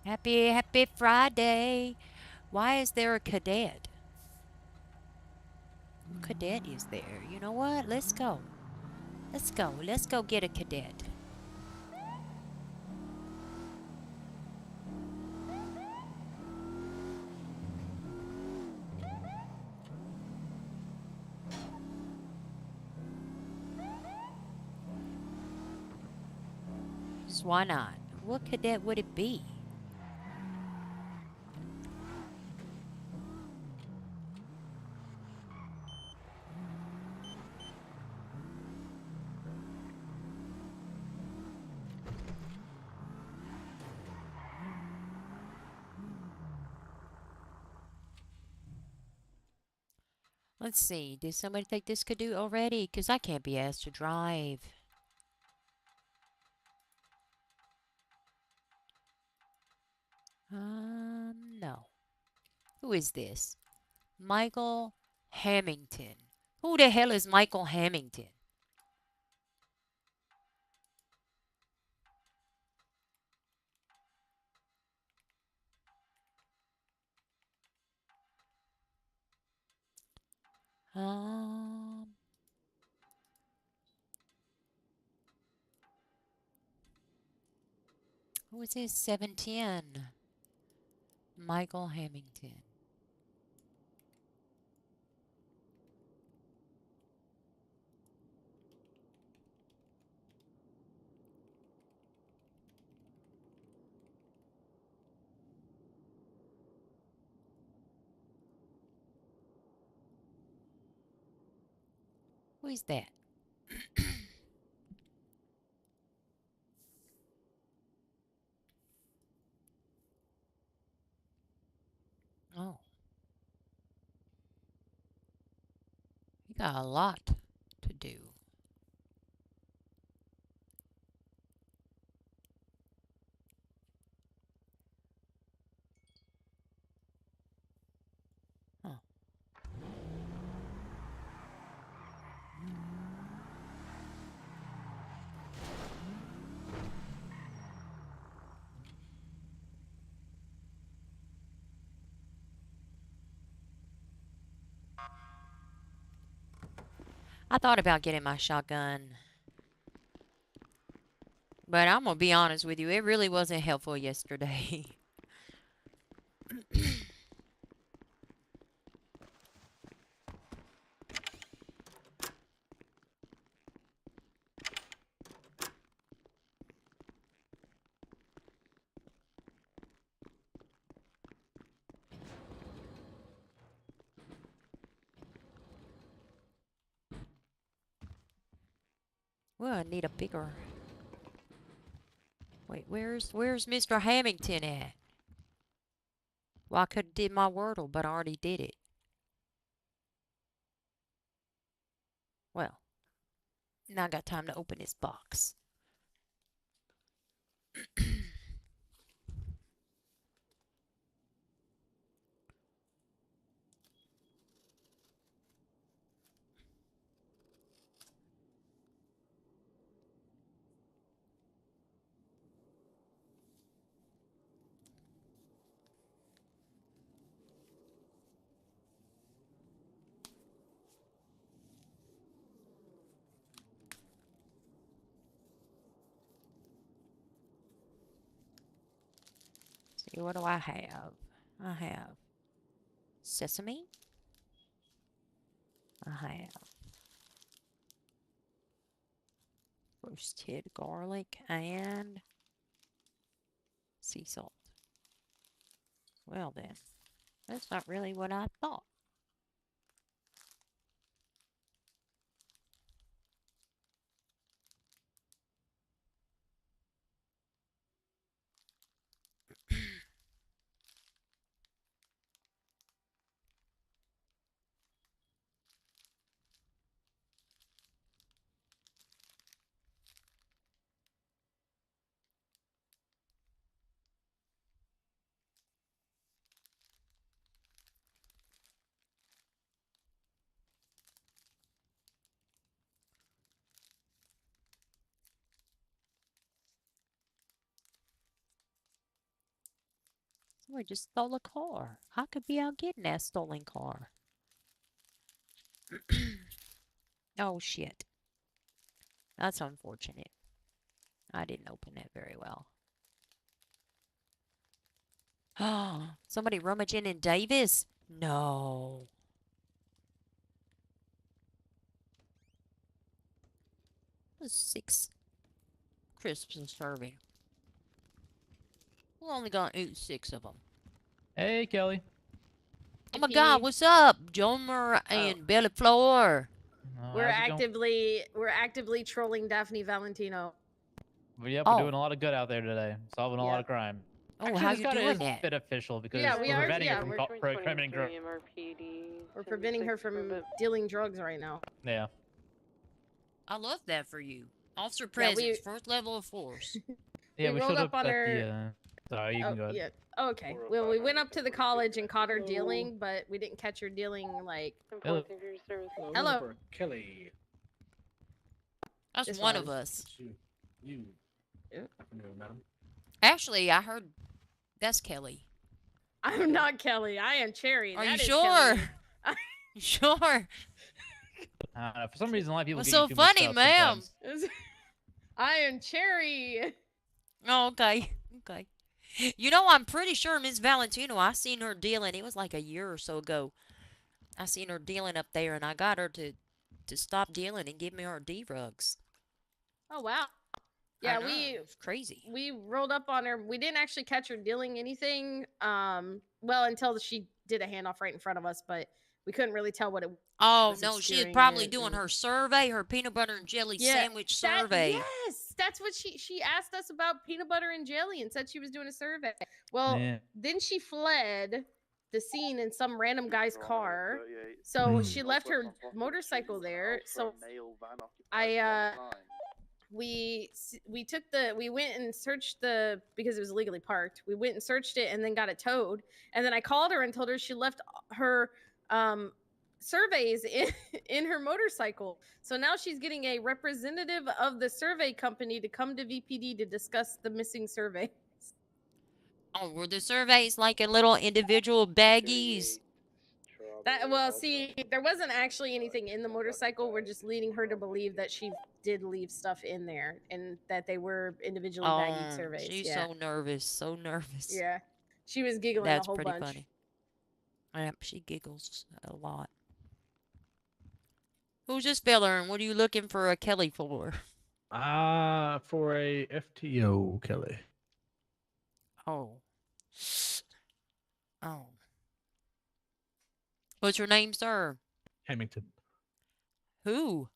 Happy Friday. Why is there a cadet? What cadet is there? You know what? Let's go. Let's go. Let's go get a cadet. Just why not? What cadet would it be? Let's see. Did somebody take this canoe already? Because I can't be asked to drive. No. Who is this? Michael Hamilton. Who the hell is Michael Hamilton? Um, who is this? 710. Michael Hamilton. Who is that? Oh, you got a lot to do. Huh. I thought about getting my shotgun, but I'm gonna be honest with you, it really wasn't helpful yesterday. Well, I need a bigger. Wait, where's Mr. Hamilton at? Well, I could have did my Wordle, but I already did it. Well, now I got time to open this box. See, what do I have? I have sesame. I have roasted garlic and sea salt. Well then, that's not really what I thought. Somebody just stole a car. I could be out getting that stolen car. Oh, shit. That's unfortunate. I didn't open that very well. Somebody rummaging in Davis? No. There's 6 crisps a serving. We only gonna eat 6 of them. Hey, Kelly. Oh my God, what's up, Jomer and Belly Floor? We're actively trolling Daphne Valentino. Well, yep, we're doing a lot of good out there today, solving a lot of crime. Oh, actually, how this you kind of doing is that? beneficial because we we're are. preventing her from committing We're preventing her from dealing drugs right now. Yeah. I love that for you. Officer presence, first level of force. Yeah, we rolled showed up on at her. the. Sorry, you can go ahead. Yeah. Oh, okay. Well, we went up to the college and caught her dealing, but we didn't catch her dealing like. Hello. Kelly. That's This one of us. You. Yeah. Madam. Actually, I heard that's Kelly. I'm not Kelly. I am Cherry. Are you sure? You sure? For some reason, a lot of people What's get so you funny, ma'am? I am Cherry. Oh, okay. Okay. You know, I'm pretty sure Miss Valentino, I seen her dealing. It was like a year or so ago. I seen her dealing up there, and I got her to stop dealing and give me her D-rugs. Oh, wow. Yeah, it's crazy. We rolled up on her. We didn't actually catch her dealing anything. Well, until she did a handoff right in front of us, but we couldn't really tell what it was. Oh no, she was probably doing her survey, her peanut butter and jelly sandwich survey. Yes, that's what she asked us about, peanut butter and jelly, and said she was doing a survey. Well, then she fled the scene in some random guy's car. So she left her motorcycle there. So we went and searched because it was illegally parked. We went and searched it and then got it towed. And then I called her and told her she left her surveys in her motorcycle. So now she's getting a representative of the survey company to come to VPD to discuss the missing surveys. Oh, were the surveys like in little individual baggies? See, there wasn't actually anything in the motorcycle. We're just leading her to believe that she did leave stuff in there and that they were individually baggied surveys. She's so nervous, Yeah, she was giggling a whole bunch. That's pretty funny. Yep, she giggles a lot. Who's this fella and what are you looking for a Kelly for? For a FTO, Kelly. Oh. What's your name, sir? Hamilton. Who?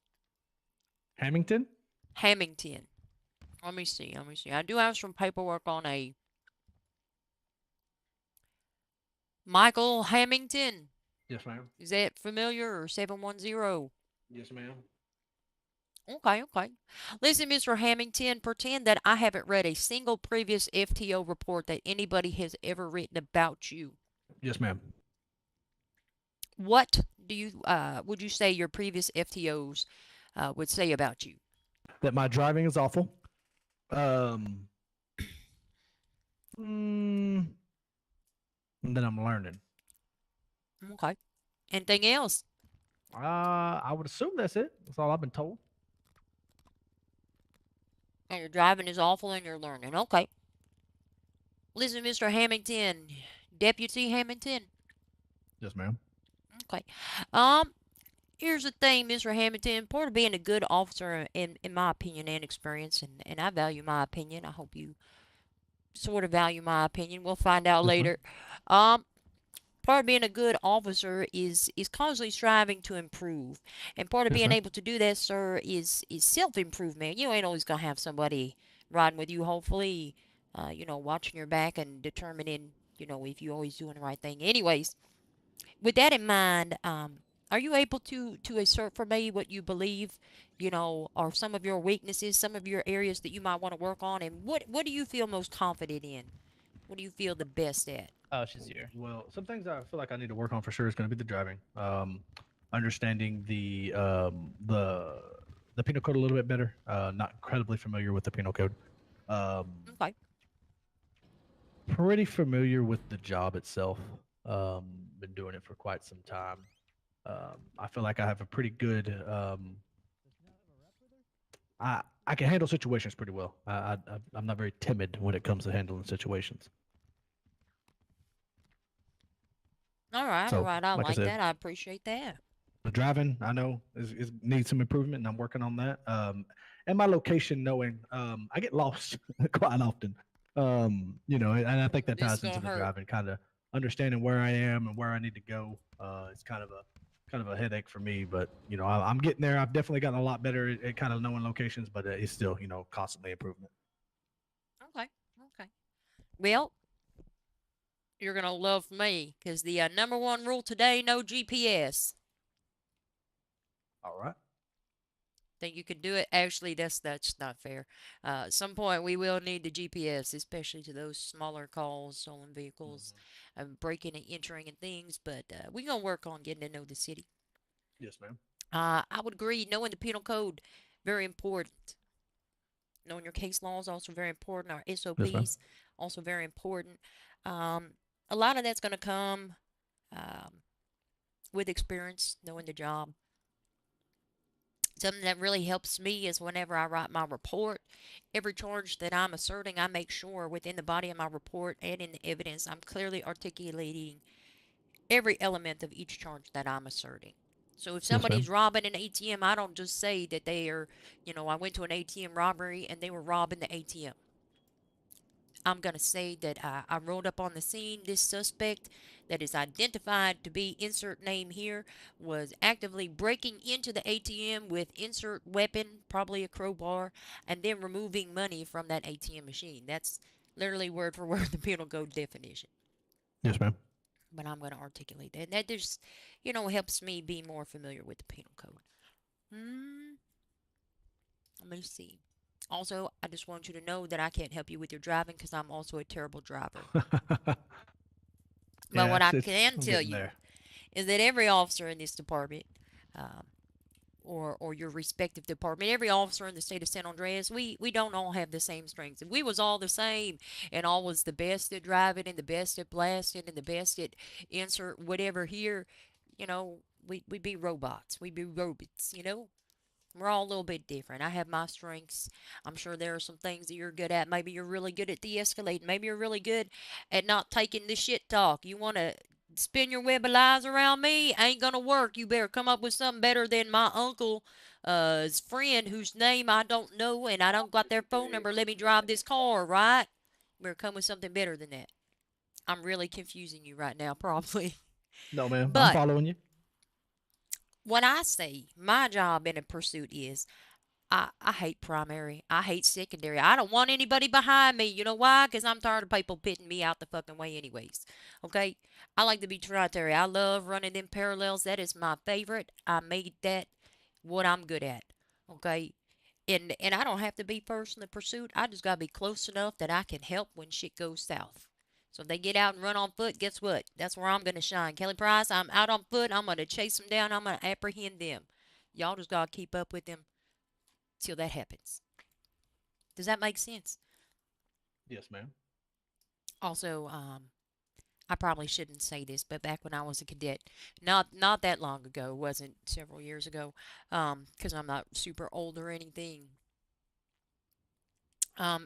Hamilton? Hamilton. Let me see. I do have some paperwork on a Michael Hamilton. Yes, ma'am. Is that familiar or 710? Yes, ma'am. Okay. Listen, Mr. Hamilton, pretend that I haven't read a single previous FTO report that anybody has ever written about you. Yes, ma'am. What do you would you say your previous FTOs would say about you? That my driving is awful. And then I'm learning. Okay. Anything else? I would assume that's it. That's all I've been told. And your driving is awful and you're learning. Okay. Listen, Mr. Hamilton, Deputy Hamilton. Yes, ma'am. Okay. Here's the thing, Mr. Hamilton. Part of being a good officer, in my opinion and experience, and I value my opinion. I hope you sort of value my opinion. We'll find out later. Part of being a good officer is constantly striving to improve. And part of being able to do that, sir, is self-improvement. You ain't always going to have somebody riding with you, hopefully, watching your back and determining, if you're always doing the right thing. Anyways, with that in mind, are you able to assert for me what you believe, are some of your weaknesses, some of your areas that you might want to work on? And what do you feel most confident in? What do you feel the best at? Oh, she's here. Well, some things I feel like I need to work on for sure is going to be the driving. Understanding the penal code a little bit better. Not incredibly familiar with the penal code. Okay. pretty familiar with the job itself. Been doing it for quite some time. I feel like I have a pretty good. I can handle situations pretty well. I'm not very timid when it comes to handling situations. All right, all So, right. I like I like said, that. I appreciate that. the driving I know is needs some improvement, and I'm working on that. And my location knowing, I get lost quite often. And I think that This is ties gonna into the hurt. driving, kind of understanding where I am and where I need to go. It's kind of a headache for me, but I'm getting there. I've definitely gotten a lot better at kind of knowing locations, but it's still constantly improvement. Okay, okay. Well, you're gonna love me because the number one rule today: no GPS. All right. Think you can do it? Actually, that's not fair. At some point, we will need the GPS, especially to those smaller calls, stolen vehicles, Mhm. breaking and entering and things. But we're gonna work on getting to know the city. Yes, ma'am. I would agree. Knowing the penal code, very important. Knowing your case laws also very important. Our Yes, ma'am. SOPs also very important. Um, a lot of that's gonna come um, with experience, knowing the job. Something that really helps me is whenever I write my report, every charge that I'm asserting, I make sure within the body of my report and in the evidence, I'm clearly articulating every element of each charge that I'm asserting. So if Yes, ma'am. somebody's robbing an ATM, I don't just say that they are, I went to an ATM robbery and they were robbing the ATM. I'm going to say that I rolled up on the scene. This suspect that is identified to be insert name here was actively breaking into the ATM with insert weapon, probably a crowbar, and then removing money from that ATM machine. That's literally word for word the penal code definition. Yes, ma'am. But I'm going to articulate that. And that just, helps me be more familiar with the penal code. Hmm. Let me see. Also, I just want you to know that I can't help you with your driving because I'm also a terrible driver. But Yeah, what I it's can I'm tell getting you there. is that every officer in this department, um, or your respective department, every officer in the state of San Andreas, we don't all have the same strengths. If we was all the same and all was the best at driving and the best at blasting and the best at insert whatever here, we'd be robots. We'd be robots. We're all a little bit different. I have my strengths. I'm sure there are some things that you're good at. Maybe you're really good at de-escalating. Maybe you're really good at not taking the shit talk. You want to spin your web of lies around me? Ain't gonna work. You better come up with something better than my uncle's friend whose name I don't know and I don't got their phone number. Let me drive this car, right? You better come with something better than that. I'm really confusing you right now, probably. No, ma'am. I'm But following you. what I say my job in a pursuit is I hate primary. I hate secondary. I don't want anybody behind me. You know why? Because I'm tired of people pitting me out the fucking way, anyways. Okay? I like to be tertiary. I love running them parallels. That is my favorite. I made that what I'm good at. Okay? And I don't have to be first in the pursuit. I just got to be close enough that I can help when shit goes south. So if they get out and run on foot, guess what? That's where I'm going to shine. Kelly Price, I'm out on foot. I'm going to chase them down. I'm going to apprehend them. Y'all just got to keep up with them till that happens. Does that make sense? Yes, ma'am. Also, I probably shouldn't say this, but back when I was a cadet, not that long ago, wasn't several years ago, because I'm not super old or anything.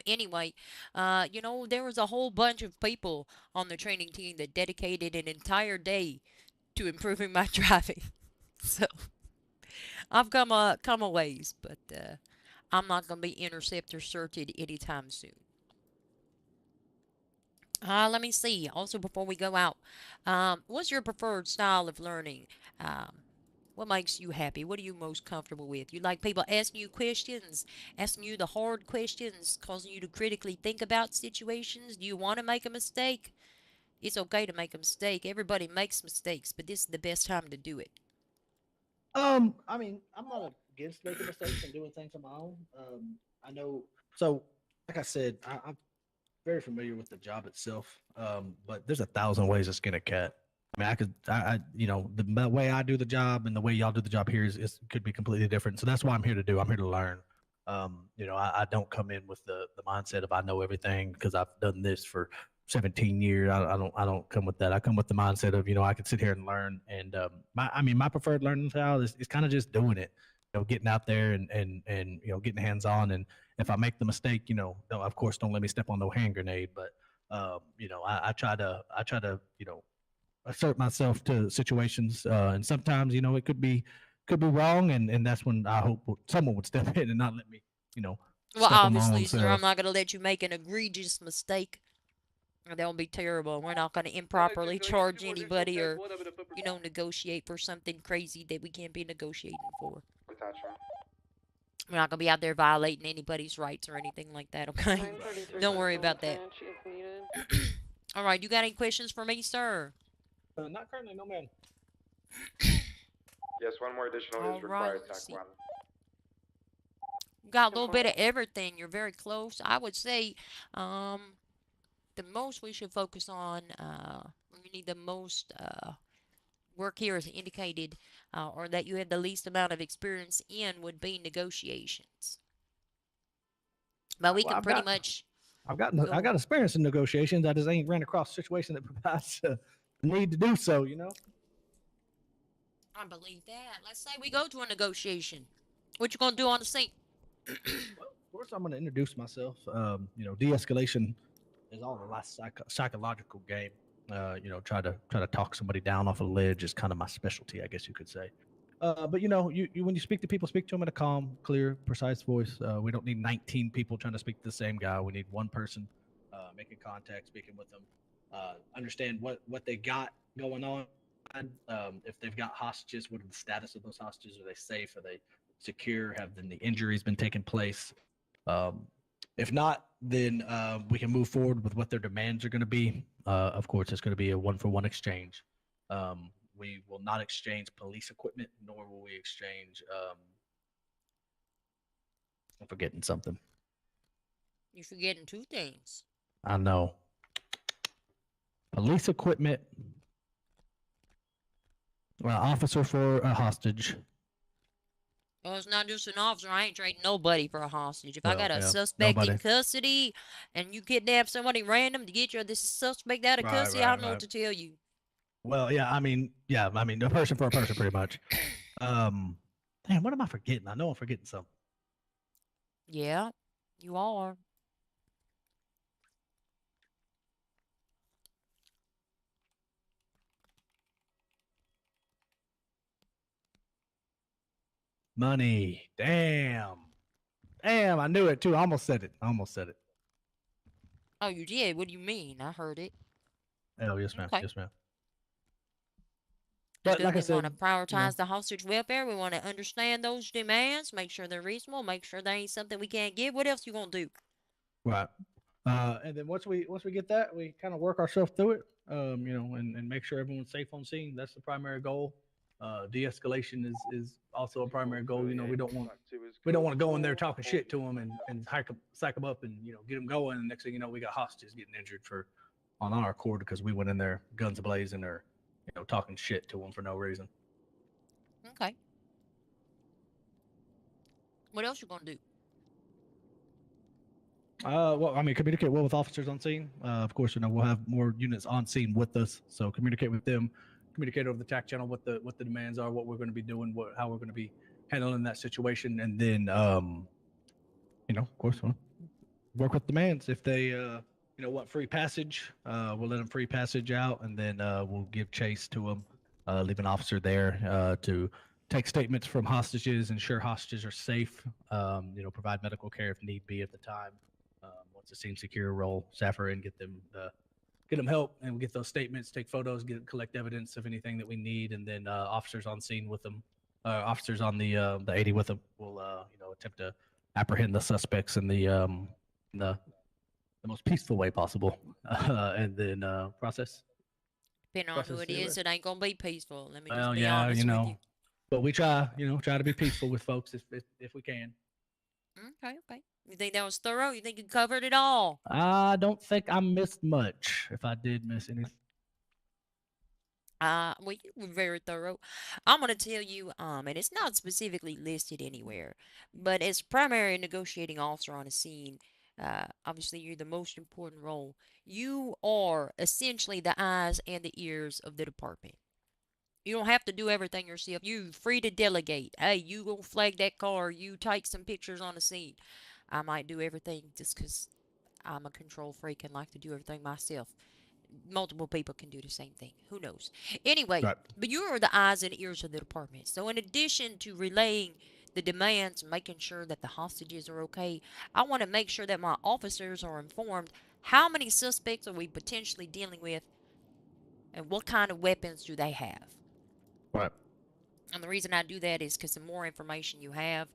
Anyway, there was a whole bunch of people on the training team that dedicated an entire day to improving my driving. So I've come a ways, but I'm not gonna be interceptor certed anytime soon. Let me see. Also, before we go out, what's your preferred style of learning? Um, what makes you happy? What are you most comfortable with? You like people asking you questions, asking you the hard questions, causing you to critically think about situations? Do you want to make a mistake? It's okay to make a mistake. Everybody makes mistakes, but this is the best time to do it. I mean, I'm not against making mistakes and doing things on my own. I know. So, like I said, I'm very familiar with the job itself. But there's 1,000 ways to skin a cat. I mean, the way I do the job and the way y'all do the job here is could be completely different. So that's what I'm here to do. I'm here to learn. I don't come in with the mindset of I know everything because I've done this for 17 years. I don't come with that. I come with the mindset of, I can sit here and learn. And my preferred learning style is kind of just doing it, getting out there and getting hands on. And if I make the mistake, don't, of course, don't let me step on no hand grenade. But I try to assert myself to situations, and sometimes it could be wrong, and that's when I hope someone would step in and not let me Well, step on my own obviously, sir, I'm self. not going to let you make an egregious mistake. That would be terrible. We're not going to improperly charge anybody or, negotiate for something crazy that we can't be negotiating for. We're not going to be out there violating anybody's rights or anything like that, okay? Don't worry about that. All right, you got any questions for me, sir? Not currently, no man. Yes, one more additional All is right, required, let's Tech see. 1. Got a little bit of everything. You're very close. I would say the most we should focus on, we need the most work here is indicated, or that you have the least amount of experience in would be negotiations. But we Well, can pretty much I go. got experience in negotiations. I just ain't ran across a situation that provides the need to do so. I believe that. Let's say we go to a negotiation. What you gonna do on the scene? Well, first, I'm going to introduce myself. De-escalation is all the last psychological game. Try to talk somebody down off a ledge is kind of my specialty, I guess you could say. But you when you speak to people, speak to them in a calm, clear, precise voice. We don't need 19 people trying to speak to the same guy. We need one person making contact, speaking with them, understand what they got going on. If they've got hostages, what are the status of those hostages? Are they safe? Are they secure? Have the injuries been taking place? Um, if not, then we can move forward with what their demands are going to be. Of course, it's going to be a one-for-one exchange. We will not exchange police equipment, nor will we exchange. I'm forgetting something. You're forgetting two things. I know. Police equipment. Well, officer for a hostage. Well, it's not just an officer. I ain't trading nobody for a hostage. If I Well, got a yeah, suspect in nobody. custody and you kidnap somebody random to get your this suspect out of custody, I don't know what to tell you. Well, yeah, I mean, a person for a person, pretty much. Damn, what am I forgetting? I know I'm forgetting something. Yeah, you are. Money. Damn. I knew it too. I almost said it. Oh, you did? What do you mean? I heard it. Oh, yes, ma'am. Okay. Yes, ma'am. But But like I we want to said, prioritize the hostage welfare. We want to understand those demands, make sure they're reasonable, make sure there ain't something we can't give. What else you gonna do? right. And then once we get that, we kind of work ourselves through it. And make sure everyone's safe on scene. That's the primary goal. De-escalation is also a primary goal. We don't want to go in there talking shit to them and psych them up and get them going. And next thing you know, we got hostages getting injured on our accord because we went in there guns ablazing or talking shit to them for no reason. Okay. What else you gonna do? Well, I mean, communicate well with officers on scene. Of course, we'll have more units on scene with us, so communicate with them. Communicate over the TAC channel what the demands are, what we're going to be doing, how we're going to be handling that situation, and then, of course, work with demands. If they, want free passage, we'll let them free passage out, and then we'll give chase to them. Leave an officer there to take statements from hostages, ensure hostages are safe. Provide medical care if need be at the time. Once the scene secure, roll Saffer in, get them help, and get those statements, take photos, collect evidence of anything that we need, and then officers on scene with them, officers on the 80 with them will attempt to apprehend the suspects in the most peaceful way possible, and then process. Depending on who it is, it ain't gonna be peaceful. Let me just Well, be yeah, honest with you. but we try to be peaceful with folks if we can. Okay. You think that was thorough? You think you covered it all? I don't think I missed much. If I did miss anything. Well, you were very thorough. I'm gonna tell you, and it's not specifically listed anywhere, but as primary negotiating officer on a scene, Obviously, you're the most important role. You are essentially the eyes and the ears of the department. You don't have to do everything yourself. You free to delegate. Hey, you go flag that car. You take some pictures on the scene. I might do everything just 'cause I'm a control freak and like to do everything myself. Multiple people can do the same thing. Who knows? Anyway, Right. but you are the eyes and ears of the department. So, in addition to relaying the demands, making sure that the hostages are okay, I want to make sure that my officers are informed how many suspects are we potentially dealing with and what kind of weapons do they have. Right. And the reason I do that is because the more information you have,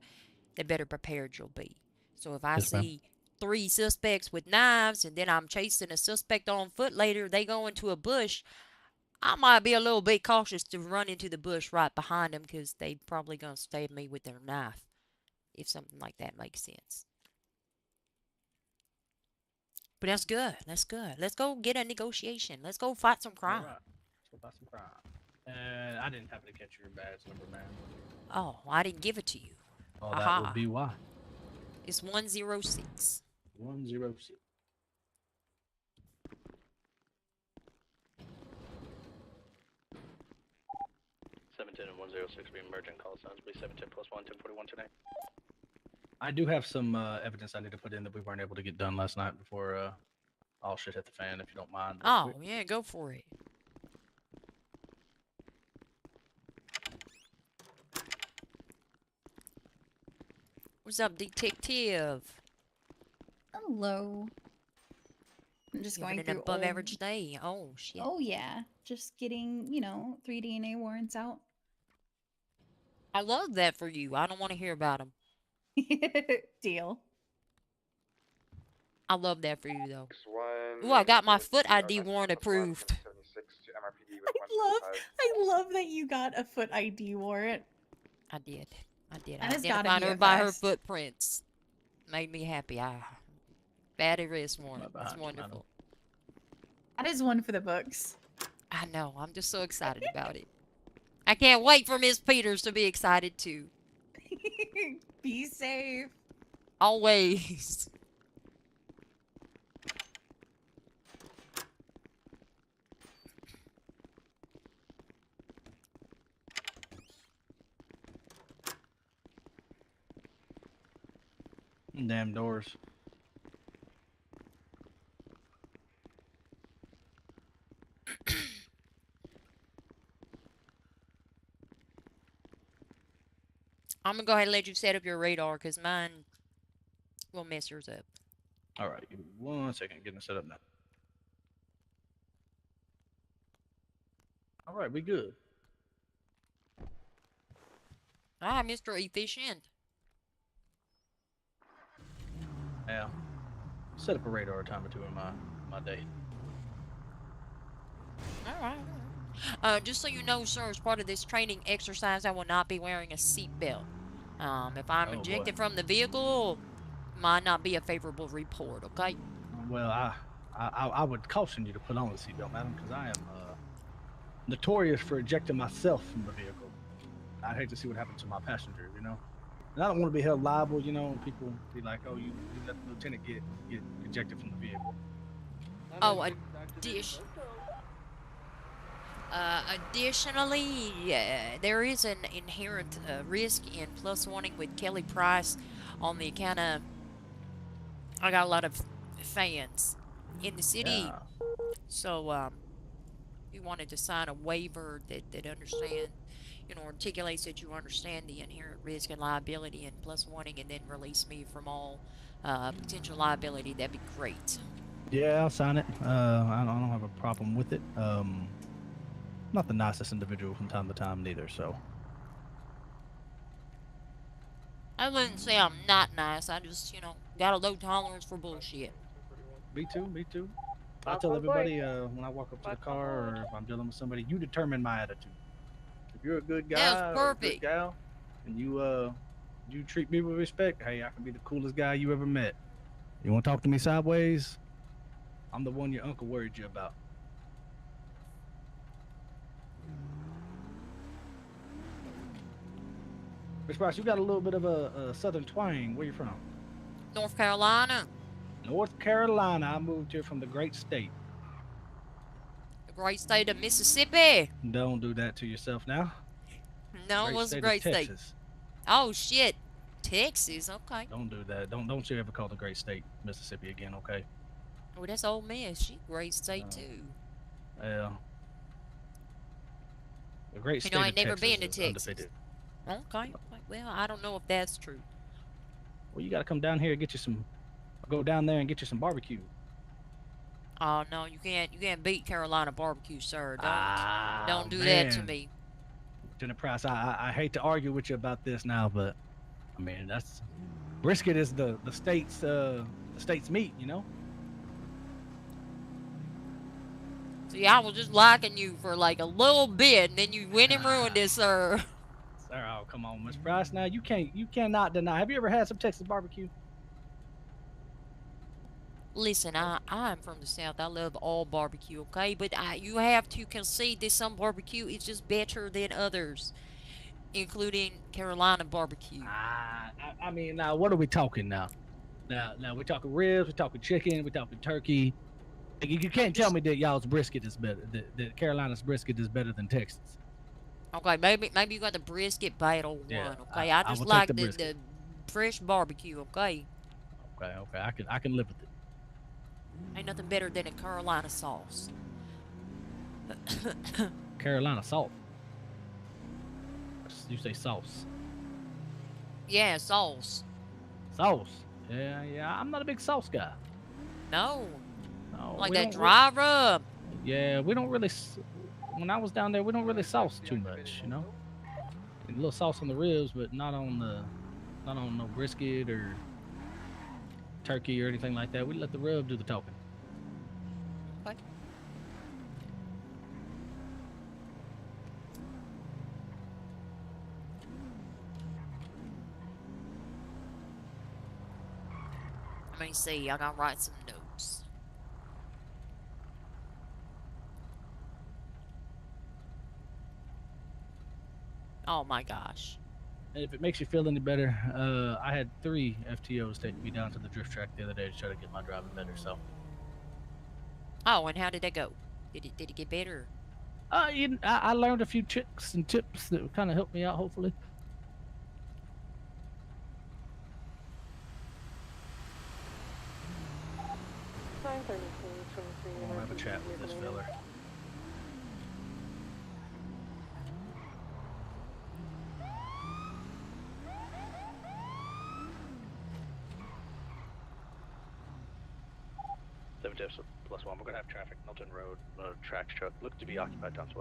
the better prepared you'll be. So if I Yes, ma'am. see 3 suspects with knives and then I'm chasing a suspect on foot later, they go into a bush, I might be a little bit cautious to run into the bush right behind them because they probably going to stab me with their knife, if something like that makes sense. But that's good. That's good. Let's go get a negotiation. Let's go fight some crime. All right. Let's go buy some crime. And I didn't happen to catch your badge number, man. Oh, I didn't give it to you. Oh, that Aha. would be why. It's 106. 106. And 106 be emergent call signs. Be 710 plus 1 1041 tonight. I do have some evidence I need to put in that we weren't able to get done last night before all shit hit the fan, if you don't mind. real Oh, quick. yeah, go for it. What's up, detective? Hello. I'm just You having going an through above old... average day. Oh, shit. Oh yeah, just getting 3 DNA warrants out. I love that for you. I don't want to hear about them. Deal. I love that for you, though. X1, Ooh, I got my to foot ID 19 warrant plus 1, approved. 76 to MRPD with I love that you got a foot ID warrant. I did. I did. That I has gotta identified be her a by her first. footprints. Made me happy. Bad arrest warrant. Right That's behind you, madam. wonderful. That is one for the books. I know. I'm just so excited about it. I can't wait for Miss Peters to be excited too. Be safe. Always. Damn doors. I'm gonna go ahead and let you set up your radar because mine will mess yours up. All right, give me 1 second. Getting it set up now. All right, we good. Ah, Mr. Efficient. Yeah. Set up a radar a time or two in my day. Alright. Just so you know, sir, as part of this training exercise, I will not be wearing a seatbelt. If I'm Oh, ejected boy. from the vehicle, might not be a favorable report, okay? Well, I would caution you to put on the seatbelt, madam, because I am notorious for ejecting myself from the vehicle. I'd hate to see what happens to my passengers, you know. And I don't want to be held liable, you know. And people be like, "Oh, you let the lieutenant get ejected from the vehicle." Oh, additionally, there is an inherent risk in plus wanting with Kelly Price on the account of I got a lot of fans in the city, Yeah. so you wanted to sign a waiver that understand, articulates that you understand the inherent risk and liability and plus wanting, and then release me from all potential liability. That'd be great. Yeah, I'll sign it. I don't have a problem with it. Not the nicest individual from time to time, neither. So. I wouldn't say I'm not nice. I just, got a low tolerance for bullshit. Me too. Me too. I tell everybody when I walk up to the car or if I'm dealing with somebody, you determine my attitude. If you're a good guy That's or a good perfect. gal, and you treat me with respect, hey, I can be the coolest guy you ever met. You want to talk to me sideways? I'm the one your uncle worried you about. Miss Price, you got a little bit of a southern twang. Where you from? North Carolina. North Carolina. I moved here from the great state. The great state of Mississippi. Don't do that to yourself now. No, it Great was a state great of state. Texas. Oh shit, Texas. Okay. Don't do that. Don't you ever call the great state Mississippi again, okay? Well, that's Ole Miss. She great state too. Yeah. The great You state know, I of ain't never Texas been to is Texas. undefeated. Okay. Well, I don't know if that's true. Well, you got to come down here and get you some. Go down there and get you some barbecue. Oh no, you can't. You can't beat Carolina barbecue, sir. Don't do man. that to me. Lieutenant Price, I hate to argue with you about this now, but I mean that's brisket is the state's meat, you know. See, I was just liking you for like a little bit, and then you went and ruined it, sir. Sir, oh come on, Miss Price. Now you cannot deny. Have you ever had some Texas barbecue? Listen, I'm from the South. I love all barbecue, okay? But you have to concede that some barbecue is just better than others, including Carolina barbecue. I mean, now what are we talking now? Now we're talking ribs, we're talking chicken, we're talking turkey. You can't tell me that y'all's brisket is better. That Carolina's brisket is better than Texas. Okay, maybe you got the brisket battle Yeah, one. Okay, I I just will take like the the brisket. fresh barbecue. Okay, Okay, I can live with it. ain't nothing better than a Carolina sauce. Carolina salt. You say sauce. Yeah, sauce. Sauce. Yeah. I'm not a big sauce guy. No, No, like we that don't dry rub. Yeah, we don't really. When I was down there, we don't really sauce too much, you know. A little sauce on the ribs, but not on no brisket or turkey or anything like that. We let the rub do the talking. Okay. Let me see. I gotta write some notes. Oh my gosh. And if it makes you feel any better, I had 3 FTOs take me down to the drift track the other day to try to get my driving better. So, Oh, and how did that go? Did it get better? I learned a few tricks and tips that kind of helped me out. Hopefully, I'll have a chat with this fella. +1. We're gonna have traffic. Milton Road, tracks truck. Look to be occupied. Times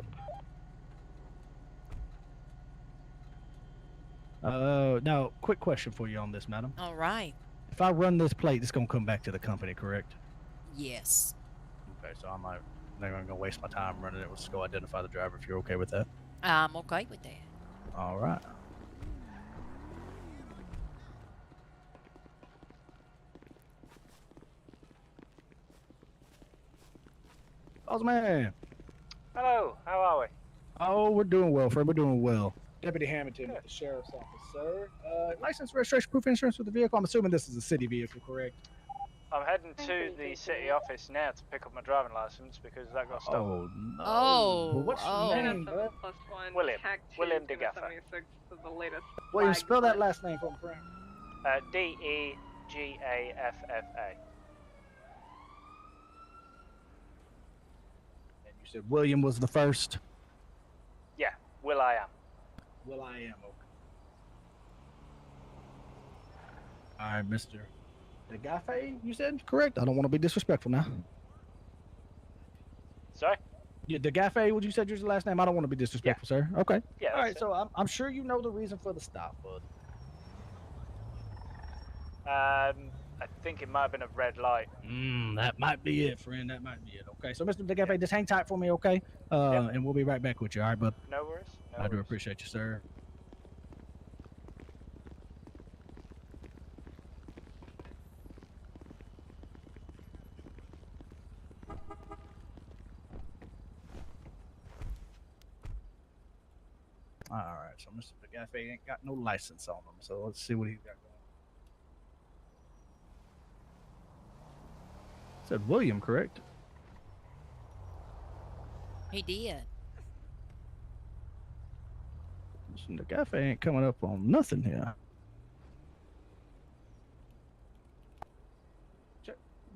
1. Now, quick question for you on this, madam. All right. If I run this plate, it's gonna come back to the company, correct? Yes. Okay, so they're gonna waste my time running it. Let's go identify the driver if you're okay with that. I'm okay with that. All right. Bossman. Hello, how are we? Oh, we're doing well, Fred. We're doing well. Deputy Hamilton with the Sheriff's Office, sir. License, registration, proof of insurance with the vehicle. I'm assuming this is a city vehicle, correct? I'm heading to the city office now to pick up my driving license because that got stolen. Oh, no. Oh, Well, what's oh. your name, bud? William DeGaffer. William, spell that last name for me, friend. DEGAFFA. And you said William was the first? Yeah, Will I am. Well, I am, okay. All right, Mr. DeGaffe, you said? Correct? I don't want to be disrespectful now. Sorry? Yeah, DeGaffe, what you said your last name? I don't want to be disrespectful, sir. Okay. Yeah, All right, that's so I'm sure you know the reason for the stop, bud. I think it might have been a red light. That might be it, friend. That might be it. Okay, so Mr. DeGaffe, just hang tight for me, okay? And we'll be right back with you, all right, bud? No worries. No I do worries. appreciate you, sir. All right, so Mr. DeGaffe ain't got no license on him, so let's see what he's got going. Said William, correct? He did. The cafe ain't coming up on nothing here.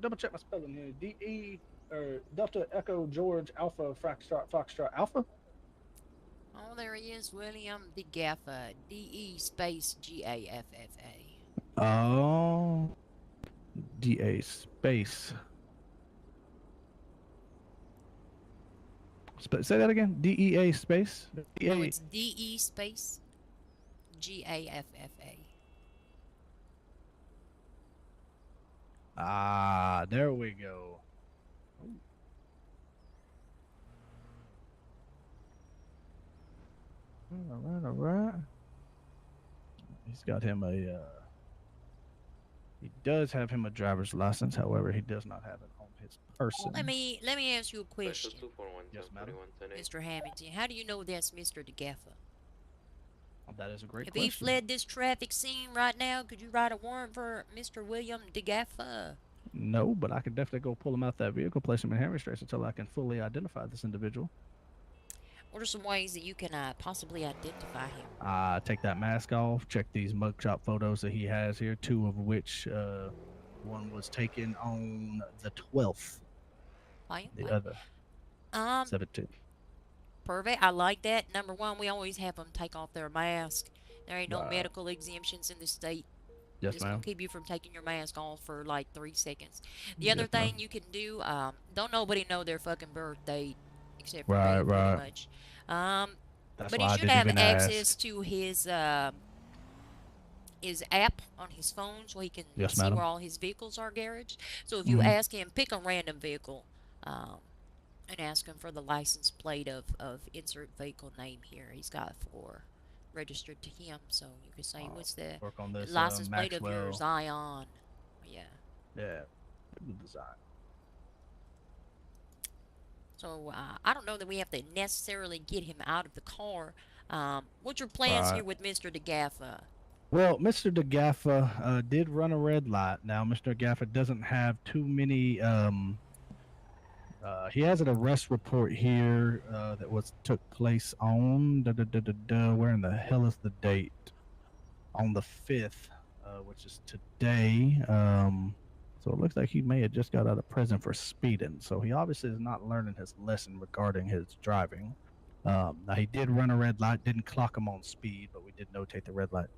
Double check my spelling here. D-E or Delta Echo George Alpha Foxtrot Alpha. Oh, there he is, William DeGaffa. D-E space G-A-F-F-A. Oh. D-A space. Say that again. D-E-A space. D-A. No, it's D-E space G-A-F-F-A. Ah, there we go. All right. He's got him a. He does have him a driver's license. However, he does not have it on his person. Well, let me ask you a question, Yes, madam. Mr. Hamilton. How do you know that's Mr. DeGaffa? That is a great If question. he fled this traffic scene right now, could you write a warrant for Mr. William DeGaffa? No, but I could definitely go pull him out that vehicle, place him in hand restraints until I can fully identify this individual. What are some ways that you can possibly identify him? Take that mask off, check these mugshot photos that he has here, 2 of which one was taken on the 12th. The other 17th. Perfect. I like that. Number one, we always have them take off their mask. There ain't no Right. medical exemptions in the state. Yes, Just ma'am. gonna keep you from taking your mask off for like 3 seconds. The other thing you can do, don't nobody know their fucking birth date except for me, pretty much. That's but why he I should didn't have even access ask. to his app on his phone so he can Yes, see madam. where all his vehicles are garaged. So if you ask him, pick a random vehicle, and ask him for the license plate of insert vehicle name here. He's got 4 registered to him, so you can say, what's the Work on this license plate of your Maxwell. Zion? Yeah. Yeah, good design. So I don't know that we have to necessarily get him out of the car. What's your plans here with Mr. DeGaffa? Well, Mr. DeGaffa did run a red light. Now, Mr. DeGaffa doesn't have too many. He has an arrest report here that took place on. Where in the hell is the date? On the 5th, which is today. So it looks like he may have just got out of prison for speeding. So he obviously is not learning his lesson regarding his driving. Now he did run a red light, didn't clock him on speed, but we did notate the red light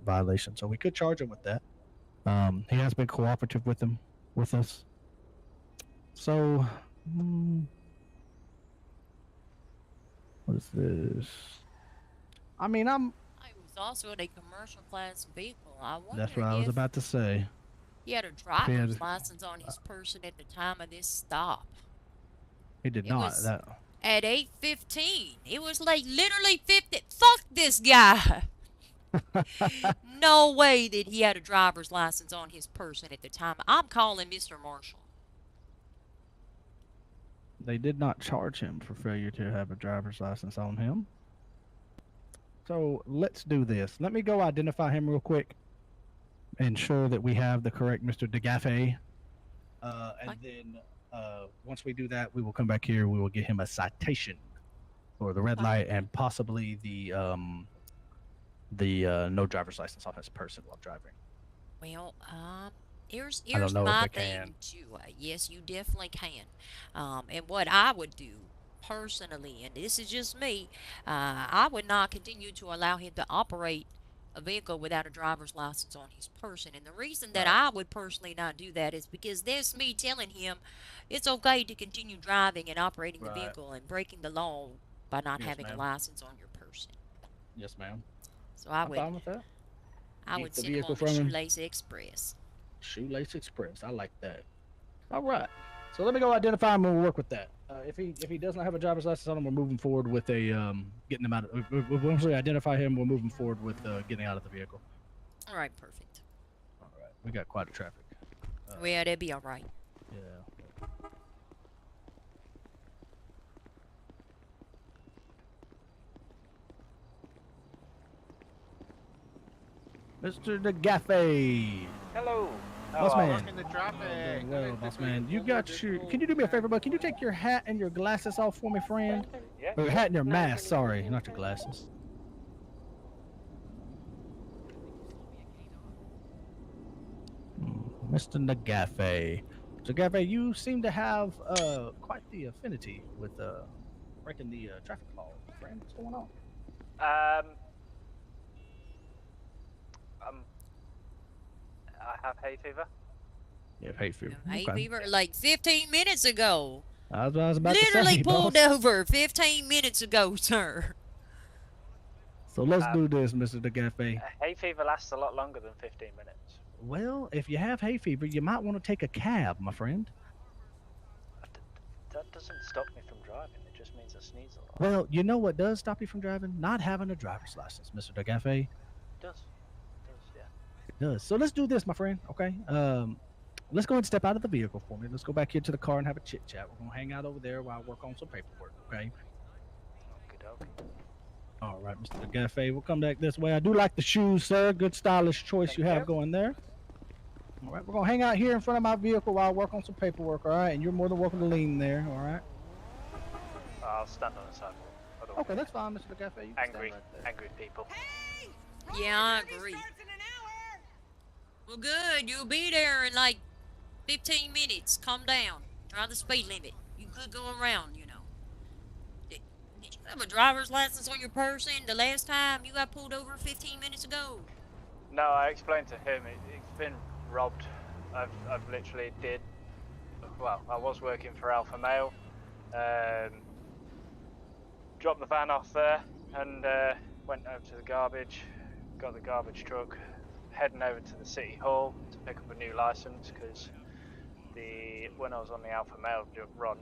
violation. So we could charge him with that. He has been cooperative with us. So what is this? I mean, It was also in a commercial class vehicle. I wonder that's what I was about to say. he had a driver's license on his person at the time of this stop. He did It not. was at 8:15. It was like literally 50. Fuck this guy. No way that he had a driver's license on his person at the time. I'm calling Mr. Marshall. They did not charge him for failure to have a driver's license on him. So let's do this. Let me go identify him real quick. Ensure that we have the correct Mr. DeGaffe. And then once we do that, we will come back here. We will get him a citation for the red light and possibly the no driver's license on his person while driving. Well, here's don't know if my I thing can. too. Yes, you definitely can. And what I would do personally, and this is just me, I would not continue to allow him to operate a vehicle without a driver's license on his person. And the reason that I would personally not do that is because there's me telling him it's okay to continue driving and operating the vehicle and breaking the law by not having a license on your person. Yes, ma'am. So I I'm would, fine with that. I Keep would the send him vehicle on the from him. Shoelace Express. Shoelace Express. I like that. All right. So let me go identify him and we'll work with that. If he does not have a driver's license on him, we're moving forward with a getting him out. Once we identify him, we're moving forward with getting out of the vehicle. All right, perfect. All right. We got quite a traffic. Well, that'd be all right. Yeah. Mr. DeGaffe. Hello. Boss man. Working the traffic. Well, boss man, you got your. Can you do me a favor, bud? Can you take your hat and your glasses off for me, friend? Yeah. Or your hat and your mask. Sorry, not your glasses. Mr. Nagafe. So, Nagafe, you seem to have quite the affinity with breaking the traffic law, friend. What's going on? I have hay fever. Yeah, hay fever. Hay Okay. fever like 15 minutes ago. I was about to Literally say, pulled boss. over 15 minutes ago, sir. So let's do this, Mr. Nagafe. Hay fever lasts a lot longer than 15 minutes. Well, if you have hay fever, you might want to take a cab, my friend. That doesn't stop me from driving. It just means I sneeze a lot. Well, you know what does stop you from driving? Not having a driver's license, Mr. Nagafe. It does. Yeah. It does. So let's do this, my friend. Okay. Let's go ahead and step out of the vehicle for me. Let's go back here to the car and have a chit chat. We're gonna hang out over there while I work on some paperwork. Okay. Okey-dokey. All right, Mr. Nagafe. We'll come back this way. I do like the shoes, sir. Good stylish choice you have going there. All right, we're gonna hang out here in front of my vehicle while I work on some paperwork. All right, and you're more than welcome to lean there. All right. I'll stand on the sidewalk. I don't Okay, want that's fine, Mr. Nagafe. You can stand angry, right there. angry people. Yeah, I agree. Well, good. You'll be there in like 15 minutes. Calm down. Drive the speed limit. You could go around, you know. Did you have a driver's license on your person the last time you got pulled over 15 minutes ago? No, I explained to him it's been robbed. I've literally did. Well, I was working for Alpha Male. Dropped the van off there and went over to the garbage. Got the garbage truck. Heading over to the city hall to pick up a new license because when I was on the Alpha Male run,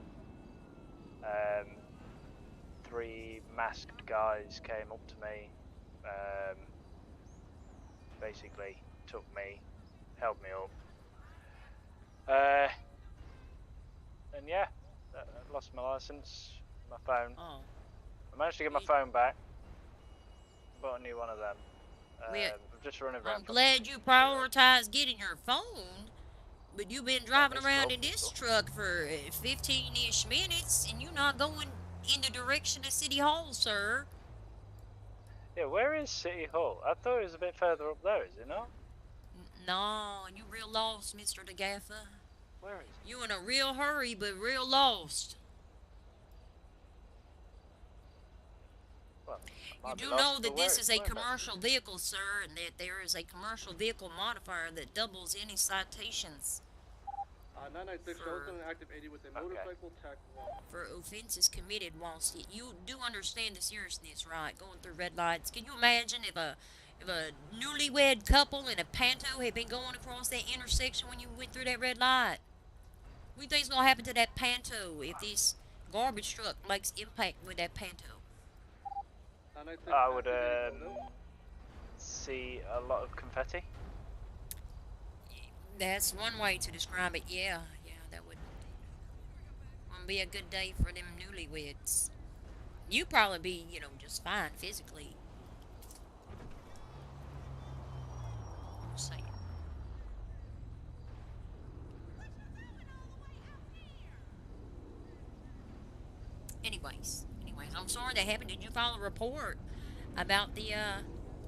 3 masked guys came up to me, basically took me, held me up, and yeah, I lost my license, my phone. Oh. I managed to get my phone back, bought a new one of them. Well, I'm just running around. I'm glad you prioritized getting your phone, but you've been driving around in this truck for 15-ish minutes, and you're not going in the direction of City Hall, sir. Yeah, where is City Hall? I thought it was a bit further up there, is it not? No, you real lost, Mr. DeGaffa. Where is it? You in a real hurry, but real lost. Well, You do know that this is a commercial vehicle, sir, and that there is a commercial vehicle modifier that doubles any citations 996 For- an active 80 with a motorcycle tech 1. for offenses committed whilst you do understand the seriousness, right? Going through red lights. Can you imagine if a newlywed couple in a Panto had been going across that intersection when you went through that red light? What do you think's gonna happen to that Panto if this garbage truck makes impact with that Panto? I would see a lot of confetti. That's one way to describe it. Yeah, that would be a good day for them newlyweds. You'd probably be, just fine physically. I'm just saying. Anyways, I'm sorry that happened. Did you file a report about the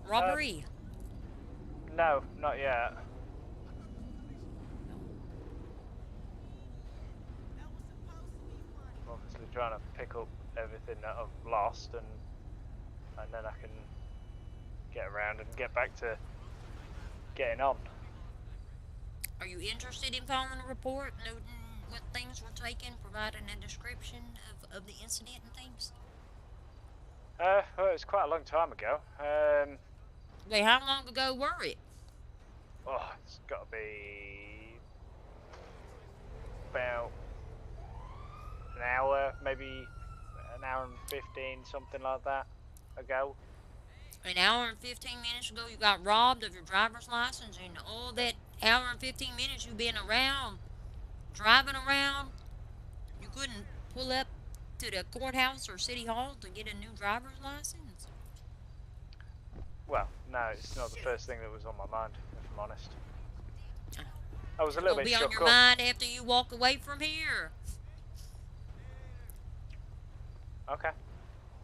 robbery? No, not yet. I'm obviously trying to pick up everything that I've lost, and then I can get around and get back to getting on. Are you interested in filing a report, noting what things were taken, providing a description of the incident and things? Well, it was quite a long time ago. Wait, how long ago were it? Oh, it's got to be about an hour, maybe an hour and 15, something like that, ago. An hour and 15 minutes ago you got robbed of your driver's license, and all that hour and 15 minutes you've been around, driving around, you couldn't pull up to the courthouse or city hall to get a new driver's license? Well, no, it's not the first thing that was on my mind, if I'm honest. I was a It's little gonna bit be on shook your up. mind after you walk away from here. Okay.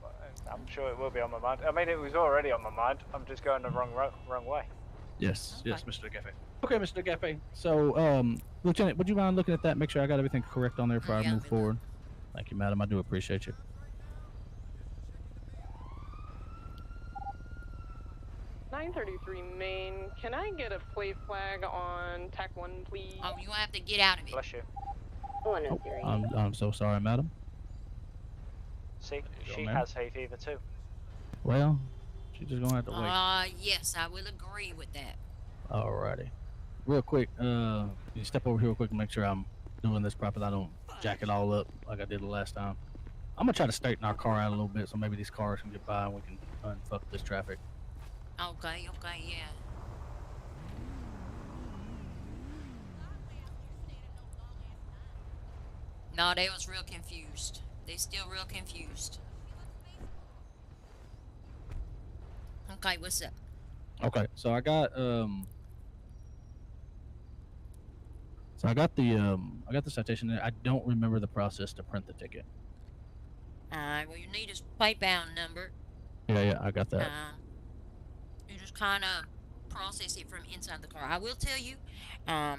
Well, I'm sure it will be on my mind. I mean, it was already on my mind. I'm just going the wrong way. Yes, Okay. yes, Mr. Gaffey. Okay, Mr. Gaffey. So, Lieutenant, would you mind looking at that? Make sure I got everything correct on there before I Yeah, move let me look. forward. Thank you, madam. I do appreciate you. 933 Main, can I get a plate flag on TAC 1, please? Oh, you have to get out of it. Bless you. 103. I'm so sorry, madam. See, go, she ma'am. has hay fever too. Well, she's just gonna have to wait. Yes, I will agree with that. Alrighty. Real quick, can you step over here real quick and make sure I'm doing this properly. I don't jack it all up like I did the last time. I'm gonna try to straighten our car out a little bit so maybe these cars can get by and we can unfuck this traffic. Okay, yeah. No, they was real confused. They still real confused. Okay, what's up? Okay, so I got I got the citation. I don't remember the process to print the ticket. Well, you need his plate bound number. Yeah, I got that. You just kind of process it from inside the car. I will tell you,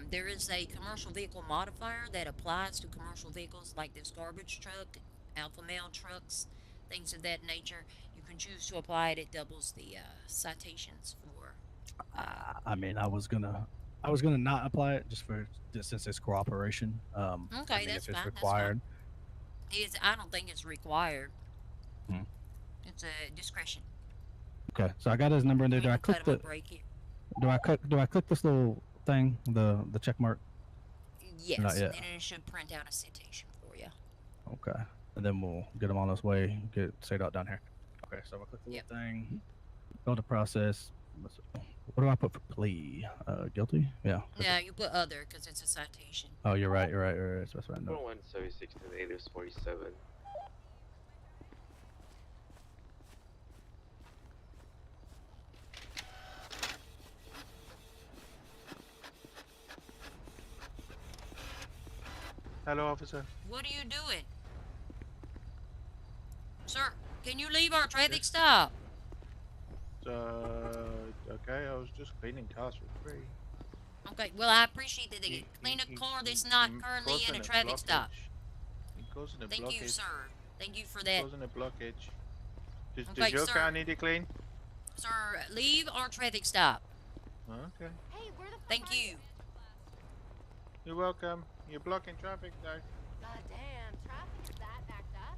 there is a commercial vehicle modifier that applies to commercial vehicles like this garbage truck, alpha male trucks, things of that nature. You can choose to apply it. It doubles the citations for. I mean, I was gonna not apply it just since it's cooperation. Okay, I mean, that's if it's fine. required. I don't think it's required. Hmm. It's a discretion. Okay, so I got his number in there. Do I click the? Do I click this little thing, the check mark? Yes, Not yet. then it should print out a citation for you. Okay, and then we'll get him on his way. Get SADOT down here. Okay, so I click the little thing. Go to process. What do I put for plea? Guilty? Yeah. No, you put other because it's a citation. Oh, you're right. That's what I know. 4176 to the 847. Hello, officer. What are you doing? Sir, can you leave our traffic stop? Okay, I was just cleaning cars for free. Okay, well, I appreciate that they clean a car that's not currently in a traffic stop. Thank you, sir. Thank you for that. Causing a blockage. Okay, Does your sir. car need it clean? Sir, leave our traffic stop. Okay. Hey, where the Thank you. You're welcome. You're blocking traffic though. God damn, traffic is that backed up?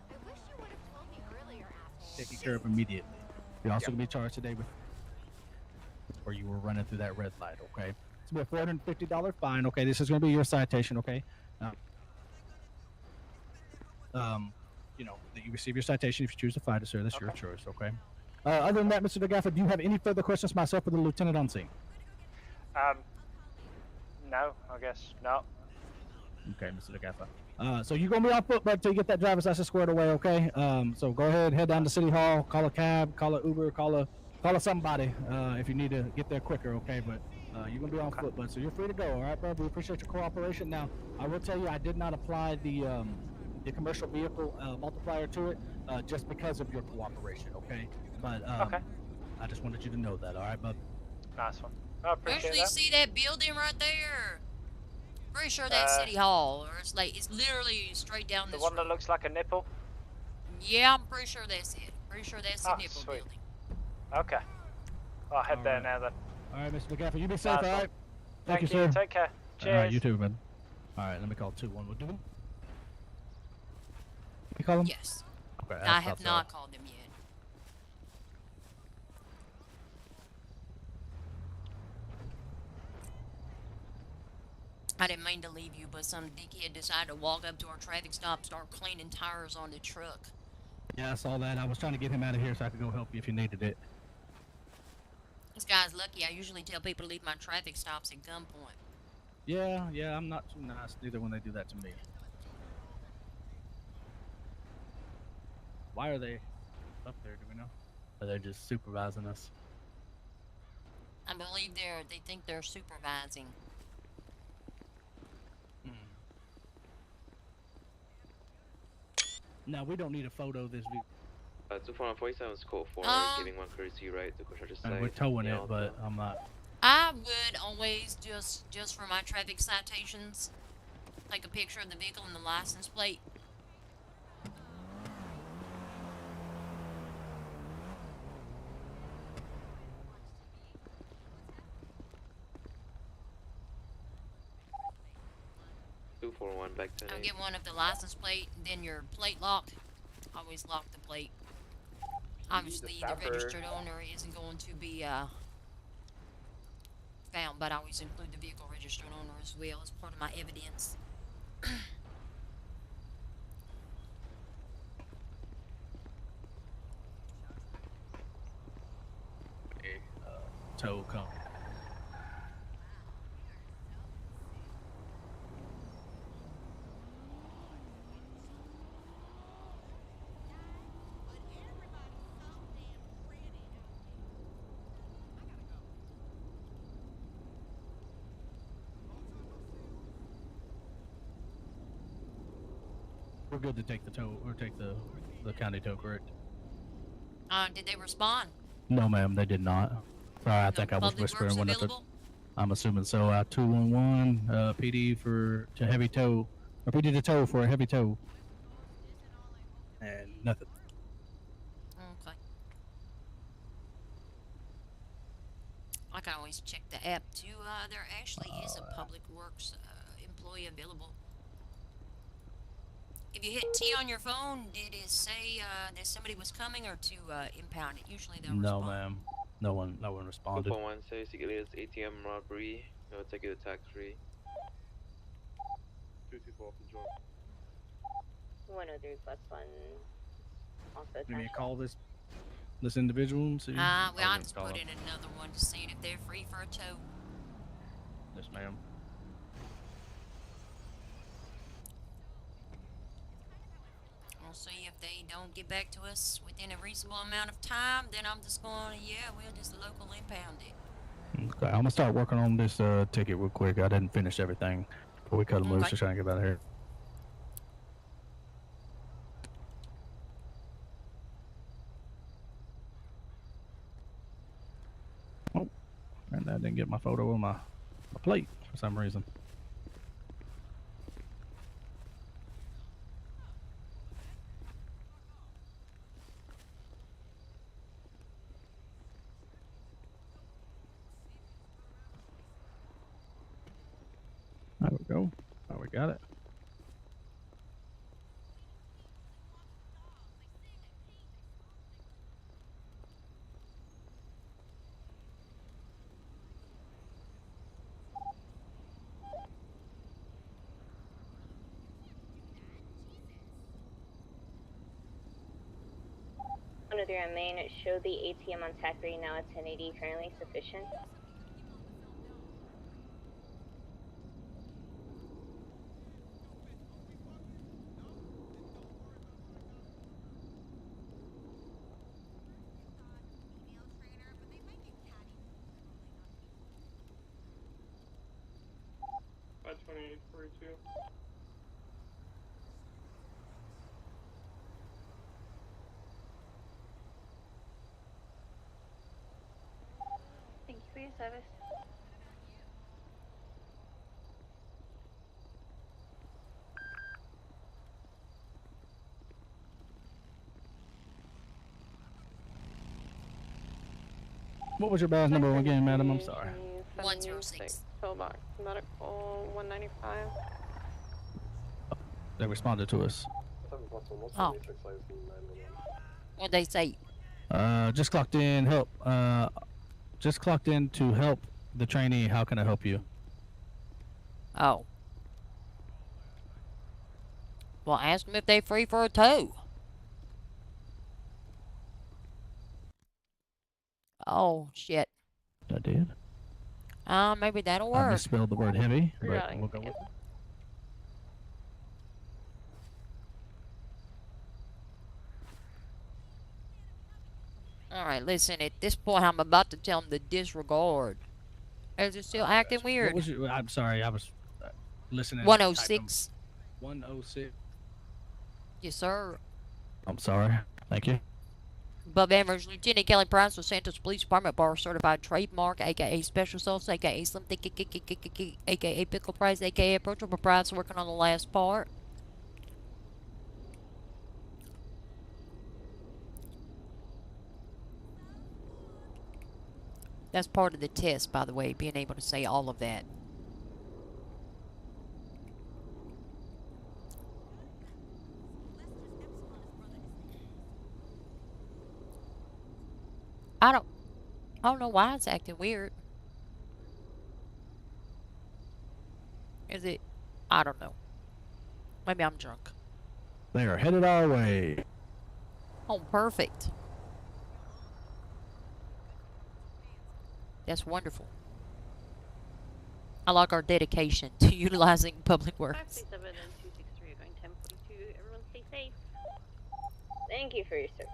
I wish you would have told me earlier, asshole. Taken care of immediately. You're also gonna be charged today with where you were running through that red light. Okay, it's gonna be a $450 fine. Okay, this is gonna be your citation. Okay, you know that you receive your citation if you choose to fight it, sir. That's your choice. Okay. Other than that, Mr. DeGaffa, do you have any further questions, myself or the lieutenant on scene? No, I guess not. Okay, Mr. DeGaffa. So you're gonna be on foot, bud, until you get that driver's license squared away. Okay. So go ahead, head down to City Hall, call a cab, call a Uber, call a somebody if you need to get there quicker. Okay, but you're gonna be on foot, bud. So you're free to go. All right, bud. We appreciate your cooperation. Now, I will tell you, I did not apply the commercial vehicle multiplier to it just because of your cooperation. Okay. But I just wanted you to know that. All right, bud. Nice one. I appreciate Actually, that. see that building right there? Pretty sure that's City Hall, or it's literally straight down this The one that road. looks like a nipple? Yeah, I'm pretty sure that's it. Pretty sure that's the nipple Sweet. building. Okay. I'll head there now then. All right, Mr. McGaffey, you be safe. Nice all one. right. Thank you, you. sir. Take care. Cheers. All right, you too, man. All right, let me call 2-1. We'll do them. You call them? Yes. Okay, I have not called them yet. I didn't mean to leave you, but some dickhead decided to walk up to our traffic stop, start cleaning tires on the truck. Yeah, I saw that. I was trying to get him out of here so I could go help you if you needed it. This guy's lucky. I usually tell people to leave my traffic stops at gunpoint. Yeah, I'm not too nice either when they do that to me. Why are they up there, do we know? Are they just supervising us? I believe they think they're supervising. No, we don't need a photo of this view. 24147 is code 4, giving one courtesy right to Coach And we're towing it, but I'm not. I would always just for my traffic citations, take a picture of the vehicle and the license plate. Back to I'll get one of the license plate, then your plate lock. Always lock the plate. Obviously, the registered owner isn't going to be found, but I always include the vehicle registered owner as well as part of my evidence. Tow come. We're good to take the tow or take the county tow, correct? Did they respond? No, ma'am, they did not. Sorry, I think I was whispering when I took. I'm assuming so. 211 PD to heavy tow, or PD to tow for a heavy tow, and nothing. Okay. I can always check the app too. There actually is a public works employee available. If you hit T on your phone, did it say that somebody was coming or to impound it? Usually they'll respond. No, ma'am. No one responded. 241 says you get this ATM robbery. No, take it to tax free. 224 for George. 103 plus 1. Also Give me a call this individual and see. Well, I'll just put in another one to see if they're free for a tow. Yes, ma'am. We'll see if they don't get back to us within a reasonable amount of time. Then I'm just going, we'll just local impound it. Okay, I'm gonna start working on this ticket real quick. I didn't finish everything before we cut them loose to try and get out of here. Oh, and I didn't get my photo on my plate for some reason. There we go. Oh, we got it. On main, it showed the ATM on tech right now at 1080, currently sufficient. Thank you for your service. What was your badge number again, madam? I'm sorry. 106. Pillbox medical 195. They responded to us. Oh. What'd they say? Just clocked in. Help. Just clocked in to help the trainee. How can I help you? Oh. Well, ask them if they're free for a tow. Oh, shit. I did. Maybe that'll I work. misspelled the word heavy, but we'll go with it. Alright, listen, at this point, I'm about to tell him to disregard. Is it still acting What weird? was your? I'm sorry, I was listening. 106. 106. Yes, sir. I'm sorry. Thank you. Above average, Lieutenant Kelly Price with Santos Police Department bar certified trademark, aka Special Sauce, aka Slim Thick, aka Pickle Price, aka Approachable Price, working on the last part. That's part of the test, by the way, being able to say all of that. I don't know why it's acting weird. Is it? I don't know. Maybe I'm drunk. They are headed our way. Oh, perfect. That's wonderful. I like our dedication to utilizing public works. 537 and 263 are going 1042. Everyone stay safe. Thank you for your service.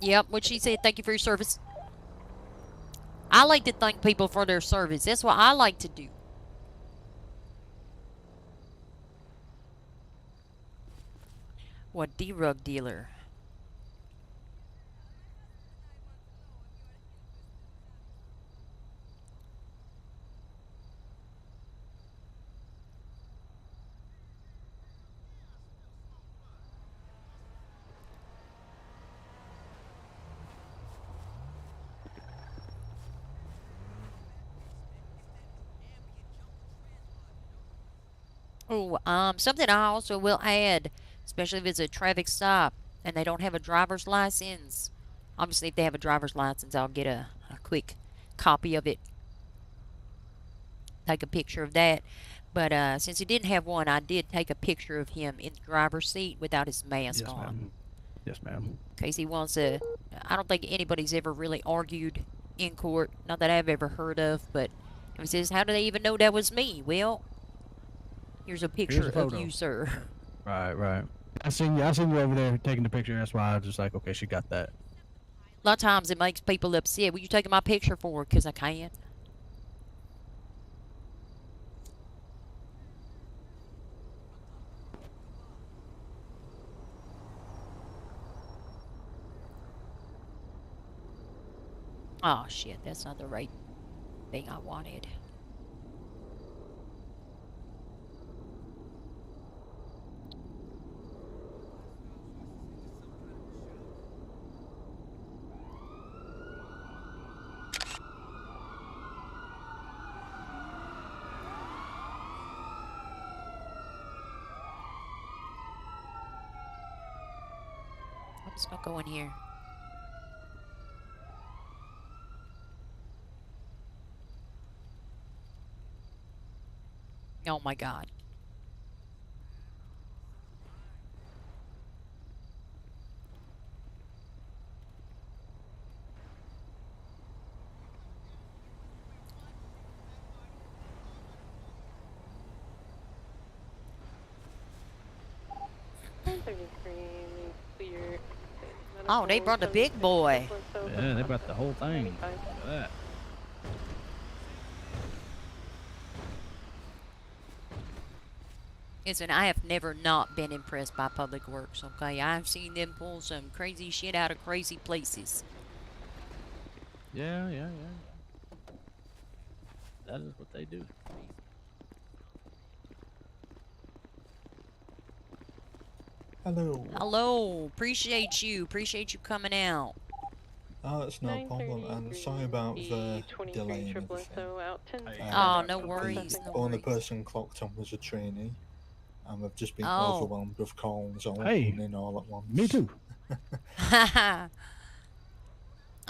Yep, what she said, thank you for your service. I like to thank people for their service. That's what I like to do. What drug dealer? Oh, something I also will add, especially if it's a traffic stop and they don't have a driver's license. Obviously, if they have a driver's license, I'll get a quick copy of it. Take a picture of that. But since he didn't have one, I did take a picture of him in the driver's seat without his mask Yes, on. ma'am. Yes, ma'am. In case he wants to. I don't think anybody's ever really argued in court. Not that I've ever heard of, but if he says, how do they even know that was me? Well, here's a picture of you, sir. Right, right. I seen you over there taking the picture. That's why I was just like, okay, she got that. A lot of times it makes people upset. What you taking my picture for? Because I can't. Oh, shit. That's not the right thing I wanted. I'm just gonna go in here. Oh my god. Oh, they brought the big boy. Yeah, they brought the whole thing. Look at that. Listen, I have never not been impressed by Public Works, okay? I've seen them pull some crazy shit out of crazy places. Yeah. That is what they do. Hello. Hello. Appreciate you coming out. Oh, it's no problem, and sorry about the delay and everything. Oh, no worries. The only person clocked on was a trainee, and we've just been overwhelmed with calls all in all at once. Me too.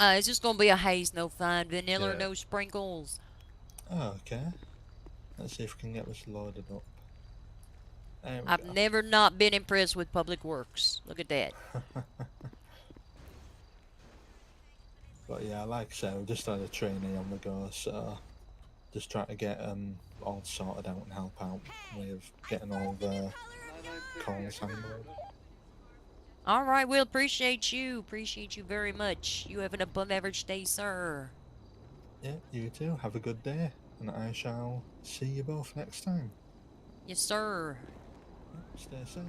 It's just gonna be a haze, no fun. Vanilla, no sprinkles. Oh, okay. Let's see if we can get this loaded up. I've never not been impressed with Public Works. Look at that. But yeah, like I said, we just had a trainee on the go, so just trying to get all sorted out and help out with getting all the calls handled. All right, we'll appreciate you. Appreciate you very much. You have an above average day, sir. Yeah, you too. Have a good day, and I shall see you both next time. Yes, sir. Yep, stay safe.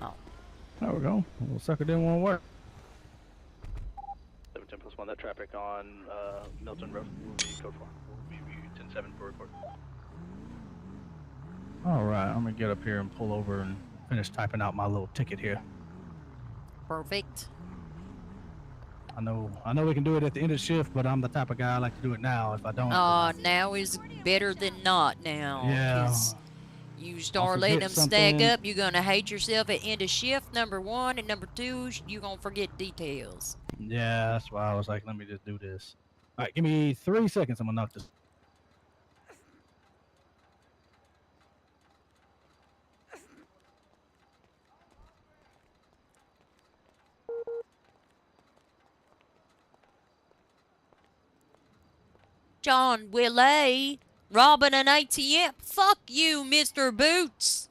Oh. There we go. Little sucker didn't want to work. 710 plus 1, that traffic on Milton Road will be code 4. We'll be 10-7 for report. All right, I'm gonna get up here and pull over and finish typing out my little ticket here. Perfect. I know we can do it at the end of the shift, but I'm the type of guy I like to do it now. If I don't, Now is better than not now. Yeah. 'Cause you start letting them stack up, you're gonna hate yourself at end of shift, number one, and number two, you're gonna forget details. Yeah, that's why I was like, let me just do this. All right, give me 3 seconds. I'm gonna knock this. John Willie, robbing an ATM. Fuck you, Mr. Boots.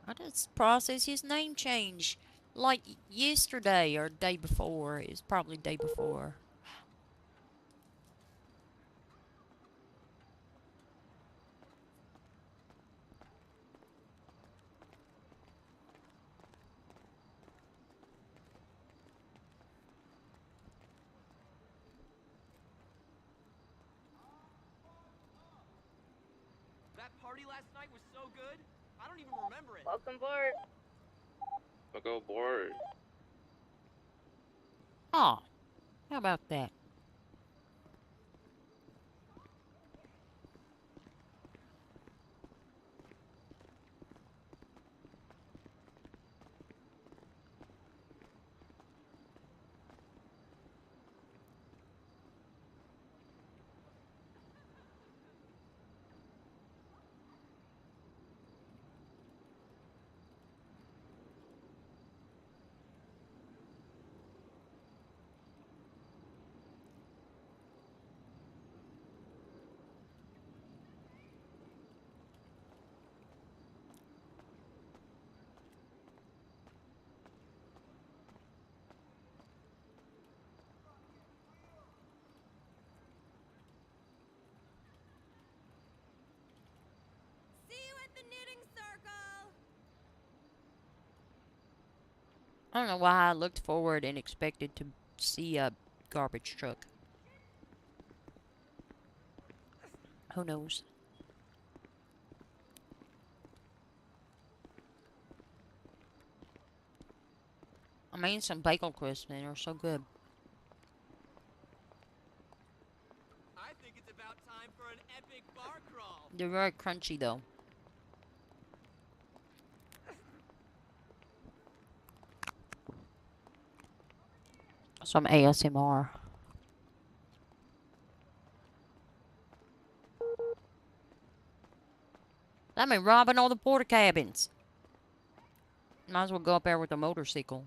I just processed his name change like yesterday or day before. It was probably day before. That party last night was so good, I don't even remember it. Welcome aboard. I'll go board. Oh, how about that? I don't know why I looked forward and expected to see a garbage truck. Who knows? I mean, some bagel crisps, man, are so good. I think it's about time for an epic bar crawl. They're very crunchy, though. Some ASMR. I mean, robbing all the porta cabins. Might as well go up there with a motorcycle.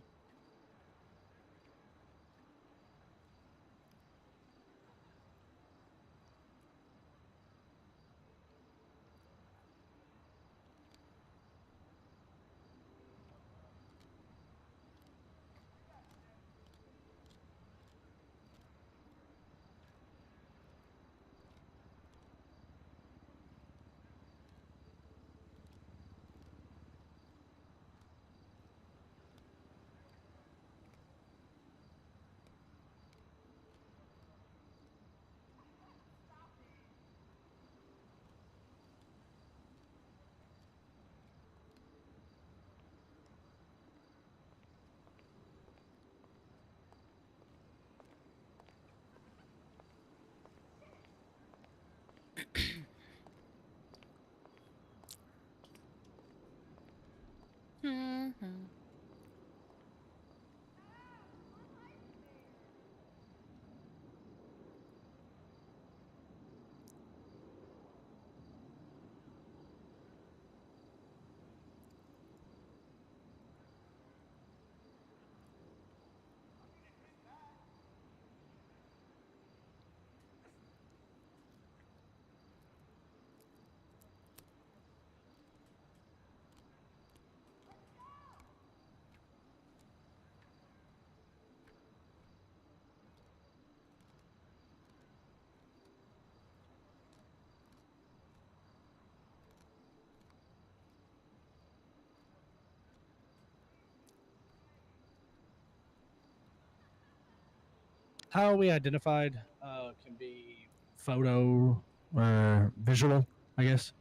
how we identified can be photo or visual, I guess.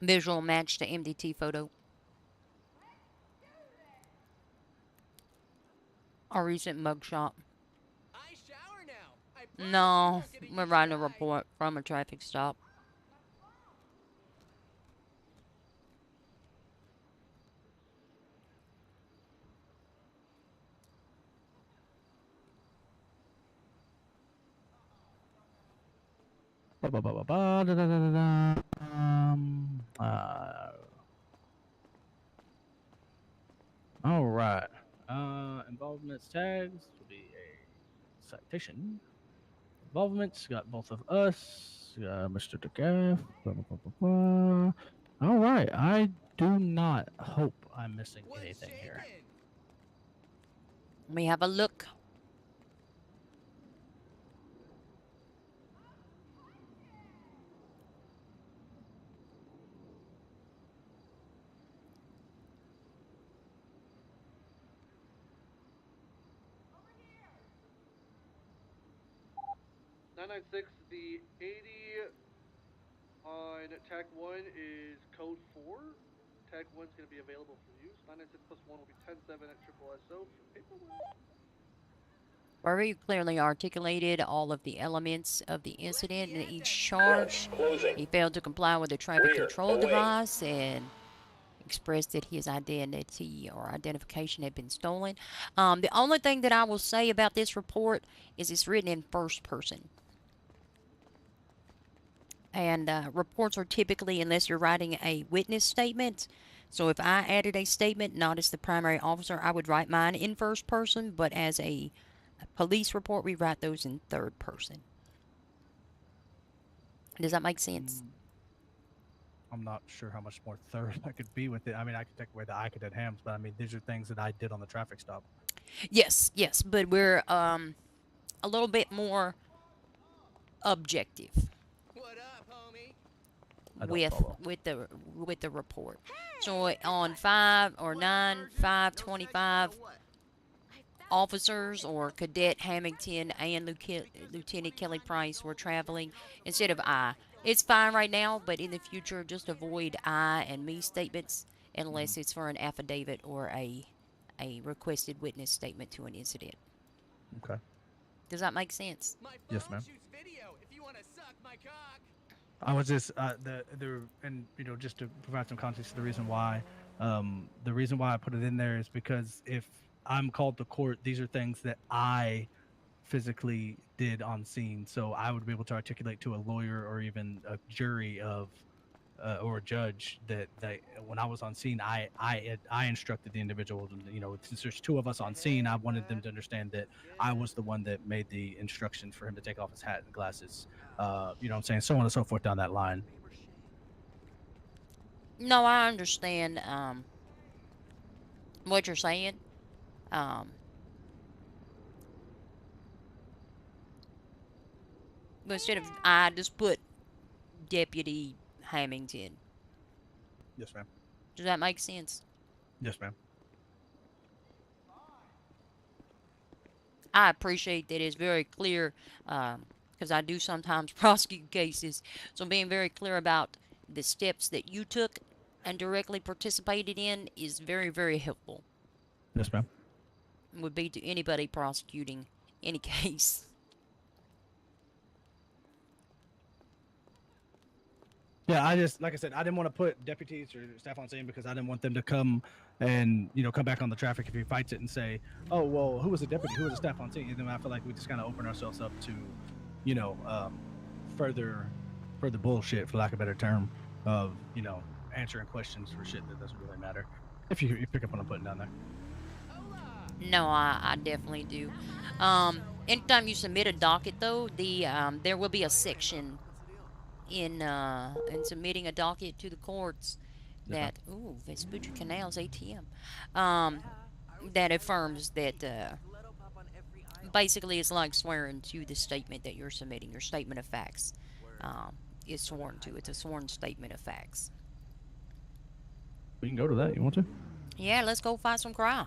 Visual match to MDT photo. Or recent mugshot. I shower now. I No, we're writing a report from a traffic stop. All right. Involvements tags will be a citation. Involvements got both of us. Mr. DeGaff. Blah, blah, blah, blah, blah. All right. I do not hope I'm missing anything here. Let me have a look. The 80 on TAC 1 is code 4. TAC 1 is going to be available for use. 996 plus 1 will be 107 at triple SO for paperwork. Very clearly articulated all of the elements of the incident in each charge. He failed to comply with the traffic control device and expressed that his identity or identification had been stolen. The only thing that I will say about this report is it's written in first person. And reports are typically, unless you're writing a witness statement. So if I added a statement, not as the primary officer, I would write mine in first person, but as a police report, we write those in third person. Does that make sense? I'm not sure how much more third I could be with it. I mean, I could take away the I could at hams, but I mean, these are things that I did on the traffic stop. Yes, yes, but we're a little bit more objective with the report. So on 5 or 9, 525 officers or Cadet Hamilton and Lieutenant Kelly Price were traveling instead of I. It's fine right now, but in the future, just avoid I and me statements unless it's for an affidavit or a requested witness statement to an incident. Okay. Does that make sense? Yes, ma'am. I was just and just to provide some context to the reason why I put it in there is because if I'm called to court, these are things that I physically did on scene, so I would be able to articulate to a lawyer or even a jury of or a judge that when I was on scene, I instructed the individual. Since there's two of us on scene, I wanted them to understand that I was the one that made the instructions for him to take off his hat and glasses. You know what I'm saying? So on and so forth down that line. No, I understand what you're saying. But instead of I, just put Deputy Hamilton. Yes, ma'am. Does that make sense? Yes, ma'am. I appreciate that it's very clear, because I do sometimes prosecute cases. So being very clear about the steps that you took and directly participated in is very, very helpful. Yes, ma'am. Would be to anybody prosecuting any case. Yeah, I just, like I said, I didn't want to put deputies or staff on scene because I didn't want them to come and, come back on the traffic if he fights it and say, oh, well, who was a deputy? Who was a staff on scene? And then I feel like we just kind of open ourselves up to, further bullshit, for lack of a better term, of, answering questions for shit that doesn't really matter. If you pick up what I'm putting down there. No, I definitely do. Anytime you submit a docket, though, there will be a section in submitting a docket to the courts that Vespucci Canals ATM that affirms that basically it's like swearing to the statement that you're submitting. Your statement of facts is sworn to. It's a sworn statement of facts. We can go to that. You want to? Yeah, let's go fight some crime.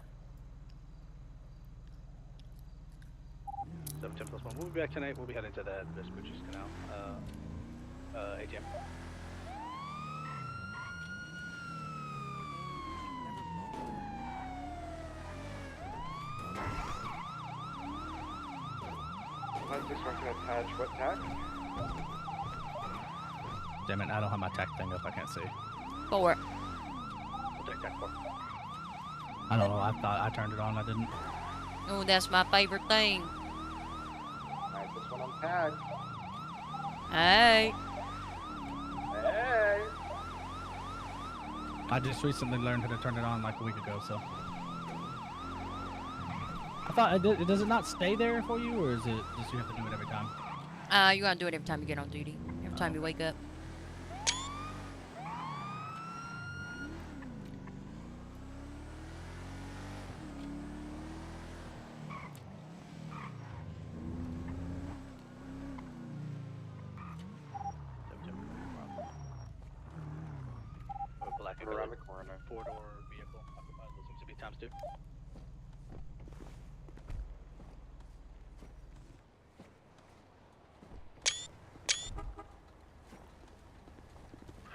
10+1. We'll be back tonight. We'll be heading to the Vespucci's Canal. ATM. Attach what tax? Damn it, I don't have my tack thing up. I can't see. 4. We'll take tack 4. I don't know. I thought I turned it on. I didn't. Oh, that's my favorite thing. Alright, this one on tag. Hey. Hey! I just recently learned how to turn it on like a week ago, so. I thought does it not stay there for you, or is it just you have to do it every time? You gotta do it every time you get on duty. Every time you wake up. Black Around the corner. 4-door vehicle occupied. There seems to be times 2.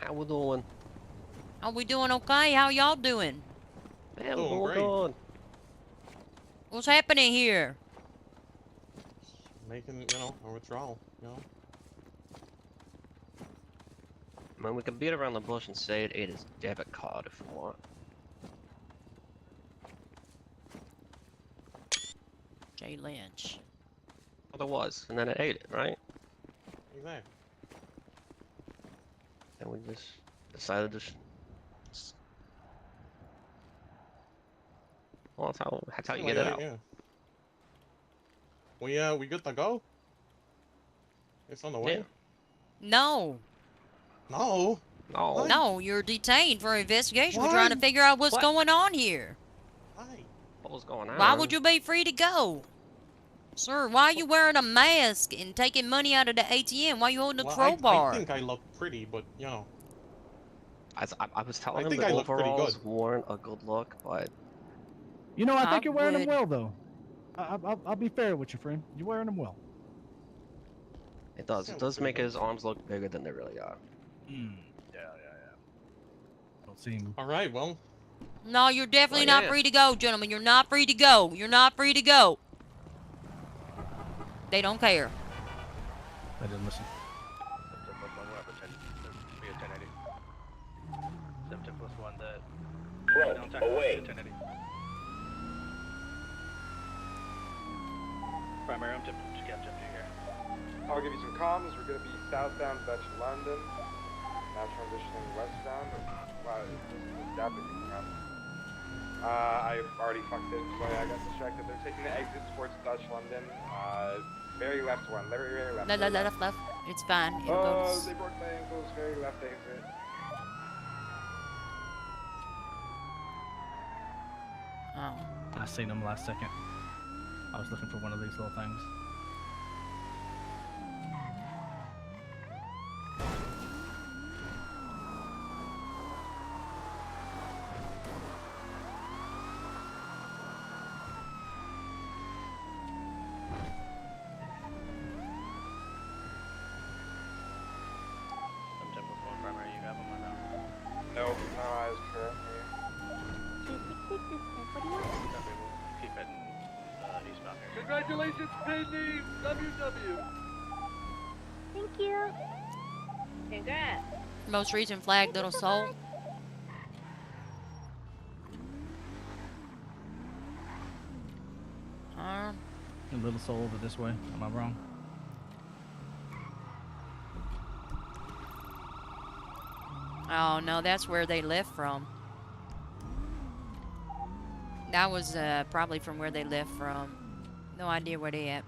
How we doing? Are we doing okay? How y'all doing? Man, we're going. What's happening here? Making, a withdrawal, I mean, we can beat around the bush and say it ate his debit card if you want. Jay Lynch. Well, there was, and then it ate it, right? Exactly. And we just decided to. Well, that's how you get it out. Yeah. We good to go? It's on the way. Yeah. No. No. No. What? No, you're detained for investigation. We're What? trying to figure out what's What? going on here. What was going on? Why would you be free to go? Sir, why are you wearing a mask and taking money out of the ATM? Why are you holding a crowbar? I think I look pretty, but, I was telling I him think the I look pretty overalls good. weren't a good look, but I think I you're wearing them would- well, though. I'll be fair with you, friend. You're wearing them well. it does. It does make his arms look bigger than they really are. Yeah. Don't seem. All right, well. No, you're definitely Well, not yeah. free to go, gentlemen. You're not free to go. You're not free to go. They don't care. I didn't listen. 10+1, the... Front, away. 1080. Primary, I'm Captain here. I'll give you some comms. We're going to be southbound Dutch London. Now transitioning westbound. Wow, this is definitely picking up. I've already fucked it, so I got distracted. They're taking the exit towards Dutch London. Very left one. Very left. Left. It's fine. It'll go Oh, to... they broke my ankles. Very left exit. Oh. I seen him last second. I was looking for one of these little things. I'm 10+1 primary, you have them or no? Nope, no eyes currently. Copy, we'll keep heading eastbound here. Congratulations, Penny! WW! Thank you. Congrats. Most recent flag, Little Soul. A little soul over this way. Am I wrong? Oh, no, that's where they left from. That was probably from where they left from. No idea where they at.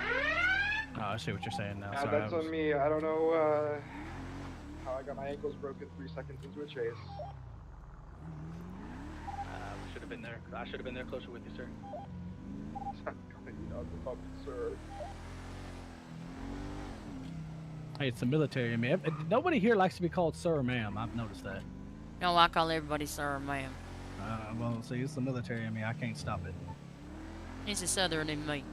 Oh, I see what you're saying now. Sorry, That's I was... on me. I don't know how I got my ankles broken 3 seconds into a chase. We should have been there. I should have been there closer with you, sir. Sir. Hey, it's the military, man. Nobody here likes to be called sir or ma'am. I've noticed that. No, I call everybody sir or ma'am. Well, see, it's the military. I mean, I can't stop it. He's a southern than me.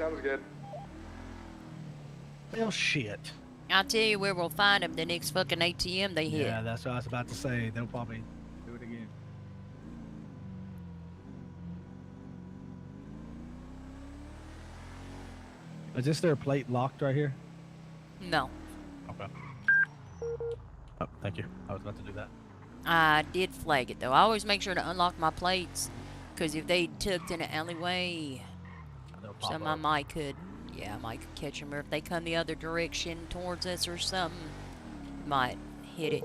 Sounds good. Well, shit. I'll tell you where we'll find them the next fucking ATM they hit. Yeah, that's what I was about to say. They'll probably do it again. Is this their plate locked right here? No. Okay. Oh, thank you. I was about to do that. I did flag it though. I always make sure to unlock my plates, because if they tucked in an alleyway, some I might could catch them. Or if they come the other direction towards us or something, might hit it.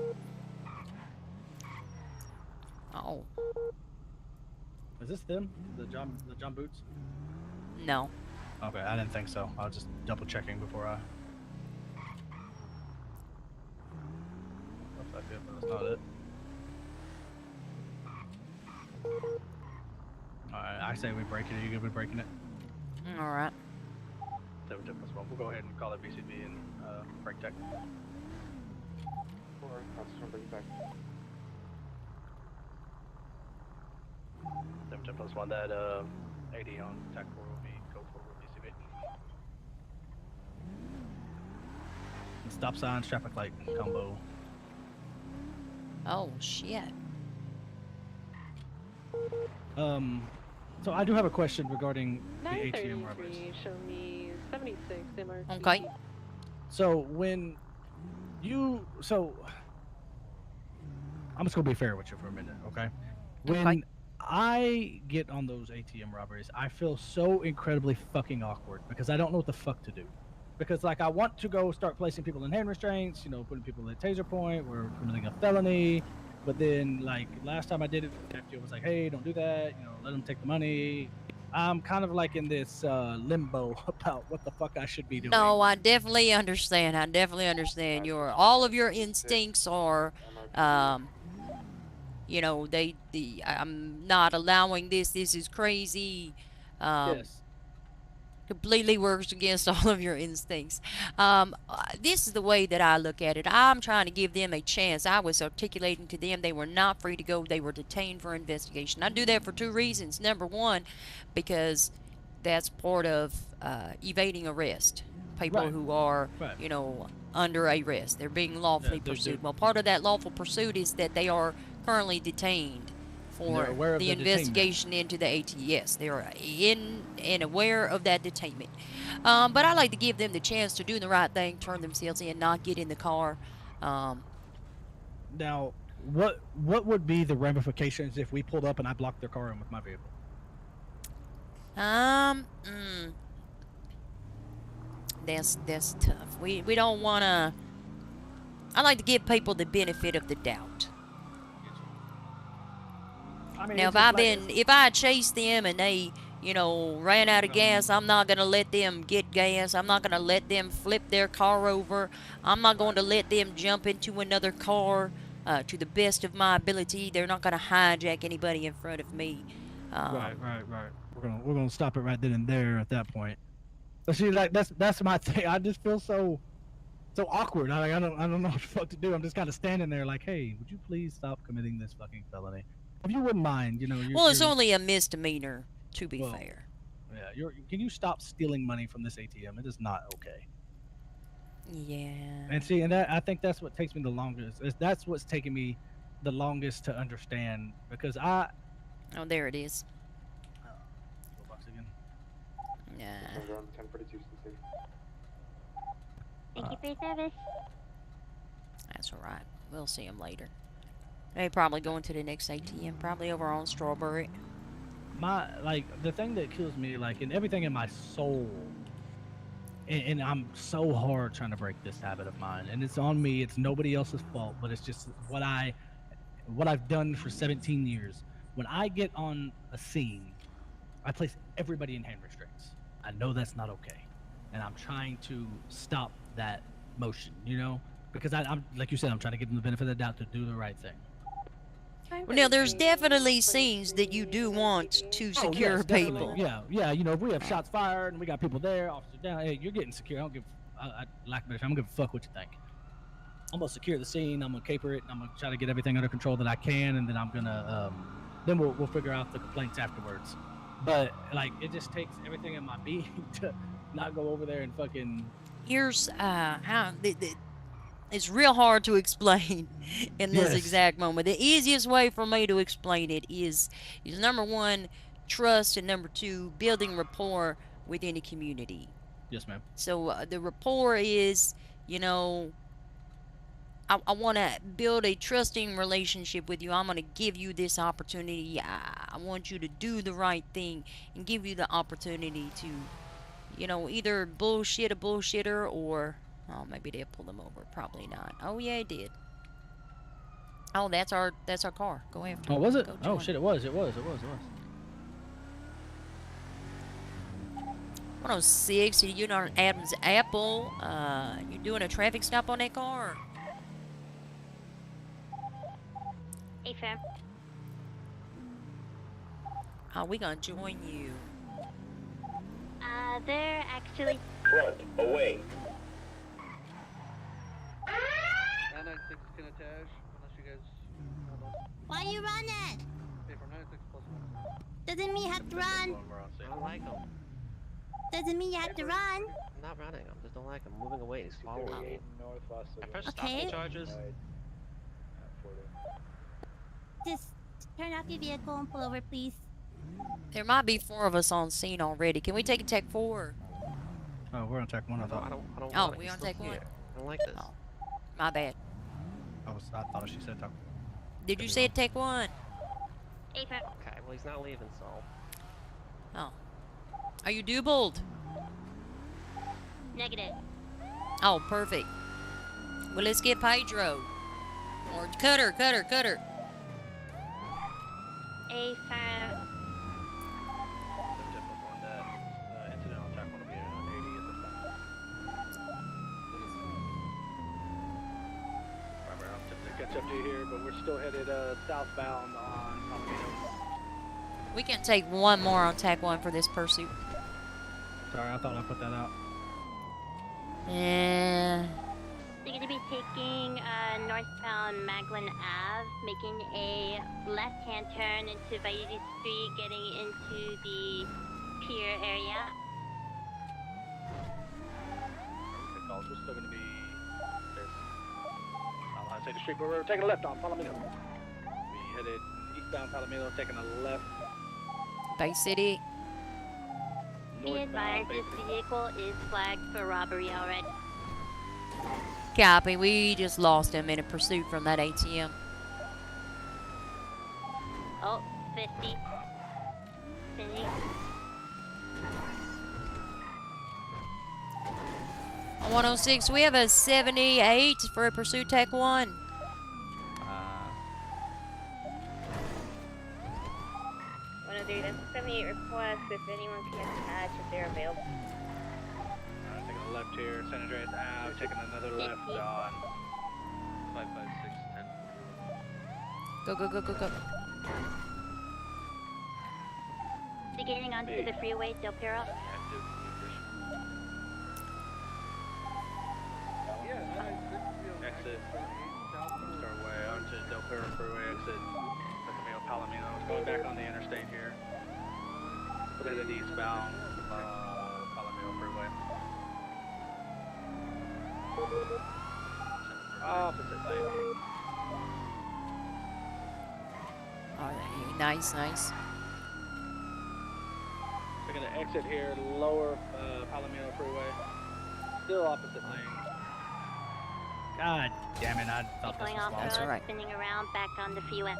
Oh. Is this them? The John Boots? No. Okay, I didn't think so. I was just double checking before I. Looks like it, but that's not it. Alright, I say we break it. Are you good with breaking it? Alright. 7-10+1. We'll go ahead and call it BCB and break tech. 7-10+1. That 80 on tech 4 will be go forward BCB. And stop signs, traffic light combo. Oh shit. So I do have a question regarding the ATM 933, robberies. show me 76 MRT. Okay. So when you, I'm just gonna be fair with you for a minute, okay? When I get on those ATM robberies, I feel so incredibly fucking awkward because I don't know what the fuck to do. Because like I want to go start placing people in hand restraints, you know, putting people at taser point, we're committing a felony. But then, like, last time I did it, the FTO was like, hey, don't do that, you know, let them take the money. I'm kind of like in this limbo about what the fuck I should be doing. No, I definitely understand. I definitely understand. All of your instincts are, you know, I'm not allowing this. This is crazy. Yes. Completely works against all of your instincts. This is the way that I look at it. I'm trying to give them a chance. I was articulating to them they were not free to go. They were detained for investigation. I do that for two reasons. Number one, because that's part of evading arrest. People who are, you know, under arrest. They're being lawfully pursued. Well, part of that lawful pursuit is that they are currently detained for the investigation into the ATS. They're in and aware of that detainment. But I like to give them the chance to do the right thing, turn themselves in, not get in the car. Now, what would be the ramifications if we pulled up and I blocked their car in with my vehicle? That's tough. We don't want to. I like to give people the benefit of the doubt. I mean, now, if I chase them and they, you know, ran out of gas, I'm not going to let them get gas. I'm not going to let them flip their car over. I'm not going to let them jump into another car to the best of my ability. They're not going to hijack anybody in front of me. Right. We're gonna stop it right then and there at that point. But see, like that's my thing. I just feel so awkward. I don't know what the fuck to do. I'm just kind of standing there like, hey, would you please stop committing this fucking felony? If you wouldn't mind, you know. Well, it's only a misdemeanor, to be fair. Yeah, can you stop stealing money from this ATM? It is not okay. Yeah. And see, and I think that's what takes me the longest. That's what's taking me the longest to understand because I. Oh, there it is. Again. Yeah. 1042 CC. Thank you for your service. That's all right. We'll see them later. They probably going to the next ATM, probably over on Strawberry. The thing that kills me, like, and everything in my soul, and I'm so hard trying to break this habit of mine, and it's on me. It's nobody else's fault, but it's just what I've done for 17 years. When I get on a scene, I place everybody in hand restraints. I know that's not okay, and I'm trying to stop that motion, you know, because I'm like you said, I'm trying to give them the benefit of the doubt to do the right thing. Well, now there's definitely scenes that you do want to secure people. Yeah. You know, if we have shots fired and we got people there, officers down, hey, you're getting secure. I don't give, I lack of better term, I don't give a fuck what you think. I'm gonna secure the scene. I'm gonna caper it. And I'm gonna try to get everything under control that I can, and then I'm gonna, then we'll figure out the complaints afterwards. but like it just takes everything in my being to not go over there and fucking. Here's how it's real hard to explain in this Yes. exact moment. The easiest way for me to explain it is number one, trust, and number two, building rapport within a community. Yes, ma'am. So the rapport is, I want to build a trusting relationship with you. I'm going to give you this opportunity. I want you to do the right thing and give you the opportunity to, either bullshit a bullshitter or, oh, maybe they'll pull them over. Probably not. Oh, yeah, it did. Oh, that's our car. Go after it. Oh, was it? Go Oh join shit! It was. 106, you're on Adam's Apple. You're doing a traffic stop on that car? Hey, fam. We gonna join you. They're actually... Front, away. 996 Kinataj, unless you guys hold on. Why you running? Hey, from 96 plus 1. Doesn't mean you have to run. I don't like them. Doesn't mean you have to run. I'm not running. I just don't like them. Moving away. He's following me. I pressed stop Okay. the charges. Just turn off your vehicle and pull over, please. There might be 4 of us on scene already. Can we take a tech 4? Oh, we're on tech 1. I thought. I don't Oh, want it. we He's on still tech 1? here. I don't like this. Oh, my bad. I thought she said tech. Did you say tech 1? Hey, fam. Okay, well he's not leaving, so. Oh. Are you doubled? Negative. Oh, perfect. Well, let's get Pedro. Or Cutter. Hey, fam. Incident on track 1 will be on 80 at this time. Robert, I'm just to catch up to you here, but we're still headed southbound on Palomino. We can take 1 more on tech 1 for this pursuit. Sorry, I thought I put that out. Yeah. They're going to be taking northbound Maglan Ave, making a left-hand turn into Vaidi Street, getting into the pier area. Calls. We're still going to be on the State Street, but we're taking a left on Palomino. We headed eastbound Palomino, taking a left. Bay City. Be advised, this vehicle is flagged for robbery already. Copy. We just lost him in a pursuit from that ATM. Oh, 50. 50. On 106, we have a 78 for a pursuit tech 1. 103, that's a 78 request. If anyone can attach, if they're available. Taking a left here, San Andreas Ave, taking another left on 55610. Go. They're getting onto the freeway, Del Perro. Exit. Start way onto Del Perro Freeway, exit. Palomino. It's going back on the interstate here. Put it eastbound Palomino Freeway. Opposite lane. Oh, nice. We're going to exit here, lower Palomino Freeway. Still opposite lane. God damn it! I thought this Going was off lost. road, spinning around, back on the freeway.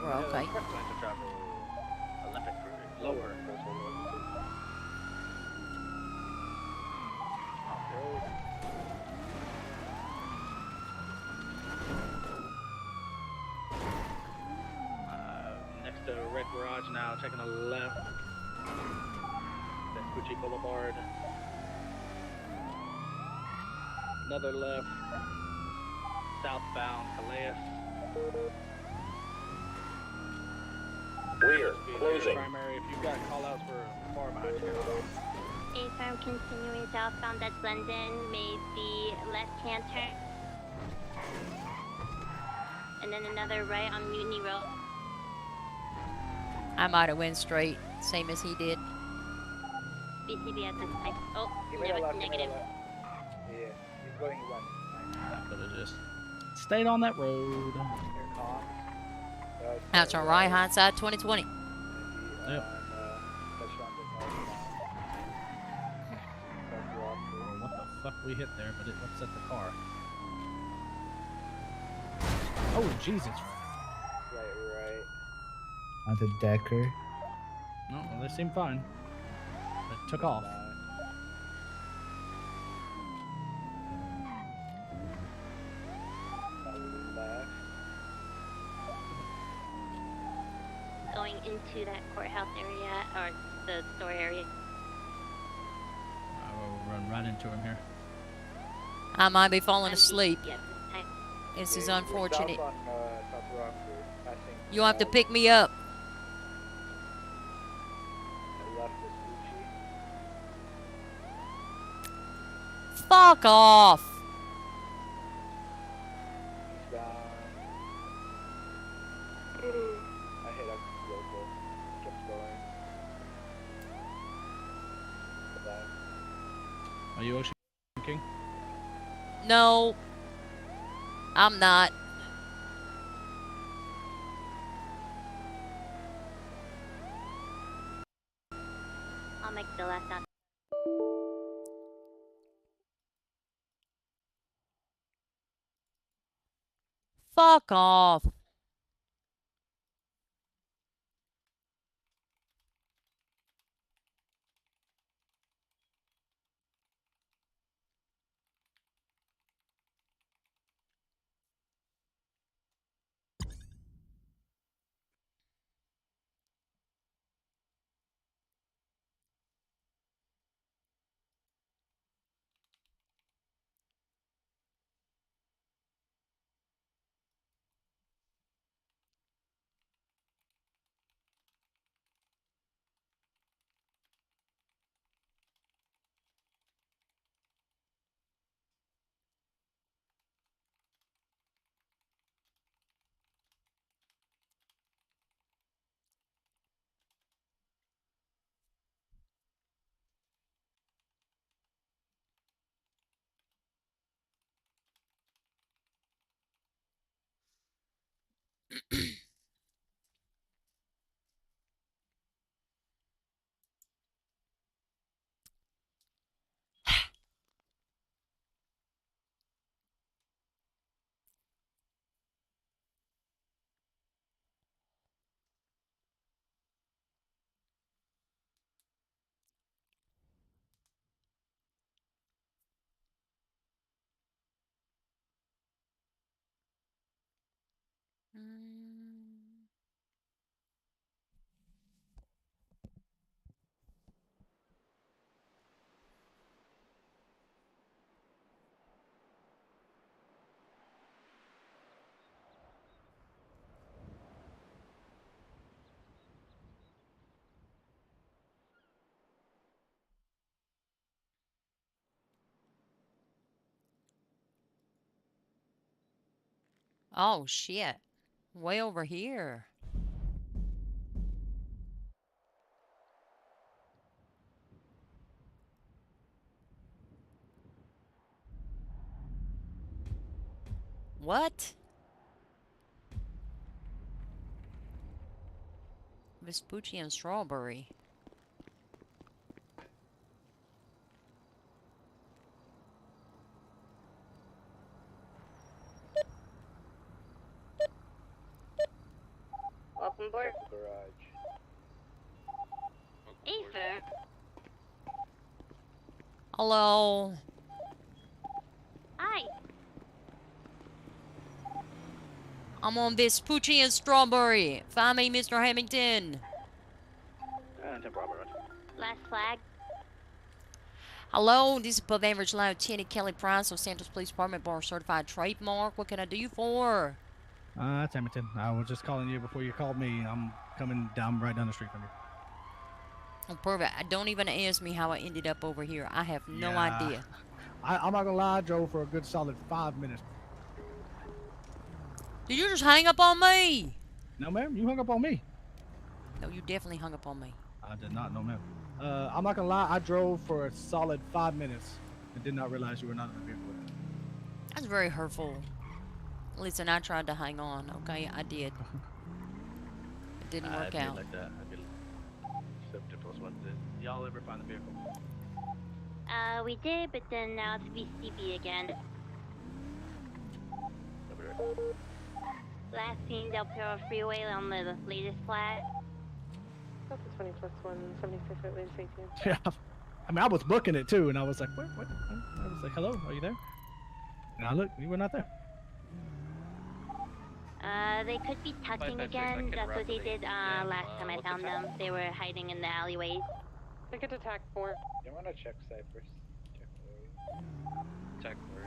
We're okay. Plan to travel Olympic Freeway. Lower. Off-road. Next to Red Garage now, taking a left. Vespucci Boulevard. Another left. Southbound Calais. Rear, closing. Primary, if you've got call-outs for far behind you. A firm continuing southbound, that's London, made the left-hand turn. And then another right on Mutiny Road. I might have went straight, same as he did. BCB at this time. Oh, Give me the left, give me the negative. left. Yeah, he's going one. I could have just stayed on that road. Here, calm. That's all right, hindsight 2020. Yep. What the fuck we hit there, but it upset the car. Oh, Jesus. Right. On the Decker. No, well, they seem fine. It took off. Left. Going into that courthouse area, or the store area. I will run right into him here. I might be falling I'm asleep. BCB at this time. This is Yeah, unfortunate. South on, South Rockford, passing You'll have to pick me up. left is Gucci. Fuck off. Eastbound. I hit up local. Kept going. Are you Ocean King? No, I'm not. I'll make the last stop. Fuck off. Oh shit. Way over here. What? Vespucci and strawberry. Welcome aboard. Garage. Aether. Hello. Hi. I'm on Vespucci and strawberry. Find me, Mr. Hamilton. Last flag. Hello, this is above average Lieutenant Kelly Price of Santos Police Department, bar certified trademark. What can I do you for? That's Hamilton. I was just calling you before you called me. I'm coming down right down the street from you. Oh, perfect. Don't even ask me how I ended up over here. I have no Yeah. idea. I'm not gonna lie, I drove for a good solid 5 minutes. Did you just hang up on me? No, ma'am, you hung up on me. No, you definitely hung up on me. I did not know, ma'am. I'm not gonna lie. I drove for a solid 5 minutes and did not realize you were not in the vehicle with me. That's very hurtful. Listen, I tried to hang on. Okay, I did. It didn't work out. Like that. I did. 70 plus 1 did. Y'all ever find the vehicle? We did, but then now it's VCB again. Last seen Del Perro Freeway on the latest flat. That's a 20 plus 1, 76 at latest 18. Yeah. I mean, I was booking it too, and I was like, what? I was like, hello, are you there? And I looked, you were not there. They could be tucking again. That's what they did last time I found them. They were hiding in the alleyways. Ticket to TAC 4. You want to check Cypress? Check word.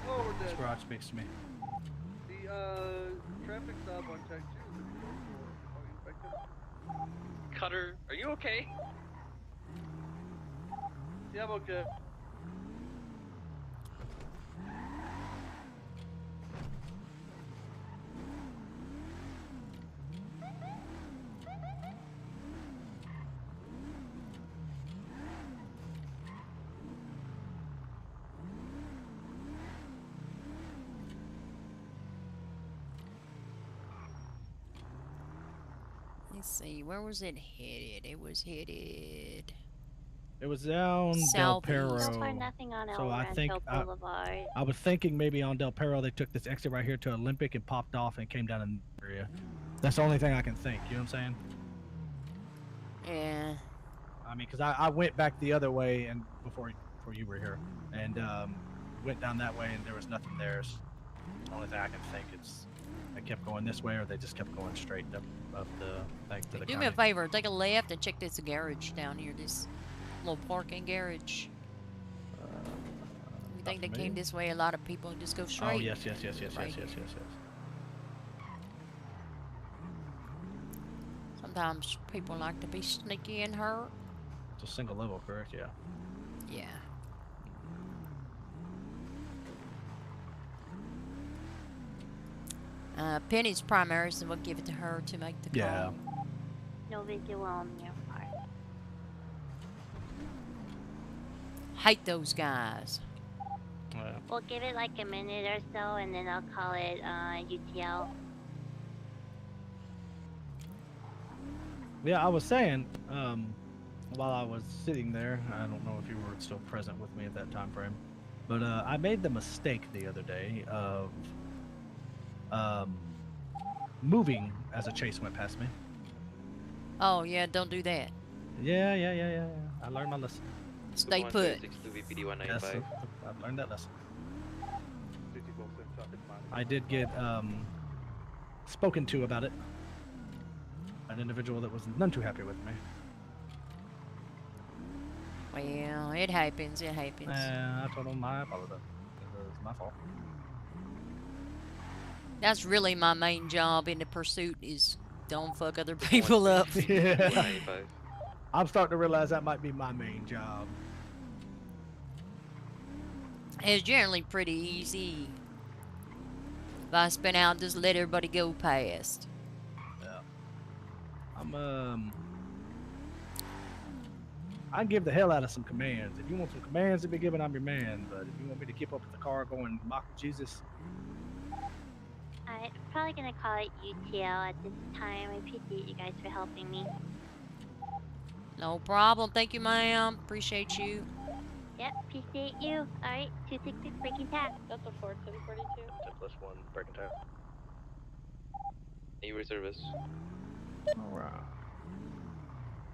Oh, we're This dead. garage speaks to me. The traffic stop on Tech 2 is infected. Cutter, are you okay? Yeah, I'm okay. Let's see, where was it headed? It was headed It was down Del southeast. Perro. So far, nothing on El So I think Rancho Boulevard. I was thinking maybe on Del Perro they took this exit right here to Olympic and popped off and came down in the area. That's the only thing I can think. You know what I'm saying? Yeah. I mean, because I went back the other way and before you were here, and went down that way and there was nothing there. So the only thing I can think is they kept going this way or they just kept going straight up the thing to the Do me a favor, take a left and check this garage down here, this little parking garage. You think they came this way? A lot of people just go straight. Oh yes. Sometimes people like to be sneaky and hurt. It's a single level, correct? Yeah. Yeah. Penny's primary, so we'll give it to her to make the call. Yeah. No visual on your part. Hate those guys. We'll give it like a minute or so, and then I'll call it UTL. Yeah, I was saying, while I was sitting there, I don't know if you were still present with me at that time frame, but I made the mistake the other day of moving as a chase went past me. Oh yeah, don't do that. Yeah. I learned my lesson. Stay put. Yes, I've learned that lesson. I did get spoken to about it. An individual that was none too happy with me. Well, it happens. It happens. I told him I apologize. It was my fault. That's really my main job in the pursuit is don't fuck other people up. Yeah. I'm starting to realize that might be my main job. It's generally pretty easy. If I spin out, just let everybody go past. Yeah. I give the hell out of some commands. If you want some commands to be given, I'm your man. But if you want me to keep up with the car going mock Jesus, I'm probably gonna call it UTL at this time. I appreciate you guys for helping me. No problem. Thank you, ma'am. Appreciate you. Yep, appreciate you. Alright, 266 breaking tap. That's a 41042. 10 plus 1, breaking time. You service. alright.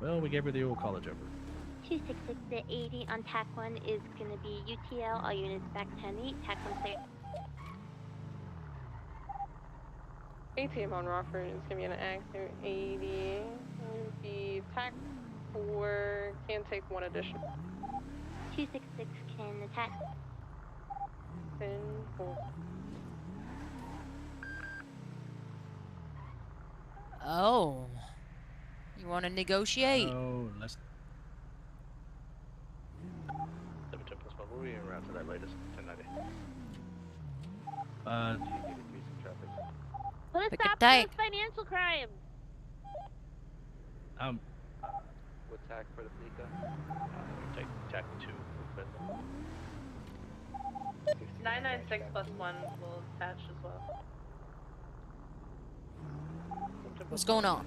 Well, we gave her the old college over. 266 to 80 on TAC 1 is gonna be UTL. All units back 10-8. TAC 1 clear. ATM on Rockford is gonna be an active 80. The TAC 4 can take one addition. 266 can attack. 10-4. Oh. You want to negotiate? Oh, let's. 710 plus 1, we'll be around to that latest. 1090. Put a Pick a stop to tag. those financial crimes. What tag for the Fleeca? Take tag 2. 996 plus 1 will attach as well. What's going on?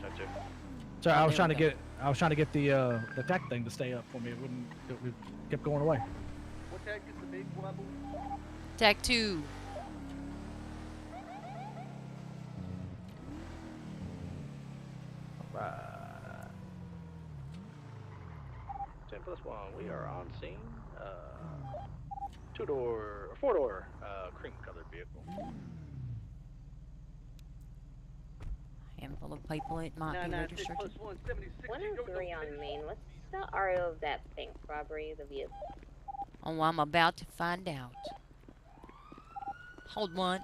Sorry, I was there trying we to get the tech thing to stay up for me. It kept going away. What tag is the big one, I believe? Tag 2. Right. 10 plus 1. We are on scene. 2-door or 4-door cream colored vehicle. Handful of people it might be 996 registered. plus 1, 76. 103 on Main. What's the RO of that thing? Robbery of the vehicle. Oh, I'm about to find out. Hold one.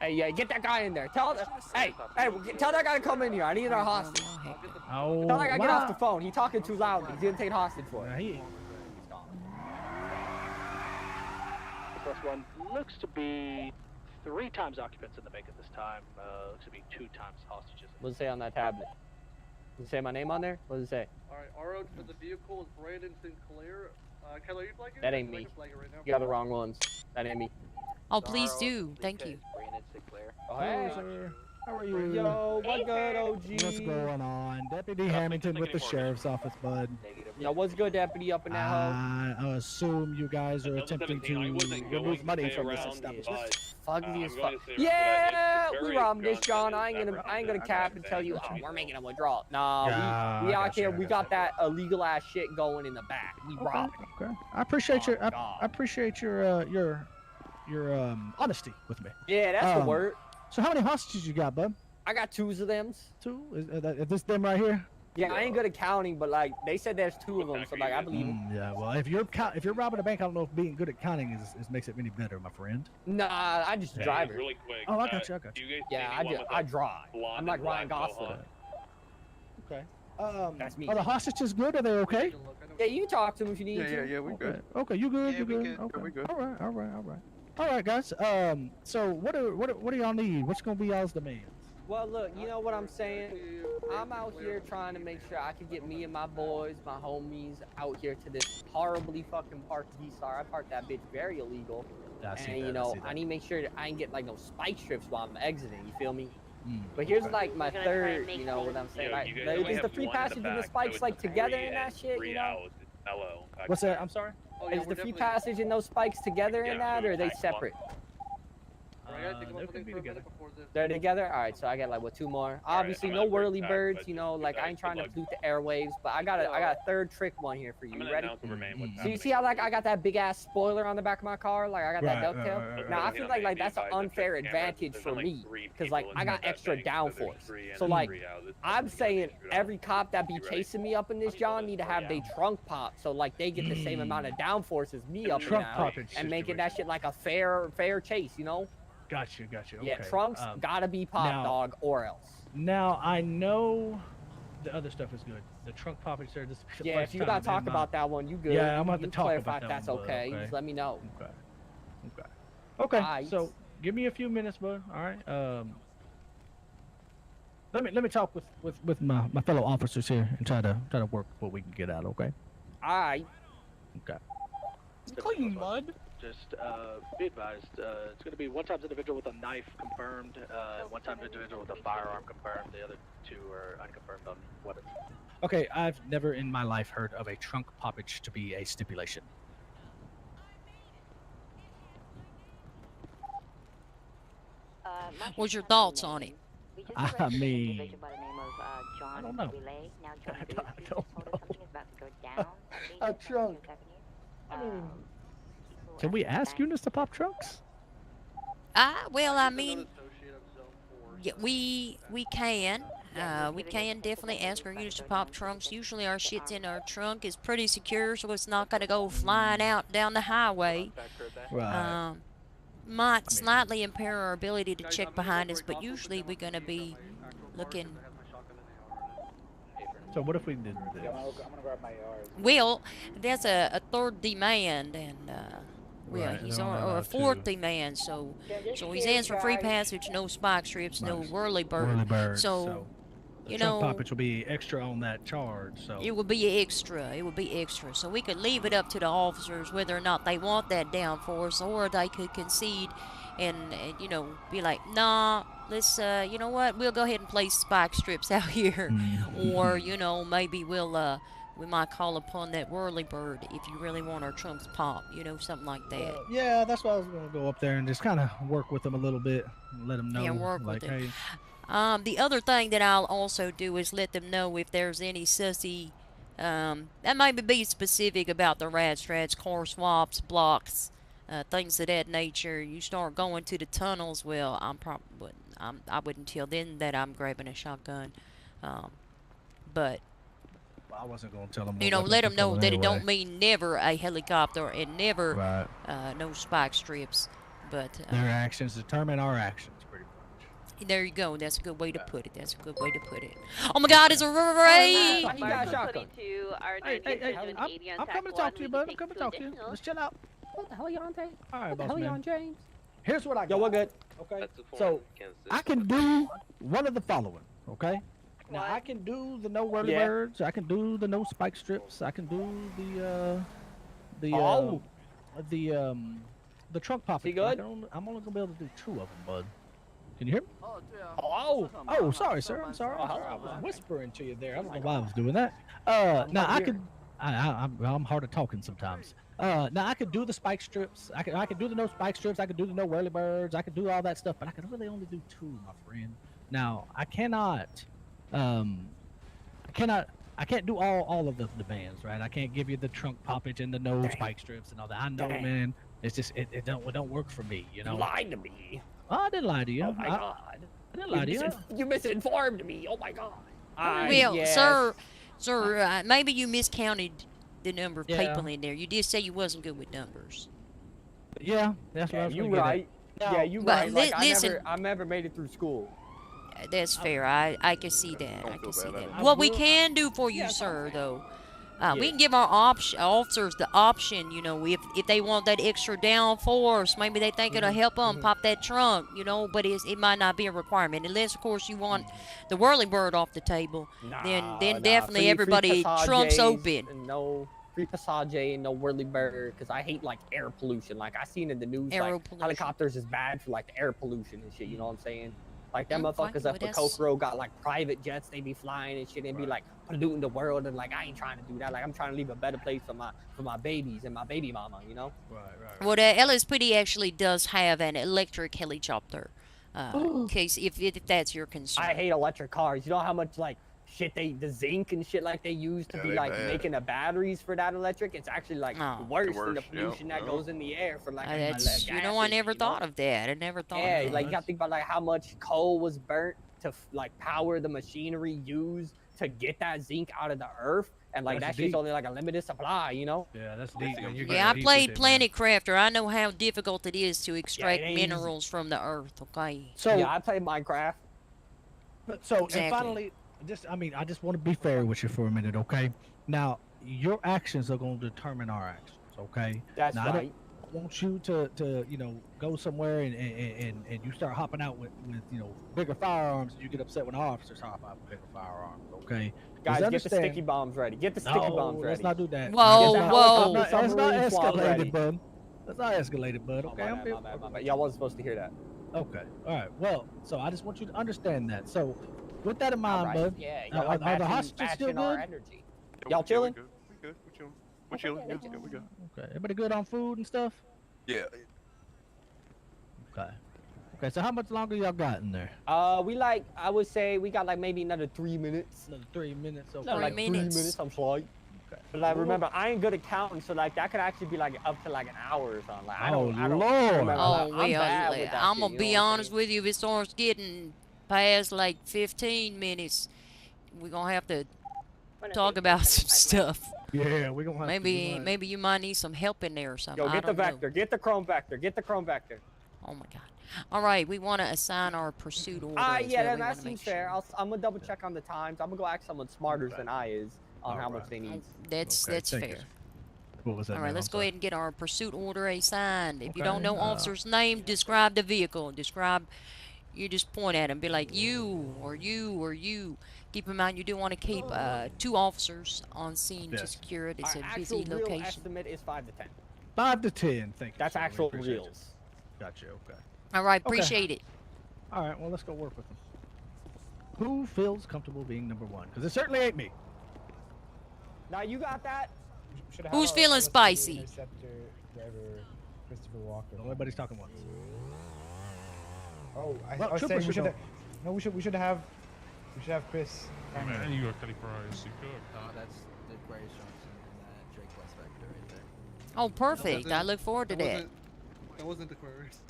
Hey, yeah, get that guy in there. Tell that guy to come in here. I need our hostage. Oh, Tell that guy get off the phone. He's talking too loud. He's gonna take hostage for it. Plus 1 looks to be 3 times occupants in the bank at this time. Looks to be 2 times hostages. What does it say on that tablet? Does it say my name on there? What does it say? Alright, RO for the vehicle is Brandon Sinclair. Keller, you flagging? That ain't me. Flag it right now. You got the wrong ones. That ain't me. Oh, please do. Thank you. Brandon Sinclair. Oh, hey. Sir. How are you? Yo, what good, OG? What's going on? Deputy Hamilton with the sheriff's office, bud. Yo, what's good, deputy, up in that hoe? I assume you guys are attempting to remove money from this establishment. Fugly as fuck. Yeah, we robbed this, John. I ain't gonna cap and tell you, oh, we're making a withdrawal. Nah, we out here. We got that illegal ass shit going in the back. We robbed. Okay. I appreciate I appreciate your honesty with me. Yeah, that's the word. So how many hostages you got, bud? I got 2 of them. 2? Is this them right here? Yeah, I ain't good at counting, but like they said, there's 2 of them, so like I believe them. Yeah, well, if you're robbing a bank, I don't know if being good at counting is makes it any better, my friend. Nah, I just drive it. Really quick. Oh, I got you. Yeah, I drive. I'm like Ryan Gosling. Okay. That's me. Are the hostages good? Are they okay? Yeah, you can talk to them if you need to. Yeah, we good. Okay, you good? Yeah, you we good? good. Okay. We good. All right, guys. So what do y'all need? What's gonna be y'all's demands? Well, look, you know what I'm saying? I'm out here trying to make sure I can get me and my boys, my homies, out here to this horribly fucking parked V-Star. I parked that bitch very illegal. And, you know, I need to make sure that I ain't get, like, no spike strips while I'm exiting, you feel me? But here's, like, my third, you know what I'm saying? Like, is the free passage and the spikes, like, together in that shit, you know? What's that? I'm sorry? Is the free passage and those spikes together in that, or are they separate? They could be together. They're together? Alright, so I got like, what, 2 more? Obviously, no whirly birds, you know, like, I ain't trying to flute the airwaves, but I got a third trick one here for you. You ready? So you see how, like, I got that big-ass spoiler on the back of my car? Like, I got that dovetail? Now, I feel like that's an unfair advantage for me, because, like, I got extra downforce. So, like, I'm saying every cop that be chasing me up in this, John, need to have their trunk pop, so, like, they get the same amount of downforce as me up in now, and making that shit, like, a fair chase, you know? Got you. Okay. Yeah, trunks gotta be pop, dog, or else. Now I know the other stuff is good. The trunk popping, sir. This is the Yeah, first if you time gotta talk in my- about that one, you good. Yeah, I'm gonna have to You talk clarify about if that that's one, bud, okay. okay. Just let me know. Okay. Aight. So give me a few minutes, bud. All right. Let me talk with my fellow officers here and try to work what we can get out. Okay. Alright. Okay. Clean mud. Just be advised, it's going to be 1 time individual with a knife confirmed, 1 time individual with a firearm confirmed. The other 2 are unconfirmed on weapons. Okay. I've never in my life heard of a trunk poppage to be a stipulation. What's your thoughts on it? I mean, I don't know. A trunk. I mean, can we ask Eunice to pop trunks? Well, I mean, yeah, we can. We can definitely ask our units to pop trunks. Usually our shit's in our trunk is pretty secure, so it's not going to go flying out down the highway. Right. Might slightly impair our ability to check behind us, but usually we're going to be looking. So what if we did this? Well, there's a third demand, and Yeah, Right, he's they're on only or a allowed fourth two. man, so just he's fear in for free guard. passage, no spike strips, no whirly bird. Whirly birds. So, the you trunk know, poppage will be extra on that charge. So it would be extra. It would be extra. So we could leave it up to the officers whether or not they want that downforce, or they could concede and you know, be like, nah, let's you know what, we'll go ahead and place spike strips out here, or you know, maybe we might call upon that whirly bird if you really want our trunks pop, you know, something like that. yeah, that's why I was gonna go up there and just kind of work with them a little bit, and let them know, Yeah, work like, with it. hey. The other thing that I'll also do is let them know if there's any sussy, that maybe be specific about the rat strats, car swaps, blocks, things of that nature. You start going to the tunnels, well, I wouldn't tell them that I'm grabbing a shotgun, but I wasn't gonna tell them. you know, let them know that it don't mean never a helicopter and never no spike strips, but their actions determine our actions, pretty much. there you go. That's a good way to put it. That's a good way to put it. Oh my God, it's a raid! I'm coming to talk to you, bud. I'm coming to talk to you. Let's chill out. What the hell, Yante? All right, What the boss hell, man. Yon James? Here's what I got. Yo, we're good. Okay. So I can do one of the following. Okay. Now I can do the no whirly birds. I can do the no spike strips. I can do the trunk pop. He good? I'm only gonna be able to do 2 of them, bud. Can you hear me? Oh, Sorry, sir. I'm sorry. I was whispering to you there. I don't know why I was doing that. Now I could. I'm hard at talking sometimes. Now I could do the spike strips. I could do the no spike strips. I could do the no whirly birds. I could do all that stuff, but I could really only do 2, my friend. Now I cannot. I can't do all of the bands, right? I can't give you the trunk poppage and the no spike strips and all that. I know, man. It's just it don't work for me, you know. You lied to me. Oh, I didn't lie to you. Oh my God. I didn't lie to you. You misinformed me. Oh my God. Well, sir, maybe you miscounted the number of people in there. You did say you wasn't good with numbers. Yeah, that's what I was you gonna get at. right. Yeah, you right. Like, I never made it through school. That's fair. I can see that. I can see that. What we can do for you, sir, though, we can give our officers the option, you know, if they want that extra downforce, maybe they think it'll help them pop that trunk, you know, but it might not be a requirement. Unless, of course, you want the whirly bird off the table. Then definitely everybody trunks open. No free passage and no whirly bird, because I hate, like, air pollution. Like, I seen in the news, helicopters is bad for, like, the air pollution and shit, you know what I'm saying? Like, them motherfuckers up at Kokoro got, like, private jets they be flying and shit and be, like, polluting the world, and, like, I ain't trying to do that. Like, I'm trying to leave a better place for my babies and my baby mama, you know? Right. Well, the LSPD actually does have an electric helicopter, in case if that's your concern. I hate electric cars. You know how much, like, shit the zinc and shit like they use to be like making the batteries for that electric? It's actually like worse than the pollution that goes in the air for like you know, I never thought of that. I never thought of that. Yeah, like you gotta think about like how much coal was burnt to like power the machinery used to get that zinc out of the earth, and like that shit's only like a limited supply, you know? Yeah, that's deep. Yeah, I played Planet Crafter. I know how difficult it is to extract minerals from the earth. Okay. So yeah, I played Minecraft. So and finally, I just want to be fair with you for a minute, okay? Now, your actions are going to determine our actions, okay? That's now, right. I don't want you to you know, go somewhere and you start hopping out with you know, bigger firearms, and you get upset when our officers hop out with bigger firearms, okay? Guys, get the sticky bombs ready. Get the sticky bombs ready. Let's not do that. Whoa. That's not escalated, bud. That's not escalated, bud, okay? My bad. Y'all wasn't supposed to hear that. Okay. All right. Well, so I just want you to understand that. So, with that in mind, bud, yeah, are the hostages still good? Y'all chilling? We good. We're chilling. We good. Okay. Everybody good on food and stuff? Yeah. Okay. Okay. So how much longer y'all got in there? I would say we got like maybe another 3 minutes. Another 3 minutes. Okay. No, like 3 minutes. I'm sorry. Okay. But like, remember, I ain't good at counting, so like that could actually be like up to like an hour or something. Like, I don't Lord. remember. Oh, I'm bad with that I'm shit, gonna you be know what I'm honest with you. If it starts getting past like 15 minutes, we're gonna have to talk about some stuff. Yeah, we're gonna have maybe you might need some help in there or something. Yo, I get the don't know. vector. Get the chrome vector. Get the chrome vector. Oh my God. All right, we want to assign our pursuit order. Yeah, that seems fair. I'm gonna double check on the times. I'm gonna go ask someone smarter than I is on how much they need. That's fair. What was that? All right, now? let's I'm go sorry. ahead and get our pursuit order assigned. If you Okay, don't know officer's name, describe the vehicle. You just point at him, be like you or you or you. Keep in mind, you do want to keep 2 officers on scene to Yes. secure it. It's Our a actual busy real location. estimate is 5 to 10. 5 to 10. Thank you. That's sir. We actual appreciate you. reals. Gotcha. Okay. All right, Okay. appreciate it. All right. Well, let's go work with them. Who feels comfortable being number 1? Because it certainly ain't me. Now you got that? Who's feeling spicy? Driver Christopher Walker. Nobody's talking once. Oh, I Well, was saying troopers we should should. No, we should have Chris. Man, you got qualifiers. Oh, that's the Aquarius Johnson and Drake West Vector right there. Oh, perfect. I look forward to that. That wasn't Aquarius.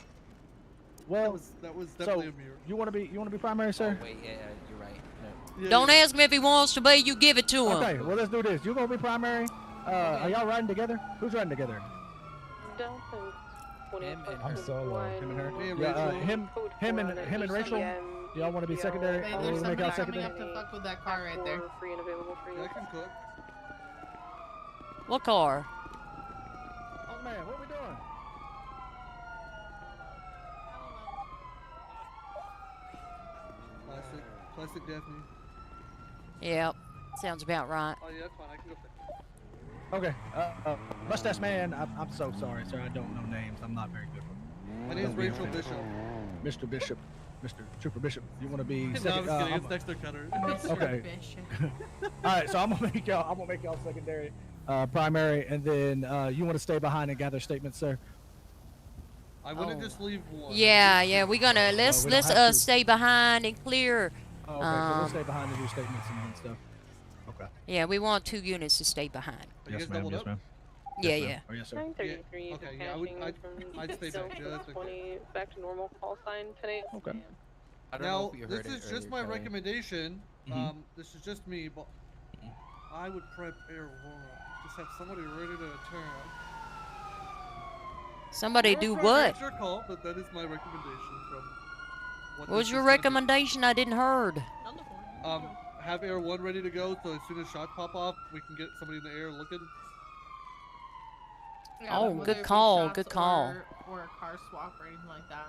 Well, that was definitely a mirror. You want to be primary, sir? Oh, wait, yeah, you're right. No. Don't ask him if he wants to be. You give it to him. Okay. Well, let's do this. You gonna be primary? Are y'all riding together? Who's riding together? I'm solo. Him and her. Yeah. Him and Rachel. Do y'all want to be secondary? Hey, Or there's we make somebody out coming secondary? up to fuck with that car right there. Free and available for you. I can cook. What car? Oh man, what are we doing? Classic Daphne. Yep. Sounds about right. Oh yeah, that's fine. I can go there. Okay. Mustache man, I'm so sorry, sir. I don't know names. I'm not very good with My name's Rachel Bishop. Mr. Bishop. Mr. Trooper Bishop. You want to be No, second? I'm just kidding. It's Dexter Cutter. Okay. All right. So I'm gonna make y'all secondary, primary, and then you want to stay behind and gather statements, sir. I wouldn't just leave one. Yeah. We're gonna let's we don't have to. stay behind and clear. Oh, okay. So we'll stay behind and do statements and stuff. Okay. Yeah, we want 2 units to stay behind. Yes, ma'am. Yes, ma'am. Yeah, Yes, ma'am. yeah. Oh, yes, sir. 933 Okay, yeah, I'd stay back just 20 back to normal call sign today. Okay. I don't know Now, if you heard this it is just earlier, my Kelly. recommendation. Mhm. This is just me, but I would prep Air Aurora. Just have somebody ready to turn. Somebody Or do prep what? It's your call, but that is my recommendation from What was this your is gonna be. recommendation? I didn't heard. Have Air 1 ready to go, so as soon as shots pop off, we can get somebody in the air looking. Yeah, Oh, whether good it be call, shots good call. Or a car swap or anything like that.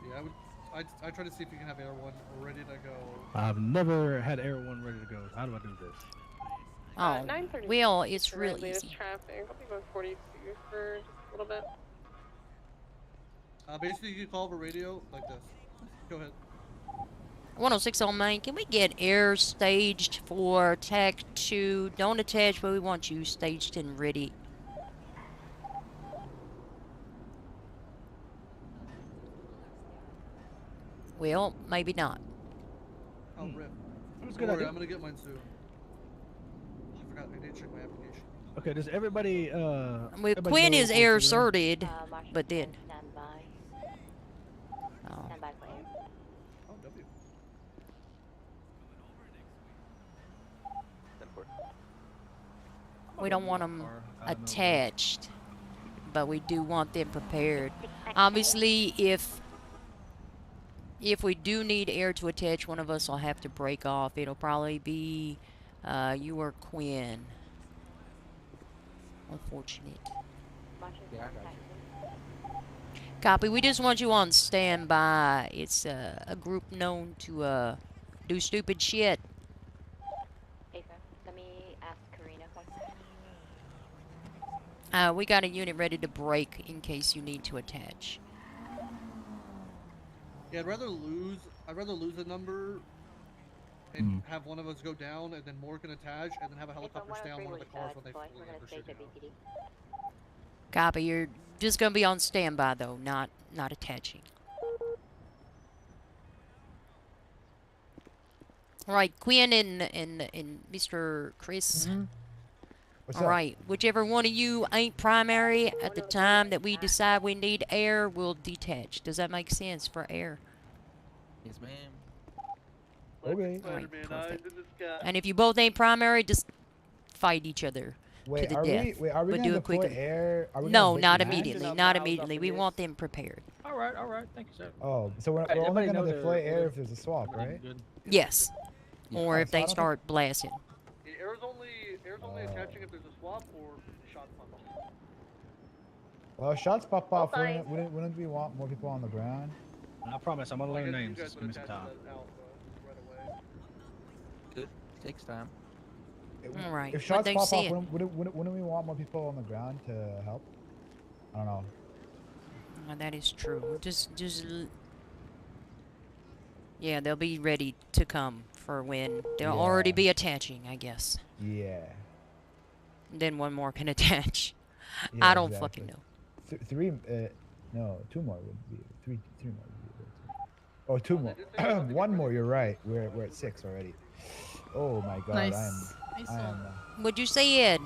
Yeah, I try to see if you can have Air 1 ready to go. I've never had Air 1 ready to go. How do I do this? Oh, 9:30 well, it's for real latest easy. Traffic. I'll be going 42 for just a little bit. Basically, you call over radio like this. Go ahead. 106 on Main. Can we get air staged for TAC 2? Don't attach, but we want you staged and ready. Well, maybe not. Oh, rip. That's a Don't good worry, idea. I'm gonna get mine soon. I forgot. I didn't check my application. Okay. Does everybody? Well, everybody Quinn know is what air we're doing? certed, but then. Stand by. Oh. Stand by for air. Oh, W. We don't want them attached, but we do want them prepared. Obviously, if we do need air to attach, one of us will have to break off. It'll probably be you or Quinn. Unfortunate. Yeah, I got you. Copy. We just want you on standby. It's a group known to do stupid shit. Hey, sir. Let me ask Karina one. We got a unit ready to break in case you need to attach. Yeah, I'd rather lose a number and have one of us go down, and then more can attach, and then have a helicopter stay on one of the cars when they fully are shooting out. Copy. You're just gonna be on standby though, not attaching. All right, Quinn and Mr. Chris. What's All up? right, whichever one of you ain't primary at the time that we decide we need air, we'll detach. Does that make sense for air? Yes, ma'am. Okay. All right, Spider-Man perfect. eyes in the sky. And if you both ain't primary, just fight each other Wait, to the are death. we but gonna do it deploy quickly. air? Are we No, gonna not break the immediately. match? Not immediately. We want them prepared. All right. Thank you, sir. Oh, so we're only everybody gonna know deploy they're- air if there's a swap, right? Good. Yes. Or if so I they don't start blasting. Yeah, air's only attaching if there's a swap or shots pop off. Well, shots pop off. fine. Wouldn't we want more people on the ground? I promise I'm gonna Well, I learn guess you names. guys Just would give me some attach time. that out right away. Good. Takes time. All right. If What shots they pop off, said. wouldn't we want more people on the ground to help? I don't know. That is true. Yeah, they'll be ready to come for when they'll already Yeah. be attaching, I guess. Yeah. Then one more can attach. Yeah, I don't exactly. fucking know. Three. No, two more would be three. Three more would be good too. Oh, two more. One more. You're right. We're at 6 already. Oh my God. Nice. I am. What'd you say, Ed?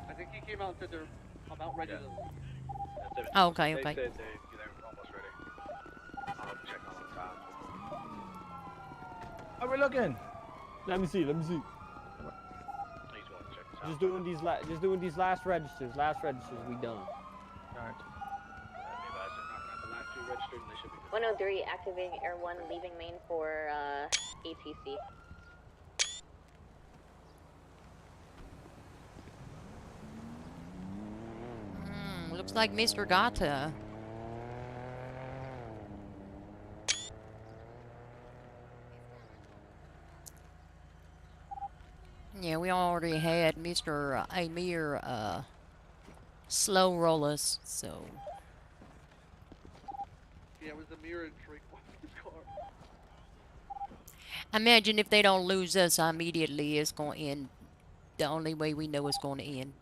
I think he came out and said they're about ready to leave. Oh, okay, They okay. said they're almost ready. I'll check on the time. How we looking? Let me see. He's going to check the time. Just doing these last registers. Last registers, we done. Alright. Be advised, they're knocking out the last 2 registered and they should be good. 103 activating Air 1, leaving main for ATC. Looks like Mr. Gata. Yeah, we already had Mr. Amir slow roll us, so. Yeah, it was the mirror and Drake his car. Imagine if they don't lose us immediately, it's going to end. The only way we know it's going to end.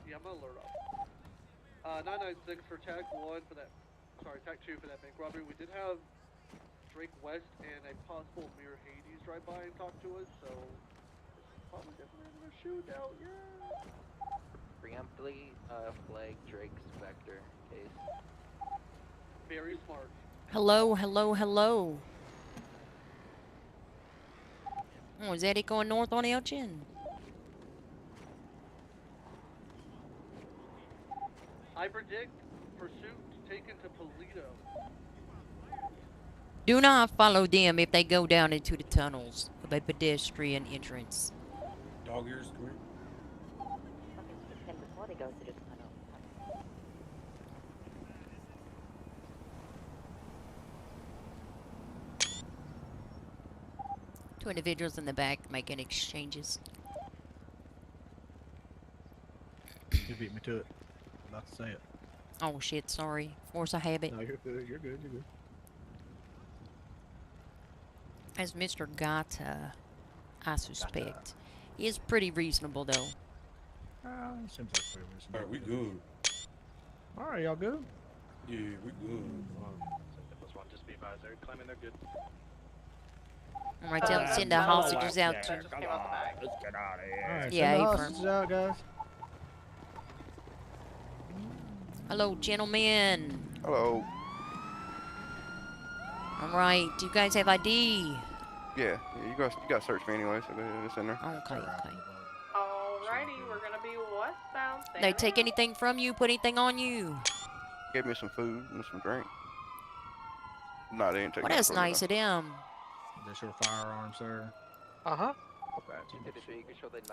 Yeah, I'm gonna alert up. 996 for tag 1 for that. Sorry, tag 2 for that bank robbery. We did have Drake West and a possible Mirror Hades drive by and talk to us, so it's probably definitely a shootout. Yeah. Preemptively flag Drake's vector case. Very smart. Hello, hello, hello. Oh, is Eddie going north on Elgin? I predict pursuit taken to Polito. Do not follow them if they go down into the tunnels of a pedestrian entrance. Dog ears, come here. Before they go to the tunnel. 2 individuals in the back making exchanges. You beat me to it. About to say it. Oh shit, sorry. Force of habit. No, you're good. You're good. You're good. As Mr. Gata, I suspect. He is pretty reasonable though. Seems like pretty reasonable. Alright, we good. Alright, y'all good? Yeah, we good. Just be advised, they're claiming they're good. Alright, tell them send the hostages out to. Let's get out of here. Alright, Yeah, send the Affirm. hostages out, guys. Hello, gentlemen. Hello. Alright, do you guys have ID? Yeah, you guys search me anyway, so it's in there. Okay, okay. Alrighty, we're gonna be westbound. They take anything from you, put anything on you? Gave me some food and some drink. No, they didn't take Well, nothing that's from me, nice though. of them. Is this your firearm, sir? Uh-huh.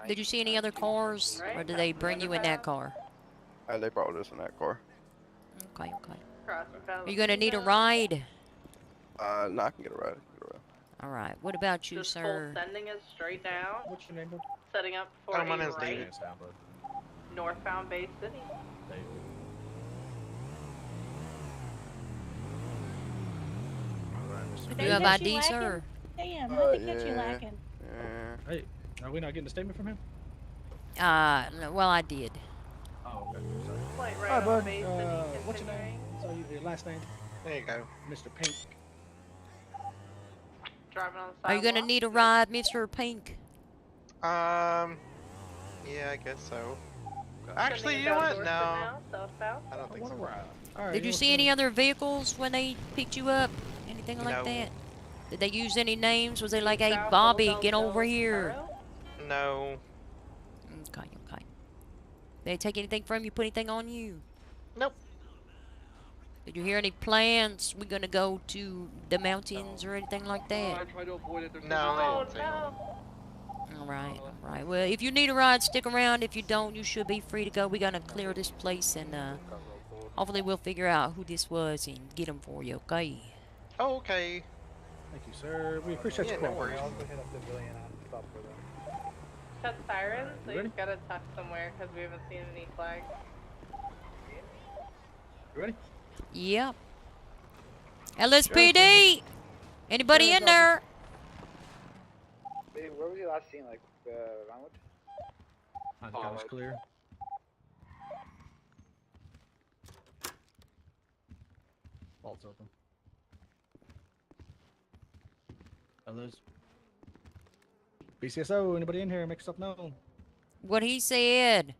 Did you see any other cars, or did they bring you in that car? They brought us in that car. Okay, okay. Are you gonna need a ride? No, I can get a ride. Alright, what about you, Just sir? full sending is straight down. What's your name, bud? Setting up for Oh, my a name's right David. northbound Bay City. Do you have ID, sir? Damn, I think that you yeah. lacking. Hey, are we not getting a statement from him? No, well, I did. Oh, okay. Sorry. Flight All right right, on bud. Bay City What's your continuing. name? So your last name? There you go. Mr. Pink. Driving on the Are you gonna sidewalk. need a ride, Mr. Pink? Yeah, I guess so. Actually, Sending you know down what? Dorset No. now, southbound. I don't think so. Alright, Did you see any other vehicles when they picked you up? Anything like No. that? Did they use any names? Was they like, hey, South Bobby, Old get Del over here? Toro? No. Okay, okay. Did they take anything from you, put anything on you? Nope. Did you hear any plans? We gonna go to the mountains or anything like I that? try to avoid it. There's No, Oh they didn't say no. Alright, alright. Well, if you need a ride, stick around. If you don't, you should be free to go. We're gonna clear this place and hopefully we'll figure out who this was and get him for you, okay? Okay. Thank you, sir. We appreciate Yeah, your no cooperation. worries. Also hit up the billion on stop for them. Set sirens, so ready? you've got to tuck somewhere because we haven't seen any flags. You ready? Yep. LSPD! Anybody Sheriff's in there? Hey, where was your last scene? Like, Roundwood? I think I was clear. Vault's open. Others. BCSO, anybody in here? Make yourself known. What he said.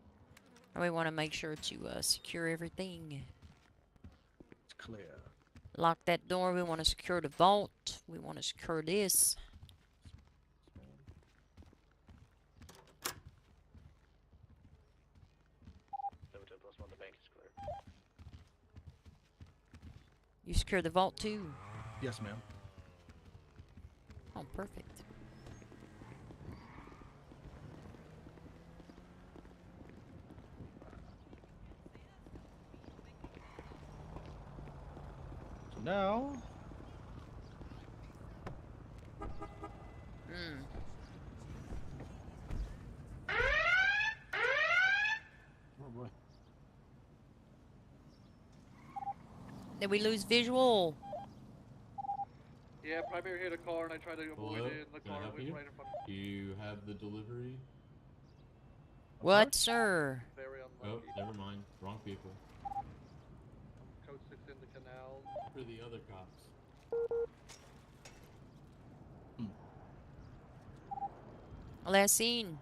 And we want to make sure to secure everything. It's clear. Lock that door. We want to secure the vault. We want to secure this. +1, the bank is clear. You secure the vault too? Yes, ma'am. Oh, perfect. So now. Oh boy. Did we lose visual? Yeah, primary hit a car and I tried to avoid Hello? it and the Can I car help was you? right in front of Do you have the delivery? What, sir? Very Oh, unlucky. never mind. Wrong people. Code 6 in the canal. For the other cops. Last scene.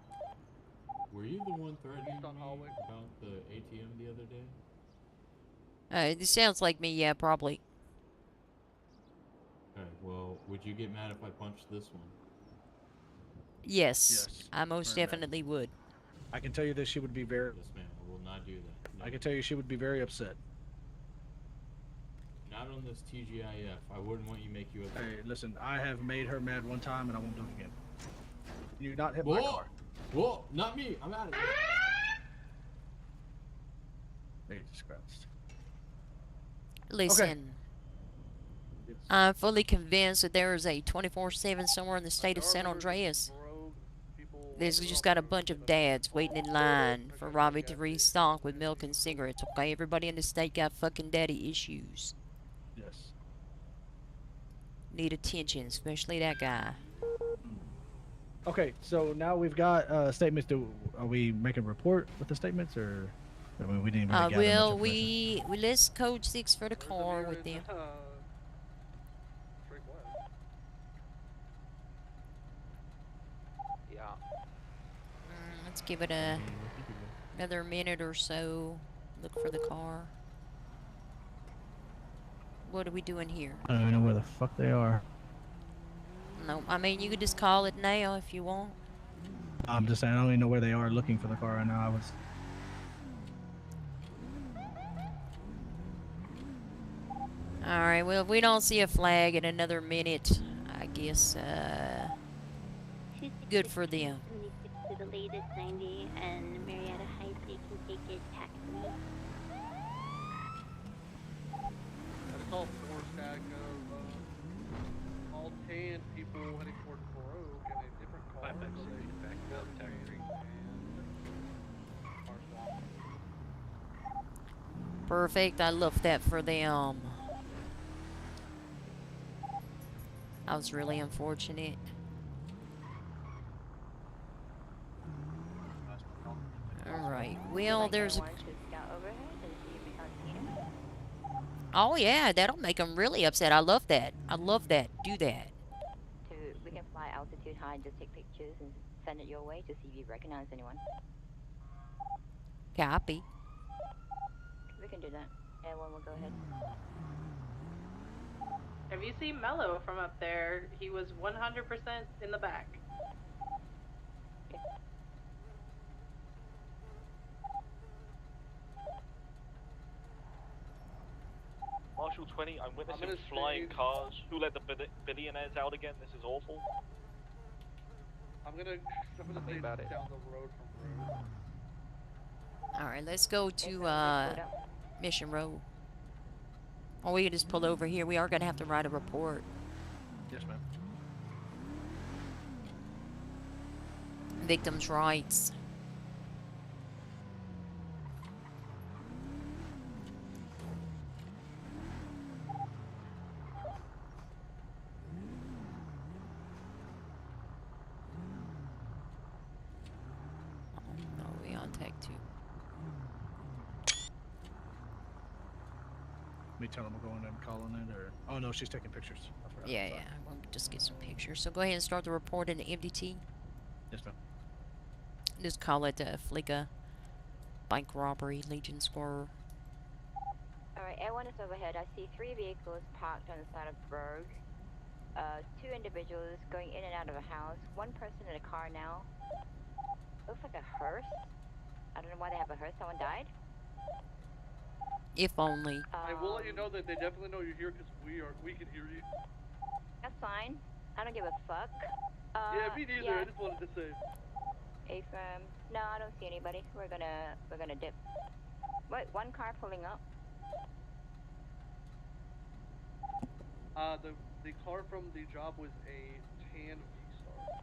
Were you the one threatening East on me hallway. about the ATM the other day? This sounds like me, yeah, probably. Okay, well, would you get mad if I punched this one? Yes. Yes, I most very bad. definitely would. I can tell you that she would be very. Yes, ma'am. I will not do that. No. I can tell you she would be very upset. Not on this TGIF. I wouldn't want you make you upset. Hey, listen, I have made her mad one time and I won't do it again. You not hit my car. Whoa, not me. I'm out of here. Jesus Christ. Listen. I'm fully convinced that there is a 24/7 somewhere in the state of San Andreas. There's just got a bunch of dads waiting in line for Robbie to restock with milk and cigarettes, okay? Everybody in the state got fucking daddy issues. Yes. Need attention, especially that guy. Okay, so now we've got statements. Are we making a report with the statements, or I mean, we didn't really gather Well, much information. we list code 6 for the car with them. Drake West. Yeah. Let's give it another minute or so. Look for the car. What are we doing here? I don't even know where the fuck they are. No, I mean, you could just call it now if you want. I'm just saying, I don't even know where they are looking for the car right now. I was. Alright, well, if we don't see a flag in another minute, I guess, good for them. To the latest 90 and Marietta Heights, you can take it taxi. That's all 4 stack of all tan people heading towards Baroque in a different car. So they backed up taxi and car swap. Perfect, I love that for them. That was really unfortunate. Alright, well, there's a... Oh yeah, that'll make them really upset. I love that. I love that. Do that. We can fly altitude high, just take pictures and send it your way to see if you recognize anyone. Copy. We can do that. Everyone will go ahead. Have you seen Mello from up there? He was 100% in the back. Marshal 20, I'm witnessing flying cars. Who let the billionaires out again? This is awful. I'm gonna stay about it. down the road from Road. All right, let's go to Mission Road. Or we can just pull over here. We are gonna have to write a report. Yes, ma'am. Victims' rights. Oh, we on tech 2. Me tell them we're going and calling it, or oh no, she's taking pictures. I forgot. Yeah, Sorry. yeah. We'll just get some pictures. So go ahead and start the report in the MDT. Yes, ma'am. Just call it Flicka bank robbery, Legion Square. Alright, Air1 is overhead. I see 3 vehicles parked on the side of the road. 2 individuals going in and out of a house. 1 person in a car now. Looks like a hearse. I don't know why they have a hearse. Someone died? If only. I will let you know that they definitely know you're here because we can hear you. That's fine. I don't give a fuck. Yeah, me neither. Yeah. I just wanted to say. A-firm. No, I don't see anybody. We're gonna dip. Wait, 1 car pulling up. The car from the job was a tan V-Star.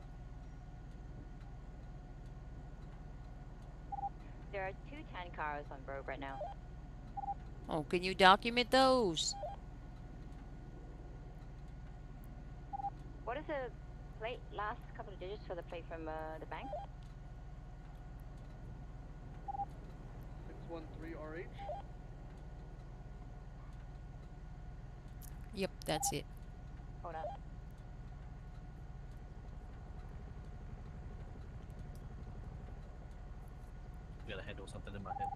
There are 2 tan cars on road right now. Oh, can you document those? What is the plate? Last couple of digits for the plate from the bank? 613RH. Yep, that's it. Hold on. Gotta handle something in my head.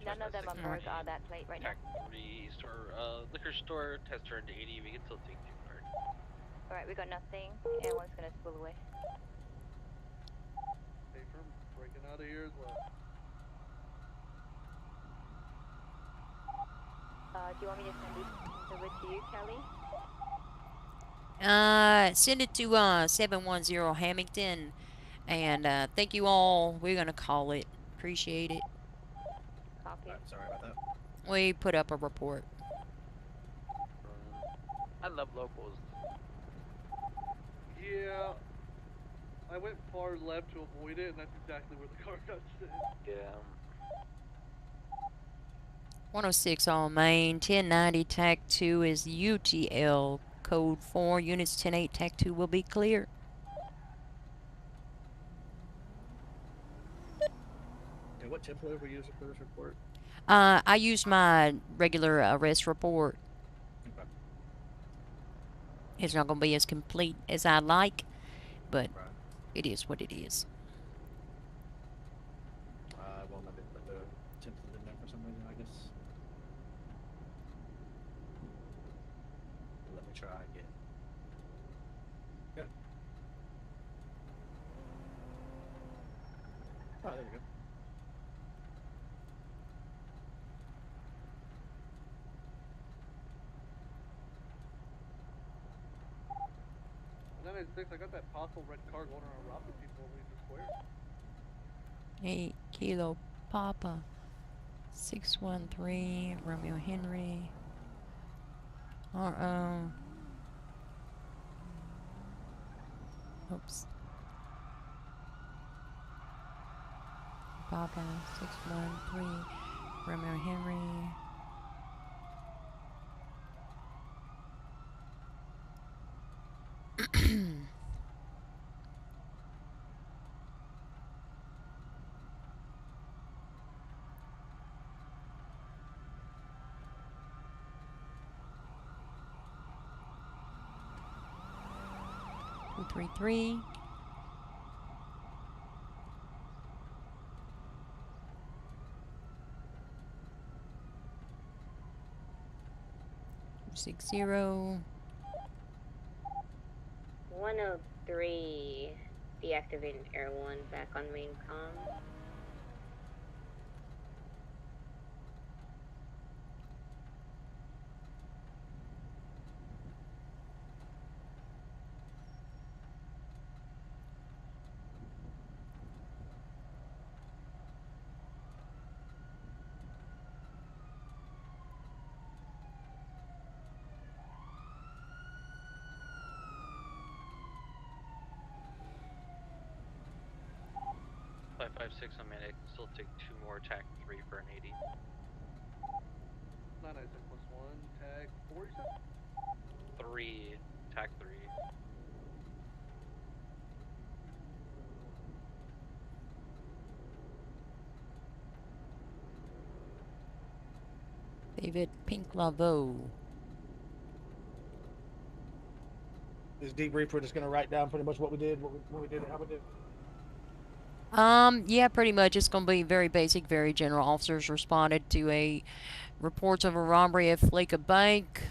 None of them on road are that plate right now. Factory store, liquor store, test turned to 80. We can still take 2 card. Alright, we got nothing. Everyone's gonna spool away. Hey, firm breaking out of here as well. Do you want me to send this over to you, Kelly? Send it to 710 Hamilton, and thank you all. We're gonna call it. Appreciate it. Copy. Right, sorry about that. We put up a report. I love locals. Yeah. I went far left to avoid it, and that's exactly where the car got sent. Yeah. 106 on Main. 1090 TAC 2 is UTL. Code 4. Units 108 TAC 2 will be clear. Okay, what template are we using for this report? I use my regular arrest report. Okay. It's not going to be as complete as I'd like, but Right. it is what it is. I won't let me put the template in there for some reason, I guess. Let me try again. Yeah. Oh, there we go. And then at 6, I got that possible red car going around robbing people in Legion Square. 8 Kilo Papa. 613 Romeo Henry. Oops. Papa 613 Romeo Henry. Two, 3, 3. Two, 6, 0. 103. Deactivated Air 1 back on main comm. 5-6 on medic. Still take 2 more, tac 3 for an 80. 996 plus 1, tag 4, you said? 3, tac 3. David Pink Lavo. This debriefer just gonna write down pretty much what we did, what we did, how we did. Yeah, pretty much. It's going to be very basic, very general. Officers responded to a reports of a robbery at Fleca Bank.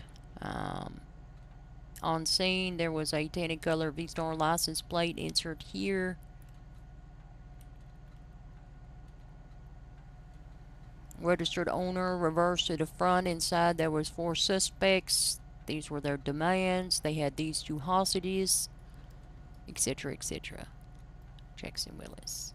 On scene, there was a tanning color V-Star license plate insert here. Registered owner reversed to the front. Inside, there was 4 suspects. These were their demands. They had these 2 hostages, etc., etc. Jackson Willis.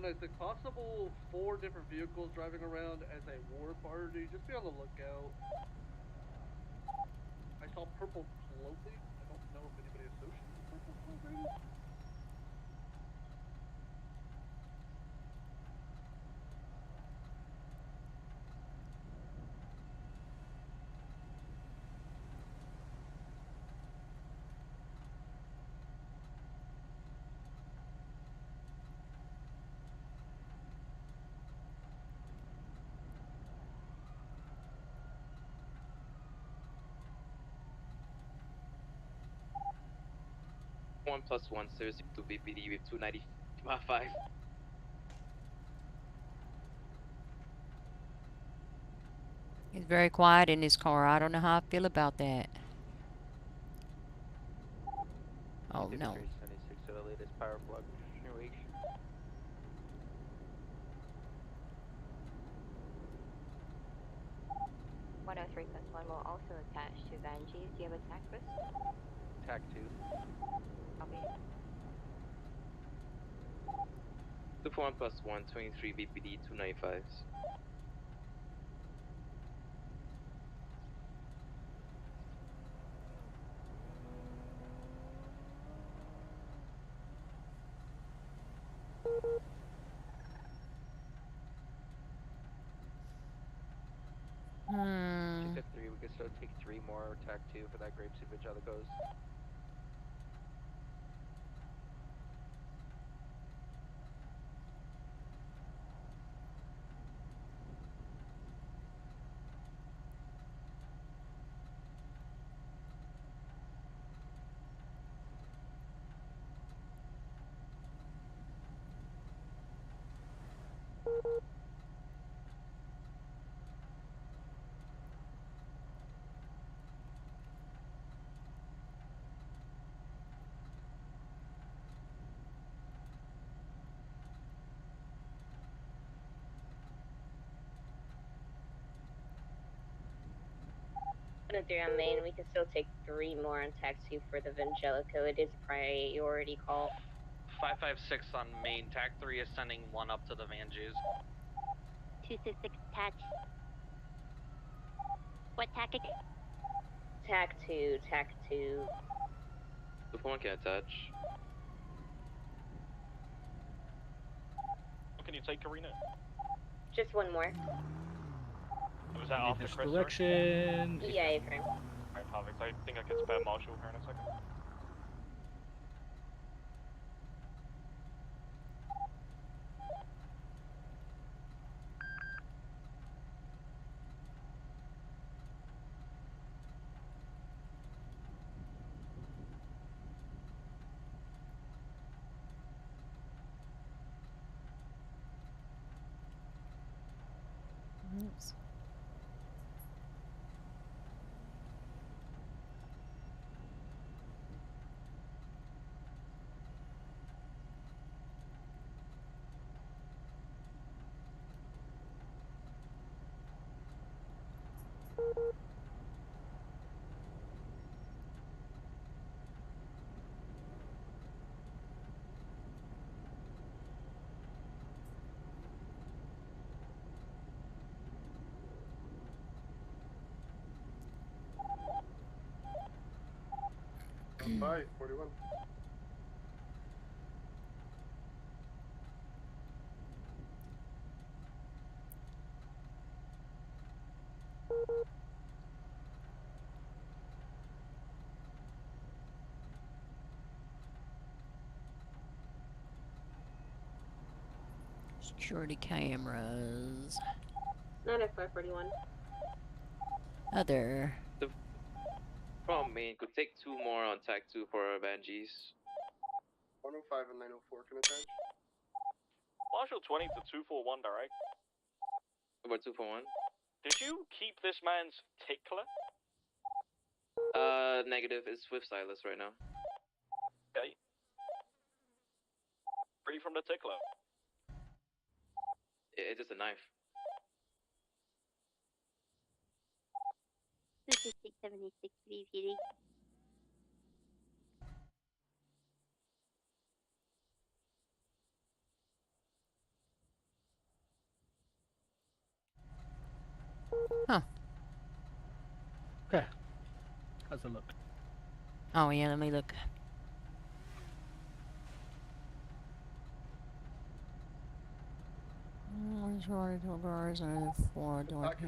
It's a possible 4 different vehicles driving around as a war party. Just be on the lookout. I saw purple clothing. I don't know if anybody associates with purple clothing. One plus 1 seriously to VPD with 295. He's very quiet in his car. I don't know how I feel about that. Oh no. 76 to the latest power fluctuation. 103 plus 1 will also attach to Vanjie's. Do you have a tac risk? Tac 2. Copy. 2 for 1 plus 1, 23 VPD, 295s. She's at 3. We could still take 3 more, tac 2 for that grape seepage on the coast. 103 on main. We can still take 3 more on tax 2 for the Vangelico. It is a priority call. 556 on main. TAC 3 is sending 1 up to the Van Jews. 266 attached. What tactic? TAC 2, TAC 2. The phone can attach. Can you take Karina? Just 1 more. Was that off the This crystal? direction. Yeah, A-frame. Alright, perfect. I think I can spare Marshall here in a second. Oops. Bye, 41. Security cameras. Not at 541. Other. From main could take 2 more on TAC 2 for Banshees. 105 and 904 can attach. Marshall 20 to 241 direct. About 241. Did you keep this man's tickler? Negative. It's with Silas right now. Okay. Free from the tickler. It's just a knife. 266 76 3 Huh. Okay. How's it look? Oh yeah, let me look.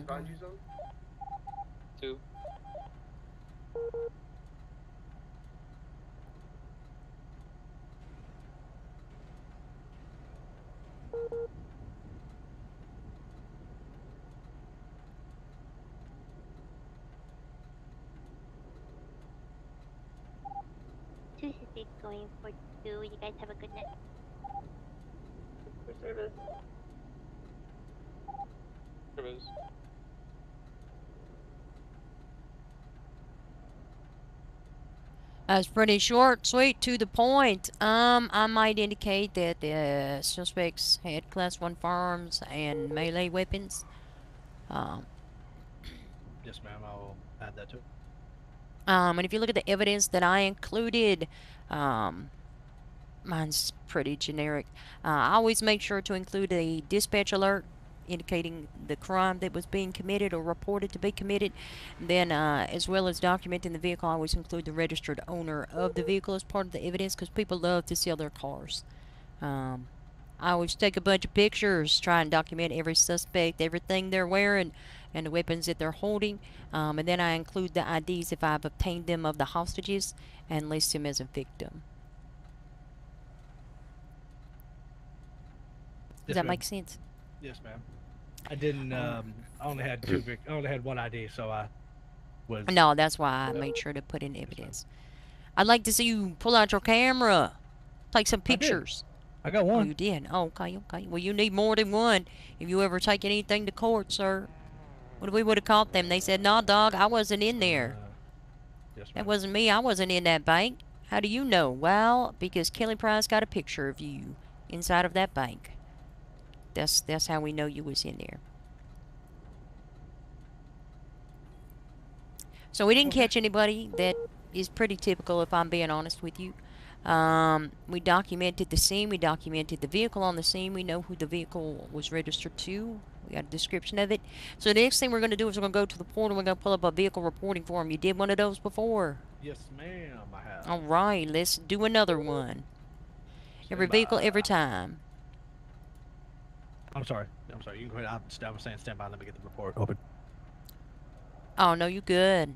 Banshee zone? 2. going for 2. You guys have a good night. For service. Service. That's pretty short, sweet, to the point. I might indicate that the suspects had class 1 firearms and melee weapons. Yes, ma'am. I'll add that to it. And if you look at the evidence that I included, mine's pretty generic. I always make sure to include a dispatch alert indicating the crime that was being committed or reported to be committed. Then, as well as documenting the vehicle, I always include the registered owner of the vehicle as part of the evidence because people love to sell their cars. I always take a bunch of pictures, try and document every suspect, everything they're wearing, and the weapons that they're holding. And then I include the IDs if I've obtained them of the hostages and list them as a victim. Does that make sense? Yes, ma'am. I didn't. I only had I only had one ID, so I was. No, that's why I made sure to put in evidence. I'd like to see you pull out your camera, take some pictures. I got one. Oh, you did? Oh, okay, okay. Well, you need more than one if you ever take anything to court, sir. What if we would have caught them? They said, "No, dog, I wasn't in there. Yes, That wasn't me. I wasn't in that bank." How do you know? Well, because Kelly Price got a picture of you inside of that bank. That's how we know you was in there. So we didn't catch anybody. That is pretty typical, if I'm being honest with you. We documented the scene. We documented the vehicle on the scene. We know who the vehicle was registered to. We got a description of it. So the next thing we're going to do is we're going to go to the portal. We're going to pull up a vehicle reporting form. You did one of those before? Yes, ma'am, I have. All right, let's do another one. Every vehicle, every time. I'm sorry. I'm sorry. You can go ahead. I was saying stand by. Let me get the report open. Oh, no, you good.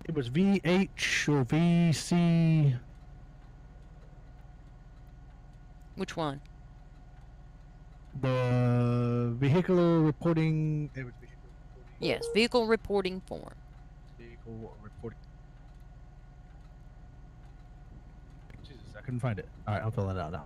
It was VH or VC. Which one? The vehicular reporting. It was vehicular reporting. Yes, vehicle reporting form. Vehicle reporting. Jesus, I couldn't find it. All right, I'm filling it out now.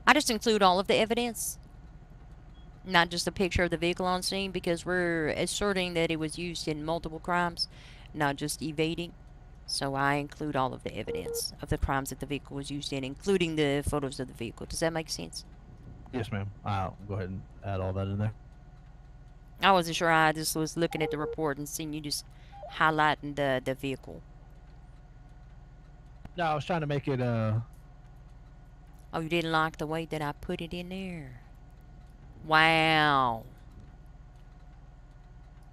I just include all of the evidence, not just a picture of the vehicle on scene, because we're asserting that it was used in multiple crimes, not just evading. So I include all of the evidence of the crimes that the vehicle was used in, including the photos of the vehicle. Does that make sense? Yes, ma'am. I'll go ahead and add all that in there. I wasn't sure. I just was looking at the report and seeing you just highlighting the vehicle. No, I was trying to make it Oh, you didn't like the way that I put it in there? Wow.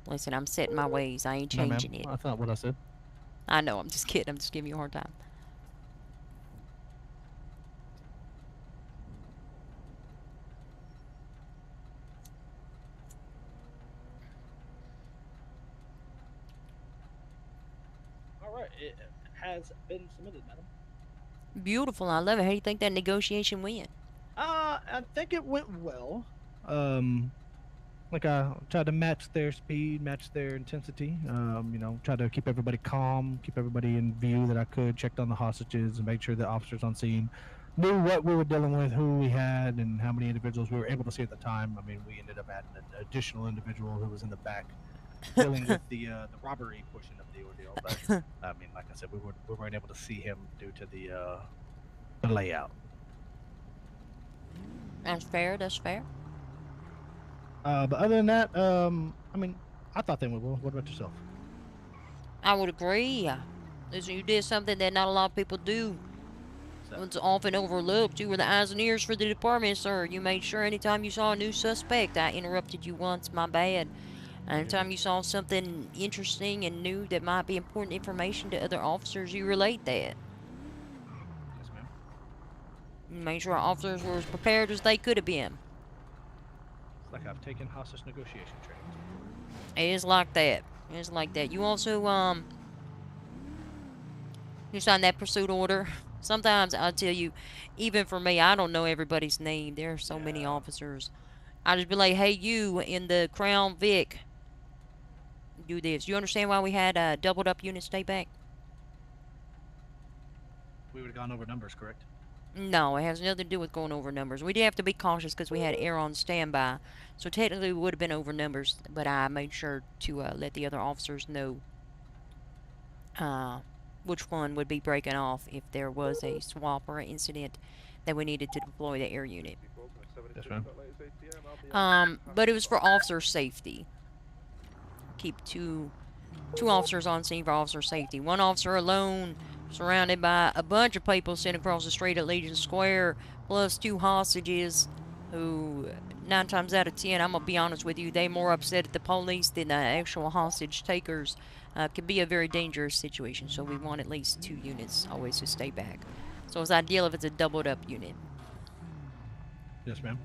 Listen, I'm setting my ways. I ain't No, ma'am. changing it. That's not what I said. I know. I'm just kidding. I'm just giving you a hard time. All right, it has been submitted, madam. Beautiful. I love it. How do you think that negotiation went? I think it went well. Like I tried to match their speed, match their intensity. You know, try to keep everybody calm, keep everybody in view that I could. Checked on the hostages and made sure the officers on scene knew what we were dealing with, who we had, and how many individuals we were able to see at the time. I mean, we ended up adding an additional individual who was in the back dealing with the robbery portion of the ordeal. But I mean, like I said, we weren't able to see him due to the layout. That's fair. That's fair. But other than that, I mean, I thought they went well. What about yourself? I would agree. Listen, you did something that not a lot of people do. It's often overlooked. You were the eyes and ears for the department, sir. You made sure anytime you saw a new suspect, I interrupted you once, my bad. Anytime you saw something interesting and new that might be important information to other officers, you relayed that. Yes, ma'am. You made sure our officers were as prepared as they could have been. It's like I've taken hostage negotiation training. It is like that. It is like that. You also, you signed that pursuit order. Sometimes I'll tell you, even for me, I don't know everybody's name. There are so many officers. I just be like, hey, you in the Crown Vic, do this. You understand why we had doubled up units stay back? We would have gone over numbers, correct? No, it has nothing to do with going over numbers. We did have to be cautious because we had air on standby. So technically we would have been over numbers, but I made sure to let the other officers know which one would be breaking off if there was a swap or an incident that we needed to deploy the air unit. Yes, ma'am. But it was for officer safety. Keep two officers on scene for officer safety. One officer alone, surrounded by a bunch of people sitting across the street at Legion Square, plus 2 hostages who, 9 times out of 10, I'm going to be honest with you, they more upset at the police than the actual hostage takers. Can be a very dangerous situation, so we want at least 2 units always to stay back. So it's ideal if it's a doubled up unit. Yes, ma'am.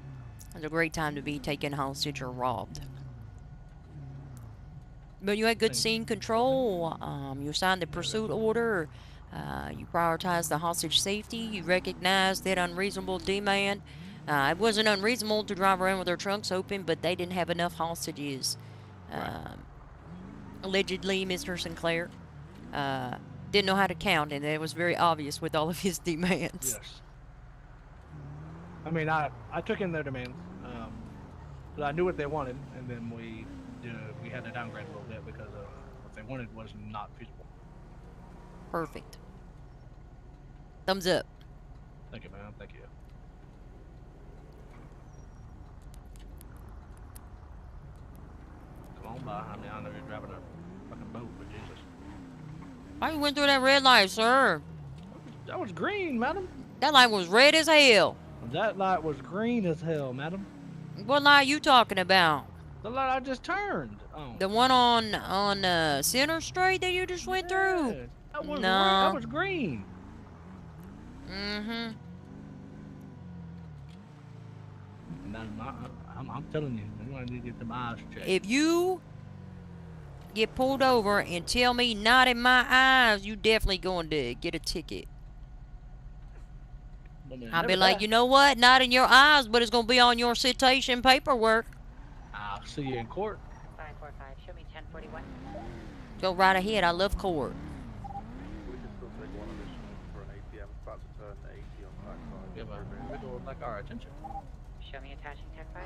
It's a great time to be taken hostage or robbed. But you had good scene control, you signed the pursuit order, you prioritized the hostage safety, you recognized that unreasonable demand. It wasn't unreasonable to drive around with their trunks open, but they didn't have enough hostages. Allegedly, Mr. Sinclair didn't know how to count, and it was very obvious with all of his demands. Yes. I mean, I took in their demands, but I knew what they wanted, and then we had to downgrade a little bit because what they wanted was not feasible. Perfect. Thumbs up. Thank you, man. Thank you. Come on by. I mean, I know you're driving a fucking boat, but Jesus. Why you went through that red light, sir? That was green, madam. That light was red as hell. That light was green as hell, madam. What light you talking about? The light I just turned. Oh. The one on Center Street that you just went through? That was No. that was green. Mm-hmm. I'm telling you, you're gonna need to get them eyes checked. If you get pulled over and tell me not in my eyes, you definitely going to get a ticket. I'll be like, you know what? Not in your eyes, but it's going to be on your citation paperwork. I'll see you in court. 545, show me 1041. Go right ahead. I love court. Yeah, but we would like our attention. Show me attaching 105.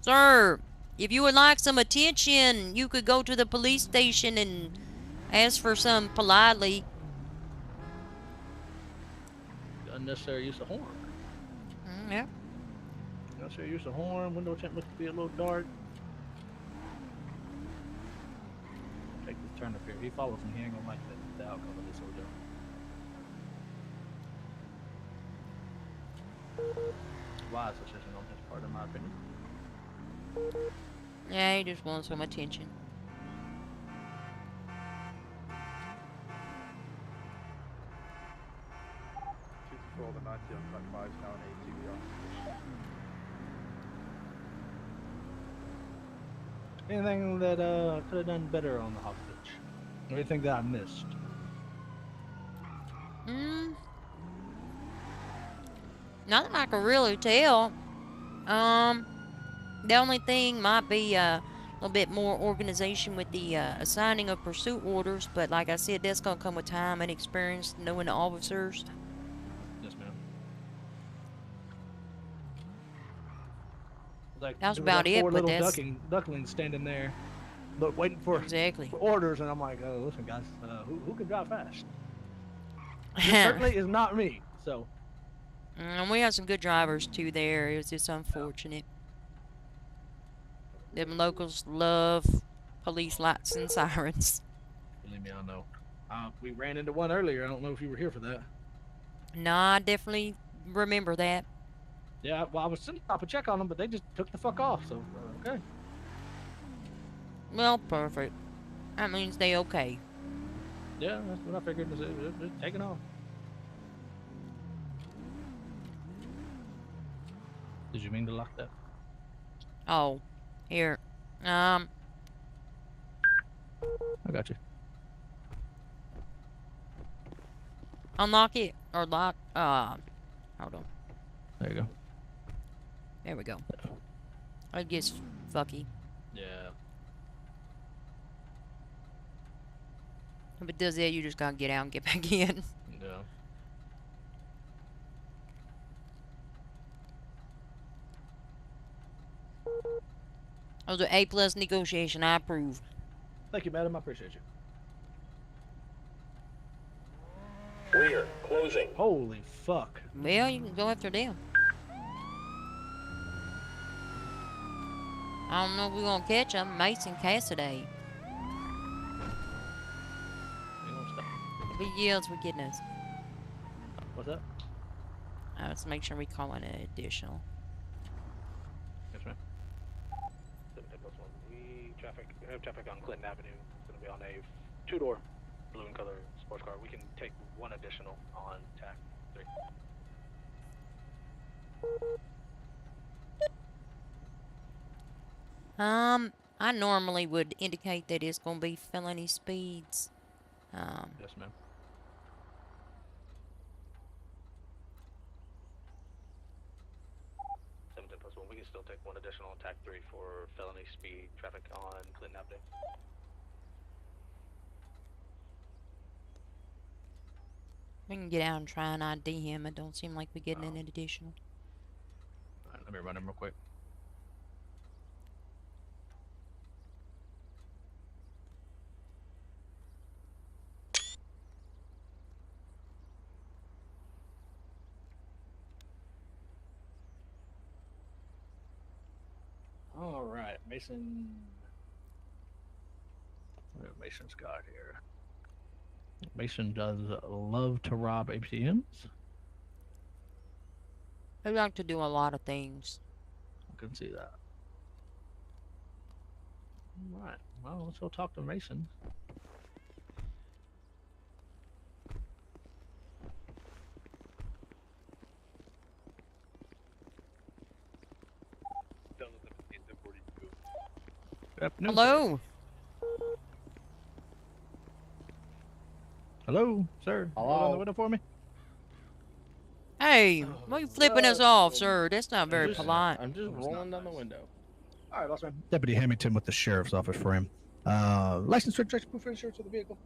Sir, if you would like some attention, you could go to the police station and ask for some politely. Unnecessary use of horn. Yeah. Unnecessary use of horn. Window tint looks to be a little dark. Take the turn up here. He follows me. He ain't gonna like the outcome of this ordeal. Wise decision on his part, in my opinion. Yeah, he just wants some attention. Anything that could have done better on the hostage? Anything that I missed? Nothing I can really tell. The only thing might be a little bit more organization with the assigning of pursuit orders, but like I said, that's gonna come with time and experience, knowing the officers. Yes, ma'am. Like, That's there was about like it, four but little that's ducklings standing there, look, waiting for exactly orders, and I'm like, oh, listen, guys, who can drive fast? This certainly is not me. So. And we had some good drivers too there. It was just unfortunate. Them locals love police lights and sirens. Believe me, I know. We ran into one earlier. I don't know if you were here for that. No, I definitely remember that. Yeah, well, I was sending up a check on them, but they just took the fuck off. So okay. Well, perfect. That means they okay. Yeah, that's what I figured. They're taking off. Did you mean to lock that? Oh, here. I got you. Unlock it or lock. Hold on. There you go. There we go. I guess fucky. Yeah. If it does that, you just gotta get out and get back in. Yeah. That was an A+ negotiation. I approve. Thank you, madam. I appreciate you. Clear. Closing. Holy fuck. Well, you can go after them. I don't know if we're gonna catch them. Mason Cassidy. What yields we getting us? What's up? Let's make sure we call in an additional. Yes, ma'am. We have traffic on Clinton Avenue. It's gonna be on a two-door blue and color sports car. We can take one additional on TAC 3. I normally would indicate that it's gonna be felony speeds. Yes, ma'am. We can still take one additional on TAC 3 for felony speed traffic on Clinton Avenue. We can get out and try and ID him. It don't seem like we're getting an additional. Alright, let me run him real quick. All right, Mason. What have Mason's got here? Mason does love to rob ATMs. They like to do a lot of things. I can see that. All right. Well, let's go talk to Mason. Good afternoon, Hello. sir. Hello, sir. Hello. Roll down the window for me. Hey, why are you flipping us off, sir? That's not very polite. I'm just rolling down the window. All right, boss man. Deputy Hamilton with the sheriff's office for him. License, registration, proof of insurance of the vehicle.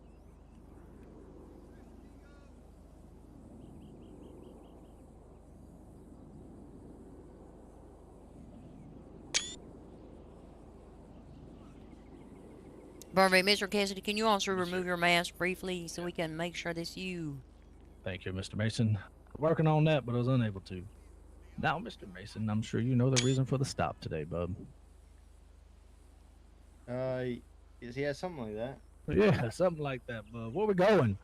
Perfect. Mr. Cassidy, can you also remove your mask briefly so we can make sure that's you? Thank you, Mr. Mason. Working on that, but I was unable to. Now, Mr. Mason, I'm sure you know the reason for the stop today, bub. Yeah, something like that. Yeah, something like that, bub. Where we going?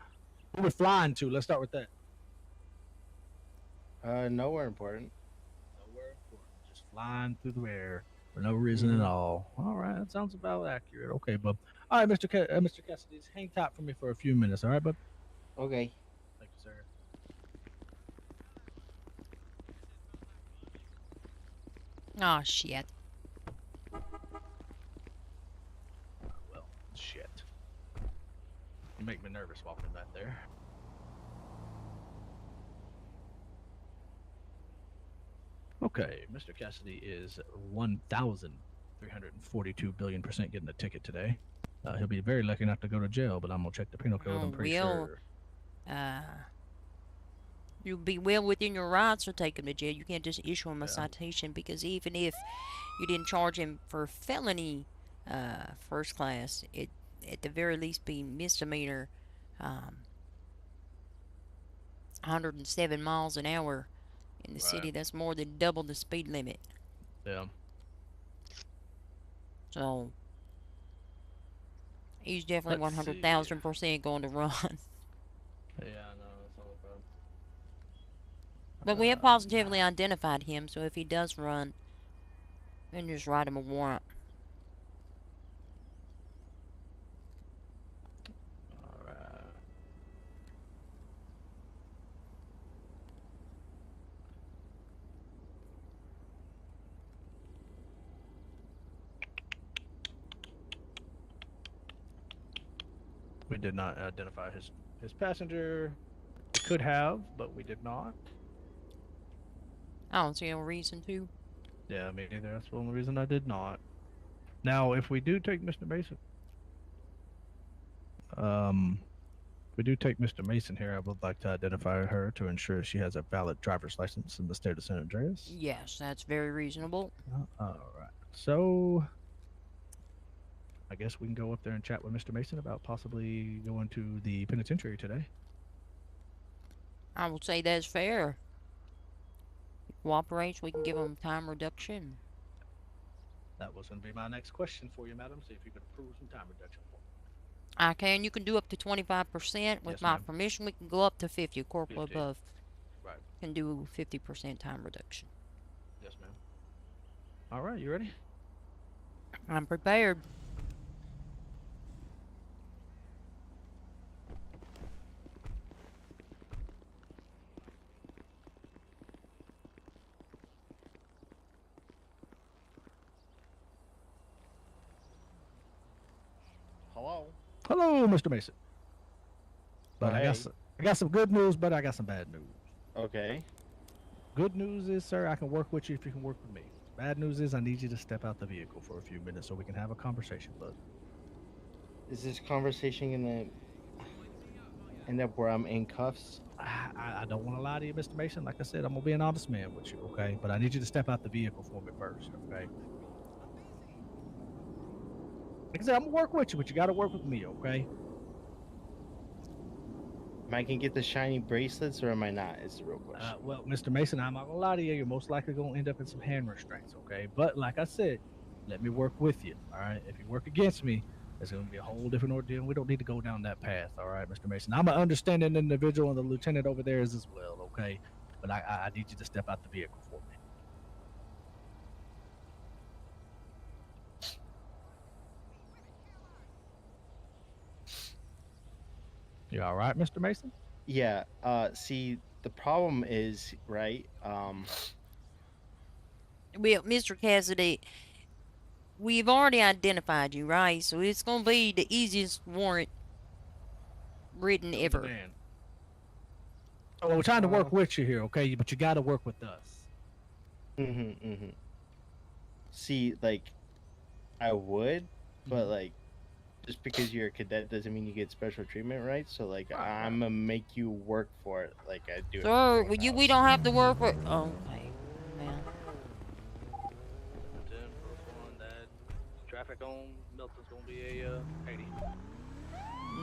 Where we flying to? Let's start with that. Nowhere important. Nowhere important. Just flying through the air for no reason at all. All right, that sounds about accurate. Okay, bub. All right, Mr. Mr. Cassidy, just hang tight for me for a few minutes. All right, bub. Okay. Thank you, sir. Oh, shit. Well, shit. You make me nervous walking back there. Okay, Mr. Cassidy is 1,342 billion% getting a ticket today. He'll be very lucky not to go to jail, but I'm gonna check the penal code. I'm pretty sure. You'll be well within your rights to take him to jail. You can't just issue him a citation, because even if you didn't charge him for felony first class, it at the very least be misdemeanor 107 miles an hour in the city. That's more than double the speed limit. Yeah. So he's definitely 100,000% going to run. Yeah, I know. That's all about. But we have positively identified him, so if he does run, then just write him a warrant. All right. We did not identify his passenger. We could have, but we did not. I don't see no reason to. Yeah, me neither. That's the only reason I did not. Now, if we do take Mr. Mason, if we do take Mr. Mason here, I would like to identify her to ensure she has a valid driver's license in the state of San Andreas. Yes, that's very reasonable. All right. So, I guess we can go up there and chat with Mr. Mason about possibly going to the penitentiary today. I will say that's fair. If he cooperates, we can give him time reduction. That was going to be my next question for you, madam. See if you could approve some time reduction for me. I can. You can do up to 25%. With Yes, my ma'am. permission, we can go up to 50. Corporal 50. above Right. can do 50% time reduction. Yes, ma'am. All right, you ready? I'm prepared. Hello. Hello, Mr. Mason. But I Hey. got some good news, but I got some bad news. Okay. Good news is, sir, I can work with you if you can work with me. Bad news is I need you to step out the vehicle for a few minutes so we can have a conversation, bud. Is this conversation gonna end up where I'm in cuffs? I don't want to lie to you, Mr. Mason. Like I said, I'm going to be an honest man with you, okay? But I need you to step out the vehicle for me first, okay? Like I said, I'm going to work with you, but you got to work with me, okay? Am I gonna get the shiny bracelets or am I not? Is the real question. Well, Mr. Mason, I'm not going to lie to you. You're most likely going to end up in some hand restraints, okay? But like I said, let me work with you, all right? If you work against me, it's going to be a whole different ordeal. We don't need to go down that path, all right, Mr. Mason? I'm an understanding individual, and the lieutenant over there is as well, okay? But I need you to step out the vehicle for me. You all right, Mr. Mason? Yeah. See, the problem is, right? Well, Mr. Cassidy, we've already identified you, right? So it's going to be the easiest warrant written ever. So we're trying to work with you here, okay? But you got to work with us. See, like, I would, but like, just because you're a cadet doesn't mean you get special treatment, right? So like, I'm gonna make you work for it, like I do. Sir, we don't have to work for. Oh, okay, man. Traffic on Milton's gonna be a 80.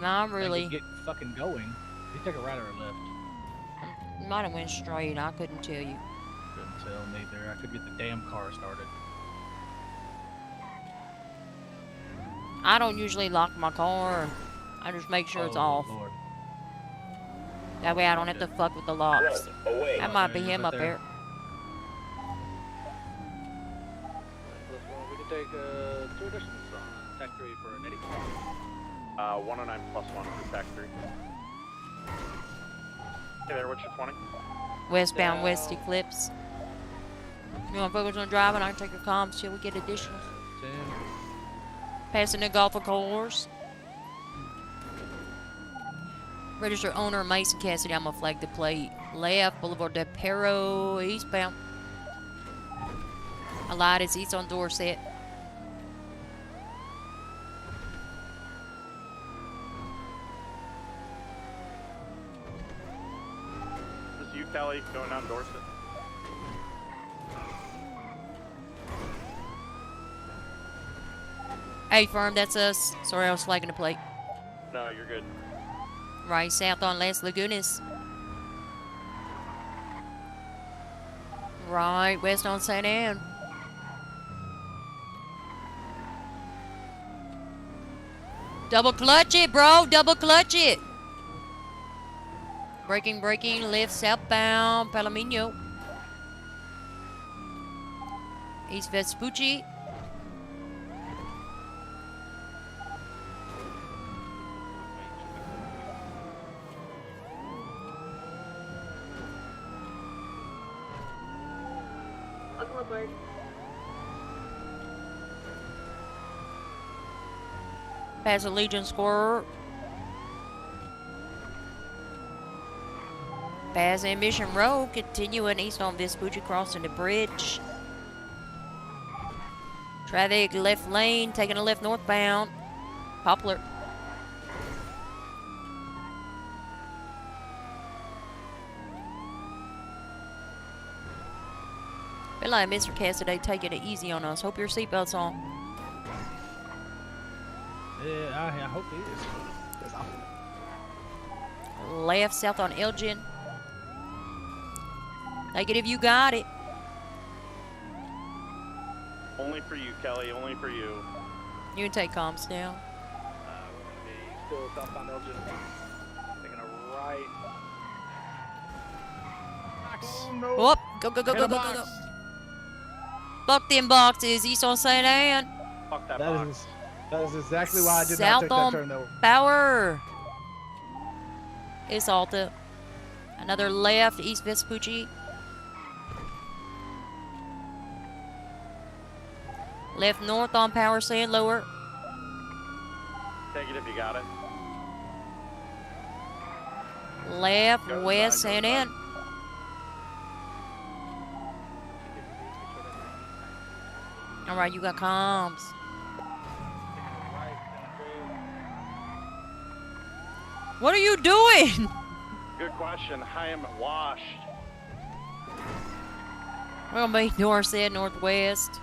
Not really. Get fucking going. You take a right or a left? You might have went straight. I couldn't tell you. Couldn't tell neither. I could get the damn car started. I don't usually lock my car. I just make sure it's off. Lord. That way I don't have to fuck with the locks. That might be him up there. We can take 2 additions on Tech 3 for an 80. 109 plus 1 for Tech 3. Hey there, what's your 20? Westbound West Eclipse. You want to focus on driving? I can take your comms till we get additionals. 10. Passing the golf course. Register owner Mason Cassidy. I'm gonna flag the plate. Left, Boulevard de Perro, eastbound. A light is east on Dorset. This is you, Kelly, going down Dorset. Hey, firm, that's us. Sorry, I was flagging the plate. No, you're good. Right south on Las Lagunas. Right west on St. Anne. Double clutch it, bro. Double clutch it. Braking, left southbound, Palomino. East Vespucci. Welcome aboard. Pass a Legion scorer. Passing Mission Road, continuing east on Vespucci, crossing the bridge. Traffic left lane, taking a left northbound. Poplar. Feel like Mr. Cassidy taking it easy on us. Hope your seatbelt's on. Yeah, I hope it is. 'Cause Left south on Elgin. Negative, you got it. Only for you, Kelly. Only for you. You can take comms down. We're going to be still southbound Elgin. Taking a right. Oh, no. Whoop. Go, go, go, Hit go, a go, go, box. go. Fuck them boxes. East on St. Anne. Fuck that That box. is exactly why I did South not take on that turn though. Power. It's Alta. Another left, East Vespucci. Left north on Power, Sand Lower. Take it if you got it. Left, Go west, inside, St. go Anne. All right, you got comms. What are you doing? Good question. I am washed. We're gonna be north, said northwest.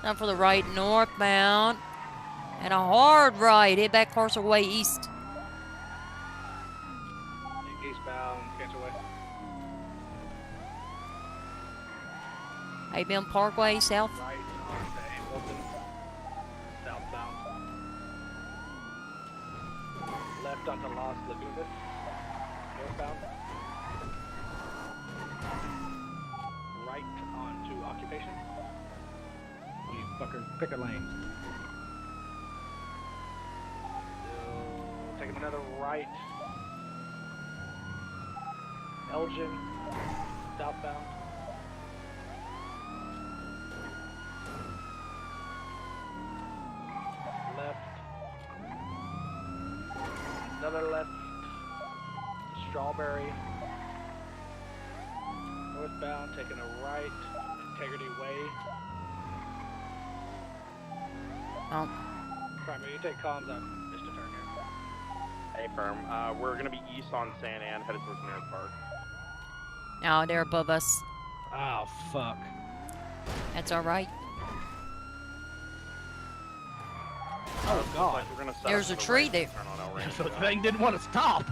Now for the right, northbound. And a hard right, head back parcel way east. Eastbound, Cancer Way. Hayden Parkway, south. Right onto Hamilton. Southbound. Left onto Las Lagunas. Northbound. Right onto Occupation. You fucker, pick a lane. Still taking another right. Elgin. Southbound. Left. Another left. Strawberry. Northbound, taking a right. Integrity Way. Oh. Primary, you take comms. I missed a turn here. Hey, firm. We're gonna be east on San Ann, headed towards Mirror Park. No, they're above us. Oh fuck. That's all right. Oh god. Like we're gonna set There's up a for the tree right there. turn on El Rancho. So the thing didn't want to stop.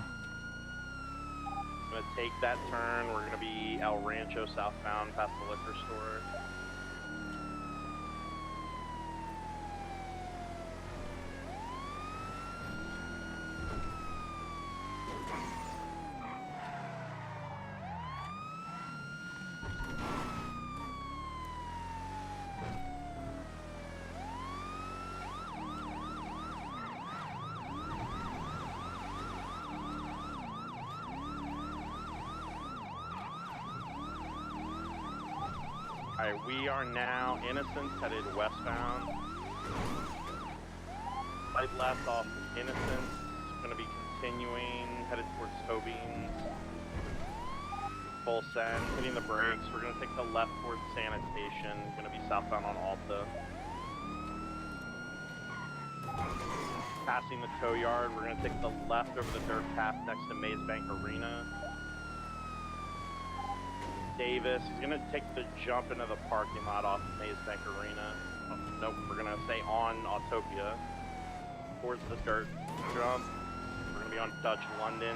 Gonna take that turn. We're gonna be El Rancho southbound, past the liquor store. Alright, we are now Innocence, headed westbound. Right left off Innocence, gonna be continuing, headed towards Tobin's. Full send, hitting the brakes. We're gonna take the left towards Sanitation, gonna be southbound on Alta. Passing the tow yard, we're gonna take the left over the dirt path next to Maze Bank Arena. Davis, he's gonna take the jump into the parking lot off Maze Bank Arena. Oh, nope, we're gonna stay on Autopia. Towards the dirt jump. We're gonna be on Dutch London.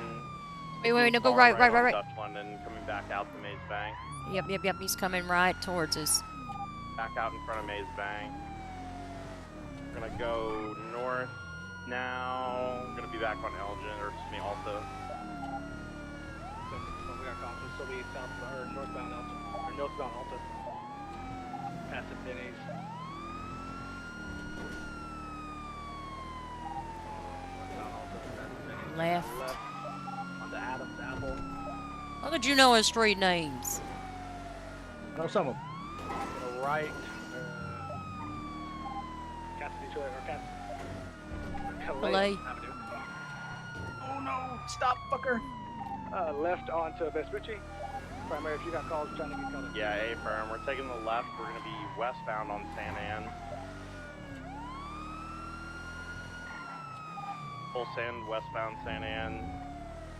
Wait, no, go Far right. on Dutch London, coming back out to Maze Bank. Yep, he's coming right towards us. Back out in front of Maze Bank. We're gonna go north now. We're gonna be back on Elgin, or excuse me, Alta. We got comms. We'll still be south or northbound Alta, or northbound Alta. Past the Denny's. Northbound Alta, past the Denny's. Left. Left. Onto Adams Apple. How could you know his street names? I know some of them. To the right. Cassidy Trail or Calais. Avenue. Oh no! Stop, fucker! Left onto Vespucci. Primary, if you got calls, we're trying to get color. Yeah, A firm. We're taking the left. We're gonna be westbound on San Ann. Full send, westbound San Ann.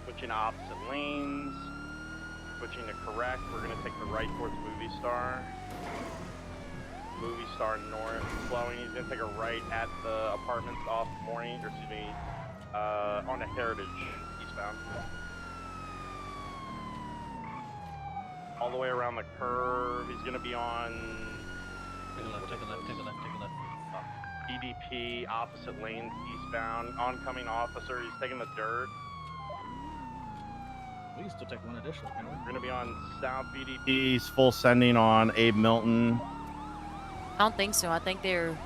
Switching opposite lanes. Switching to correct. We're gonna take the right towards Movie Star. Movie Star north. Slowing. He's gonna take a right at the apartments off Morning, or excuse me, on the Heritage eastbound. All the way around the curve. He's gonna be on. Take a left, take a left, take a left, take a left. EDP, opposite lanes eastbound. Oncoming officer. He's taking the dirt. We can still take one additional, can we? We're gonna be on South BDP. He's full sending on Abe Milton. I don't think so. I think they're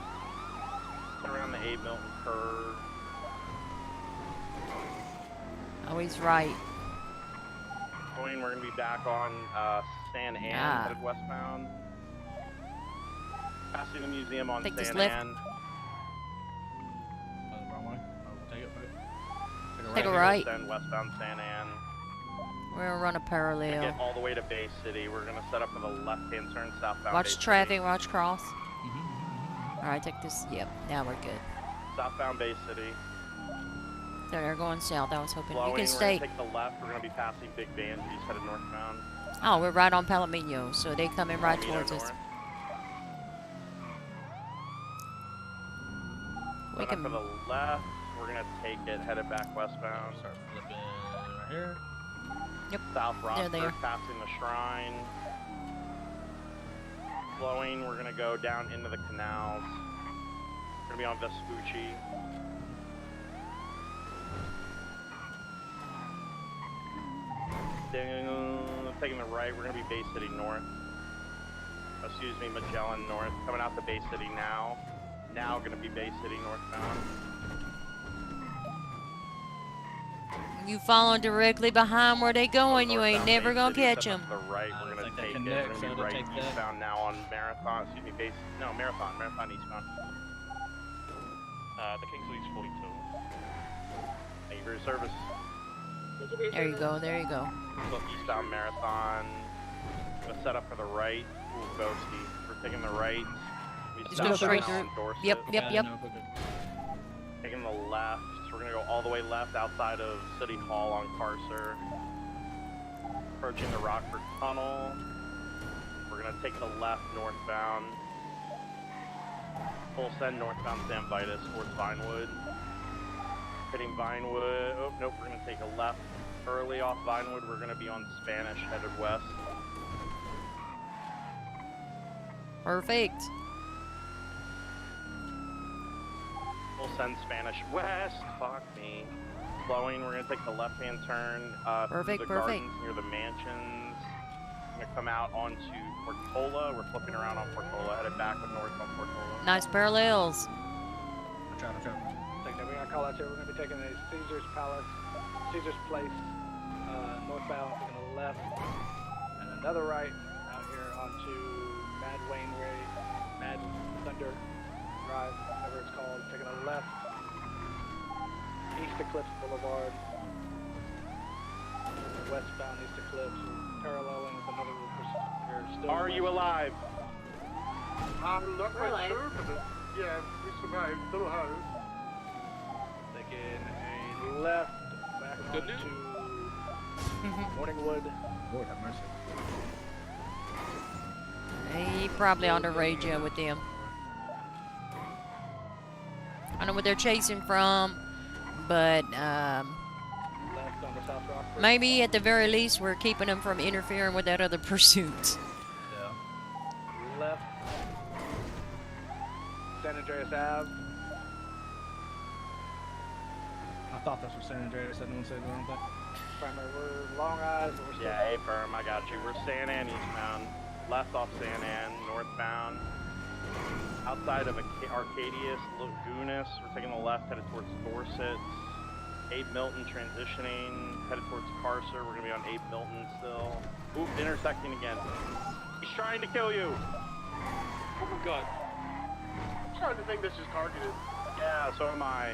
Around the Abe Milton curve. always right. We're gonna be back on San Ann, headed westbound. Passing the museum on Take this San left. Ann. Oh, the wrong way? Oh, take it, Take a right. Send westbound San Ann. We're gonna run a parallel. Get all the way to Bay City. We're gonna set up for the left-hand turn southbound. Watch Bay traffic, watch cross. Alright, take this. Yep, now we're good. City. Southbound Bay City. So they're going south. I was hoping Flowing, you can we're stay. gonna take the left. We're gonna be passing Big Banjies headed northbound. Oh, we're right on Palomino, so they coming right Palomino towards us. north. We Set up can. for the left. We're gonna take it headed back westbound. Start flipping right here. Yep. South They're Rockford, there. passing the shrine. Flowing, we're gonna go down into the canals. We're gonna be on Vespucci. Then taking the right, we're gonna be Bay City North. Excuse me, Magellan North. Coming out to Bay City now. Now gonna be Bay City northbound. You following directly behind where they going, you ain't Northbound never Bay gonna City, catch set up them. to the right, we're gonna take it. connects, We're so gonna be to right take that. eastbound now on Marathon. Excuse me, Marathon eastbound. The Kingsley's 42. Thank you for your service. There you go, there you go. So eastbound Marathon. Gonna set up for the right. Ooh, ghosty. We're taking the right. We Just stop go straight now through. on Dorset. Yep, yep, yep. Taking the left. We're gonna go all the way left outside of City Hall on Carcer. Approaching the Rockford Tunnel. We're gonna take the left northbound. Full send northbound Sam Vitus towards Vinewood. Hitting Vinewood. Oh, nope, we're gonna take a left early off Vinewood. We're gonna be on Spanish headed west. Perfect. We'll send Spanish west. Fuck me. Flowing, we're gonna take the left-hand turn. Through Perfect, the perfect. gardens near the mansions. We're gonna come out onto Portola. We're flipping around on Portola, headed back with north on Portola. Nice parallels. I'm trying. Take that. We're gonna call out here. We're gonna be taking a Caesar's Palace, Caesar's Place, northbound, taking a left, and another right out here onto Mad Wainway, Mad Thunder Drive, whatever it's called. Taking a left, East Eclipse Boulevard, westbound East Eclipse, paralleling with another. We're still Are you alive? I'm not We're alive. sure, but yeah, we survived. Still alive. Taking a left back Good onto news. Morningwood. Lord have mercy. He probably on the radio with them. I don't know what they're chasing from, but Left on the South Rockford. maybe at the very least we're keeping them from interfering with that other pursuit. Yeah. Left. San Andreas Ave. I thought this was San Andreas. I didn't say the wrong thing. Primary. We're Long Eyes, but we're still. Yeah, A-firm, I got you. We're San Ann eastbound. Left off San Ann, northbound. Outside of Arcadius, Lagunas, we're taking the left, headed towards Dorset. Abe Milton transitioning, headed towards Carcer. We're gonna be on Abe Milton still. Oop, intersecting again. He's trying to kill you. Oh my god. I'm starting to think this is targeted. Yeah, so am I.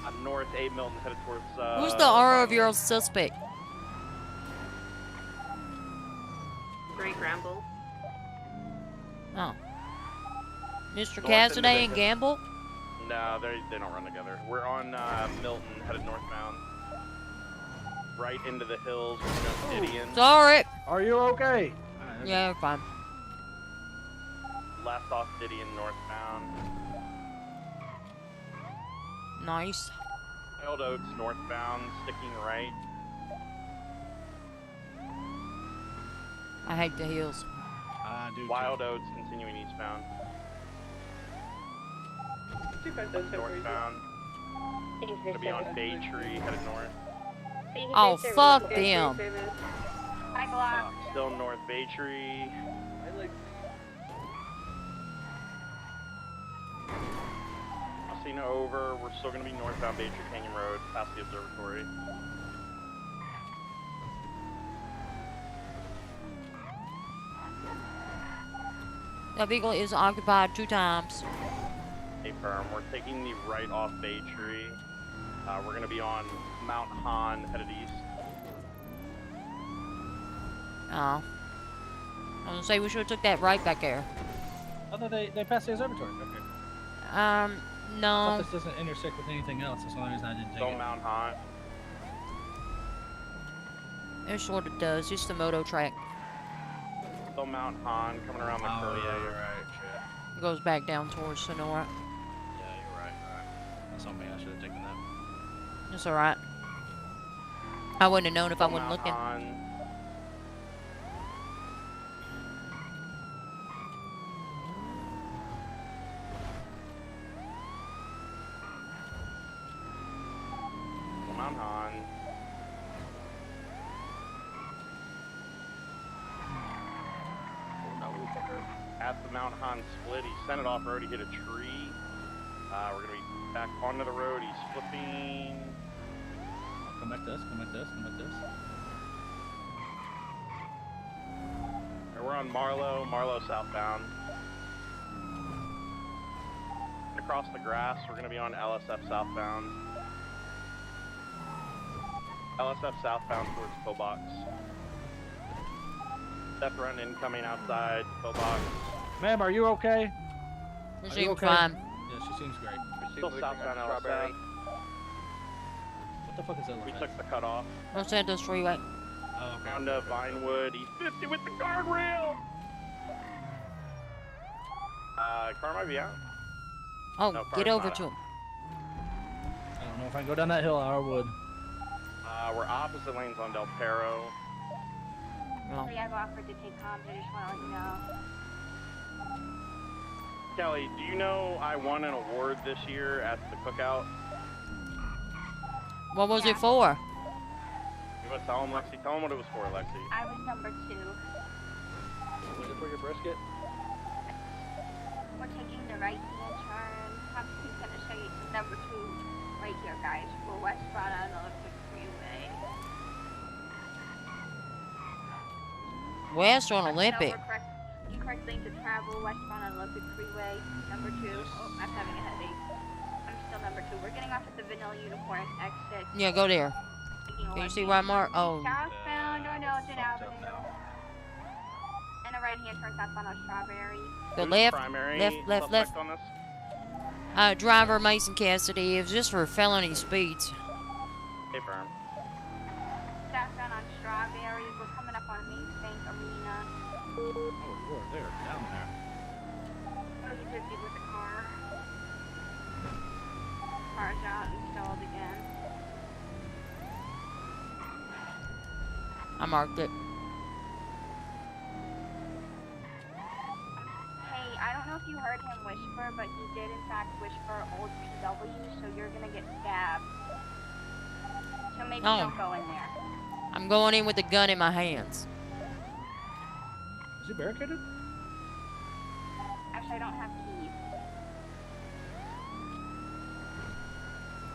I'm north, Abe Milton, headed towards. Who's the R of your suspect? Great Gramble. Oh. Mr. North Cassidy into and the- Gamble? No, they don't run together. We're on Milton, headed northbound. Right into the hills with no Gideon. Sorry. Are you okay? Yeah, we're fine. left off City and northbound. Nice. Wild Oats northbound, sticking right. I hate the hills. Wild Oats continuing eastbound. Northbound. Gonna be on Bay Tree, headed north. Oh, fuck them. Hi, Glock. Still north Bay Tree. Alcina over. We're still gonna be northbound Bay Tree Canyon Road, past the observatory. That vehicle is occupied 2 times. Hey, firm. We're taking the right off Bay Tree. We're gonna be on Mount Han, headed east. Oh. I was gonna say we should have took that right back there. Oh, no, they passed the observatory. Okay. I No. thought this doesn't intersect with anything else. That's the only reason I didn't take Still it. Mount Han. It sort of does. Just the moto track. Still Mount Han, coming around the curve. Yeah, you're right. Shit. Goes back down towards Sonora. Yeah, you're right. That's on me. I should have taken that. It's alright. I wouldn't have known if I wasn't Mount looking. Han. Mount Han. At the Mount Han split, he sent it off road, he hit a tree. We're gonna be back onto the road, he's flipping. Come back to us, come back to us, come back to us. Alright, we're on Marlow southbound. Across the grass, we're gonna be on LSF southbound. LSF southbound towards Pillbox. Death run incoming outside Pillbox. Ma'am, are you okay? She Are seems you okay? fine. Yeah, she seems great. Still southbound LSF. What the fuck is that? We took the cutoff. Los Santos Freeway. Oh, okay. On to Vinewood, E50 with the guardrail! Car might be out. Oh, No, get car's over not to out. him. I don't know if I can go down that hill. I would. We're opposite lanes on Del Perro. Well. I've offered to take comms. I just want to let you know. Kelly, do you know I won an award this year at the cookout? What was it for? You want to tell him, Lexi? Tell him what it was for, Lexi. I was number 2. Was it for your brisket? We're taking the right-hand turn. I'm going to show you number 2 right here, guys. We're westbound on Olympic Freeway. West on Olympic. Correct lane to travel, westbound on Olympic Freeway. Number 2. Oh, I'm having a headache. I'm still number 2. We're getting off at the Vanilla Unicorn exit. Yeah, go there. Can you see where I mark? Oh. Southbound on Elgin Avenue. And a right-hand turn southbound on Strawberry. Go left. On this? Driver Mason Cassidy. It was just for felony speeds. Hey, firm. Southbound on Strawberry. We're coming up on Main Bank Arena. Oh, Lord, they're down there. Oh, you did with the car. Car's out, installed again. I marked it. Hey, I don't know if you heard him whisper, but he did in fact whisper old PW, so you're gonna get stabbed. So maybe don't go in there. I'm going in with a gun in my hands. Is he barricaded? Actually, I don't have keys.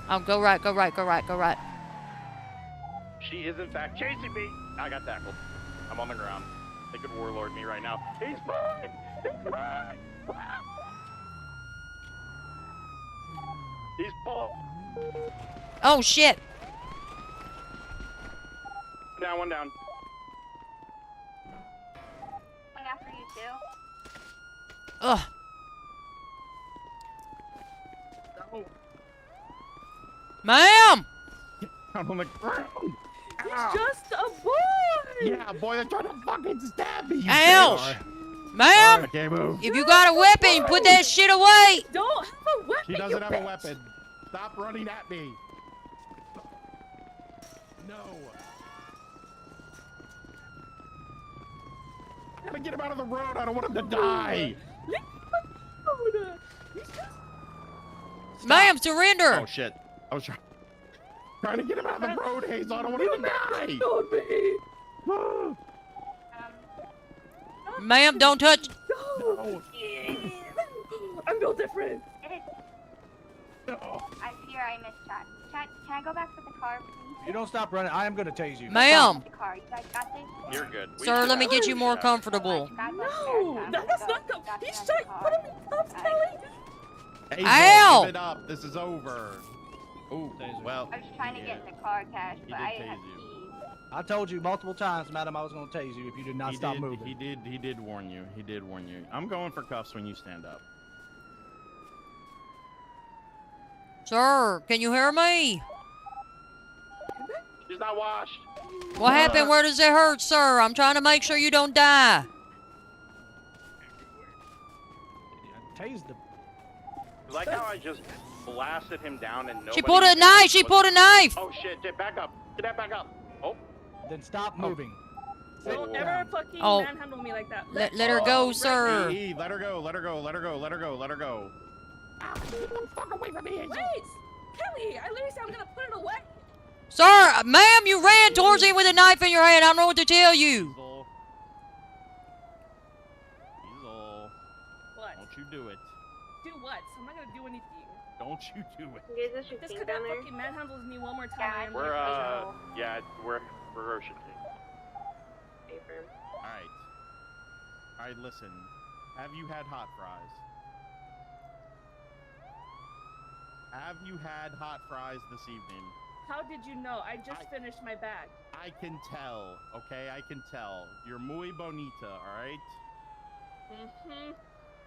Oh, go right. She is in fact chasing me. I got tackled. I'm on the ground. They could warlord me right now. He's mine! He's mine! He's full. Oh, shit. Down, one down. Going after you too. Ugh. No. Ma'am! I'm on the ground. It's just a boy! Yeah, boy, they're trying to fucking stab me. Ouch! Ma'am, I can't move. if you got a weapon, put that shit away. Don't have a weapon. She doesn't have a weapon. Stop running at me. No. I gotta get him out of the road. I don't want him to die. Ma'am, surrender. Oh shit. I was trying to get him out of the road, Hazel. I don't want him to die. Don't be. Ma'am, don't touch. No. I'm built different. I fear I missed Chat. Chat, can I go back to the car, please? You don't stop running. I am gonna tase you. Ma'am. The car. You guys got this? You're good. Sir, let me get you more comfortable. No, that's not come. He's trying to put him in cuffs, Kelly. Hazel, Ow! give it up. This is over. Ooh, well. I was trying to get in the car, Cash, but I didn't have tase you. keys. I told you multiple times, madam, I was gonna tase you if you did not stop moving. He did warn you. He did warn you. I'm going for cuffs when you stand up. Sir, can you hear me? She's not washed. What happened? Where does it hurt, sir? I'm trying to make sure you don't die. Tased him. Like how I just blasted him down and nobody... She pulled a knife. She pulled a knife. Oh shit, get back up. Get that back up. Oh. Then stop moving. Don't ever fucking Oh. manhandle me like that. Let her go, sir. Hey, let her go. Let her go. Let her go. Let her go. Let her go. Fuck away from me, Hazel. Wait, Kelly, I literally said I'm gonna put it away. Sir, ma'am, you ran towards him with a knife in your hand. I don't know what to tell you. Hazel. What? Don't you do it. Do what? I'm not gonna do anything. Don't you do it. You guys should This think cadet down there. fucking manhandles me one more time. I am We're, like, yeah, we're Ocean King. Alright. Alright, listen. Have you had hot fries? Have you had hot fries this evening? How did you know? I just finished my bag. I can tell, okay? I can tell. You're muy bonita, alright? Mm-hmm.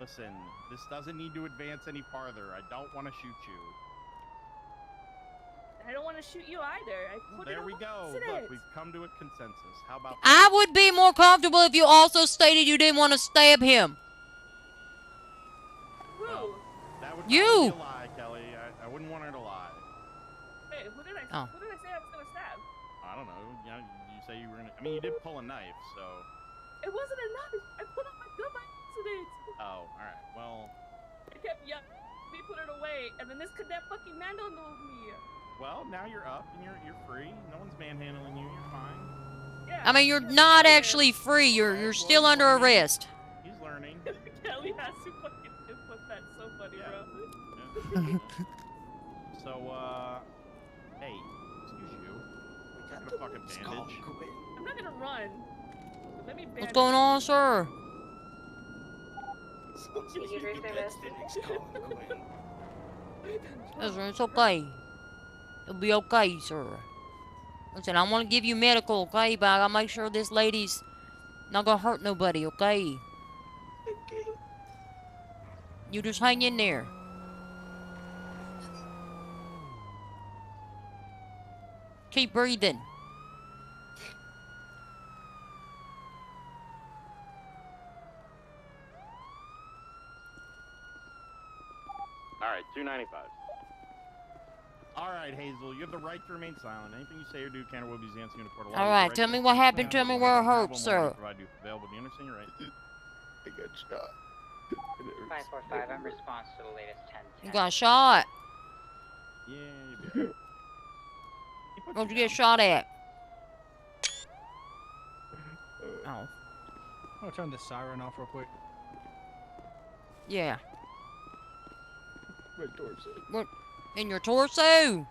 Listen, this doesn't need to advance any farther. I don't want to shoot you. I don't want to shoot you either. I put There it we on go. accident. Look, we've come to a consensus. How about I would be more comfortable if you also stated you didn't want to stab him. Who? that? Would You. probably be a lie, Kelly. I wouldn't want her to lie. Wait, who did I? Oh. Who did I say I was gonna stab? I don't know. You say you were gonna. I mean, you did pull a knife, so. It wasn't a knife. I put on my gun by accident. Oh, all right. Well, I kept me put it away, and then this cadet fucking manhandled me. well. Now you're up and you're free. No one's manhandling you. You're fine. Yeah. I mean, you're not actually free. You're still under arrest. He's learning. Kelly has to fucking input that. So funny, bro. So, hey, excuse you. We got a fucking bandage. I'm not gonna run. Let me What's going on, sir? Listen, it's okay. It'll be okay, sir. Listen, I want to give you medical, okay? But I gotta make sure this lady's not gonna hurt nobody, okay? You just hang in there. Keep breathing. All right, 295. All right, Hazel, you have the right to remain silent. Anything you say or do can or will be answered in a court of law. All right, tell me what happened. Tell me where it hurts, sir. Provide you available. Do you understand your right? I got shot. 545, I'm response to the latest 10. You got shot. Yeah, you'll be all right. Where'd you get shot at? Oh. I'm gonna turn this siren off real quick. Yeah. My torso. What? In your torso? Yeah.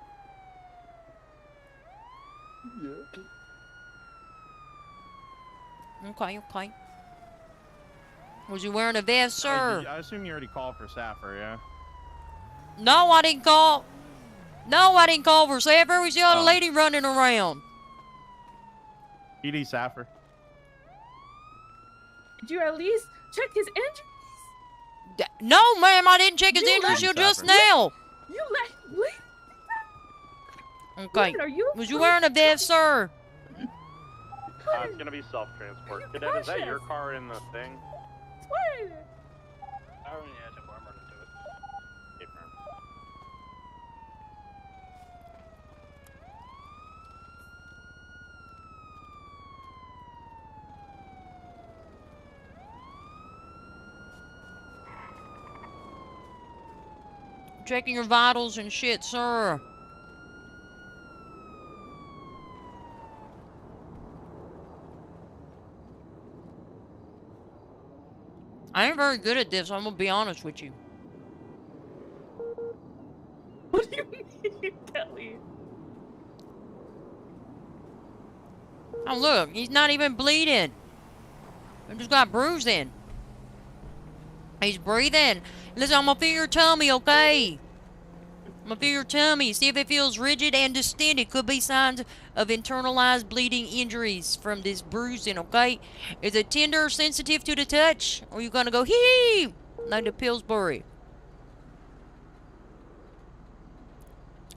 Okay, okay. Was you wearing a vest, sir? I assume you already called for Saffir, yeah? No, I didn't call. No, I didn't call for Saffir. We saw a Oh. lady running around. PD Saffir. Did you at least check his injuries? No, ma'am, I didn't check his injuries till just now. You let him bleed? Okay. Woman, are you Was you wearing a vest, sir? It's gonna be self-transport. Cadet, is that your car in the thing? one. Oh, yeah, 10-4, I'm running to it. Checking your vitals and shit, sir. I ain't very good at this, I'm gonna be honest with you. What do you mean, Kelly? Oh, look, he's not even bleeding. He just got bruising. He's breathing. Listen, I'm gonna feel your tummy, okay? I'm gonna feel your tummy. See if it feels rigid and distended. Could be signs of internalized bleeding injuries from this bruising, okay? Is it tender or sensitive to the touch? Or are you gonna go hee like the Pillsbury?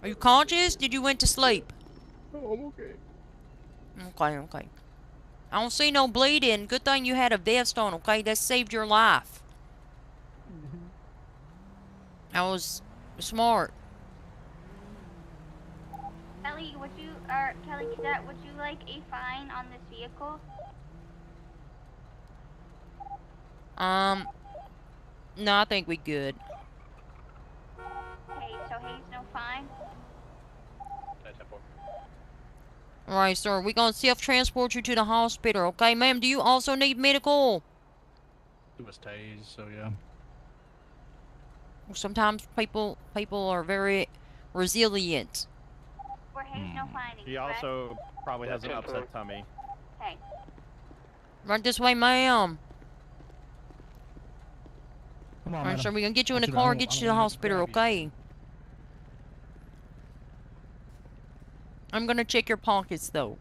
Are you conscious? Did you went to sleep? Oh, I'm okay. Okay, okay. I don't see no bleeding. Good thing you had a vest on, okay? That saved your life. That was smart. Kelly, Kelly Cadet, would you like a fine on this vehicle? No, I think we good. Okay, so Hayes, no fine. Alright, sir. We're gonna self-transport you to the hospital, okay? Ma'am, do you also need medical? It was tased, so yeah. Sometimes people are very resilient. For Hayes, no fining. He also probably has an upset tummy. Okay. Right this way, ma'am. Come on, Alright, madam. sir, we're gonna get you in I the don't- car I and get don't you to the wanna hospital, grab you. okay? I'm gonna check your pockets, though.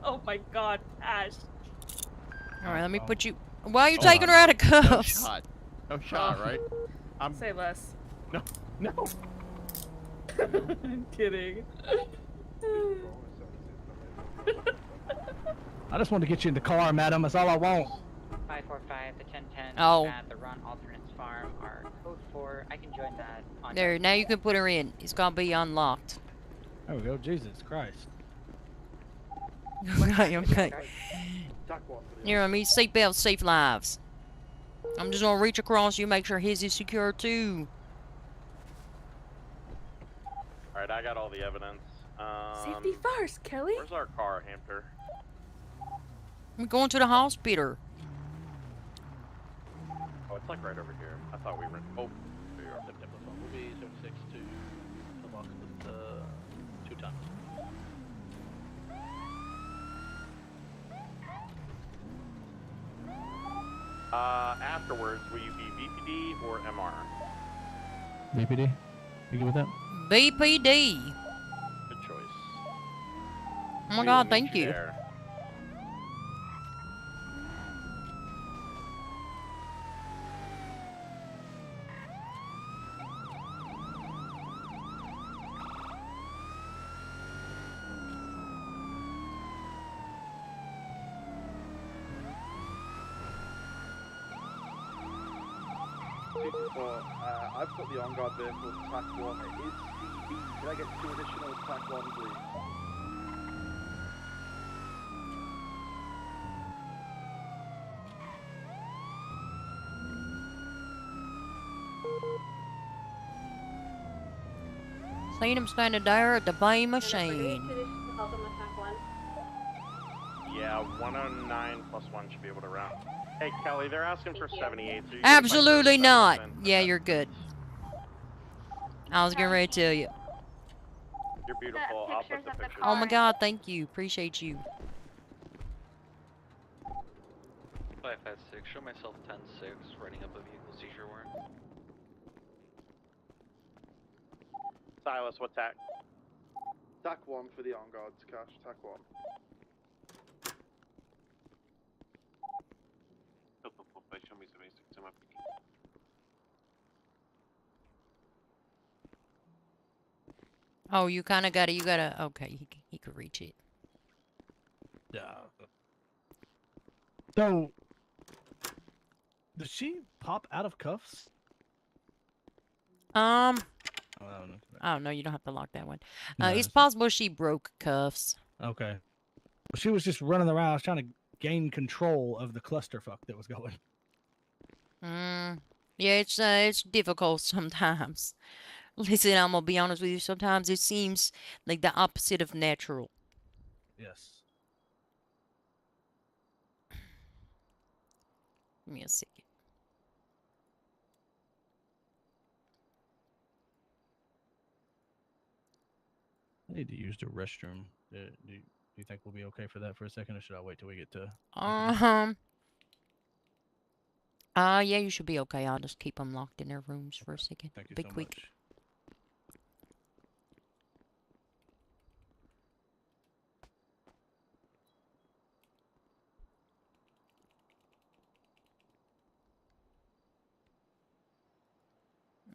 Oh my God, Ash. Alright, let me put you... Why are you Oh, taking her out of No cuffs? shot. No shot, right? Say less. No. No. I'm kidding. I just want to get you in the car, madam. That's all I want. 545, the 1010 Oh. at the Run Alternates Farm are code 4. I can join that on There, now you can put her in. It's gonna be unlocked. There we go. Jesus Christ. Okay, okay. Here, let me seatbelt, safe lives. I'm just gonna reach across you, make sure his is secure too. Alright, I got all the evidence. Safety first, Kelly. Where's our car, Hamter? We're going to the hospital. Oh, it's like right over here. I thought we were. Oh, there you are. We'll be 76 to unlock the 2 tons. Afterwards, will you be VPD or MR? BPD? You good with that? BPD. Good choice. Oh my We will God, meet thank you. there. I've got the on-guard vehicle, TAC 1. It is CB. Can I get 2 additional TAC 1, please? Seen him standing there at the bay machine. Yeah, 109 plus 1 should be able to round. Hey, Kelly, they're asking for 78. So Absolutely not. Yeah, you're good. I was getting ready to tell you. You're beautiful. I'll put the pictures. Oh my God, thank you. Appreciate you. 556, show myself 10-6, writing up a vehicle seizure warrant. Silas, what tack? TAC 1 for the on-guards, cash. TAC 1. Show me 78. 26 MIP. Oh, you kind of got it. You got to. Okay, he could reach it. Yeah. So, does she pop out of cuffs? I Oh, I don't know. don't know. You don't have to lock that one. No, It's it's- possible she broke cuffs. Okay. Well, she was just running around. I was trying to gain control of the clusterfuck that was going. Yeah, it's difficult sometimes. Listen, I'm gonna be honest with you. Sometimes it seems like the opposite of natural. Yes. Give me a second. I need to use the restroom. Do you think we'll be okay for that for a second, or should I wait till we get to? Yeah, you should be okay. I'll just keep them locked in their rooms for a second. Thank you Be so quick. much.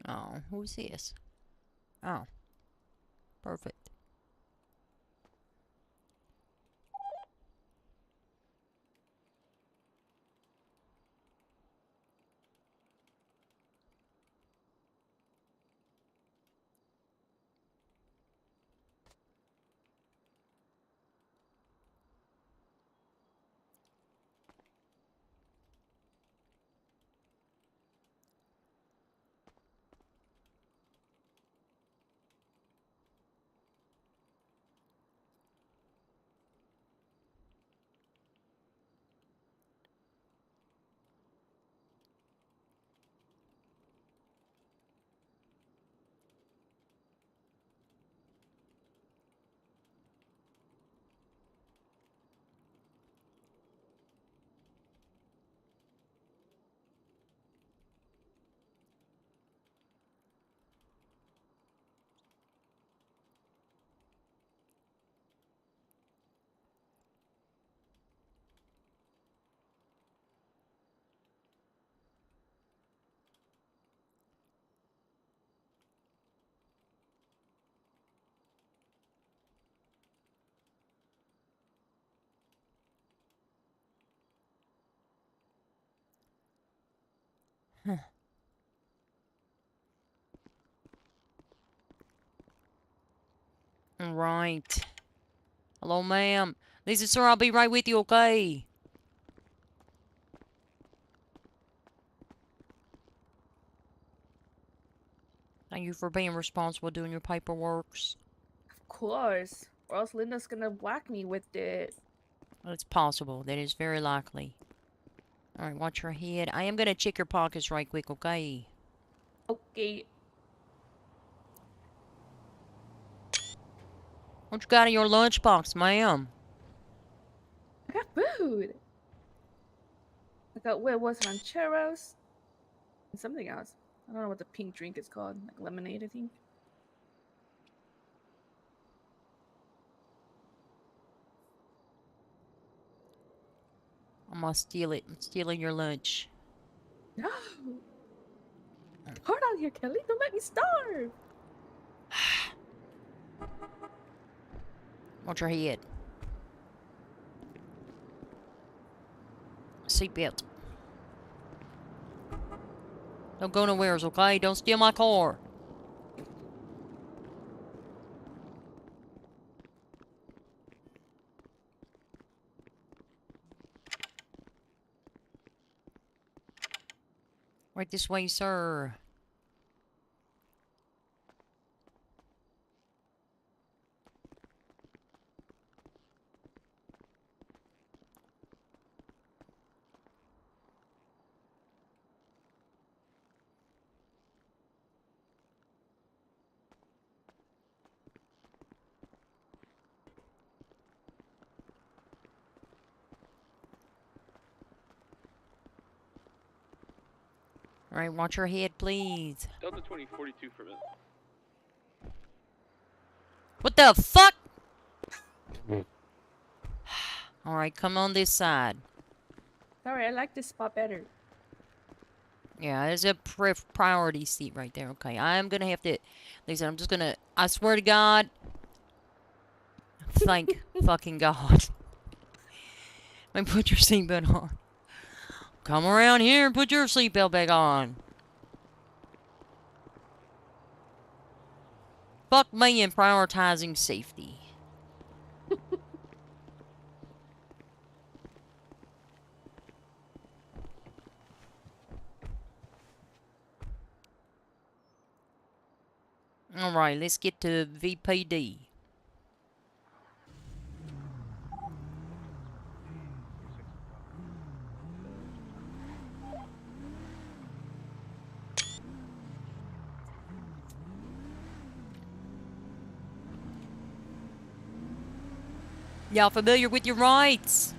Oh, who's this? Oh, perfect. Huh. Right. Hello, ma'am. This is sir. I'll be right with you, okay? Thank you for being responsible doing your paperworks. Of course. Or else Linda's gonna whack me with it. Well, it's possible. That is very likely. Alright, watch your head. I am gonna check your pockets right quick, okay? Okay. What you got in your lunchbox, ma'am? I got food. I got what's rancheros and something else. I don't know what the pink drink is called. Like lemonade, I think. I'm gonna steal it. I'm stealing your lunch. No. Hard out here, Kelly. Don't let me starve. Watch your head. Seatbelt. Don't go nowheres, okay? Don't steal my car. Right this way, sir. Alright, watch your head, please. Delta 2042 for a minute. What the fuck? Alright, come on this side. Sorry, I like this spot better. Yeah, there's a priority seat right there. Okay, I'm gonna have to. Like I said, I'm just gonna. I swear to God. Thank fucking God. Like, put your seatbelt on. Come around here and put your seatbelt back on. Fuck me and prioritizing safety. Alright, let's get to VPD. Y'all familiar with your rights?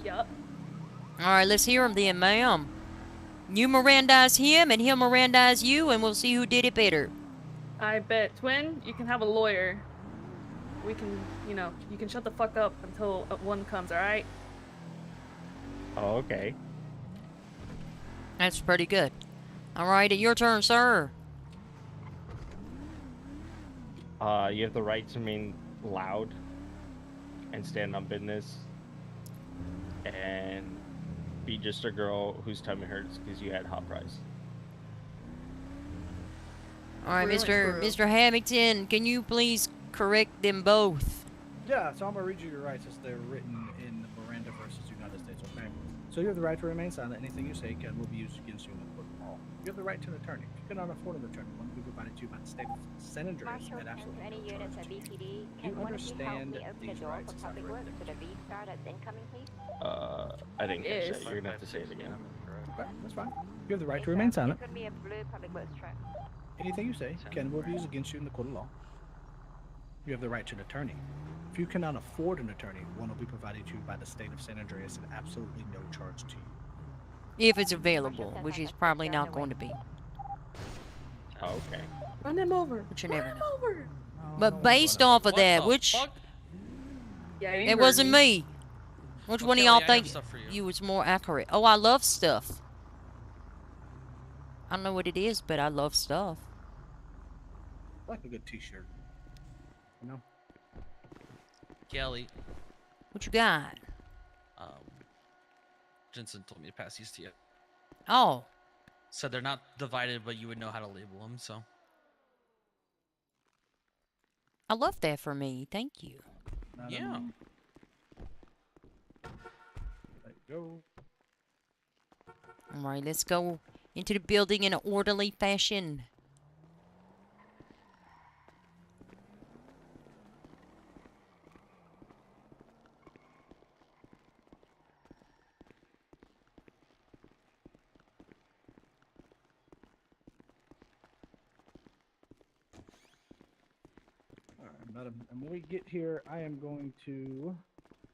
Yup. Alright, let's hear him then, ma'am. You Mirandize him and he'll Mirandize you and we'll see who did it better. I bet. Twin, you can have a lawyer. We can, you know, you can shut the fuck up until one comes, alright? Oh, okay. That's pretty good. Alright, your turn, sir. You have the right to remain loud and stand on business and be just a girl whose tummy hurts because you had hot fries. Alright, Mr. Hamilton, can you please correct them both? Yeah, so I'm gonna read you your rights as they're written in the Miranda versus United States, okay? So you have the right to remain silent. Anything you say will be used against you in the court of law. You have the right to an attorney. If you cannot afford an attorney, one will be provided to you by the state senator Marshal, at absolutely any no units charge at to you. BPD, Do can you one of you help understand me open the these door rights for as I've public read works them to the to you? V-Star that's incoming, please? I didn't catch that. You're gonna have to say it again. Okay, that's fine. You have the right to remain silent. It's gonna be a blue public works truck. Anything you say will be used against you in the court of law. You have the right to an attorney. If you cannot afford an attorney, one will be provided to you by the state of San Andreas at absolutely no charge to you. If it's available, which is probably not going to be. Oh, okay. Run them over. But you never know. Over. But based off of that, which... Yeah, you It heard wasn't me. Which one of y'all think stuff for you was more accurate? Oh, I love stuff. I don't know what it is, but I love stuff. I like a good t-shirt. You know? Kelly. What you got? Jensen told me to pass these to you. Oh. Said they're not divided, but you would know how to label them, so. I love that for me. Thank you. Yeah. Let go. Alright, let's go into the building in an orderly fashion. Alright, madam. And when we get here, I am going to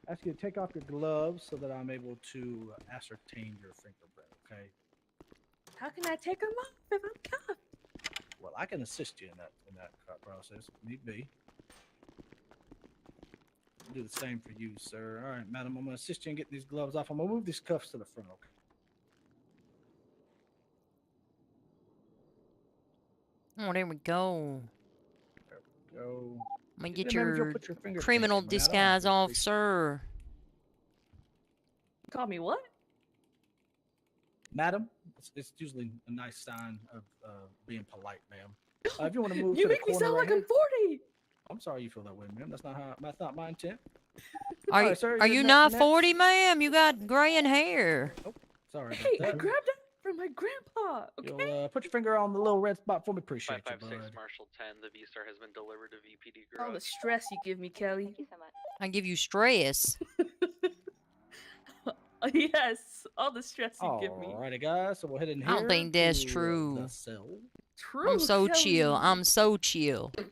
ask you to take off your gloves so that I'm able to ascertain your fingerprint, okay? How can I take them off if I'm cuffed? Well, I can assist you in that process, if need be. I'll do the same for you, sir. All right, madam, I'm going to assist you in getting these gloves off. I'm going to move these cuffs to the front, okay? Oh, there we go. There we go. I'm gonna Yeah, get ma'am, if you'll your put your fingerprint criminal in, madam, disguise I off, appreciate sir. Call me what? Madam, it's usually a nice sign of being polite, ma'am. If you want to move You to the make me corner sound right like I'm 40. I'm sorry you feel that way, ma'am. That's not my intent. Are All you right, sir, are you're you not next. 40, ma'am? You got graying hair. Sorry Hey, I about that. grabbed it from my grandpa. Okay. You'll put your finger on the little red spot for me. Appreciate you, 556 bud. Marshall 10, the V-Star has been delivered to VPD All the garage. stress you give me, Kelly. Thank you so much. I give you stress. Yes, all the stress you give me. Alrighty, guys. So we'll head in here. I don't think that's to, true. The cell. True. I'm so Kelly. chill. I'm so chill. Okay,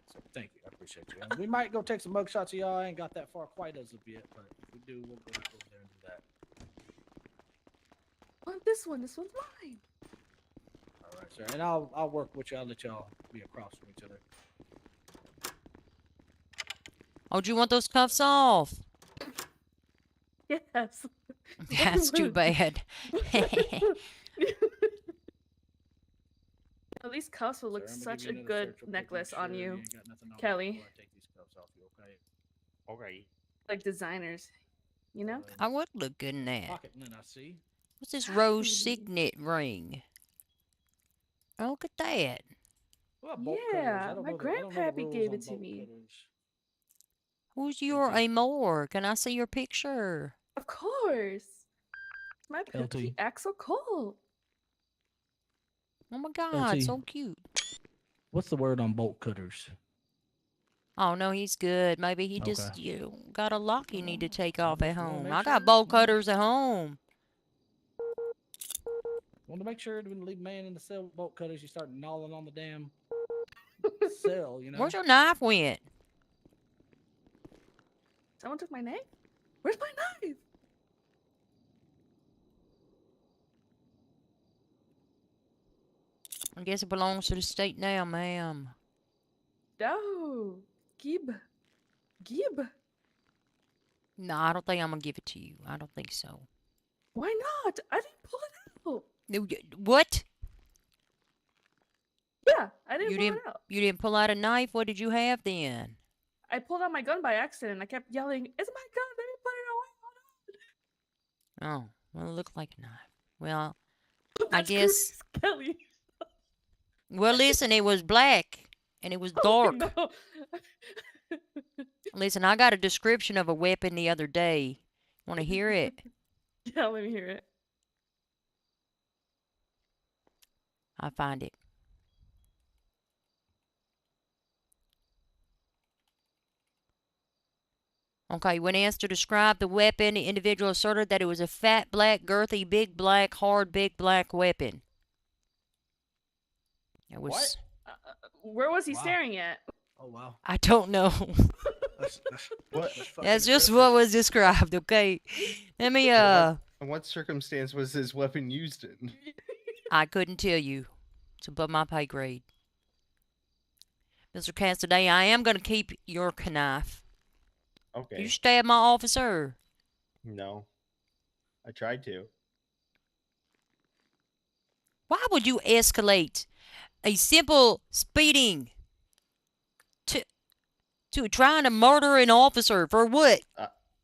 so thank you. I appreciate you. And we might go take some mug shots of y'all. I ain't got that far quite as of yet, but if we do, we'll go back over there and do that. Want this one? This one's mine. All right, sir. And I'll work with you. I'll let y'all be across from each other. Oh, do you want those cuffs off? Yes. That's too bad. At least cuffs will look Sir, I'm gonna such give a you another good search real quick, make necklace on sure you, ain't got nothing on you Kelly. before I take these cuffs off you, okay? Okay. Like designers, you know? I would look good in that. Pocket none, I see. What's this rose signet ring? Oh, look at that. What about bolt cutters? Yeah, I don't my know the, I don't know the grandpappy rules gave on it to bolt me. cutters. Who's your Amor? Can I see your picture? Of course. My petty LT. Axel Cole. Oh my God, LT. so cute. What's the word on bolt cutters? Oh no, he's good. Maybe he just Okay. got a lock you need to take off at just wanna home. make I sure. got bolt cutters at home. Want to make sure when you leave man in the cell with bolt cutters, you start gnawing on the damn cell, you know? Where's your knife went? Someone took my knife? Where's my knife? I guess it belongs to the state now, ma'am. No. Gib. No, I don't think I'm gonna give it to you. I don't think so. Why not? I didn't pull it out. What? Yeah, I didn't You pull didn't it out. you didn't pull out a knife? What did you have then? I pulled out my gun by accident. I kept yelling, "It's my gun! Let me put it away!" Oh, well, it looked like a knife. Well, I That's guess. Grace Kelly. Well, listen, it was black and it was dark. No. Listen, I got a description of a weapon the other day. Want to hear it? Yeah, let me hear it. I'll find it. Okay, when asked to describe the weapon, the individual asserted that it was a fat, black, girthy, big black, hard, big black weapon. It was. What? Where was he staring at? Oh, wow. I don't know. What? That's just what was described, okay? Let me, In what circumstance was this weapon used in? I couldn't tell you. It's above my pay grade. Mr. Cassidy, I am going to keep your knife. Okay. You stabbed my officer. No. I tried to. Why would you escalate a simple speeding to trying to murder an officer for what?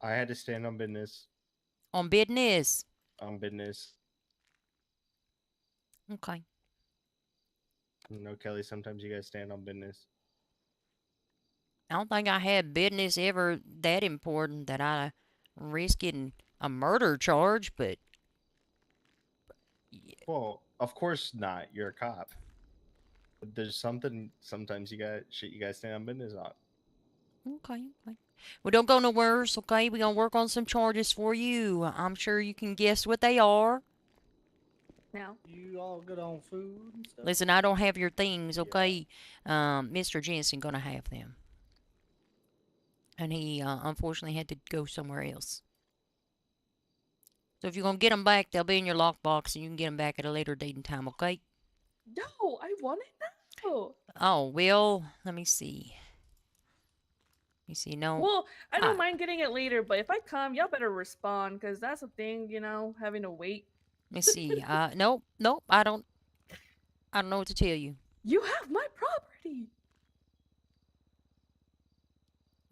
I had to stand on business. On business. On business. Okay. You know, Kelly, sometimes you gotta stand on business. I don't think I had business ever that important that I risk getting a murder charge, but... Well, of course not. You're a cop. But there's something, sometimes you gotta stand on business on. Okay. Well, don't go nowhere, okay? We're going to work on some charges for you. I'm sure you can guess what they are. No. You all good on food and stuff? Listen, I don't have your things, okay? Mr. Jensen going to have them. And he, unfortunately, had to go somewhere else. So if you're going to get them back, they'll be in your lockbox, and you can get them back at a later date and time, okay? No, I want it now. Oh, well, let me see. You see, no. Well, I don't mind getting it later, but if I come, y'all better respond, because that's a thing, you know, having to wait. Let me see. Nope, I don't know what to tell you. You have my property.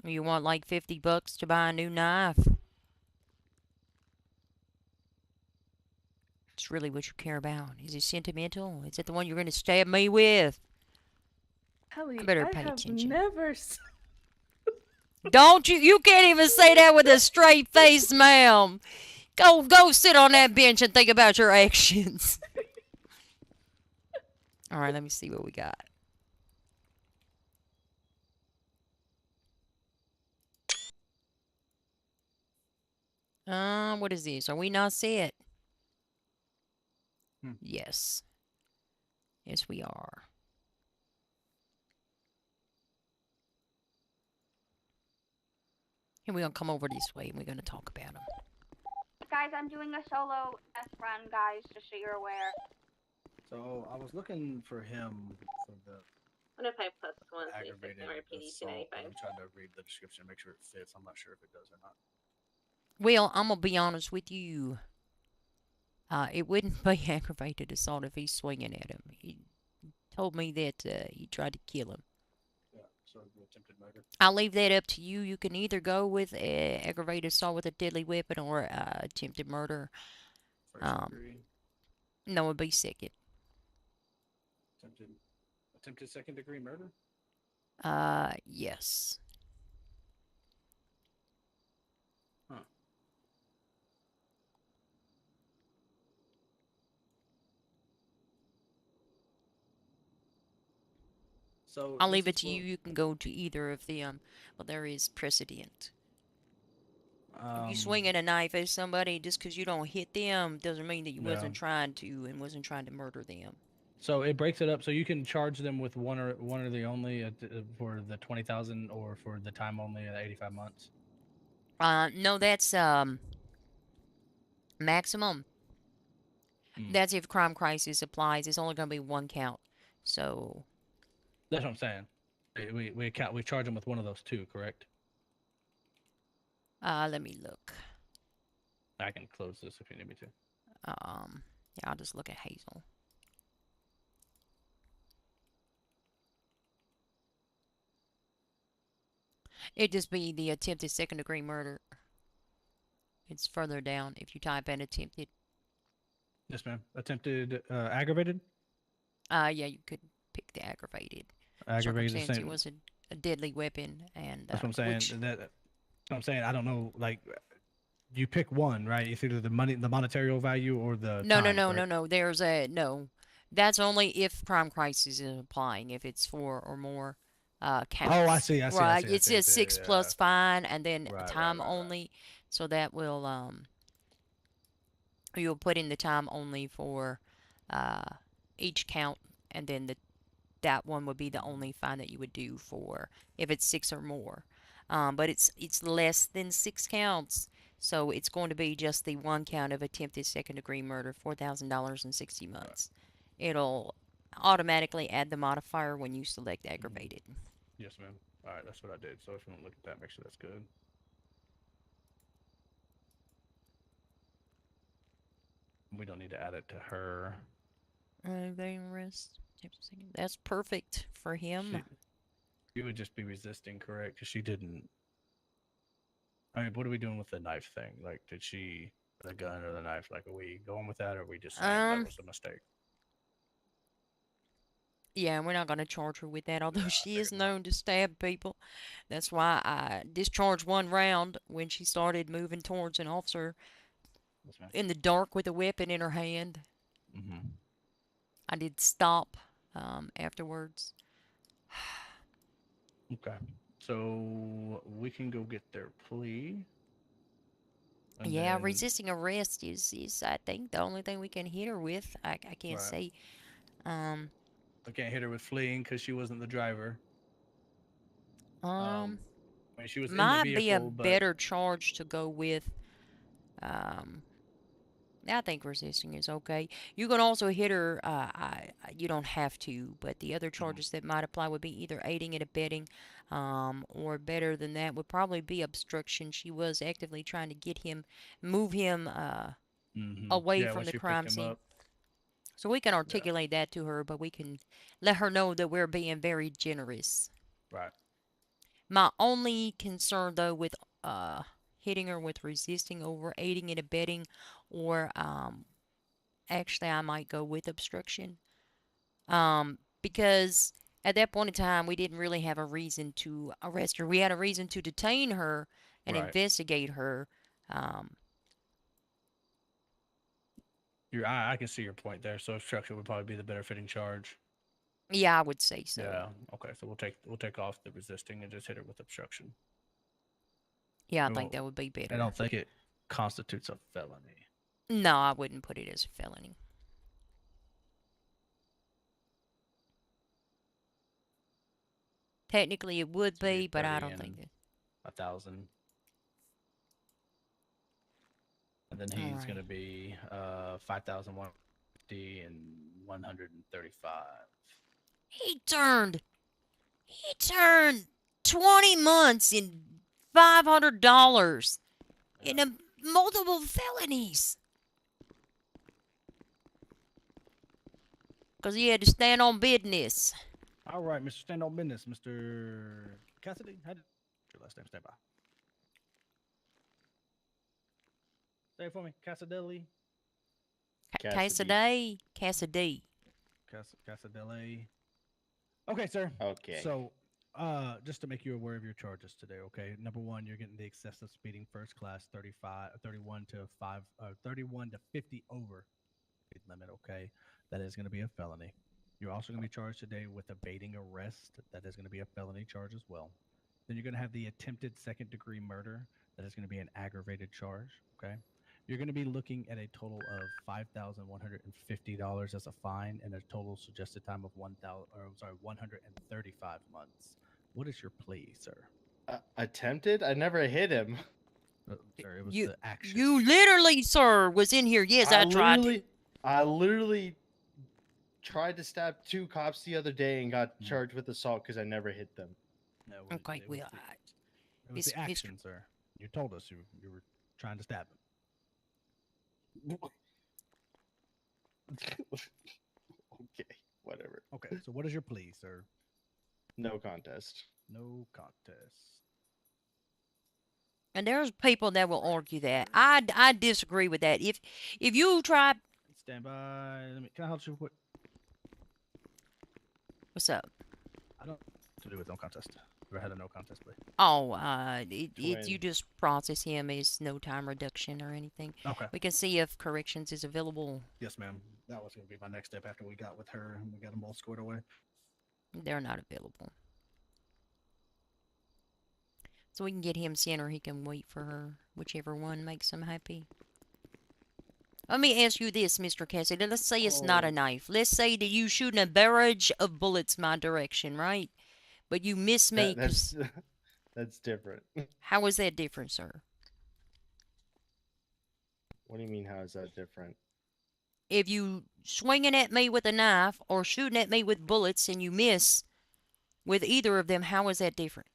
You want like $50 to buy a new knife? It's really what you care about. Is it sentimental? Is it the one you're going to stab me with? Ellie, I better I pay have attention. never. Don't you? You can't even say that with a straight face, ma'am. Go sit on that bench and think about your actions. All right, let me see what we got. What is this? Are we not set? Yes. Yes, we are. And we're going to come over this way and we're going to talk about them. Guys, I'm doing a solo test run, guys, just so you're aware. So I was looking for him for the What if I plus one? aggravated assault. I'm trying to read the description, make sure it fits. I'm not sure if it does or not. Well, I'm gonna be honest with you. It wouldn't be aggravated assault if he's swinging at him. He told me that he tried to kill him. Yeah, so attempted murder. I'll leave that up to you. You can either go with aggravated assault with a deadly weapon or attempted murder. First degree. No, it'd be second. Attempted second degree murder. Yes. Huh. So I'll leave it to you. You can go to either of the well, there is precedent. If you swing at a knife at somebody just because you don't hit them doesn't mean that you wasn't trying to and wasn't trying to murder them. So it breaks it up. So you can charge them with one or the only for the 20,000 or for the time only at 85 months. No, that's maximum. That's if crime crisis applies. It's only going to be one count. So that's what I'm saying. We charge them with one of those two, correct? Let me look. I can close this if you need me to. Yeah, I'll just look at Hazel. It'd just be the attempted second degree murder. It's further down if you type in attempted. Yes, ma'am. Attempted aggravated? Yeah, you could pick the aggravated. Aggravated. It was a deadly weapon, and that's what I'm saying. That's what I'm saying. I don't know. Like, you pick one, right? It's either the monetary value, or the no. There's a no. That's only if crime crisis is applying. If it's 4 or more counts. Oh, I see. Right. It says 6 plus fine, and then time only. So that will you'll put in the time only for each count, and then that one would be the only fine that you would do for if it's 6 or more. But it's less than 6 counts, so it's going to be just the one count of attempted second degree murder, $4,000 and 60 months. It'll automatically add the modifier when you select aggravated. Yes, ma'am. All right, that's what I did. So if you want to look at that, make sure that's good. We don't need to add it to her. That's perfect for him. She would just be resisting, correct? Because she didn't. I mean, what are we doing with the knife thing? Like, did she the gun or the knife? Like, are we going with that, or are we just saying that was a mistake? Yeah, we're not going to charge her with that, although she is known to stab people. That's why I discharged one round when she started moving towards an officer in the dark with a weapon in her hand. I did stop afterwards. Okay. So we can go get their plea. Yeah, resisting arrest is I think the only thing we can hit her with. I can't say. I can't hit her with fleeing because she wasn't the driver. I mean, she was might in the vehicle, be a better charge to go with. I think resisting is okay. You can also hit her. You don't have to, but the other charges that might apply would be either aiding and abetting, or better than that would probably be obstruction. She was actively trying to move him away from the crime scene. So we can articulate that to her, but we can let her know that we're being very generous. Right. My only concern, though, with hitting her with resisting over aiding and abetting, or actually I might go with obstruction, because at that point in time we didn't really have a reason to arrest her. We had a reason to detain her and investigate her. I can see your point there. So obstruction would probably be the better fitting charge. Yeah, I would say so. Yeah. Okay. So we'll take off the resisting and just hit her with obstruction. Yeah, I think that would be better. I don't think it constitutes a felony. No, I wouldn't put it as a felony. Technically, it would be, but I don't think that. 1,000. And then he's going to be 5,150 and 135. He turned 20 months in $500 in multiple felonies. Because he had to stand on business. All right, Mr. Stand on Business, Mr. Cassidy. How did your last name? Stand by. Say it for me. Cassidelli. Cassidy. Cassidy. Cassidelli. Okay, sir. Okay. So, just to make you aware of your charges today, okay? Number one, you're getting the excessive speeding first class 31 to 50 over speed limit, okay? That is going to be a felony. You're also going to be charged today with evading arrest. That is going to be a felony charge as well. Then you're going to have the attempted second degree murder. That is going to be an aggravated charge, okay? You're going to be looking at a total of $5,150 as a fine and a total suggested time of 135 months. What is your plea, sir? Attempted? I never hit him. Sir, it was You, the action. you literally, sir, was in here. Yes, I tried. I literally tried to stab 2 cops the other day and got charged with assault because I never hit them. No, Okay, well, it was the action, sir. You told us you were trying to stab him. Okay, whatever. Okay, so what is your plea, sir? No contest. No contest. And there's people that will argue that. I disagree with that. If you try... Stand by. Can I help you? What's up? I don't to do with no contest. Ever had a no contest plea? Oh, you just process him as no time reduction or anything. Okay. We can see if corrections is available. Yes, ma'am. That was going to be my next step after we got with her and we got them all squared away. They're not available. So we can get him sent or he can wait for her. Whichever one makes him happy. Let me ask you this, Mr. Cassidy. Let's say it's not a knife. Let's say that you shooting a barrage of bullets my direction, right? But you miss me. That's different. How is that different, sir? What do you mean, how is that different? If you swinging at me with a knife or shooting at me with bullets and you miss with either of them, how is that different?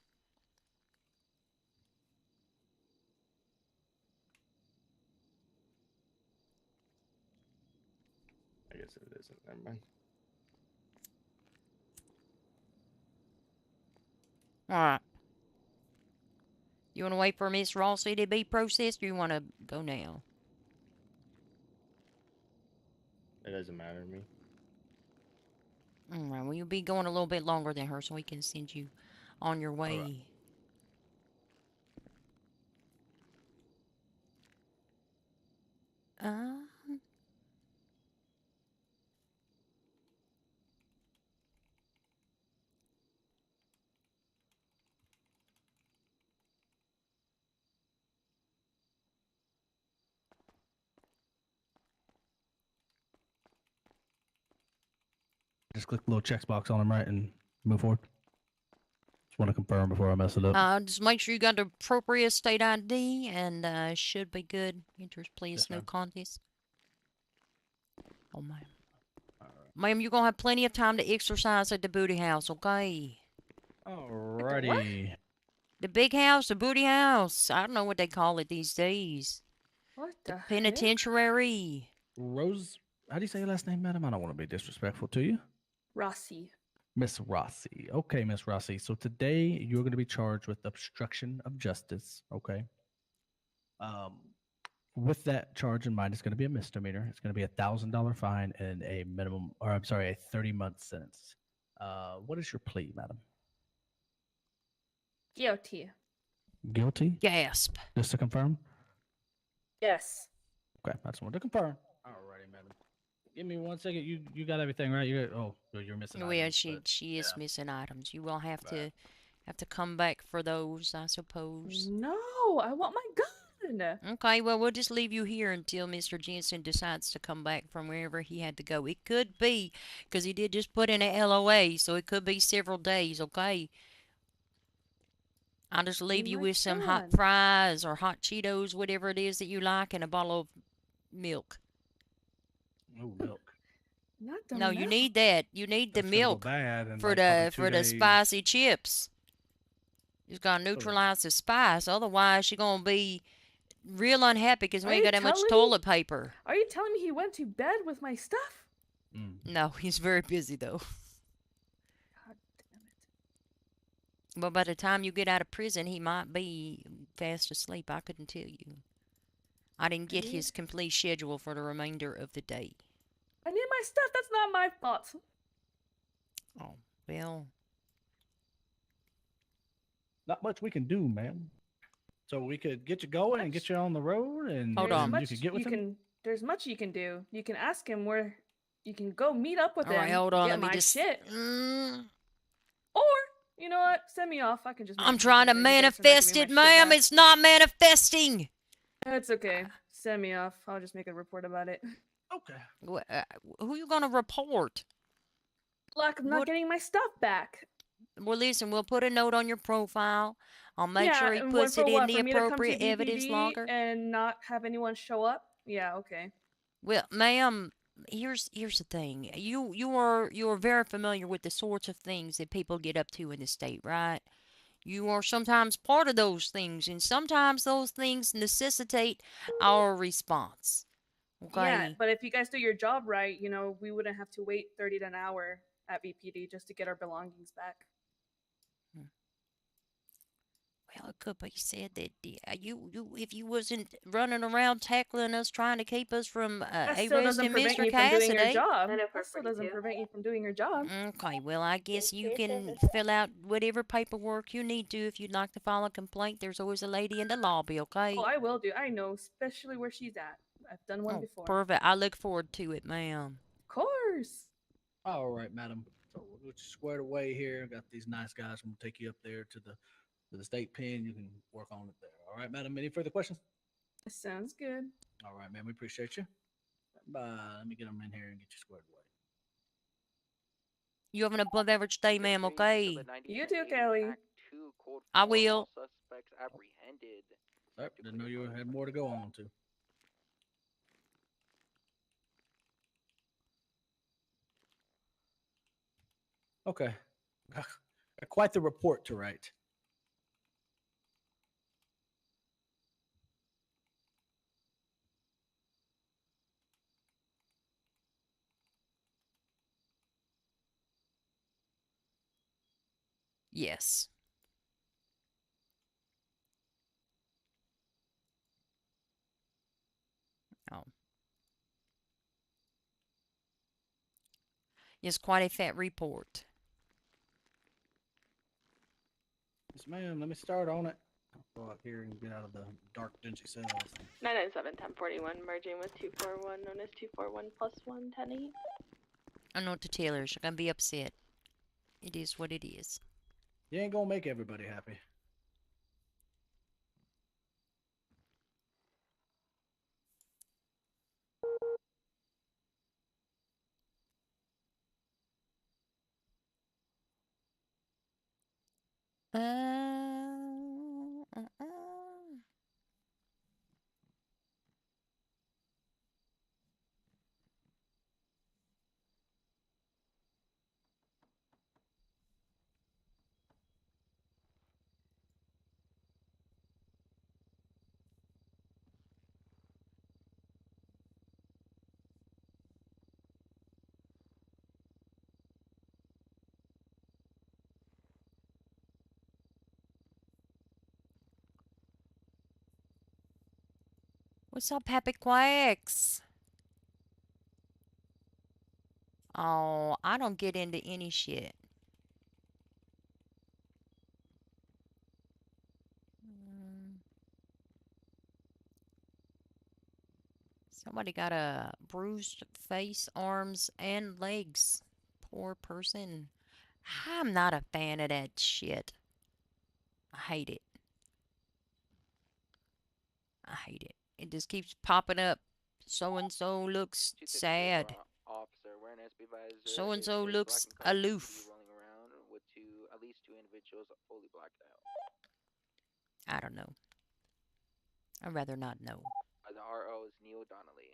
I guess it isn't. Never mind. Alright. You want to wait for Miss Rossi to be processed or you want to go now? It doesn't matter to me. Alright, well, you'll be going a little bit longer than her so we can send you on your way. Just click the little check box on him, right, and move forward. Just want to confirm before I mess it up. Just make sure you got the appropriate state ID and should be good. Interest, please, no contest. Oh, ma'am. Ma'am, you're going to have plenty of time to exercise at the booty house, okay? Alrighty. The big house, the booty house. I don't know what they call it these days. What the penitentiary. Rose, how do you say your last name, madam? I don't want to be disrespectful to you. Rossi. Miss Rossi. Okay, Miss Rossi. So today you're going to be charged with obstruction of justice. Okay. With that charge in mind, it's going to be a misdemeanor. It's going to be $1,000 fine and a 30-month sentence. What is your plea, madam? Guilty. Guilty? Gasp. Just to confirm? Yes. Okay, I just wanted to confirm. Alrighty, madam. Give me 1 second. You got everything right? You're missing. Well, items, she is missing items. You will have to come back for those, I suppose. No, I want my gun. Okay, well, we'll just leave you here until Mr. Jensen decides to come back from wherever he had to go. It could be, because he did just put in a LOA, so it could be several days, okay? I'll just leave you with some hot fries or hot Cheetos, whatever it is that you like, and a bottle of milk. Oh, milk. Not the No, milk. you need that. You need the That's gonna go milk bad in, for like, the probably 2 days. spicy chips. It's gonna neutralize the spice. Otherwise, you're gonna be real unhappy because we Are ain't you got that much telling me- toilet paper. Are you telling me he went to bed with my stuff? No, he's very busy though. God damn it. But by the time you get out of prison, he might be fast asleep. I couldn't tell you. I didn't get his complete schedule for the remainder of the day. I need my stuff. That's not my fault. Oh, well. Not much we can do, ma'am. So we could get you going and get you on the road, and Hold on. you could get with him. There's much you can do. You can ask him where you can go meet up with All him. right, hold on. Get Let me my just. shit. Or you know what? Send me off. I can just. I'm trying to manifest it, ma'am. It's not manifesting. It's okay. Send me off. I'll just make a report about it. Okay. Who you gonna report? Like I'm not getting my stuff back. Well, listen, we'll put a note on your profile. I'll make sure he and puts for it in what? the For me to come to appropriate evidence BPD logger. and not have anyone show up? Yeah, okay. Well, ma'am, here's the thing. You are very familiar with the sorts of things that people get up to in the state, right? You are sometimes part of those things, and sometimes those things necessitate our response. Okay? Yeah, but if you guys do your job right, you know, we wouldn't have to wait 30 to an hour at BPD just to get our belongings back. Well, it could be said that you if you wasn't running around tackling us, trying to keep us from That still doesn't arresting prevent Mr. you from doing your Cassidy. job. That still doesn't prevent you from doing your job. Okay, well, I guess you can fill out whatever paperwork you need to if you'd like to file a complaint. There's always a lady in the lobby, okay? Oh, I will do. I know, especially where she's at. I've done one before. Perfect. I look forward to it, ma'am. Of course. All right, madam. So we'll get you squared away here. Got these nice guys. I'm gonna take you up there to the state pen. You can work on it there. All right, madam. Any further questions? That sounds good. All right, man. We appreciate you. Bye. Let me get them in here and get you squared away. You have an above average day, ma'am, okay? You too, Kelly. I will. Suspects apprehended. Sorry, didn't know you had more to go on to. Okay. Got quite the report to write. Yes. Oh. Yes, quite a fat report. Yes, ma'am. Let me start on it. I'll go out here and get out of the dark, dingy cells. 997-1041, merging with 241, known as 241 plus 110-8. I know what to tell her. She's gonna be upset. It is what it is. You ain't gonna make everybody happy. Uh, uh. What's up, Happy Quacks? Oh, I don't get into any shit. Somebody got a bruised face, arms, and legs. Poor person. I'm not a fan of that shit. I hate it. I hate it. It just keeps popping up. So-and-so looks sad. Officer awareness, be advised, So-and-so is looks black and colored aloof. rolling around with at least two individuals fully blacked out. I don't know. I'd rather not know. The RO is Neil Donnelly.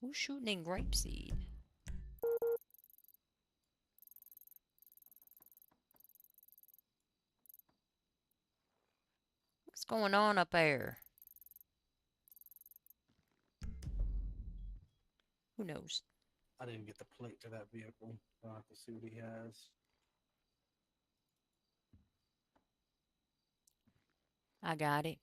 Who's shooting in grapeseed? going on up there? Who knows? I didn't get the plate to that vehicle. I'll have to see what he has. I got it.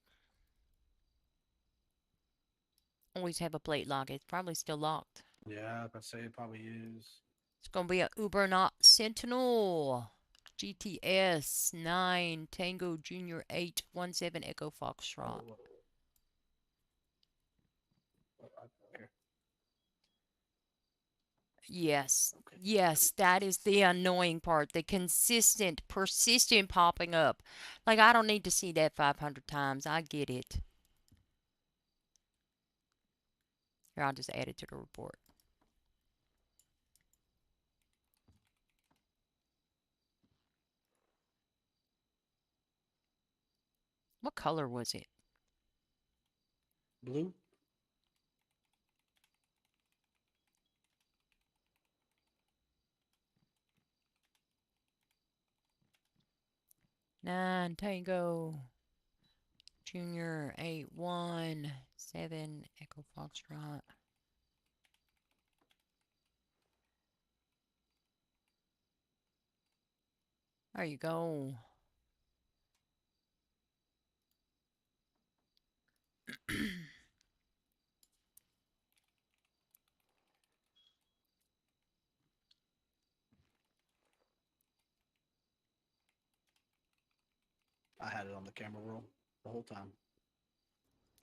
Always have a plate lock. It's probably still locked. Yeah, I'd say it probably is. It's gonna be a Uber not Sentinel. GTS 9 Tango Junior 817 Echo Foxtrot. Yes. Yes, that is the annoying part. The consistent, persistent popping up. Like, I don't need to see that 500 times. I get it. Here, I'll just add it to the report. What color was it? Blue? Nine Tango Junior 817 Echo Foxtrot. There you go. I had it on the camera roll the whole time.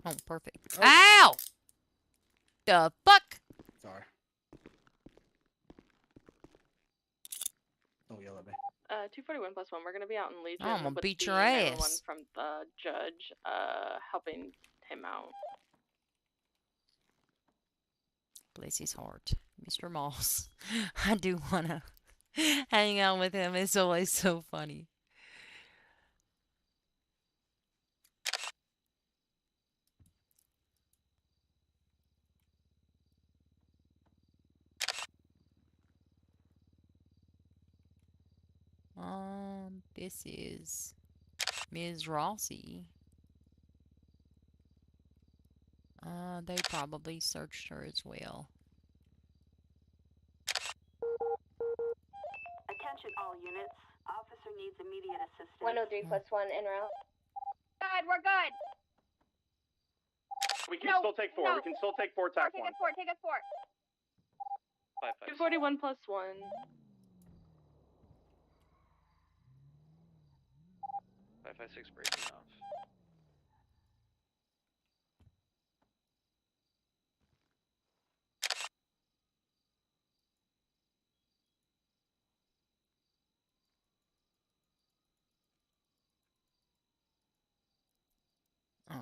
Oh, perfect. Oh. Ow! The fuck? Sorry. Don't yell at me. 241 plus 1. We're gonna be out in Legion. I'm gonna with beat the your 911 ass. from the judge, helping him out. Bless his heart. Mr. Moss. I do wanna hang out with him. It's always so funny. This is Ms. Rossi. They probably searched her as well. Attention all units. Officer needs immediate assistance. 103 plus 1 en route. Good, we're good. We can still take 4. We can still take 4 tac 1. Take us 4. 241 plus 1. 556 breaking off.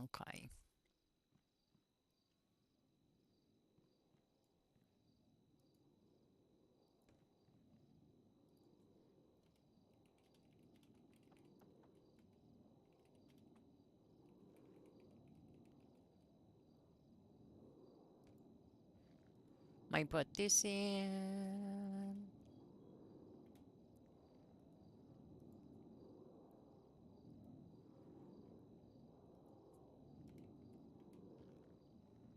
Okay. Might put this in.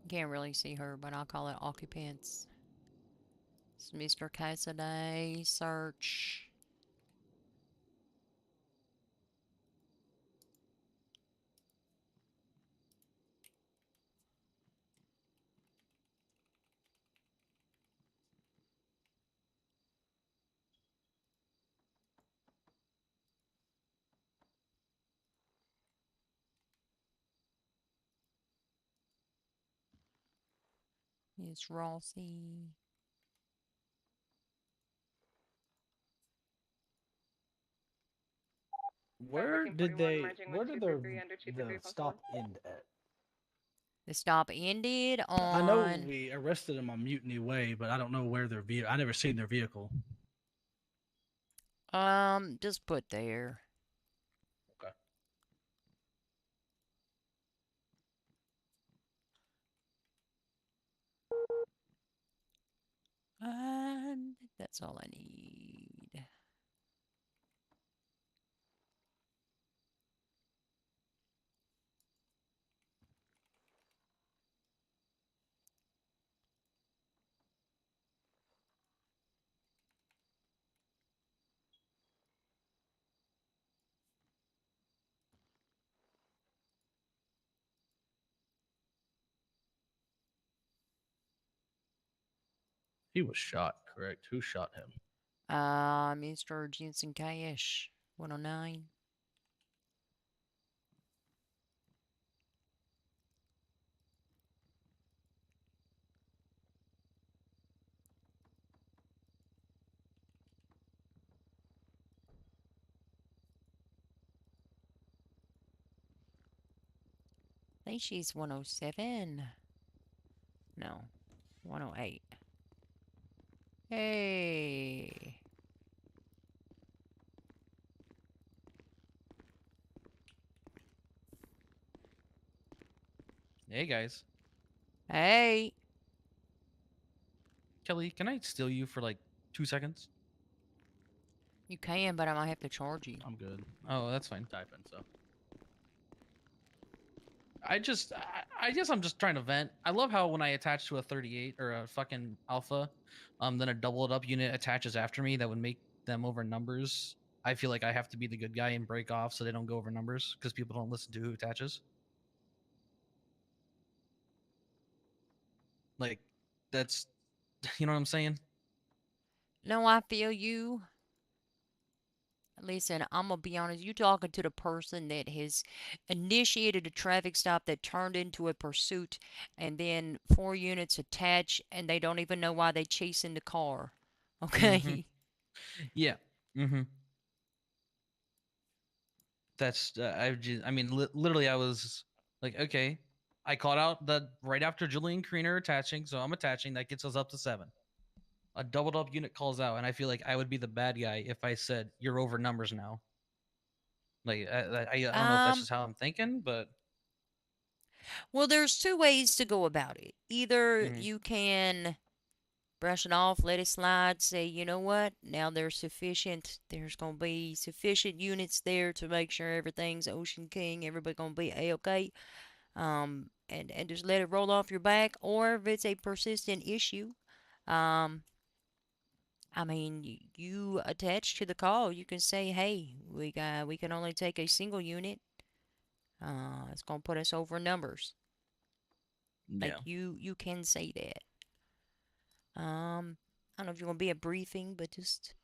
Can't really see her, but I'll call it occupants. It's Mr. Cassidy. Search. It's Rossi. Where did the stop end at? The stop ended on. I know we arrested them on Mutiny Way, but I don't know where their vehicle. I never seen their vehicle. Just put there. Okay. And that's all I need. He was shot, correct? Who shot him? Mr. Jensen Cash, 109. I think she's 107. No, 108. Hey. Hey guys. Hey. Kelly, can I steal you for like 2 seconds? You can, but I might have to charge you. I'm good. Oh, that's fine. Typing, so. I guess I'm just trying to vent. I love how when I attach to a 38 or a fucking alpha, then a doubled up unit attaches after me that would make them over numbers. I feel like I have to be the good guy and break off so they don't go over numbers because people don't listen to who attaches. Like, that's, you know what I'm saying? No, I feel you. Listen, I'm gonna be honest. You talking to the person that has initiated a traffic stop that turned into a pursuit, and then 4 units attach, and they don't even know why they chasing the car. Okay. Yeah. That's I mean, literally, I was like, okay, I called out that right after Julian Kriener attaching, so I'm attaching. That gets us up to 7. A doubled up unit calls out, and I feel like I would be the bad guy if I said you're over numbers now. Like I don't know if that's just how I'm thinking, but Well, there's 2 ways to go about it. Either Mhm. you can brush it off, let it slide, say, you know what, now there's going to be sufficient units there to make sure everything's Ocean King, everybody going to be A-okay, and just let it roll off your back. Or if it's a persistent issue, um, I mean, you attach to the call, you can say, hey, we can only take a single unit. It's going to put us over numbers. Like, yeah. you can say that. I don't know if you're going to be at briefing, but just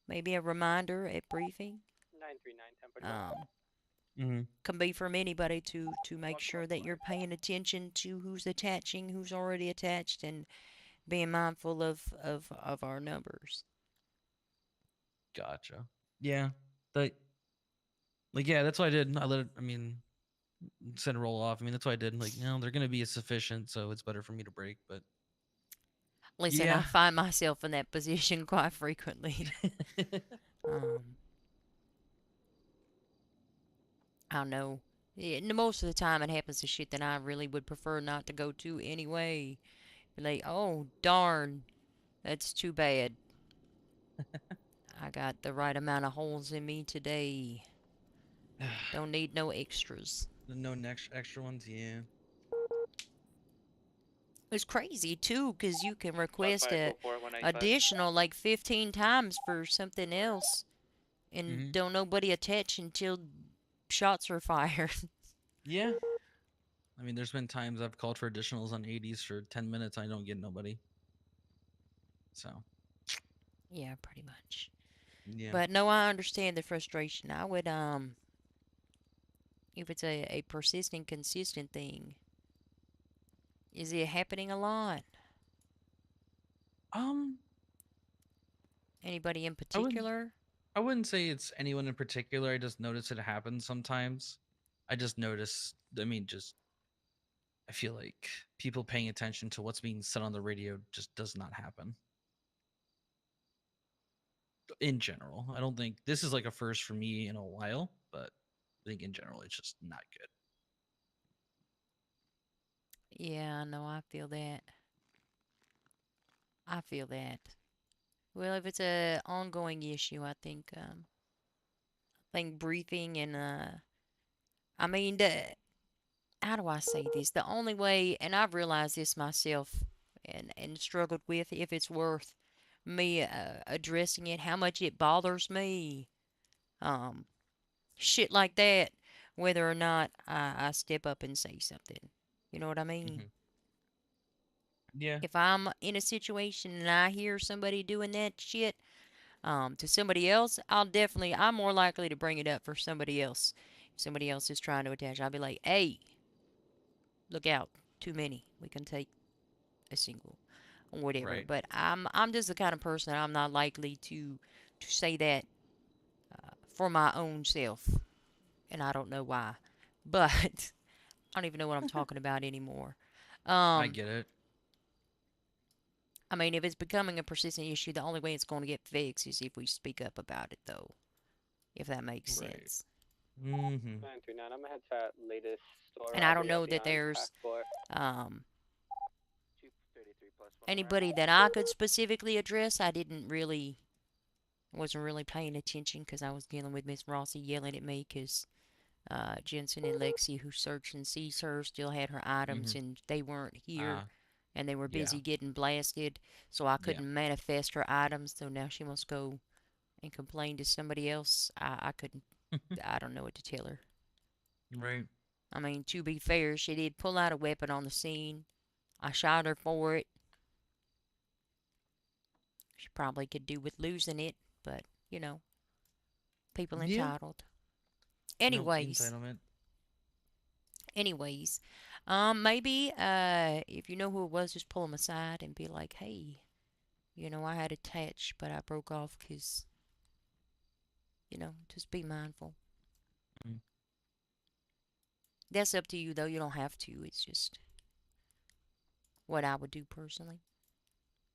maybe a reminder at briefing. 939 Can be from anybody to make sure that you're paying attention to who's attaching, who's already attached, and being mindful of our numbers. Gotcha. Yeah, like yeah, that's what I did. I let it. I mean, send it roll off. I mean, that's what I did. Like, no, they're gonna be sufficient, so it's better for me to break. But Listen, I yeah, find myself in that position quite frequently. I don't know. Most of the time, it happens to shit that I really would prefer not to go to anyway. Be like, oh darn, that's too bad. I got the right amount of holes in me today. Don't need no extras. no next extra ones. Yeah. It's crazy too, because you can request a 195. additional like 15 times for something else, and don't nobody attach until shots are fired. Yeah. I mean, there's been times I've called for additionals on 80s for 10 minutes. I don't get nobody. So. Yeah, pretty much. Yeah. But no, I understand the frustration. I would if it's a persistent, consistent thing. Is it happening a lot? Anybody in particular? I wouldn't say it's anyone in particular. I just notice it happens sometimes. I just notice. I mean, just I feel like people paying attention to what's being said on the radio just does not happen. In general, I don't think this is like a first for me in a while, but I think in general it's just not good. Yeah, no, I feel that. I feel that. Well, if it's a ongoing issue, I think briefing and I mean how do I say this? The only way, and I've realized this myself and struggled with if it's worth me addressing it, how much it bothers me. Shit like that, whether or not I step up and say something. You know what I mean? Yeah. If I'm in a situation and I hear somebody doing that shit to somebody else, I'm more likely to bring it up for somebody else. If somebody else is trying to attach, I'll be like, hey, look out, too many. We can take a single or whatever. Right. But I'm just the kind of person that I'm not likely to say that for my own self, and I don't know why. But I don't even know what I'm talking about anymore. I Um, get it. I mean, if it's becoming a persistent issue, the only way it's going to get fixed is if we speak up about it, though. If that makes Right. sense. Mm-hmm. 939. I'm gonna head to that latest store. And I'll I be don't know right that behind there's pack 4. um, 233 plus 1 anybody that I could specifically address. Wasn't really paying attention because I was dealing with Miss Rossi yelling at me because Jensen and Lexi, who searched and sees her, still had her items Mm-hmm. and they weren't here. Ah. And they were Yeah. busy getting blasted, so I Yeah. couldn't manifest her items. So now she must go and complain to somebody else. I couldn't. I don't know what to tell her. Right. I mean, to be fair, she did pull out a weapon on the scene. I shot her for it. She probably could do with losing it, but you know, people Yeah. entitled. No Anyways, entitlement. anyways, maybe if you know who it was, just pull them aside and be like, hey, I had attached, but I broke off because, just be mindful. Mm. That's up to you, though. You don't have to. It's just what I would do personally.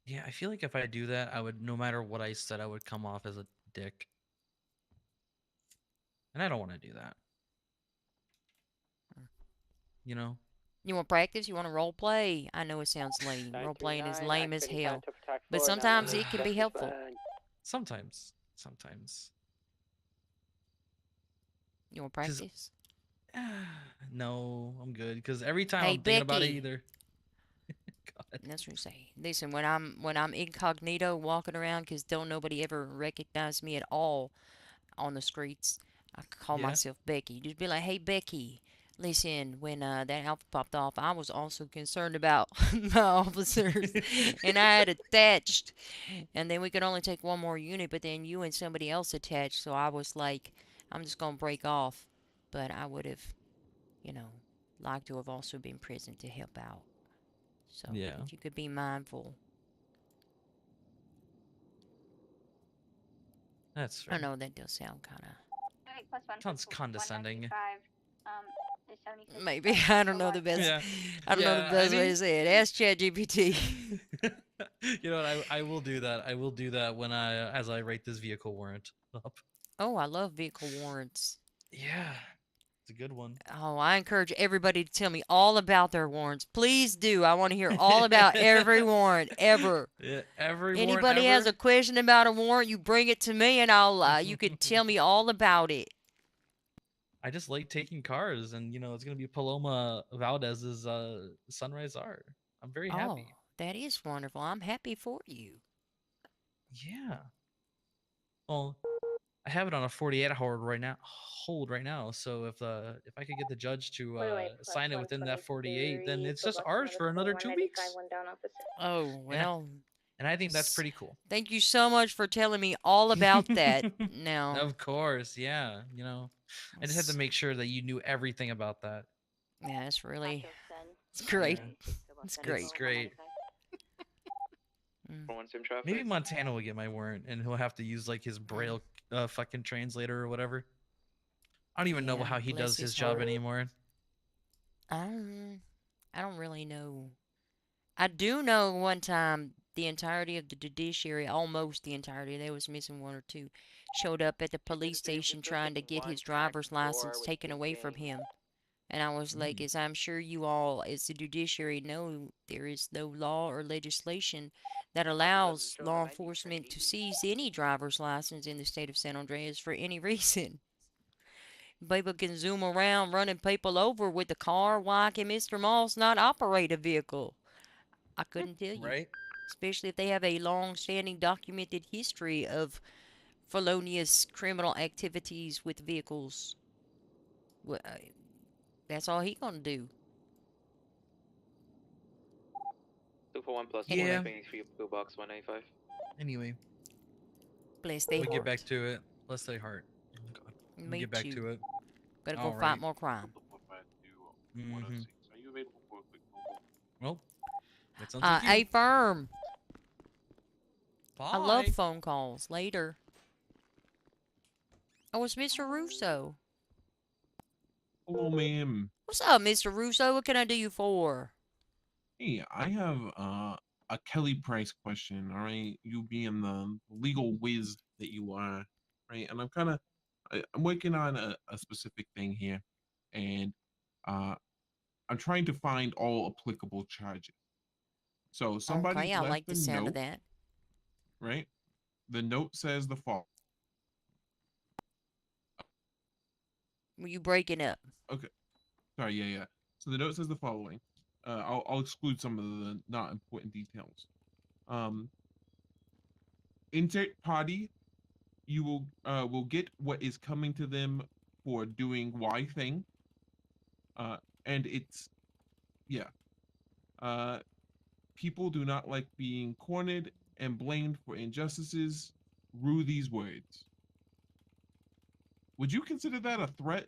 Yeah, I feel like if I do that, I would, no matter what I said, I would come off as a dick. And I don't want to do that. You know? You want practice? You want to role play? I know it sounds lame. Role playing is 939. lame as Activating hell. contact for tax But 4. sometimes 911. it can be Justice helpful. fine. Sometimes. Sometimes. You want 'Cause practice? no, I'm good. Because every time Hey, I'm thinking about it, Becky. either. God. That's what you say. Listen, when I'm incognito walking around, because don't nobody ever recognize me at all on the streets, I call Yeah. myself Becky. Just be like, hey, Becky. Listen, when that alpha popped off, I was also concerned about my officers, and I had attached, and then we could only take one more unit, but then you and somebody else attached, so I was like, I'm just gonna break off, but I would have, you know, liked to have also been present to help out. So Yeah. if you could be mindful. That's fair. I know that does sound kind of Okay, plus 1 Sounds condescending. 195, maybe I don't know the best. Yeah. I don't know the best way to say it. Ask ChatGPT. You know what? I will do that. I will do that when as I write this vehicle warrant up. Oh, I love vehicle warrants. Yeah, it's a good one. Oh, I encourage everybody to tell me all about their warrants. Please do. I want to hear all about every warrant ever. Yeah, every warrant Anybody ever. has a question about a warrant, you bring it to me, and I'll. You could tell me all about it. I just like taking cars, and it's gonna be Paloma Valdez's Sunrise R. I'm very happy. Oh, that is wonderful. I'm happy for you. Yeah. Well, I have it on a 48 hold right now. So if I could get the judge to sign it within that 48, then it's just ours for another 2 weeks. Oh, well. And I think that's pretty cool. Thank you so much for telling me all about that. Now, Of course, yeah. I just had to make sure that you knew everything about that. yeah, it's really, it's great. Yeah. It's great. It's great. Maybe Montana will get my warrant, and he'll have to use like his braille fucking translator or whatever. I don't even know Yeah, how he bless does his his job heart. anymore. I don't really know. I do know one time the entirety of the judiciary, almost the entirety, there was missing one or two, showed up at the police station trying to get his driver's license taken away from him. And I was like, as I'm sure you all, as the judiciary, know, there is no law or legislation that allows law enforcement to seize any driver's license in the state of San Andreas for any reason. People can zoom around running people over with the car. Why can Mr. Moss not operate a vehicle? I couldn't tell you. Right? Especially if they have a long-standing documented history of felonious criminal activities with vehicles. Well, that's all he gonna do. for 1 plus Yeah. 1 for your PO Box 195. Anyway, Bless they we'll get back heart. to it. Let's say heart. Oh, God. We'll Me get back too. to it. Gotta go All fight right. more crime. Mm-hmm. Are you available for a quick phone call? Well, that sounds like you. A firm. Bye. I love phone calls. Later. Oh, it's Mr. Russo. Hello, ma'am. What's up, Mr. Russo? What can I do you for? Hey, I have a Kelly Price question. All right, you being the legal whiz that you are, right? And I'm working on a specific thing here, and uh, I'm trying to find all applicable charges. So somebody Okay, I left like a the sound note, of that. right? The note says the following. Were you breaking up? Okay, sorry, yeah. So the note says the following. I'll exclude some of the not important details. Insert party, you will get what is coming to them for doing Y thing. And it's yeah. Uh, People do not like being cornered and blamed for injustices. Rue these words. Would you consider that a threat?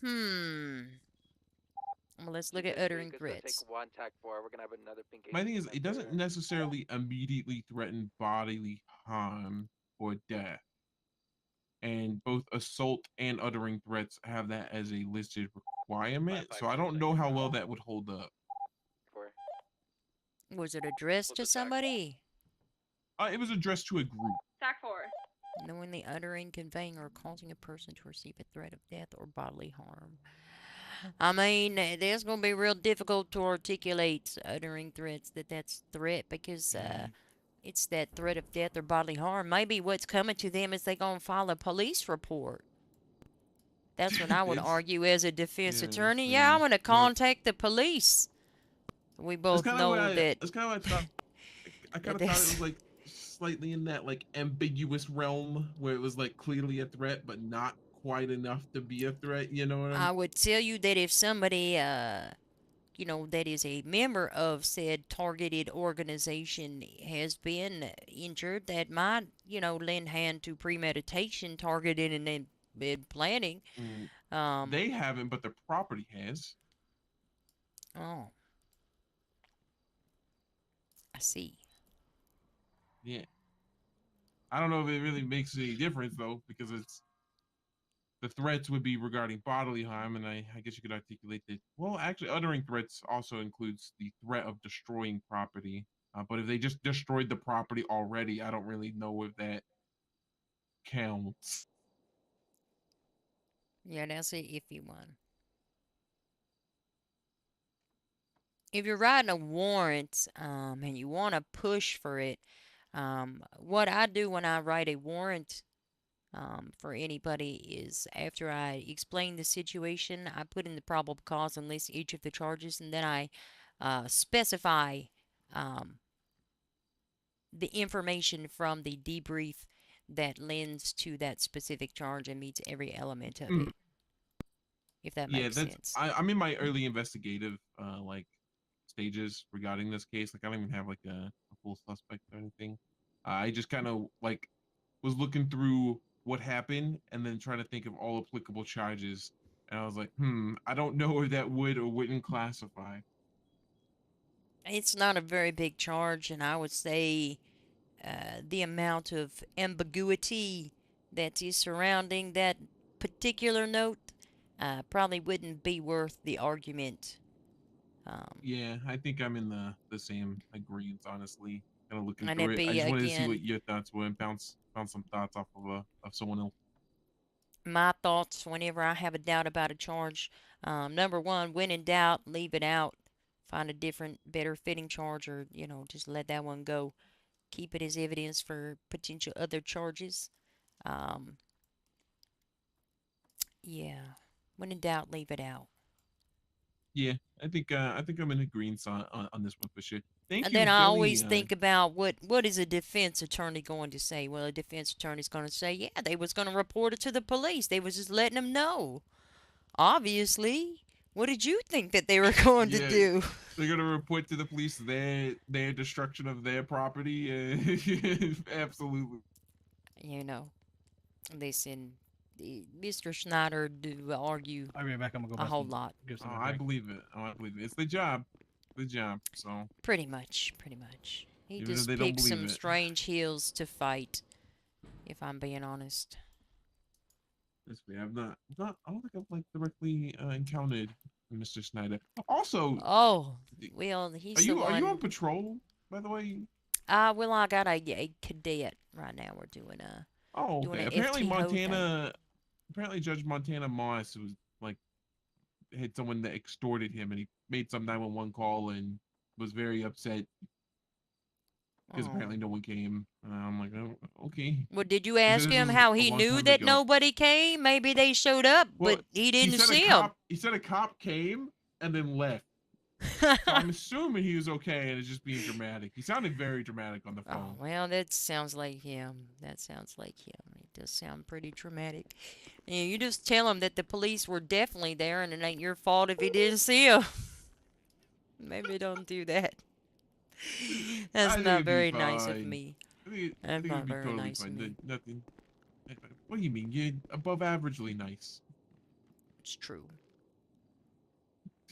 Well, let's look at uttering threats. Take 1 tag 4. We're gonna have another pink. My thing is, it doesn't necessarily immediately threaten bodily harm or death. And both assault and uttering threats have that as a listed requirement. So I don't know how well that would hold up. Was it addressed to somebody? It was addressed to a group. Tag 4. Knowingly uttering, conveying, or causing a person to receive a threat of death or bodily harm. I mean, that's going to be real difficult to articulate uttering threats that's threat because it's that threat of death or bodily harm. Maybe what's coming to them is they're going to file a police report. That's what I would argue as a defense attorney. Yeah, I'm going to contact the police. We both know that. That's kind of what I thought. I kind of thought it was like slightly in that like ambiguous realm where it was like clearly a threat, but not quite enough to be a threat. You know what I would tell you that if somebody, you know, that is a member of said targeted organization has been injured, that might, you know, lend hand to premeditation, targeted, and then planning. They haven't, but the property has. Oh. I see. Yeah. I don't know if it really makes any difference though, because it's the threats would be regarding bodily harm, and I guess you could articulate that. Well, actually, uttering threats also includes the threat of destroying property. But if they just destroyed the property already, I don't really know if that counts. Yeah, that's an iffy one. If you're writing a warrant and you want to push for it, what I do when I write a warrant for anybody is after I explain the situation, I put in the probable cause and list each of the charges, and then I specify the information from the debrief that lends to that specific charge and meets every element of it. If that makes sense. I'm in my early investigative like stages regarding this case. Like I don't even have like a full suspect or anything. I just kind of like was looking through what happened and then trying to think of all applicable charges. And I was like, I don't know if that would or wouldn't classify. It's not a very big charge, and I would say the amount of ambiguity that is surrounding that particular note probably wouldn't be worth the argument. Yeah, I think I'm in the same agreement, honestly. Kind of looking And through it'd it. I be, just wanted to see what again, your thoughts were and bounce some thoughts off of someone else. my thoughts whenever I have a doubt about a charge. Number one, when in doubt, leave it out. Find a different, better fitting charge, or, you know, just let that one go. Keep it as evidence for potential other charges. Yeah. When in doubt, leave it out. Yeah, I think I'm in agreement on this one for sure. Thank And you, then I always Philly. think about what is a defense attorney going to say? Well, a defense attorney's going to say, yeah, they was going to report it to the police. They was just letting them know. Obviously. What did you think that they were going to Yeah, do? they're gonna report to the police their destruction of their property. Absolutely. You know, listen, Mr. Schneider do argue I'll be right back. I'm gonna go a buy whole some. lot. Give some. Oh, I believe it. Oh, I believe it. It's the job. The job. So Pretty much, pretty much. He even if just they don't picked believe some it. strange hills to fight, if I'm being honest. Yes, we have not. I don't think I've like directly encountered Mr. Snyder. Also, Oh, well, are he's the you on one. patrol, by the way? Well, I got a cadet right now. We're doing Oh, doing okay. an Apparently FT hold thing. Apparently Judge Montana Moss was like had someone that extorted him, and he made some 911 call and was very upset because Oh. apparently no one came. And I'm like, oh, okay. Well, did you He said ask this him was how a he long knew time that ago. nobody came? Maybe they showed up, Well, but he didn't said see a them. cop. He said a cop came and then left. So I'm assuming he was okay and is just being dramatic. He sounded very dramatic on the Oh, phone. well, that sounds like him. That sounds like him. It does sound pretty traumatic. Yeah, you just tell him that the police were definitely there and it ain't your fault if he didn't see them. Maybe don't do that. That's I think not it'd be very nice of fine. me. I think That's it'd not be very totally nice of fine. me. Nothing. What do you mean? You're above averagely nice. It's true.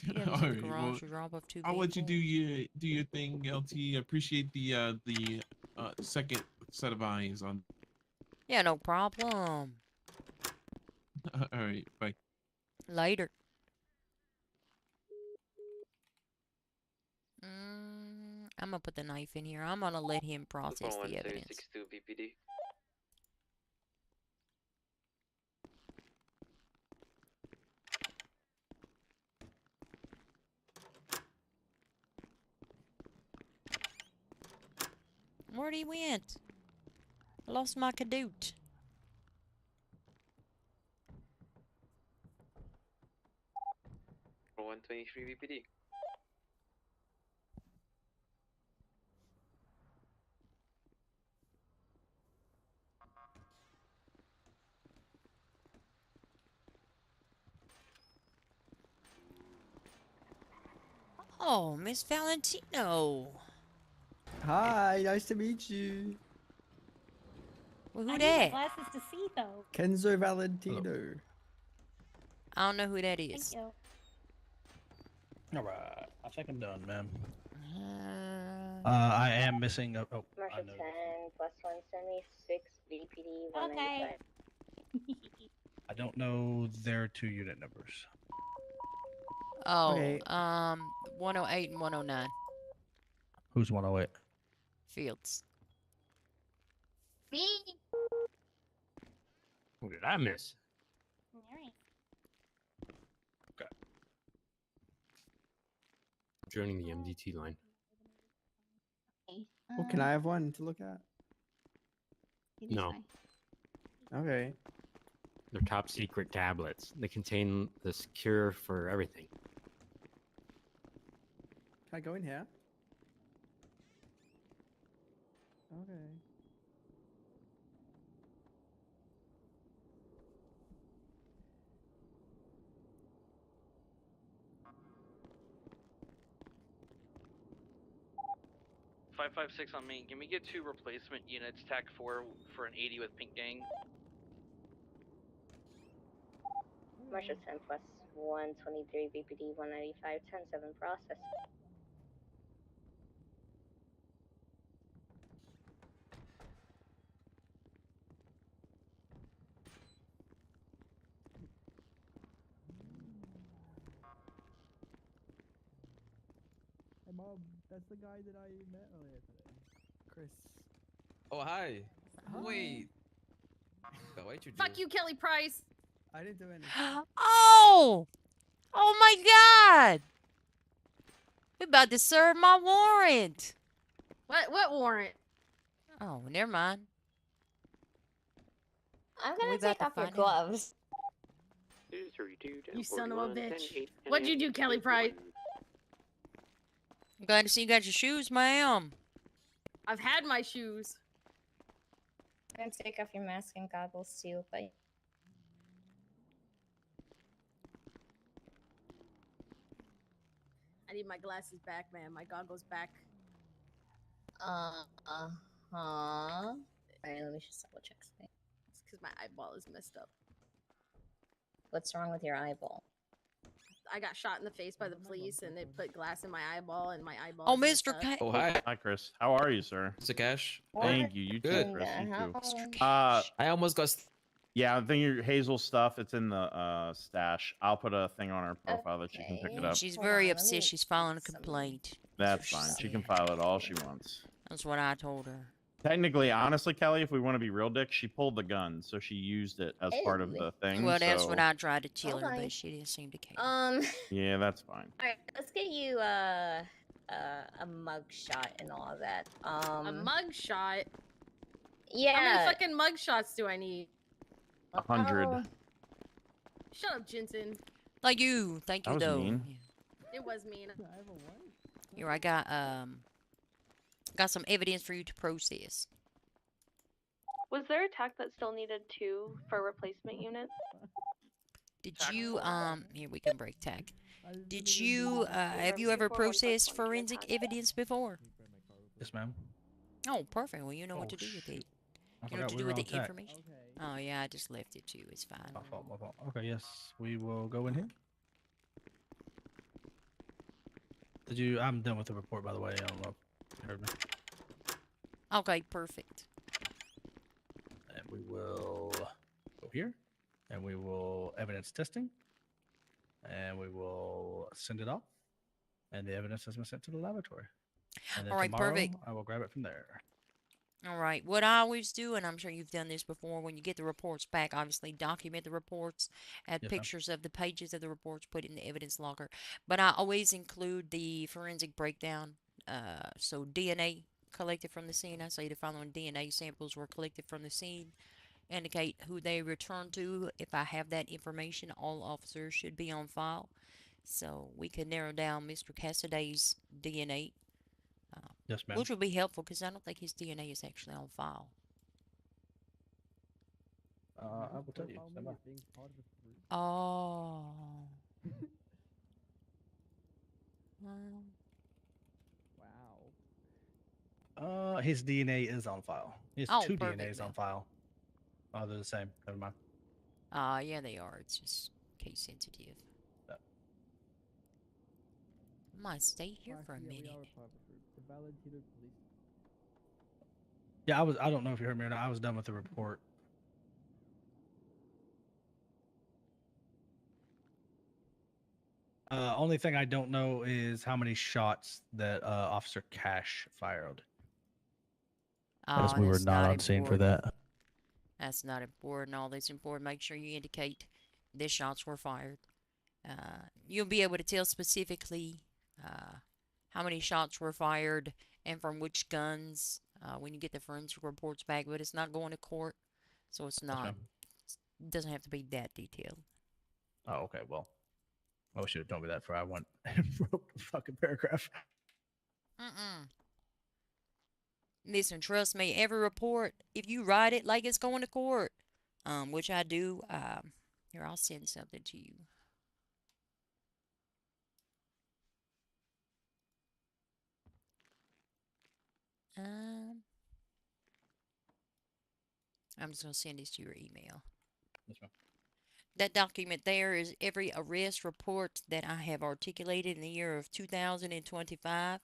He All has in the right. Well, garage to drop off 2 I'll let you vehicles. do your thing, LT. I appreciate the second set of eyes on. Yeah, no problem. All right. Bye. Later. I'm gonna put the knife in here. I'm gonna let him process the evidence. BPD. Where'd he went? I lost my cadoot. For 123 BPD. Oh, Miss Valentino. Hi, nice to meet you. Well, who I need that? my glasses to see though. Kenzo Valentino. I don't know who that is. Thank you. All right. I think I'm done, man. I am missing a. Oh, I Commercial know. 10 plus 176 VPD 195. I don't know their 2 unit numbers. Oh, Okay. 108 and 109. Who's 108? Fields. Me. What did I miss? Alright. Joining the MDT line. Well, can I have one to look at? No, Okay. they're top secret tablets. They contain this cure for everything. Can I go in here? Okay. Five 556 on me. Can we get 2 replacement units, TAC 4 for an 80 with Pink Gang? Commercial 10 plus 123 VPD 195 10-7 process. Hey, Mom, that's the guy that I met earlier today. Chris. Oh, hi. Hi. Wait. What'd you do? Fuck you, Kelly Price. I didn't do anything. Oh! Oh my God! We about to serve my warrant. What warrant? Oh, never mind. I'm We gonna about take to off your find out. gloves. You son of a bitch. What'd you do, Kelly Price? I'm glad to see you got your shoes, ma'am. I've had my shoes. And take off your mask and goggles too, but I need my glasses back, man. My goggles back. huh. Alright, let me just double check something. It's because my eyeball is messed up. What's wrong with your eyeball? I got shot in the face by the police, and they put glass in my eyeball, and my eyeball. Oh, Mr. K. Oh, hi. Hi, Chris. How are you, sir? Mr. Cash. Thank you. You too, Good. Chris. You too. I almost got. Yeah, I think your Hazel stuff. It's in the stash. I'll put a thing on her profile that she can pick it up. She's very upset. She's filing a complaint. That's fine. She can file it all she wants. That's what I told her. Technically, honestly, Kelly, if we want to be real dicks, she pulled the gun, so she used it as part of the thing. Well, that's so... what I tried to tell her, Alright. but she didn't seem to care. Yeah, that's fine. Alright, let's get you a mug shot and all of that. A mug shot? Yeah. How many fucking mug shots do I need? 100. Shut up, Jensen. Thank you. Thank That you, was though. mean. It was mean. Here, I got some evidence for you to process. Was there a tack that still needed 2 for replacement units? Did you, here we can break tag. Did you, have you ever processed forensic evidence before? Yes, ma'am. Oh, perfect. Well, you know what to do with it. I You know what forgot to we do were with on the tech. information. Oh, yeah, I just left it to you. It's fine. My fault, my fault. Okay, yes, we will go in here. Did you? I'm done with the report, by the way. I don't know if you heard me. Okay, perfect. And we will go here, and we will evidence testing, and we will send it off, and the evidence has been sent to the laboratory. And then All right, tomorrow, perfect. I will grab it from there. All right. What I always do, and I'm sure you've done this before, when you get the reports back, obviously document the reports, add Yes, ma'am. pictures of the pages of the reports, put it in the evidence logger. But I always include the forensic breakdown. So DNA collected from the scene. I say the following DNA samples were collected from the scene. Indicate who they returned to. If I have that information, all officers should be on file. So we could narrow down Mr. Cassiday's DNA. Yes, ma'am. Which will be helpful because I don't think his DNA is actually on file. I will tell you. Stand by. Oh. His DNA is on file. He has Oh, 2 perfect, DNAs on file. Oh, they're the same. Never mind. Yeah, they are. It's just case sensitive. I might stay here for a minute. Yeah, I don't know if you heard me or not. I was done with the report. Only thing I don't know is how many shots that Officer Cash fired. As we were that's not on scene for that. That's not important. All that's important. Make sure you indicate the shots were fired. You'll be able to tell specifically how many shots were fired and from which guns when you get the forensic reports back. But it's not going to court, so it's not. It doesn't have to be that detailed. Oh, okay. Well, I wish you had told me that before I went and wrote the fucking paragraph. Listen, trust me, every report, if you write it like it's going to court, which I do, here, I'll send something to you. I'm just going to send this to your email. Yes, ma'am. That document there is every arrest report that I have articulated in the year of 2025.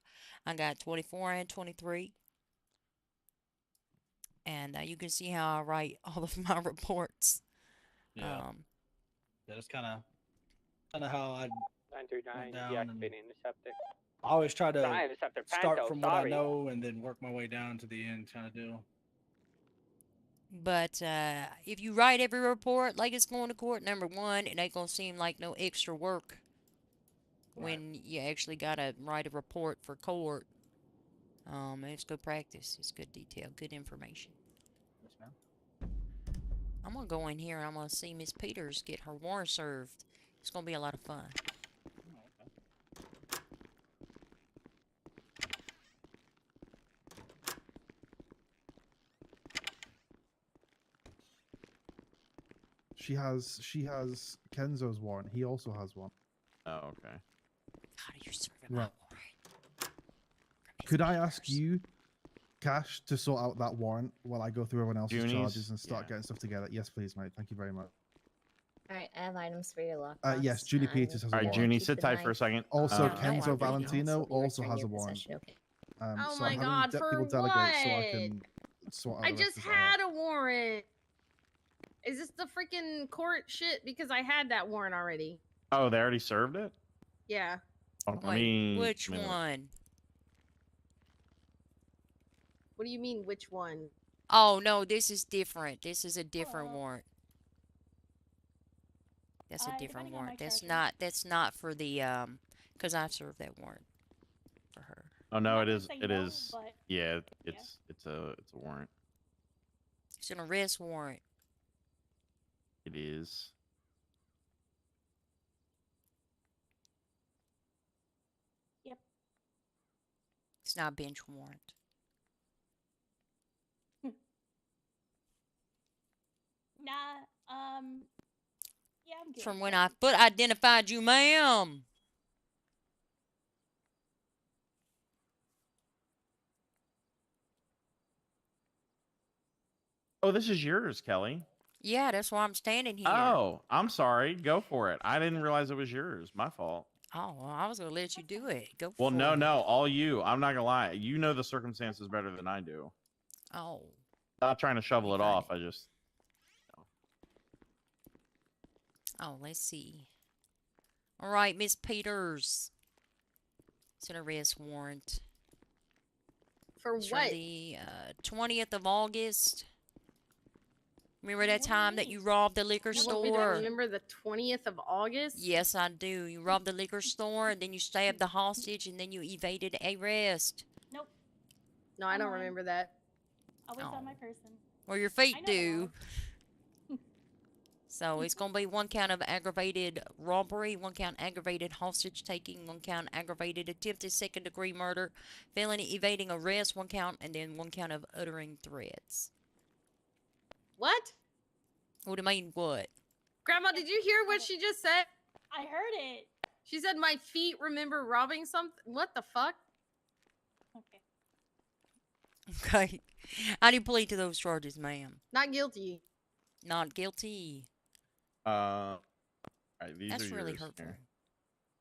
I got 24 and 23. And you can see how I write all of my reports. Yeah. Yeah, that's kind of how I 939 down deactivating interceptor. I always try to Sorry, Interceptor start Panto, from what I sorry. know and then work my way down to the end kind of deal. But if you write every report like it's going to court, number one, it ain't going to seem like no extra work when you actually got to write a report for court. And it's good practice. It's good detail, good information. Yes, ma'am. I'm going to go in here and I'm going to see Miss Peters get her warrant served. It's going to be a lot of fun. She has Kenzo's warrant. He also has one. Oh, okay. God, you're serving Right. Could I ask you, Cash, to sort out that warrant while I go through everyone else's Junies? charges and start Yeah. getting stuff together? Yes, please, mate. Thank you very much. Alright, I have items for your lockbox. Yes, Julie Peters has a All right, warrant. Junie, Keep sit the tight for a knife. second. Also, No, Kenzo no, Valentino will be also returned has a your warrant. possession, okay? Oh So my I'm having God, people for delegate so I what? can sort out I the rest just of this out. had a warrant. Is this the freaking court shit? Because I had that warrant already. Oh, they already served it? Yeah. Oh, Wait, which one? What do you mean, which one? Oh no, this is different. This is a different warrant. That's a different depending on warrant. my That's charger. that's not for the because I served that warrant for her. Oh no, I'm it not is. gonna say It no, is. but Yeah, it's a warrant. It's an arrest warrant. It is. Yep. It's not a bench warrant. Nah, yeah, I'm good. From when I foot identified you, ma'am. Oh, this is yours, Kelly. Yeah, that's why I'm standing here. Oh, I'm sorry. Go for it. I didn't realize it was yours. My fault. Oh, well, I was gonna let you do it. Go Well, for no, it. no, all you. I'm not gonna lie. You know the circumstances better than I do. Oh. Not trying to shovel it off. I just. Oh, let's see. All right, Miss Peters. It's an arrest warrant. For It's what? From the 20th of August. Remember that time that you robbed the liquor You want me to store? remember the 20th of August? Yes, I do. You robbed the liquor store, and then you stabbed the hostage, and then you evaded arrest. Nope. No, I don't remember that. Always Oh. on my person. Well, your feet do. So it's going to be 1 count of aggravated robbery, 1 count aggravated hostage taking, 1 count aggravated attempted second-degree murder, felony evading arrest, 1 count, and then 1 count of uttering threats. What? What do you mean, what? Grandma, did you hear what she just said? I heard it. She said my feet remember robbing something. What the fuck? Okay. How do you plead to those charges, ma'am? Not guilty. Not guilty. All right, these That's are really yours. hurtful. Here.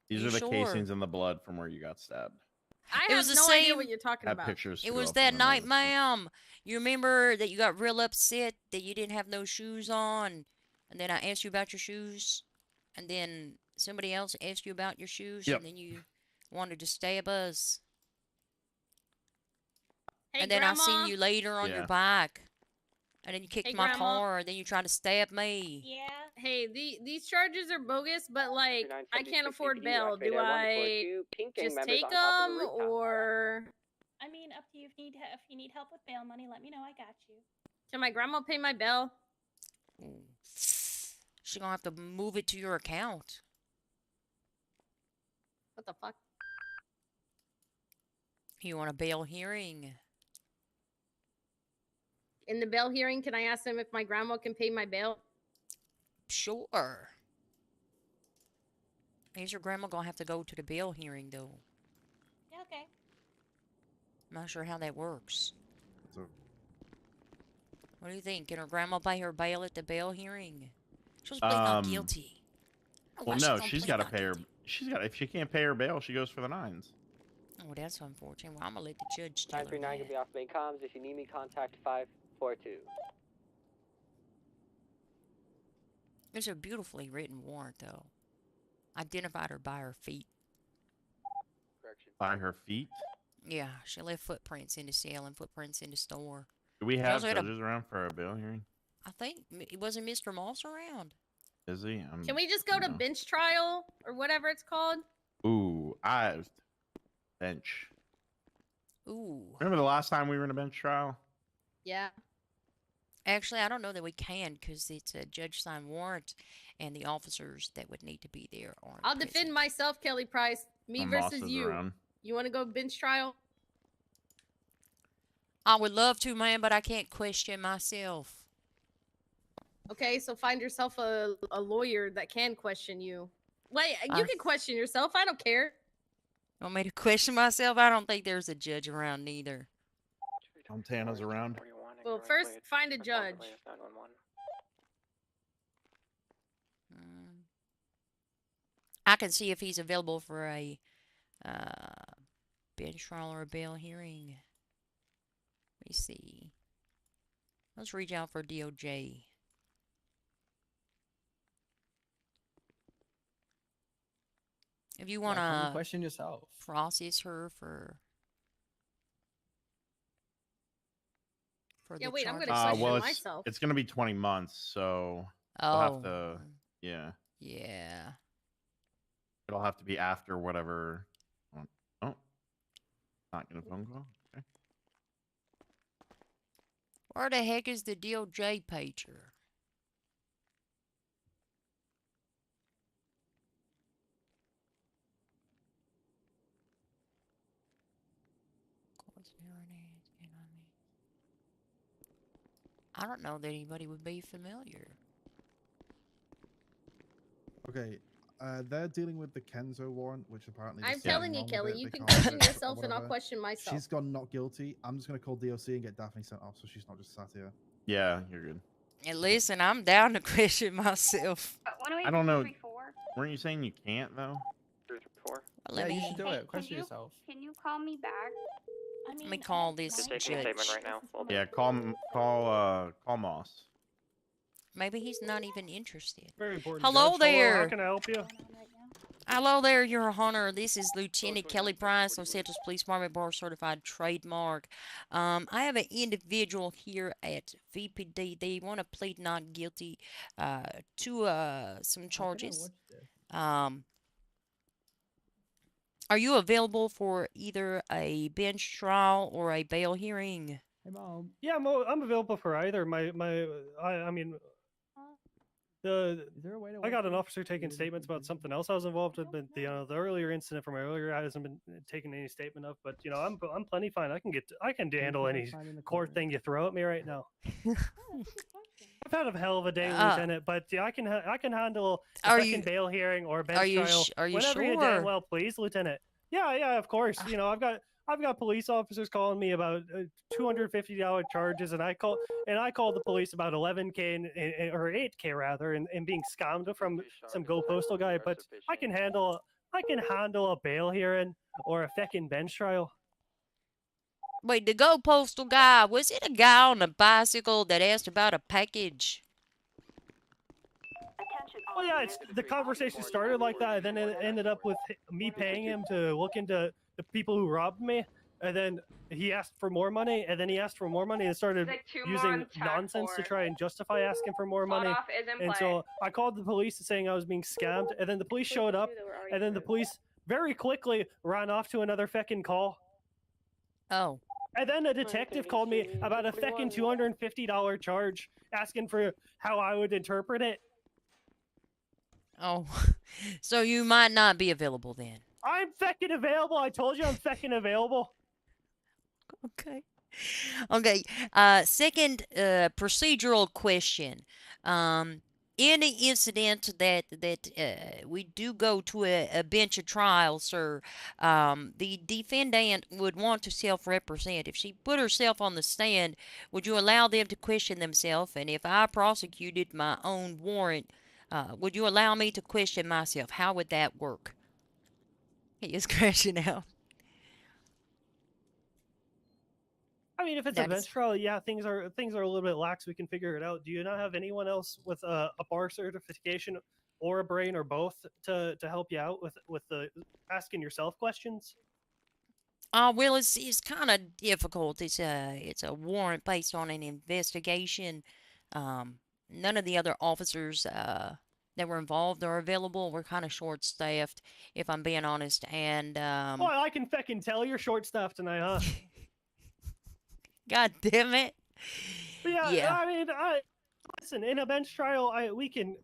These You are the sure? casings in the blood from where you got stabbed. I It have was the no idea same- what you're talking Have about. pictures. It too, was I'll that send them night, over. ma'am. You remember that you got real upset that you didn't have no shoes on, and then I asked you about your shoes, and then somebody else asked you about your shoes, Yep. and then you wanted to stab us. Hey, And then Grandma? I seen you later on Yeah. your bike, and then you kicked Hey, my Grandma? car, and then you tried to stab me. Yeah. Hey, these charges are bogus, but like I can't 3976 afford APU, bail. activate Do at I 142, pink gang just members take on top of them the rooftop. or I mean, up to you. If you need help with bail money, let me know. I got you. can my grandma pay my bail? She's gonna have to move it to your account. What the fuck? You want a bail hearing? In the bail hearing, can I ask them if my grandma can pay my bail? Sure. Is your grandma gonna have to go to the bail hearing though? Yeah, okay. I'm not sure how that works. So, What do you think? Can her grandma pay her bail at the bail hearing? She's plead not guilty. Oh, Well, why no, gonna she's plead got to not pay her. guilty? She's got. If she can't pay her bail, she goes for the nines. Oh, that's unfortunate. Well, I'm gonna let the judge tell her 939 that. can be off main comms. If you need me, contact 542. It's a beautifully written warrant, though. Identified her by her feet. Correction. By her feet. Yeah, she left footprints in the cell and footprints in the store. Do we She have also had a- judges around for a bail hearing? I think it wasn't Mr. Moss around. Is he? Can we just go to bench trial or whatever it's called? Ooh, bench. Ooh. Remember the last time we were in a bench trial? Yeah. Actually, I don't know that we can because it's a judge-signed warrant, and the officers that would need to be there aren't. I'll defend myself, Kelly Price. Me Moss versus is you. around. You want to go bench trial? I would love to, man, but I can't question myself. Okay, so find yourself a lawyer that can question you. Like, you I- can question yourself. I don't care. Want me to question myself? I don't think there's a judge around either. Montana's around. Well, first find a judge. I can see if he's available for a bench trial or a bail hearing. Let me see. Let's reach out for DOJ. If you want come to question yourself. process her for Yeah, the wait, I'm charges. gonna question Well, myself. it's gonna be 20 months, so we'll Oh. have to. Yeah. Yeah. It'll have to be after whatever. Oh, not getting a phone call. Okay. Where the heck is the DOJ pager? I don't know that anybody would be familiar. Okay, they're dealing with the Kenzo warrant, which apparently I'm there's telling something you, wrong with Kelly, it. you They can can't question fix it or yourself and I'll whatever. question myself. She's gone not guilty. I'm just gonna call DOC and get Daphne sent off, so she's not just sat here. Yeah, you're good. And listen, I'm down to question myself. I don't know. Weren't you saying you can't though? Let me, you should do Hey, it. Question yourself. Can you call me back? I mean, let me call this Taking a statement judge. right now. Yeah, call Moss. Maybe he's not even interested. Very important. Hello Judge. there. How can I help you? Hello there, Your Honor. This is Lieutenant Kelly Price, Los Santos Police Department Bar Certified Trademark. I have an individual here at VPD. They want to plead not guilty to some charges. Are you available for either a bench trial or a bail hearing? Hey, Mom. Yeah, I'm available for either. I mean, Is there a way to I got an officer taking statements about something else I was involved in, but the earlier incident from earlier I hasn't been taking any statement of. But I'm plenty fine. I can handle any court thing you throw at me right now. I've had a hell of a day, Lieutenant, but yeah, I can handle a second bail hearing or a bench trial whenever you damn well please, Lieutenant. Yeah, of course. I've got police officers calling me about $250 charges, and I called the police about $11K or $8K rather, and being scammed from some Go Postal guy. But I can handle a bail hearing or a feckin' bench trial. Wait, the Go Postal guy, was it a guy on a bicycle that asked about a package? Well, yeah, the conversation started like that, and then it ended up with me paying him to look into the people who robbed me, and then he asked for more money, and then he asked for more money and started using nonsense to try and justify asking for more money. And so I called the police saying I was being scammed, and then the police showed up, and then the police very quickly ran off to another feckin' call. Oh. And then a detective called me about a feckin' $250 charge, asking for how I would interpret it. Oh, so you might not be available then. I'm feckin' available. I told you I'm feckin' available. Okay. Okay. Second procedural question. In the incident that we do go to a bench of trial, sir, the defendant would want to self-represent. If she put herself on the stand, would you allow them to question themselves? And if I prosecuted my own warrant, would you allow me to question myself? How would that work? He is crashing out. I mean, if it's a bench trial, yeah, things are a little bit lax. We can figure it out. Do you not have anyone else with a bar certification or a brain or both to help you out with the asking yourself questions? Well, it's kind of difficult. It's a warrant based on an investigation. None of the other officers that were involved are available. We're kind of short-staffed, if I'm being honest. And well, I can feckin' tell you're short-staffed tonight, huh? God damn it! But yeah, I mean, listen, in a bench trial, we can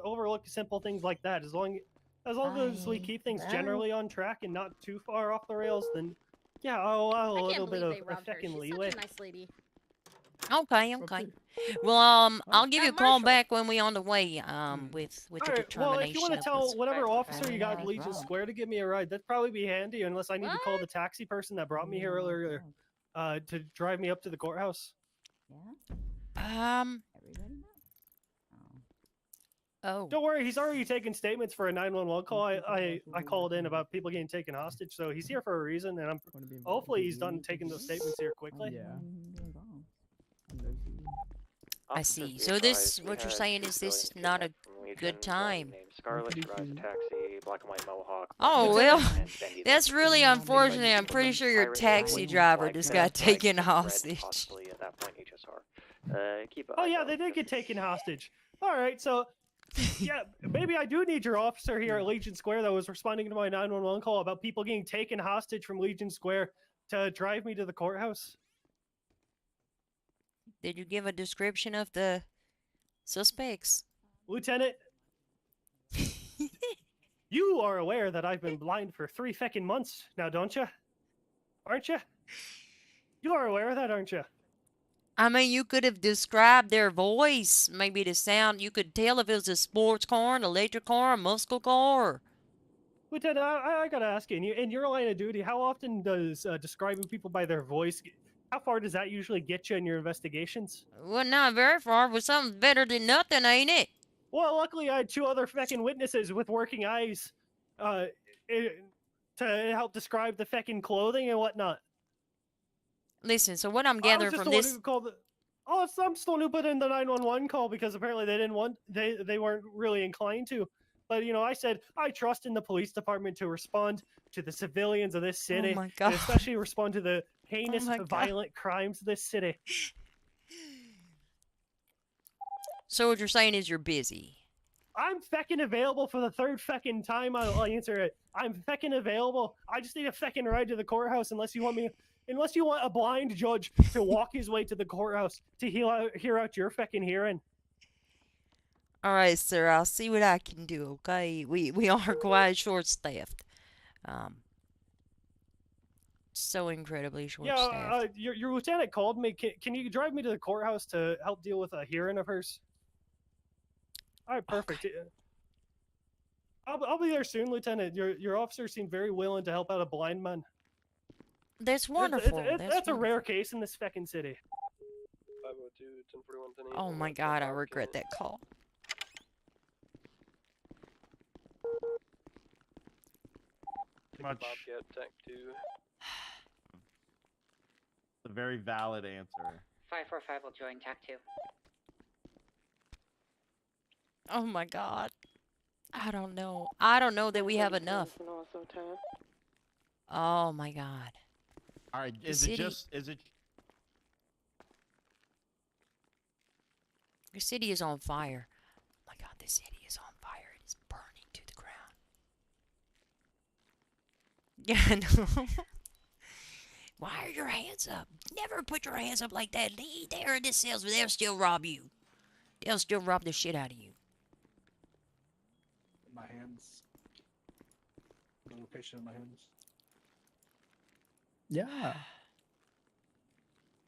overlook simple things like that as long as we keep things generally on track and not too far off the rails. Then yeah, I'll allow a little bit of a feckin' leeway. Such a nice lady. Okay, okay. Well, I'll give you a call back when we on the way. With the Alright, well, if you want determination to of tell this. whatever officer you got at Legion Square to give me a ride, that'd probably be handy, unless I need to call the taxi person that brought me here earlier, to drive me up to the courthouse. Oh. Don't worry, he's already taken statements for a 911 call. I called in about people getting taken hostage, so he's here for a reason, and hopefully he's done taking those statements here quickly. I see. So this, what you're saying is this is not a good time. Scarlet, she rides a taxi, black and white mohawk. Oh, well, that's really unfortunate. I'm pretty sure your taxi driver just got taken hostage. Possibly at that point HSR. Keep Oh yeah, they did get taken hostage. All right, so yeah, maybe I do need your officer here at Legion Square that was responding to my 911 call about people getting taken hostage from Legion Square to drive me to the courthouse. Did you give a description of the suspects? Lieutenant, you are aware that I've been blind for 3 feckin' months now, don't you? Aren't you? You are aware of that, aren't you? I mean, you could have described their voice, maybe the sound. You could tell if it was a sports car, an electric car, a muscle car. Lieutenant, I gotta ask you, in your line of duty, how often does describing people by their voice, how far does that usually get you in your investigations? Well, not very far, but something's better than nothing, ain't it? Well, luckily I had 2 other feckin' witnesses with working eyes to help describe the feckin' clothing and whatnot. Listen, so what I'm I was gathering just from the one this... who called I'm still one who put in the 911 call because apparently they didn't want, they weren't really inclined to. But, you know, I said, I trust in the police department to respond to the civilians of this city. my God. And especially respond to the heinous, my God. violent crimes of this city. So what you're saying is you're busy. I'm feckin' available for the 3rd feckin' time I'll answer it. I'm feckin' available. I just need a feckin' ride to the courthouse unless you want a blind judge to walk his way to the courthouse to hear out your feckin' hearing. All right, sir, I'll see what I can do, okay? We are quite short-staffed. So incredibly short-staffed. Yeah, your lieutenant called me. Can you drive me to the courthouse to help deal with a hearing of hers? All right, perfect. Okay. I'll be there soon, Lieutenant. Your officer seemed very willing to help out a blind man. That's wonderful. That's a rare case in this feckin' city. 502, 1041, Oh my God, I regret that call. Much. Bobcat, Tech 2. A very valid answer. 545 will join TAC 2. Oh my God. I don't know. I don't know that we have enough. Oh my God. All right, is it? The city is on fire. Oh my God, the city is on fire. It is burning to the ground. Yeah, no. Why are your hands up? Never put your hands up like that. They're in this sales, but they'll still rob you. They'll still rob the shit out of you. My hands. The location of my hands. Yeah.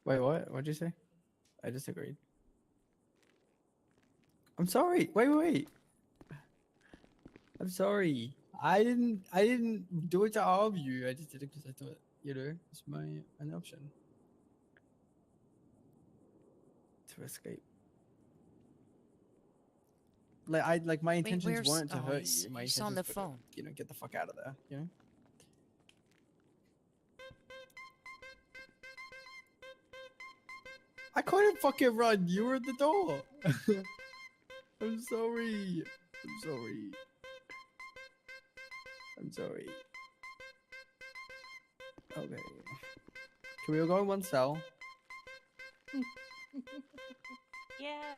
Wait, what? What'd you say? I disagreed. I'm sorry. Wait. I'm sorry. I didn't do it to all of you. I just did it because I thought, you know, it's an option to escape. Like my intentions weren't to hurt you. My he's intentions on the were to, phone. you know, get the fuck out of there. You know. I couldn't fucking run. You were at the door. I'm sorry. Okay. Can we all go in one cell? Yeah.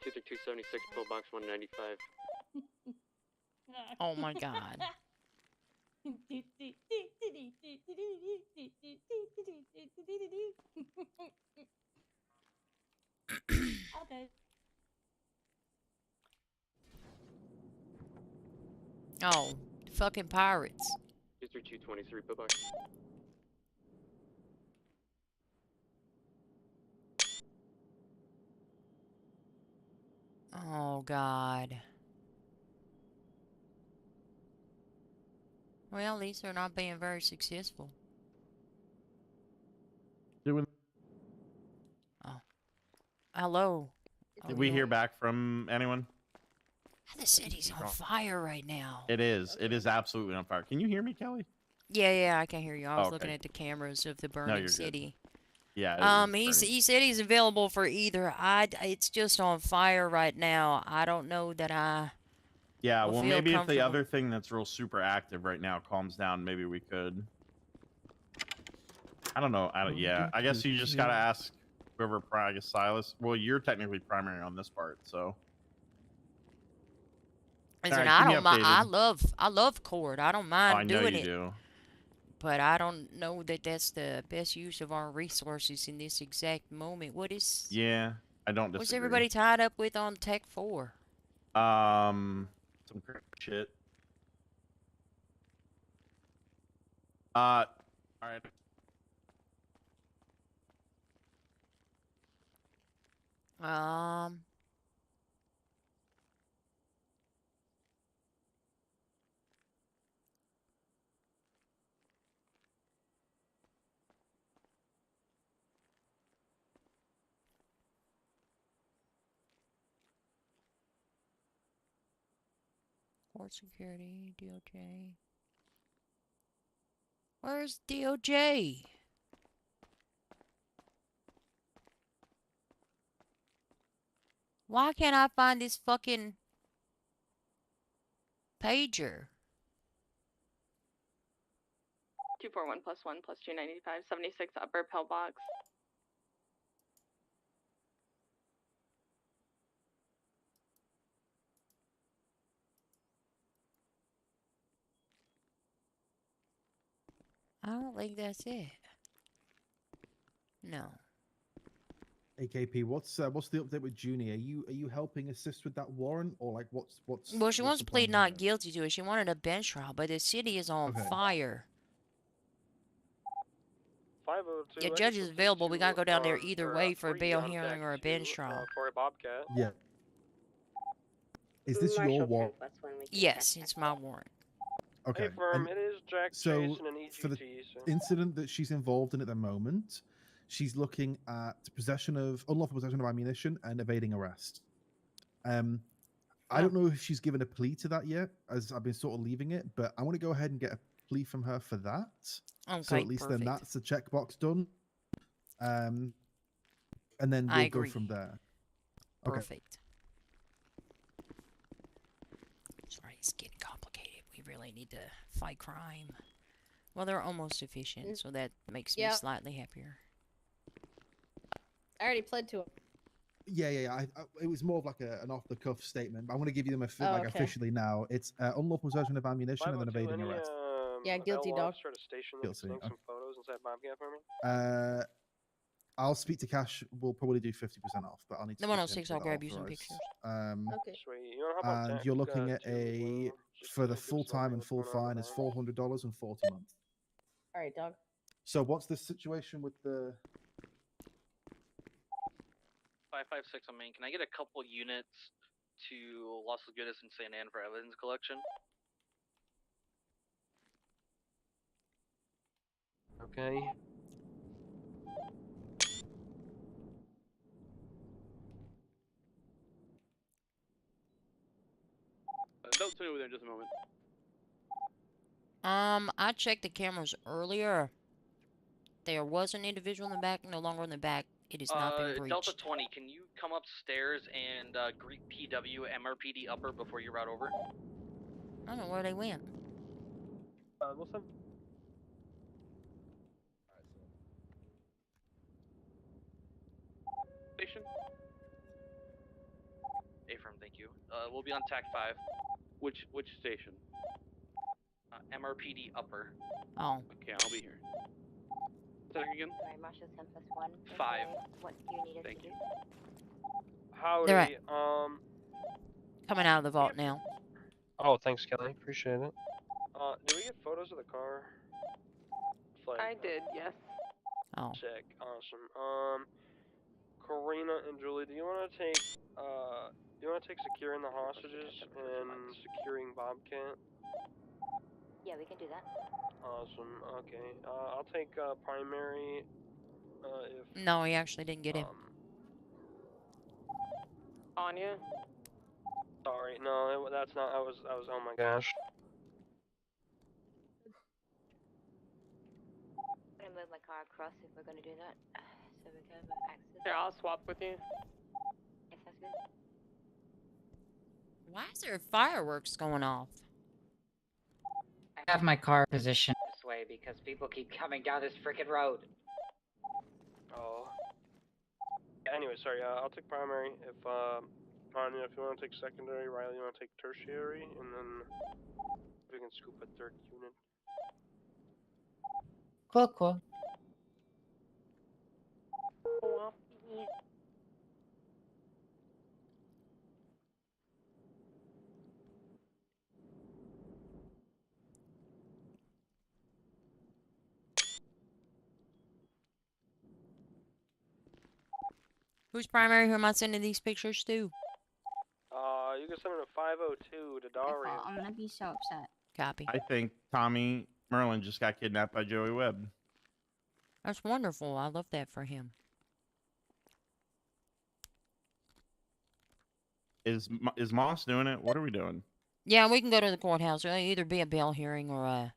276, pillbox 195. Oh my God. Okay. Oh, fucking pirates. 223, pillbox. Oh, God. Well, at least they're not being very successful. Doing. Oh. Hello. Did Oh, we yeah. hear back from anyone? The city's on fire right now. It is. It is absolutely on fire. Can you hear me, Kelly? Yeah, I can hear you. I was looking Okay. at the cameras of the No, burning you're city. good. Yeah. It's He said he's available for either. It's just on fire right now. I don't know that I. Yeah. will Well, feel maybe if the comfortable. other thing that's real super active right now calms down, maybe we could. I don't know. Yeah. I guess you just gotta ask whoever. I guess Silas. Well, you're technically primary on this part, so. Listen, Alright, I keep me don't mind. updated. I love Cord. I don't Oh, mind I know doing you it. do. But I don't know that that's the best use of our resources in this exact moment. What is? Yeah, I don't disagree. What's everybody tied up with on Tech 4? Some crazy shit. All right. Port security, DOJ. Where's DOJ? Why can't I find this fucking pager? 241 plus 1 plus 295, 76 upper pillbox. I don't think that's it. No. AKP, what's the update with Junie? Are you helping assist with that warrant, or like what's? Well, she wants the to plead plan not guilty to it. She wanted a bench trial, but the city is on Okay. fire. 502. Yeah, judge is available. We gotta go down there either way for a bail hearing or a bench trial. For a Bobcat. Yeah. Is this your warrant? Yes, it's my warrant. Okay. Hey, firm, and it is Jack so Jason and EGT. for the incident that she's involved in at the moment, she's looking at unlawful possession of ammunition and evading arrest. I don't know if she's given a plea to that yet, as I've been sort of leaving it, but I want to go ahead and get a plea from her for that. So Okay, at least perfect. then that's a checkbox done. And then I we'll go agree. from there. Okay. Perfect. Sorry, it's getting complicated. We really need to fight crime. Well, they're almost efficient, so that makes me Yep. slightly happier. I already pled to it. Yeah. It was more of like an off-the-cuff statement, but I want to give you them Oh, like okay. officially now. It's unlawful possession of ammunition and then 502, evading any, arrest. Yeah, guilty, available dog. officer at a station that Guilty, can take okay. some photos inside Bobcat for me? I'll speak to Cash. We'll probably do 50% off, but I'll need to. The speak to him 106, to I'll get that grab you some authorized. pictures. Okay. Sweet. You want to hop on And text? you're looking at too, a just for the give us full an time idea and what's full going on fine is $400 and 40 months. All right, dog. So what's the situation with the? 556 on main. Can I get a couple units to Las Lagunas and San Ann for evidence collection? Okay. Don't tell me over there in just a moment. I checked the cameras earlier. There was an individual in the back, no longer in the back. It has not been breached. Delta 20, can you come upstairs and greet PW MRPD upper before you route over? I don't know where they went. What's up? Station? Affirm, thank you. We'll be on TAC 5. Which station? MRPD upper. Oh. Okay, I'll be here. Second again? Sorry, Marshall 10 plus 1. 5. What do you need us Thank to do? Howdy. They're right. Coming out of the vault now. Oh, thanks, Kelly. Appreciate it. Did we get photos of the car? I did, yes. Oh. Sick. Awesome. Karina and Julie, do you want to take You want to take securing the hostages and securing Bobcat? Yeah, we can do that. Awesome. Okay. I'll take primary. If No, he actually didn't get him. Anya. Sorry, no, that's not. I was. Oh my gosh. I'm gonna move my car across if we're gonna do that, so we can have access. Here, I'll swap with you. Yes, that's good. Why is there fireworks going off? I have my car positioned this way because people keep coming down this freaking road. Oh. Anyway, sorry. I'll take primary. If Anya, if you want to take secondary, Riley, you want to take tertiary, and then we can scoop a third unit. Cool, cool. Who's primary? Who am I sending these pictures to? You can send it to 502 to Darian. I'm gonna be so upset. Copy. I think Tommy Merlin just got kidnapped by Joey Webb. That's wonderful. I love that for him. Is Moss doing it? What are we doing? Yeah, we can go to the courthouse. It'll either be a bail hearing or a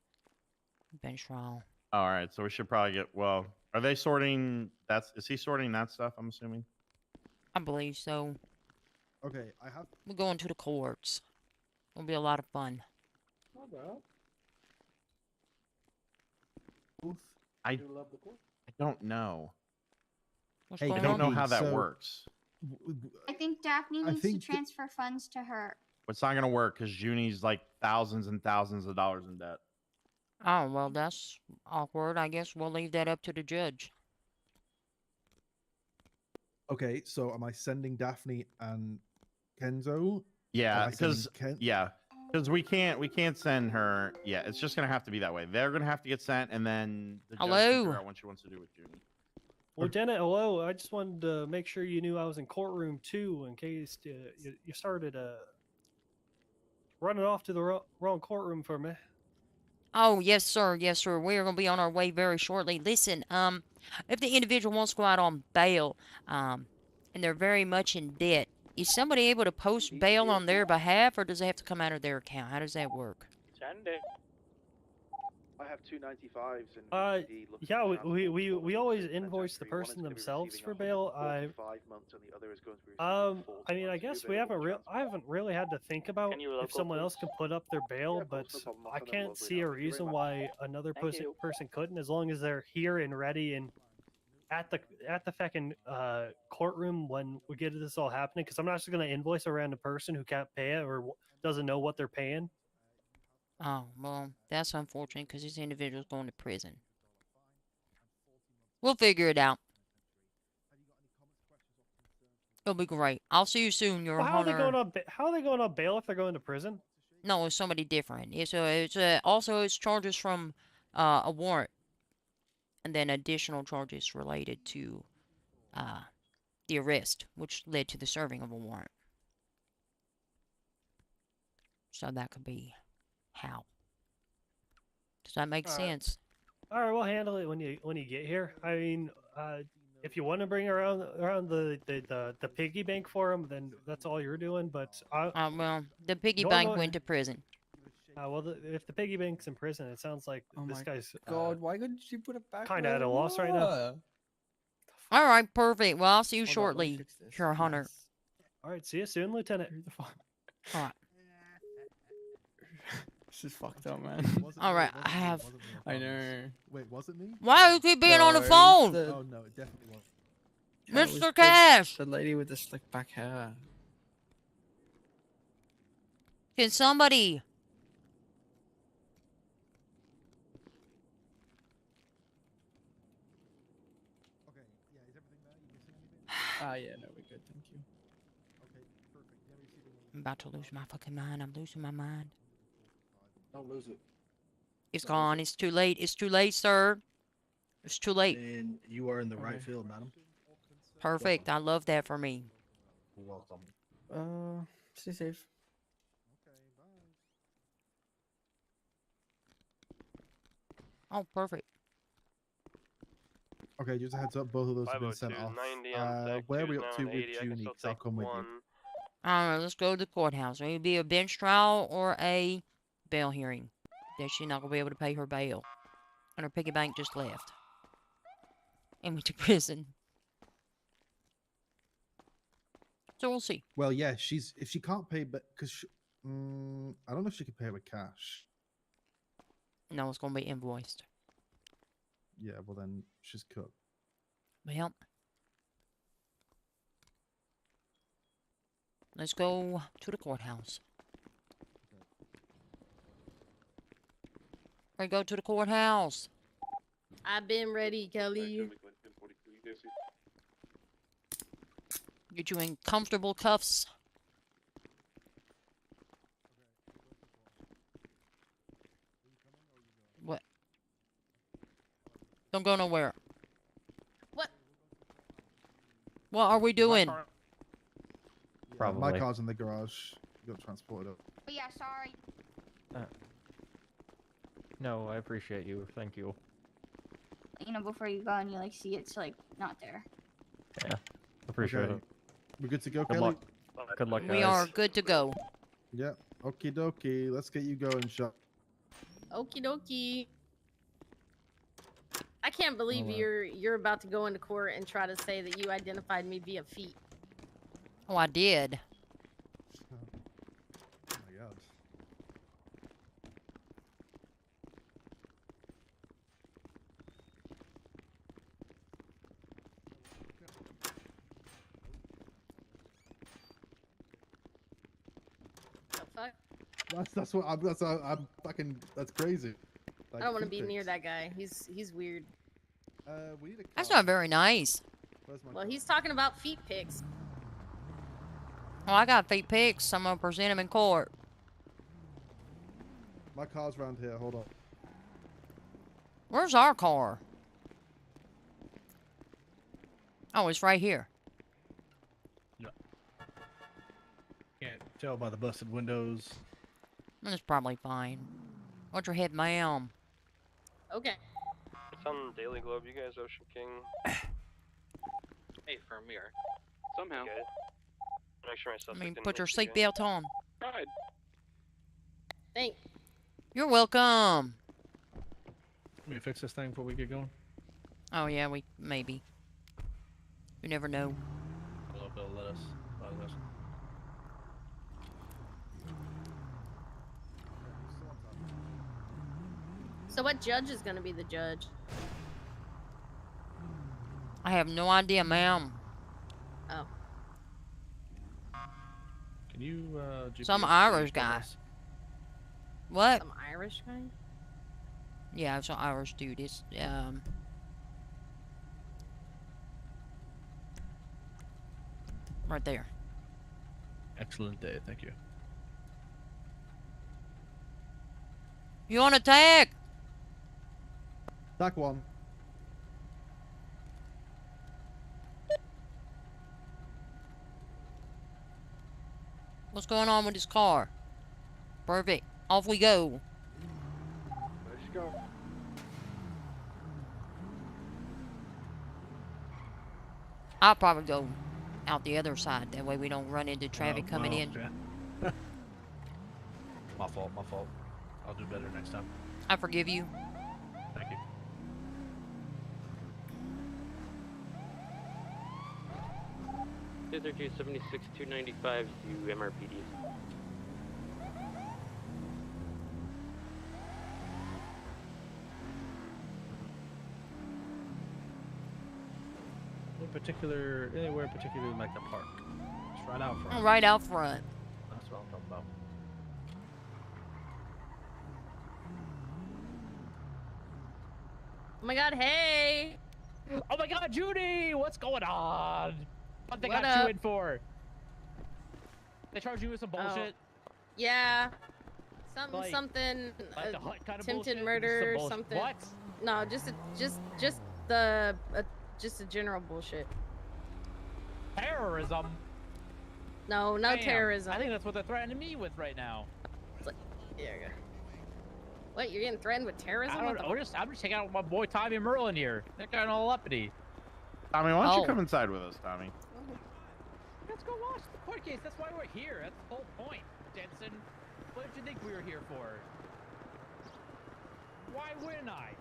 bench trial. All right, so we should probably get. Well, are they sorting? Is he sorting that stuff? I'm assuming. I believe so. Okay, I have. We're going to the courts. It'll be a lot of fun. Oh, bro. I don't know. What's I going don't on? know how that works. I think Daphne needs to transfer funds to her. It's not gonna work because Junie's like thousands and thousands of dollars in debt. Oh, well, that's awkward. I guess we'll leave that up to the judge. Okay, so am I sending Daphne and Kenzo? Yeah, Am I sending because we can't send her. Yeah, it's just gonna have to be that way. They're gonna have to get sent, and then the judge can figure out what she wants to do with Junie. Lieutenant, hello. I just wanted to make sure you knew I was in courtroom 2 in case you started running off to the wrong courtroom for me. Oh, yes, sir. Yes, sir. We are going to be on our way very shortly. Listen, if the individual wants to go out on bail, and they're very much in debt, is somebody able to post bail on their behalf, or does it have to come out of their account? How does that work? I have 295s and Yeah, we always invoice the person themselves for bail. 5 months and the other is going to be I mean, I guess I haven't really had to think about if someone else can put up their bail, but I can't see a reason why another person couldn't, as long as they're here and ready and at the fucking courtroom when we get this all happening. Because I'm not just gonna invoice a random person who can't pay it or doesn't know what they're paying. Oh, well, that's unfortunate because this individual's going to prison. We'll figure it out. It'll be great. I'll see you soon, Your Well, how are they Honor. going on bail if they're going to prison? No, it's somebody different. Also it's charges from a warrant, and then additional charges related to the arrest, which led to the serving of a warrant. So that could be how. Does that make sense? All right, we'll handle it when you get here. I mean, if you want to bring around the piggy bank for him, then that's all you're doing. But well, the piggy bank went to prison. Well, if the piggy bank's in prison, it sounds like this guy's God, why couldn't you put it back? kind of at a loss right now. All right, perfect. Well, I'll see you shortly, Your Honor. All right, see you soon, Lieutenant. All right. This is fucked up, man. All right, I have. I know. Wait, was it me? Why do you keep being on the No, phone? Oh no, it definitely was. Yeah, it was Mr. Cash! The lady with the slick back hair. Can somebody? Okay, yeah, is everything there? You missing anything? Yeah, no, we're good, thank you. Okay, perfect. Yeah, we see the- I'm about to lose my fucking mind. I'm losing my mind. Don't lose it. It's gone. It's too late. It's too late, sir. It's too late. And you are in the right field, madam. Perfect. I love that for me. You're welcome. Stay safe. Oh, perfect. Okay, just a heads up, both of those have been sent 502, off. 90 on tech, Where are we two's up now to on with 80. I can Junie? still 'Cause I'll take come with you. one. Alright, let's go to the courthouse. It'll be a bench trial or a bail hearing. That she's not gonna be able to pay her bail. And her piggy bank just left. And went to prison. So we'll see. Well, yeah, if she can't pay, but because I don't know if she can pay it with cash. No, it's gonna be invoiced. Yeah, well then she's cooked. Well, let's go to the courthouse. We go to the courthouse. I've been ready, Kelly. Get you in comfortable cuffs. What? Don't go nowhere. What? What are we doing? Yeah, my car's in the garage. You got transported up. Oh, yeah, sorry. No, I appreciate you. Thank you. You know, before you go and you like see it's like not there. Yeah, appreciate Okay. it. We're good to go, Good Kelly? luck. Good luck, guys. We are good to go. Yeah. Okie dokie. Let's get you going, shot. Okie dokie. I can't believe Alright. you're about to go into court and try to say that you identified me via feet. Oh, I did. Oh my god. The fuck? I'm fucking. That's crazy. Like, I don't want to feet be near pics. that guy. He's weird. We need a That's car. not very nice. Where's my Well, car? he's talking about feet pics. Oh, I got feet pics. I'm gonna present them in court. My car's around here. Hold on. Where's our car? Oh, it's right here. Can't tell by the busted windows. That's probably fine. Watch your head, ma'am. Okay. It's on the Daily Globe. You guys, Ocean King. Hey, for a mirror. Somehow. Okay. Make sure I myself. mean, put your seatbelt on. Right. Thanks. You're welcome. Let me fix this thing before we get going. Oh yeah, we maybe. You never know. I don't know if they'll let us. So what judge is gonna be the judge? I have no idea, ma'am. Oh. Can you Some GPS Irish for guy. us? What? Some Irish guy? Yeah, it's an Irish dude. It's right there. Excellent day, thank you. You on attack? Back one. What's going on with this car? Perfect. Off we go. Let's go. I'll probably go out the other side. That way we don't run into traffic coming in. Yeah. My fault. I'll do better next time. I forgive you. Thank you. These are 276, 295 to MRPD. Anywhere in particular like the park. Just right out front. Right out front. That's what I'm talking about. Oh my god, hey! Oh my god, Judy! What's going on? What they What got you up? in for? They charge you with some bullshit? Yeah. Something, Like- something. like the hut kind of attempted bullshit? murder, Just some something. What? No, just a general bullshit. Terrorism? No, no Bam. terrorism. I think that's what they're threatening me with right now. Yeah. What? You're getting threatened with terrorism? I don't know. I'm just hanging out with my boy Tommy and Merlin here. They're getting all uppity. Tommy, why don't you Oh. come inside with us, Tommy? Let's go watch the court case. That's why we're here. That's the whole point, Jensen. What did you think we were here for? Why wouldn't I?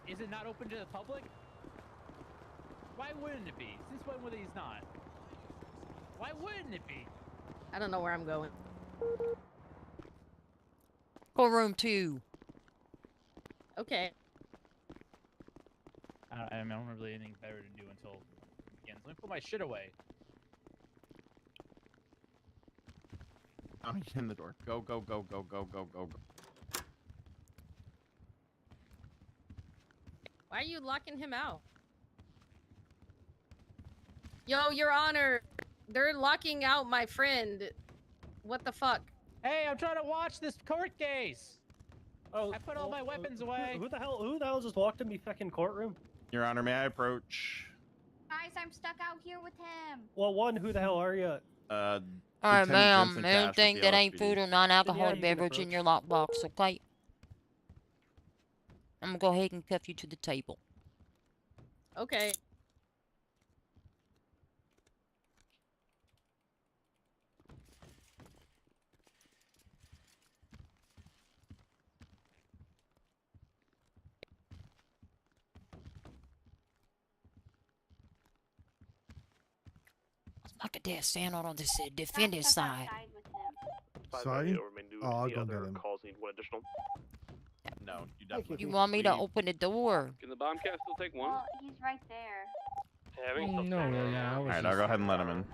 Is it not open to the public? Why wouldn't it be? Since when were these not? Why wouldn't it be? I don't know where I'm going. Courtroom 2. Okay. I don't have really anything better to do until it begins. Let me put my shit away. Tommy, get in the door. Go, go, go, go, go, go, go, go. Why are you locking him out? Yo, Your Honor, they're locking out my friend. What the fuck? Hey, I'm trying to watch this court case. Oh, I put all my weapons away. Who the hell just walked in the fucking courtroom? Your Honor, may I approach? Guys, I'm stuck out here with him. Well, one, who the hell are you? Alright, Lieutenant ma'am. Jensen Cash with Anything the that ain't LSPD. food or non-alcoholic you can beverage in approach. your lockbox, okay? I'm gonna go ahead and cuff you to the table. Okay. Like a dead stand on this defendant's side. Side? Oh, I'll go get him. Calls need one additional. No, you definitely. You want me to open the door? Can the Bombcat still take one? Well, he's right there. Having No, yeah, I was Alright, I'll go ahead and let him in.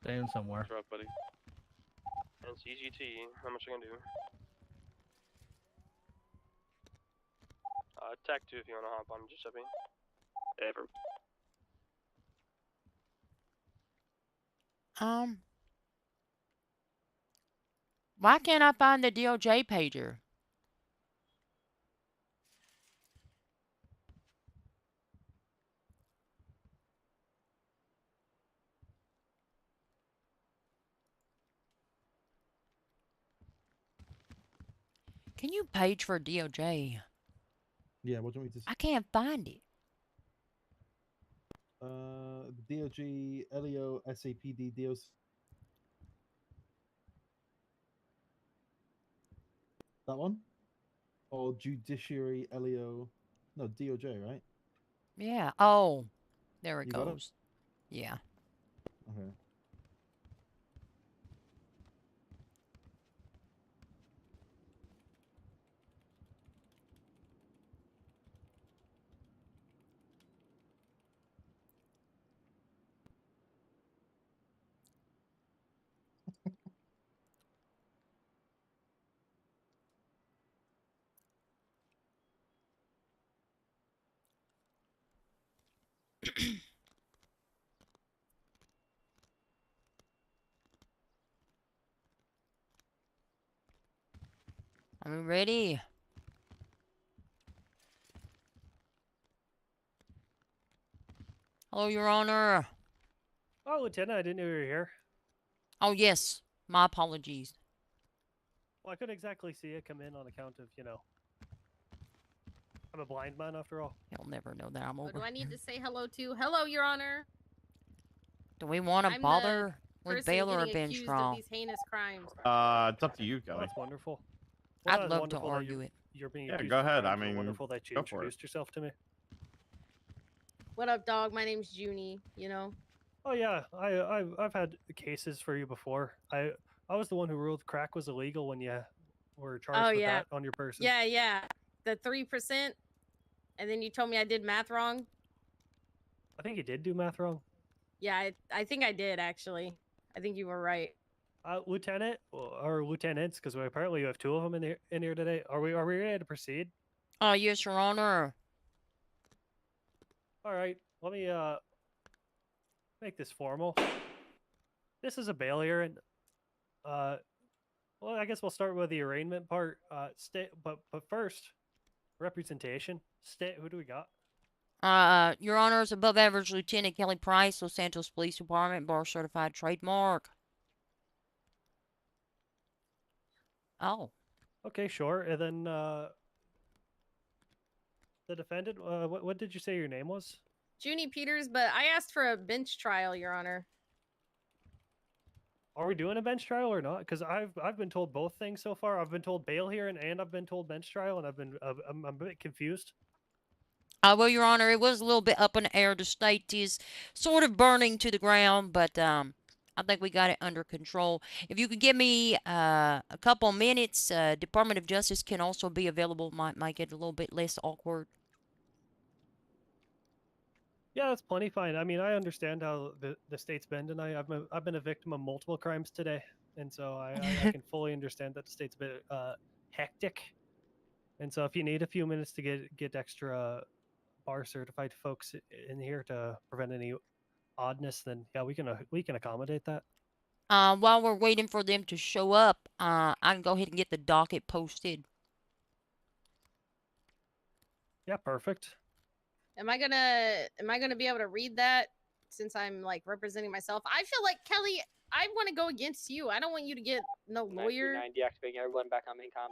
staying somewhere. That's rough, buddy. And CGT, how much I can do? Tech 2 if you want to hop on Giuseppe. Ever. Why can't I find the DOJ pager? Can you page for DOJ? Yeah, what do you want me to I can't find it. DOG, LEO, SAPD, DOC. That one? Or Judiciary, LEO. No, DOJ, right? Yeah. Oh, there it You got it? goes. Yeah. Okay. I'm ready. Hello, Your Honor. Oh, Lieutenant, I didn't know you were here. Oh, yes. My apologies. Well, I couldn't exactly see it come in on account of, I'm a blind man after all. He'll never know that I'm Who over. do I need to say hello to? Hello, Your Honor. Do we want to I'm bother the with person bail or a getting bench accused trial? of these heinous crimes. It's up to you, Well, Kelly. that's wonderful. I'd that's love to wonderful that argue it. You're being Yeah, accused go of ahead. crimes. I mean, Wonderful that you go for it. introduced yourself to me. What up, dog? My name's Junie, you know? Oh yeah, I've had cases for you before. I was the one who ruled crack was illegal when you were charged with that on your person. Yeah, yeah. The 3%. And then you told me I did math wrong. I think you did do math wrong. Yeah, I think I did, actually. I think you were right. Lieutenant or lieutenants, because apparently you have two of them in here today. Are we ready to proceed? Oh, yes, Your Honor. All right, let me make this formal. This is a bail hearing. Well, I guess we'll start with the arraignment part. But first, representation. Who do we got? Your Honors, above average Lieutenant Kelly Price, Los Santos Police Department, bar certified trademark. Oh. Okay, sure. And then the defendant. What did you say your name was? Junie Peters, but I asked for a bench trial, Your Honor. Are we doing a bench trial or not? Because I've been told both things so far. I've been told bail hearing and I've been told bench trial, and I'm a bit confused. Well, Your Honor, it was a little bit up in the air. The state is sort of burning to the ground, but I think we got it under control. If you could give me a couple minutes, Department of Justice can also be available. Might get a little bit less awkward. Yeah, that's plenty fine. I mean, I understand how the state's been tonight. I've been a victim of multiple crimes today, and so I can fully understand that the state's a bit hectic. And so if you need a few minutes to get extra bar certified folks in here to prevent any oddness, then yeah, we can accommodate that. While we're waiting for them to show up, I can go ahead and get the docket posted. Yeah, perfect. Am I gonna be able to read that since I'm like representing myself? I feel like Kelly, I want to go against you. I don't want you to get no lawyer. 939 deactivating everyone back on main comms.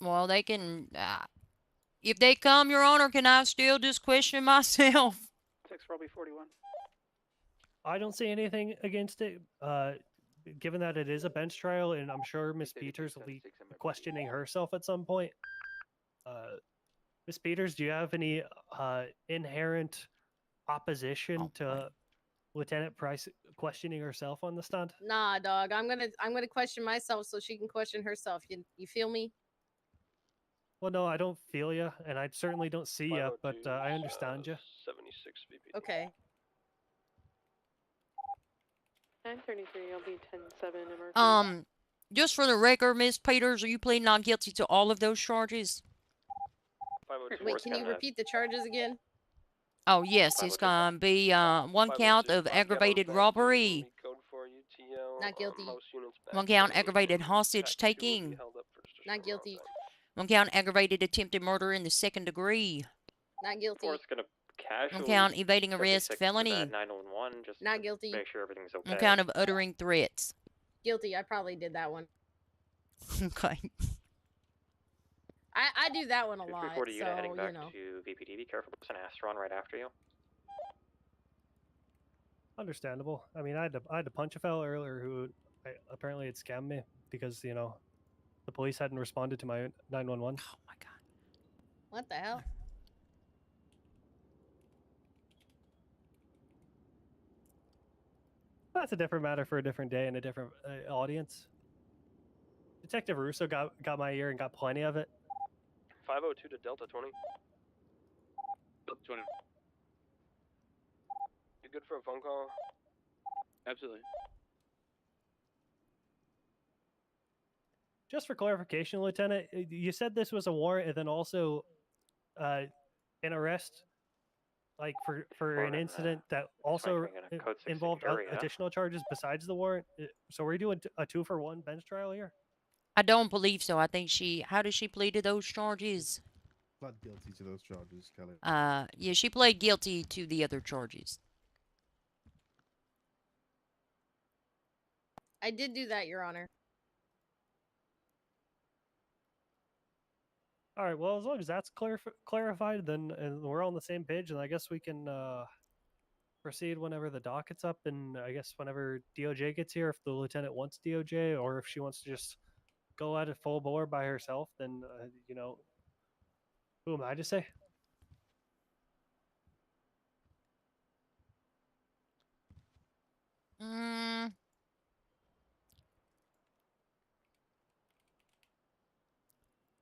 Well, they can. If they come, Your Honor, can I still just question myself? 6 Robbie 41. I don't see anything against it. Given that it is a bench trial, and I'm sure Miss Peters will be questioning herself at some point. Miss Peters, do you have any inherent opposition to Lieutenant Price questioning herself on the stand? Nah, dog. I'm gonna question myself so she can question herself. You feel me? Well, no, I don't feel you, and I certainly don't see you, but I understand you. 76 VP. Okay. 933, I'll be 10-7 emergency. Just for the record, Miss Peters, are you pleading not guilty to all of those charges? Wait, can you repeat the charges again? Oh, yes, it's gonna be one count of aggravated robbery, Not guilty. one count aggravated hostage taking, Not guilty. one count aggravated attempted murder in the second degree, Not guilty. Gonna casually one count evading arrest 76 felony, 911 just Not to guilty. make sure everything's okay. one count of uttering threats. Guilty. I probably did that one. Okay. I do that one a lot. 340 unit heading So back you know. to VPD. Be careful, there's an Astron right after you. Understandable. I mean, I had to punch a fellow earlier who apparently had scammed me because the police hadn't responded to my 911. Oh my god. What the hell? That's a different matter for a different day and a different audience. Detective Russo got my ear and got plenty of it. 502 to Delta 20. Delta 20. You good for a phone call? Absolutely. Just for clarification, Lieutenant, you said this was a warrant and then also an arrest, like for an incident that also involved additional charges besides the warrant. So we're doing a 2-for-1 bench trial here? I don't believe so. I think how did she plead to those charges? Pled guilty to those charges, Kelly. Yeah, she pled guilty to the other charges. I did do that, Your Honor. All right. Well, as long as that's clarified, then and we're all on the same page, and I guess we can proceed whenever the docket's up, and I guess whenever DOJ gets here, if the lieutenant wants DOJ, or if she wants to just go at it full bore by herself, then who am I to say?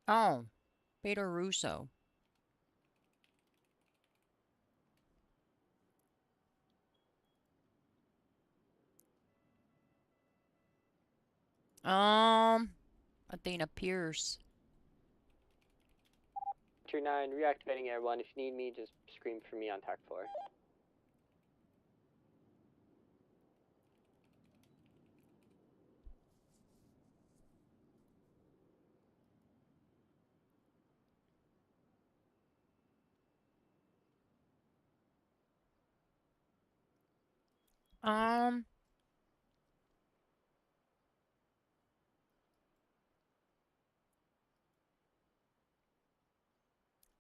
Oh, Peter Russo. Athena Pierce. 29, reactivating everyone. If you need me, just scream for me on TAC 4. Um.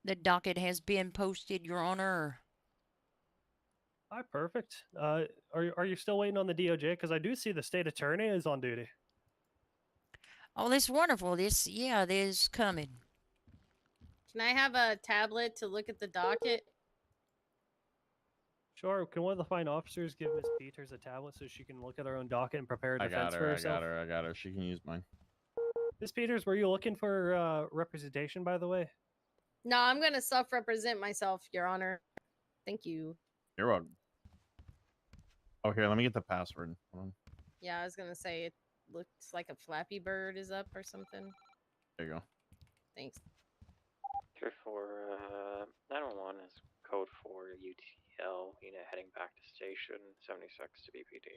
The docket has been posted, Your Honor. All right, perfect. Are you still waiting on the DOJ? Because I do see the state attorney is on duty. Oh, that's wonderful. This is coming. Can I have a tablet to look at the docket? Sure. Can one of the fine officers give Miss Peters a tablet so she can look at her own docket and prepare a I defense got for her. I herself? got her. I got her. She can use mine. Miss Peters, were you looking for representation, by the way? No, I'm gonna self-represent myself, Your Honor. Thank you. You're welcome. Oh, here. Let me get the password. Hold on. Yeah, I was gonna say it looks like a Flappy Bird is up or something. There you go. Thanks. Here for 911 is code for UTL unit heading back to station 76 to BPD.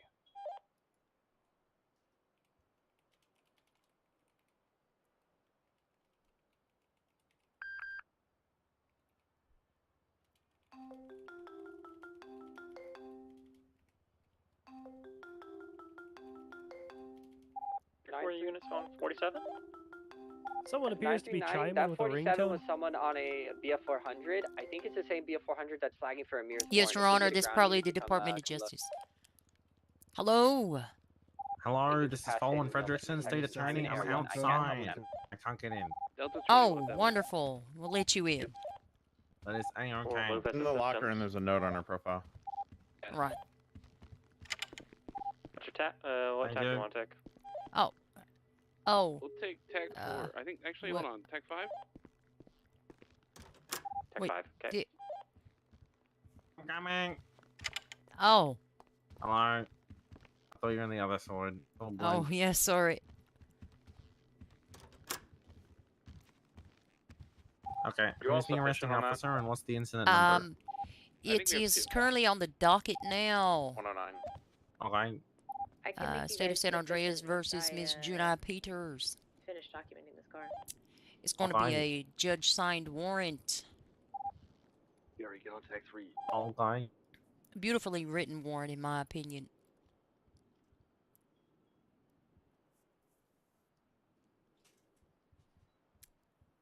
Where units on 47? Someone appears to be 939, chiming that with a 47 ringtone. was someone on a BF400. I think it's the same BF400 that's flagging for Amir's Yes, warrant. Your If you Honor. get a This is ground, probably you the need to come, Department of come look. Justice. Hello. Hello, you this is pass Fallen it, they'll let Fredrickson, you State exit. Attorney. I'm I can't help outside. them. I can't get in. Oh, wonderful. We'll let you in. That is okay. In the locker, and there's a note on her profile. Right. What's your tag? What Thank tag do you. you want to take? Oh. Oh. We'll take tag 4. I think, actually, what- hold on. Tag 5? Tag Wait, 5. Okay. I'm coming. Oh. Hello. I thought you were on the other side. Oh, Oh, yeah, sorry. Okay. You Who's all the arresting sufficient on that? officer and what's the incident number? It is currently on the docket now. 109. Okay. I can make you State of guys San Andreas sufficient versus once I, Miss Juni Peters. finish documenting this car. It's going to be a judge-signed warrant. You already get on tag 3. Okay. Beautifully written warrant, in my opinion.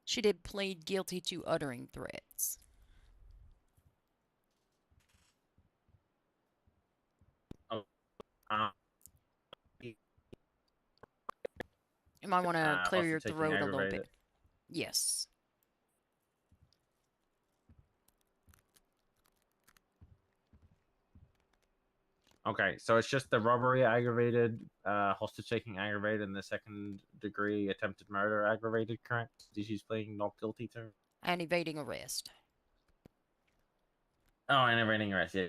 She did plead guilty to uttering threats. Oh. You might want to clear also your taking throat a little aggravated. bit. Yes. Okay, so it's just the robbery aggravated, hostage taking aggravated, and the second degree attempted murder aggravated, correct? She's pleading not guilty to? And evading arrest. Oh, and evading arrest, yeah.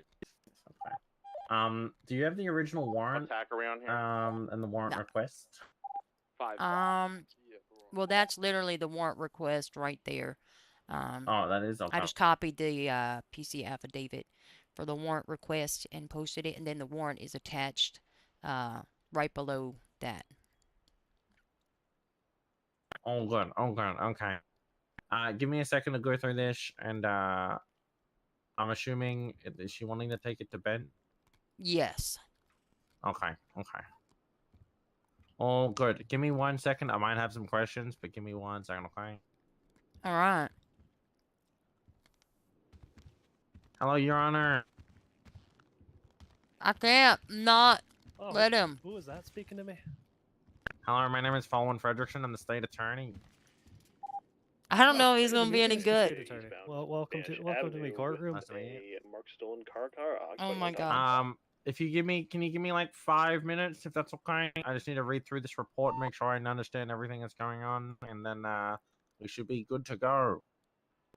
Okay. Do you have the original warrant? Attack around here? And the warrant request? 5. Well, that's literally the warrant request right there. Oh, that is okay. I just copied the PC affidavit for the warrant request and posted it, and then the warrant is attached right below that. Oh, good. Oh, good. Okay. Give me a second to go through this, and I'm assuming, is she wanting to take it to bed? Yes. Okay. Okay. Oh, good. Give me 1 second. I might have some questions, but give me 1 second, okay? All right. Hello, Your Honor. I can't not let him. Who was that speaking to me? Hello, my name is Fallen Fredrickson. I'm the state attorney. I don't know if he's gonna be any Mr. good. State Attorney. Well, welcome to my courtroom. Nice to meet you. Mark stolen car. Oh my god. If you give me, can you give me like 5 minutes, if that's okay? I just need to read through this report, make sure I understand everything that's going on, and then we should be good to go.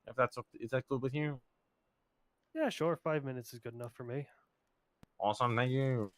If that's, is that good with you? Yeah, sure. 5 minutes is good enough for me. Awesome, thank you.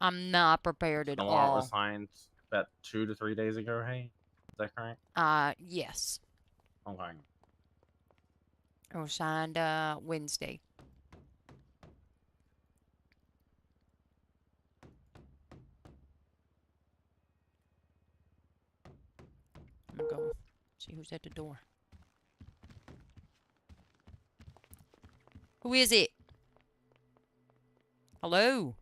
I'm not prepared at The warrant all. was signed about 2 to 3 days ago, hey? that correct? Yes. Okay. It was signed Wednesday. I'm gonna go see who's at the door. Who is it? Hello?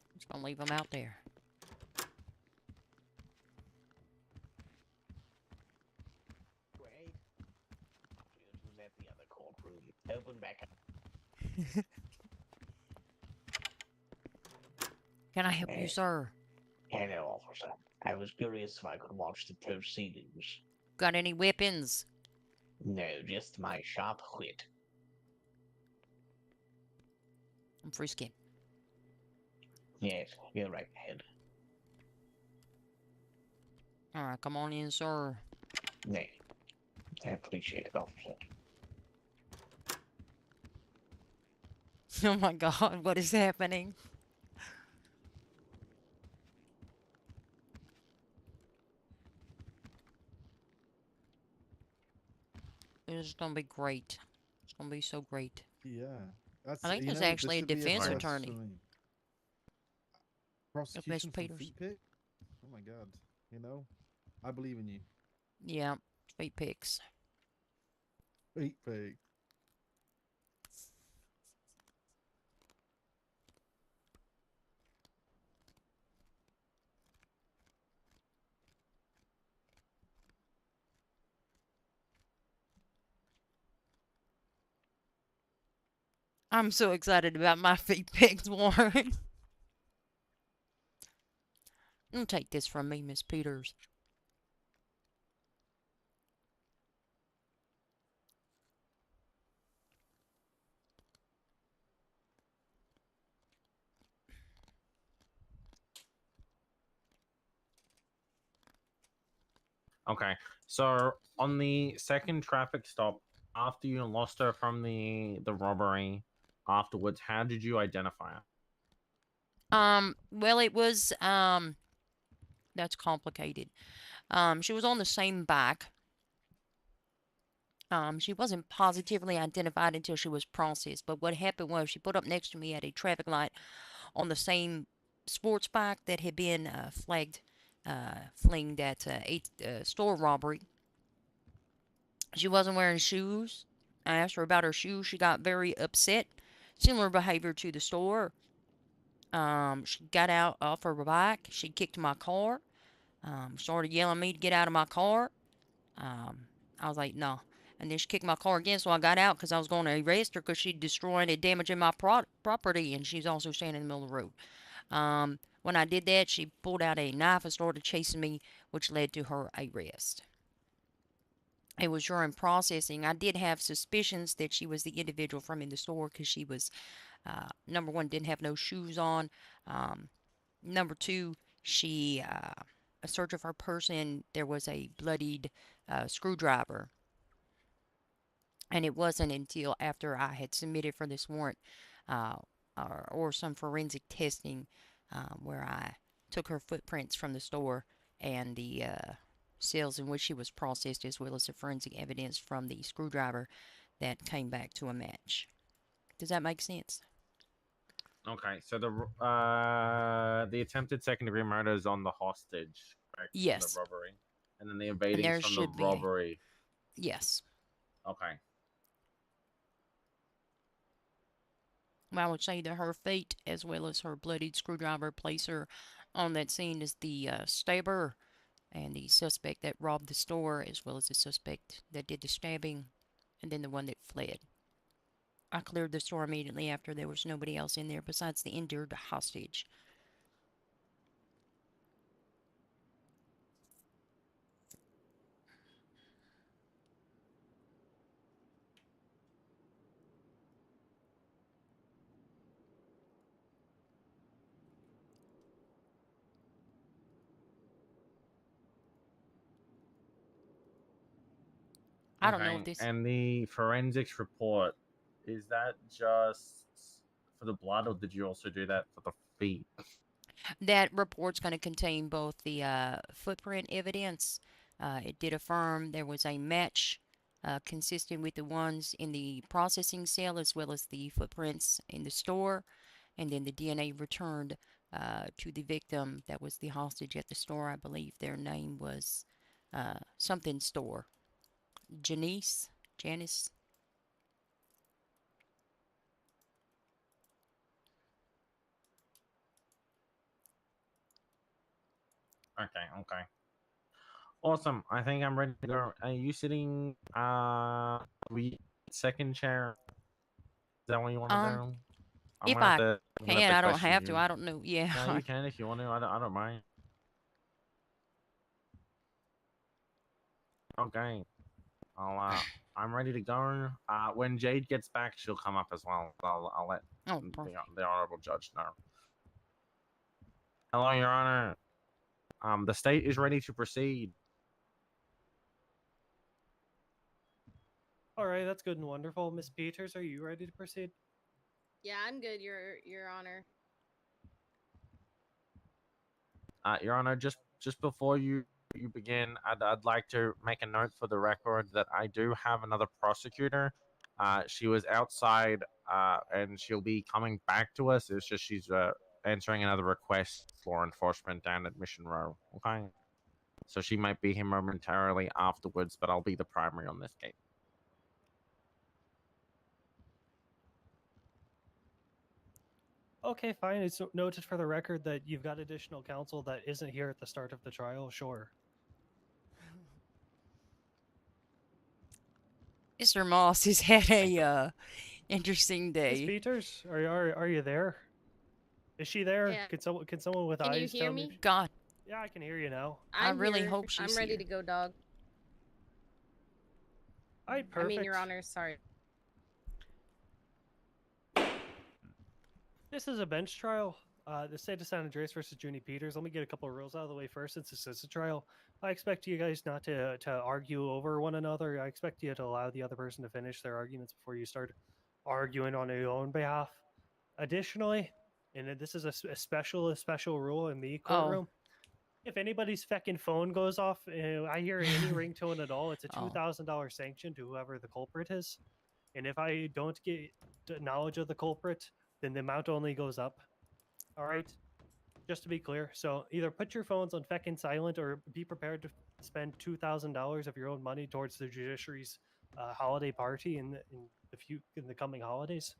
I'm just gonna leave them out there. Wait. Was at the other courtroom. Open back up. Can I help you, sir? Hello, officer. I was curious if I could watch the proceedings. Got any weapons? No, just my sharp wit. I'm frisking. Yes, you're right ahead. Alright, come on in, sir. No, I appreciate it, officer. Oh my god, what is happening? It's gonna be great. It's gonna be so great. Yeah, that's. I think you there's know, this actually a should be defense first attorney. for me. Miss Prosecution for Peters. feet pick. Oh my god! You know, I believe in you. Yeah, feet pics. Feet pick. I'm so excited about my feet pics, Warren. Don't take this from me, Miss Peters. Okay. So on the second traffic stop, after you lost her from the robbery, afterwards, how did you identify her? Well, it was, that's complicated. She was on the same bike. She wasn't positively identified until she was processed, but what happened was she put up next to me at a traffic light on the same sports bike that had been flagged at a store robbery. She wasn't wearing shoes. I asked her about her shoes. She got very upset. Similar behavior to the store. She got out off her bike. She kicked my car. Started yelling at me to get out of my car. I was like, no. And then she kicked my car again, so I got out because I was going to arrest her because she destroyed and damaging my property, and she's also standing in the middle of the road. When I did that, she pulled out a knife and started chasing me, which led to her arrest. It was during processing. I did have suspicions that she was the individual from in the store because she was, number one, didn't have no shoes on. Number two, a search of her person, there was a bloodied screwdriver. And it wasn't until after I had submitted for this warrant or some forensic testing where I took her footprints from the store and the cells in which she was processed, as well as the forensic evidence from the screwdriver that came back to a match. Does that make sense? Okay, so the attempted second degree murder is on the hostage, correct? From Yes. the robbery, and then the evading there is from the should be robbery. Yes. Okay. I would say that her feet, as well as her bloodied screwdriver, place her on that scene as the stabber and the suspect that robbed the store, as well as the suspect that did the stabbing, and then the one that fled. I cleared the store immediately after there was nobody else in there besides the injured hostage. I don't know if this. And the forensics report, is that just for the blood, or did you also do that for the feet? That report's going to contain both the footprint evidence. It did affirm there was a match consistent with the ones in the processing cell as well as the footprints in the store. And then the DNA returned to the victim that was the hostage at the store. I believe their name was something store. Janice? Okay. Awesome. I think I'm ready to go. Are you sitting second chair? Is that what you want to do? I'm If gonna have I to, can, I don't question have to. you. I don't know. Yeah. No, you can if you want to. I don't mind. Okay. I'm ready to go. When Jade gets back, she'll come up as well. I'll let the honorable judge know. Hello, Your Honor. The state is ready to proceed. All right, that's good and wonderful. Miss Peters, are you ready to proceed? Yeah, I'm good, Your Honor. Your Honor, just before you begin, I'd like to make a note for the record that I do have another prosecutor. She was outside, and she'll be coming back to us. It's just she's answering another request for enforcement down at Mission Row. Okay, so she might be here momentarily afterwards, but I'll be the primary on this case. Okay, fine. It's noted for the record that you've got additional counsel that isn't here at the start of the trial. Sure. Mr. Moss has had a interesting Miss day. Peters, are you there? Is she there? Yeah. Can someone with Can you eyes hear tell me? me? God. Yeah, I can hear you now. I really here. hope she's I'm ready here. to go, dog. All right, perfect. I mean, Your Honor, sorry. This is a bench trial. The state of San Andreas versus Junie Peters. Let me get a couple of rules out of the way first, since this is a trial. I expect you guys not to argue over one another. I expect you to allow the other person to finish their arguments before you start arguing on your own behalf. Additionally, and this is a special rule in the courtroom. If anybody's feckin' phone goes off, I hear any ringtone at all, it's a $2,000 sanction to whoever the culprit is. And if I don't get knowledge of the culprit, then the amount only goes up. All right? Just to be clear. So either put your phones on feckin' silent or be prepared to spend $2,000 of your own money towards the judiciary's holiday party in the coming holidays.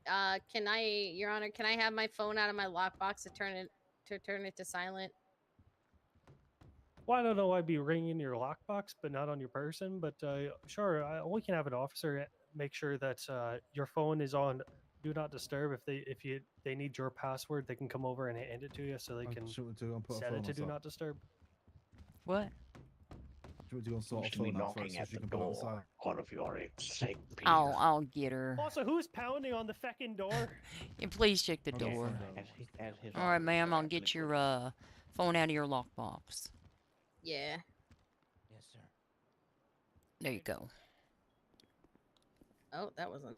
Can I, Your Honor, can I have my phone out of my lockbox to turn it to silent? Well, I don't know why I'd be ringing your lockbox, but not on your person. But sure, we can have an officer make sure that your phone is on do not disturb. If they need your password, they can come over and hand it to you so they can set it to do not disturb. What? Do you want to sort Who's of to be phone out first knocking so at she the can put it on the side? door? One of your insane people. I'll get her. Also, who's pounding on the feckin' door? And please check the door. All right, ma'am. I'll get your phone out of your lockbox. Yeah. Yes, sir. There you go. Oh, that wasn't.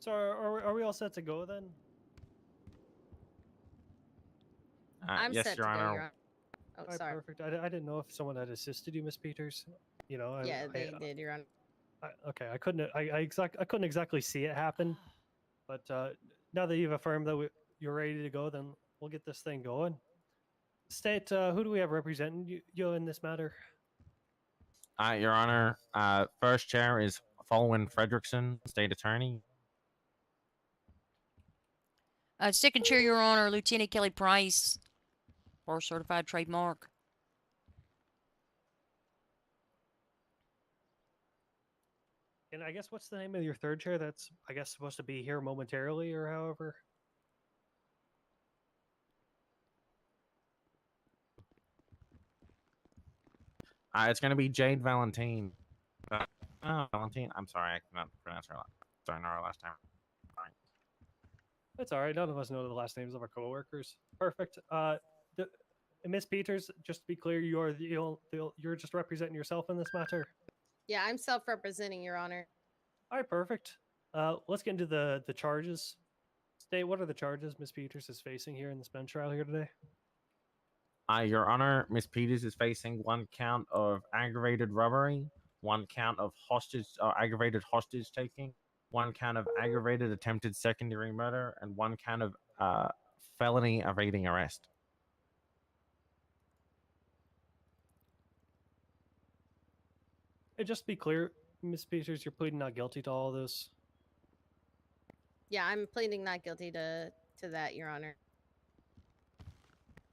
So are we all set to go then? I'm yes, set Your to go, Honor. Your Honor. Oh, All right, sorry. perfect. I didn't know if someone had assisted you, Miss Peters. You know. Yeah, they did, Your Honor. Okay, I couldn't exactly see it happen, but now that you've affirmed that you're ready to go, then we'll get this thing going. State, who do we have representing you in this matter? Your Honor, first chair is Folwyn Fredrickson, State Attorney. Second chair, Your Honor, Lieutenant Kelly Price, Bar Certified Trademark. And I guess what's the name of your third chair that's, I guess, supposed to be here momentarily or however? It's going to be Jade Valentine. Valentine? I'm sorry, I cannot pronounce her. Don't know our last name. It's all right. None of us know the last names of our coworkers. Perfect. Miss Peters, just to be clear, you're just representing yourself in this matter. Yeah, I'm self-representing, Your Honor. All right, perfect. Let's get into the charges. State, what are the charges Miss Peters is facing here in this bench trial here today? Your Honor, Miss Peters is facing 1 count of aggravated robbery, 1 count of aggravated hostage taking, 1 count of aggravated attempted secondary murder, and 1 count of felony evading arrest. And just to be clear, Miss Peters, you're pleading not guilty to all of this. Yeah, I'm pleading not guilty to that, Your Honor.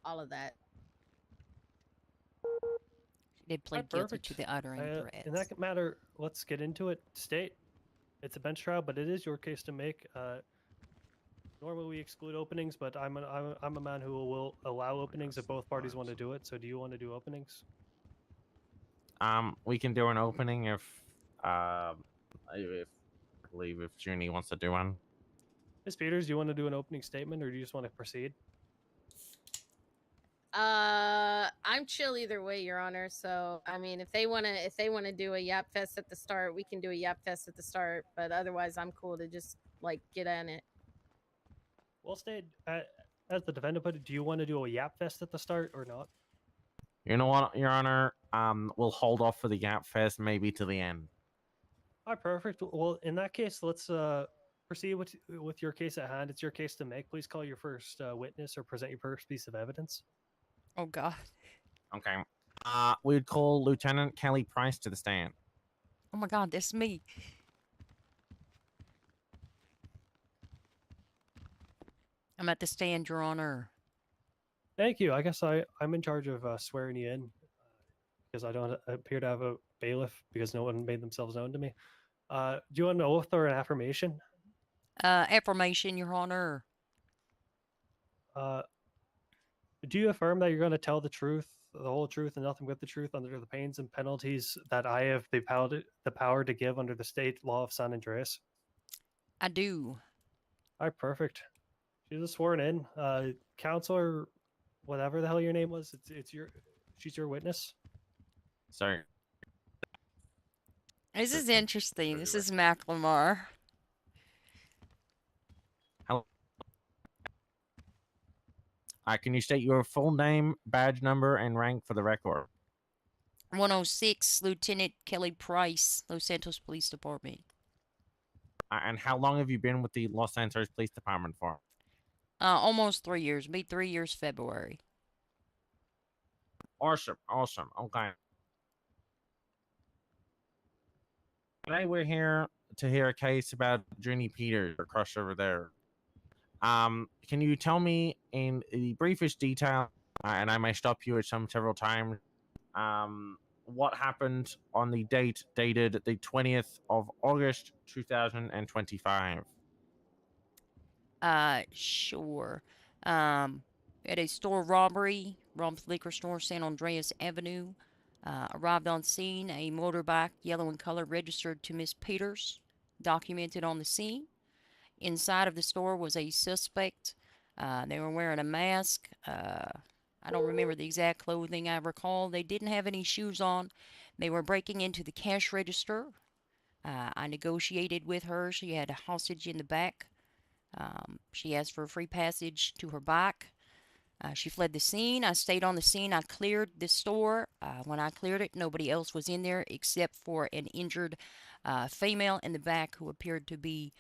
All of that. She did plead guilty to the uttering threats. In that matter, let's get into it. State, it's a bench trial, but it is your case to make. Normally we exclude openings, but I'm a man who will allow openings if both parties want to do it. So do you want to do openings? We can do an opening if I believe if Junie wants to do one. Ms. Peters, do you want to do an opening statement, or do you just want to proceed? I'm chill either way, Your Honor. So I mean, if they wanna do a yap fest at the start, we can do a yap fest at the start. But otherwise, I'm cool to just like get on it. Well, State, as the defendant put it, do you want to do a yap fest at the start or not? You know what, Your Honor? We'll hold off for the Gap Fest maybe to the end. All right, perfect. Well, in that case, let's proceed with your case at hand. It's your case to make. Please call your first witness or present your first piece of evidence. Oh, God. Okay. We'd call Lieutenant Kelly Price to the stand. Oh, my God, that's me. I'm at the stand, Your Honor. Thank you. I guess I'm in charge of swearing you in because I don't appear to have a bailiff because no one made themselves known to me. Do you want an oath or an affirmation? Affirmation, Your Honor. Do you affirm that you're going to tell the truth, the whole truth, and nothing but the truth under the pains and penalties that I have the power to give under the state law of San Andreas? I do. All right, perfect. She's sworn in. Counselor, whatever the hell your name was, she's your witness. Sorry. This is interesting. This is McLemore. Hello. Can you state your full name, badge number, and rank for the record? 106, Lieutenant Kelly Price, Los Santos Police Department. And how long have you been with the Los Santos Police Department for? Almost 3 years. Be 3 years February. Awesome. Okay. Today we're here to hear a case about Junie Peters, or crush over there. Can you tell me in the briefest detail, and I may stop you at several times, what happened on the date dated the 20th of August, 2025? Sure. At a store robbery, Romp's Liquor Store, San Andreas Avenue. Arrived on scene, a motorbike, yellow in color, registered to Miss Peters, documented on the scene. Inside of the store was a suspect. They were wearing a mask. I don't remember the exact clothing. I recall they didn't have any shoes on. They were breaking into the cash register. I negotiated with her. She had a hostage in the back. She asked for a free passage to her bike. She fled the scene. I stayed on the scene. I cleared the store. When I cleared it, nobody else was in there except for an injured female in the back who appeared to be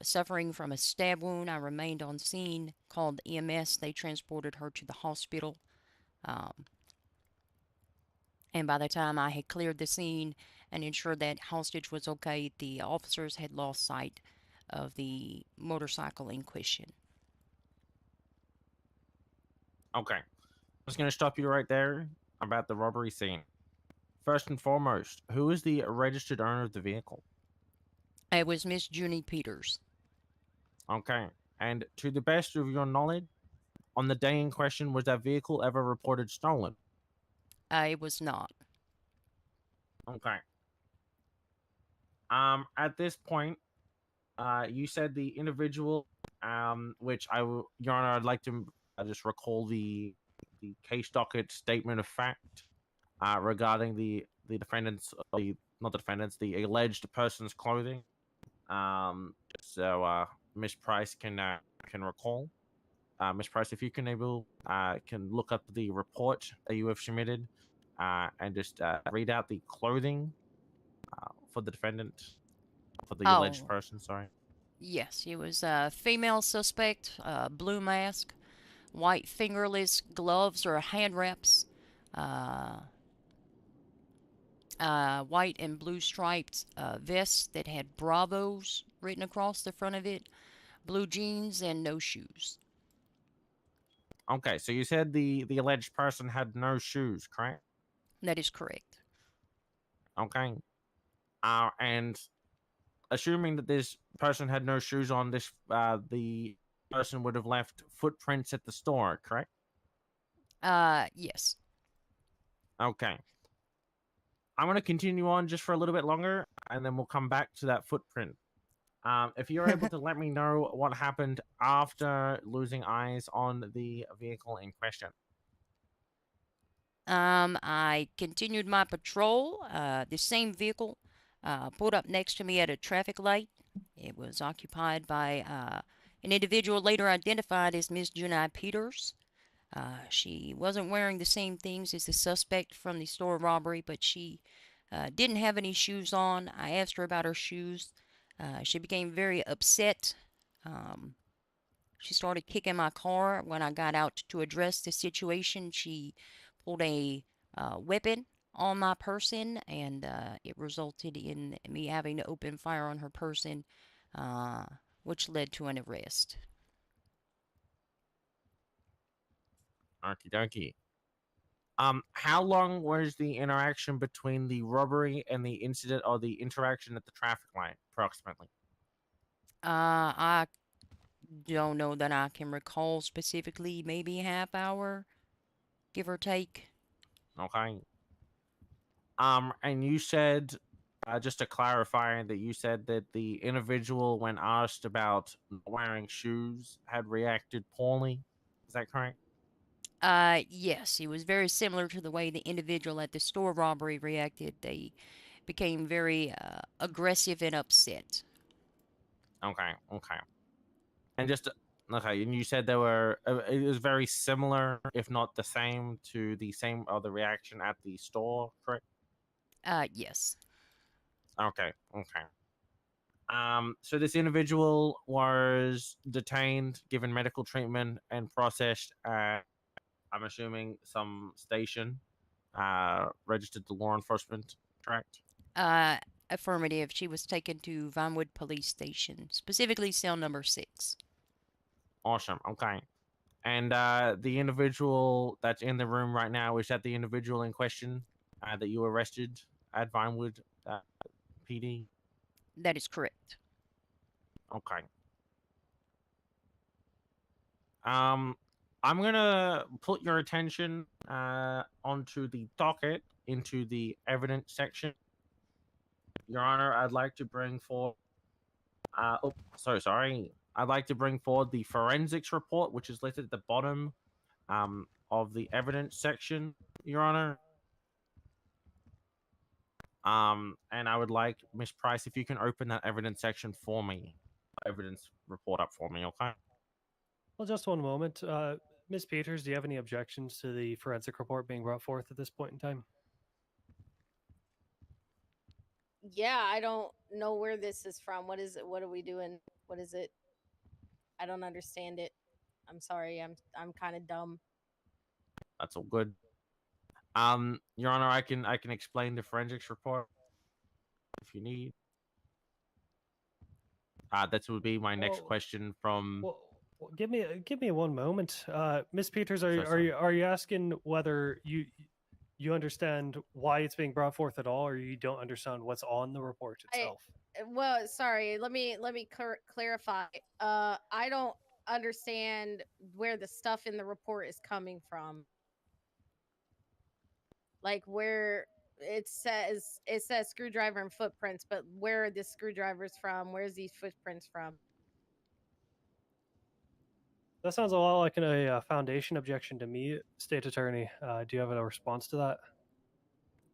suffering from a stab wound. I remained on scene, called EMS. They transported her to the hospital. And by the time I had cleared the scene and ensured that hostage was okay, the officers had lost sight of the motorcycle in question. Okay. I was going to stop you right there about the robbery scene. First and foremost, who is the registered owner of the vehicle? It was Miss Junie Peters. Okay. And to the best of your knowledge, on the day in question, was that vehicle ever reported stolen? It was not. Okay. At this point, You said the individual, which Your Honor, I'd like to just recall the case docket statement of fact regarding the defendants, not the defendants, the alleged person's clothing. So Miss Price can recall. Miss Price, if you can can look up the report that you have submitted, and just read out the clothing for the defendant, for the alleged Oh, person. Sorry. yes, he was a female suspect, blue mask, white fingerless gloves or hand wraps, uh, white and blue striped vest that had Bravos written across the front of it, blue jeans, and no shoes. Okay, so you said the alleged person had no shoes, correct? That is correct. Okay. And assuming that this person had no shoes on, the person would have left footprints at the store, correct? Yes. Okay. I'm going to continue on just for a little bit longer, and then we'll come back to that footprint. If you're able to let me know what happened after losing eyes on the vehicle in question. I continued my patrol. The same vehicle pulled up next to me at a traffic light. It was occupied by an individual later identified as Miss Junai Peters. She wasn't wearing the same things as the suspect from the store robbery, but she didn't have any shoes on. I asked her about her shoes. She became very upset. Um, she started kicking my car. When I got out to address the situation, she pulled a weapon on my person, and it resulted in me having to open fire on her person, uh, which led to an arrest. Okie dokie. How long was the interaction between the robbery and the incident, or the interaction at the traffic light, approximately? I don't know that I can recall specifically. Maybe a half hour, give or take. Okay. And you said, just to clarify, that you said that the individual, when asked about wearing shoes, had reacted poorly. Is that correct? Yes, it was very similar to the way the individual at the store robbery reacted. They became very aggressive and upset. Okay. Okay. And just okay, and you said there were it was very similar, if not the same, to the same other reaction at the store, correct? Yes. Okay. Okay. So this individual was detained, given medical treatment, and processed at, I'm assuming, some station, registered to law enforcement, correct? Uh, Affirmative. She was taken to Vinewood Police Station, specifically cell number 6. Awesome. Okay. And the individual that's in the room right now, is that the individual in question that you arrested at Vinewood PD? That is correct. Okay. I'm gonna put your attention onto the docket, into the evidence section. Your Honor, I'd like to bring forward. Oh, sorry. I'd like to bring forward the forensics report, which is listed at the bottom of the evidence section, Your Honor. And I would like Miss Price, if you can open that evidence section for me, evidence report up for me, okay? Well, just one moment. Miss Peters, do you have any objections to the forensic report being brought forth at this point in time? Yeah, I don't know where this is from. What is it? What are we doing? What is it? I don't understand it. I'm sorry. I'm kind of dumb. That's all good. Your Honor, I can explain the forensics report if you need. That would be my next question from. Well, give me one moment, Miss Peters. Sure, Are you asking whether you understand why it's being brought forth at all, or you don't understand what's on the report itself? Well, sorry. Let me clarify. I don't understand where the stuff in the report is coming from. Like where it says screwdriver and footprints, but where are the screwdrivers from? Where's these footprints from? That sounds a lot like a foundation objection to me, State Attorney. Do you have a response to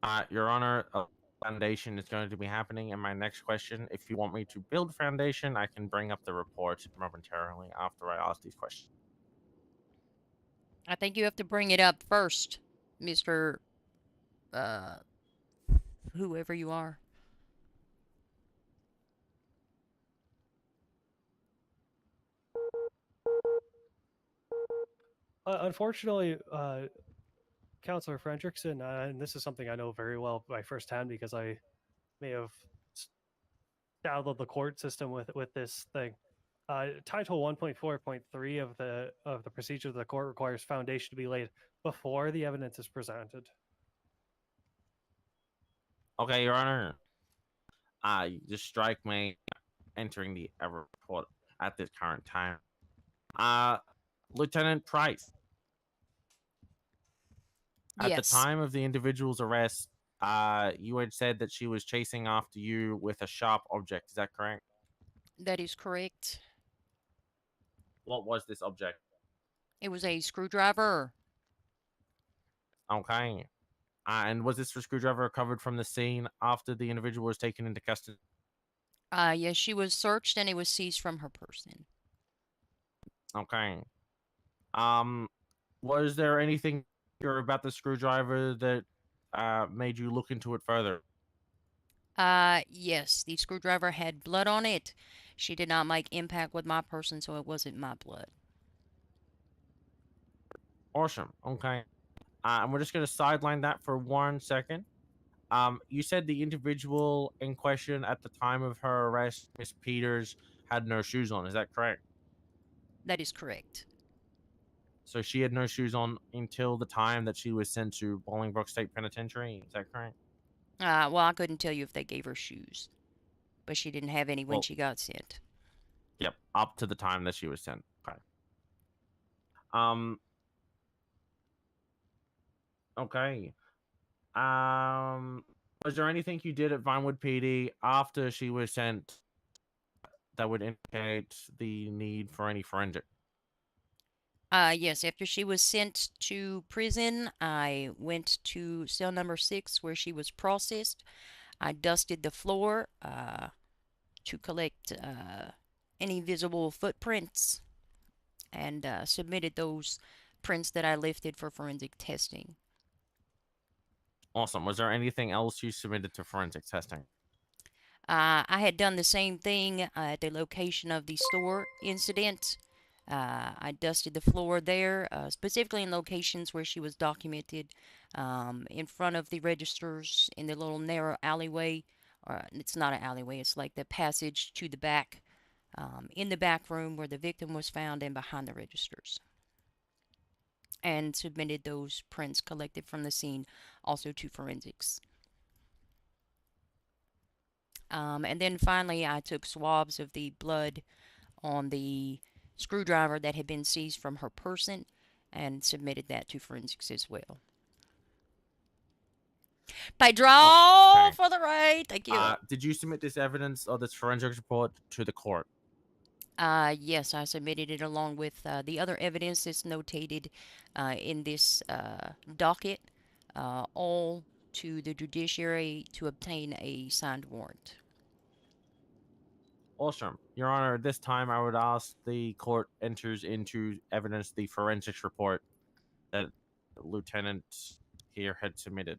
that? Your Honor, a foundation is going to be happening in my next question. If you want me to build a foundation, I can bring up the report momentarily after I ask these questions. I think you have to bring it up first, Mr. Whoever you are. Unfortunately, Counselor Fredrickson, and this is something I know very well by firsthand because I may have dabbled the court system with this thing. Title 1.4.3 of the procedure of the court requires foundation to be laid before the evidence is presented. Okay, Your Honor. You just strike me entering the report at this current time. Lieutenant Price. At the Yes. time of the individual's arrest, you had said that she was chasing after you with a sharp object. Is that correct? That is correct. What was this object? It was a screwdriver. Okay. And was this screwdriver recovered from the scene after the individual was taken into custody? Yes, she was searched and it was seized from her person. Okay. Was there anything about the screwdriver that made you look into it further? Yes, the screwdriver had blood on it. She did not make impact with my person, so it wasn't my blood. Awesome. Okay. And we're just going to sideline that for 1 second. You said the individual in question at the time of her arrest, Miss Peters, had no shoes on. Is that correct? That is correct. So she had no shoes on until the time that she was sent to Bolingbroke State Penitentiary. Is that correct? Well, I couldn't tell you if they gave her shoes, but she didn't have any when Well, she got sent. Yep, up to the time that she was sent. Okay. Okay. Was there anything you did at Vinewood PD after she was sent that would indicate the need for any forensic? Yes, after she was sent to prison, I went to cell number 6 where she was processed. I dusted the floor to collect any visible footprints and submitted those prints that I lifted for forensic testing. Awesome. Was there anything else you submitted to forensic testing? I had done the same thing at the location of the store incident. I dusted the floor there, specifically in locations where she was documented, in front of the registers in the little narrow alleyway. Or it's not an alleyway, it's like the passage to the back, in the back room where the victim was found and behind the registers. And submitted those prints collected from the scene also to forensics. And then finally, I took swabs of the blood on the screwdriver that had been seized from her person and submitted that to forensics as well. By draw for the right. Thank you. Did you submit this evidence or this forensics report to the court? Yes, I submitted it along with the other evidence that's notated in this docket, all to the judiciary to obtain a signed warrant. Awesome. Your Honor, at this time, I would ask the court enters into evidence the forensics report that Lieutenant here had submitted.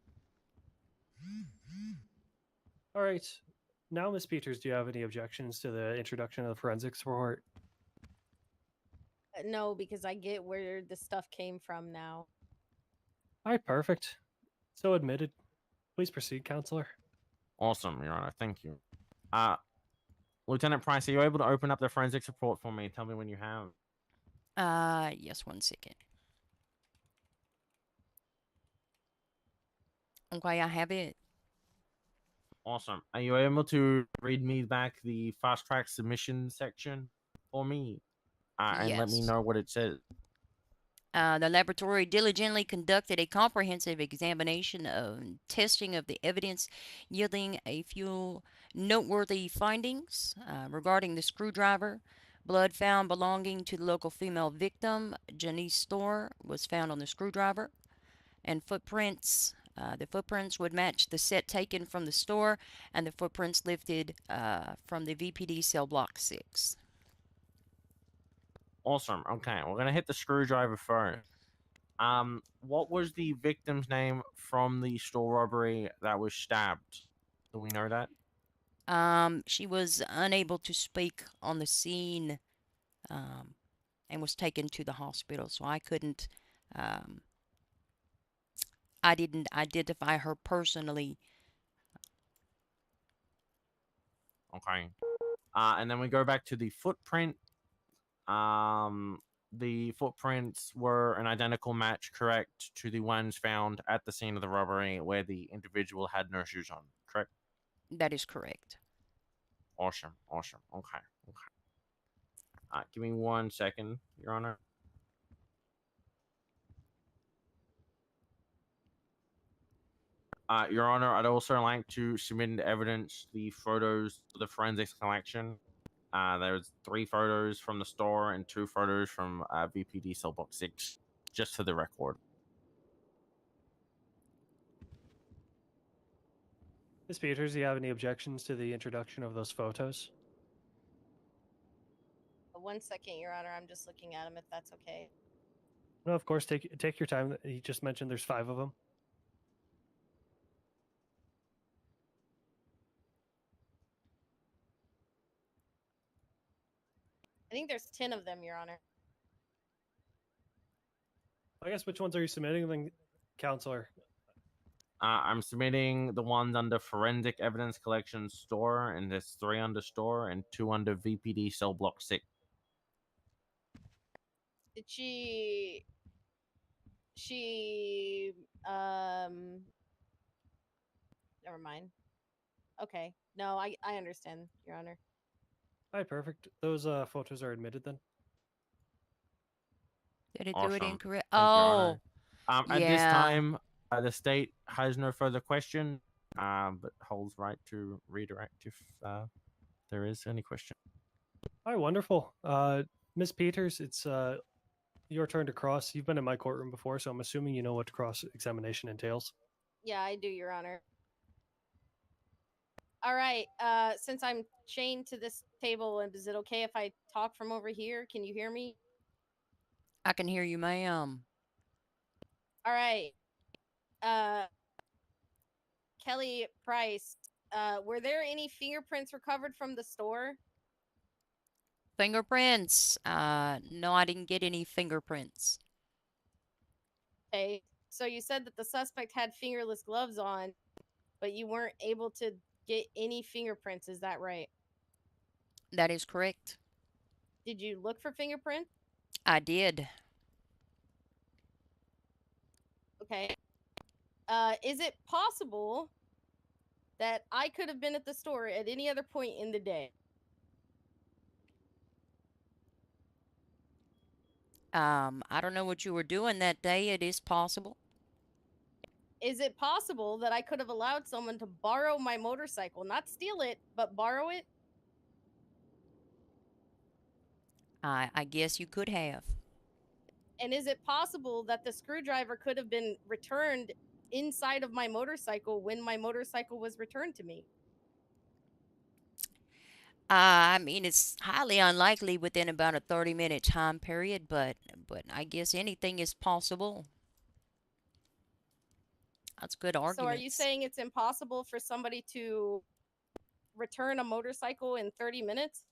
All right. Now, Miss Peters, do you have any objections to the introduction of the forensics report? No, because I get where the stuff came from now. All right, perfect. So admitted. Please proceed, Counselor. Awesome, Your Honor. Thank you. Lieutenant Price, are you able to open up the forensics report for me? Tell me when you have. Yes, 1 second. Okay, I have it. Awesome. Are you able to read me back the fast track submission section for me? And let me Yes. know what it says. The laboratory diligently conducted a comprehensive examination and testing of the evidence, yielding a few noteworthy findings regarding the screwdriver. Blood found belonging to the local female victim, Janice Storr, was found on the screwdriver, and footprints. The footprints would match the set taken from the store and the footprints lifted from the VPD cell block 6. Awesome. Okay, we're gonna hit the screwdriver first. What was the victim's name from the store robbery that was stabbed? Do we know that? She was unable to speak on the scene and was taken to the hospital, so I couldn't. I didn't identify her personally. Okay. And then we go back to the footprint. The footprints were an identical match, correct, to the ones found at the scene of the robbery where the individual had no shoes on, correct? That is correct. Awesome. Awesome. Okay. Okay. Give me 1 second, Your Honor. Your Honor, I'd also like to submit into evidence the photos of the forensics collection. There's 3 photos from the store and 2 photos from VPD cell block 6, just for the record. Ms. Peters, do you have any objections to the introduction of those photos? 1 second, Your Honor. I'm just looking at them. If that's okay. No, of course. Take your time. He just mentioned there's 5 of them. I think there's 10 of them, Your Honor. I guess which ones are you submitting, then, Counselor? I'm submitting the ones under forensic evidence collection store, and there's 3 under store and 2 under VPD cell block 6. Did she never mind. Okay. No, I understand, Your Honor. All right, perfect. Those photos are admitted then. Did it do it Awesome. incorrect? Thank you, Your Oh, Honor. yeah. At this time, the state has no further question, but holds right to redirect if there is any question. All right, wonderful. Ms. Peters, it's your turn to cross. You've been in my courtroom before, so I'm assuming you know what cross-examination entails. Yeah, I do, Your Honor. All right. Since I'm chained to this table, is it okay if I talk from over here? Can you hear me? I can hear you, ma'am. All right. Kelly Price, were there any fingerprints recovered from the store? Fingerprints? No, I didn't get any fingerprints. Okay. So you said that the suspect had fingerless gloves on, but you weren't able to get any fingerprints. Is that right? That is correct. Did you look for fingerprints? I did. Okay. Is it possible that I could have been at the store at any other point in the day? I don't know what you were doing that day. It is possible. Is it possible that I could have allowed someone to borrow my motorcycle, not steal it, but borrow it? I guess you could have. And is it possible that the screwdriver could have been returned inside of my motorcycle when my motorcycle was returned to me? I mean, it's highly unlikely within about a 30-minute time period, but I guess anything is possible. That's good argument. So are you saying it's impossible for somebody to return a motorcycle in 30 minutes?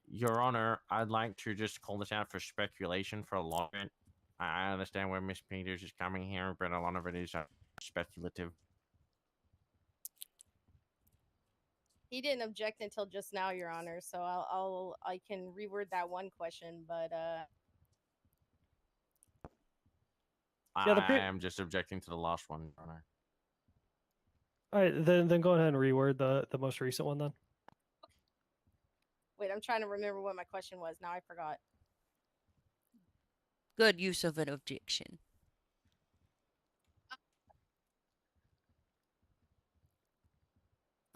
Your Honor, I'd like to just call this out for speculation for a long bit. I understand where Miss Peters is coming here, but a lot of it is speculative. He didn't object until just now, Your Honor, so I can reword that one question, but I am just objecting to the last one, Your Honor. All right, then go ahead and reword the most recent one then. wait, I'm trying to remember what my question was. Now I forgot. Good use of an objection.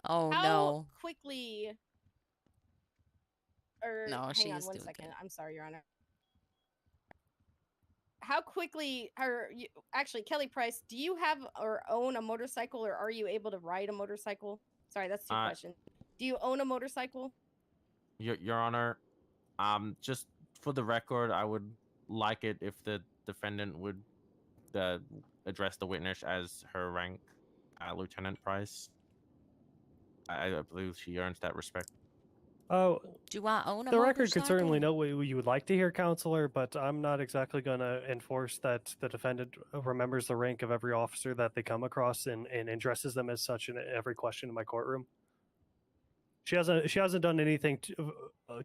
Oh How no. quickly? Or No, she hang on is one doing second. good. I'm sorry, Your Honor. How quickly actually, Kelly Price, do you have or own a motorcycle, or are you able to ride a motorcycle? Sorry, that's two questions. Do you own a motorcycle? Your Honor, just for the record, I would like it if the defendant would address the witness as her rank, Lieutenant Price. I believe she earns that respect. Oh, do I own a the motorcycle? record could certainly know what you would like to hear, counselor, but I'm not exactly going to enforce that the defendant remembers the rank of every officer that they come across and addresses them as such in every question in my courtroom. She hasn't done anything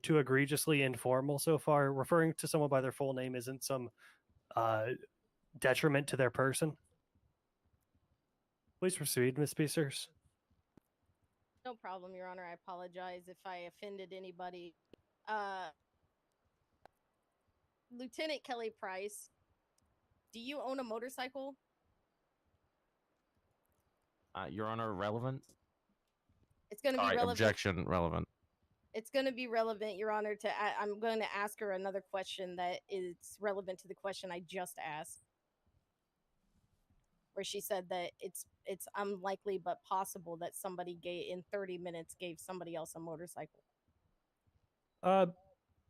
too egregiously informal so far. Referring to someone by their full name isn't some detriment to their person. Please proceed, Miss Peacers. No problem, Your Honor. I apologize if I offended anybody. Lieutenant Kelly Price, do you own a motorcycle? Your Honor, relevant? It's going to be relevant. Objection, relevant. It's going to be relevant, Your Honor. I'm going to ask her another question that is relevant to the question I just asked, where she said that it's unlikely but possible that somebody in 30 minutes gave somebody else a motorcycle.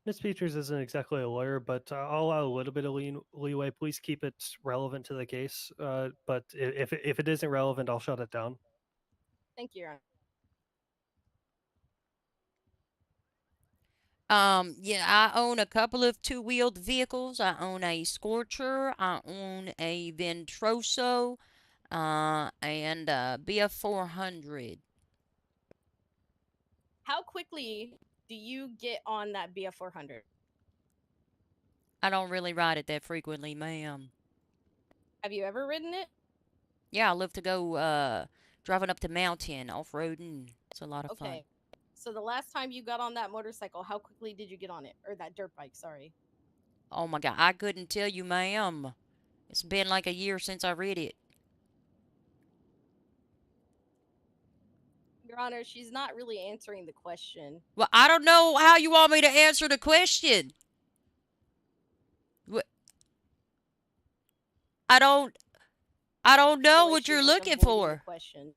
Miss Peters isn't exactly a lawyer, but I'll allow a little bit of leeway. Please keep it relevant to the case. But if it isn't relevant, I'll shut it down. Thank you, Your Honor. Yeah, I own a couple of two-wheeled vehicles. I own a Scorcher. I own a Ventroso, and a BF400. How quickly do you get on that BF400? I don't really ride it that frequently, ma'am. Have you ever ridden it? Yeah, I love to go driving up the mountain, off-roading. It's a lot of fun. Okay. So the last time you got on that motorcycle, how quickly did you get on it? Or that dirt bike, sorry. Oh my God, I couldn't tell you, ma'am. It's been like a year since I read it. Your Honor, she's not really answering the question. Well, I don't know how you want me to answer the question. What? I don't know what you're looking for. Question.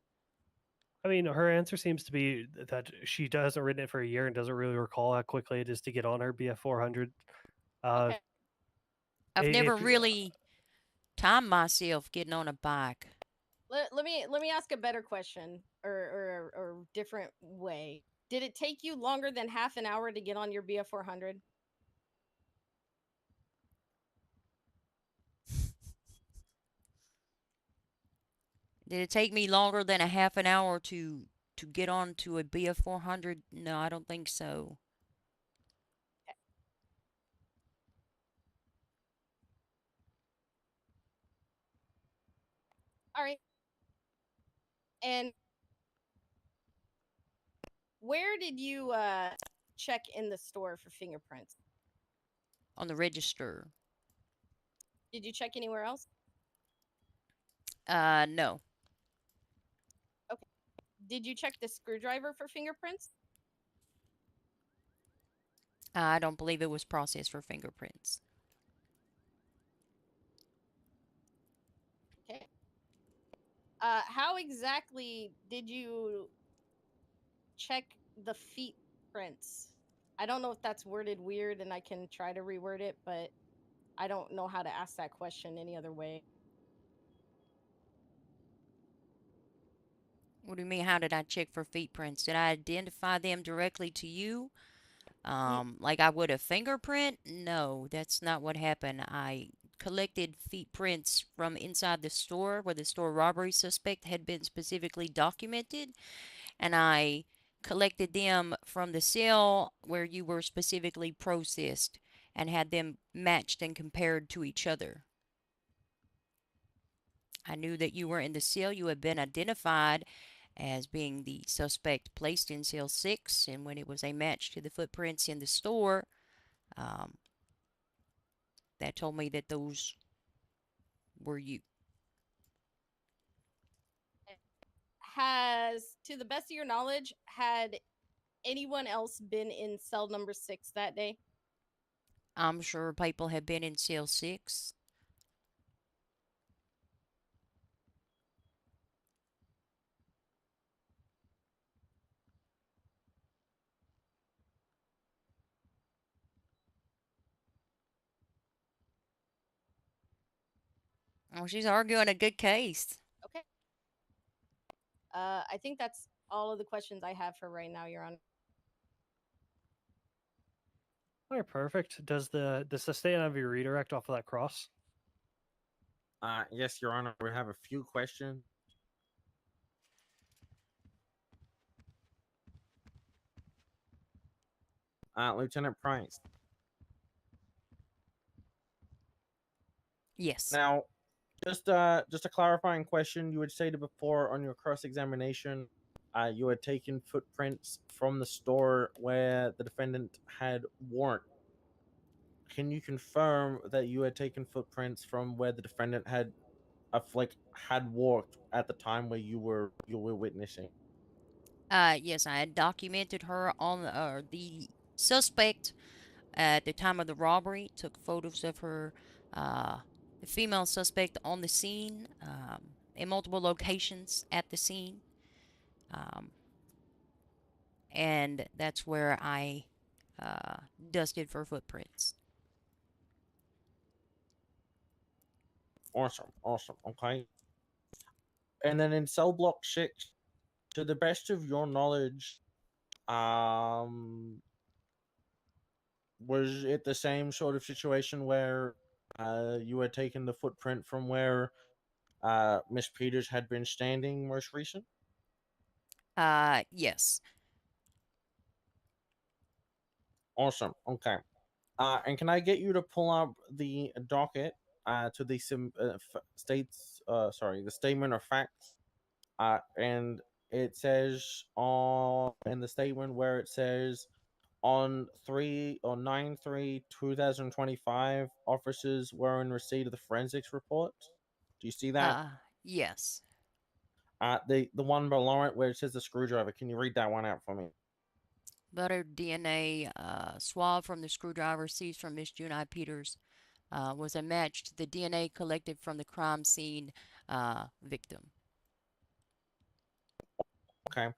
I mean, her answer seems to be that she hasn't ridden it for a year and doesn't really recall how quickly it is to get on her BF400. Okay. I've never really timed myself getting on a bike. Let me ask a better question, or different way. Did it take you longer than half an hour to get on your BF400? Did it take me longer than a half an hour to get onto a BF400? No, I don't think so. All right. And where did you check in the store for fingerprints? On the register. Did you check anywhere else? No. Okay. Did you check the screwdriver for fingerprints? I don't believe it was processed for fingerprints. Okay. How exactly did you check the feet prints? I don't know if that's worded weird and I can try to reword it, but I don't know how to ask that question any other way. What do you mean, how did I check for feet prints? Did I identify them directly to you? Like I would a fingerprint? No, that's not what happened. I collected feet prints from inside the store where the store robbery suspect had been specifically documented, and I collected them from the cell where you were specifically processed and had them matched and compared to each other. I knew that you were in the cell. You had been identified as being the suspect placed in cell 6, and when it was a match to the footprints in the store, that told me that those were you. Has, to the best of your knowledge, had anyone else been in cell number 6 that day? I'm sure people have been in cell 6. Oh, she's arguing a good case. Okay. I think that's all of the questions I have for right now, Your Honor. All right, perfect. Does the sustain have your redirect off of that cross? Yes, Your Honor. We have a few questions. Lieutenant Price. Yes. Now, just a clarifying question. You had stated before on your cross examination, you had taken footprints from the store where the defendant had worn. Can you confirm that you had taken footprints from where the defendant had walked at the time where you were witnessing? Yes, I had documented her on the suspect at the time of the robbery. Took photos of her, the female suspect on the scene, in multiple locations at the scene. And that's where I dusted for footprints. Awesome. Okay. And then in cell block 6, to the best of your knowledge, was it the same sort of situation where you had taken the footprint from where Miss Peters had been standing most recent? Yes. Awesome. Okay. And can I get you to pull up the docket to the the statement of facts? And it says in the statement where it says on 9/3/2025, officers were in receipt of the forensics report. Do you see that? Yes. The one below it where it says the screwdriver. Can you read that one out for me? Butter DNA swab from the screwdriver seized from Miss June I. Peters was a match to the DNA collected from the crime scene victim. Okay.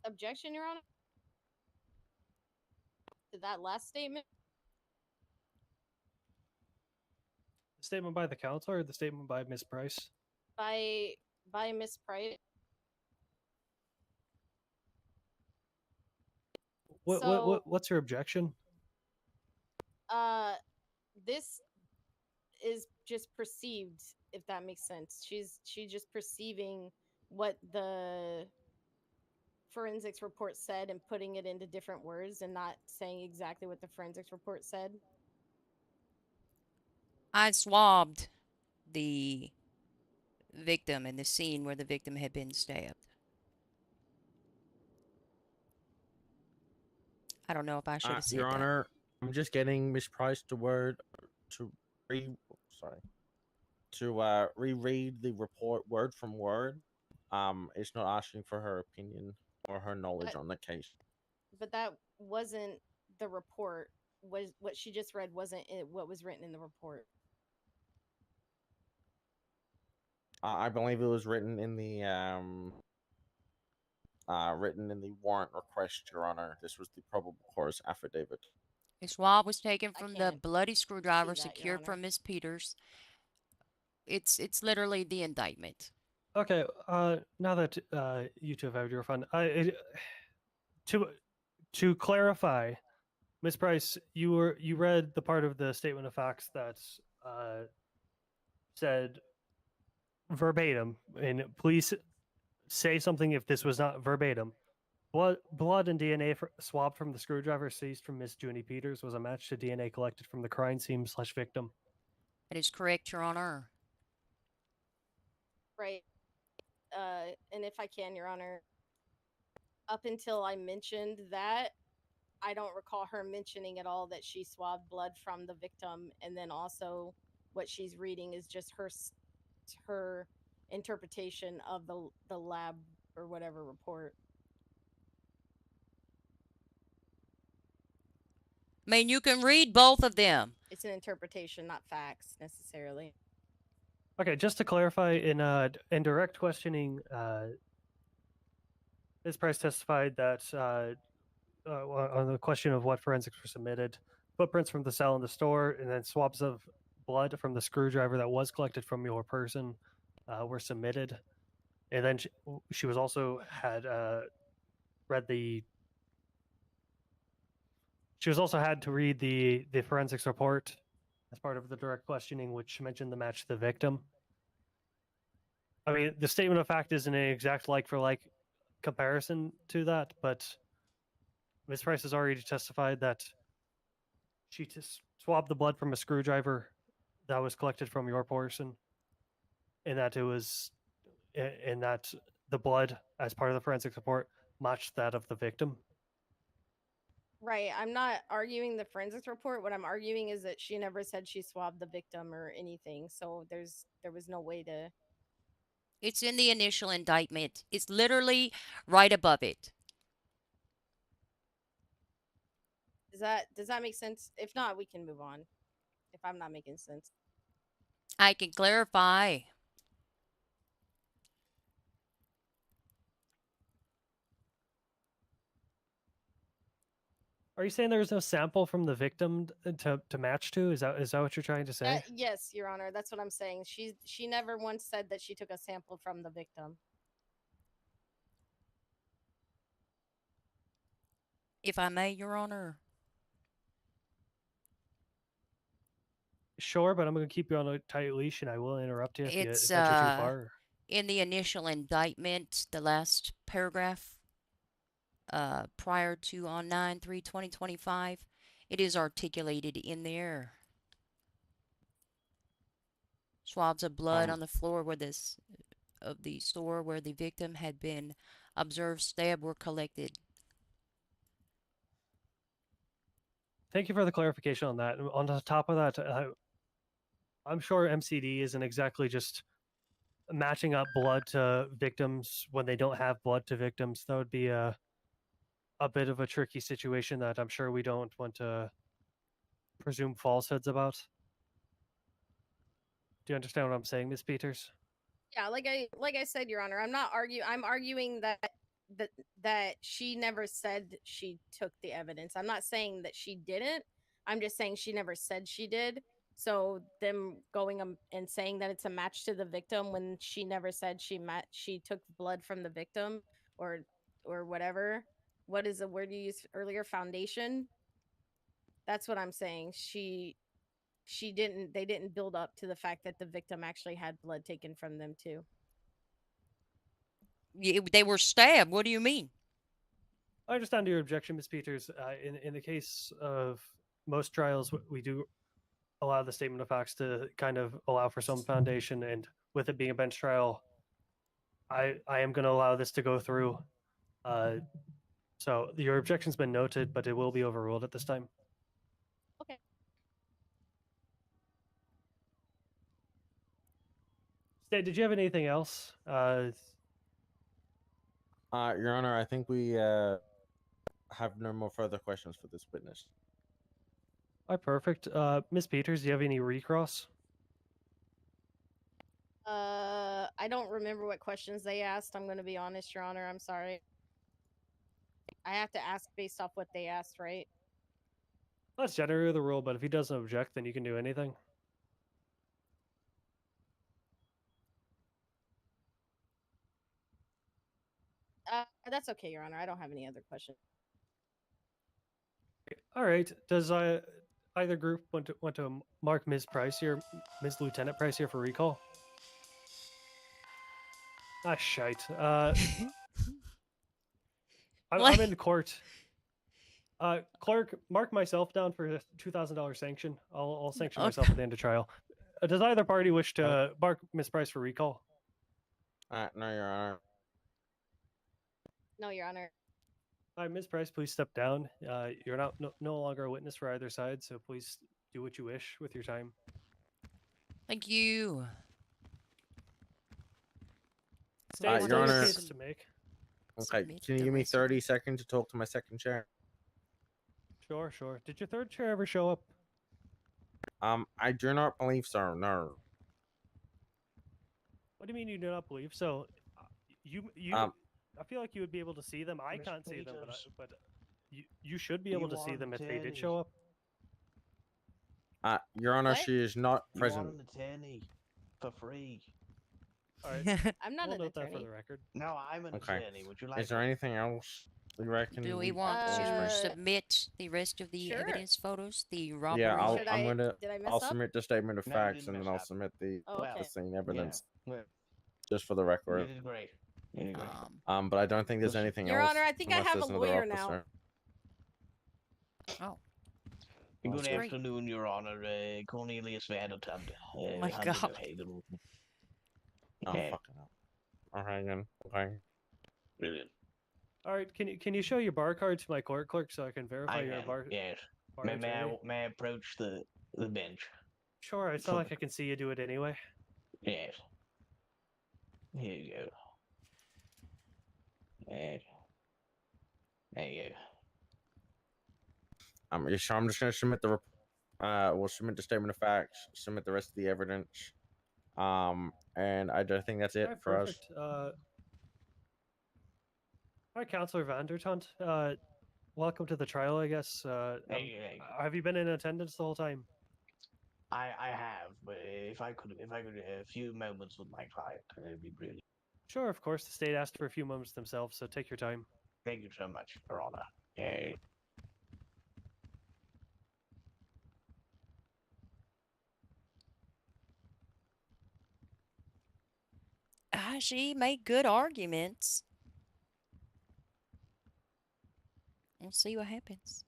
Objection, Your Honor? To that last statement? The statement by the counsel or the statement by Miss Price? By Miss Price. What's your objection? This is just perceived, if that makes sense. She's just perceiving what the forensics report said and putting it into different words and not saying exactly what the forensics report said. I swabbed the victim in the scene where the victim had been stabbed. I don't know if I should have said Your that. Honor, I'm just getting Miss Price to reread the report word from word. It's not asking for her opinion or her knowledge on the case. But that wasn't the report. Was what she just read wasn't what was written in the report. I believe it was written in the warrant request, Your Honor. This was the probable cause affidavit. A swab was taken from the bloody screwdriver secured from Miss Peters. It's literally the indictment. Okay. Now that you two have had your fun, to clarify, Miss Price, you read the part of the statement of facts that said verbatim, and please say something if this was not verbatim. Blood and DNA swabbed from the screwdriver seized from Miss Junie Peters was a match to DNA collected from the crime scene / victim. That is correct, Your Honor. Right. And if I can, Your Honor, up until I mentioned that, I don't recall her mentioning at all that she swabbed blood from the victim, and then also what she's reading is just her interpretation of the lab or whatever report. I mean, you can read both of them. It's an interpretation, not facts necessarily. Okay, just to clarify, in direct questioning, Ms. Price testified that on the question of what forensics were submitted, footprints from the cell in the store, and then swabs of blood from the screwdriver that was collected from your person were submitted. And then she was also had read the. She was also had to read the forensics report as part of the direct questioning, which mentioned the match to the victim. I mean, the statement of fact isn't an exact like for like comparison to that, but Ms. Price has already testified that she swabbed the blood from a screwdriver that was collected from your person, and that it was, and that the blood, as part of the forensic report, matched that of the victim. Right. I'm not arguing the forensics report. What I'm arguing is that she never said she swabbed the victim or anything. So there was no way to. It's in the initial indictment. It's literally right above it. Does that make sense? If not, we can move on. If I'm not making sense. I can clarify. Are you saying there was no sample from the victim to match to? Is that what you're trying to say? Yes, Your Honor. That's what I'm saying. She never once said that she took a sample from the victim. If I may, Your Honor. Sure, but I'm going to keep you on a tight leash, and I will interrupt you if you venture too far. In the initial indictment, the last paragraph, prior to on 9/3/2025, it is articulated in there. Swabs of blood on the floor where of the store where the victim had been observed stabbed were collected. Thank you for the clarification on that. On the top of that, I'm sure MCD isn't exactly just matching up blood to victims when they don't have blood to victims. That would be a bit of a tricky situation that I'm sure we don't want to presume falsehoods about. Do you understand what I'm saying, Ms. Peters? Yeah, like I said, Your Honor, I'm arguing that she never said she took the evidence. I'm not saying that she didn't. I'm just saying she never said she did. So them going and saying that it's a match to the victim when she never said she took blood from the victim or whatever. What is the word you used earlier? Foundation. That's what I'm saying. They didn't build up to the fact that the victim actually had blood taken from them too. They were stabbed. What do you mean? I understand your objection, Ms. Peters. In the case of most trials, we do allow the statement of facts to kind of allow for some foundation, and with it being a bench trial, I am going to allow this to go through. So your objection's been noted, but it will be overruled at this time. Okay. State, did you have anything else? Your Honor, I think we have no more further questions for this witness. All right, perfect. Ms. Peters, do you have any recross? I don't remember what questions they asked. I'm going to be honest, Your Honor. I'm sorry. I have to ask based off what they asked, right? That's generally the rule, but if he doesn't object, then you can do anything. That's okay, Your Honor. I don't have any other questions. All right. Does either group want to mark Ms. Price here, Ms. Lieutenant Price here for recall? Ah, shite. I'm in court. Clerk, mark myself down for a $2,000 sanction. I'll sanction myself at the end of trial. Does either party wish to mark Ms. Price for recall? No, Your Honor. No, Your Honor. Hi, Ms. Price, please step down. You're no longer a witness for either side, so please do what you wish with your time. Thank you. State, Your Honor. case to make. Okay, Submit can you the give me rest of 30 seconds to talk to my second chair? Sure, sure. Did your third chair ever show up? I do not believe so. No. What do you mean you do not believe so? You I feel like you would be able to see them. I can't see them, but you should be able to see them if they did show up. Your Honor, What? she is not You present. want an attorney for free. All right. I'm not we'll an note that for attorney. the record. No, I'm an Okay. attorney. Would you like Is there one? anything else you reckon? Do we want Yes, to ma'am. submit the rest of the Sure. evidence photos? The robbery? Yeah, Should I- did I mess I'll up? submit the statement of No, you facts didn't and then mess I'll up. submit the, Oh, okay. the scene evidence Yeah. just for the You record. did great. You did great. But I don't think there's anything Your else. Honor, I think I unless have a there's another lawyer now. officer. Oh. Good That's great. afternoon, Your Honor. Cornelius Vandertand. Oh my God. Oh, fucking hell. Alright, then. Okay. Brilliant. All right. Can you show your bar card to my court clerk so I can verify I you're a can, bar? yes. bar May attorney? I approach the bench? Sure. It's not like I can see you do it anyway. Yes. Here you go. There you go. Yeah, sure, I'm just gonna submit the we'll submit the statement of facts, submit the rest of the evidence. And I just think that's it All right, for perfect. us. All right, Counselor Vandertunt. Welcome to the trial, I guess. Hey. Have you been in attendance the whole time? I have, but if I could a few moments with my client, it'd be brilliant. Sure, of course. The state asked for a few moments themselves, so take your time. Thank you so much, Your Honor. Yay. She made good arguments. We'll see what happens.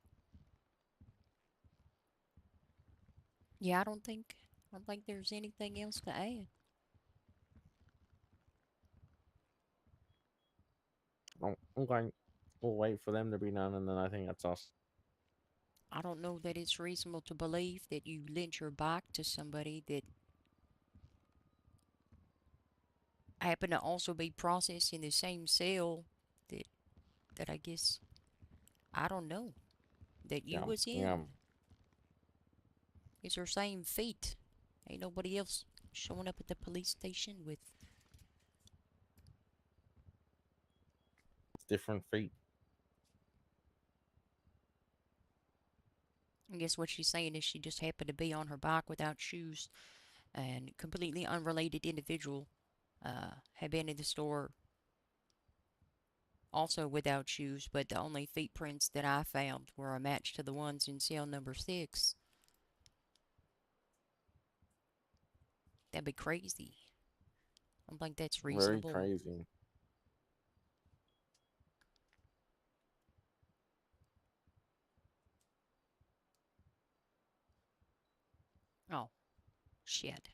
Yeah, I don't think there's anything else to add. Oh, okay. We'll wait for them to be done, and then I think that's us. I don't know that it's reasonable to believe that you lent your bike to somebody that happened to also be processed in the same cell that I guess, I don't know, that you was in. Yeah. It's her same feet. Ain't nobody else showing up at the police station with Different feet. I guess what she's saying is she just happened to be on her bike without shoes, and completely unrelated individual had been in the store also without shoes, but the only feet prints that I found were a match to the ones in cell number 6. That'd be crazy. I don't think that's reasonable. Very crazy. Oh, shit.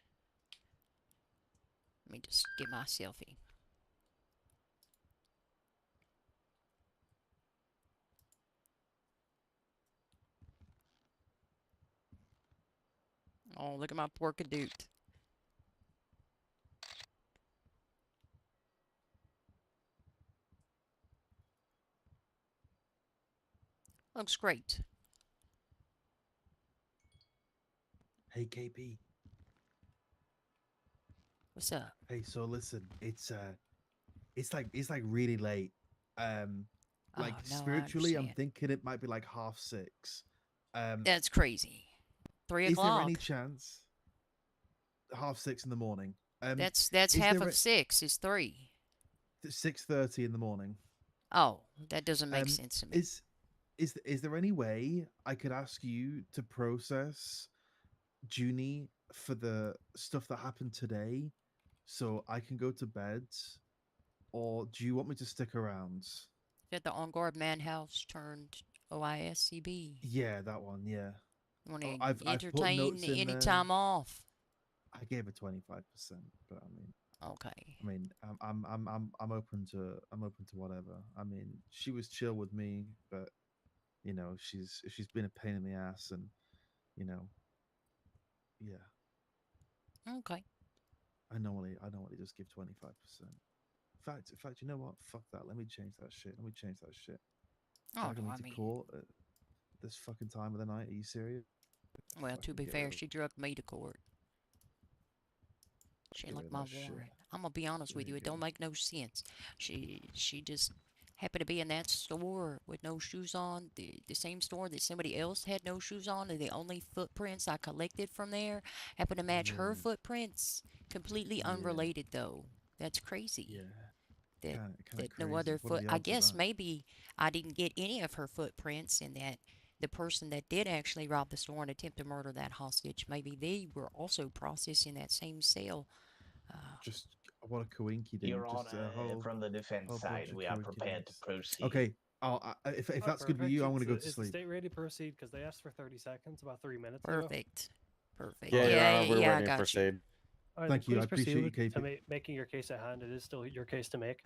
Let me just get my selfie. Oh, look at my porkadoot. Looks great. Hey, KP. What's up? Hey, so listen, it's like really late. Like Oh, no, I spiritually, I'm understand. thinking it might be like 6:30. That's crazy. 3 Is there o'clock. any chance? 6:30 in the morning. That's is half there of 6 is 3. 6:30 in the morning. Oh, that doesn't make sense to me. Is there any way I could ask you to process Junie for the stuff that happened today, so I can go to bed, or do you want me to stick around? At the On Guard Man House turned OISCB. Yeah, that one. Yeah. You want to I've put entertain notes in any there. time off? I gave it 25%, but I mean, Okay. I mean, I'm open to whatever. I mean, she was chill with me, but you know, she's been a pain in the ass, and you know, yeah. Okay. I know what. Just give 25%. In fact, you know what? Fuck that. Let me change that shit. Let me change that shit. Oh Dragging no, me I to mean, court at this fucking time of the night. Are you serious? well, to Fucking be get fair, rid of she drugged me to court. She get rid like of my that shit. warrant. I'm gonna be honest There with you you, it go. don't make no sense. She just happened to be in that store with no shoes on, the same store that somebody else had no shoes on, and the only footprints I collected from there happened to match her Yeah. footprints. Completely Yeah. unrelated though. That's crazy. Yeah. That Kind of that no crazy. other What are foot. the I odds of guess that? maybe I didn't get any of her footprints, and that the person that did actually rob the store and attempt to murder that hostage, maybe they were also processing that same sale. Just what a coinkydink. Your Just Honor, a from the defense whole side, bunch of we are prepared to coincidence. proceed. Okay. If Oh, that's good with perfect. you, I'm gonna go to Is the sleep. state ready to proceed? Because they asked for 30 seconds about 3 minutes ago. Perfect. Perfect. Yeah, Your Yeah, Honor, we're yeah, I ready to got you. proceed. All right, then Thank you. I please proceed appreciate you, with to KP. making your case at hand. It is still your case to make.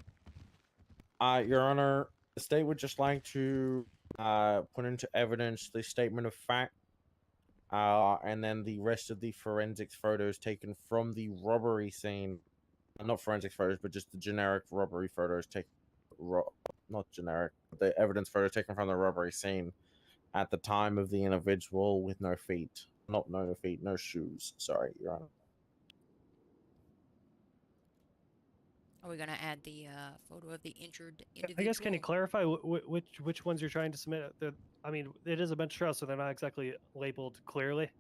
Your Honor, the state would just like to put into evidence the statement of fact, and then the rest of the forensics photos taken from the robbery scene. Not forensic photos, but just the generic robbery photos taken. Not generic, but the evidence photos taken from the robbery scene at the time of the individual with no feet. Not no feet, no shoes. Sorry, Your Honor. Are we gonna add the photo of the injured I guess can you individual? clarify which ones you're trying to submit? I mean, it is a bench trial, so they're not exactly labeled clearly.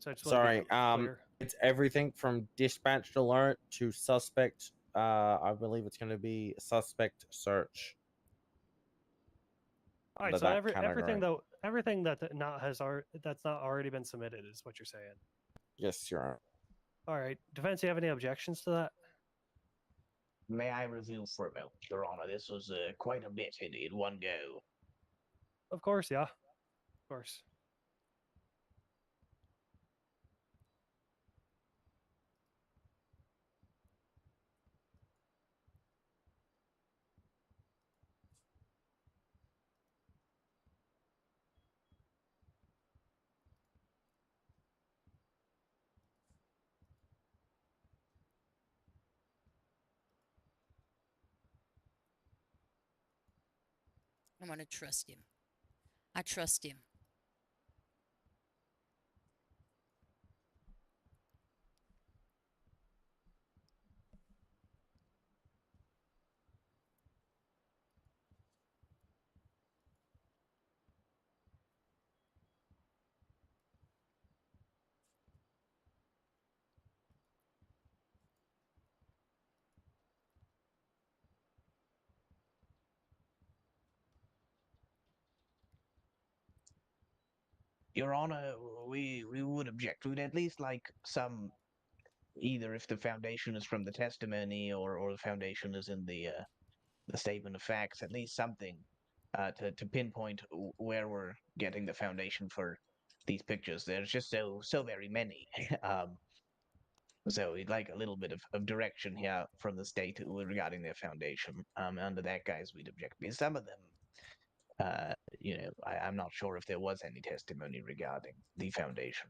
So I just want to be Sorry, clear. it's everything from dispatched alert to suspect. I believe it's going to be suspect search. All right, Under so that category. everything that's not already been submitted is what you're saying. Yes, Your Honor. All right, defense, you have any objections to that? May I review for a moment, Your Honor? This was quite a bit in one go. Of course, yeah, of course. I'm gonna trust him. I trust him. Your Honor, we would object. We'd at least like some, either if the foundation is from the testimony or the foundation is in the statement of facts, at least something to pinpoint where we're getting the foundation for these pictures. There's just so very many. So we'd like a little bit of direction here from the state regarding their foundation. Under that, guys, we'd object because some of them, I'm not sure if there was any testimony regarding the foundation.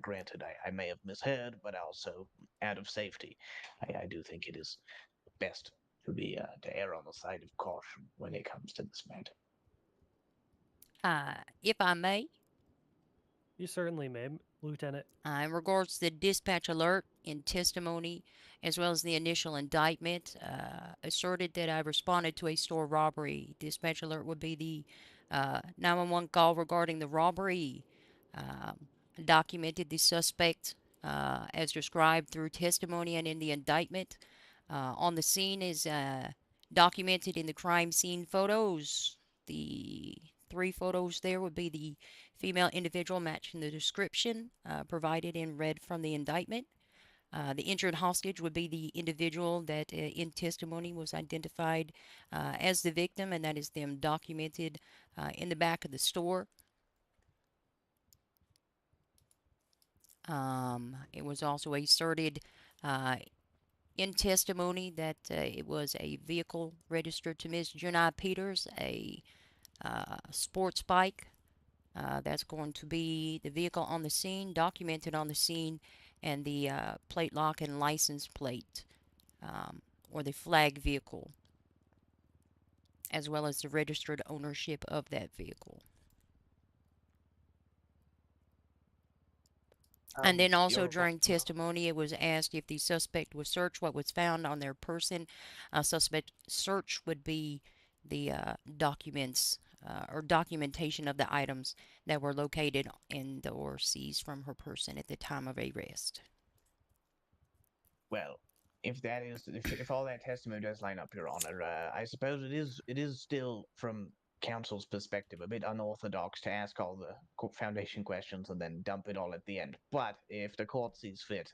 Granted, I may have misheard, but also out of safety, I do think it is best to err on the side of caution when it comes to this matter. If I may, You certainly may, Lieutenant. in regards to the dispatch alert in testimony, as well as the initial indictment, asserted that I responded to a store robbery. Dispatch alert would be the 911 call regarding the robbery. Um, Documented the suspect as described through testimony and in the indictment. On the scene is documented in the crime scene photos. The three photos there would be the female individual matching the description provided and read from the indictment. The injured hostage would be the individual that in testimony was identified as the victim, and that is them documented in the back of the store. It was also asserted in testimony that it was a vehicle registered to Ms. Junai Peters, a sports bike. That's going to be the vehicle on the scene, documented on the scene, and the plate lock and license plate, or the flag vehicle, as well as the registered ownership of that vehicle. And then also during testimony, it was asked if the suspect was searched, what was found on their person. Suspect search would be the documents or documentation of the items that were located in or seized from her person at the time of arrest. Well, if all that testimony does line up, Your Honor, I suppose it is still from counsel's perspective a bit unorthodox to ask all the foundation questions and then dump it all at the end. But if the court sees fit,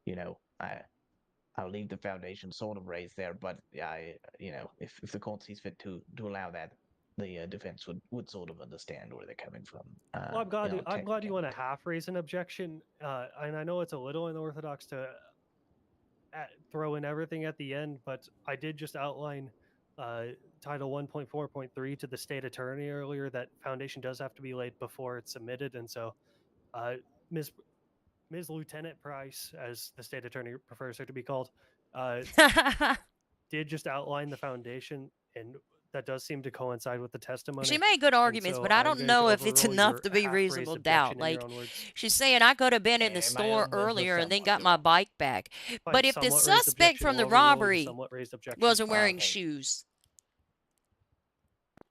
you know, I'll leave the foundation sort of raised there. But if the court sees fit to allow that, the defense would sort of understand where they're coming from. Well, I'm glad you want to half raise an objection, and I know it's a little unorthodox to throw in everything at the end, but I did just outline Title 1.4.3 to the state attorney earlier that foundation does have to be laid before it's submitted, and so Ms. Lieutenant Price, as the state attorney prefers her to be called, did just outline the foundation, and that does seem to coincide with the testimony. She made good arguments, but I don't know if it's enough to be reasonable doubt. Like, she's saying I could have been in the store earlier and then got my bike back. But if the suspect from the robbery wasn't wearing shoes,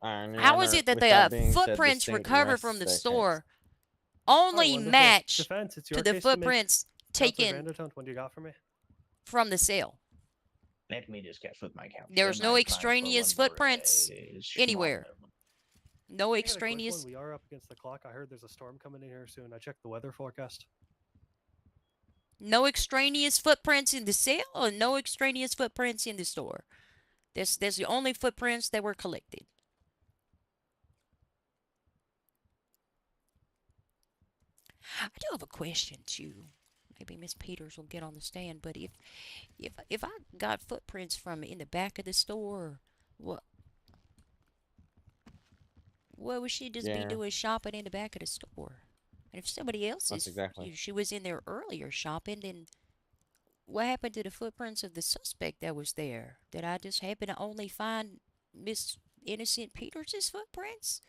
how is it that the footprints recovered from the store only match to the footprints taken what do you got for me? from the sale? Let me discuss with my counsel. There's no extraneous footprints anywhere. No I got a quick extraneous. one. We are up against the clock. I heard there's a storm coming in here soon. I checked the weather forecast. No extraneous footprints in the sale, and no extraneous footprints in the store. That's the only footprints that were collected. I do have a question too. Maybe Miss Peters will get on the stand, but if I got footprints from in the back of the store, what would she just be doing shopping in the back of the store? And if somebody else she was in there earlier shopping, then what happened to the footprints of the suspect that was there? Did I just happen to only find Miss Innocent Peters' footprints?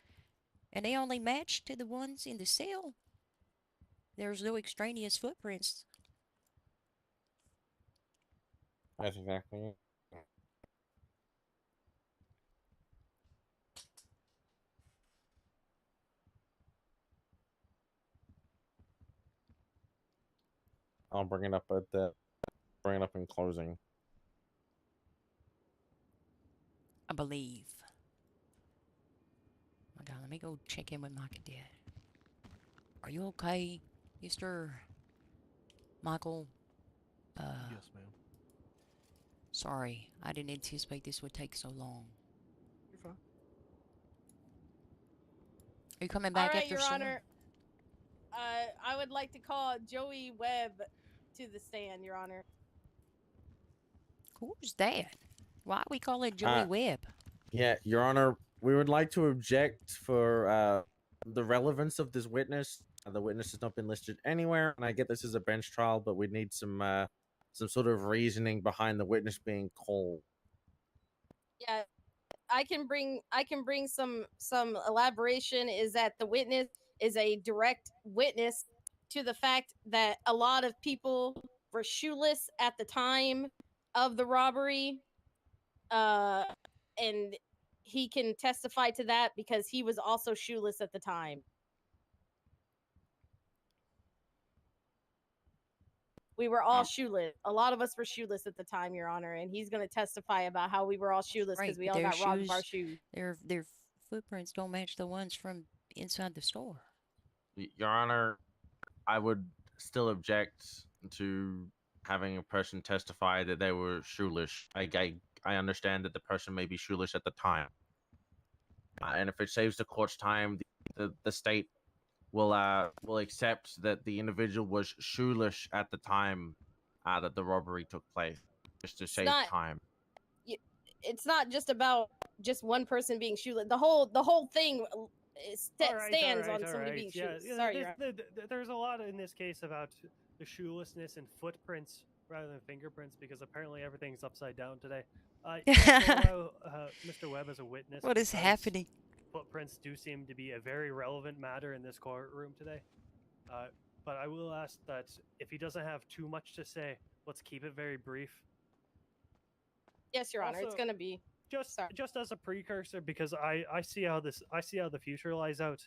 And they only matched to the ones in the sale? There's no extraneous footprints. That's exactly it. I'll bring it up in closing. I believe. Oh my God, let me go check in with my cadet. Are you okay, Mr. Michael? Yes, ma'am. Sorry, I didn't anticipate this would take so long. You're fine. Are you coming back All right, after Your someone? Honor. I would like to call Joey Webb to the stand, Your Honor. Who's that? Why are we calling Joey Webb? Yeah, Your Honor, we would like to object for the relevance of this witness. The witness has not been listed anywhere, and I get this is a bench trial, but we need some sort of reasoning behind the witness being called. Yeah, I can bring some elaboration. Is that the witness is a direct witness to the fact that a lot of people were shoeless at the time of the robbery, and he can testify to that because he was also shoeless at the time. We were all shoeless. A lot of us were shoeless at the time, Your Honor, and he's going to testify about how we were all shoeless because we all got robbed of our shoes. Their footprints don't match the ones from inside the store. Your Honor, I would still object to having a person testify that they were shoeless. I understand that the person may be shoeless at the time, and if it saves the court's time, the state will accept that the individual was shoeless at the time that the robbery took place, just to save not- time. It's not just about just one person being shoeless. The whole thing stands on somebody being shoeless. Sorry, Your Honor. There's a lot in this case about the shoelessness and footprints rather than fingerprints because apparently everything's upside down today. Allow Mr. Webb as a witness. What is because happening? Footprints do seem to be a very relevant matter in this courtroom today. But I will ask that if he doesn't have too much to say, let's keep it very brief. Yes, Your Honor. It's Also, gonna be just as a precursor, because I see how the future lies out.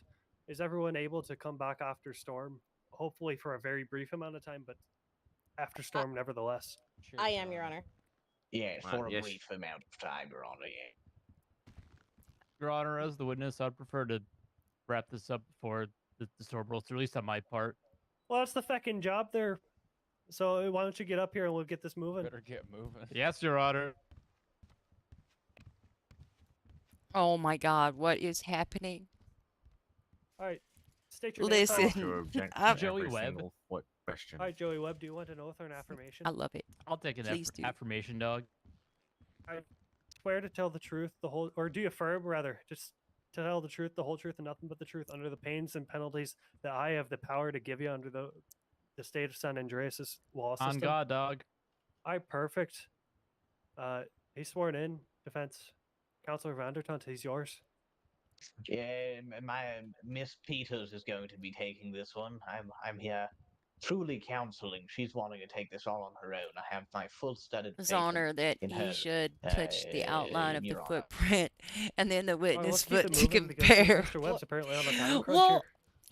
Is everyone able to come back after storm? Hopefully for a very brief amount of time, but after storm nevertheless. I am, Your Honor. Yeah, for yes. a brief amount of time, Your Honor. Yeah. Your Honor, as the witness, I'd prefer to wrap this up before the storm rolls through, at least on my part. Well, that's the feckin' job there. So why don't you get up here and we'll get this moving? Better get moving. Yes, Your Honor. Oh my God, what is happening? All right, state your Listen, name. Joey Webb. What question? All right, Joey Webb, do you want an oath or an affirmation? I love it. I'll take an Please do. affirmation, dog. I swear to tell the truth, the whole, or do you affirm rather, just to tell the truth, the whole truth, and nothing but the truth, under the pains and penalties that I have the power to give you under the state of San Andreas' law system. On God, dog. All right, perfect. He's sworn in. Defense. Counselor Vandertunt, he's yours. Yeah, my Miss Peters is going to be taking this one. I'm here truly counseling. She's wanting to take this all on her own. I have my full studied His faith honor that in he her, should touch the outline of the Your Honor. footprint and then the All right, witness let's keep foot it to moving because compare. Mr. Webb's apparently on the time crunch Well,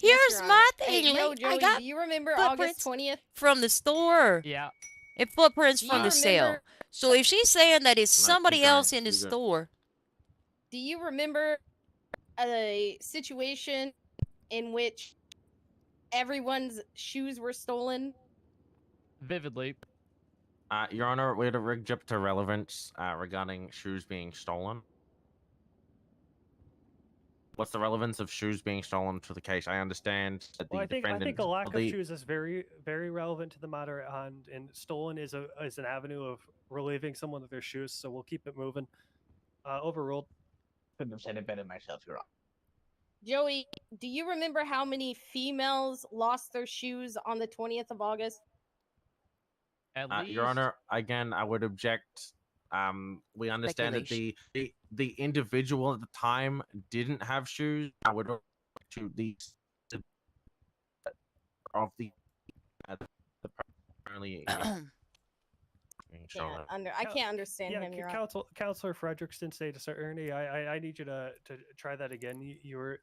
here. here's Your my Honor. thing. Hey, no, Lee. Joey, I got do you remember footprints August 20th? from the store. Yeah. And footprints Do from you the sale. remember- So if she's saying that it's No, somebody keep going, else in the keep going. store, Do you remember a situation in which everyone's shoes were stolen? Vividly. Your Honor, we had a rigged up to relevance regarding shoes being stolen. What's the relevance of shoes being stolen to the case? I understand that the Well, I think defendant. a lack of the- shoes is very relevant to the matter at hand, and stolen is an avenue of relieving someone of their shoes. So we'll keep it moving. Overruled. Couldn't have said it better myself, Your Honor. Joey, do you remember how many females lost their shoes on the 20th of August? At least. Your Honor, again, I would object. We understand that the individual at the time didn't have shoes. I would object to the of the apparently. I can't understand him. Your Honor. Counselor Frederickson, state attorney. I need you to try that again. You were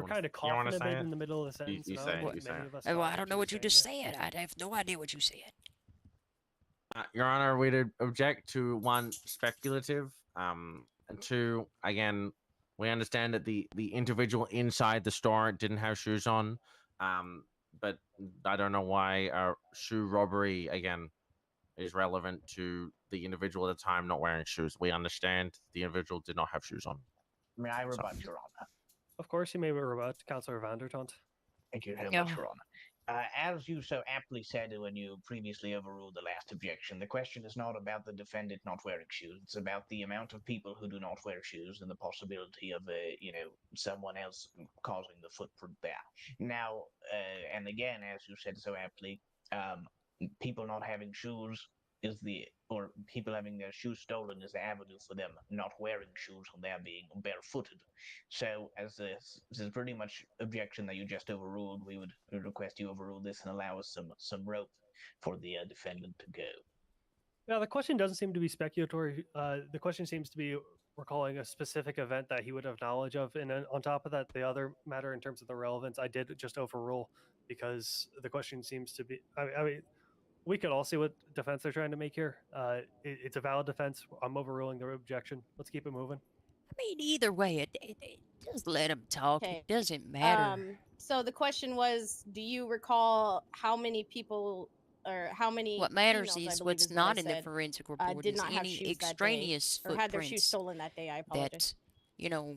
kind of coughing a bit in the middle of the sentence. You and I say don't know it, what you say many it. of us well, thought I don't you know were what you saying just there. said. I have no idea what you said. Your Honor, we'd object to one, speculative, and two, again, we understand that the individual inside the store didn't have shoes on, but I don't know why a shoe robbery, again, is relevant to the individual at the time not wearing shoes. We understand the individual did not have shoes on. May I rebut, Your Honor? Of course, you may rebut, Counselor Vandertunt. Thank you very Yeah. much, Your Honor. As you so aptly said when you previously overruled the last objection, the question is not about the defendant not wearing shoes. It's about the amount of people who do not wear shoes and the possibility of, someone else causing the footprint there. Now, and again, as you said so aptly, people not having shoes or people having their shoes stolen is the avenue for them not wearing shoes when they're being barefooted. So, as this is pretty much objection that you just overruled, we would request you overrule this and allow us some rope for the defendant to go. Now, the question doesn't seem to be speculatory. The question seems to be recalling a specific event that he would have knowledge of. And on top of that, the other matter in terms of the relevance, I did just overrule because the question seems to be. I mean, we could all see what defense they're trying to make here. It's a valid defense. I'm overruling their objection. Let's keep it moving. I mean, either way, it just let him talk. Okay. It doesn't matter. So the question was, do you recall how many people or how many? What matters females, I is believe what's is what not I in the said, forensic report did is not have any shoes that day, extraneous or had their shoes footprints stolen that day. I apologize. that,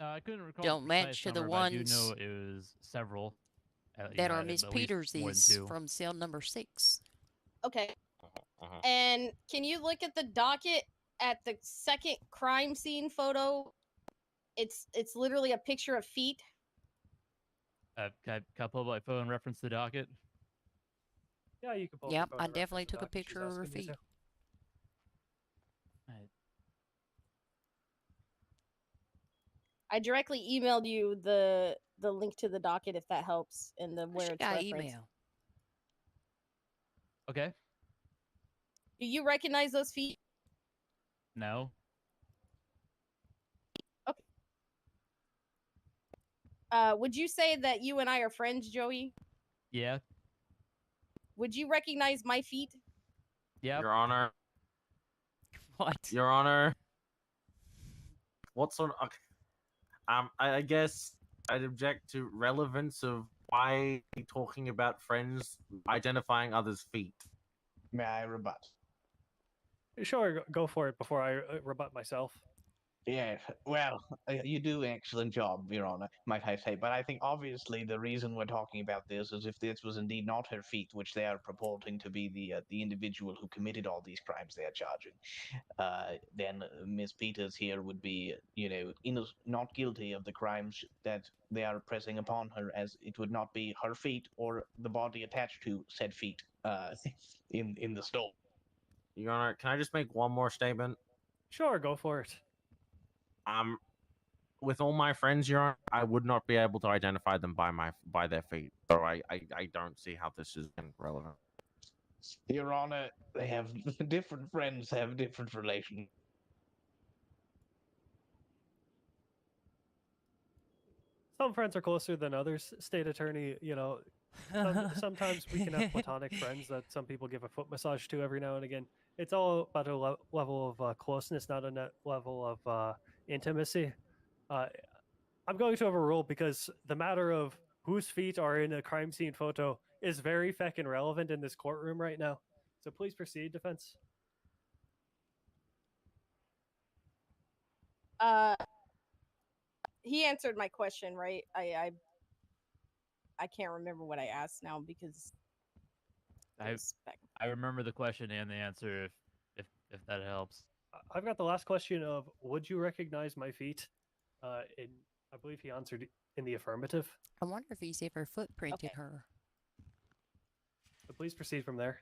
I couldn't recall don't the match precise to the number, but I do ones know it was several. that are Miss Miss Peters' from from cell number 6. Okay. And can you look at the docket at the second crime scene photo? It's literally a picture of feet. Can I pull up my phone and reference the docket? Yeah, you can pull up Yep, your phone I and definitely reference the took a doc if she's picture of her asking you feet. to. I directly emailed you the link to the docket if that helps and the where it's got referenced. email. Okay. Do you recognize those feet? No. Would you say that you and I are friends, Joey? Yeah. Would you recognize my feet? Yeah. Your Honor. What? Your Honor. What sort of? I guess I'd object to relevance of why talking about friends identifying others' feet. May I rebut? Sure, go for it before I rebut myself. Yeah, well, you do an excellent job, Your Honor, might I say. But I think obviously the reason we're talking about this is if this was indeed not her feet, which they are purporting to be the individual who committed all these crimes they are charging, then Miss Peters here would be, not guilty of the crimes that they are pressing upon her, as it would not be her feet or the body attached to said feet in the store. Your Honor, can I just make one more statement? Sure, go for it. With all my friends, Your Honor, I would not be able to identify them by their feet. So I don't see how this is relevant. Your Honor, they have different friends have different relations. Some friends are closer than others. State attorney, sometimes we can have platonic friends that some people give a foot massage to every now and again. It's all about a level of closeness, not a level of intimacy. I'm going to overrule because the matter of whose feet are in a crime scene photo is very feckin' relevant in this courtroom right now. So please proceed, defense. He answered my question, right? I can't remember what I asked now because I remember the question and the answer if that helps. I've got the last question of would you recognize my feet? And I believe he answered in the affirmative. I wonder if he's ever footprinted her. So please proceed from there.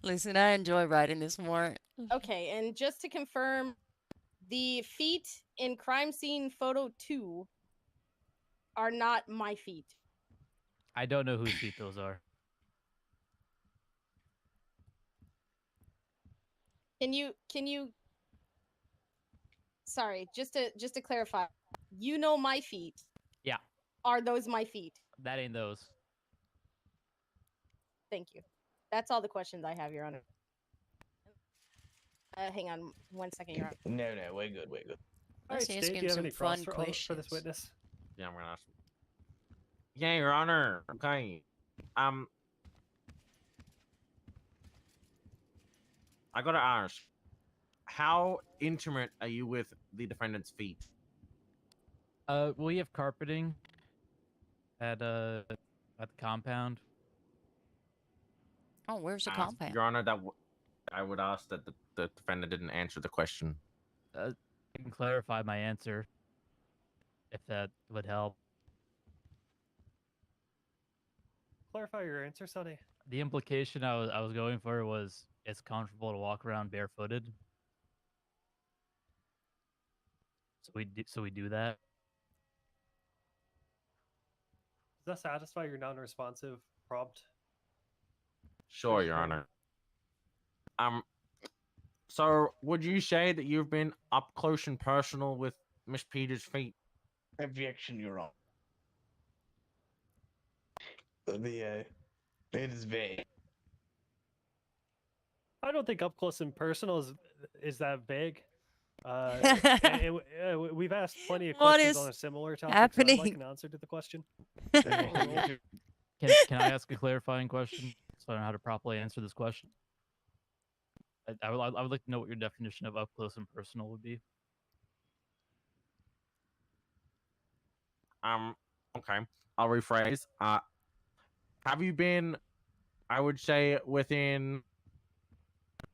Listen, I enjoy writing this warrant. Okay, and just to confirm, the feet in crime scene photo 2 are not my feet. I don't know whose feet those are. Can you Sorry, just to clarify. You know my feet. Yeah. Are those my feet? That ain't those. Thank you. That's all the questions I have, Your Honor. Hang on 1 second, Your Honor. No, we're good, we're good. All right, State, do you have any cross for this witness? Yeah, I'm gonna ask. Yeah, Your Honor. Okay. I gotta ask, how intimate are you with the defendant's feet? We have carpeting at the compound. Oh, where's the compound? Your Honor, I would ask that the defendant didn't answer the question. I can clarify my answer if that would help. Clarify your answer, Sonny. The implication I was going for was it's comfortable to walk around barefooted. So we do that. Does that satisfy your non-responsive prompt? Sure, Your Honor. So would you say that you've been up close and personal with Miss Peters' feet? Objection, Your Honor. It is vague. I don't think up close and personal is that vague. We've asked plenty of What questions is on a similar topic. happening? So I'd like an answer to the question. Can I ask a clarifying question so I know how to properly answer this question? I would like to know what your definition of up close and personal would be. Okay, I'll rephrase. Have you been, I would say, within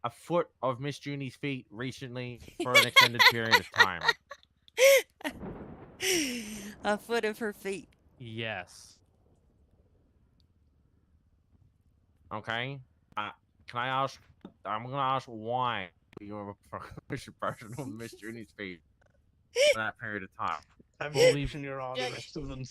a foot of Miss Junie's feet recently for an extended period of time? A foot of her feet. Yes. Okay. Can I ask? I'm gonna ask why you were a person of Miss Junie's feet for that period of time. Objection, Your Honor. Rest of them.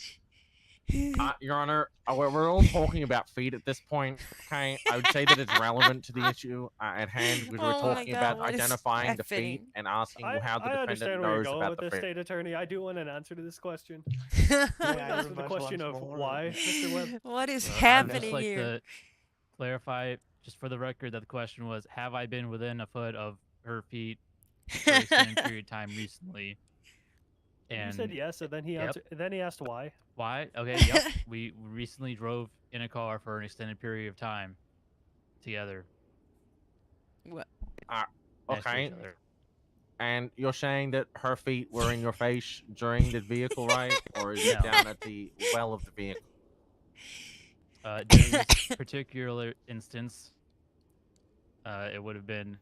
Your Honor, we're all talking about feet at this point. Okay, I would say that it's relevant to the issue at hand because we're Oh my talking God, about what is identifying the feet happening? and asking how the I defendant understand where you're knows going about with the this, feet. state attorney. I do want an answer to this question. May I Answer the rebut question once of more? why, Mr. Webb. What is I'd just happening like here? to clarify, just for the record, that the question was, have I been within a foot of her feet for an extended period of time recently? And you And said yes, and then he answered. And then he asked why. Why? Okay, yep. We recently drove in a car for an extended period of time together. What? Next to Okay. each other. And you're saying that her feet were in your face during the vehicle ride, or is it No. down at the well of the vehicle? During this particular instance, it would have been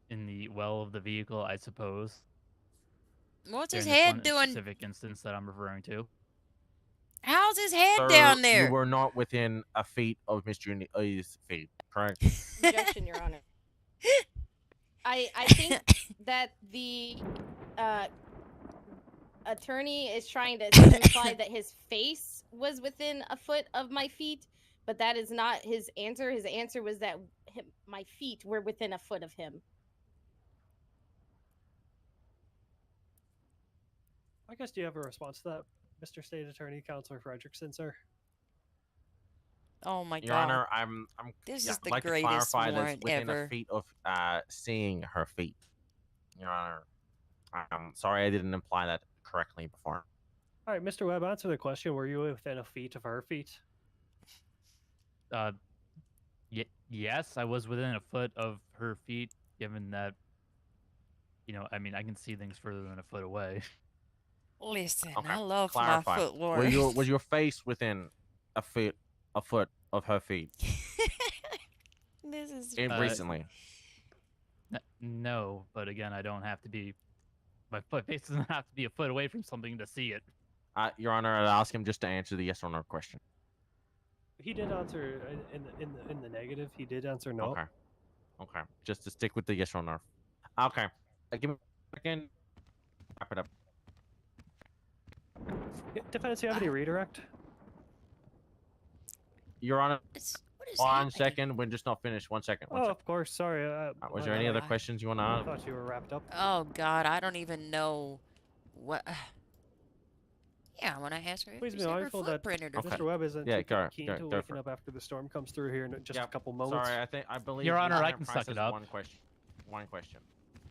in the well of the vehicle, I suppose. What's his During this head one doing? specific instance that I'm referring to. How's his head So down there? you were not within a feet of Miss Junie's feet, correct? Objection, Your Honor. I think that the attorney is trying to imply that his face was within a foot of my feet, but that is not his answer. His answer was that my feet were within a foot of him. I guess, do you have a response to that, Mr. State Attorney, Counselor Fredrickson, sir? Oh my Your God. Honor, I'm This yeah, is I'd the like to greatest clarify that warrant it's within ever. a feet of seeing her feet. Your Honor, I'm sorry I didn't imply that correctly before. All right, Mr. Webb, answer the question. Were you within a feet of her feet? Yes, I was within a foot of her feet, given that, I mean, I can see things further than a foot away. Listen, Okay, I love clarify. my foot Was warrant. your face within a foot of her feet? This is Recently. No, but again, I don't have to be. My face doesn't have to be a foot away from something to see it. Your Honor, I'd ask him just to answer the yes or no question. He did answer in the negative. He did answer no. Okay. Just to stick with the yes or no. Okay. Give me a second. Wrap it up. Defendants, do you have any redirect? Your Honor, what is 1 second. We're just not finished. 1 second. Oh, of course. Sorry. Was there any other questions you want to I ask? thought you were wrapped up. Oh God, I don't even know what. Yeah, I want to ask her if Please be she's ever mindful that footprinted her Mr. Webb isn't Yeah, too go keen for to it. waking up after the storm comes through here in just a couple moments. Sorry, I believe. Your Honor, Your I can suck process it up. One question. One question.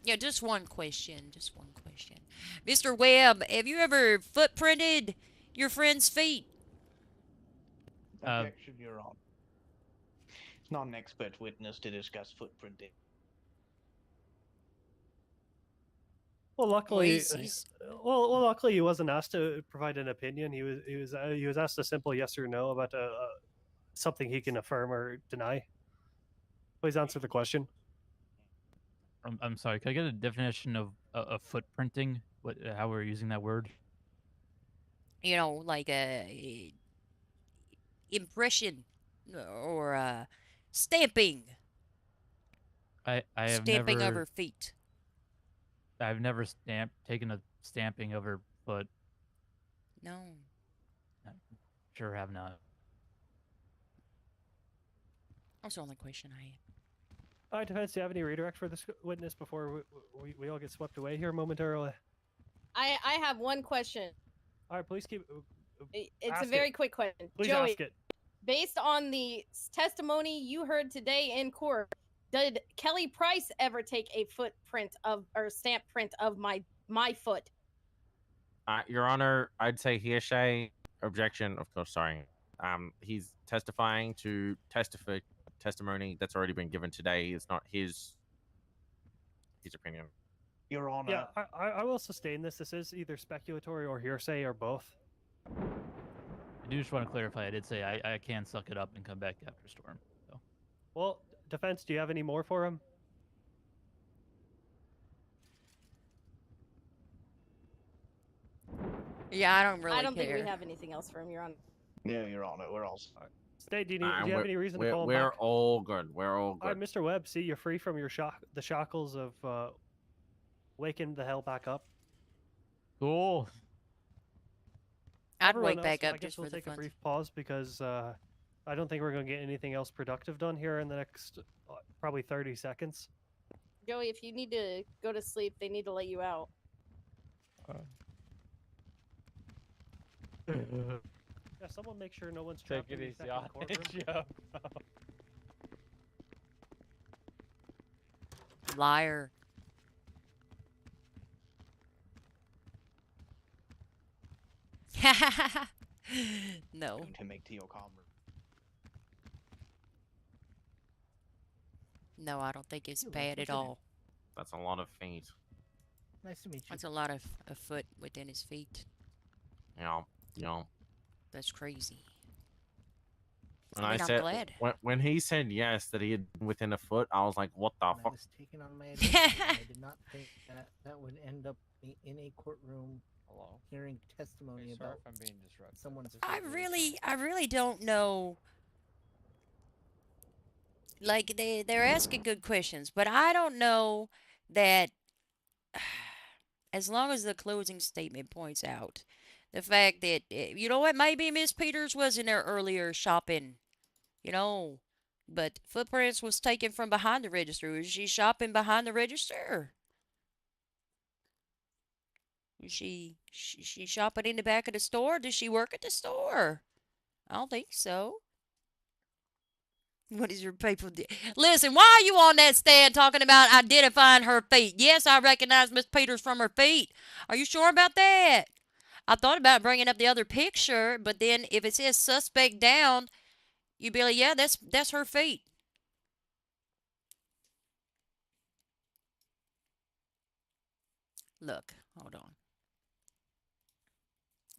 Yeah, just one question. Just one question. Mr. Webb, have you ever footprinted your friend's feet? Objection, Your Honor. Not an expert witness to discuss footprinting. Well, luckily, he's- luckily he wasn't asked to provide an opinion. He was asked a simple yes or no about something he can affirm or deny. Please answer the question. I'm sorry. Can I get a definition of footprinting? How we're using that word? Like a impression or stamping. I have Stamping never of her feet. I've never taken a stamping of her foot. No. Sure have not. That's the only question I have. All right, defense, do you have any redirect for this witness before we all get swept away here momentarily? I have one question. All right, please keep. It's a very quick question. Please Joey, ask it. based on the testimony you heard today in court, did Kelly Price ever take a footprint or stamp print of my foot? Your Honor, I'd say hearsay. Objection. Of course, sorry. He's testifying to testimony that's already been given today. It's not his opinion. Your Honor. Yeah, I will sustain this. This is either speculatory or hearsay or both. I do just want to clarify. I did say I can suck it up and come back after storm. So. Well, defense. Do you have any more for him? Yeah, I don't really I don't think we care. have anything else for him, Your Honor. Yeah, You're on it. We're all set. State, do you have any reason to call him We're back? all good. We're all All right, good. Mr. Webb. See, you're free from your the shackles of waking the hell back up. Cool. I'd Everyone wake else, back I up guess just we'll for the take a fun. brief pause because I don't think we're going to get anything else productive done here in the next probably 30 seconds. Joey, if you need to go to sleep, they need to let you out. Yeah, someone make sure no one's trapped in the second courtroom. Liar. No. Going to make to your comrade. No, I don't think it's bad at all. That's a lot of feet. Nice to meet you. That's a lot of a foot within his feet. Yeah, yeah. That's crazy. When I mean, I'm said glad. when he said yes that he had been within a foot, I was like, what the I fuck? was taken on my identity. I did not think that that would end up in a courtroom hearing testimony about if I'm being disruptive. someone's. I really don't know. Like they're asking good questions, but I don't know that as long as the closing statement points out the fact that you know what, maybe Miss Peters was in there earlier shopping, you know, but footprints was taken from behind the register. Was she shopping behind the register? Is she shopping in the back of the store? Does she work at the store? I don't think so. What is your people do? Listen, why are you on that stand talking about identifying her feet? Yes, I recognize Miss Peters from her feet. Are you sure about that? I thought about bringing up the other picture, but then if it says suspect down, you'd be like, yeah, that's her feet. Look, hold on.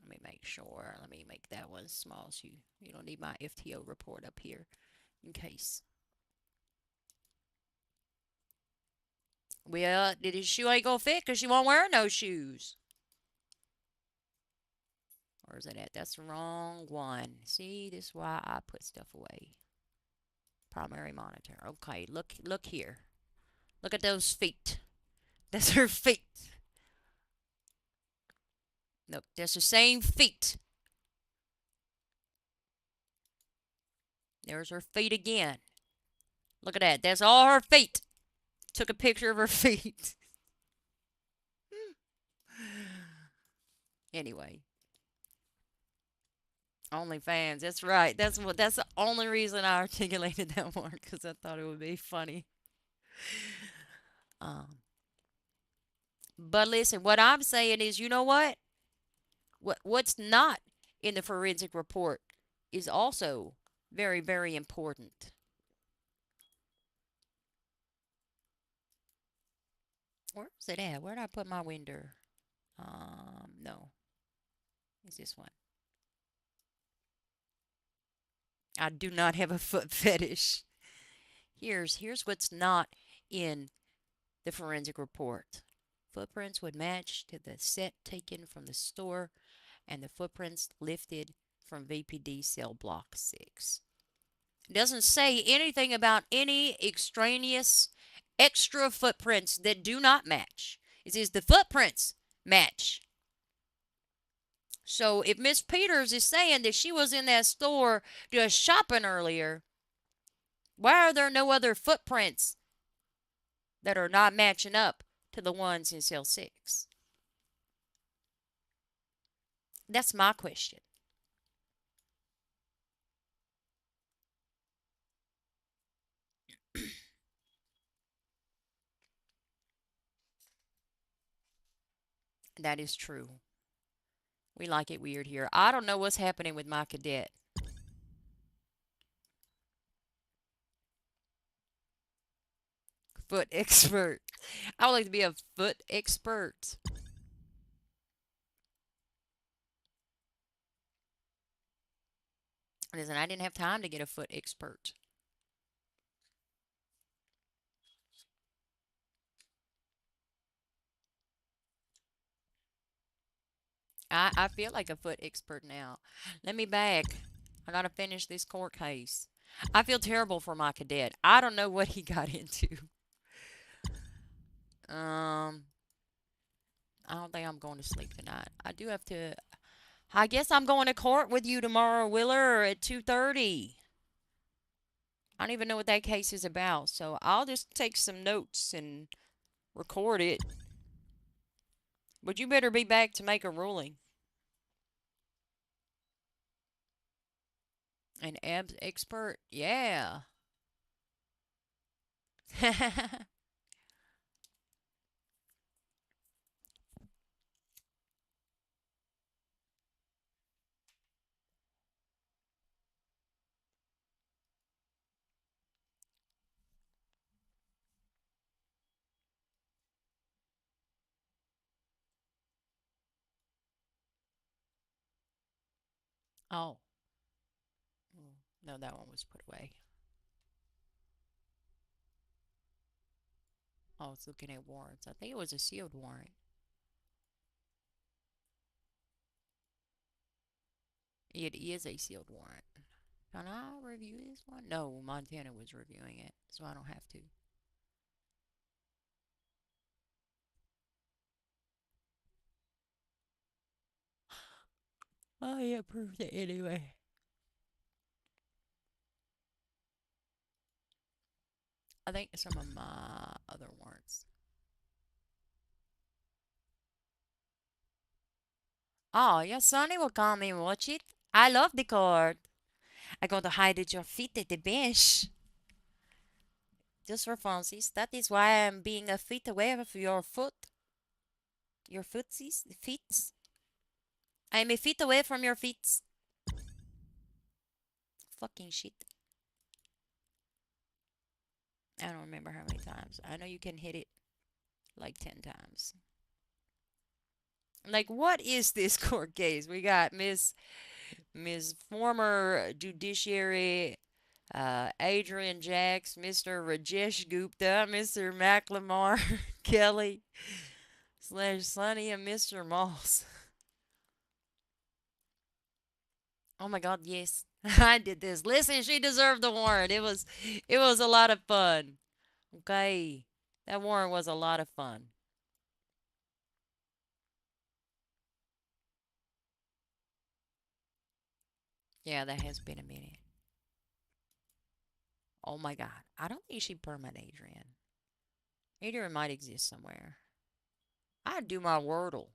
Let me make sure. Let me make that one small so you don't need my FTO report up here in case. Well, his shoe ain't gonna fit because she won't wear no shoes. Where is it at? That's the wrong one. See, this is why I put stuff away. Primary monitor. Okay, look here. Look at those feet. That's her feet. Look, that's the same feet. There's her feet again. Look at that. That's all her feet. Took a picture of her feet. Anyway. OnlyFans. That's right. That's the only reason I articulated that one, because I thought it would be funny. But listen, what I'm saying is, you know what? What's not in the forensic report is also very, very important. Where is it at? Where did I put my window? No. It's this one. I do not have a foot fetish. Here's what's not in the forensic report. Footprints would match to the set taken from the store and the footprints lifted from VPD cell block 6. It doesn't say anything about any extraneous extra footprints that do not match. It says the footprints match. So if Miss Peters is saying that she was in that store just shopping earlier, why are there no other footprints that are not matching up to the ones in cell 6? That's my question. That is true. We like it weird here. I don't know what's happening with my cadet. Foot expert. I would like to be a foot expert. Listen, I didn't have time to get a foot expert. I feel like a foot expert now. Let me back. I gotta finish this court case. I feel terrible for my cadet. I don't know what he got into. I don't think I'm going to sleep tonight. I do have to. I guess I'm going to court with you tomorrow, Willer, at 2:30. I don't even know what that case is about, so I'll just take some notes and record it. But you better be back to make a ruling. An abs expert? Yeah. Oh. No, that one was put away. Oh, it's looking at warrants. I think it was a sealed warrant. It is a sealed warrant. Can I review this one? No, Montana was reviewing it, so I don't have to. I approved it anyway. I think some of my other warrants. Oh, your Sonny will come and watch it. I love the court. I'm going to hide at your feet at the bench. Just for funsies. That is why I'm being a feet away from your foot. Your footsies? Feet? I'm a feet away from your feet. Fucking shit. I don't remember how many times. I know you can hit it like 10 times. Like, what is this court case? We got Miss former judiciary Adrian Jacks, Mr. Rajesh Gupta, Mr. McLemore Kelly / Sonny, and Mr. Moss. Oh my God, yes. I did this. Listen, she deserved the warrant. It was a lot of fun. Okay. That warrant was a lot of fun. Yeah, that has been a minute. Oh my God. I don't think she permanent Adrian. Adrian might exist somewhere. I'd do my Wordle.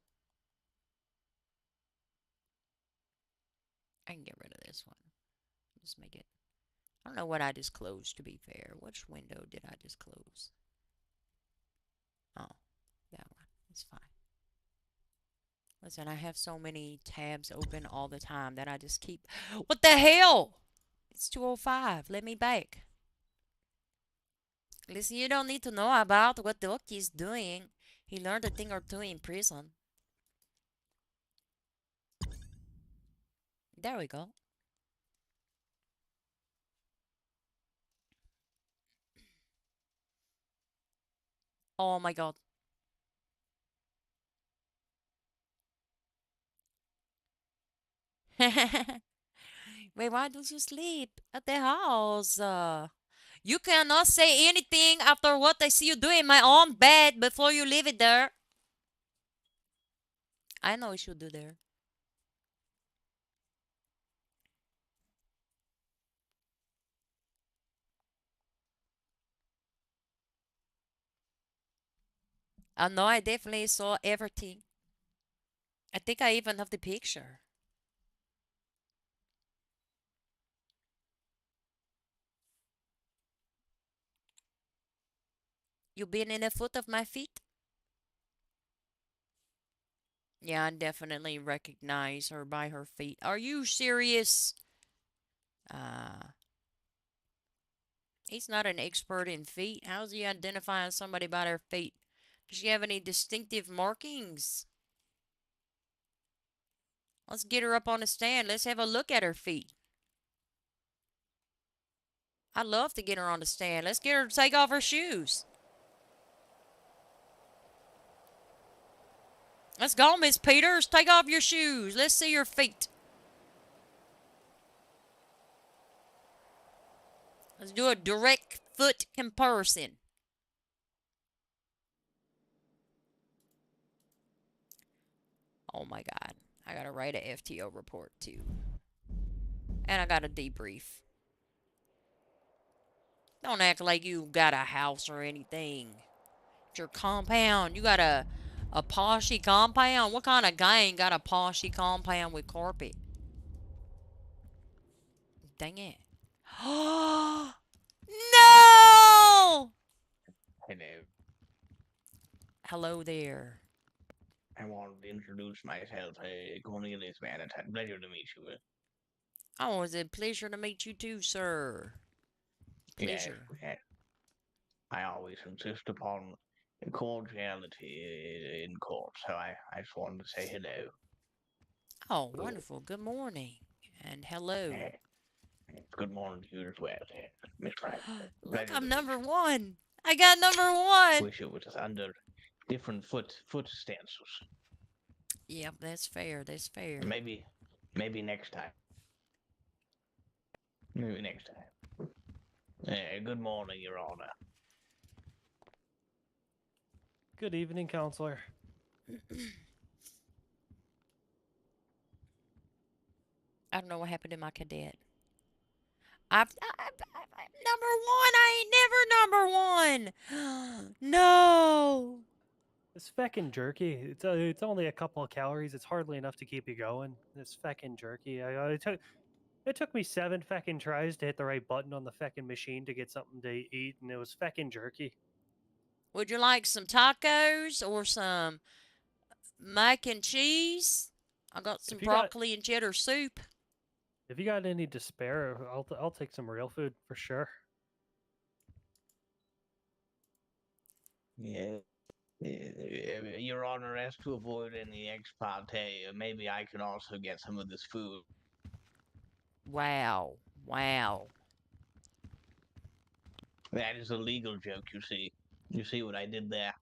I can get rid of this one. Just make it. I don't know what I just closed, to be fair. Which window did I just close? Oh, that one. It's fine. Listen, I have so many tabs open all the time that I just keep... What the hell? It's 2:05. Let me back. Listen, you don't need to know about what Doki is doing. He learned a thing or two in prison. There we go. Oh my God. Wait, why don't you sleep at the house? You cannot say anything after what I see you doing in my own bed before you leave it there. I know what you do there. I know I definitely saw everything. I think I even have the picture. You been in the foot of my feet? Yeah, I definitely recognize her by her feet. Are you serious? He's not an expert in feet. How's he identifying somebody by their feet? Does she have any distinctive markings? Let's get her up on the stand. Let's have a look at her feet. I'd love to get her on the stand. Let's get her to take off her shoes. Let's go, Miss Peters. Take off your shoes. Let's see your feet. Let's do a direct foot comparison. Oh my God. I gotta write a FTO report too. And I gotta debrief. Don't act like you got a house or anything. It's your compound. You got a poshy compound? What kind of gang got a poshy compound with carpet? Dang it. No! Hello. Hello there. I wanted to introduce myself. Cornelius Valentine. Pleasure to meet you. Oh, it's a pleasure to meet you too, sir. Pleasure. Yes. I always insist upon cordiality in court, so I just wanted to say hello. Oh, wonderful. Good morning. And hello. Good morning to you as well, Miss Wright. Look, I'm number one. I got number one. Wish it was under different foot stances. Yep, that's fair. That's fair. Maybe next time. Maybe next time. Good morning, Your Honor. Good evening, counselor. I don't know what happened to my cadet. I'm number one. I ain't never number one. No. This feckin' jerky, it's only a couple of calories. It's hardly enough to keep you going. This feckin' jerky. It took me 7 feckin' tries to hit the right button on the feckin' machine to get something to eat, and it was feckin' jerky. Would you like some tacos or some mac and cheese? I got some broccoli and cheddar soup. If you got any to spare, I'll take some real food for sure. Yeah. Your Honor, as to avoid any ex parte, maybe I can also get some of this food. Wow. Wow. That is a legal joke, you see. You see what I did there?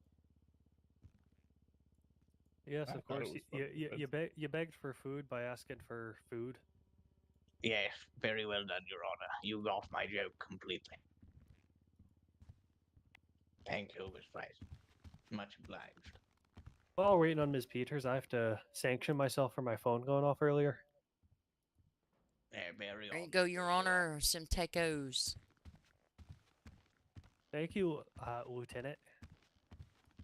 Yes, of course. You begged for food by asking for food. Yes, very well done, Your Honor. You got my joke completely. Thank you, Miss Price. Much obliged. While waiting on Ms. Peters, I have to sanction myself for my phone going off earlier. Very There you go, Your Honor. Some tacos. Thank you, Lieutenant.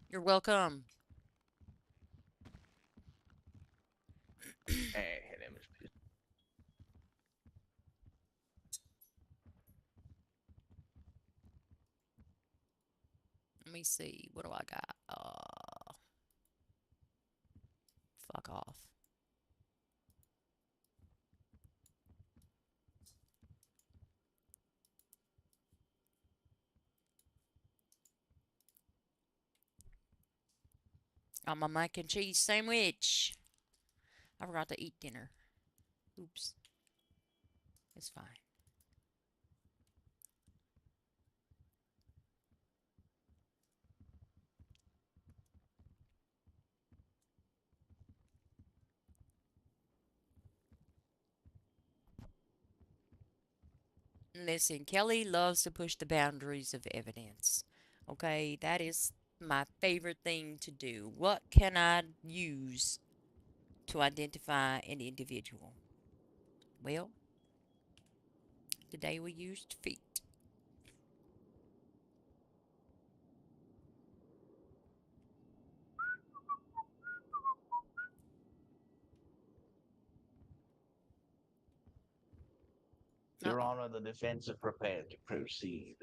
You're welcome. Hello, Miss Peters. Let me see. What do I got? Fuck off. On my mac and cheese sandwich. I forgot to eat dinner. Oops. It's fine. Listen, Kelly loves to push the boundaries of evidence. Okay, that is my favorite thing to do. What can I use to identify an individual? Well, today we used feet. Your Honor, the defense is prepared to proceed.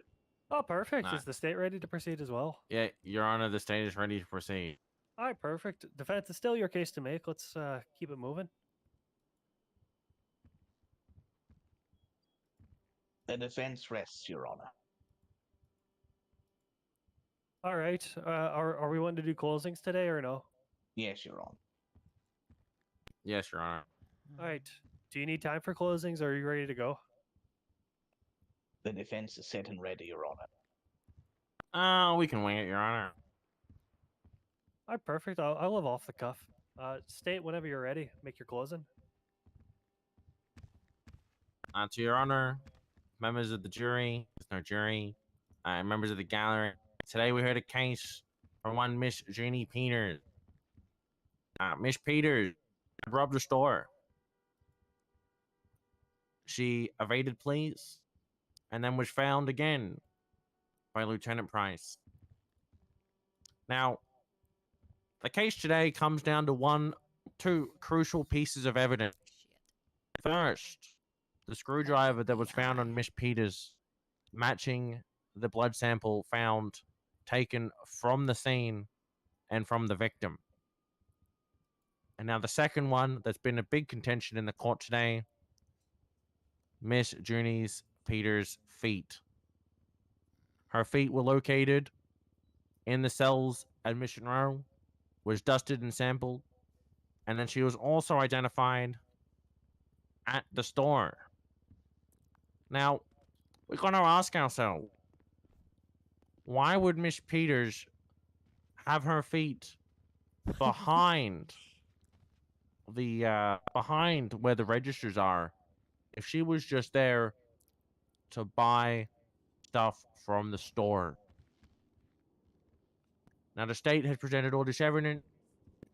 Oh, perfect. Nah. Is the state ready to proceed as well? Yeah, Your Honor, the state is ready to proceed. All right, perfect. Defense, it's still your case to make. Let's keep it moving. The defense rests, Your Honor. All right. Are we wanting to do closings today or no? Yes, Your Honor. Yes, Your Honor. All right. Do you need time for closings or are you ready to go? The defense is set and ready, Your Honor. We can wing it, Your Honor. All right, perfect. I'll live off the cuff. State whenever you're ready. Make your closing. To Your Honor, members of the jury, there's no jury, members of the gallery. Today we heard a case for one Miss Jeannie Peters. Miss Peters robbed a store. She evaded police and then was found again by Lieutenant Price. Now, the case today comes down to two crucial pieces of evidence. First, the screwdriver that was found on Miss Peters matching the blood sample found taken from the scene and from the victim. And now the second one that's been a big contention in the court today, Miss Jeannie Peters' feet. Her feet were located in the cells at Mission Row, was dusted and sampled, and then she was also identified at the store. Now, we're going to ask ourselves, why would Miss Peters have her feet behind behind where the registers are if she was just there to buy stuff from the store? Now, the state has presented all this evidence,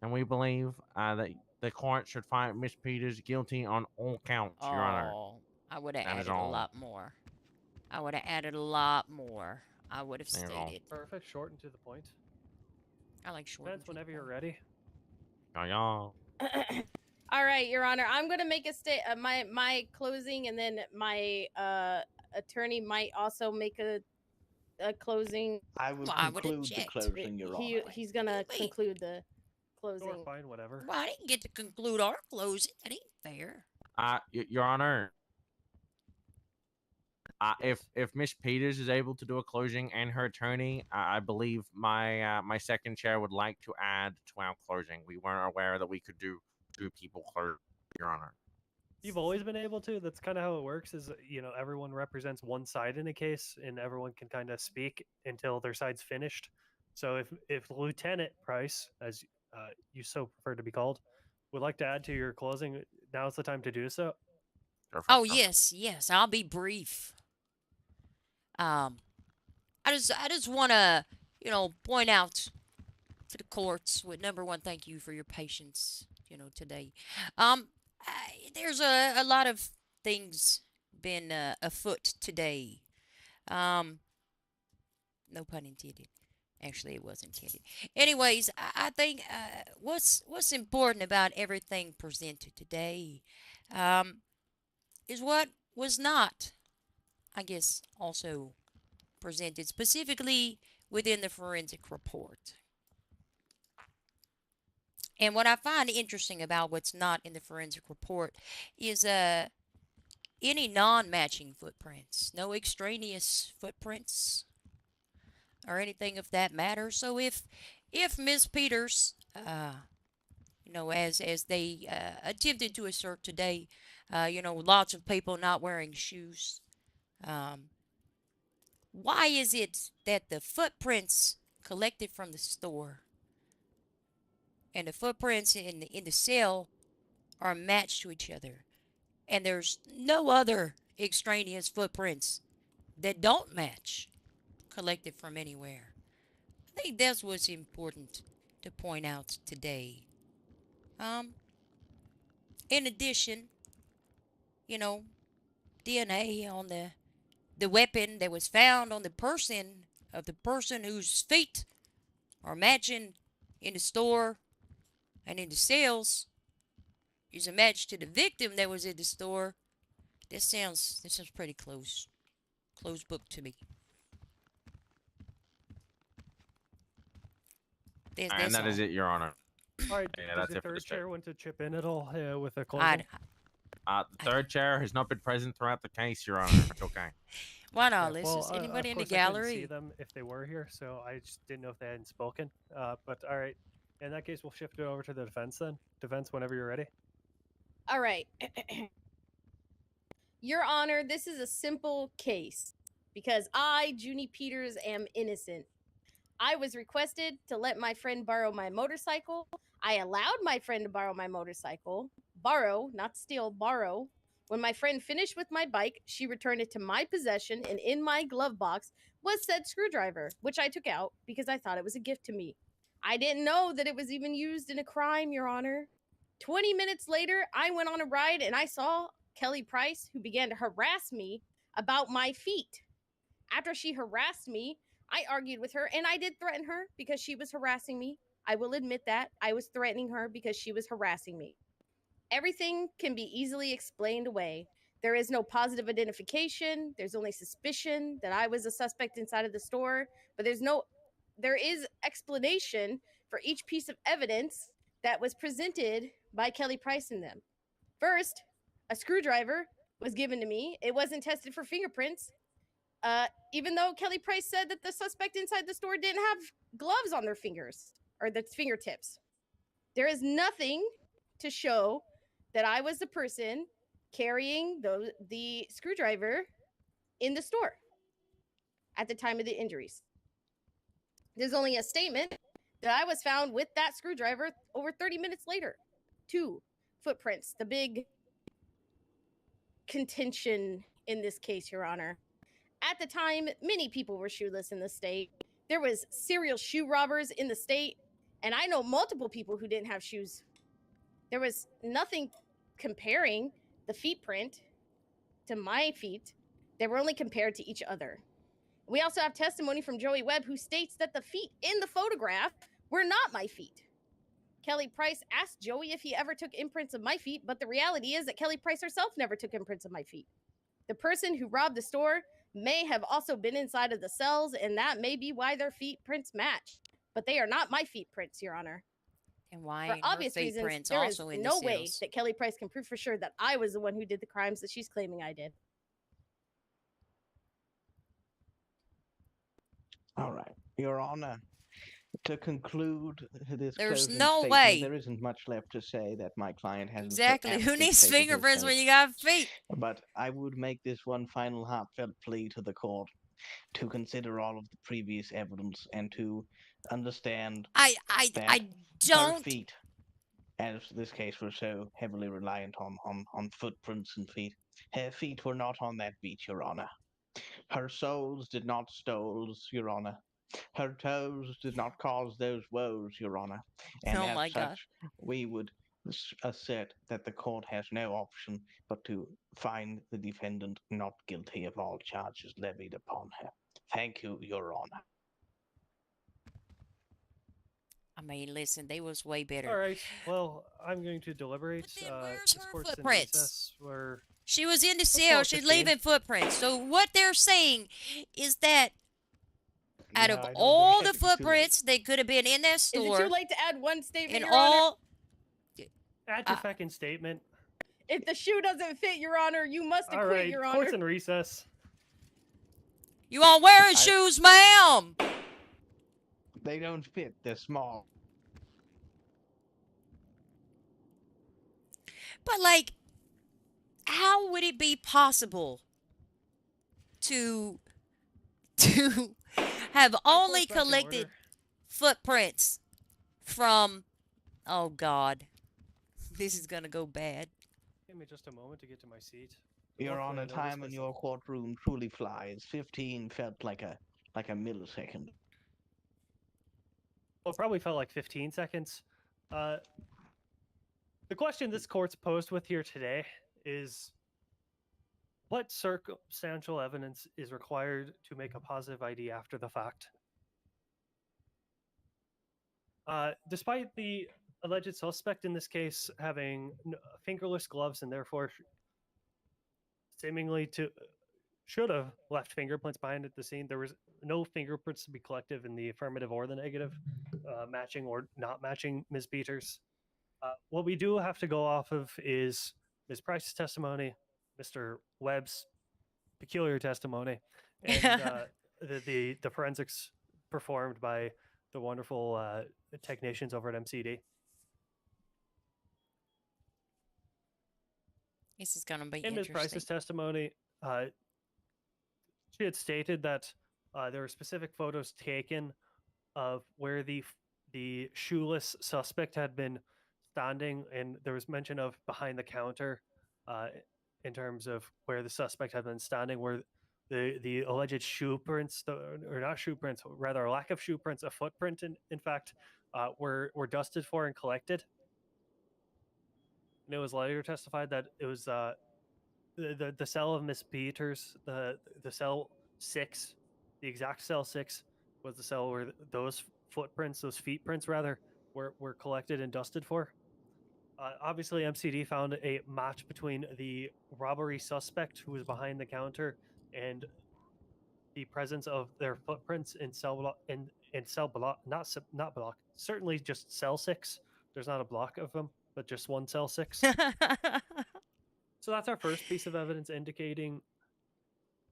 and we believe that the court should find Miss Peters guilty on all counts, Your Honor. Oh, I would have That is added a all. lot more. I would have added a lot more. I would have That is all. stated. Perfect. Short and to the point. I like short. Depends whenever you're ready. Y'all. All right, Your Honor. I'm gonna make my closing, and then my attorney might also make a closing. I will conclude the closing, Your Honor. He's gonna conclude the closing. Sure, fine, whatever. Well, I didn't get to conclude our closing. That ain't fair. Your Honor, if Miss Peters is able to do a closing and her attorney, I believe my second chair would like to add to our closing. We weren't aware that we could do two people close, Your Honor. You've always been able to. That's kind of how it works. Is everyone represents one side in a case, and everyone can kind of speak until their side's finished. So if Lieutenant Price, as you so prefer to be called, would like to add to your closing, now's the time to do so. Oh yes, I'll be brief. I just want to, point out to the courts with number one, thank you for your patience, today. There's a lot of things been afoot today. No pun intended. Actually, it was intended. Anyways, I think what's important about everything presented today is what was not, I guess, also presented specifically within the forensic report. And what I find interesting about what's not in the forensic report is any non-matching footprints, no extraneous footprints or anything of that matter. So if Ms. Peters, as they attempted to assert today, lots of people not wearing shoes. Why is it that the footprints collected from the store and the footprints in the cell are matched to each other, and there's no other extraneous footprints that don't match collected from anywhere? I think that's what's important to point out today. In addition, DNA on the weapon that was found on the person whose feet are matching in the store and in the cells is a match to the victim that was in the store. This sounds pretty closed book to me. And that is it, Your Honor. All right, Yeah, does that's the it for the third state. chair want to chip in at all with a closing? The third chair has not been present throughout the case, Your Honor. It's okay. Why not, Yeah, Liz? well, Is anybody of in the course I couldn't gallery? see them if they were here, so I just didn't know if they hadn't spoken. But all right, in that case, we'll shift it over to the defense then. Defense, whenever you're ready. All right. Your Honor, this is a simple case. because I, Junie Peters, am innocent. I was requested to let my friend borrow my motorcycle. I allowed my friend to borrow my motorcycle. Borrow, not steal, borrow. When my friend finished with my bike, she returned it to my possession, and in my glove box was said screwdriver, which I took out because I thought it was a gift to me. I didn't know that it was even used in a crime, Your Honor. 20 minutes later, I went on a ride and I saw Kelly Price, who began to harass me about my feet. After she harassed me, I argued with her and I did threaten her because she was harassing me. I will admit that. I was threatening her because she was harassing me. Everything can be easily explained away. There is no positive identification. There's only suspicion that I was a suspect inside of the store, but there is explanation for each piece of evidence that was presented by Kelly Price in them. First, a screwdriver was given to me. It wasn't tested for fingerprints. Even though Kelly Price said that the suspect inside the store didn't have gloves on their fingers or the fingertips. There is nothing to show that I was the person carrying the screwdriver in the store at the time of the injuries. There's only a statement that I was found with that screwdriver over 30 minutes later. 2 footprints, the big contention in this case, Your Honor. At the time, many people were shoeless in the state. There was serial shoe robbers in the state, and I know multiple people who didn't have shoes. There was nothing comparing the feet print to my feet. They were only compared to each other. We also have testimony from Joey Webb, who states that the feet in the photograph were not my feet. Kelly Price asked Joey if he ever took imprints of my feet, but the reality is that Kelly Price herself never took imprints of my feet. The person who robbed the store may have also been inside of the cells, and that may be why their feet prints match. But they are not my feet prints, Your Honor. And why For ain't her obvious feet reasons, prints there is also in the no way cells? that Kelly Price can prove for sure that I was the one who did the crimes that she's claiming I did. All right, Your Honor. To conclude this There's closing no statement, way. there isn't much left to say that my client hasn't so Exactly. Who aptly needs stated fingerprints when herself. you got feet? But I would make this one final heartfelt plea to the court to consider all of the previous evidence and to understand that her don't. feet, as this case was so heavily reliant on footprints and feet, her feet were not on that beach, Your Honor. Her soles did not stoles, Your Honor. Her toes did not cause those woes, Your Honor. And Oh as my God. such, we would assert that the court has no option but to find the defendant not guilty of all charges levied upon her. Thank you, Your Honor. I mean, listen, they was way better. All right. Well, I'm going to deliberate. Where's this her court's in footprints? recess. We're She was in the let's call cell. it She's 15. leaving footprints. So what they're saying is that out No, of I don't all think the it's too late. footprints they could have been in that Is it store, too late to add one statement, in Your Honor? all, Add your fucking statement. If the shoe doesn't fit, Your Honor, you must All acquit, right. Your Honor. Court's in recess. you all wearing shoes, ma'am? They don't fit. They're small. But like, how would it be possible to have only back in collected order. footprints from? Oh God, this is gonna go bad. Give me just a moment to get to my seat. Your Luckily, I Honor, know time this in place your courtroom truly flies. 15 felt like a millisecond. Well, it probably felt like 15 seconds. The question this court's posed with here today is, what circumstantial evidence is required to make a positive ID after the fact? Despite the alleged suspect in this case having fingerless gloves and therefore seemingly should have left fingerprints behind at the scene, there was no fingerprints to be collected in the affirmative or the negative, matching or not matching Ms. Peters. What we do have to go off of is Ms. Price's testimony, Mr. Webb's peculiar testimony, and the forensics performed by the wonderful technicians over at MCD. This is gonna be In Ms. interesting. Price's testimony, she had stated that there were specific photos taken of where the shoeless suspect had been standing, and there was mention of behind the counter, in terms of where the suspect had been standing, where the alleged shoe prints, or not shoe prints, rather a lack of shoe prints, a footprint, in fact, were dusted for and collected. And it was later testified that it was the cell of Miss Peters, the cell 6, the exact cell 6 was the cell where those footprints, those feet prints rather, were collected and dusted for. Obviously, MCD found a match between the robbery suspect who was behind the counter and the presence of their footprints in cell block, in cell block, not block, certainly just cell 6. There's not a block of them, but just one cell 6. So that's our first piece of evidence indicating,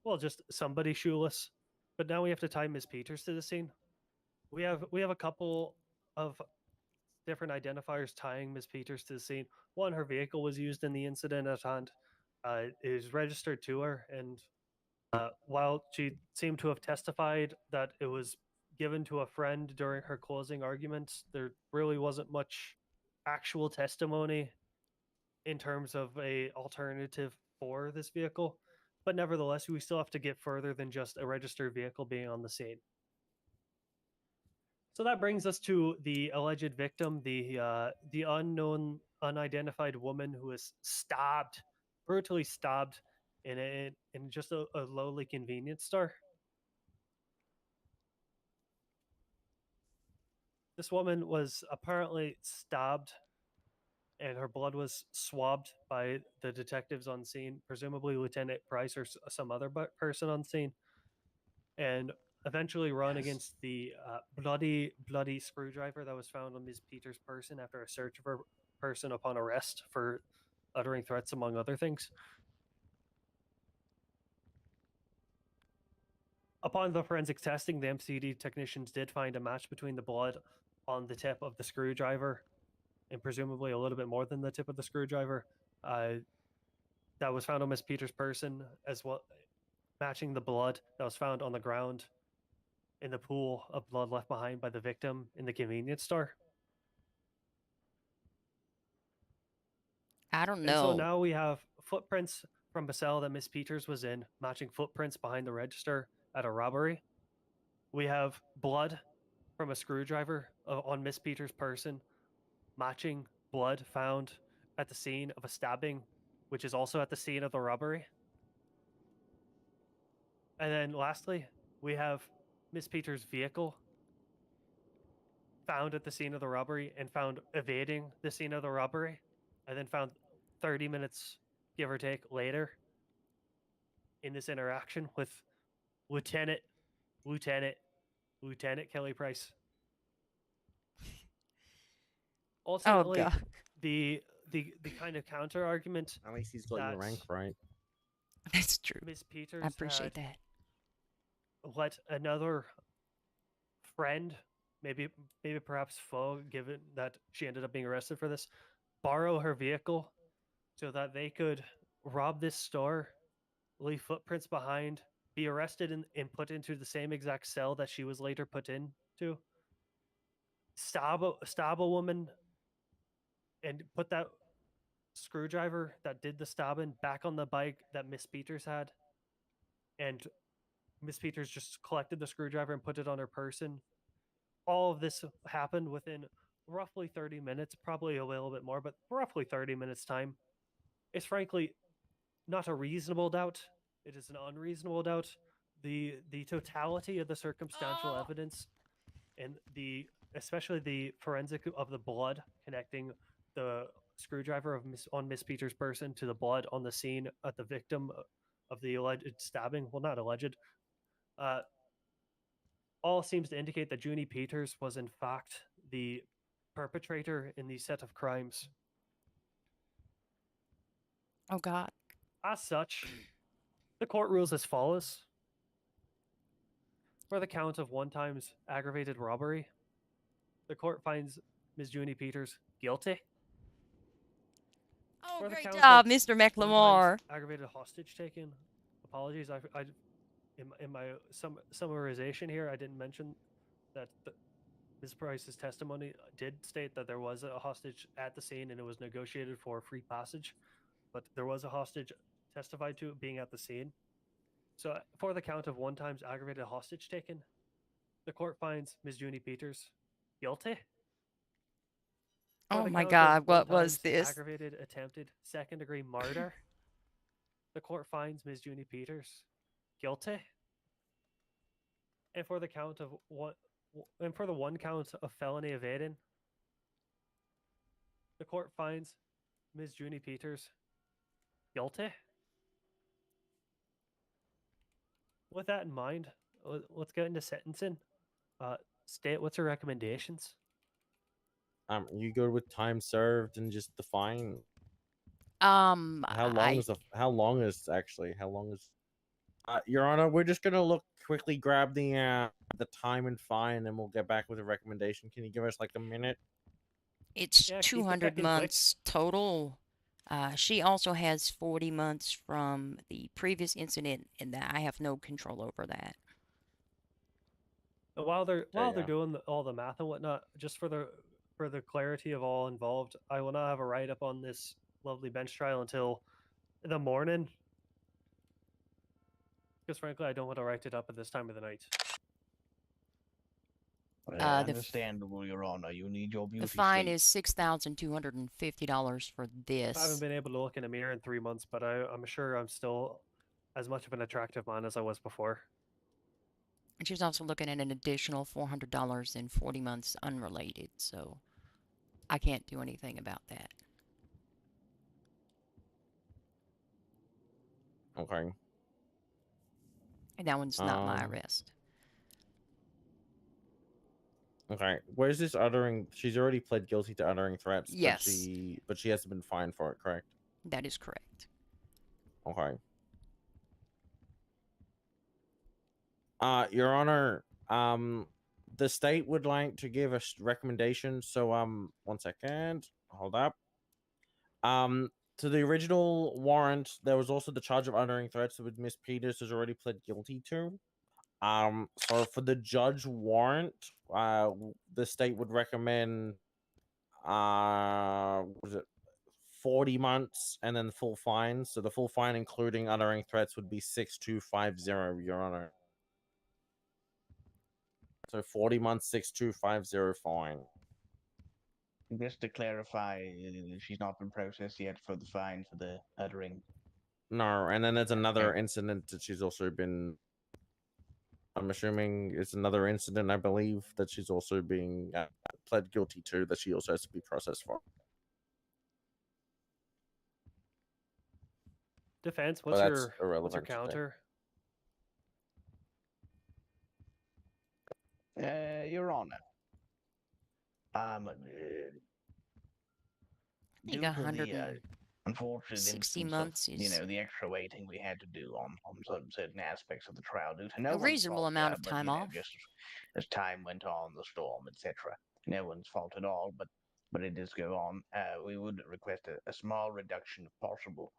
well, just somebody shoeless. But now we have to tie Ms. Peters to the scene. We have a couple of different identifiers tying Ms. Peters to the scene. One, her vehicle was used in the incident at hand. It is registered to her, and while she seemed to have testified that it was given to a friend during her closing arguments, there really wasn't much actual testimony in terms of a alternative for this vehicle. But nevertheless, we still have to get further than just a registered vehicle being on the scene. So that brings us to the alleged victim, the unknown, unidentified woman who was stabbed, brutally stabbed, in just a lowly convenience store. This woman was apparently stabbed, and her blood was swabbed by the detectives on scene, presumably Lieutenant Price or some other person on scene, and eventually run against the bloody screwdriver that was found on Ms. Peters' person after a search of her person upon arrest for uttering threats, among other things. Upon the forensic testing, the MCD technicians did find a match between the blood on the tip of the screwdriver and presumably a little bit more than the tip of the screwdriver that was found on Miss Peters' person, as well, matching the blood that was found on the ground in the pool of blood left behind by the victim in the convenience store. I don't And know. so now we have footprints from a cell that Miss Peters was in, matching footprints behind the register at a robbery. We have blood from a screwdriver on Miss Peters' person, matching blood found at the scene of a stabbing, which is also at the scene of the robbery. And then lastly, we have Miss Peters' vehicle found at the scene of the robbery and found evading the scene of the robbery, and then found 30 minutes, give or take, later in this interaction with Lieutenant Kelly Price. Ultimately, God. the kind of counter argument. At least he's got your rank right. That's true. Miss Peters I appreciate had that. let another friend, maybe perhaps foe, given that she ended up being arrested for this, borrow her vehicle so that they could rob this store, leave footprints behind, be arrested and put into the same exact cell that she was later put into, stab a woman, and put that screwdriver that did the stabbing back on the bike that Miss Peters had, and Miss Peters just collected the screwdriver and put it on her person. All of this happened within roughly 30 minutes, probably a little bit more, but roughly 30 minutes time. It's frankly not a reasonable doubt. It is an unreasonable doubt. The totality of the circumstantial evidence and especially the forensic of the blood connecting the screwdriver on Miss Peters' person to the blood on the scene at the victim of the alleged stabbing. Well, not alleged. All seems to indicate that Junie Peters was in fact the perpetrator in the set of crimes. Oh, God. As such, the court rules as follows. For the count of 1 times aggravated robbery, the court finds Ms. Junie Peters guilty. Oh, For the great count job, of Mr. 1 times McLemore. aggravated hostage taking, apologies, I in my summarization here, I didn't mention that Ms. Price's testimony did state that there was a hostage at the scene and it was negotiated for free passage, but there was a hostage testified to being at the scene. So, for the count of 1 times aggravated hostage taken, the court finds Ms. Junie Peters guilty. For Oh the my count of God, 1 what was times this? aggravated attempted second-degree murder, the court finds Ms. Junie Peters guilty. And for the count of and for the 1 count of felony evading, the court finds Ms. Junie Peters guilty. With that in mind, let's get into sentencing. State, what's your recommendations? You good with time served and just the fine? I How long is actually? How long is? Your Honor, we're just gonna quickly grab the time and fine, and we'll get back with a recommendation. Can you give us like a minute? It's 200 months total. She also has 40 months from the previous incident, and that I have no control over that. While they're doing all the math and whatnot, just for the clarity of all involved, I will not have a write up on this lovely bench trial until the morning. Because frankly, I don't want to write it up at this time of the night. Understandable, Your Honor. You need your beauty The fine sleep. is $6,250 for this. I haven't been able to look in a mirror in 3 months, but I'm sure I'm still as much of an attractive man as I was before. And she's also looking at an additional $400 in 40 months unrelated, so I can't do anything about that. Okay. And that one's not my arrest. Okay. Where's this uttering? She's already pled guilty to uttering threats. Yes. But she hasn't been fined for it, correct? That is correct. Okay. Your Honor, the state would like to give a recommendation. So, 1 second. Hold up. To the original warrant, there was also the charge of uttering threats that Miss Peters has already pled guilty to. So for the judge warrant, the state would recommend, was it 40 months and then full fine. So the full fine, including uttering threats, would be 6,250, Your Honor. So 40 months, 6,250 fine. Just to clarify, she's not been processed yet for the fine for the uttering. No, and then there's another incident that she's also been. I'm assuming it's another incident, I believe, that she's also being pled guilty to, that she also has to be processed for. Defense, But what's that's your irrelevant today. counter? Your Honor. You Due got to the 160 unfortunate instance months of, is the extra waiting we had to do on certain aspects of the trial due to no a one's reasonable fault, amount of but, time off. just as time went on, the storm, etc. No one's fault at all, but it does go on. We would request a small reduction if possible,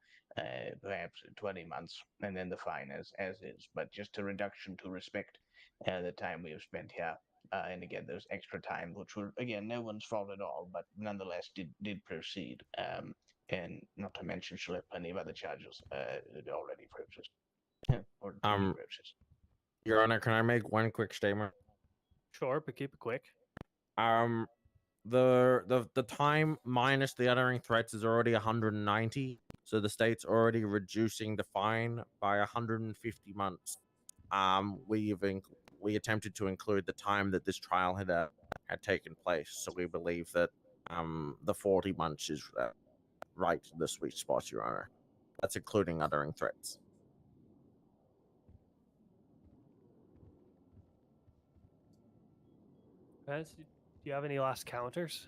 perhaps 20 months, and then the fine as is, but just a reduction to respect the time we have spent here. And again, those extra time, which were again no one's fault at all, but nonetheless did proceed. And not to mention, she'll have plenty of other charges already processed or to be processed. Your Honor, can I make one quick statement? Sure, but keep it quick. The time minus the uttering threats is already 190, so the state's already reducing the fine by 150 months. We attempted to include the time that this trial had taken place, so we believe that the 40 months is right in the sweet spot, Your Honor. That's including uttering threats. Defense, do you have any last counters?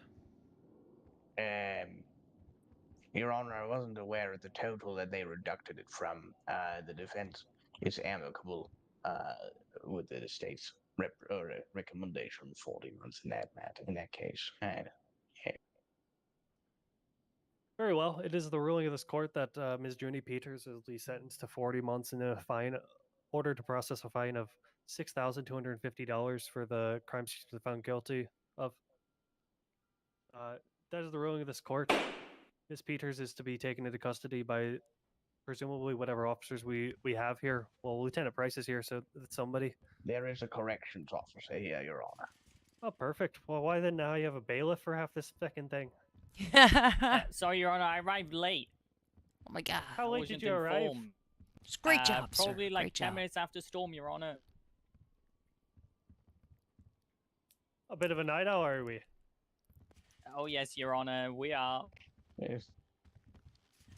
Your Honor, I wasn't aware of the total that they reducted it from. The defense is amicable with the state's recommendation 40 months in that case. Yeah. Very well. It is the ruling of this court that Ms. Junie Peters is be sentenced to 40 months and a fine order to process a fine of $6,250 for the crimes she's been found guilty of. That is the ruling of this court. Miss Peters is to be taken into custody by presumably whatever officers we have here. Well, Lieutenant Price is here, so it's somebody. There is a corrections officer here, Your Honor. Oh, perfect. Well, why then now you have a bailiff for half this fucking thing? Sorry, Your Honor, I arrived late. Oh my god. How late did you arrive? It's a great job, sir. Probably like Great 10 job. minutes after storm, Your Honor. A bit of a night owl, are we? Oh yes, Your Honor, we are. Yes.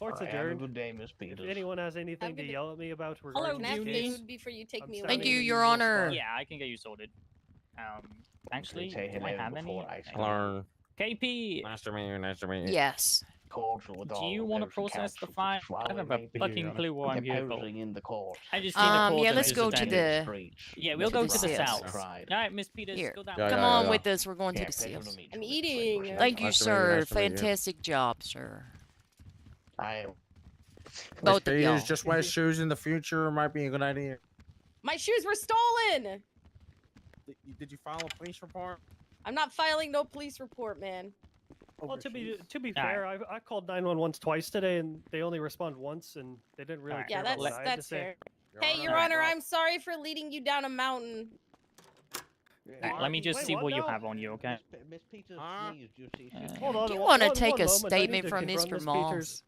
Court's Have a adjourned. good day, Miss Peters. If anyone has anything to yell at me about Hello, regarding can I this have case, food before you take me away? Thank you, standing in Your the Honor. spot. Yeah, I can get you sorted. Actually, say do I hello have any? before I say Hello. KP, Nice to meet you. Nice to meet you. Yes. Cordial with do all you of want to those process the accounts fine? which I don't have may a be fucking clue what I'm here for. deposing in the court. I just seen the court. Yeah, and let's just go to attended. the. Yeah, we'll to go the to the cells. south. All right, Miss Peters, Here, go down. come on with us. We're going to the pleasure to seals. meet I'm eating. Thank you, Nice to meet you, sir. nice to meet you. Fantastic job, sir. I Miss Both of y'all. Peters, just wear shoes in the future might be a good idea. My shoes were stolen. Did you file a police report? I'm not filing no police report, man. Well, to be All fair, I called 911 twice today, and they only respond once, and they didn't really Yeah, care about what I had to that's say. fair. Hey, Your Honor, I'm sorry for leading you down a mountain. Alright, let me just Wait, see what what you now? have on you, okay? Miss Peters sneezed. You see, Hold on. Do you want to one take a moment, I need statement to from confront Mr. Miss Moss? Peters.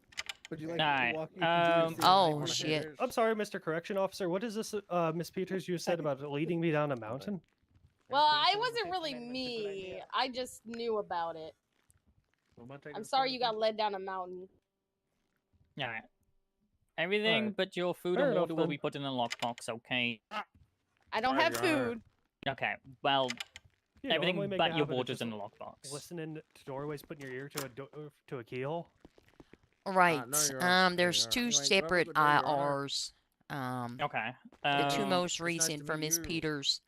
Would you like Alright, to walk me through the Oh shit. I'm sorry, Mr. Correction Officer. What is this, Miss Peters? You said about leading me down a mountain. Well, I wasn't really me. I just knew about it. I'm sorry you got led down a mountain. Alright. Everything Alright. but your food Fair and enough, water will then. be put in a lockbox, okay? I don't have food. Okay, well, You know, everything we make a but your habit of water's just in the lockbox. Listening to doorways, putting your ear to a keyhole. Right. no, you're right. No, There's you're two right. Anyway, separate good day, Your Honor. IRs. Okay. The two most it's nice recent to for meet Miss you. Peters.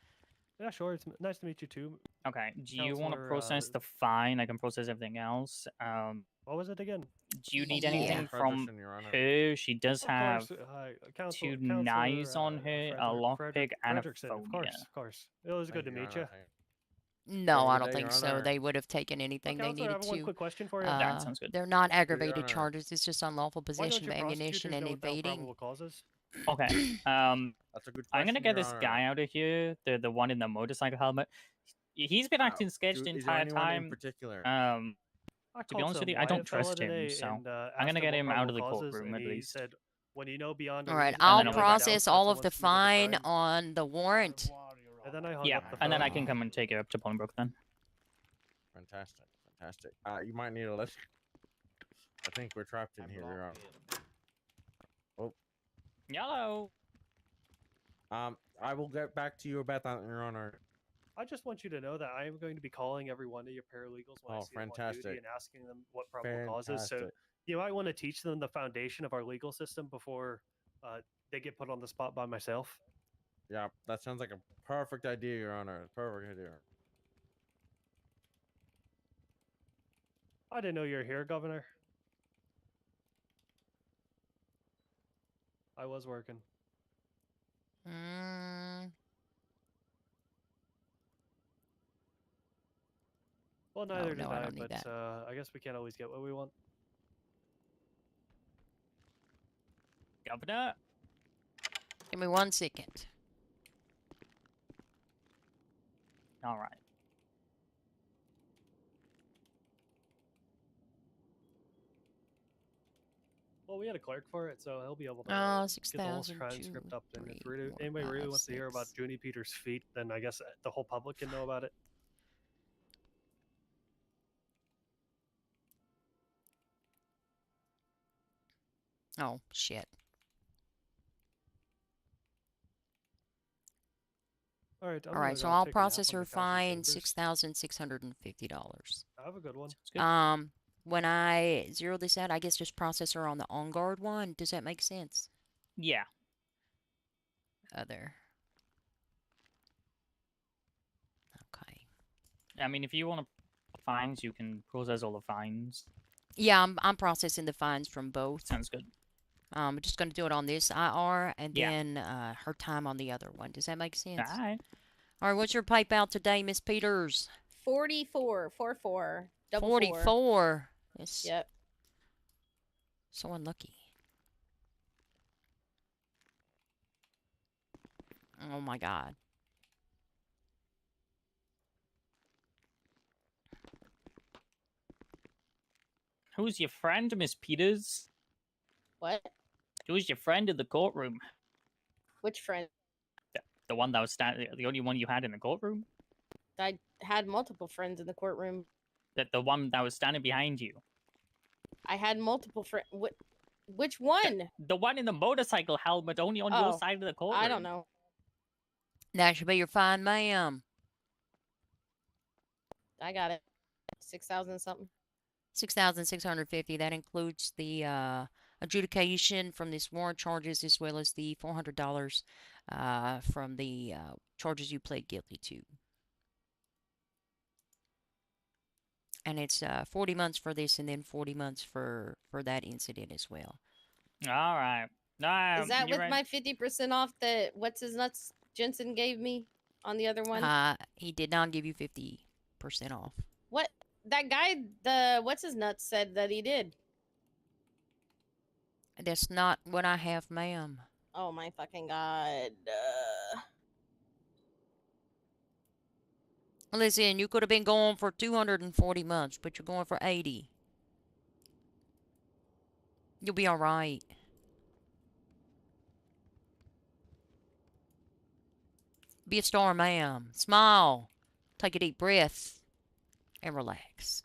Yeah, sure. It's nice to meet you too. Okay. Do you want to Counselor, process the fine? I can process everything else. What was it again? Do you need Yeah. anything from Frederickson, Your Honor. her? She does Of have course, two knives on her, a lockpick, and a Frederickson, phone. of course. It was good to meet you. No, Have a I good don't day, think Your so. Honor. They would have taken anything they Counselor, I needed have one to. quick question for you. That sounds good. They're not aggravated Honor. charges. It's just unlawful Why don't possession your of ammunition prosecutors and know about evading. probable causes? Okay. That's a good question. I'm gonna get Your this Honor. guy out of here. The one in the motorcycle helmet. He's been acting sketched the Is there entire anyone in time. particular? I To be called honest with some you, I don't Wyatt fella trust him. today So and, I'm asked gonna get what him out of the probable causes, courtroom and at he least. said, when you know beyond a All right, reasonable I'll then doubt, I'll process that's all all of the that's needed to fine crime. on the warrant. And then I hung Yeah, up the and then I phone. can come and take you up to Bolingbroke then. Fantastic, fantastic. You might need a lift. I think we're trapped in here, Your Honor. Oh, Yellow. I will get back to you about that, Your Honor. I just want you to know that I am going to be calling every one of your paralegals when I Oh, see them on fantastic. duty and asking them what probable cause is. So Fantastic. you might want to teach them the foundation of our legal system before they get put on the spot by myself. Yeah, that sounds like a perfect idea, Your Honor. Perfect idea. I didn't know you were here, Governor. I was working. Well, neither no, did I I, don't need but that. I guess we can't always get what we want. Governor. Give me 1 second. All right. Well, we had a clerk for it, so he'll be able to Oh, get the whole 6,000, transcript up. And if 3, anybody 4, really 5, wants to hear about 6. Junie Peters' feet, then I guess the whole public can know about it. Oh shit. All right. All right, so I'll process her fine $6,650. Have a good one. When I zero this out, I guess just process her on the on guard one. Does that make sense? Yeah. Other. Okay. I mean, if you want to fines, you can process all the fines. Yeah, I'm processing the fines from both. Sounds good. We're just going to do it on this IR and Yeah. then her time on the other one. Does that make sense? All right. All right, what's your pipe out today, Miss Peters? 44, 44, double 44. It's Yep. so unlucky. Oh my God. Who's your friend, Miss Peters? What? Who's your friend in the courtroom? Which friend? The one that was the only one you had in the courtroom? I had multiple friends in the courtroom. The one that was standing behind you? I had multiple friends. Which one? The one in the motorcycle helmet, only on your Oh, side of the courtroom. I don't know. That should be your fine, ma'am. I got it. 6,000 something. 6,650. That includes the adjudication from this warrant charges as well as the $400 from the charges you pled guilty to. And it's 40 months for this and then 40 months for that incident as well. All right. Is that with my 50% off that what's his nuts Jensen gave me on the other one? He did not give you 50% off. What that guy, the what's his nuts said that he did. That's not what I have, ma'am. Oh my fucking God. Listen, you could have been going for 240 months, but you're going for 80. You'll be all right. Be a star, ma'am. Smile. Take a deep breath. And relax.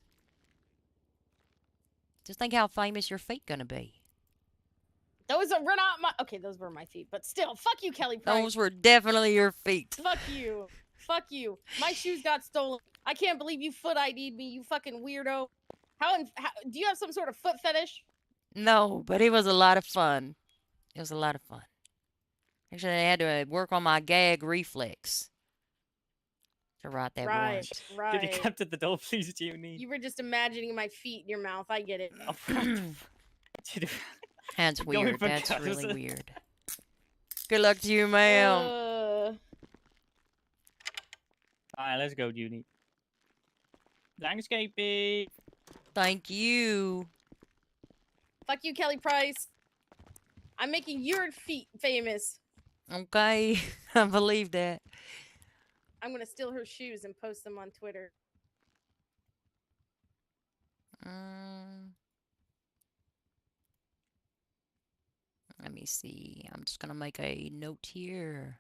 Just think how famous your feet gonna be. Those were not my. Okay, those were my feet, but still, fuck you, Kelly Price. Those were definitely your feet. Fuck you. Fuck you. My shoes got stolen. I can't believe you foot ID'd me, you fucking weirdo. How do you have some sort of foot fetish? No, but it was a lot of fun. It was a lot of fun. Actually, I had to work on my gag reflex to write that warrant. Right. Did you come to the door, please, Junie? You were just imagining my feet in your mouth. I get it. That's Going weird. for That's really cousin. weird. Good luck to you, ma'am. Alright, let's go, Junie. Thanks, KP. Thank you. Fuck you, Kelly Price. I'm making your feet famous. Okay, I believe that. I'm gonna steal her shoes and post them on Twitter. Let me see. I'm just gonna make a note here.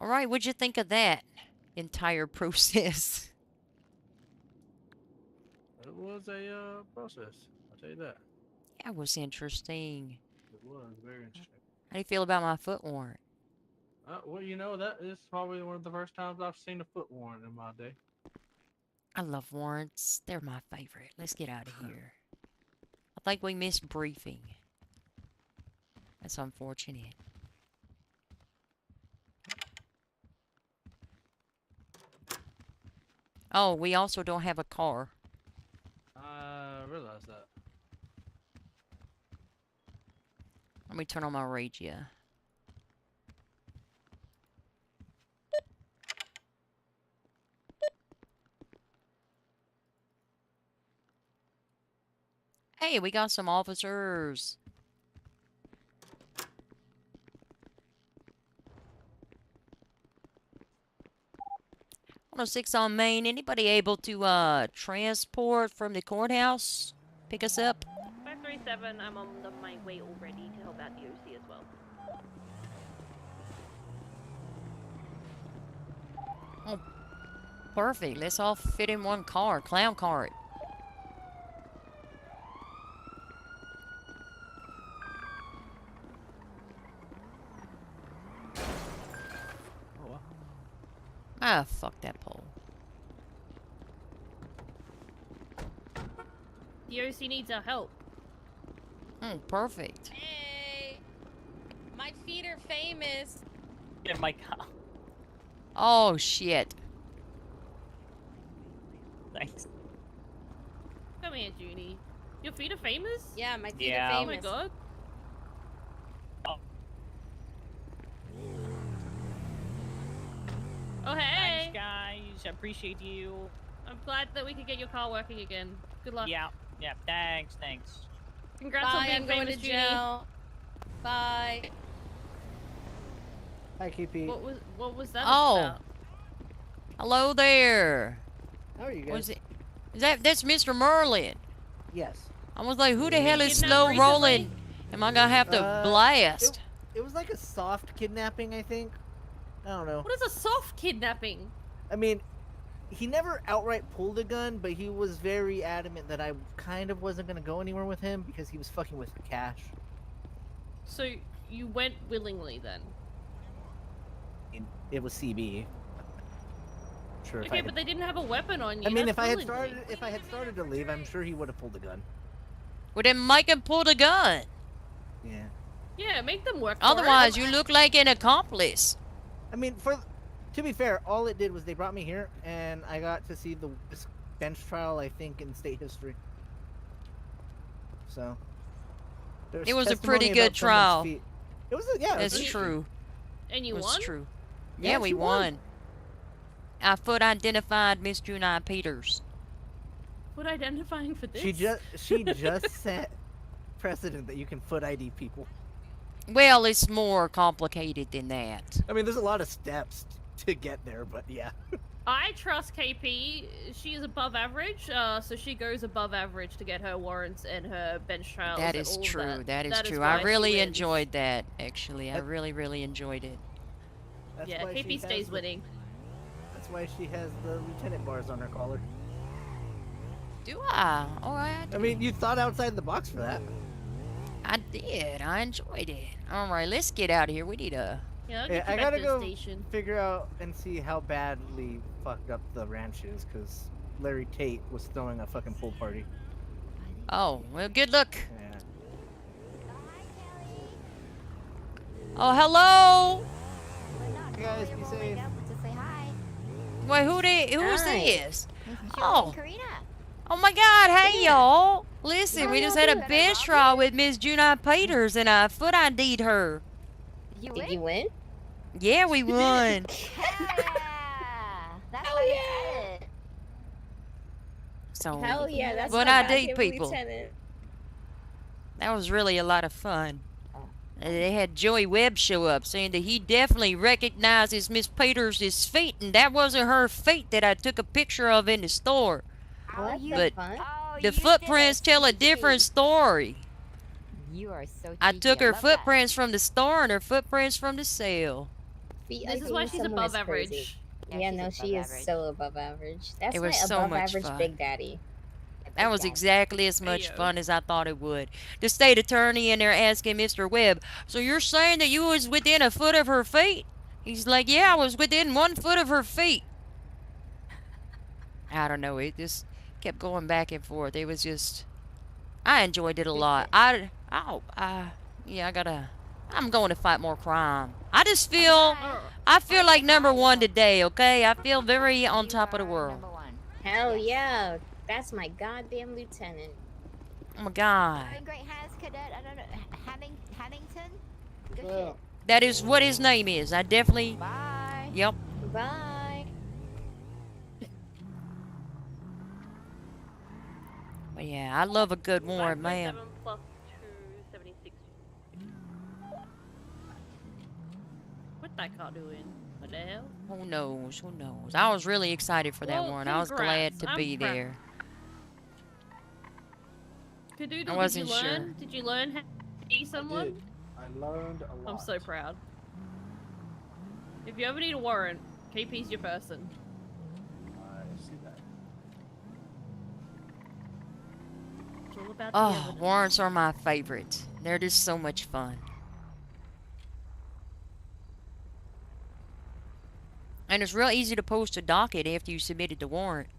All right, what'd you think of that entire process? It was a process. I'll tell you that. That was interesting. It was very interesting. How do you feel about my foot warrant? Well, you know, that is probably one of the first times I've seen a foot warrant in my day. I love warrants. They're my favorite. Let's get out of here. I think we missed briefing. That's unfortunate. Oh, we also don't have a car. I realized that. Let me turn on my radio. Hey, we got some officers. 106 on Main. Anybody able to transport from the courthouse? Pick us up? 537, I'm on my way already to help out the OC as well. Oh, perfect. Let's all fit in one car. Clown cart. Oh, wow. Ah, fuck that pole. The OC needs our help. Perfect. Hey, my feet are famous. Get my car. Oh, shit. Thanks. Come here, Junie. Your feet are famous? Yeah, my feet Yeah. are Oh my famous. god. Oh hey! Thanks, guys. I appreciate you. I'm glad that we could get your car working again. Good luck. Yeah. Thanks. Congrats Bye, on being I'm going famous, to Junie. jail. Bye. Hi, KP. What was that Oh. about? Hello there. How are you guys? Was it? That's Mr. Merlin. Yes. I was like, who the hell is Kidnapped slow recently? rolling? Am I gonna have to blast? It was like a soft kidnapping, I think. I don't know. What is a soft kidnapping? I mean, he never outright pulled a gun, but he was very adamant that I kind of wasn't gonna go anywhere with him because he was fucking with the cash. So you went willingly then? It was CB. Sure. Okay, but they didn't have a weapon on you. I mean, That's willingly. if I had started to leave, I'm sure he would have pulled a gun. Well, then make him pull the gun. Yeah. Yeah, make them work. for Otherwise, it. you look like an accomplice. I mean, to be fair, all it did was they brought me here, and I got to see the this bench trial, I think, in state history. So. there's It was a testimony pretty about good someone's trial. feet. It was yeah. it was That's really- true. And you That's won? true. Yeah, Yeah, we she won. won. I foot identified Miss Junai Peters. What identifying for this? She just set precedent that you can foot ID people. Well, it's more complicated than that. I mean, there's a lot of steps to get there, but yeah. I trust KP. She is above average, so she goes above average to get her warrants and her bench trials. That and is all true. Of That is true. why I she really wins. enjoyed that, actually. I really enjoyed it. That's Yeah, why she KP has stays the- winning. That's why she has the lieutenant bars on her collar. Do I? All right. I mean, you thought outside the box for that. I did. I enjoyed it. All right, let's get out of here. We need a... Yeah, I'll Yeah, get you I back gotta to the go station. figure out and see how badly fucked up the ranch is, because Larry Tate was throwing a fucking pool party. Oh, well, good luck. Yeah. Oh, hello. Hey guys, be safe. Wait, who's Hi. this? This is Oh. and Karina. Oh my God! Hey y'all! Listen, How we y'all just had a doing? bench trial with Miss Junai Peters, and I foot ID'd her. Did you win? Yeah, we won. That's Hell why you yeah. said it. So, Hell yeah, that's when my I date goddamn people, lieutenant. that was really a lot of fun. They had Joey Webb show up, saying that he definitely recognizes Miss Peters' feet, and that wasn't her feet that I took a picture of in the store. Well, that's But fun. the footprints tell a different story. You are so cheeky. I took her love that. footprints from the store and her footprints from the sale. This is why she's above average. Yeah, no, she is so above average. That's It my was so above much average fun. Big Daddy. That was exactly as much fun as I thought it would. The state attorney in there asking Mr. Webb, so you're saying that you was within a foot of her feet? He's like, yeah, I was within 1 foot of her feet. I don't know. It just kept going back and forth. It was just, I enjoyed it a lot. I'm going to fight more crime. I just feel, I feel like #1 today, okay? I feel very on top of the world. Hell yeah, that's my goddamn lieutenant. Oh my God. Doing great, Has Cadet. I don't know. Hammington? Good Well, shit. That is what his name is. I definitely, Bye. yep. Bye. But yeah, I love a good warrant, man. 537 plus 276. What that car doing? What the hell? Who knows? Who knows? I was really excited for that Well, warrant. I was glad congrats. to I'm be proud. there. I Kadoodle, did you wasn't learn? sure. Did you learn how to be someone? I learned a lot. I'm so proud. If you ever need a warrant, KP's your person. I see that. It's all about the Oh, evidence. warrants are my favorite. They're just so much fun. And it's real easy to post a docket after you submitted the warrant.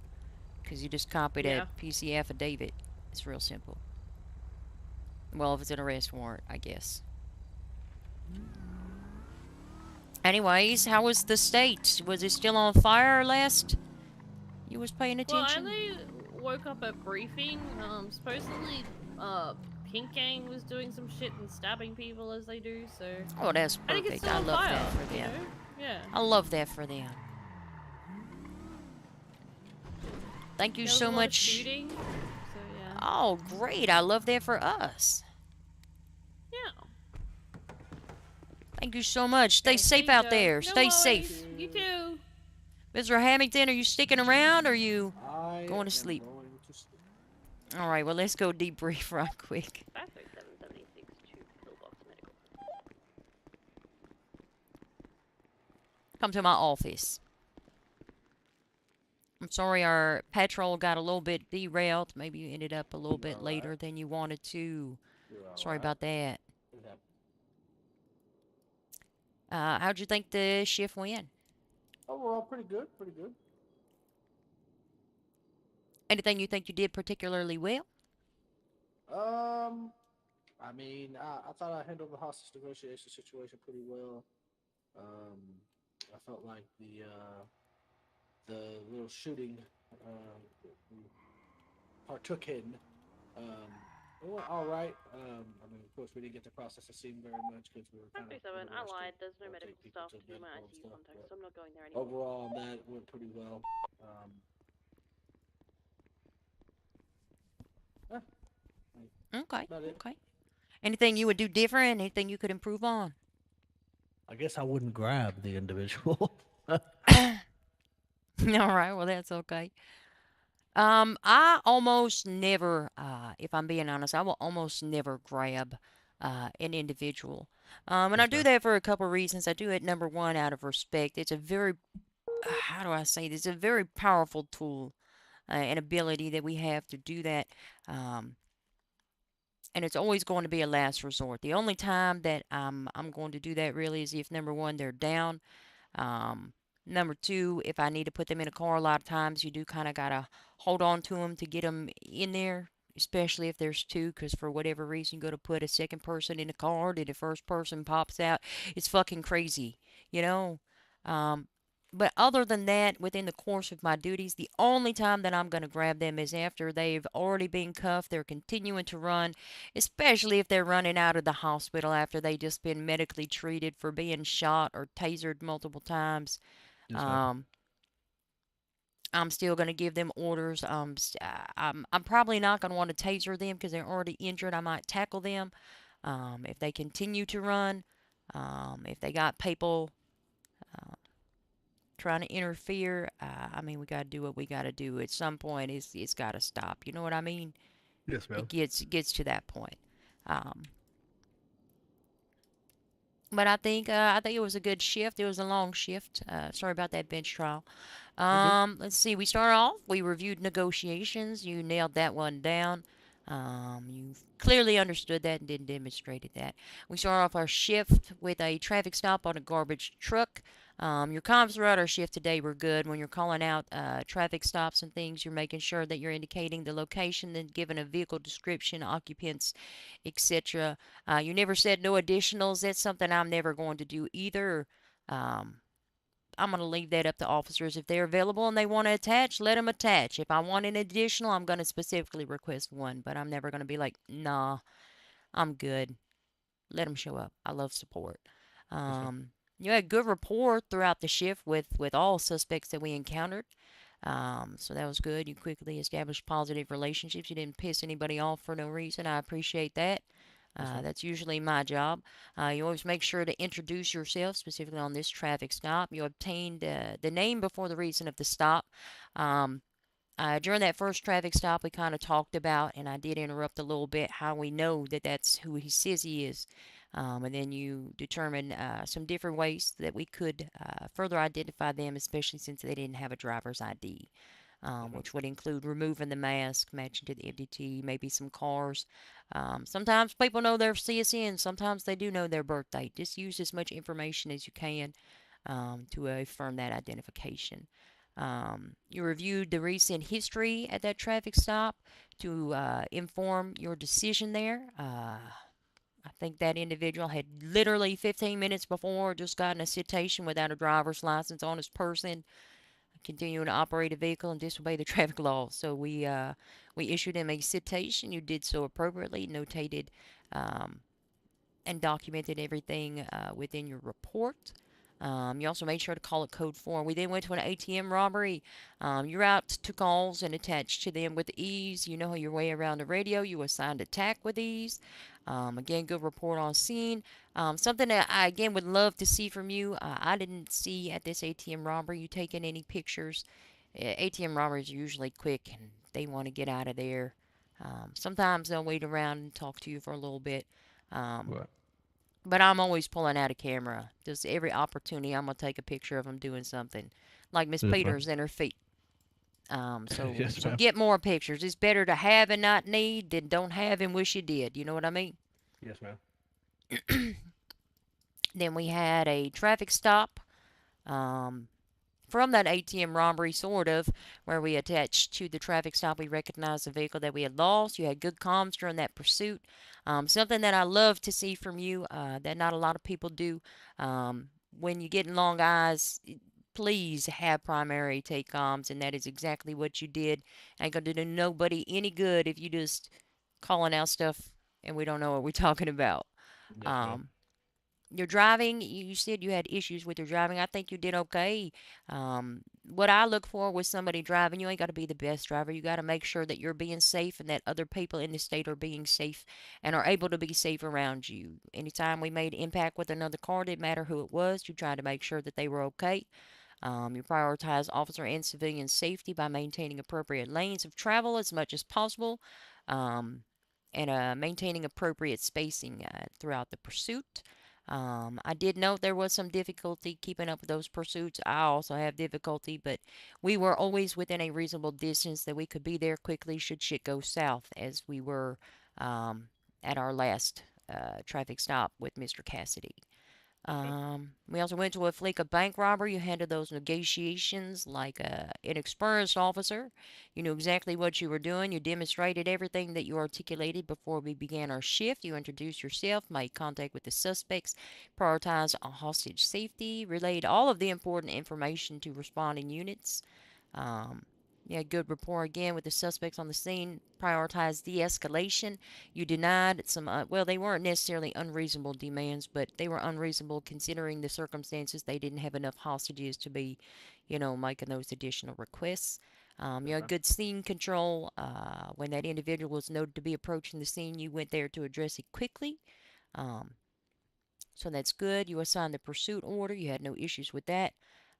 Because you just copy that PC affidavit. It's real simple. Well, if it's an arrest warrant, I guess. Anyways, how was the state? Was it still on fire last you was paying attention? Well, I only woke up at briefing. Supposedly, Pink Gang was doing some shit and stabbing people as they do, so... Oh, that's I think it's perfect. still I on love fire, that for you them. know? Yeah. I love that for them. Thank you There was so a lot of much. shooting, so yeah. Oh, great. I love that for us. Yeah. Thank you so much. Stay safe there you out go. there. No Stay worries. safe. You too. Mr. Hamilton, are you sticking around or are you I going to am sleep? going to sleep. Alright, well, let's go debrief right quick. 53776 to Pillbox Medical. Come to my office. I'm sorry our patrol got a little bit derailed. Maybe you ended up a little bit later than you wanted to. Sorry about that. How'd you think the shift went? Overall, pretty good. Pretty good. Anything you think you did particularly well? I mean, I thought I handled the hostage negotiation situation pretty well. I felt like the little shooting we partook in, it went all right. I mean, of course, we didn't get to process the scene very much because we were kind of 537, I lied. There's no medical staff to do my ICU contacts, so I'm not going there anymore. Overall, on that, it went pretty well. Okay, okay. Anything you would do different? Anything you could improve on? I guess I wouldn't grab the individual. Alright, well, that's okay. I almost never, if I'm being honest, I will almost never grab an individual. And I do that for a couple of reasons. I do it, number one, out of respect. It's a very, how do I say this? It's a very powerful tool and ability that we have to do that. And it's always going to be a last resort. The only time that I'm going to do that really is if, number one, they're down. Number two, if I need to put them in a car, a lot of times you do kind of got to hold on to them to get them in there, especially if there's two, because for whatever reason you go to put a second person in the car, and the first person pops out. It's fucking crazy, you know? But other than that, within the course of my duties, the only time that I'm going to grab them is after they've already been cuffed, they're continuing to run, especially if they're running out of the hospital after they just been medically treated for being shot or tasered multiple times. I'm still going to give them orders. I'm probably not going to want to taser them because they're already injured. I might tackle them. If they continue to run, if they got people trying to interfere, I mean, we got to do what we got to do. At some point, it's got to stop. You know what I mean? Yes, ma'am. It gets to that point. But I think it was a good shift. It was a long shift. Sorry about that bench trial. Let's see. We started off. We reviewed negotiations. You nailed that one down. You clearly understood that and didn't demonstrated that. We started off our shift with a traffic stop on a garbage truck. Your comms throughout our shift today were good. When you're calling out traffic stops and things, you're making sure that you're indicating the location, then giving a vehicle description, occupants, etc. You never said no additionals. That's something I'm never going to do either. I'm going to leave that up to officers. If they're available and they want to attach, let them attach. If I want an additional, I'm going to specifically request one, but I'm never going to be like, nah, I'm good. Let them show up. I love support. You had good rapport throughout the shift with all suspects that we encountered. So that was good. You quickly established positive relationships. You didn't piss anybody off for no reason. I appreciate that. That's usually my job. You always make sure to introduce yourself, specifically on this traffic stop. You obtained the name before the reason of the stop. Um, During that first traffic stop, we kind of talked about, and I did interrupt a little bit, how we know that that's who he says he is. And then you determine some different ways that we could further identify them, especially since they didn't have a driver's ID, which would include removing the mask, matching to the MDT, maybe some cars. Sometimes people know their CSN, sometimes they do know their birthday. Just use as much information as you can to affirm that identification. You reviewed the recent history at that traffic stop to inform your decision there. I think that individual had literally 15 minutes before just gotten a citation without a driver's license on his person, continuing to operate a vehicle and disobey the traffic laws. So we issued him a citation. You did so appropriately, notated and documented everything within your report. You also made sure to call it code 4. We then went to an ATM robbery. You route to calls and attached to them with ease. You know your way around the radio. You assigned attack with ease. Again, good report on scene. Something that I, again, would love to see from you. I didn't see at this ATM robbery you taking any pictures. ATM robberies are usually quick and they want to get out of there. Sometimes they'll wait around and talk to you for a little bit. But I'm always pulling out a camera. Just every opportunity, I'm going to take a picture of them doing something. Like Miss Yes, ma'am. Peters and her feet. So Yes, ma'am. get more pictures. It's better to have and not need than don't have and wish you did. You know what I mean? Yes, ma'am. Then we had a traffic stop. From that ATM robbery, sort of, where we attached to the traffic stop, we recognized the vehicle that we had lost. You had good comms during that pursuit. Something that I love to see from you that not a lot of people do. When you get in long eyes, please have primary take comms, and that is exactly what you did. Ain't going to do nobody any good if you just calling out stuff and we don't know what we're talking about. Yes, ma'am. Your driving, you said you had issues with your driving. I think you did okay. What I look for with somebody driving, you ain't got to be the best driver. You got to make sure that you're being safe and that other people in the state are being safe and are able to be safe around you. Anytime we made impact with another car, didn't matter who it was, you tried to make sure that they were okay. You prioritize officer and civilian safety by maintaining appropriate lanes of travel as much as possible, um, and maintaining appropriate spacing throughout the pursuit. I did note there was some difficulty keeping up with those pursuits. I also have difficulty, but we were always within a reasonable distance that we could be there quickly should shit go south, as we were um, at our last traffic stop with Mr. Cassidy. We also went to a fleek of bank robbery. You handled those negotiations like an experienced officer. You knew exactly what you were doing. You demonstrated everything that you articulated before we began our shift. You introduced yourself, made contact with the suspects, prioritized hostage safety, relayed all of the important information to responding units. Um, you had good rapport again with the suspects on the scene, prioritized de-escalation. You denied some, well, they weren't necessarily unreasonable demands, but they were unreasonable considering the circumstances. They didn't have enough hostages to be, making those additional requests. You had good scene control. When that individual was noted to be approaching the scene, you went there to address it quickly. Um, so that's good. You assigned the pursuit order. You had no issues with that.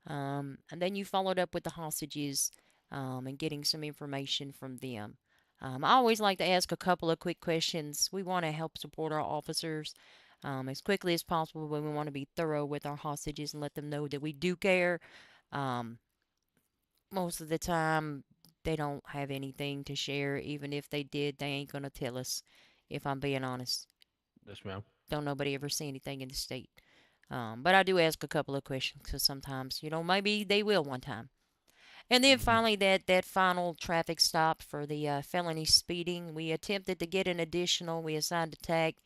And then you followed up with the hostages and getting some information from them. I always like to ask a couple of quick questions. We want to help support our officers as quickly as possible, but we want to be thorough with our hostages and let them know that we do care. Um, Most of the time, they don't have anything to share. Even if they did, they ain't going to tell us, if I'm being honest. Yes, ma'am. Don't nobody ever see anything in the state. But I do ask a couple of questions because sometimes, maybe they will one time. And then finally, that final traffic stop for the felony speeding, we attempted to get an additional. We assigned a tag.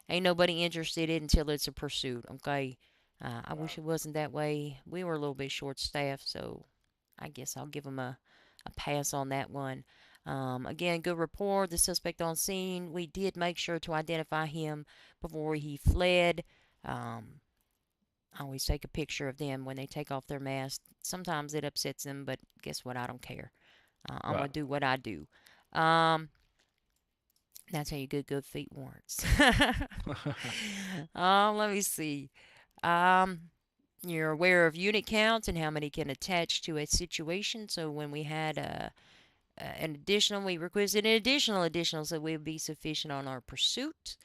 Ain't nobody interested in until it's a pursuit, okay? I wish it wasn't that way. We were a little bit short-staffed, so I guess I'll give them a pass on that one. Again, good rapport. The suspect on scene, we did make sure to identify him before he fled. I always take a picture of them when they take off their mask. Sometimes it upsets them, but guess what? I don't care. I'm gonna do what I do. That's how you get good feet warrants. Let me see. Um, you're aware of unit counts and how many can attach to a situation. So when we had an additional, we requested an additional, so we would be sufficient on our pursuit.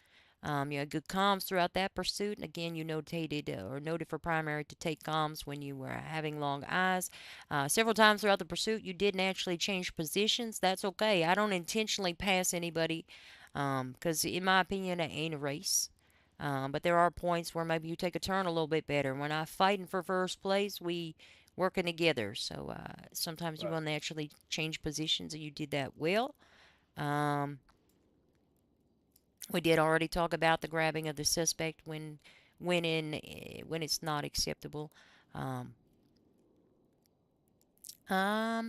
You had good comms throughout that pursuit, and again, you notated or noted for primary to take comms when you were having long eyes. Several times throughout the pursuit, you did naturally change positions. That's okay. I don't intentionally pass anybody, because in my opinion, it ain't a race. But there are points where maybe you take a turn a little bit better. When I'm fighting for first place, we working together. So sometimes you will naturally change positions, and you did that well. Um, we did already talk about the grabbing of the suspect when it's not acceptable. Um,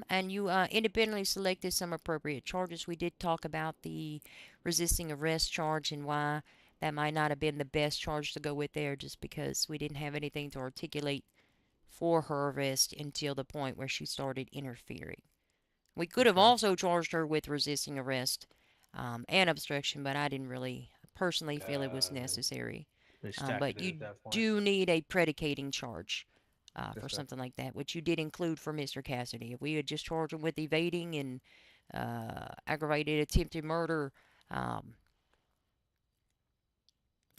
and you independently selected some appropriate charges. We did talk about the resisting arrest charge and why that might not have been the best charge to go with there, just because we didn't have anything to articulate for her arrest until the point where she started interfering. We could have also charged her with resisting arrest and obstruction, but I didn't really personally feel it was necessary. But you do need a predicating charge for something like that, which you did include for Mr. Cassidy. If we had just charged him with evading and aggravated attempted murder,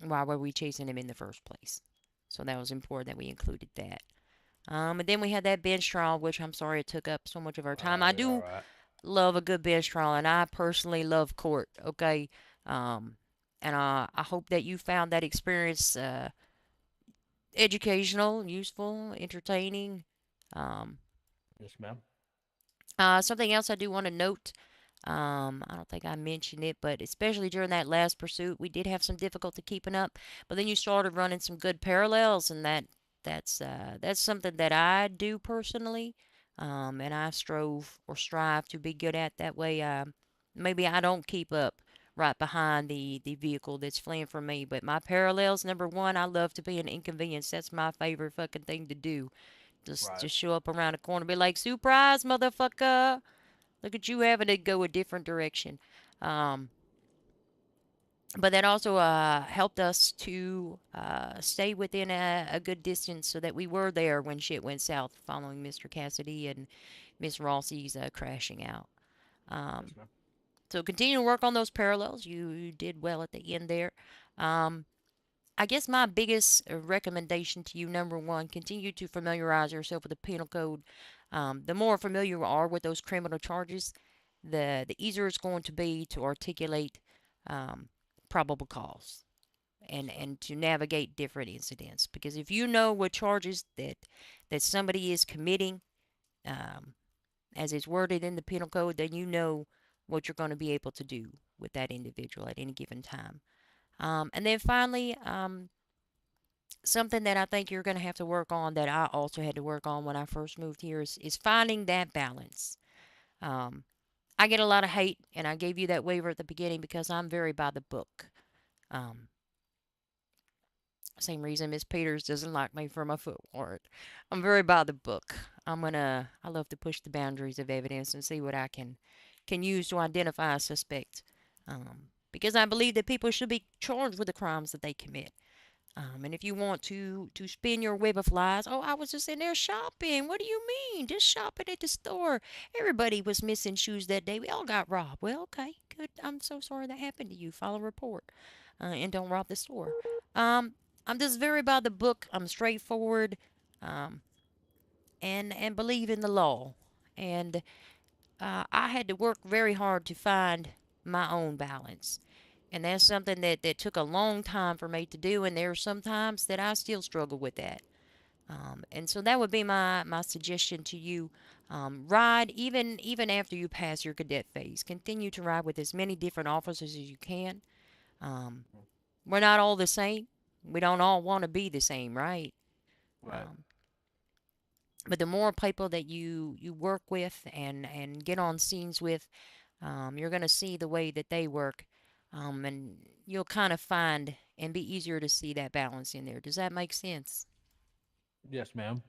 why were we chasing him in the first place? So that was important that we included that. And then we had that bench trial, which I'm sorry it took up so much of our time. I do love a good bench trial, and I personally love court. Okay, and I hope that you found that experience educational, useful, entertaining. Um, Yes, ma'am. Something else I do want to note. I don't think I mentioned it, but especially during that last pursuit, we did have some difficulty keeping up. But then you started running some good parallels, and that's something that I do personally, and I strove or strive to be good at. That way, maybe I don't keep up right behind the vehicle that's fleeing from me. But my parallels, number one, I love to be an inconvenience. That's my favorite fucking thing to do. Just show up around the corner, be like, surprise, motherfucker. Look at you having to go a different direction. Um, but that also helped us to stay within a good distance so that we were there when shit went south following Mr. Cassidy and Miss Rossi's crashing out. So continue to work on those parallels. You did well at the end there. I guess my biggest recommendation to you, number one, continue to familiarize yourself with the penal code. The more familiar you are with those criminal charges, the easier it's going to be to articulate probable cause and to navigate different incidents. Because if you know what charges that somebody is committing, as it's worded in the penal code, then you know what you're going to be able to do with that individual at any given time. And then finally, something that I think you're going to have to work on that I also had to work on when I first moved here is finding that balance. I get a lot of hate, and I gave you that waiver at the beginning because I'm very by the book. Um, Same reason Miss Peters doesn't like me for my foot warrant. I'm very by the book. I love to push the boundaries of evidence and see what I can use to identify a suspect. Because I believe that people should be charged with the crimes that they commit. And if you want to spin your web of lies, oh, I was just in there shopping. What do you mean? Just shopping at the store. Everybody was missing shoes that day. We all got robbed. Well, okay, good. I'm so sorry that happened to you. File a report, and don't rob the store. I'm just very by the book. I'm straightforward, um, and believe in the law. And I had to work very hard to find my own balance. And that's something that took a long time for me to do, and there are some times that I still struggle with that. And so that would be my suggestion to you. Ride even after you pass your cadet phase. Continue to ride with as many different officers as you can. We're not all the same. We don't all want to be the same, right? Right. But the more people that you work with and get on scenes with, you're going to see the way that they work, and you'll kind of find and be easier to see that balance in there. Does that make sense? Yes, ma'am.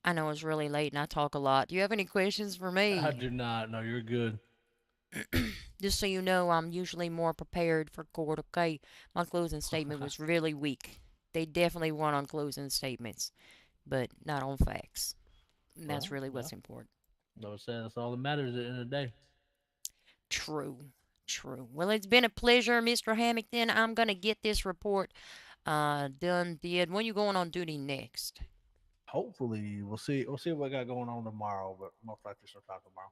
I know it's really late and I talk a lot. Do you have any questions for me? I do not. No, you're good. Just so you know, I'm usually more prepared for court, okay? My closing statement was really weak. They definitely won on closing statements, but not on facts. And that's really what's important. No, that's all that matters at the end of the day. True. True. Well, it's been a pleasure, Mr. Hamilton. I'm going to get this report done. When you going on duty next? Hopefully, we'll see. We'll see what I got going on tomorrow, but most likely sometime tomorrow.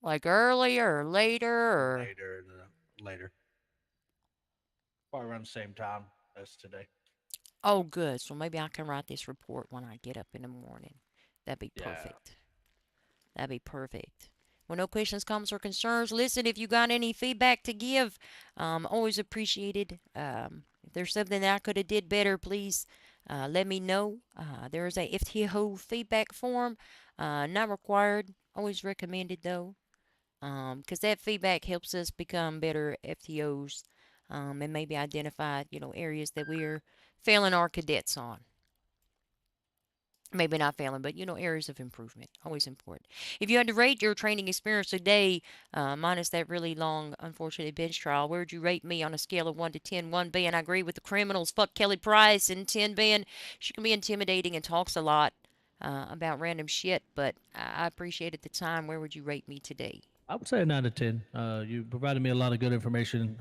Like earlier or later or Later. Probably around the same time as today. Oh, good. So maybe I can write this report when I get up in the morning. That'd be Yeah. perfect. That'd be perfect. Well, no questions, comments, or concerns. Listen, if you got any feedback to give, always appreciated. If there's something that I could have did better, please let me know. There is a FTO feedback form, not required. Always recommended though, because that feedback helps us become better FTOs, and maybe identify areas that we're failing our cadets on. Maybe not failing, but areas of improvement. Always important. If you had to rate your training experience today, minus that really long, unfortunate bench trial, where would you rate me on a scale of 1 to 10? 1 being I agree with the criminals, fuck Kelly Price, and 10 being she can be intimidating and talks a lot about random shit, but I appreciated the time. Where would you rate me today? I would say a 9 to 10. You provided me a lot of good information,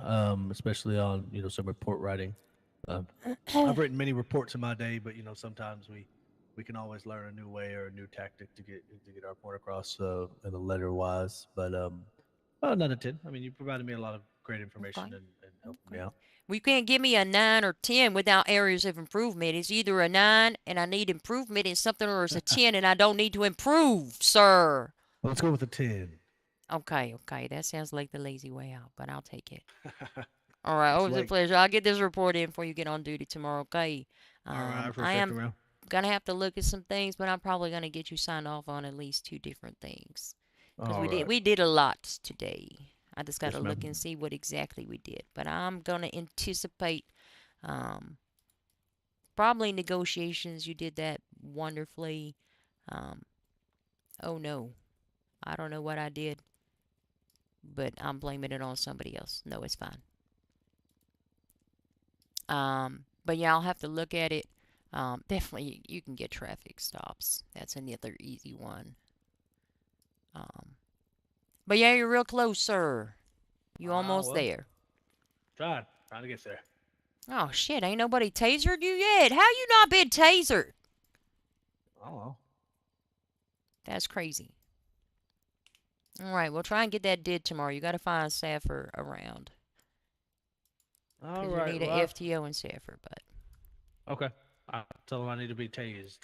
especially on some report writing. I've written many reports in my day, but sometimes we can always learn a new way or a new tactic to get our point across in a letter wise. But 9 to 10. I mean, you provided me a lot of great information and helped me out. Well, you can't give me a 9 or 10 without areas of improvement. It's either a 9 and I need improvement in something, or it's a 10 and I don't need to improve, sir. Let's go with a 10. Okay. That sounds like the lazy way out, but I'll take it. All right. It's Always a late. pleasure. I'll get this report in before you get on duty tomorrow, okay? All right, I I appreciate am you, man. going to have to look at some things, but I'm probably going to get you signed off on at least 2 different things. Because All we right. did a lot today. I just got Yes, to ma'am. look and see what exactly we did. But I'm going to anticipate probably negotiations. You did that wonderfully. Oh no, I don't know what I did, but I'm blaming it on somebody else. No, it's fine. But yeah, I'll have to look at it. Definitely, you can get traffic stops. That's another easy one. But yeah, you're real close, sir. You almost well. there. Trying to get there. Oh shit, ain't nobody tasered you yet. How you not been tasered? I don't know. That's crazy. All right, we'll try and get that did tomorrow. You got to find Safford around. All Because right. you need an FTO in Safford, but. Okay. I'll tell them I need to be tased.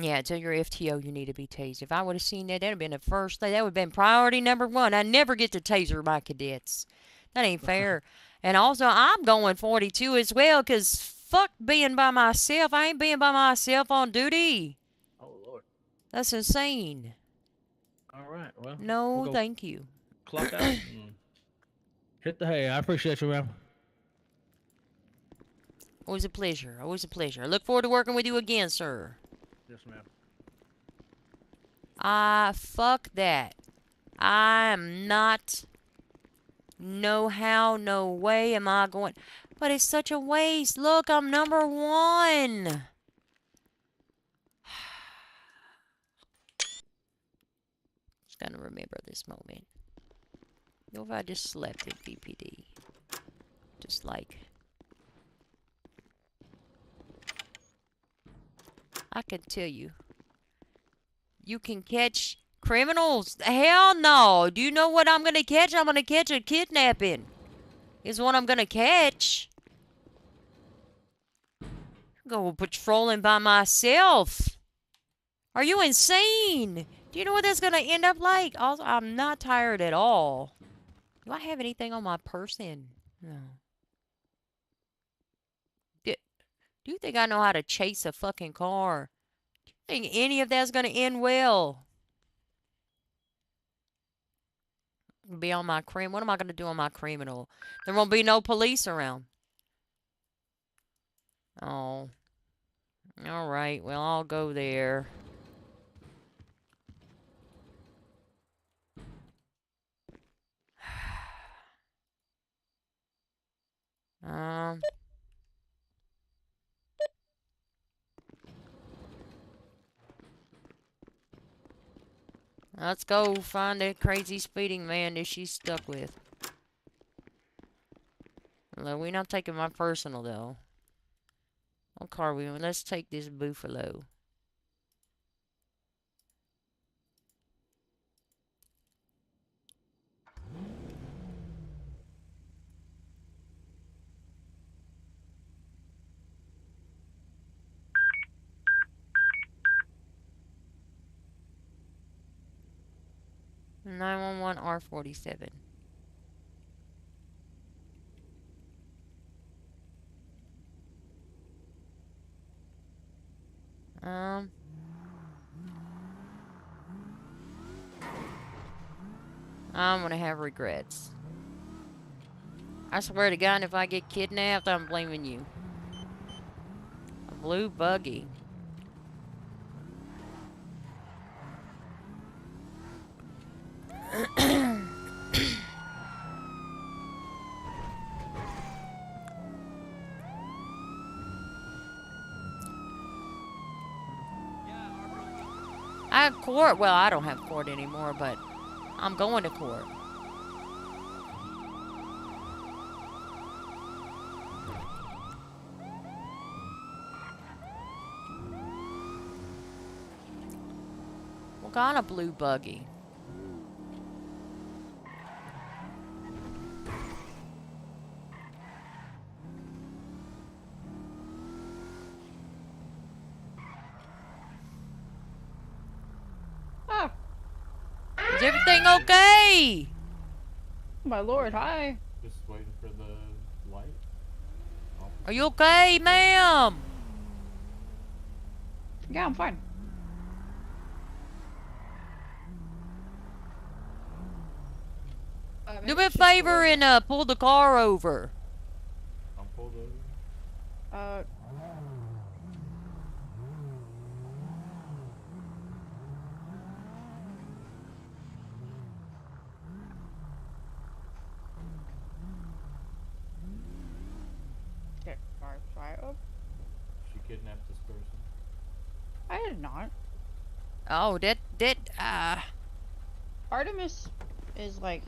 Yeah, tell your FTO you need to be tased. If I would have seen that, that would have been the first thing. That would have been priority number 1. I never get to taser my cadets. That ain't fair. And also, I'm going 42 as well, because fuck being by myself. I ain't being by myself on duty. Oh, Lord. That's insane. All right. Well. No, we'll go thank you. Clock out. And hit the hay. I appreciate you, man. Always a pleasure. Always a pleasure. I look forward to working with you again, sir. Yes, ma'am. Fuck that. I am not. No how, no way am I going. But it's such a waste. Look, I'm number 1. Just gonna remember this moment. What if I just slept at BPD? Just like. I can tell you. You can catch criminals? Hell no. Do you know what I'm gonna catch? I'm gonna catch a kidnapping. Is what I'm gonna catch. Go patrolling by myself. Are you insane? Do you know what that's gonna end up like? Also, I'm not tired at all. Do I have anything on my person? No. Do you think I know how to chase a fucking car? Do you think any of that's gonna end well? Be on my cream. What am I gonna do on my criminal? There won't be no police around. Oh. Alright, well, I'll go there. Let's go find that crazy speeding man that she's stuck with. Well, we're not taking my personal, though. What car are we in? Let's take this Buffalo. R47. I'm gonna have regrets. I swear to God, if I get kidnapped, I'm blaming you. A blue buggy. I have court. Well, I don't have court anymore, but I'm going to court. What kind of blue buggy? Ah, Is everything okay? my lord, hi. Just waiting for the light. Are you okay, ma'am? Yeah, I'm fine. Do me a favor and pull the car over. I'm pulled over. Okay, sorry. Oh, She kidnapped this person. I did not. Oh, Artemis is like,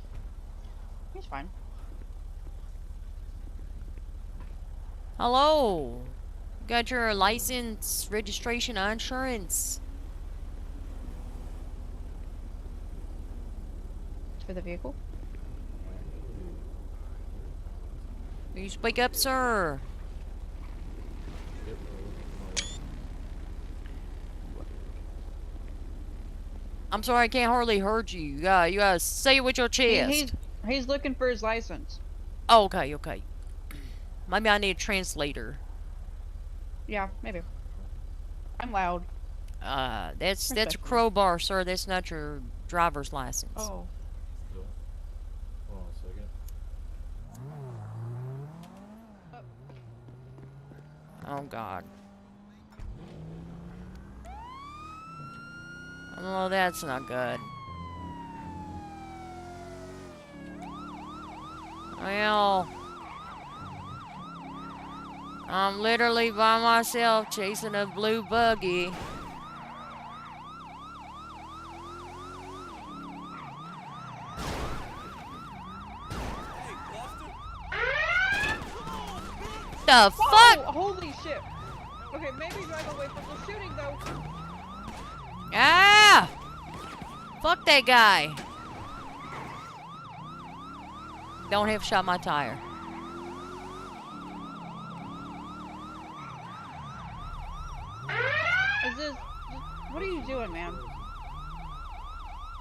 he's fine. Hello. Got your license, registration, insurance. For the vehicle? Will you speak up, sir? I'm sorry, I can't hardly heard you. You gotta say it with your chest. He's looking for his license. Oh, okay, okay. Maybe I need a translator. Yeah, maybe. I'm loud. That's a Respectfully. crowbar, sir. That's not your driver's license. Oh. Hold on a second. Oh, God. Oh, that's not good. Well, I'm literally by myself chasing a blue buggy. The fuck? Whoa, holy shit. Okay, maybe drive away from the shooting though. Ah! Fuck that guy. Don't have shot my tire. Is this... What are you doing, man?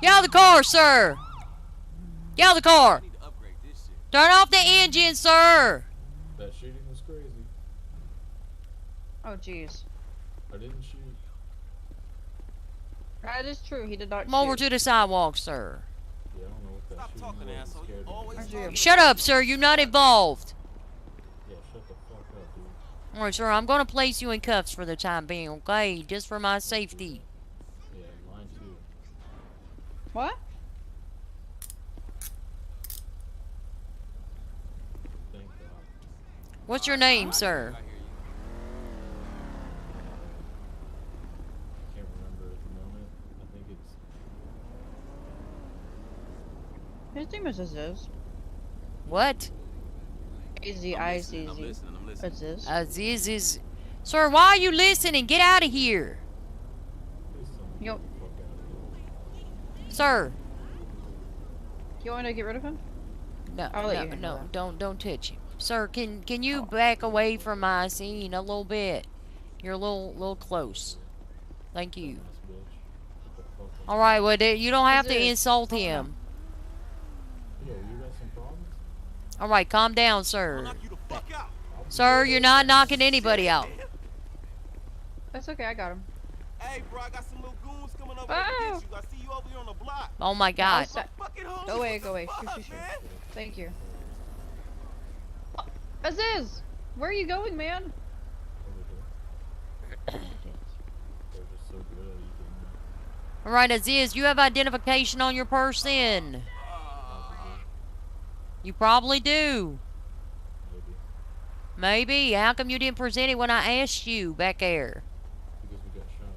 Get out of the car, sir! Get out of the car! Turn off the engine, sir! That shooting was crazy. Oh, jeez. I didn't shoot. That is true, he did not Come over to the sidewalk, sir. Yeah, I don't know what that shooting was. It scared me. Shut up, sir. You're not involved. Yeah, shut the fuck up, dude. Alright, sir, I'm gonna place you in cuffs for the time being, okay? Just for my safety. Yeah, mine too. What? Thank God. What's your name, sir? I can't remember at the moment. I think it's His name is Aziz. What? A-Z-I-Z-Z. Aziz. Aziz is... Sir, why are you listening? Get out of here. You, Sir. you want to get rid of him? No, I'll let you handle no, that. don't touch him. Sir, can you back away from my scene a little bit? You're a little close. Thank you. Alright, well, you don't have to Aziz, insult calm down. him. Yo, you got some problems? Alright, calm down, sir. Sir, you're not knocking anybody out. That's okay, I got him. Hey, bro, I got some little goons coming over Oh! to get you. I see you over here on the block. Oh my god. Go away, go away. Shoot, shoot, shoot. Thank you. Oh, Aziz! Where are you going, man? Alright, Aziz, you have identification on your person. You probably do. Maybe. How come you didn't present it when I asked you back there? Because we got shot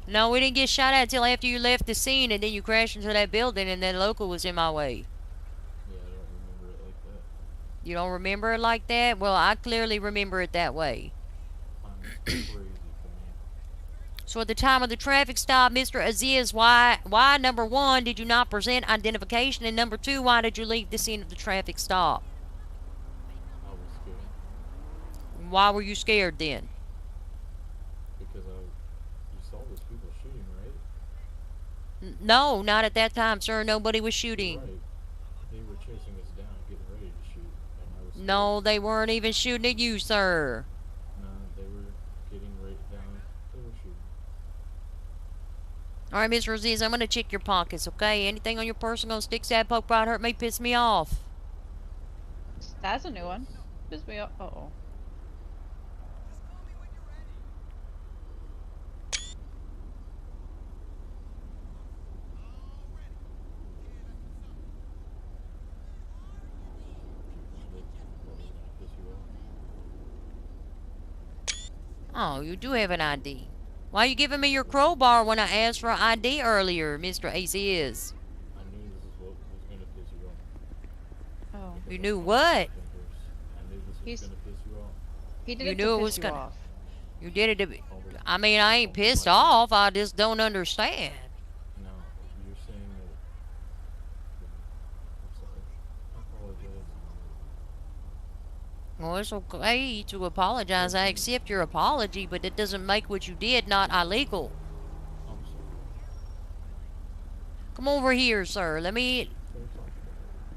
at. No, we didn't get shot at until after you left the scene and then you crashed into that building and that local was in my way. Yeah, I don't remember it like that. You don't remember it like that? Well, I clearly remember it that way. Crazy for me. So at the time of the traffic stop, Mr. Aziz, why number one, did you not present identification? And number two, why did you leave the scene of the traffic stop? I was scared. Why were you scared then? Because you saw those people shooting, right? No, not at that time, sir. Nobody was shooting. Right. They were chasing us down, getting ready to shoot, and I was scared. No, they weren't even shooting at you, sir. No, they were getting right down. They were shooting. Alright, Mr. Aziz, I'm gonna check your pockets, okay? Anything on your person gonna stick, stab, poke, bite, hurt me, piss me off. That's a new one. Piss me off. Uh-oh. Oh, you do have an ID. Why are you giving me your crowbar when I asked for an ID earlier, Mr. Aziz? I knew this is what was gonna piss you off. Oh. You knew what? I knew this was He's- gonna piss you off. He did You it knew to it piss was you gonna... off. You did it to be... I mean, I ain't pissed off. I just don't understand. No, you're saying that. I'm sorry. I apologize. Well, it's okay to apologize. I accept your apology, but it doesn't make what you did not illegal. I'm sorry. Come over here, sir. Let me...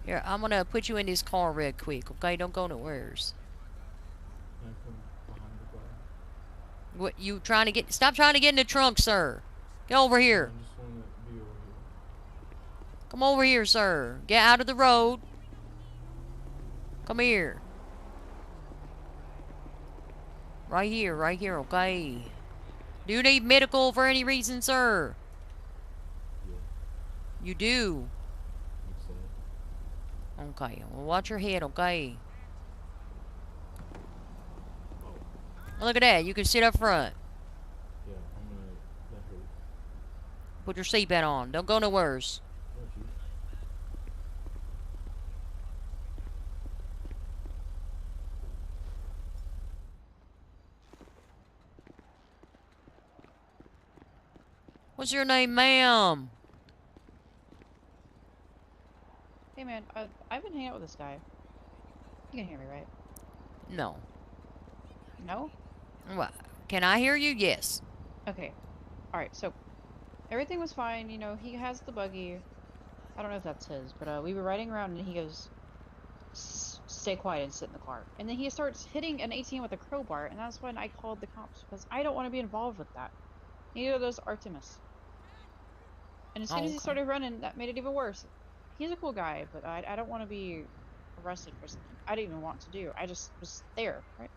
Here, I'm gonna put you in this car real quick, okay? Don't go nowheres. Can I come behind the car? What, you trying to get... Stop trying to get in the trunk, sir. Get over here. I just wanna be over here. Come over here, sir. Get out of the road. Come here. Right here, okay? Do you need medical for any reason, sir? Yeah. You do? Looks like. Okay, well, watch your head, okay? Look at that, you can sit up front. Yeah, I'm gonna let her. Put your seatbelt on. Don't go nowheres. Don't you? What's your name, ma'am? Hey man, I've been hanging out with this guy. You can hear me, right? No. No? What? Can I hear you? Yes. Okay. Alright, so everything was fine, you know, he has the buggy. I don't know if that's his, but we were riding around and he goes, stay quiet and sit in the car. And then he starts hitting an ATM with a crowbar, and that's when I called the cops because I don't want to be involved with that. Neither does Artemis. And as soon as he started running, that made it even worse. He's a cool guy, but I don't want to be arrested for something I didn't even want to do. I just was there, right?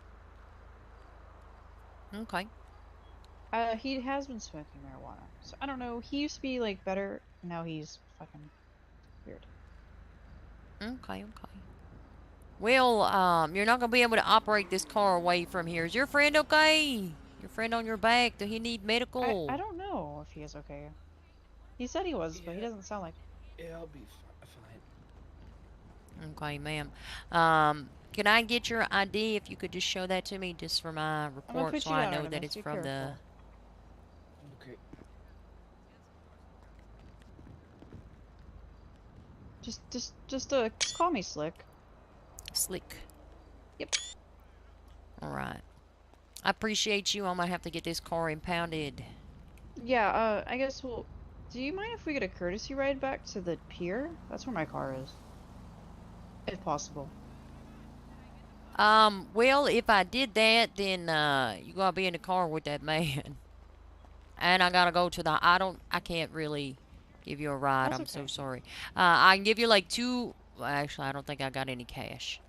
Okay. He has been smoking marijuana, so I don't know. He used to be like better. Now he's fucking weird. Okay. Well, you're not gonna be able to operate this car away from here. Is your friend okay? Your friend on your back? Do he need medical? I don't know if he is okay. He said he was, but he doesn't sound like. Yeah, I'll be fine. Okay, ma'am. Can I get your ID if you could just show that to me just for my report put so you I down, know Artemis. that it's Be from the... careful. Okay. Just call me Slick. Slick. Yep. Alright. I appreciate you. I'm gonna have to get this car impounded. Yeah, I guess we'll... Do you mind if we get a courtesy ride back to the pier? That's where my car is. If possible. Well, if I did that, then, you gotta be in the car with that man. And I gotta go to the... I can't really give you a ride. That's I'm so okay. sorry. I can give you like 2... Well, actually, I don't think I got any cash.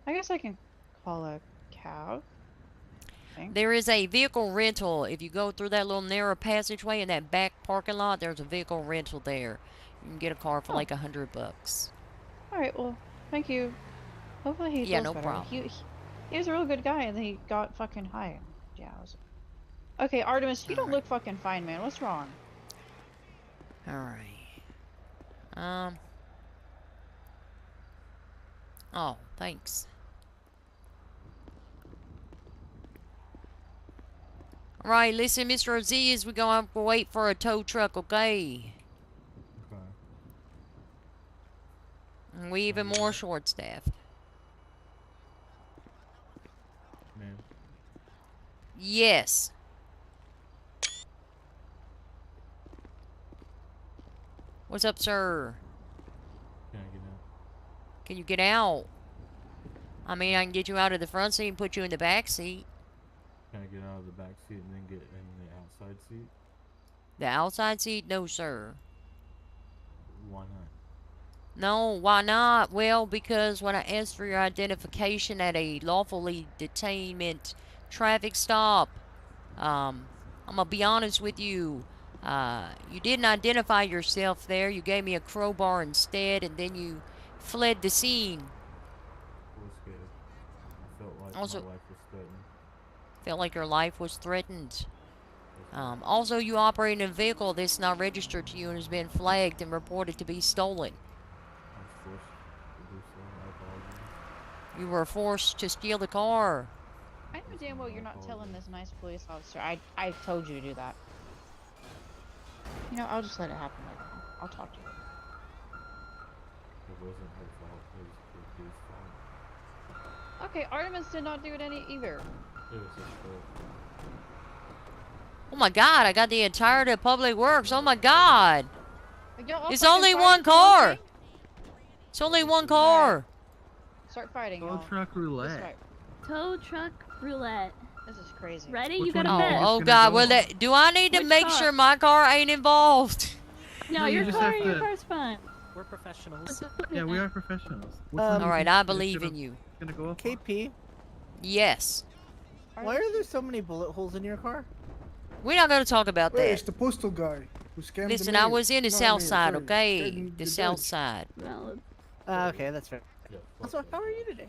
I guess I can call a cab. There is a vehicle rental. If you go through that little narrow passageway in that back parking lot, there's a vehicle rental there. You can get a car for like $100. Alright, well, thank you. Hopefully he Yeah, feels no better. problem. He was a real good guy, and then he got fucking high. Yeah, it was... Okay, Artemis, you don't look fucking fine, man. What's wrong? Alright. Oh, thanks. Alright, listen, Mr. Aziz, we're gonna have to wait for a tow truck, okay? Okay. And we even more short-staffed. Ma'am. Yes. What's up, sir? Can I get out? Can you get out? I mean, I can get you out of the front seat and put you in the back seat. Can I get out of the back seat and then get in the outside seat? The outside seat? No, sir. Why not? No, why not? Well, because when I asked for your identification at a lawfully detainment traffic stop, I'm gonna be honest with you. You didn't identify yourself there. You gave me a crowbar instead, and then you fled the scene. I was scared. I felt like Also- my life was threatened. Felt like your life was threatened. Also, you operate in a vehicle that's not registered to you and has been flagged and reported to be stolen. I was forced to do so. I apologize. You were forced to steal the car. I know damn well you're not telling this nice police officer. I told you to do that. You know, I'll just let it happen later. I'll talk to you. It wasn't her fault. It was his fault. Okay, Artemis did not do it either. It was his fault. Oh my god, I got the entirety of Public Works. Oh my god. Y'all It's fucking only fighting one for one car. thing? It's only one car. Start fighting, Tow y'all. truck roulette. Let's fight. Tow truck roulette. This is crazy. Ready? Which You gotta one do you bet. think Oh it's god, gonna well, go on? do I need to Which make car? sure my car ain't involved? No, No, you your just car, have your to- car's fine. We're professionals. Yeah, we are professionals. Alright, I believe in you. Gonna go up. KP, Yes. why are there so many bullet holes in your car? We're not going to talk about Wait, it's that. the postal guy who scammed Listen, the I mail. was in the Not south me, side, sorry. okay? Scammed The the south judge. side. Valid. Okay, that's fair. So, how are you today?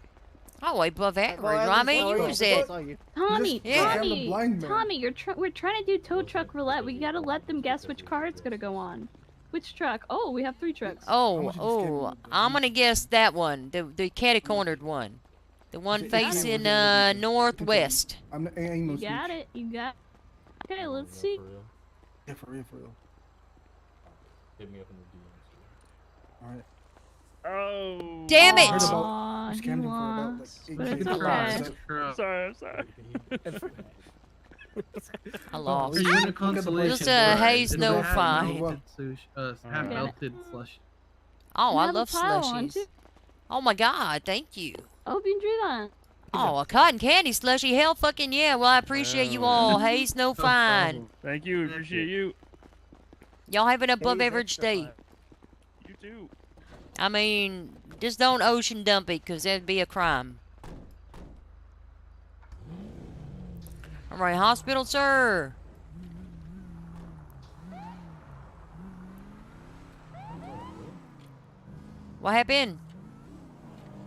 Oh, above average. Well, I mean, at you least said... saw you. Tommy, just scammed a Tommy, blind man. Tommy, we're trying to do tow truck roulette. We gotta let them guess which car it's gonna go on. Which truck? Oh, we have 3 trucks. Oh, I'm going to guess that one. The catty-cornered one. The one facing, northwest. Ain't no You got speech. it. You got. Okay, let's see. Yeah, for real, for real. Hit me up in the DMs. All right. Oh. Damn it! Heard about Aw, you he scammed him for about like lost, 8 but it's years. okay. I'm sorry. I lost. Are you in a consolation? Just a prize? haze Did no we have fine. melted half Okay. melted slush. Oh, I Have a love pile on, slushies. too. Oh my god, thank you. I hope you enjoy that. Oh, a cotton candy slushy. Hell fucking yeah. Well, I appreciate you all. Haze no fine. Thank you. Appreciate you. Y'all have an above Haze average extra day. fine. You too. I mean, just don't ocean dump it, because that'd be a crime. All right, hospital, sir. What happened?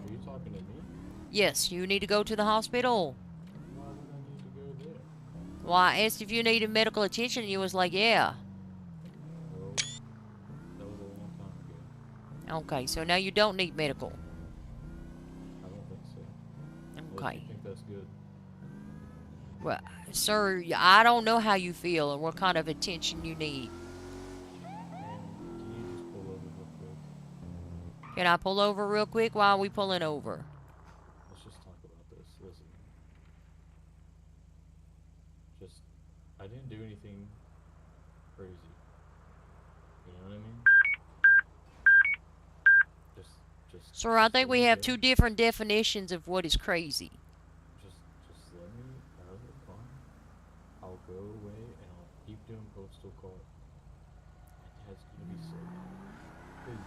Are you talking to me? Yes, you need to go to the hospital. Why would I need to go there? Well, I asked if you needed medical attention, and you was like, yeah. Well, that was a long time ago. Okay, so now you don't need medical. I don't think so. Unless Okay. you think that's good. Well, sir, I don't know how you feel or what kind of attention you need. Can you just pull over real quick? Can I pull over real quick? Why are we pulling over? Let's just talk about this. Listen. Just, I didn't do anything crazy. You know what I mean? Sir, I Just think let we me have go. two different definitions of what is crazy. Just let me out of the car. I'll go away and I'll keep doing postal call. My dad's gonna be so mad. Please.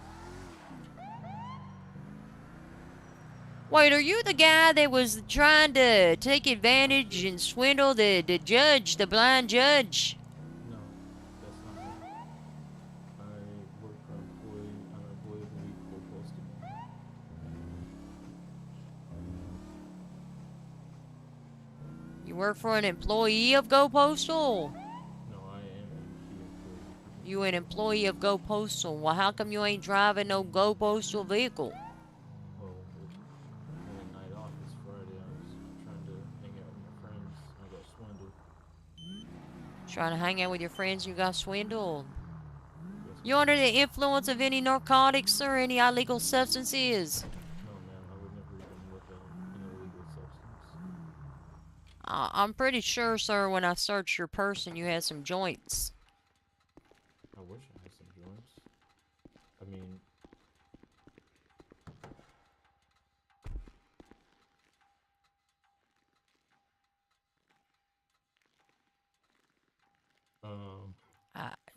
Wait, are you the guy that was trying to take advantage and swindle the judge, the blind judge? No, that's not me. I work for an employee. I'm an employee of the week for postal. You work for an employee of Go Postal? No, I am the employee. You an employee of Go Postal. Well, how come you ain't driving no Go Postal vehicle? Well, I had a night off this Friday. I was trying to hang out with my friends. I got swindled. Trying to hang out with your friends, you got swindled. You under the influence of any narcotics or any illegal substances? No, ma'am, I would never even look at an illegal substance. I'm pretty sure, sir, when I searched your person, you had some joints. I wish I had some joints. I mean,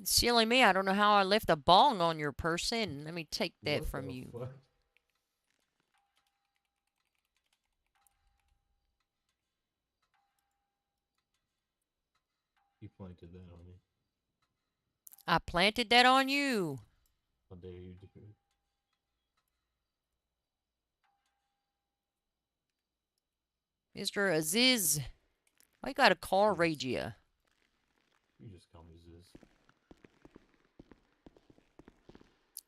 Silly me, I don't know how I left a bong on your person. Let me take that what from the you. fuck? You planted that on me. I planted that on you. How dare you do it? Mr. Aziz, why you got a car radio? You just call me Ziz.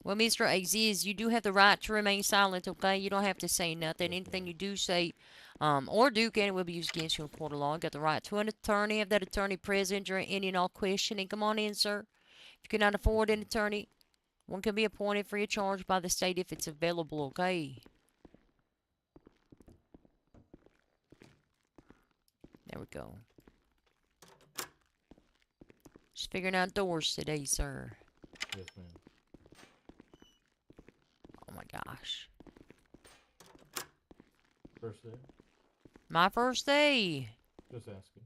Well, Mr. Aziz, you do have the right to remain silent, okay? You don't have to say nothing. Anything you do say or do can will be used against you in court of law. You got the right to an attorney. Have that attorney present during any and all questioning. Come on in, sir. If you cannot afford an attorney, one can be appointed free of charge by the state if it's available, okay? There we go. Just figuring out doors today, sir. Yes, ma'am. Oh my gosh. First day? My first day. Just asking.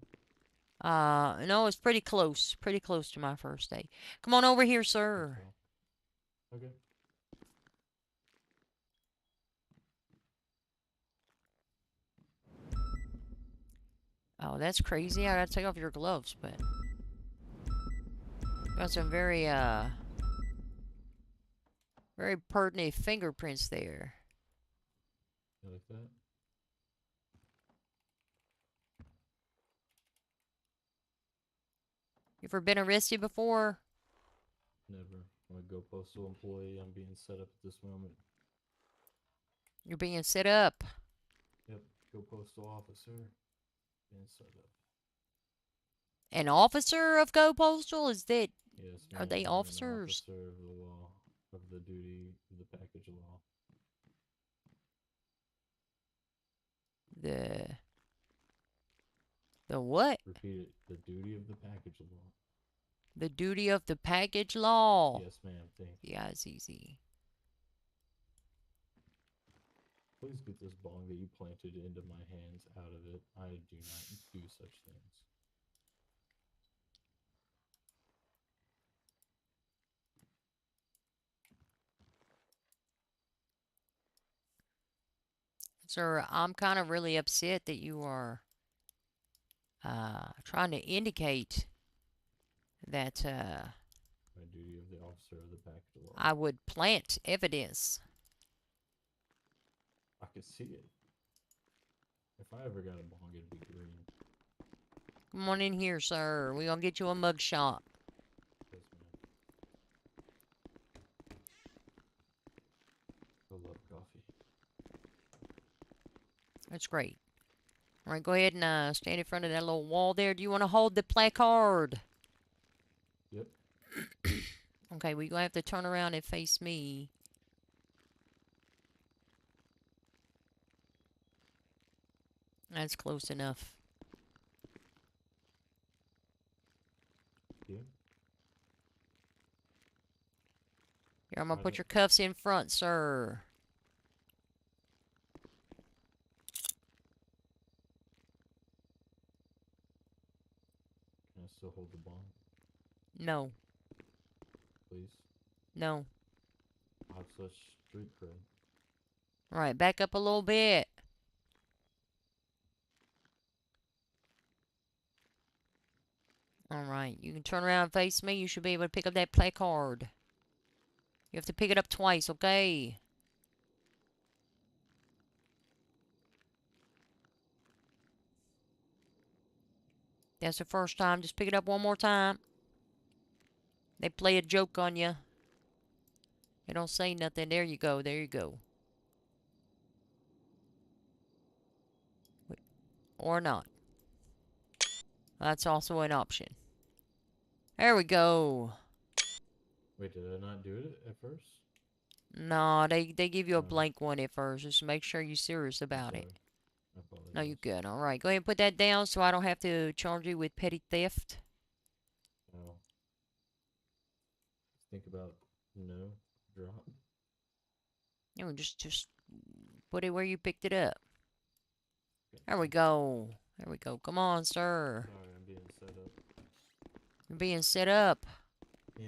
No, it's pretty close. Pretty close to my first day. Come on over here, sir. Okay. Oh, that's crazy. I gotta take off your gloves, but got some very pertinent fingerprints there. You like that? You ever been arrested before? Never. I'm a Go Postal employee. I'm being set up at this moment. You're being set up. Yep. Go Postal officer. Being set up. An officer of Go Postal? Is that? Yes, Are they I'm officers? an officer of the law, of the duty, of the package law. The what? Repeat it. The duty of the package law. The duty of the package law. Yes, ma'am. Thank you. Yeah, it's easy. Please get this bong that you planted into my hands out of it. I do not do such things. Sir, I'm kind of really upset that you are trying to indicate that By duty of the officer of the package law. I would plant evidence. I could see it. If I ever got a bong, it'd be green. Come on in here, sir. We're gonna get you a mug shot. Yes, ma'am. I love coffee. That's great. All right, go ahead and stand in front of that little wall there. Do you want to hold the placard? Yep. Okay, we're gonna have to turn around and face me. That's close enough. Yeah. Here, I'm gonna put your cuffs in front, sir. Can I still hold the bong? No. Please? No. I have such street cred. All right, back up a little bit. All right, you can turn around and face me. You should be able to pick up that placard. You have to pick it up twice, okay? That's the first time. Just pick it up one more time. They play a joke on you. They don't say nothing. There you go. There you go. Or not. That's also an option. There we go. Wait, did I not do it at first? No, they give you a blank one at first. Just make sure you're serious about it. I apologize. No, you're good. All right. Go ahead and put that down so I don't have to charge you with petty theft. Oh. Think about no drop. No, just put it where you picked it up. There we go. There we go. Come on, sir. Sorry, I'm being set up. You're being set up. Yeah.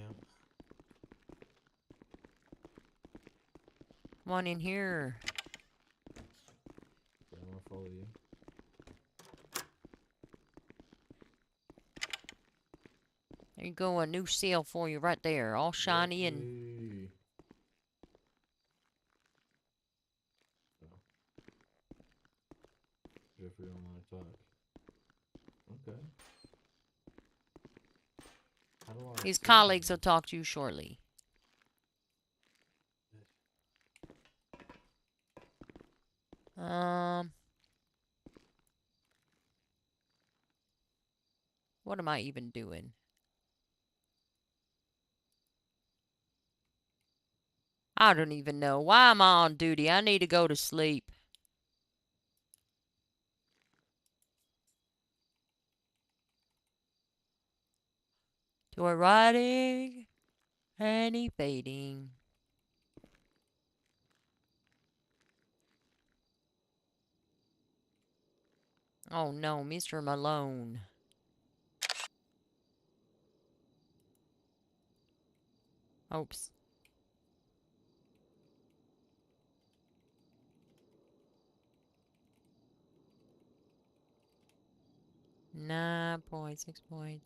Come on in here. Okay, I'm gonna follow you. There you go. A new seal for you right there. All shiny and... Hey. Jeffrey don't want to talk. Okay. How do I His sit colleagues down? will talk to you shortly. What am I even doing? I don't even know. Why am I on duty? I need to go to sleep. Toy riding and evading. Oh no, Mr. Malone. Oops. $9.6.25.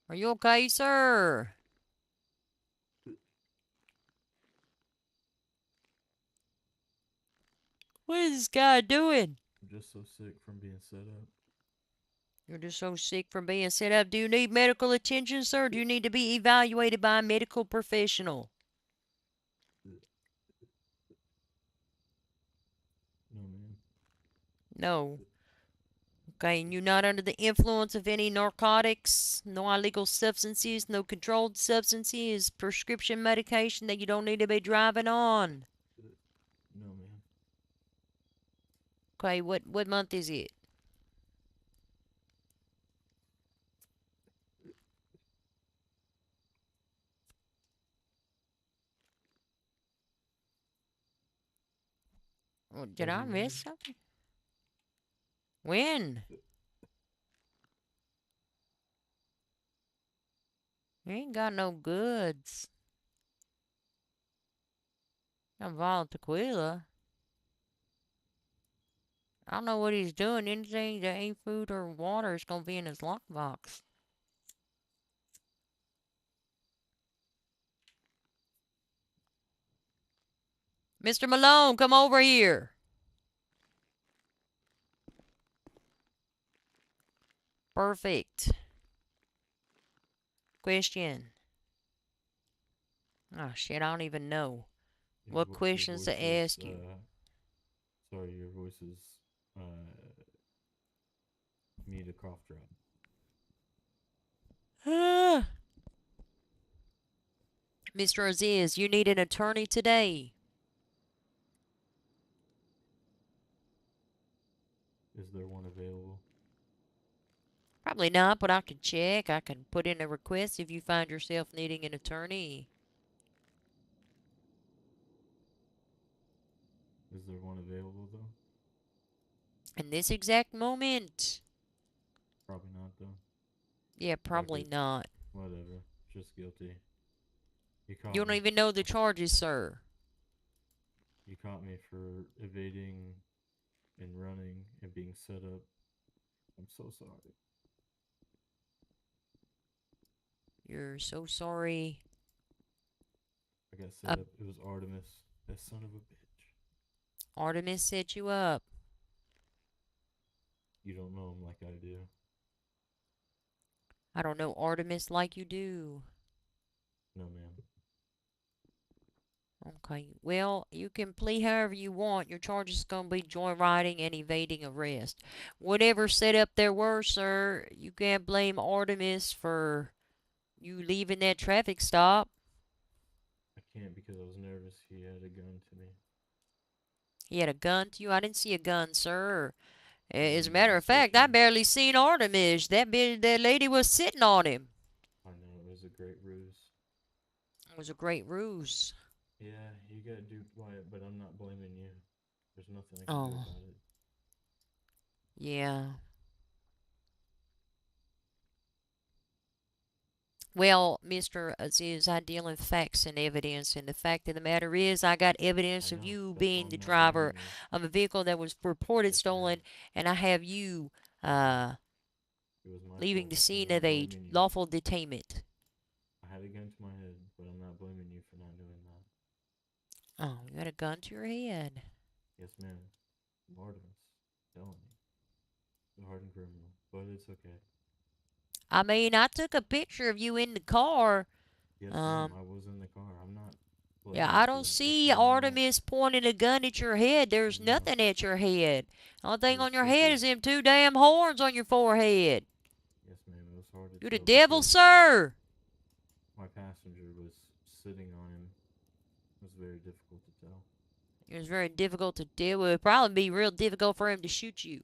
Are you okay, sir? What is this guy doing? I'm just so sick from being set up. You're just so sick from being set up. Do you need medical attention, sir? Do you need to be evaluated by a medical professional? No, man. No. Okay, and you're not under the influence of any narcotics, no illegal substances, no controlled substances, prescription medication that you don't need to be driving on. No, man. Okay, what month is it? Oh, did I miss February. something? When? You ain't got no goods. Not Vol Tequila. I don't know what he's doing. Anything that ain't food or water is gonna be in his lockbox. Mr. Malone, come over here. Perfect. Question. Oh shit, I don't even know what questions to ask you. Sorry, your voice is need a cough drop. Mr. Aziz, you need an attorney today. Is there one available? Probably not, but I can check. I can put in a request if you find yourself needing an attorney. Is there one available though? In this exact moment. Probably not though. Yeah, probably not. Whatever. Just guilty. You caught You don't me. even know the charges, sir. You caught me for evading and running and being set up. I'm so sorry. You're so sorry. I got set up. It was Artemis. That son of a bitch. Artemis set you up. You don't know him like I do. I don't know Artemis like you do. No, ma'am. Okay. Well, you can plead however you want. Your charge is going to be joyriding and evading arrest. Whatever setup there were, sir, you can't blame Artemis for you leaving that traffic stop. I can't because I was nervous. He had a gun to me. He had a gun to you? I didn't see a gun, sir. As a matter of fact, I barely seen Artemis. That lady was sitting on him. I know, it was a great ruse. It was a great ruse. Yeah, you got duped by it, but I'm not blaming you. There's nothing I can do about it. Yeah. Well, Mr. Aziz, I deal in facts and evidence, and the fact of the matter is I got evidence of you being the driver of a vehicle that was reported stolen, and I have you leaving the scene of a lawful detainment. I had a gun to my head, but I'm not blaming you for not doing that. Oh, you got a gun to your head. Yes, ma'am. I'm Artemis. Telling you. A hardened criminal, but it's okay. I mean, I took a picture of you in the car. Yes, ma'am, I was in the car. I'm not. Yeah, I don't see Artemis pointing a gun at your head. There's nothing at your head. The only thing on your head is them two damn horns on your forehead. Yes, ma'am, it was hard to You're the tell devil, because sir. My passenger was sitting on him. It was very difficult to tell. It was very difficult to deal with. It'd probably be real difficult for him to shoot you.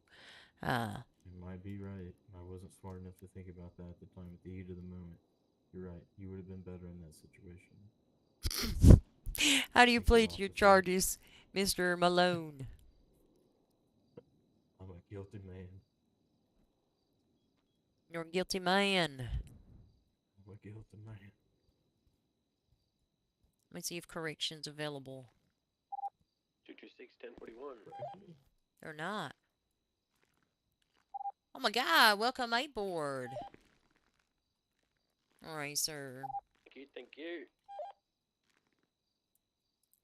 You might be right. I wasn't smart enough to think about that at the time, at the heat of the moment. You're right. You would have been better in that situation. How do you plead to your charges, Mr. Malone? I'm a guilty man. You're a guilty man. I'm a guilty man. Let me see if correction's available. 226-1041. They're not. Oh my god, welcome aboard. Alright, sir. Thank you.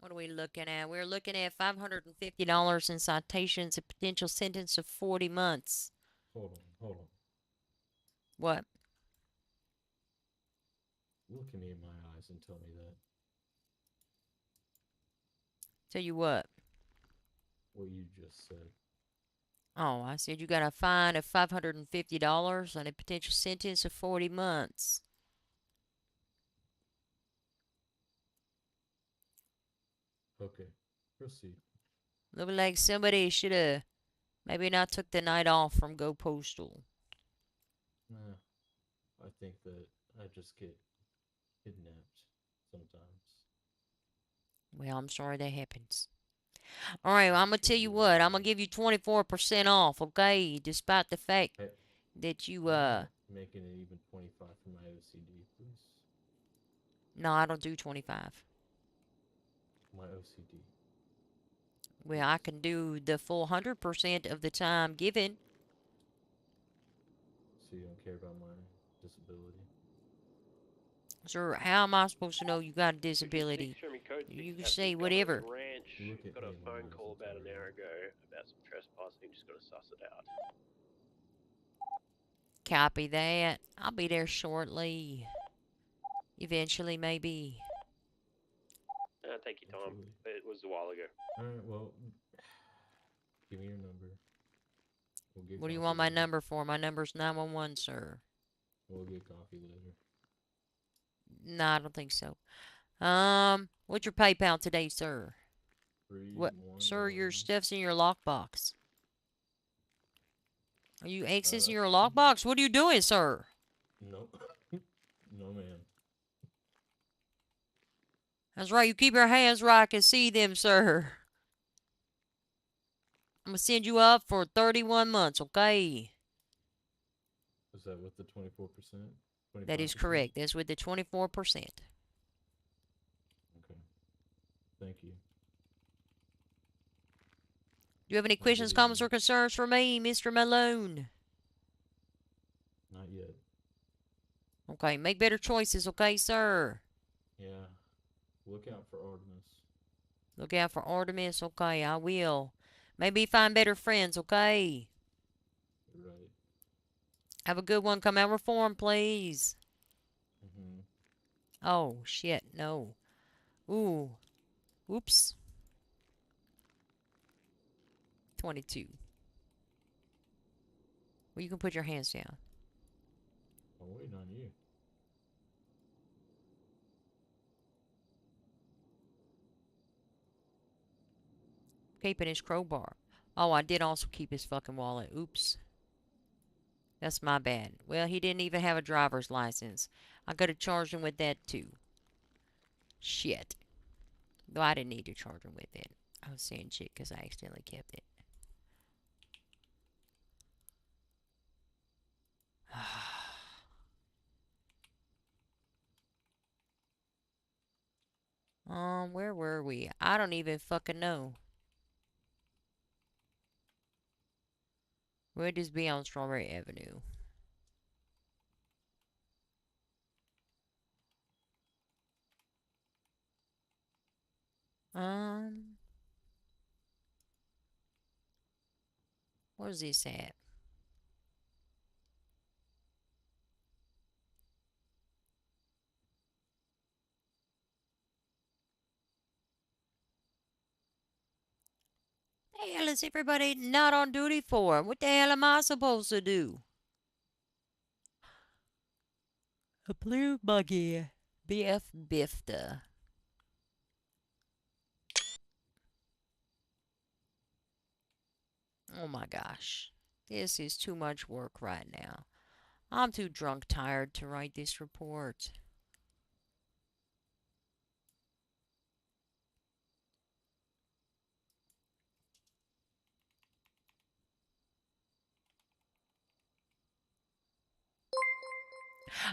What are we looking at? We're looking at $550 in citations, a potential sentence of 40 months. Hold on. What? Look at me in my eyes and tell me that. Tell you what? What you just said. Oh, I said you got a fine of $550 and a potential sentence of 40 months. Okay, proceed. Look like somebody should have maybe not took the night off from Go Postal. Nah, I think that I just get kidnapped sometimes. Well, I'm sorry that happens. All right, well, I'm gonna tell you what. I'm gonna give you 24% off, okay? Despite the fact Hey, that you making it even 25 for my OCD, please. No, I don't do 25. My OCD. Well, I can do the full 100% of the time given. So you don't care about my disability? Sir, how am I supposed to know you got a disability? You can say whatever. Ranch. Look at Got a me, phone Lars, call and about tell an you. hour ago about some trespassing. Just gotta suss it out. Copy that. I'll be there shortly. Eventually, maybe. Take your time. It was a while ago. Alright, well, give me your number. We'll get What do you coffee want my later. number for? My number's 911, sir. We'll get coffee later. No, I don't think so. What's your PayPal today, sir? What, sir? Your 311. stuff's in your lockbox. Are you accessing your That's lockbox? What are you doing, sir? no, no, ma'am. That's right. You keep your hands where I can see them, sir. I'm gonna send you up for 31 months, okay? Is that with the 24%? 25%? That is correct. That's with the 24%. Okay. Thank you. Do you have any Have a good questions, comments, evening. or concerns for me, Mr. Malone? Not yet. Okay, make better choices, okay, sir? Yeah. Look out for Artemis. Look out for Artemis, okay, I will. Maybe find better friends, okay? Right. Have a good one. Come out reform, please. Mm-hmm. Oh, shit, no. Ooh. Oops. 22. Well, you can put your hands down. I'm waiting on you. Keeping his crowbar. Oh, I did also keep his fucking wallet. Oops. That's my bad. Well, he didn't even have a driver's license. I could have charged him with that too. Shit. Though I didn't need to charge him with it. I was saying shit because I accidentally kept it. Where were we? I don't even fucking know. We'll just be on Strawberry Avenue. Where's this at? The hell is everybody not on duty for? What the hell am I supposed to do? A blue buggy. BF Bifta. Oh my gosh. This is too much work right now. I'm too drunk tired to write this report.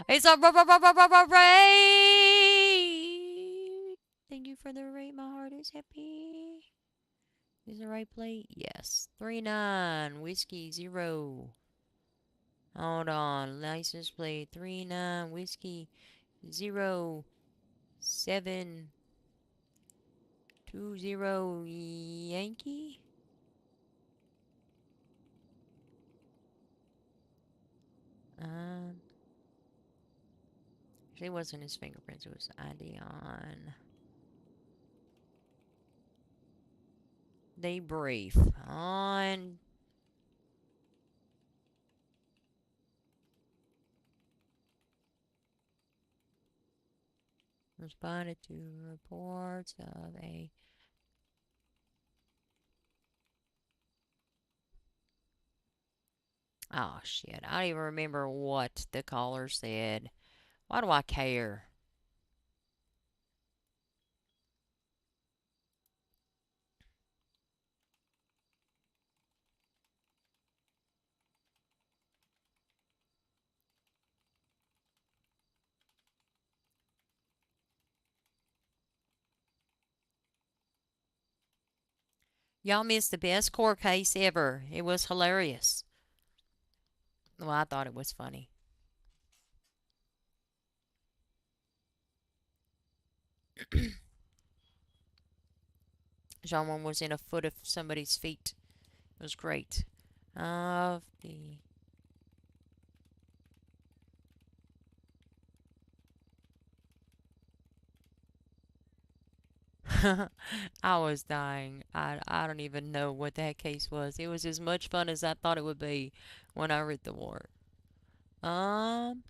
It's a raid! Thank you for the raid. My heart is happy. Is the right plate? Yes. 39 Whiskey 0. Hold on. License plate 39 Whiskey 0 7 20 Yankee. It wasn't his fingerprints. It was ID on. They brief on. Responded to reports of a. Oh shit! I don't even remember what the caller said. Why do I care? Y'all missed the best court case ever. It was hilarious. Well, I thought it was funny. Someone was in a foot of somebody's feet. It was great. Of the I was dying. I don't even know what that case was. It was as much fun as I thought it would be when I read the warrant. Um,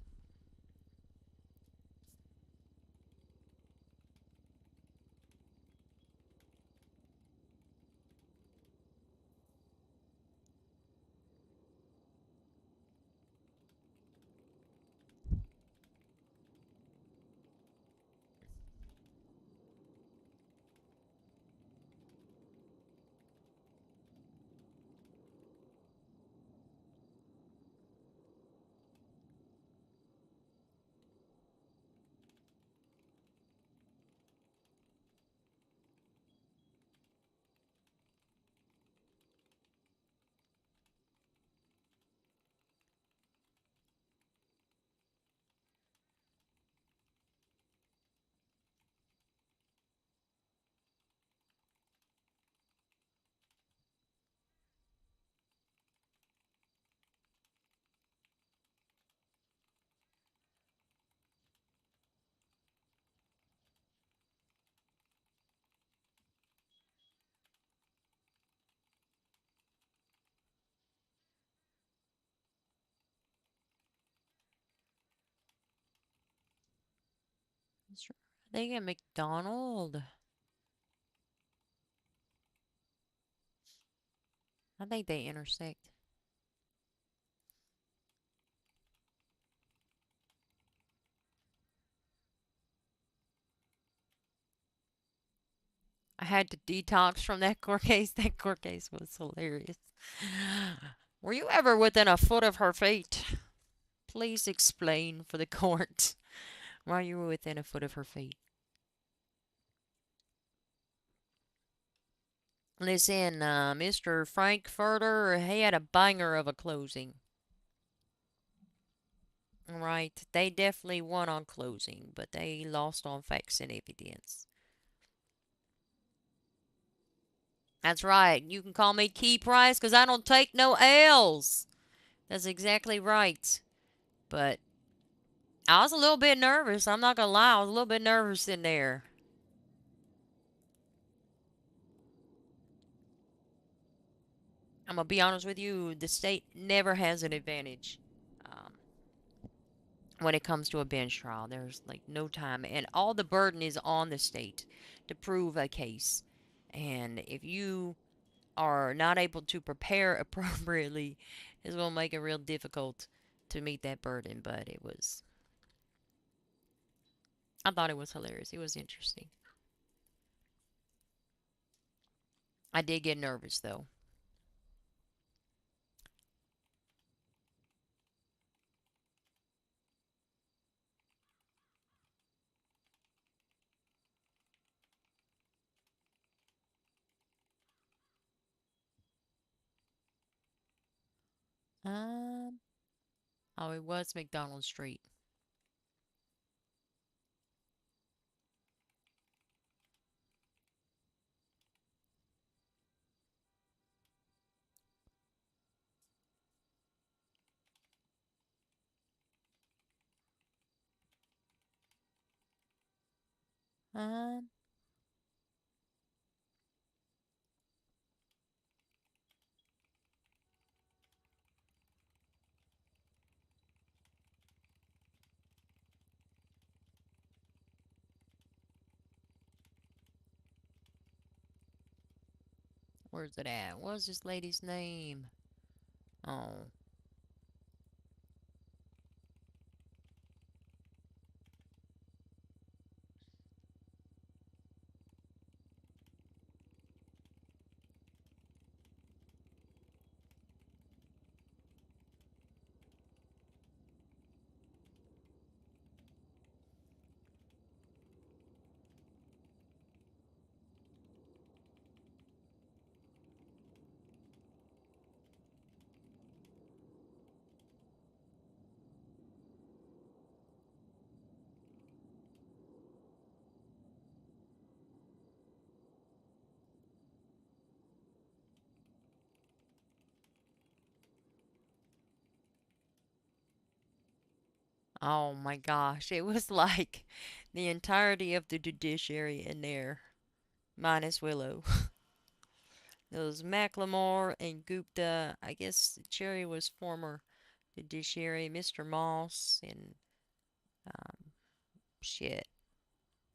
they get McDonald. I think they intersect. I had to detox from that court case. That court case was hilarious. Were you ever within a foot of her feet? Please explain for the court why you were within a foot of her feet. Listen, Mr. Frankfurter, he had a banger of a closing. Right, they definitely won on closing, but they lost on facts and evidence. That's right. You can call me Key Price because I don't take no L's. That's exactly right. But I was a little bit nervous. I'm not going to lie. I was a little bit nervous in there. I'm going to be honest with you. The state never has an advantage when it comes to a bench trial. There's like no time. And all the burden is on the state to prove a case. And if you are not able to prepare appropriately, it's going to make it real difficult to meet that burden. But I thought it was hilarious. It was interesting. I did get nervous though. Um, oh, it was McDonald Street. Um, where's it at? What's this lady's name? Oh. Oh my gosh, it was like the entirety of the judiciary in there, minus Willow. It was Macklemore and Gupta. I guess Cherry was former judiciary, Mr. Moss, and um, shit.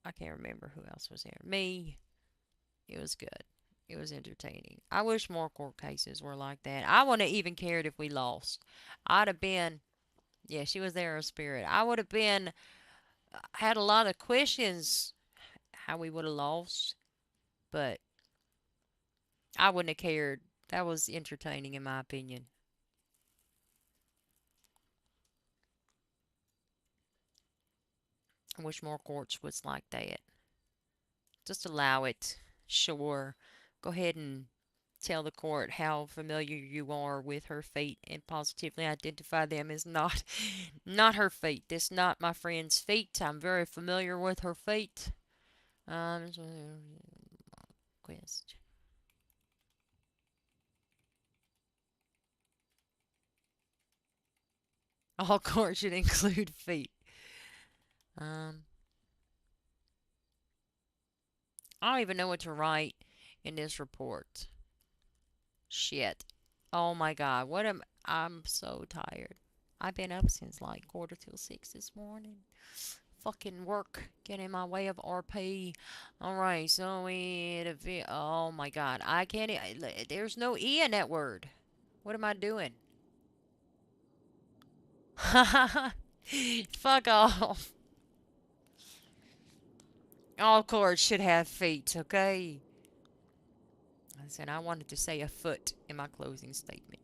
I can't remember who else was there. Me. It was good. It was entertaining. I wish more court cases were like that. I wouldn't have even cared if we lost. I'd have been, yeah, she was there in spirit. I would have been, had a lot of questions how we would have lost, but I wouldn't have cared. That was entertaining in my opinion. I wish more courts was like that. Just allow it. Sure. Go ahead and tell the court how familiar you are with her feet and positively identify them as not her feet. That's not my friend's feet. I'm very familiar with her feet. Quest. All courts should include feet. I don't even know what to write in this report. Shit. Oh my god. I'm so tired. I've been up since like 5:45 this morning. Fucking work get in my way of RP. Alright, so oh my god. I can't there's no E in that word. What am I doing? Fuck off. All courts should have feet, okay? I said I wanted to say a foot in my closing statement.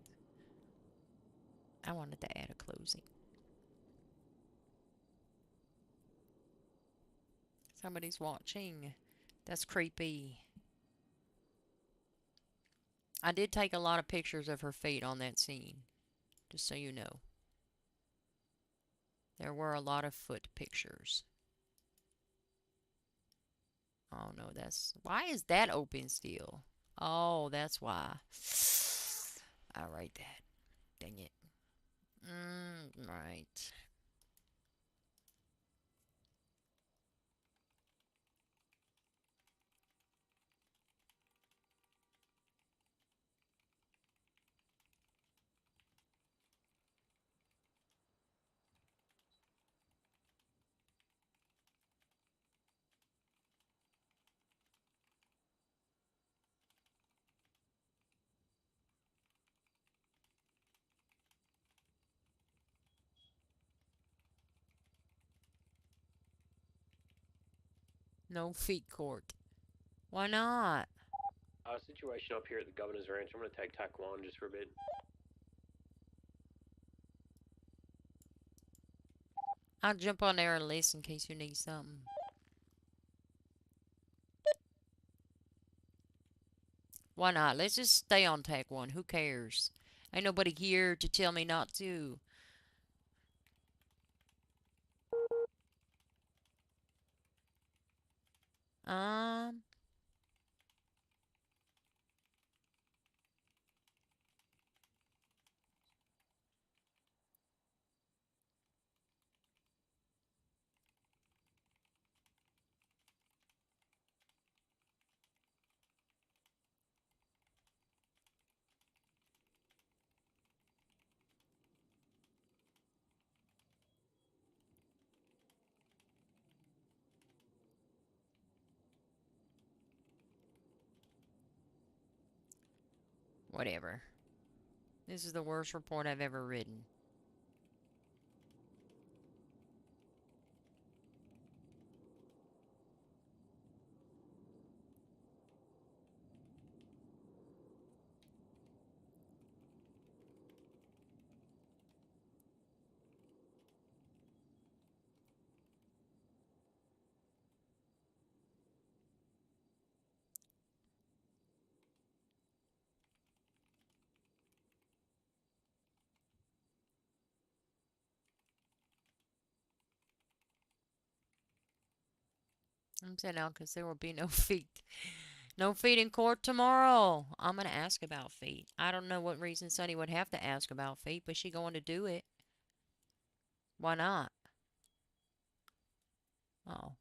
I wanted to add a closing. Somebody's watching. That's creepy. I did take a lot of pictures of her feet on that scene. Just so you know. There were a lot of foot pictures. Oh no, that's... Why is that open still? Oh, that's why. I'll write that. Dang it. Right. No feet court. Why not? Situation up here at the governor's ranch. I'm gonna take TAC 1 just for a bit. I'll jump on there and listen in case you need something. Why not? Let's just stay on TAC 1. Who cares? Ain't nobody here to tell me not to. Um... Whatever. This is the worst report I've ever written. I'm saying now because there will be no feet. No feet in court tomorrow. I'm going to ask about feet. I don't know what reason Sunny would have to ask about feet, but she going to do it. Why not? Oh.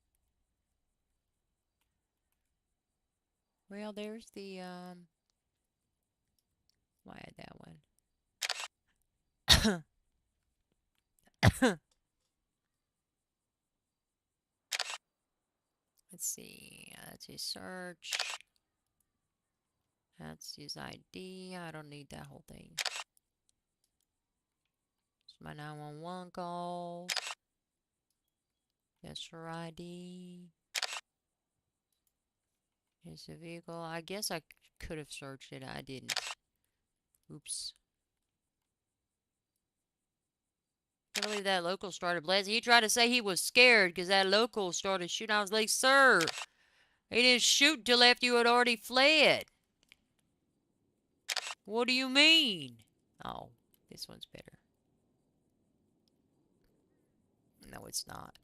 Well, there's the, why add that one? Let's see. That's his search. That's his ID. I don't need that whole thing. It's my 911 calls. That's your ID. It's a vehicle. I guess I could have searched it. I didn't. Oops. Can't believe that local started blasting. He tried to say he was scared because that local started shooting. I was like, sir, he didn't shoot till after you had already fled. What do you mean? Oh, this one's better. No, it's not.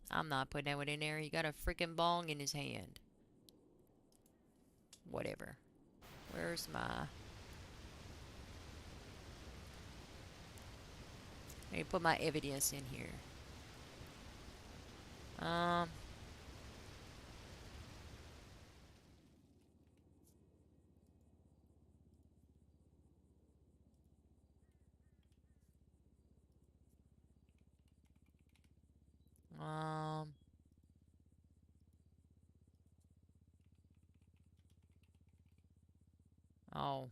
I'm not putting that one in there. He got a freaking bong in his hand. Whatever. Where's my... I need to put my evidence in here. Um, oh.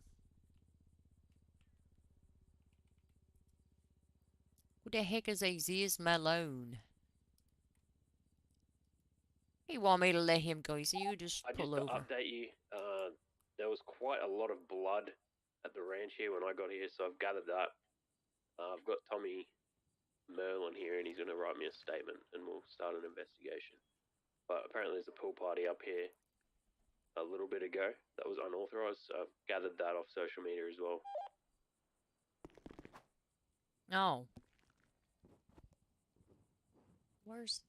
Who the heck is Aziz Malone? He want me to let him go. He said, you just Just pull to over. update you, there was quite a lot of blood at the ranch here when I got here, so I've gathered that. I've got Tommy Merlin here, and he's going to write me a statement, and we'll start an investigation. But apparently there's a pool party up here a little bit ago that was unauthorized, so I've gathered that off social media as well. Oh. Where's...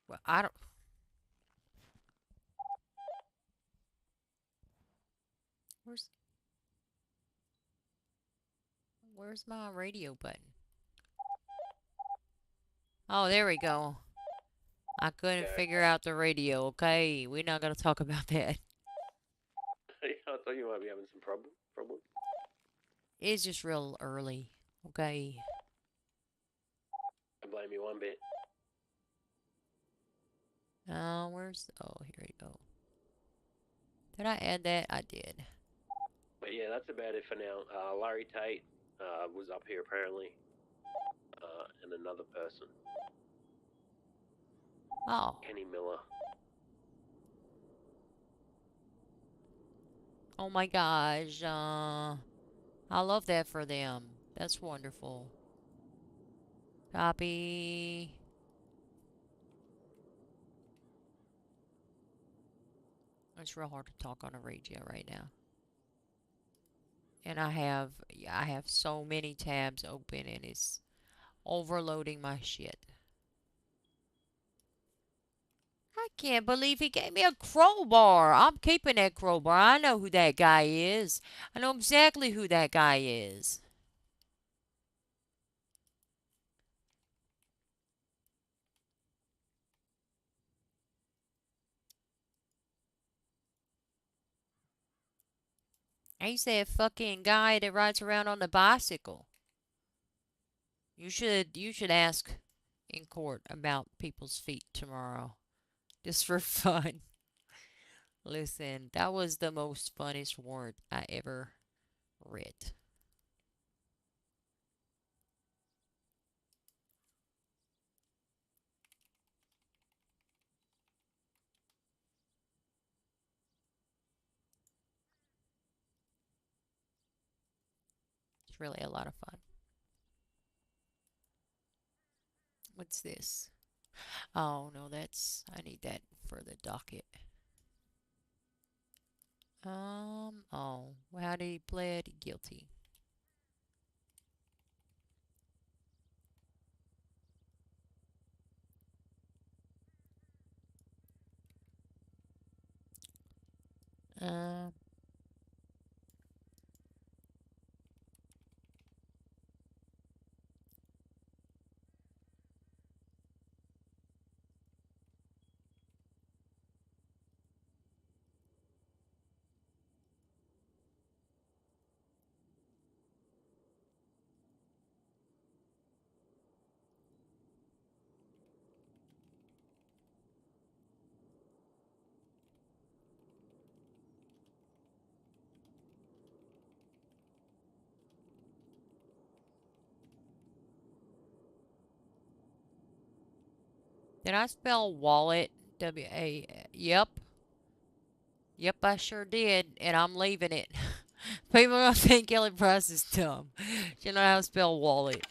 Well, I don't... Where's my radio button? Oh, there we go. I couldn't figure out the radio, okay? We're not going to talk about that. I thought you might be having some problem. It's just real early, okay? I blame you one bit. Where's... Oh, here we go. Did I add that? I did. But yeah, that's about it for now. Larry Tate was up here apparently, and another person. Oh. Kenny Miller. Oh my gosh. I love that for them. That's wonderful. Copy. It's real hard to talk on a radio right now. And I have so many tabs open and it's overloading my shit. I can't believe he gave me a crowbar. I'm keeping that crowbar. I know who that guy is. I know exactly who that guy is. He's that fucking guy that rides around on the bicycle. You should ask in court about people's feet tomorrow. Just for fun. Listen, that was the most funnest warrant I ever read. It's really a lot of fun. What's this? Oh, no, I need that for the docket. Oh, how did he plead guilty? Um, Did I spell wallet? W-A... Yep. Yep, I sure did, and I'm leaving it. People are gonna think Kelly Price is dumb. She don't know how to spell wallet.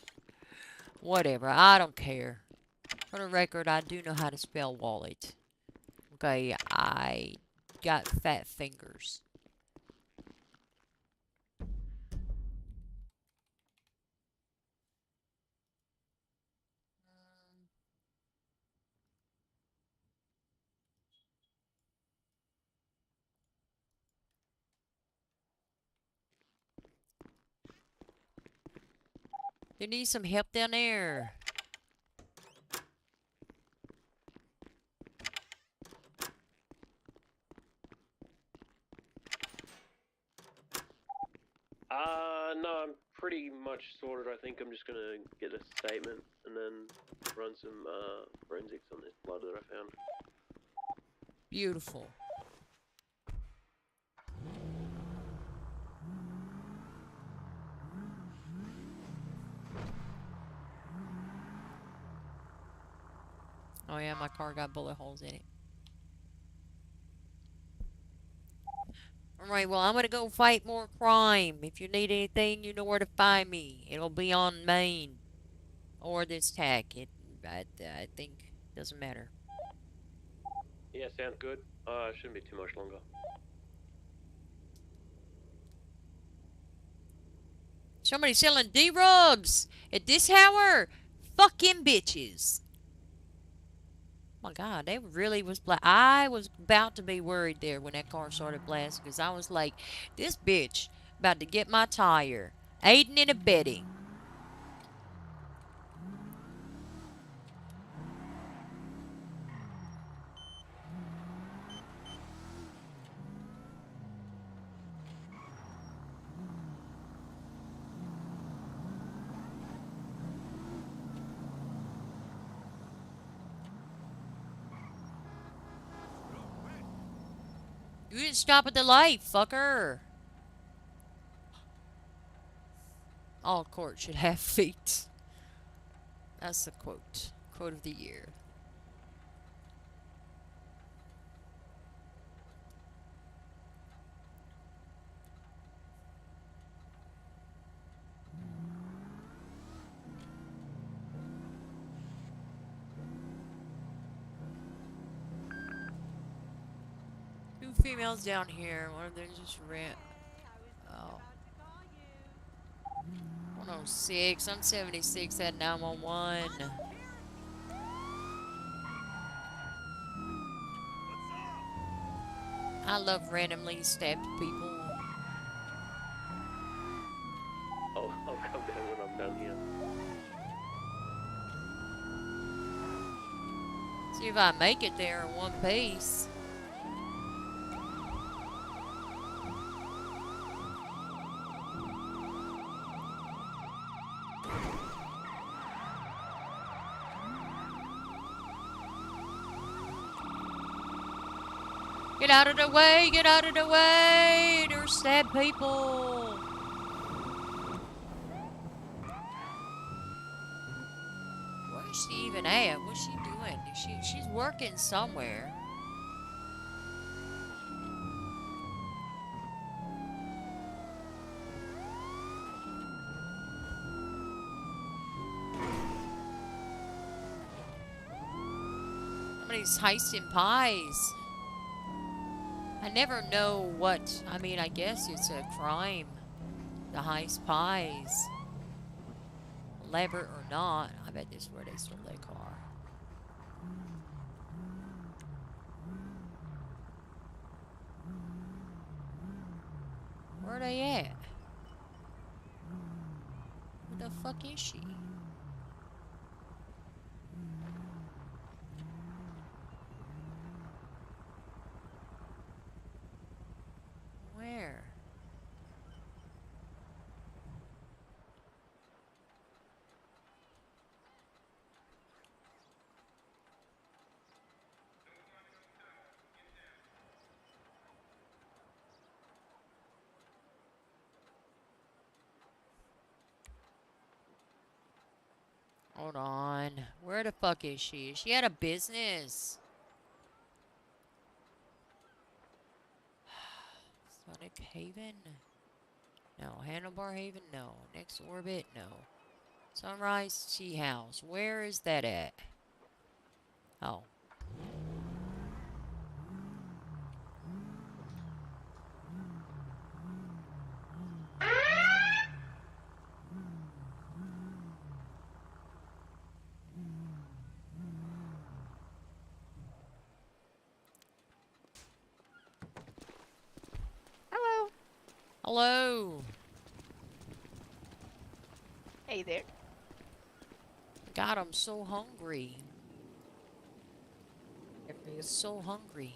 Whatever, I don't care. For the record, I do know how to spell wallet. Okay, I got fat fingers. You need some help down there. No, I'm pretty much sorted. I think I'm just gonna get a statement and then run some forensics on this blood that I found. Beautiful. Oh yeah, my car got bullet holes in it. Alright, well, I'm gonna go fight more crime. If you need anything, you know where to find me. It'll be on Main. Or this tack. I think doesn't matter. Yeah, sounds good. Shouldn't be too much longer. Somebody selling D-rugs at this hour? Fucking bitches. Oh my God, they really was I was about to be worried there when that car started blasting because I was like, this bitch about to get my tire. Aiding and abetting. You didn't stop at the light, fucker. All courts should have feet. That's the quote. Quote of the year. Two females down here. One of them just ran. Oh. 106. I'm 76 at 911. I love randomly stabbed people. I'll come down when I'm done here. See if I make it there in one piece. Get out of the way! Get out of the way! They're stab people! Where is she even at? What's she doing? She's working somewhere. Somebody's heisting pies. I never know what... I mean, I guess it's a crime to heist pies. Elaborate or not, I bet this is where they stole their car. Where are they at? Where the fuck is she? Where? Hold on. Where Where the fuck is she? Is she at a business? Sonic Haven? No. Handlebar Haven? No. Next Orbit? No. Sunrise Tea House. Where is that at? Oh. Hello. Hello. Hey there. God, I'm so hungry. So hungry.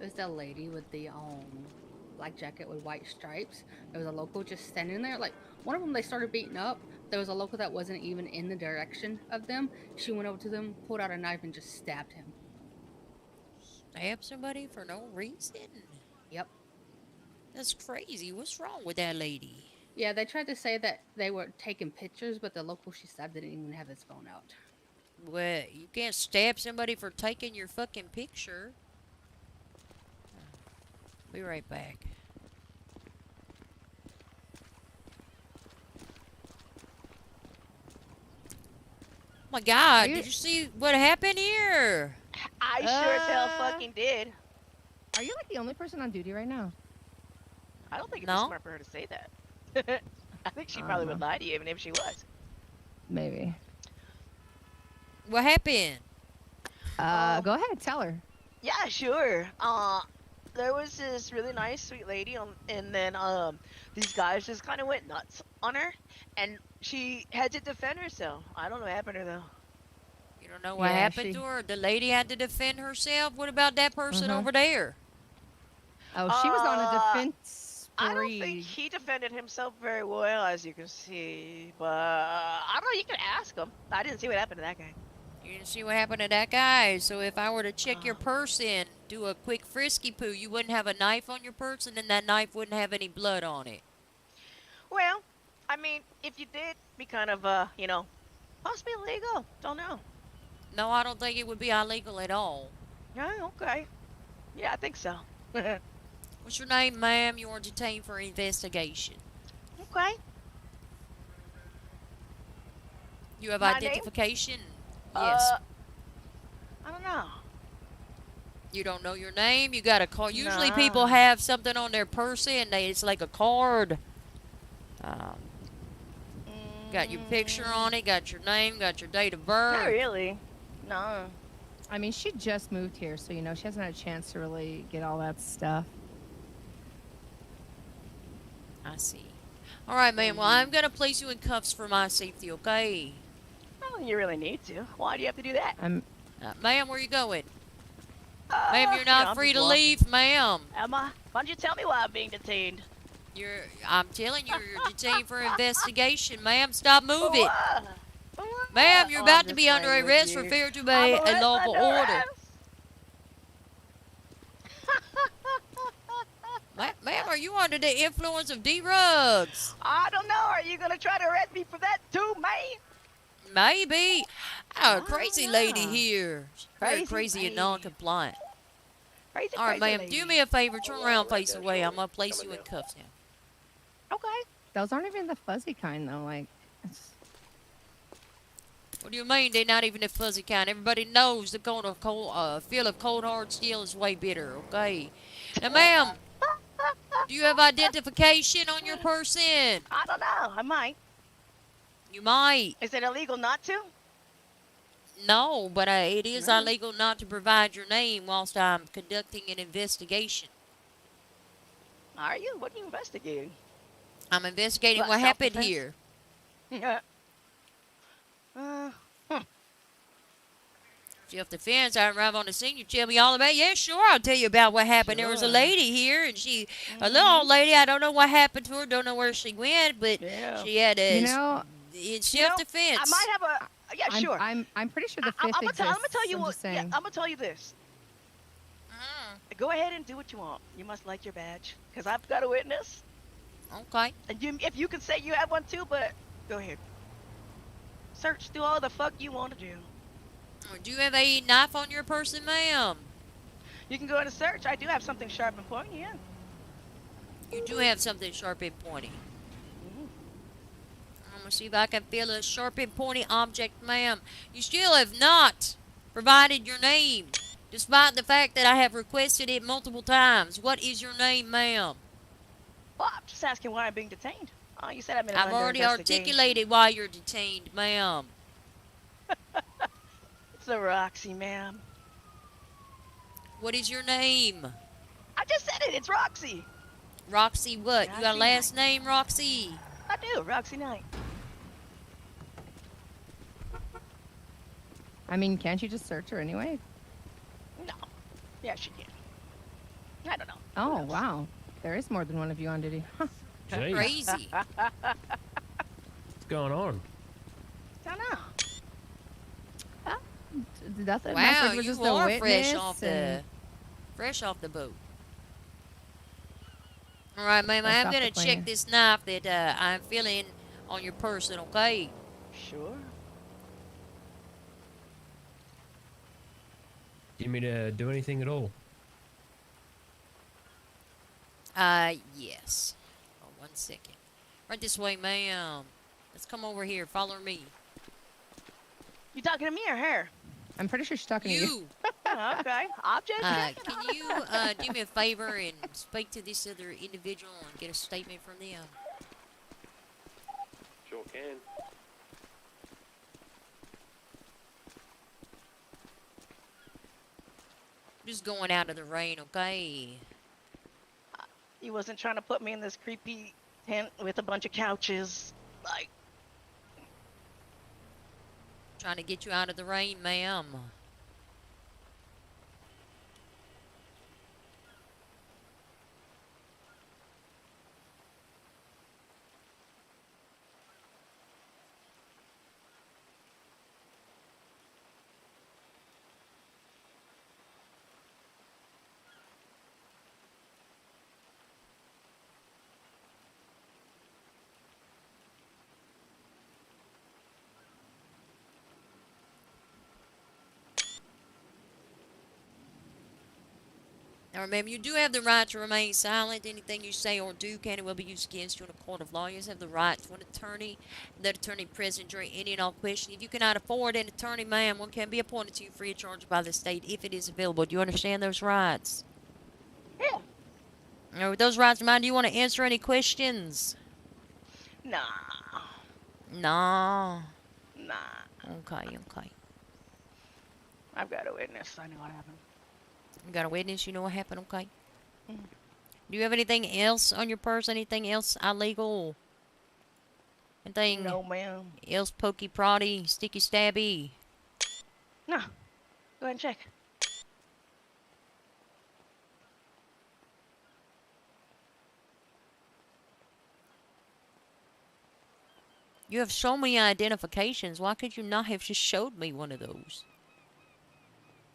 It was the lady with the black jacket with white stripes. There was a local just standing there. Like one of them, they started beating up. There was a local that wasn't even in the direction of them. She went over to them, pulled out a knife, and just stabbed him. Stab somebody for no reason? Yep. That's crazy. What's wrong with that lady? Yeah, they tried to say that they were taking pictures, but the local she stabbed didn't even have his phone out. Well, you can't stab somebody for taking your fucking picture. Be right back. Oh my God, did you see what happened here? I sure as hell fucking did. Are you like the only person on duty right now? I don't think it's No? smart for her to say that. I think she probably would lie to you even if she was. Maybe. What happened? Go ahead, tell her. Yeah, sure. There was this really nice, sweet lady, and then these guys just kind of went nuts on her, and she had to defend herself. I don't know what happened to her though. You don't know what happened to her? The lady had to defend herself? What about that person over there? Oh, she was on a defense I don't spree. think he defended himself very well, as you can see. But I don't know. You can ask him. I didn't see what happened to that guy. You didn't see what happened to that guy. So if I were to check your person, do a quick frisky poo, you wouldn't have a knife on your person, and that knife wouldn't have any blood on it. Well, I mean, if you did, be kind of you know, possibly illegal. Don't know. No, I don't think it would be illegal at all. Yeah. Okay. Yeah, I think so. What's your name, ma'am? You are detained for investigation. Okay. You have My name? identification? Yes. I don't know. You don't know your name? You got a card. Usually Nah. people have something on their person. It's like a card. Got your picture on it, got your name, got your date of birth. Not really. No. I mean, she just moved here, so, you know, she hasn't had a chance to really get all that stuff. I see. All right, ma'am. Well, I'm going to place you in cuffs for my safety, okay? Oh, you really need to. Why do you have to do that? Ma'am, where you going? Uh, Ma'am, you're you know, not I'm free just to walking. leave, ma'am. Am I? Why don't you tell me why I'm being detained? I'm telling you, you're detained for investigation, ma'am. Stop moving. Ma'am, you're about to be under arrest for failure to obey a lawful order. Ma'am, are you under the influence of D-Rugs? I don't know. Are you gonna try to arrest me for that too, man? Maybe. Oh, crazy lady here. She's very Crazy crazy and lady. non-compliant. Crazy, All right, crazy ma'am, lady. do me a favor. Turn around, face away. I'm going to place you in cuffs now. Okay. Those aren't even the fuzzy kind, though. Like, it's... What do you mean they're not even the fuzzy kind? Everybody knows the feel of cold hard steel is way bitter, okay? Now, ma'am, do you have identification on your person? I don't know. I might. You might. Is it illegal not to? No, but it is illegal not to provide your name whilst I'm conducting an investigation. Are you? What are you investigating? I'm investigating What, what happened self-defense? here. Yeah. Self-defense, I arrive on the scene, you tell me all about it. Yeah, sure, I'll tell you about what happened. There was a Sure. lady here, and a little old lady, I don't know what happened to her, don't know where she went, but Yeah. she had a... You know, in self-defense. I might have a. Yeah, sure. I'm pretty sure the I'm fifth gonna exists. tell you I'm what. just Yeah, saying. I'm gonna tell you this. Go ahead and do what you want. You must like your badge, cause I've got a witness. Okay. And if you can say you have one too, but go ahead. Search do all the fuck you want to do. Do you have a knife on your person, ma'am? You can go in and search. I do have something sharp and pointy, yeah. You do have something sharp and pointy. I'm gonna see if I can feel a sharp and pointy object, ma'am. You still have not provided your name, despite the fact that I have requested it multiple times. What is your name, ma'am? Well, I'm just asking why I'm being detained. Oh, you said I'm I've under already investigation. articulated why you're detained, ma'am. It's the Roxy, ma'am. What is your name? I just said it. It's Roxy. Roxy what? You got a Roxy last name, Roxy? I do. Roxy Knight. I mean, can't you just search her anyway? No. Yeah, she can. I don't know. Oh, wow. There is more than one of you on duty. Huh. Jeez. Crazy. What's going on? Don't know. Nothing. Wow, was you just a are witness fresh off the boat. All right, ma'am. Fresh I'm off gonna the check plane. this knife that I'm feeling on your person. Okay. Sure. Do you mean to do anything at all? Yes. Oh, 1 second. Right this way, ma'am. Let's come over here. Follow me. You talking to me or her? I'm pretty sure she's talking to you. Okay. I'm just checking. Can you do me a favor and speak to this other individual and get a statement from them? Sure can. Just going out of the rain, okay? He wasn't trying to put me in this creepy tent with a bunch of couches. Like, Trying to get you out of the rain, ma'am. Now remember, you do have the right to remain silent. Anything you say or do can and will be used against you in a court of law. You have the right to an attorney, that attorney present during any and all questions. If you cannot afford an attorney, ma'am, one can be appointed to you free of charge by the state if it is available. Do you understand those rights? Yeah. Now, with those rights in mind, do you want to answer any questions? nah. Nah. Nah. Okay, okay. I've got a witness. I know what happened. You got a witness, you know what happened, okay? Mhm. Do you have anything else on your purse? Anything else illegal? Anything No, ma'am. else pokey proddy, sticky stabby? No. Go ahead and check. You have so many identifications. Why could you not have just showed me one of those?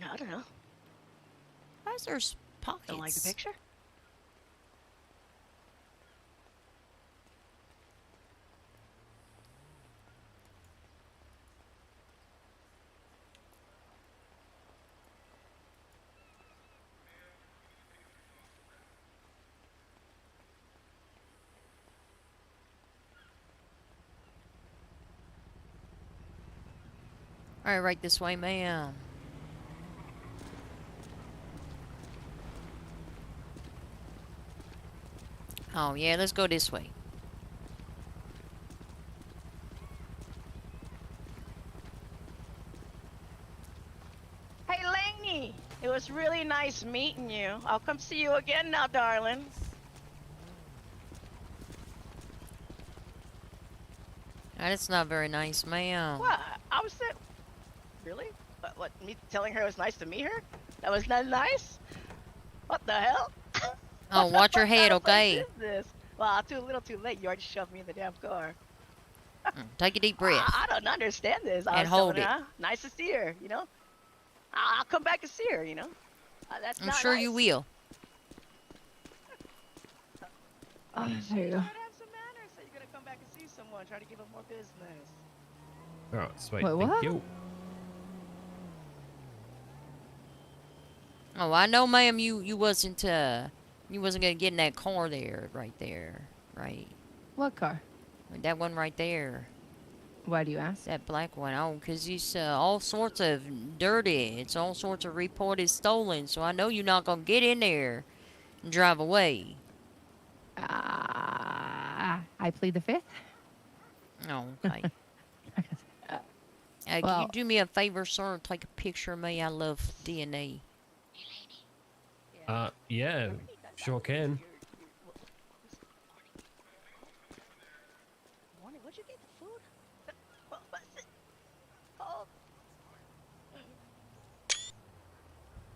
I don't know. Why is there pockets? Don't like the picture? Alright, right this way, ma'am. Oh, yeah, let's go this way. Hey, Lainey. It was really nice meeting you. I'll come see you again now, darling. That's not very nice, ma'am. What? I was saying... Really? What, me telling her it was nice to meet her? That was not nice? What the hell? Oh, watch your head, What kind okay? of place is this? Well, a little too late. You already shoved me in the damn car. Take a deep breath. I don't understand this. I And was hold telling her, it. huh? Nice to see her, you know? I'll come back and see her, you know? That's I'm not sure nice. you will. There you go. Have some manners. So you're gonna come back and see someone, try to give them more business. All right, sweet. Wait, Thank what? you. Oh, I know, ma'am. You wasn't gonna get in that car there, right there, right? What car? That one right there. Why do you ask? That black one. Oh, 'cause it's all sorts of dirty. It's all sorts of reported stolen. So I know you're not gonna get in there and drive away. I plead the fifth. Oh, okay. Can Well- you do me a favor, sir, and take a picture of me? I love DNA. Yeah, sure can. Morning, where'd you get the food? What's it? Oh.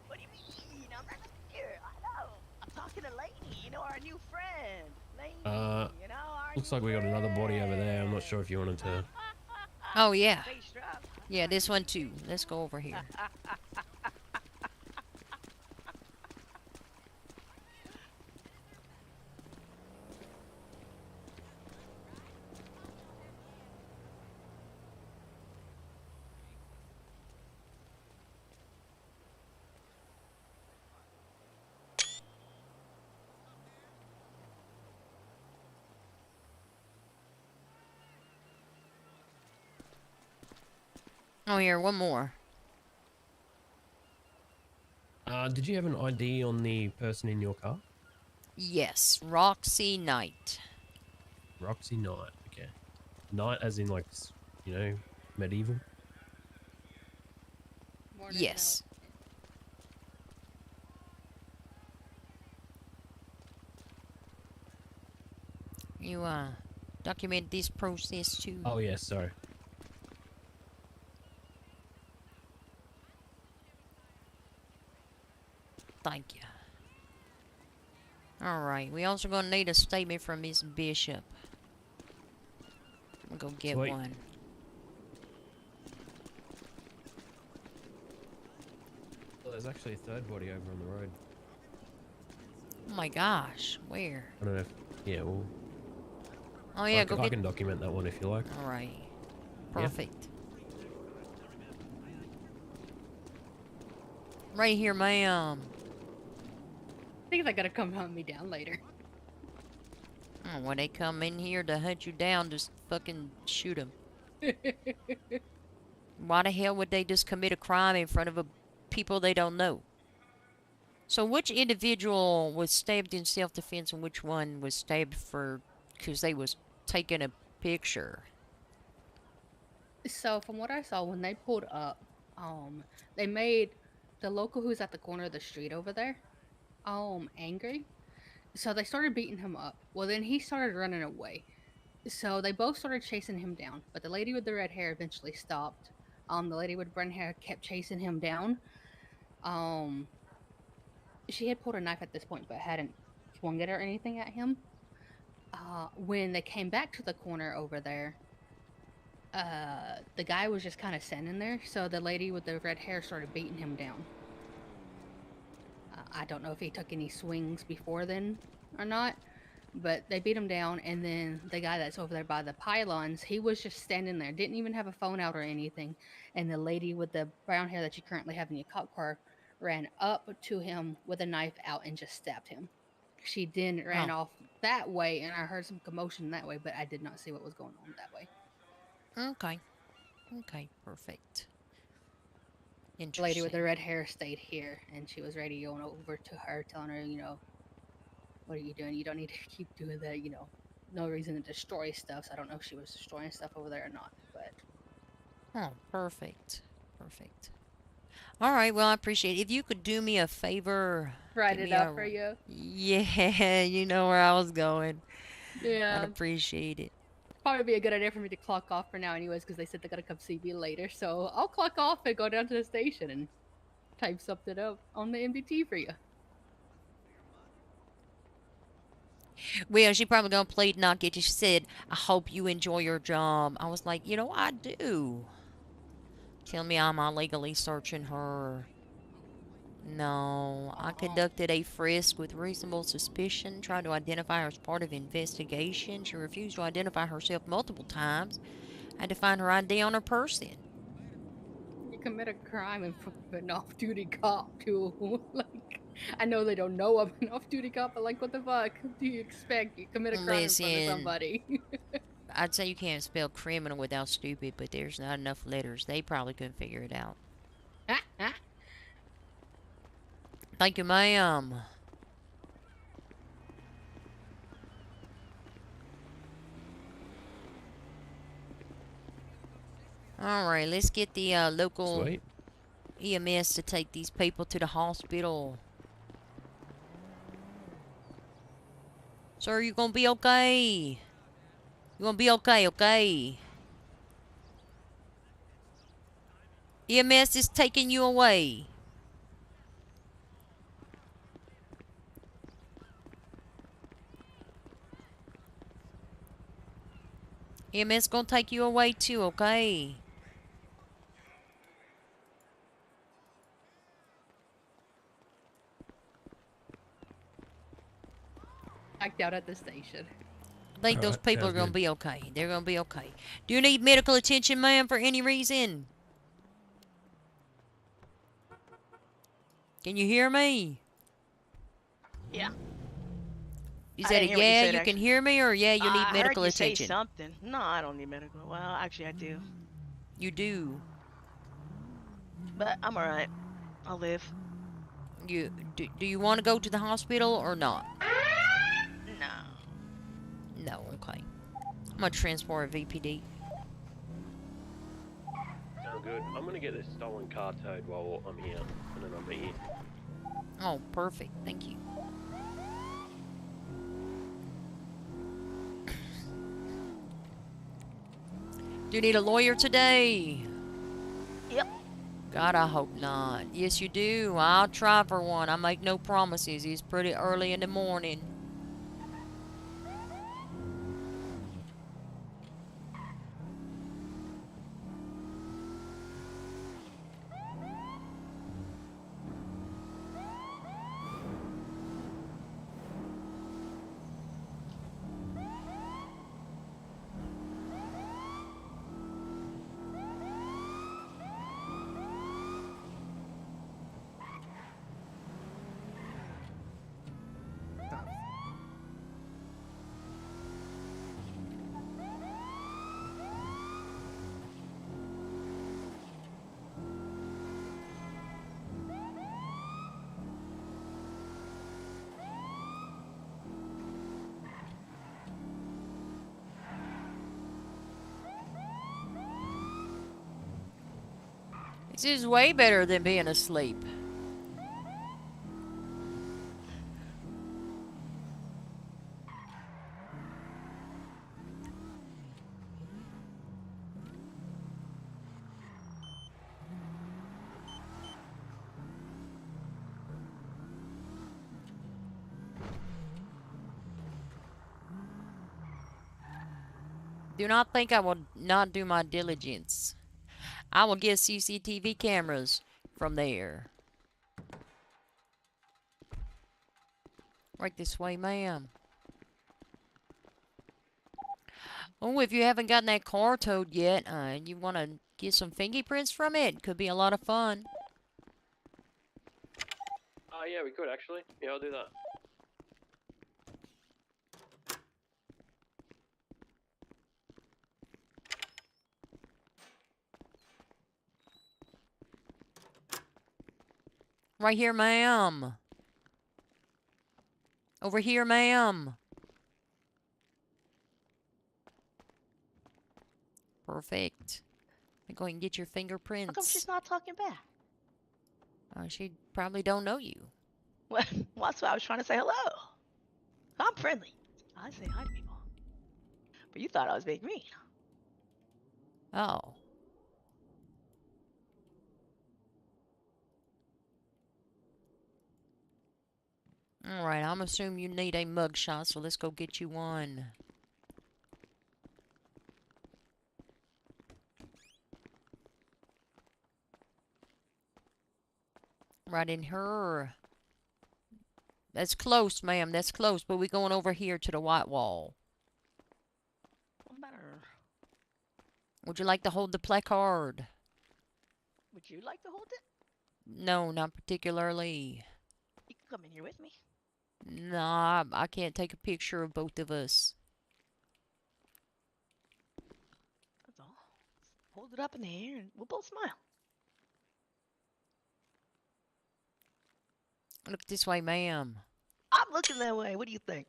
What do you mean? I'm not here. I know. I'm talking to Lainey, you know, our new friend. Lainey, you know, our Looks like we got another body over there. I'm not sure if you wanted to. Oh, yeah. Yeah, this one too. Let's go over here. Oh, here, one more. Did you have an ID on the person in your car? Yes, Roxy Knight. Roxy Knight. Okay. Knight as in like, you know, medieval? Yes. You, document this process too. Oh, yes, sorry. Thank you. Alright, we also gonna need a statement from Miss Bishop. I'm gonna get Sweet. one. Well, there's actually a third body over on the road. Oh my gosh, where? I don't know if... Yeah, well... Oh yeah, I can document that one if you like. Alright. Yeah. Perfect. Right here, ma'am. I think they're gonna come hunt me down later. Oh, when they come in here to hunt you down, just fucking shoot them. Why the hell would they just commit a crime in front of people they don't know? So which individual was stabbed in self-defense and which one was stabbed because they was taking a picture? So from what I saw, when they pulled up, they made the local who's at the corner of the street over there, angry. So they started beating him up. Well, then he started running away. So they both started chasing him down. But the lady with the red hair eventually stopped. The lady with brown hair kept chasing him down. She had pulled a knife at this point, but hadn't swung it or anything at him. When they came back to the corner over there, the guy was just kind of standing there. So the lady with the red hair started beating him down. I don't know if he took any swings before then or not, but they beat him down, and then the guy that's over there by the pylons, he was just standing there, didn't even have a phone out or anything, and the lady with the brown hair that you currently have in your cop car ran up to him with a knife out and just stabbed him. She then ran off that way, and I heard some commotion that way, but I did not see what was going on that way. Okay. Okay, perfect. The lady with the red hair stayed here, and she was ready going over to her, telling her, you know, what are you doing? You don't need to keep doing that, you know. No reason to destroy stuff. So I don't know if she was destroying stuff over there or not, but... Oh, perfect. Perfect. Alright, well, I appreciate it. If you could do me a favor... Write give it me up for you. Yeah, you know where I was going. Yeah. I'd appreciate it. Probably be a good idea for me to clock off for now anyways, because they said they're going to come see me later. So I'll clock off and go down to the station and type something up on the MDT for you. Well, she probably gonna plead not get you. She said, I hope you enjoy your job. I was like, you know, I do. Tell me I'm illegally searching her. No, I conducted a frisk with reasonable suspicion, tried to identify her as part of investigation. She refused to identify herself multiple times. had to find her ID on her person. You commit a crime in front of an off-duty cop, too. Like, I know they don't know I'm an off-duty cop, but like, what the fuck do you expect? You commit a crime in front of Listen, somebody. I'd say you can't spell criminal without stupid, but there's not enough letters. They probably couldn't figure it out. Thank you, ma'am. Alright, let's get the local Sweet. EMS to take these people to the hospital. Sir, you gonna be okay? You gonna be okay, okay? EMS is taking you away. EMS gonna take you away too, okay? Backed out at the station. I think those people are gonna be okay. They're gonna be okay. Do you need medical attention, ma'am, for any reason? Can you hear me? Yeah. Is I that a didn't hear what you yeah, said, you can actually. hear me, or yeah, you need I medical heard you say attention? something. No, I don't need medical. Well, actually, I do. You do. But I'm alright. I'll live. Do you want to go to the hospital or not? No. No, okay. I'm gonna transport a VPD. Sound good. I'm gonna get this stolen car towed while I'm here, and then I'll meet you. Oh, perfect. Thank you. Do you need a lawyer today? Yep. God, I hope not. Yes, you do. I'll try for one. I make no promises. It's pretty early in the morning. This is way better than being asleep. Do not think I will not do my diligence. I will get CCTV cameras from there. Right this way, ma'am. Oh, if you haven't gotten that car towed yet, and you want to get some fingerprints from it, could be a lot of fun. Oh yeah, we could actually. Yeah, I'll do that. Right here, ma'am. Over here, ma'am. Perfect. Go and get your fingerprints. How come she's not talking back? She probably don't know you. Well, that's why I was trying to say hello. I'm friendly. I say hi to people. But you thought I was being mean. Oh. Alright, I'm assuming you need a mugshot, so let's go get you one. Right in her. That's close, ma'am. That's close, but we're going over here to the white wall. What about her? Would you like to hold the placard? Would you like to hold it? No, not particularly. You can come in here with me. Nah, I can't take a picture of both of us. That's all. Just hold it up in the air and we'll both smile. Look this way, ma'am. I'm looking that way. What do you think?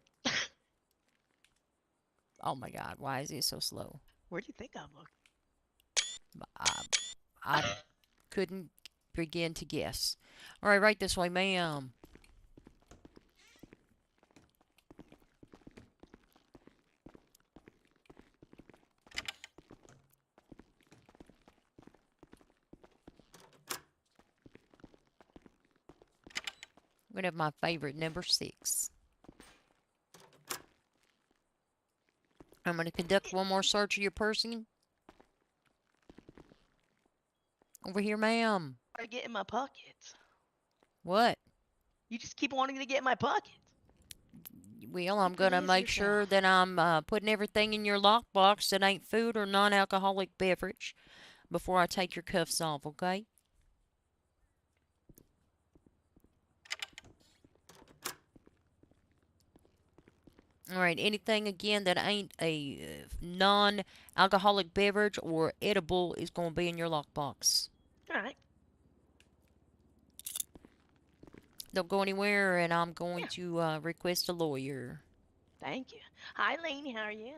Oh my God, why is it so slow? Where do you think I'm looking? I couldn't begin to guess. All right this way, ma'am. I'm gonna have my favorite, number 6. I'm gonna conduct one more search of your person. Over here, ma'am. I get in my pockets. What? You just keep wanting to get in my pockets. Well, I'm Keep gonna release make sure yourself. that I'm putting everything in your lockbox that ain't food or non-alcoholic beverage before I take your cuffs off, okay? All right, anything again that ain't a non-alcoholic beverage or edible is going to be in your lockbox. All right. Don't go anywhere, and I'm going to request a lawyer. Thank you. Hi, Lainey. How are you?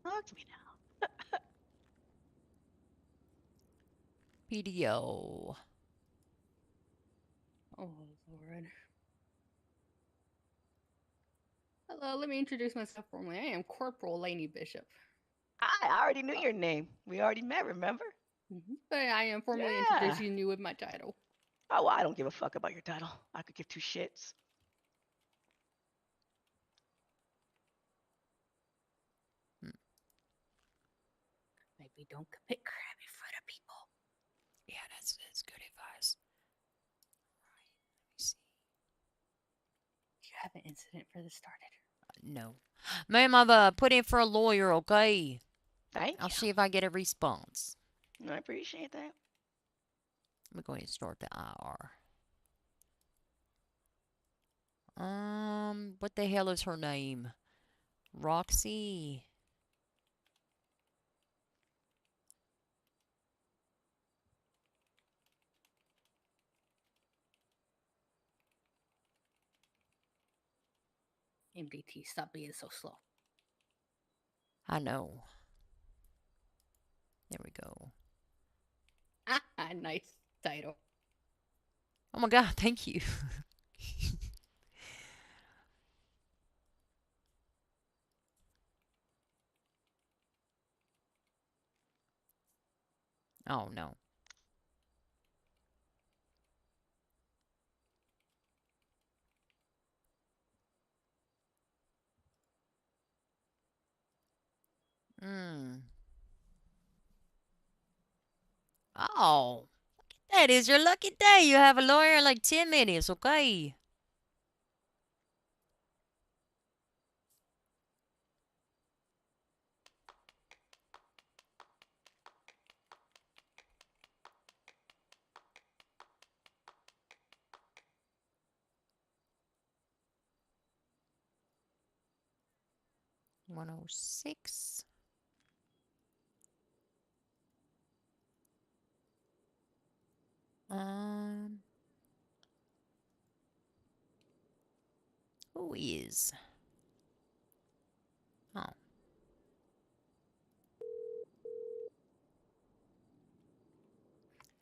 Talk to me now. PDO. Oh, Lord. Hello, let me introduce myself formally. I am Corporal Laney Bishop. I already knew your name. We already met, remember? But I am formally introducing you with my title. Oh, well, I don't give a fuck about your title. I could give two shits. Maybe don't commit crime in front of people. Yeah, that's good advice. Right, let me see. Do you have an incident for this started? No. Ma'am, I've put in for a lawyer, okay? Thank I'll you. see if I get a response. I appreciate that. Let me go ahead and start the IR. What the hell is her name? Roxy. MDT, stop being so slow. I know. There we go. Nice title. Oh my God, thank you. Oh no. Oh, that is your lucky day. You have a lawyer in like 10 minutes, okay? $106. Who is? Oh.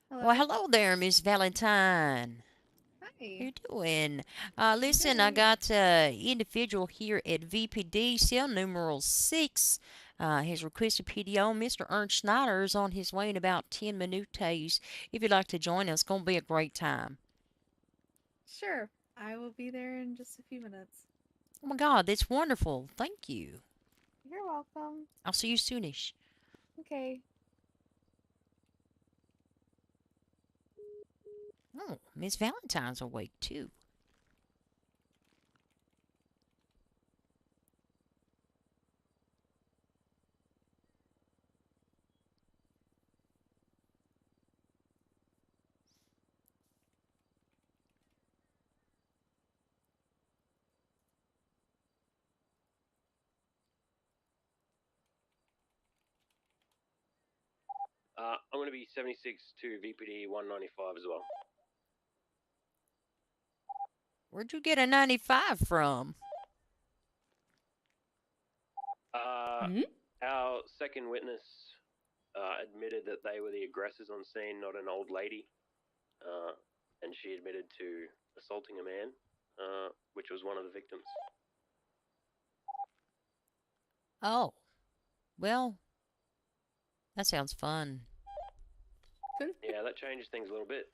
Hello. Well, hello there, Miss Valentine. Hi. How you doing? Listen, I good. got individual here at VPD, cell numeral 6. Has requested PDO. Mr. Ernst Schneider is on his way in about 10 minutes. If you'd like to join us, it's going to be a great time. Sure. I will be there in just a few minutes. Oh my God, that's wonderful. Thank you. You're welcome. I'll see you soonish. Okay. Oh, Miss Valentine's awake too. I'm going to be 76 to VPD 195 as well. Where'd you get a 95 from? Our second witness admitted that they were the aggressors on scene, not an old lady. And she admitted to assaulting a man, which was one of the victims. Oh. Well, that sounds fun. Yeah, that changes things a little bit.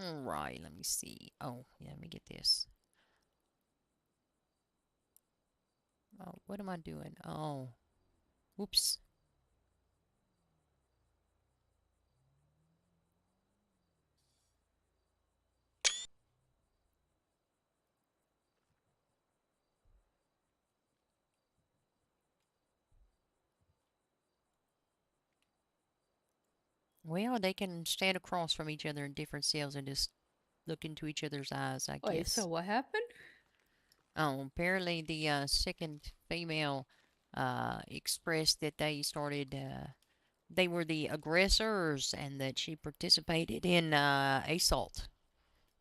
All right, let me see. Oh, yeah, let me get this. Oh, what am I doing? Oh, whoops. Well, they can stand across from each other in different cells and just look into each other's eyes, I Wait, guess. so what happened? Oh, apparently the second female expressed that they were the aggressors and that she participated in assault.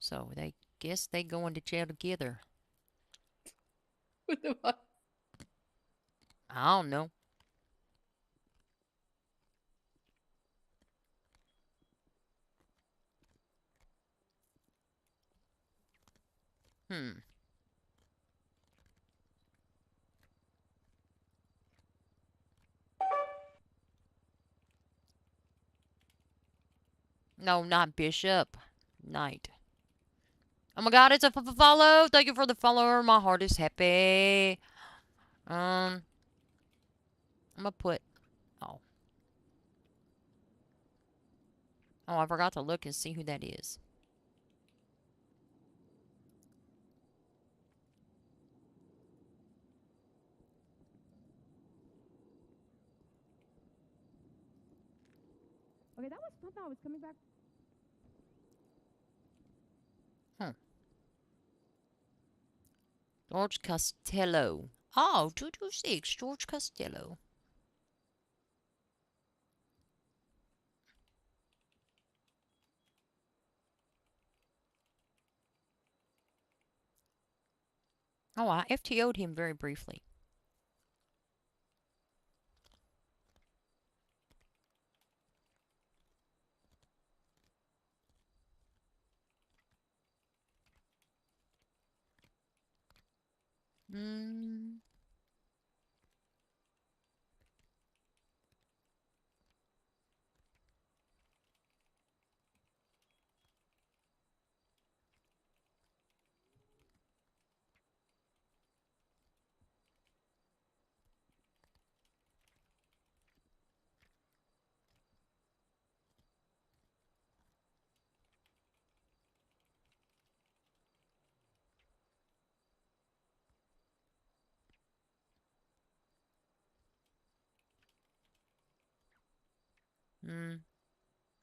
So they guess they go into jail together. What the fuck? I don't know. Hmm. No, not Bishop. Knight. Oh my god, it's a follow! Thank you for the follower. My heart is happy. I'm gonna put... Oh. Oh, I forgot to look and see who that is. Okay, that was fun. I was coming back. George Costello. Oh, 226, George Costello. Oh, I FTO'd him very briefly. Hmm.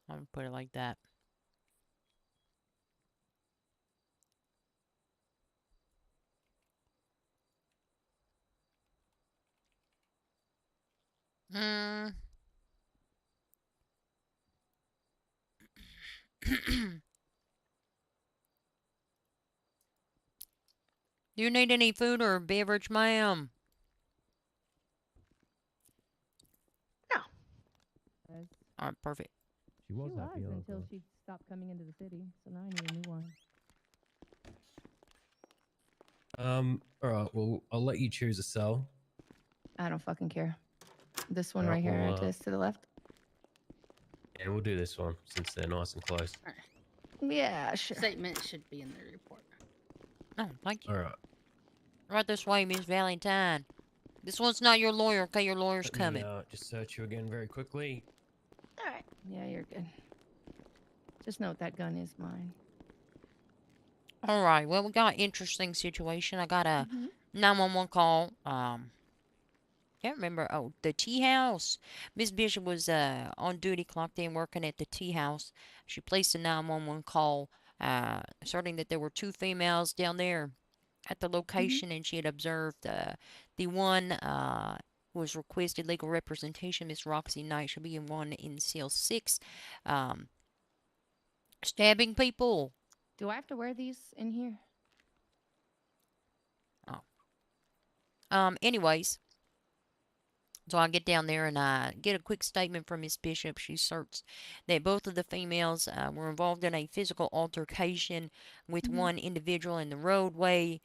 I'm gonna put it like that. Hmm. Do you need any food or beverage, ma'am? No. Alright, perfect. She was happy until she stopped coming into the city, so now I need a new one. Alright, well, I'll let you choose a cell. I don't fucking care. This one Alright, right here, well, this to the left. Yeah, we'll do this one since they're nice and close. Yeah, sure. Statement should be in the report. Oh, thank you. All right. Right this way, Miss Valentine. This one's not your lawyer, okay? Your lawyer's Let coming. me just search you again very quickly. All right. Yeah, you're good. Just note that gun is mine. All right. Well, we got an interesting situation. I got a Mhm. 911 call. Can't remember. Oh, the tea house. Miss Bishop was on duty, clocked in, working at the tea house. She placed a 911 call, asserting that there were two females down there at the location, and she had observed the one who was requested legal representation, Miss Roxy Knight. She'll be in one in cell 6, stabbing people. Do I have to wear these in here? Anyways, so I get down there and I get a quick statement from Miss Bishop. She asserts that both of the females were involved in a physical altercation with one individual in the roadway.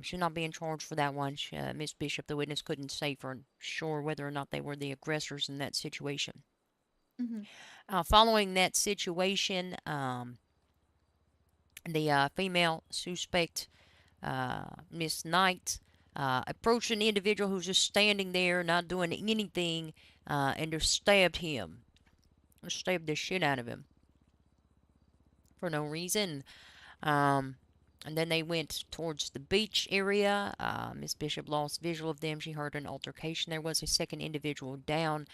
She's not being charged for that one. Miss Bishop, the witness, couldn't say for sure whether or not they were the aggressors in that situation. Following that situation, the female suspect, Miss Knight, approached an individual who's just standing there, not doing anything, and just stabbed him. Stabbed the shit out of him. For no reason. And then they went towards the beach area. Miss Bishop lost visual of them. She heard an altercation. There was a second individual down.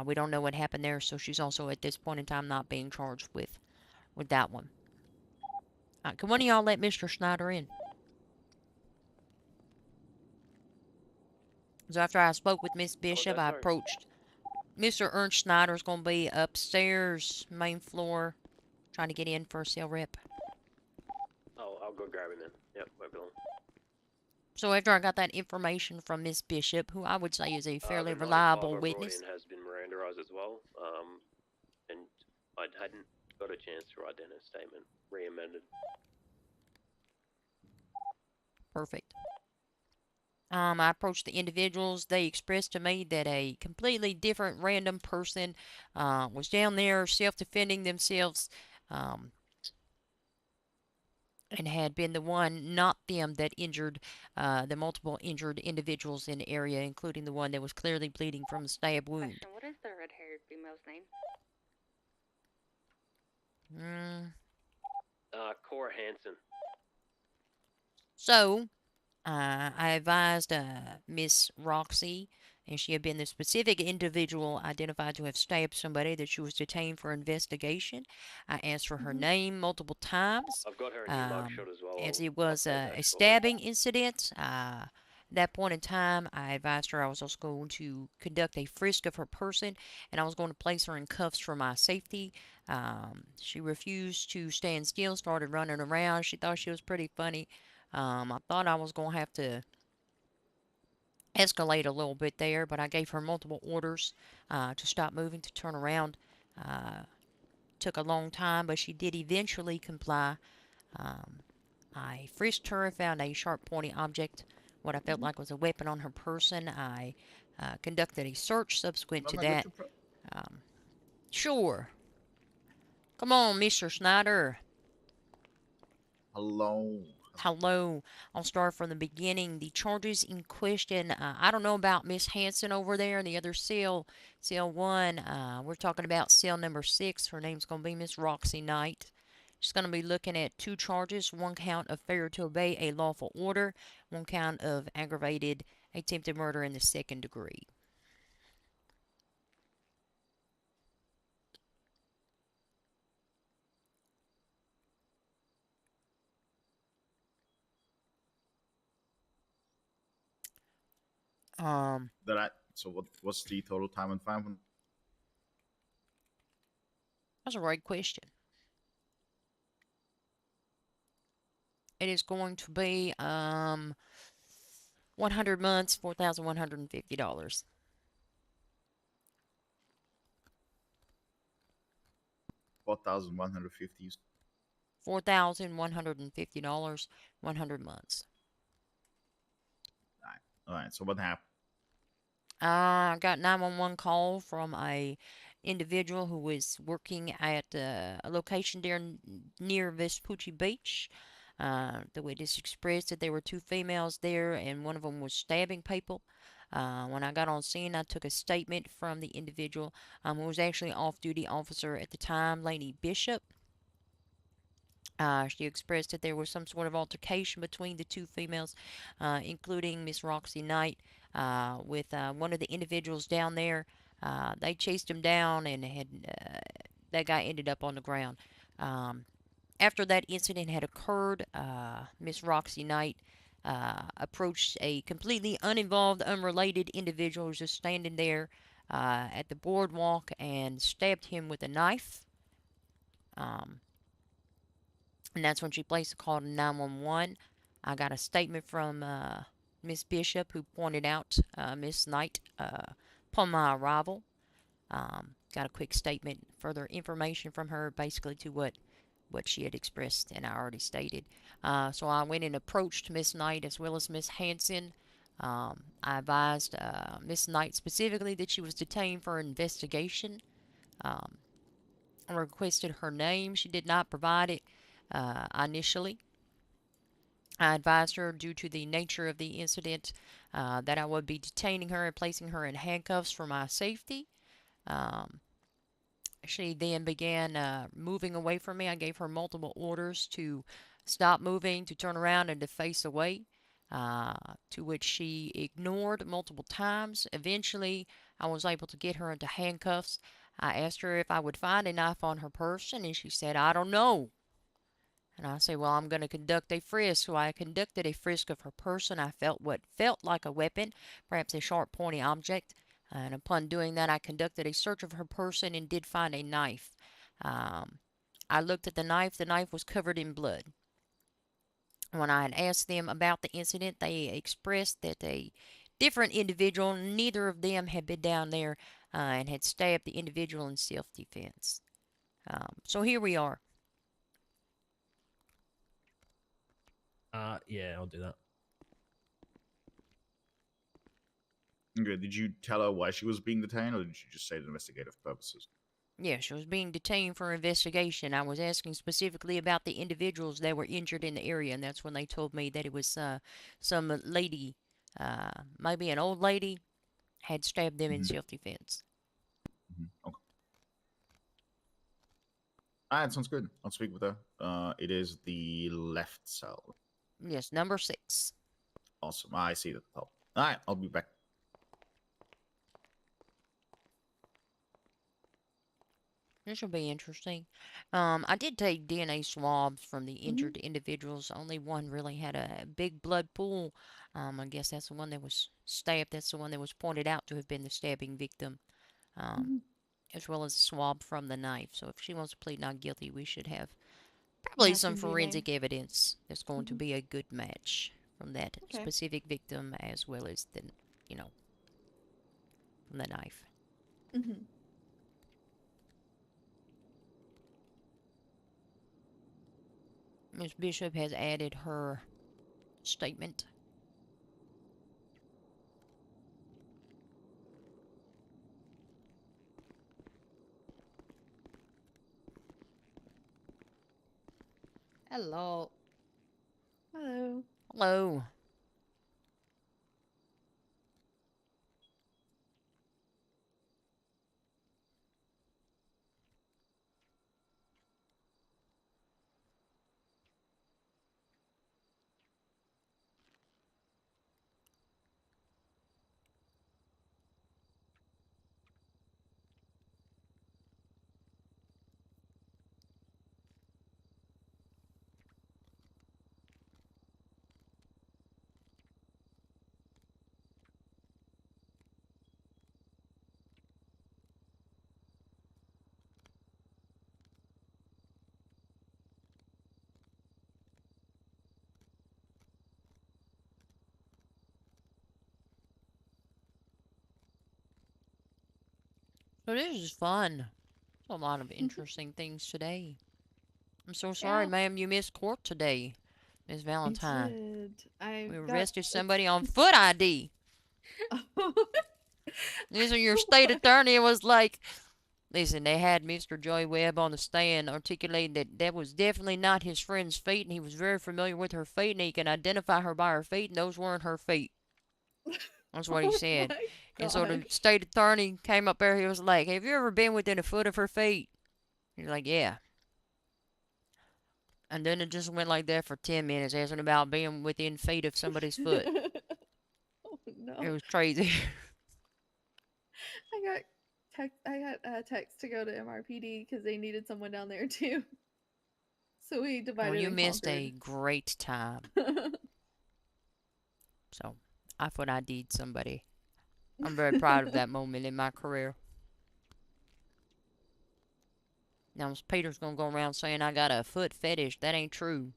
We don't know what happened there, so she's also at this point in time not being charged with that one. Can one of y'all let Mr. Snyder in? So after I spoke with Miss Bishop, I approached Mr. Ernst Snyder's going to be upstairs, main floor, trying to get in for a sale rep. I'll go grab him then. Yep, won't be long. So after I got that information from Miss Bishop, who I would say is a fairly The 95 reliable I brought witness. in has been Mirandaized as well, and I hadn't got a chance to write down a statement, re-amended. Perfect. I approached the individuals. They expressed to me that a completely different random person was down there self-defending themselves, and had been the one, not them, that injured the multiple injured individuals in the area, including the one that was clearly bleeding from a stab wound. Question, what is the red-haired female's name? Cora Hansen. So, I advised Miss Roxy, and she had been the specific individual identified to have stabbed somebody, that she was detained for investigation. I asked for her name multiple times. I've got her a new mugshot as well. As it was a stabbing incident. At that point in time, I advised her I was also going to conduct a frisk of her person, and I was going to place her in cuffs for my safety. She refused to stand still, started running around. She thought she was pretty funny. I thought I was going to have to escalate a little bit there, but I gave her multiple orders to stop moving, to turn around. Took a long time, but she did eventually comply. I frisked her, found a sharp, pointy object, what I felt like was a weapon on her person. I conducted a search subsequent to that. Sure. Come on, Mr. Snyder. Hello. Hello. I'll start from the beginning. The charges in question, I don't know about Miss Hanson over there in the other cell, cell 1. We're talking about cell number 6. Her name's going to be Miss Roxy Knight. She's going to be looking at 2 charges. 1 count of failure to obey a lawful order. 1 count of aggravated attempted murder in the 2nd degree. So what's the total time and fine? That's a great question. It is going to be 100 months, $4,150. $4,150. $4,150, 100 months. All right. So what happened? I got 911 call from a individual who was working at a location there near Vespucci Beach. The witness expressed that there were two females there, and one of them was stabbing people. When I got on scene, I took a statement from the individual who was actually off-duty officer at the time, Lady Bishop. She expressed that there was some sort of altercation between the two females, including Miss Roxy Knight, with one of the individuals down there. They chased him down, and that guy ended up on the ground. After that incident had occurred, Miss Roxy Knight approached a completely uninvolved, unrelated individual who was just standing there at the boardwalk and stabbed him with a knife. And that's when she placed the call to 911. I got a statement from Miss Bishop, who pointed out Miss Knight upon my arrival. Got a quick statement, further information from her, basically to what she had expressed and I already stated. So I went and approached Miss Knight as well as Miss Hanson. I advised Miss Knight specifically that she was detained for investigation. I requested her name. She did not provide it initially. I advised her, due to the nature of the incident, that I would be detaining her and placing her in handcuffs for my safety. She then began moving away from me. I gave her multiple orders to stop moving, to turn around, and to face away, to which she ignored multiple times. Eventually, I was able to get her into handcuffs. I asked her if I would find a knife on her person, and she said, "I don't know." And I said, "Well, I'm going to conduct a frisk." So I conducted a frisk of her person. I felt what felt like a weapon, perhaps a sharp, pointy object. And upon doing that, I conducted a search of her person and did find a knife. I looked at the knife. The knife was covered in blood. When I had asked them about the incident, they expressed that a different individual, neither of them had been down there, and had stabbed the individual in self-defense. So here we are. Yeah, I'll do that. Okay, did you tell her why she was being detained, or did you just say investigative purposes? Yeah, she was being detained for investigation. I was asking specifically about the individuals that were injured in the area, and that's when they told me that it was some lady, maybe an old lady, had stabbed them in self-defense. Okay. Alright, sounds good. I'll speak with her. It is the left cell. Yes, number 6. Awesome. I see the top. Alright, I'll be back. This will be interesting. I did take DNA swabs from the injured individuals. Only one really had a big blood pool. I guess that's the one that was stabbed. That's the one that was pointed out to have been the stabbing victim, as well as a swab from the knife. So if she wants to plead not guilty, we should have probably some Matching DNA. forensic evidence that's going to be a good match from that specific victim, as well as the, from the knife. Ms. Bishop has added her statement. Hello. Hello. Hello. So this is fun. A lot of interesting things today. I'm so sorry, ma'am, you missed court today, Miss Valentine. I We got arrested somebody on foot ID. Listen, your state attorney was like, listen, they had Mr. Joey Webb on the stand articulating that that was definitely not his friend's feet, and he was very familiar with her feet, and he can identify her by her feet, and those weren't her feet. That's what he said. And so the state attorney came up there, he was like, have you ever been within a foot of her feet? He's like, yeah. And then it just went like that for 10 minutes, asking about being within feet of somebody's foot. Oh no. It was crazy. I got text to go to MRPD because they needed someone down there too. So we divided Well, you and missed conquered. a great time. So, I thought I did somebody. I'm very proud of that moment in my career. Now, Peter's gonna go around saying I got a foot fetish. That ain't true.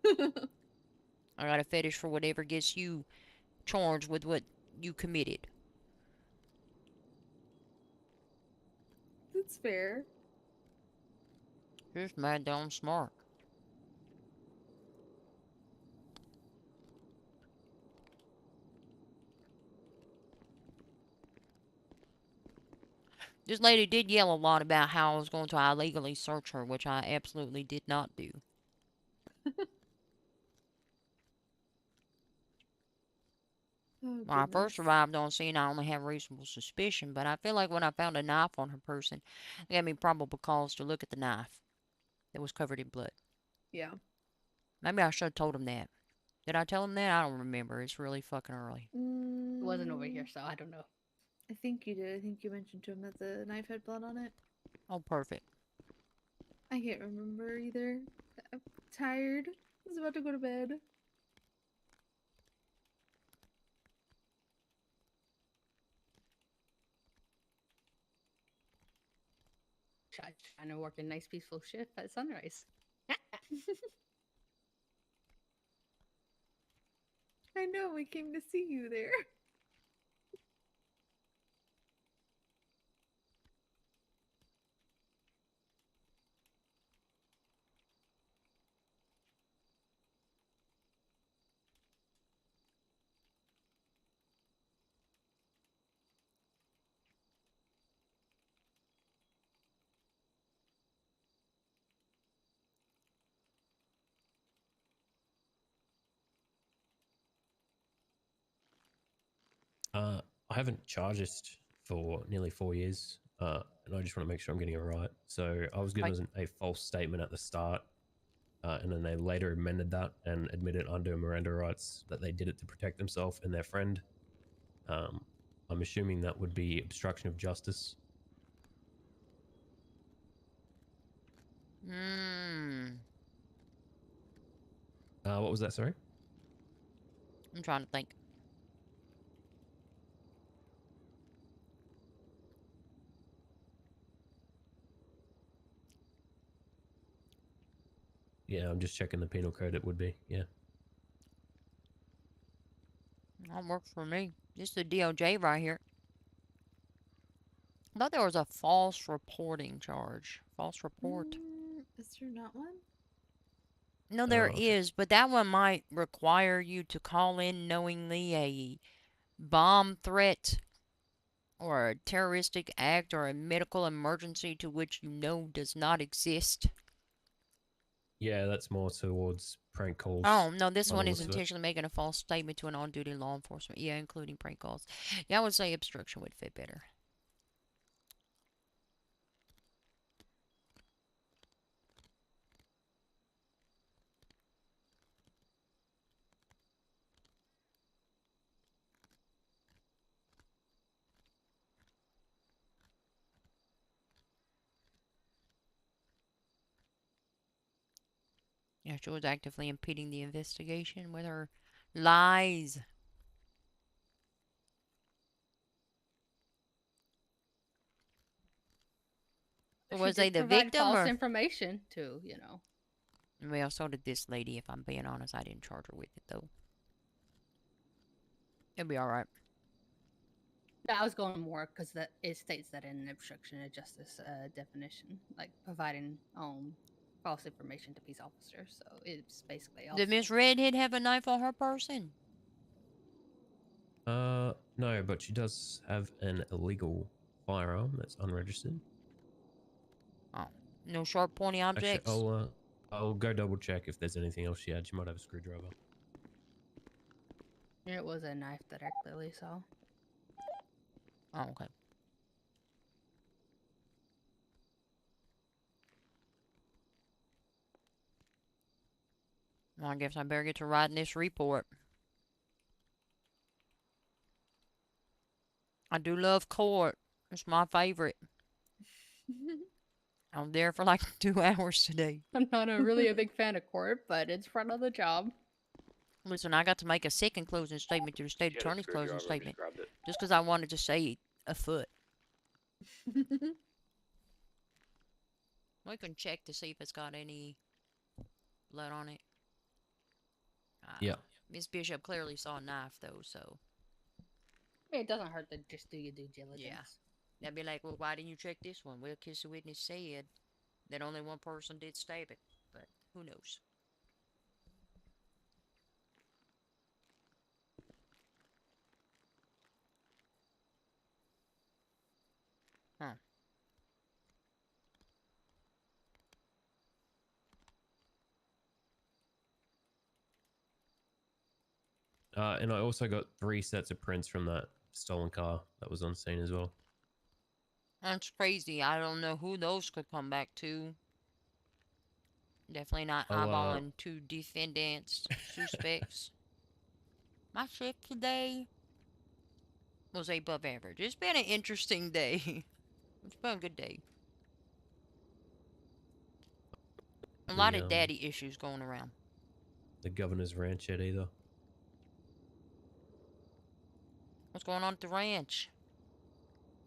I got a fetish for whatever gets you charged with what you committed. That's fair. Just mad that I'm smart. This lady did yell a lot about how I was going to illegally search her, which I absolutely did not do. Oh, When I first arrived on scene, I only had reasonable suspicion, but I feel like when I found a knife on her person, it gave me probable cause to look at the knife that was covered in blood. Yeah. Maybe I should have told him that. Did I tell him that? I don't remember. It's really fucking early. It wasn't over here, so I don't know. I think you did. I think you mentioned to him that the knife had blood on it. Oh, perfect. I can't remember either. I'm tired. I was about to go to bed. Trying to work a nice peaceful shift at sunrise. I know, we came to see you there. I haven't charged this for nearly 4 years, and I just want to make sure I'm getting it right. So I was given a false statement at the start, and then they later amended that and admitted under Miranda rights that they did it to protect themselves and their friend. I'm assuming that would be obstruction of justice. What was that, sorry? I'm trying to think. Yeah, I'm just checking the penal code. It would be, yeah. That works for me. This is the DOJ right here. I thought there was a false reporting charge. False report. Is there not one? No, there is, but that one might require you to call in knowingly a bomb threat or a terroristic act or a medical emergency to which you know does not exist. Yeah, that's more towards prank calls. Oh, no, this by the one is looks of it. intentionally making a false statement to an on-duty law enforcement. Yeah, including prank calls. Yeah, I would say obstruction would fit better. Yeah, she was actively impeding the investigation with her lies. She Was did they the provide victim false or? information too, you know. Well, so did this lady, if I'm being honest. I didn't charge her with it, though. It'll be alright. I was going more because it states that in obstruction of justice definition, like providing false information to peace officers. So it's basically also. Did Miss Redhead have a knife on her person? No, but she does have an illegal firearm that's unregistered. Oh, no sharp, pointy Actually, objects. I'll go double check if there's anything else she had. She might have a screwdriver. It was a knife that I clearly saw. Oh, okay. Well, I guess I better get to writing this report. I do love court. It's my favorite. I'm there for like 2 hours today. I'm not really a big fan of court, but it's part of the job. Listen, I got to make a second closing statement to the state She had a attorney's closing screwdriver and just statement. grabbed it. Just because I wanted to say a foot. We can check to see if it's got any blood on it. Yeah. Miss Bishop clearly saw a knife, though, so. I mean, it doesn't hurt to just do your due diligence. Yeah. They'd be like, well, why didn't you check this one? Well, because the witness said that only one person did stab it. But who knows? Huh. And I also got 3 sets of prints from that stolen car that was on scene as well. That's crazy. I don't know who those could come back to. Definitely not eyeballing 2 defendants, suspects. My shift today was above average. It's been an interesting day. It's been a good day. A lot of daddy issues going around. The governor's ranch yet either. What's going on at the ranch?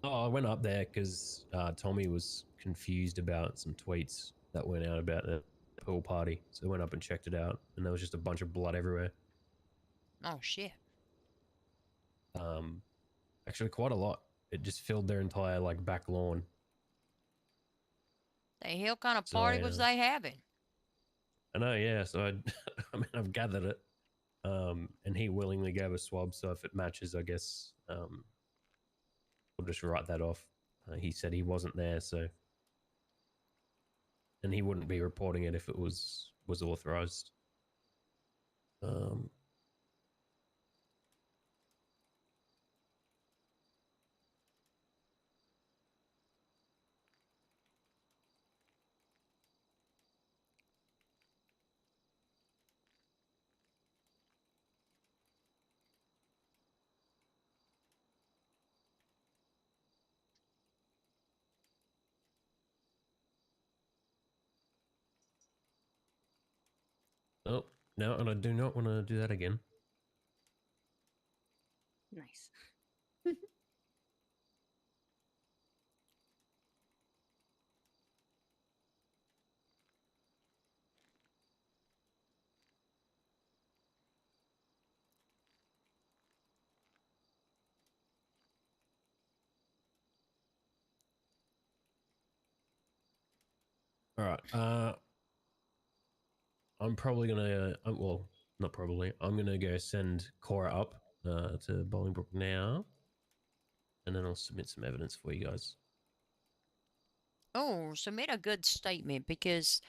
Oh, I went up there because Tommy was confused about some tweets that went out about the pool party. So I went up and checked it out, and there was just a bunch of blood everywhere. Oh, shit. Actually, quite a lot. It just filled their entire like back lawn. The hell kind of party was they having? I know, yeah. So I mean, I've gathered it, and he willingly gave a swab. So if it matches, I guess we'll just write that off. He said he wasn't there, so and he wouldn't be reporting it if it was authorized. Oh, no, and I do not want to do that again. Nice. All right. I'm probably gonna. Well, not probably. I'm gonna go send Cora up to Bolingbroke now, and then I'll submit some evidence for you guys. Oh, submit a good statement because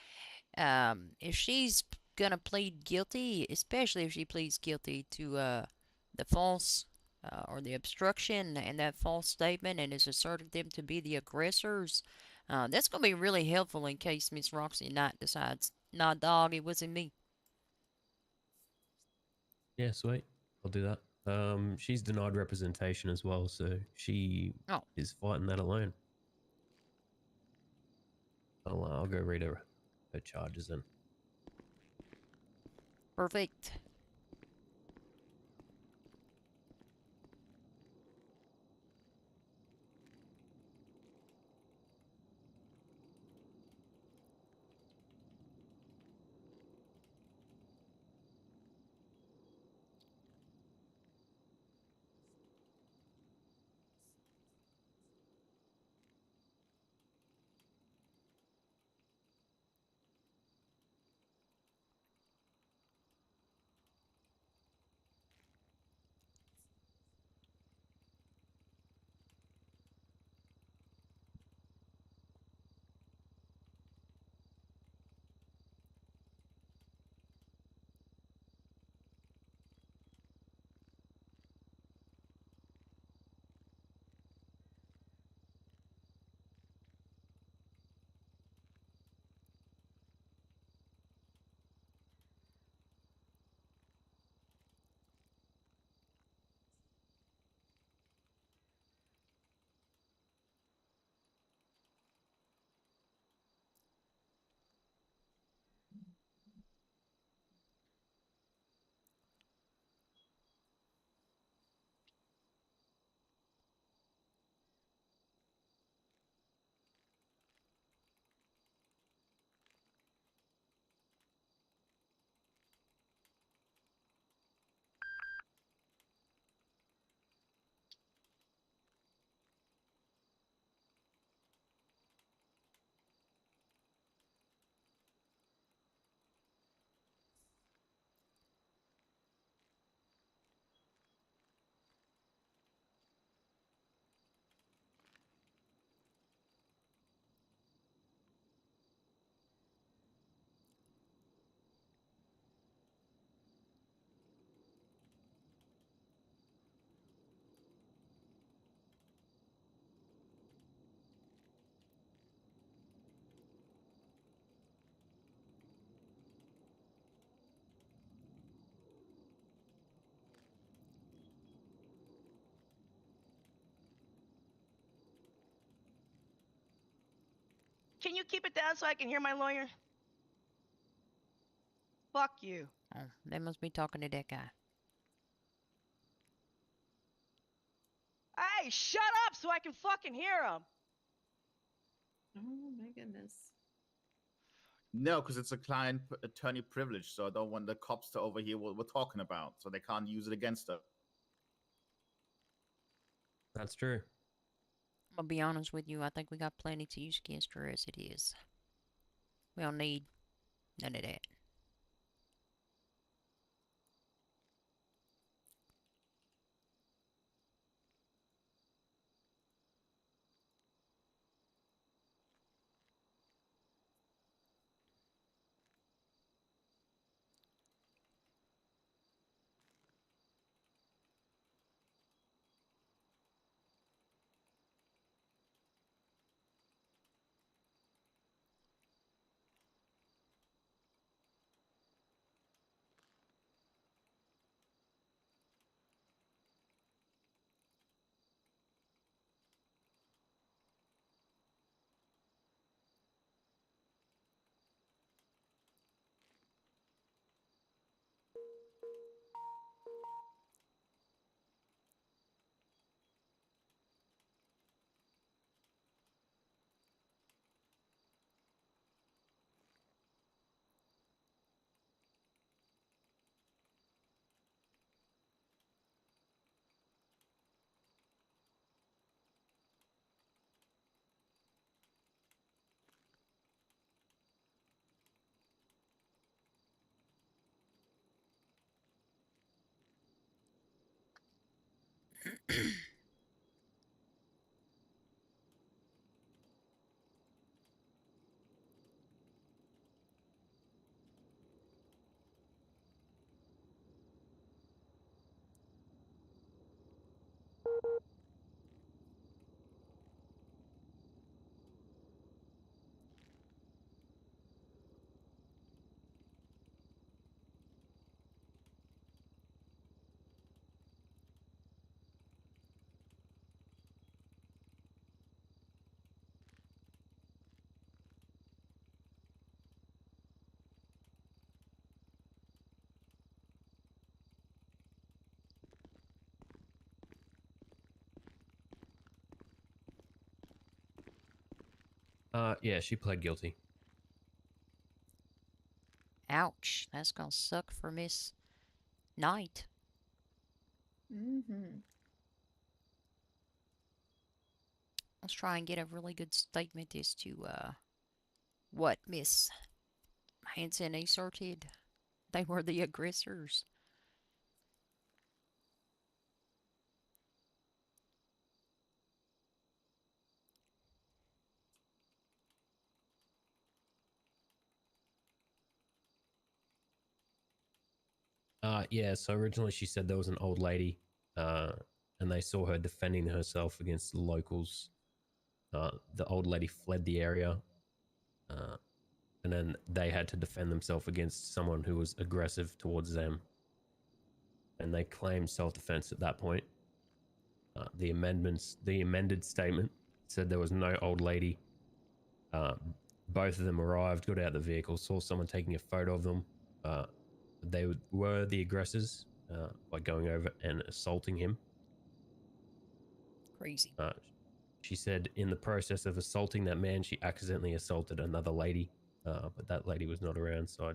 if she's gonna plead guilty, especially if she pleads guilty to the false or the obstruction and that false statement and has asserted them to be the aggressors, that's gonna be really helpful in case Miss Roxy Knight decides, nah, dog, it wasn't me. Yeah, sweet. I'll do that. She's denied representation as well, so she is fighting that alone. I'll go read her charges then. Perfect. Can you keep it down so I can hear my lawyer? Fuck you. Oh, they must be talking to that guy. Hey, shut up so I can fucking hear him. Oh my goodness. No, because it's a client attorney privilege, so I don't want the cops to overhear what we're talking about, so they can't use it against us. That's true. I'll be honest with you. I think we got plenty to use against her as it is. We don't need none of that. Yeah, she pled guilty. Ouch. That's gonna suck for Miss Knight. Mm-hmm. Let's try and get a really good statement as to what Miss Hanson asserted. They were the aggressors. Yeah, so originally she said there was an old lady, and they saw her defending herself against the locals. The old lady fled the area, and then they had to defend themselves against someone who was aggressive towards them. And they claimed self-defense at that point. The amended statement said there was no old lady. Both of them arrived, got out of the vehicle, saw someone taking a photo of them. They were the aggressors by going over and assaulting him. Crazy. She said in the process of assaulting that man, she accidentally assaulted another lady, but that lady was not around, so I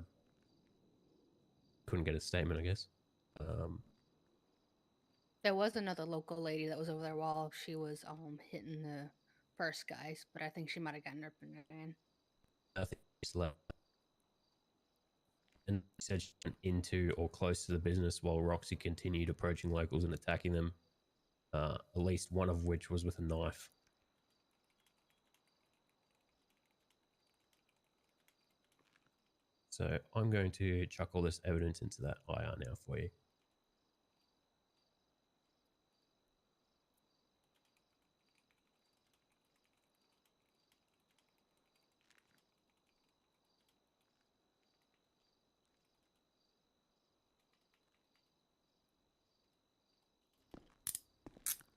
couldn't get a statement, I guess. There was another local lady that was over there while she was hitting the first guys, but I think she might have gotten her in. I think she slept. And said she went into or close to the business while Roxy continued approaching locals and attacking them, at least one of which was with a knife. So I'm going to chuck all this evidence into that IR now for you.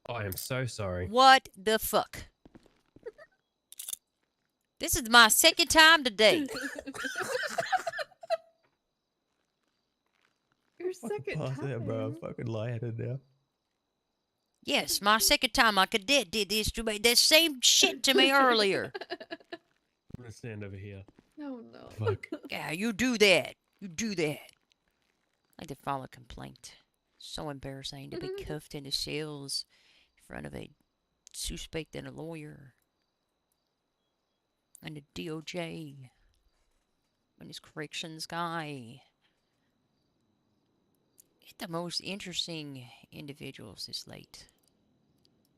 I am so sorry. What the fuck? This is my second time today. Your second Pause time. there, bro. I'm fucking lightheaded now. Yes, my second time. My cadet did this to me. That same shit to me earlier. I'm gonna stand over here. Oh no. Fuck. Yeah, you do that. You do that. I like to file a complaint. So embarrassing to be cuffed into cells in front of a suspect and a lawyer. And a DOJ. And his corrections guy. Get the most interesting individuals this late.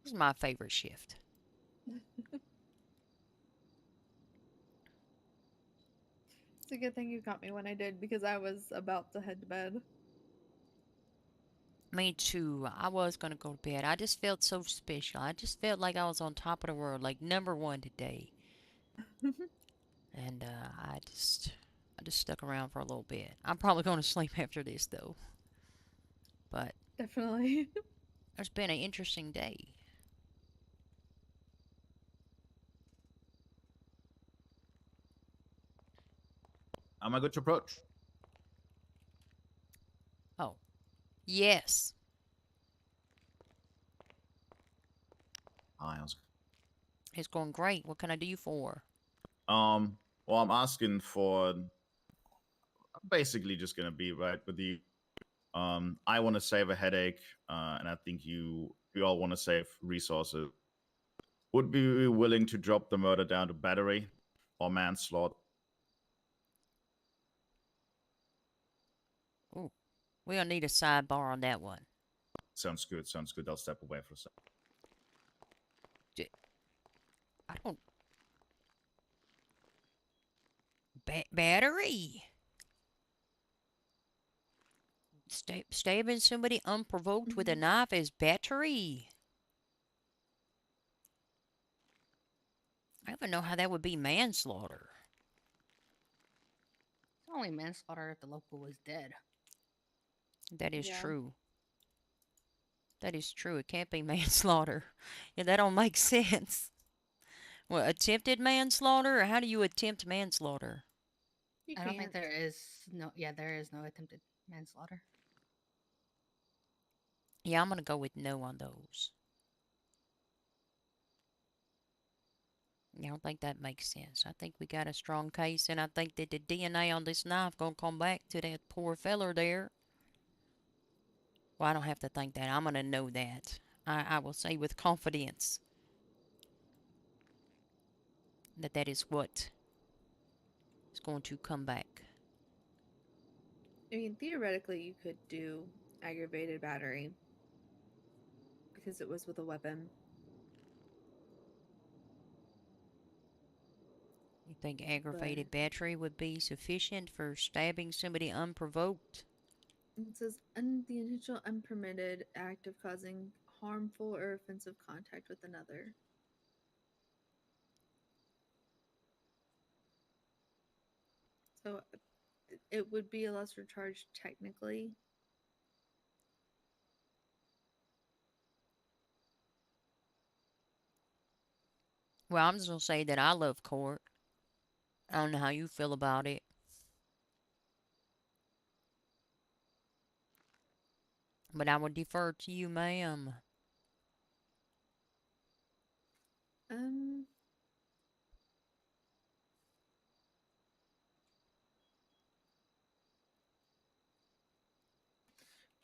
This is my favorite shift. It's a good thing you got me when I did because I was about to head to bed. Me too. I was gonna go to bed. I just felt so special. I just felt like I was on top of the world, like #1 today. And I just stuck around for a little bit. I'm probably gonna sleep after this though. But Definitely. it's been an interesting day. Am I good to approach? Oh, yes. Hi, how's It's going great. What can I do you for? Well, I'm asking for. I'm basically just gonna be right with you. I want to save a headache, and I think you all want to save resources. Would be willing to drop the murder down to battery or manslaughter? Ooh, we'll need a sidebar on that one. Sounds good. Sounds good. I'll step away for a second. I don't. Battery. Stabbing somebody unprovoked with a knife is battery. I don't even know how that would be manslaughter. It's only manslaughter if the local was dead. That is Yeah. true. That is true. It can't be manslaughter. Yeah, that don't make sense. Well, attempted manslaughter, or how do you attempt manslaughter? I don't think there is no. Yeah, there is no attempted manslaughter. Yeah, I'm gonna go with no on those. Yeah, I don't think that makes sense. I think we got a strong case, and I think that the DNA on this knife gonna come back to that poor feller there. Well, I don't have to think that. I'm gonna know that. I will say with confidence that that is what is going to come back. I mean, theoretically, you could do aggravated battery because it was with a weapon. You think aggravated battery would be sufficient for stabbing somebody unprovoked? It says the intentional unpermitted act of causing harmful or offensive contact with another. So it would be a lesser charge technically. Well, I'm just gonna say that I love court. I don't know how you feel about it. But I would defer to you, ma'am. Um.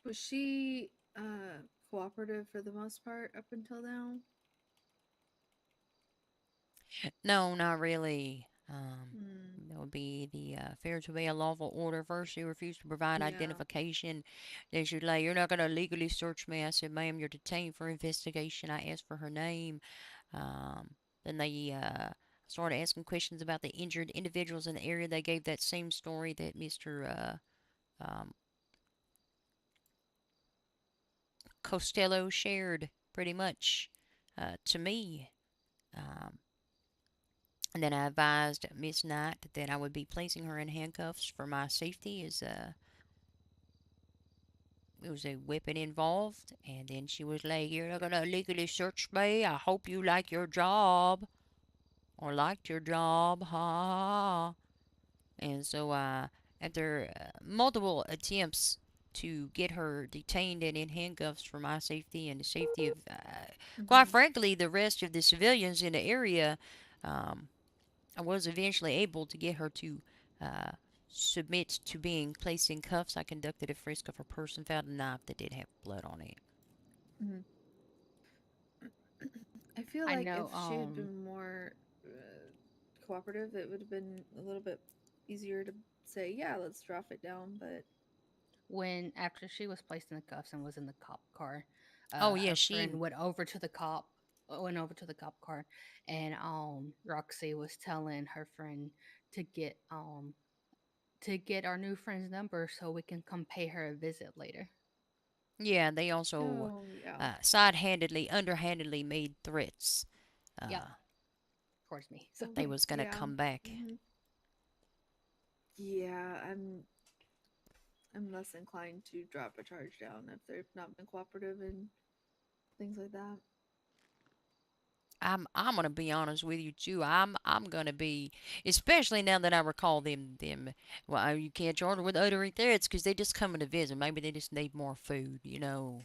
Was she cooperative for the most part up until now? No, not really. That would be the failure to obey a lawful order. First, she refused to provide Yeah. identification. Then she was like, "You're not going to legally search me." I said, "Ma'am, you're detained for investigation." I asked for her name. Then they started asking questions about the injured individuals in the area. They gave that same story that Mr. Costello shared pretty much to me. And then I advised Miss Knight that I would be placing her in handcuffs for my safety as there was a weapon involved. And then she was like, "You're not going to legally search me. I hope you like your job." or liked your job, ha ha ha. And so, after multiple attempts to get her detained and in handcuffs for my safety and the safety of, quite frankly, the rest of the civilians in the area, I was eventually able to get her to uh, submit to being placed in cuffs. I conducted a frisk of her person, found a knife that did have blood on it. Mhm. I feel I like if know. she had been more cooperative, it would have been a little bit easier to say, yeah, let's drop it down. But When after she was placed in the cuffs and was in the cop car, Oh, yeah, her she. friend went over to the cop car, and Roxy was telling her friend to get our new friend's number so we can come pay her a visit later. Yeah, they also oh yeah, underhandedly made threats. Yep, Uh, towards me. So they was gonna yeah, come back. yeah. I'm less inclined to drop a charge down if they've not been cooperative and things like that. I'm gonna be honest with you too. I'm gonna be, especially now that I recall them. Well, you can't charge them with uttering threats because they just coming to visit. Maybe they just need more food, you know.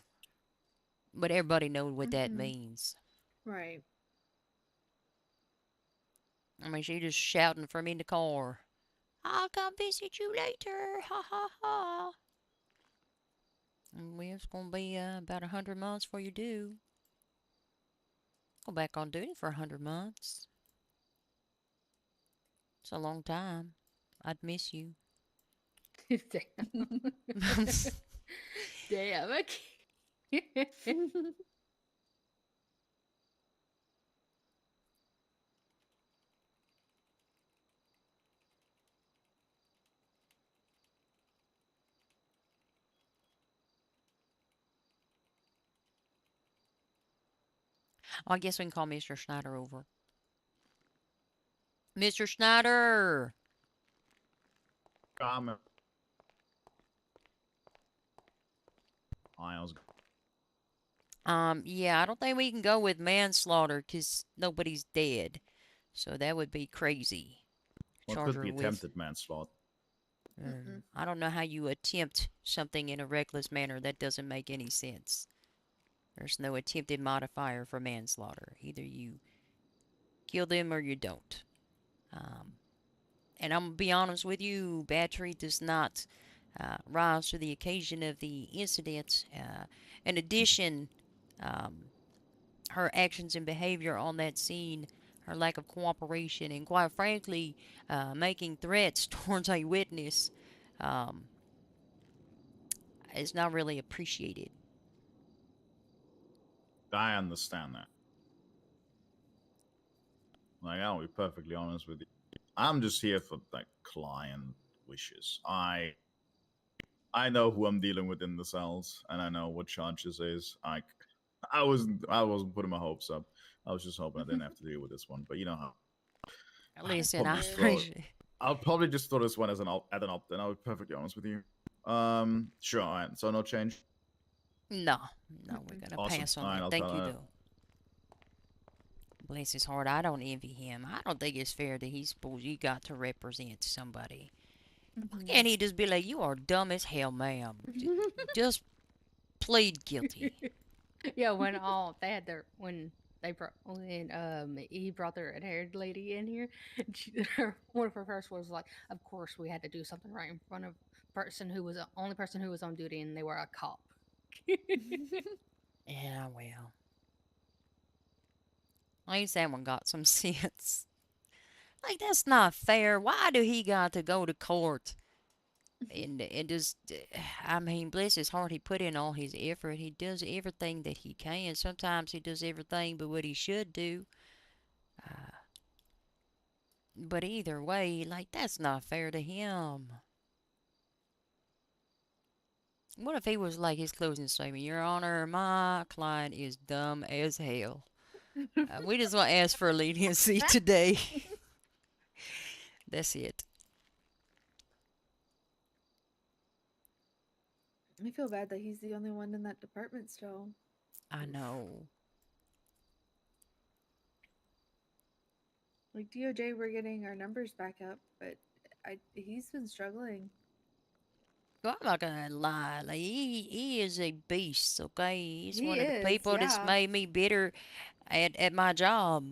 But everybody knows what that means. Right. I mean, she just shouting from in the car. I'll come visit you later. Ha ha ha. And well, it's gonna be about 100 months before you do. Go back on duty for 100 months. It's a long time. I'd miss you. Damn. Damn. Okay. I guess we can call Mr. Schneider over. Mr. Schneider! Miles. Yeah, I don't think we can go with manslaughter because nobody's dead. So that would be crazy. Well, it Charge could her be with. attempted manslaughter. I don't know how you attempt something in a reckless manner. That doesn't make any sense. There's no attempted modifier for manslaughter. Either you kill them or you don't. And I'm going to be honest with you, battery does not rise to the occasion of the incident. In addition, her actions and behavior on that scene, her lack of cooperation, and quite frankly, making threats towards a witness is not really appreciated. I understand that. Like, I'll be perfectly honest with you. I'm just here for like client wishes. I know who I'm dealing with in the cells, and I know what charges is. I wasn't putting my hopes up. I was just hoping I didn't have to deal with this one. But you know how. Listen, I'll probably just throw this one as an opt, and I'll be perfectly honest with you. Sure. All right. So no change. No, we're gonna Awesome. pass on All right, that. I'll Thank tell you, her. though. Bless his heart, I don't envy him. I don't think it's fair that he's supposed he got to represent somebody. And he just be like, "You are dumb as hell, ma'am. Just plead guilty." Yeah, when they had their when he brought their red-haired lady in here, one of her first words was like, "Of course we had to do something right in front of person who was the only person who was on duty, and they were a cop." Yeah, well, at least that one got some sense. Like, that's not fair. Why do he got to go to court? And just, I mean, bless his heart, he put in all his effort. He does everything that he can. Sometimes he does everything but what he should do. But either way, like, that's not fair to him. What if he was like his closing statement? Your Honor, my client is dumb as hell. We just want to ask for leniency today. That's it. I feel bad that he's the only one in that department still. I know. Like DOJ, we're getting our numbers back up, but he's been struggling. Well, I'm not gonna lie. Like he is a beast. Okay, he's He one of the is, people that's yeah. made me bitter at my job.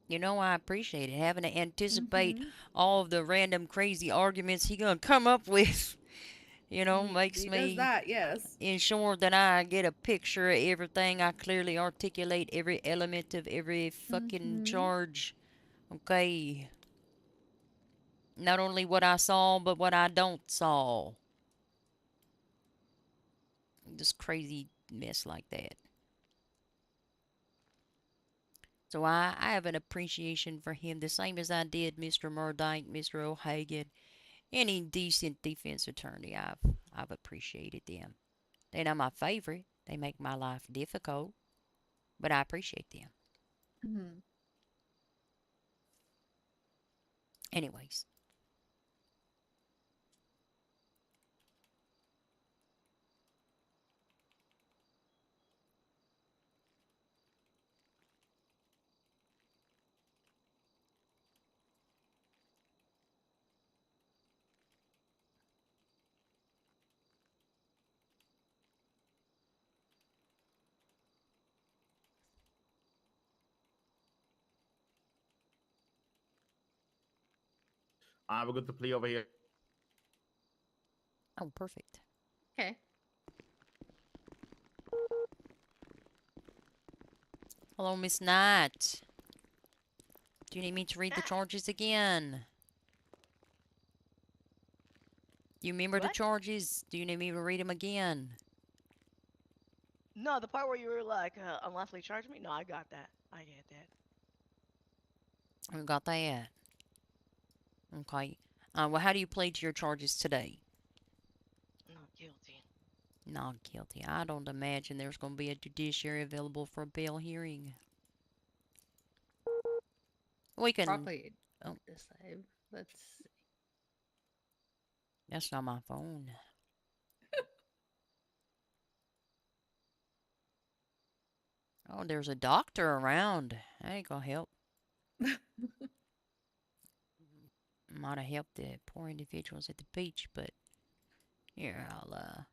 You know, I appreciate it. Having to anticipate all of the random crazy arguments he gonna come up with, makes He does me that, yes. ensure that I get a picture of everything. I clearly articulate every element of every fucking charge. Okay. Not only what I saw, but what I don't saw. Just crazy mess like that. So I have an appreciation for him, the same as I did Mr. Murdyke, Mr. O'Hagan, any decent defense attorney. I've appreciated them. They're not my favorite. They make my life difficult, but I appreciate them. Mm-hmm. Anyways. I will get the plea over here. Oh, perfect. Okay. Hello, Miss Knight. Do you need me to read the charges again? You remember the What? charges? Do you need me to read them again? No, the part where you were like, unlawfully charged me? No, I got that. I get that. We got that. Okay. Well, how do you plead to your charges today? Not guilty. Not guilty. I don't imagine there's going to be a judiciary available for a bail hearing. We can... Probably Oh, decide. Let's see. That's not my phone. Oh, there's a doctor around. That ain't gonna help. Might have helped the poor individuals at the beach, but here, I'll,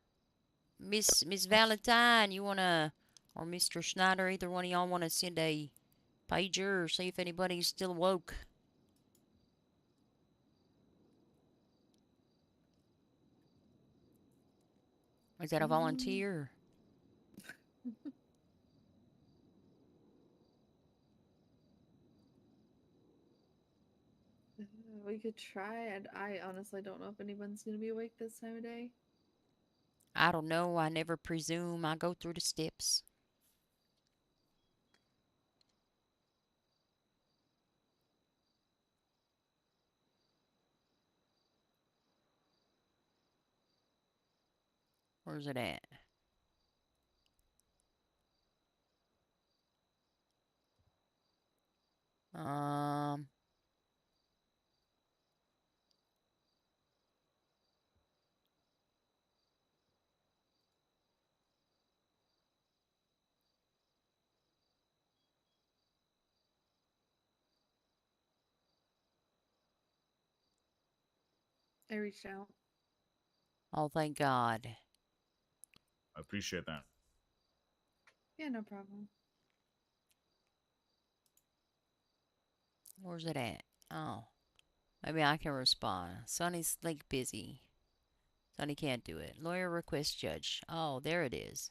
Miss Valentine, you wanna, or Mr. Schneider, either one of y'all wanna send a pager or see if anybody's still awoke? Is that a volunteer? We could try, and I honestly don't know if anyone's gonna be awake this time of day. I don't know. I never presume. I go through the steps. Where's it at? Um... I reached out. Oh, thank God. I appreciate that. Yeah, no problem. Where's it at? Oh. Maybe I can respond. Sonny's like busy. Sonny can't do it. Lawyer request judge. Oh, there it is.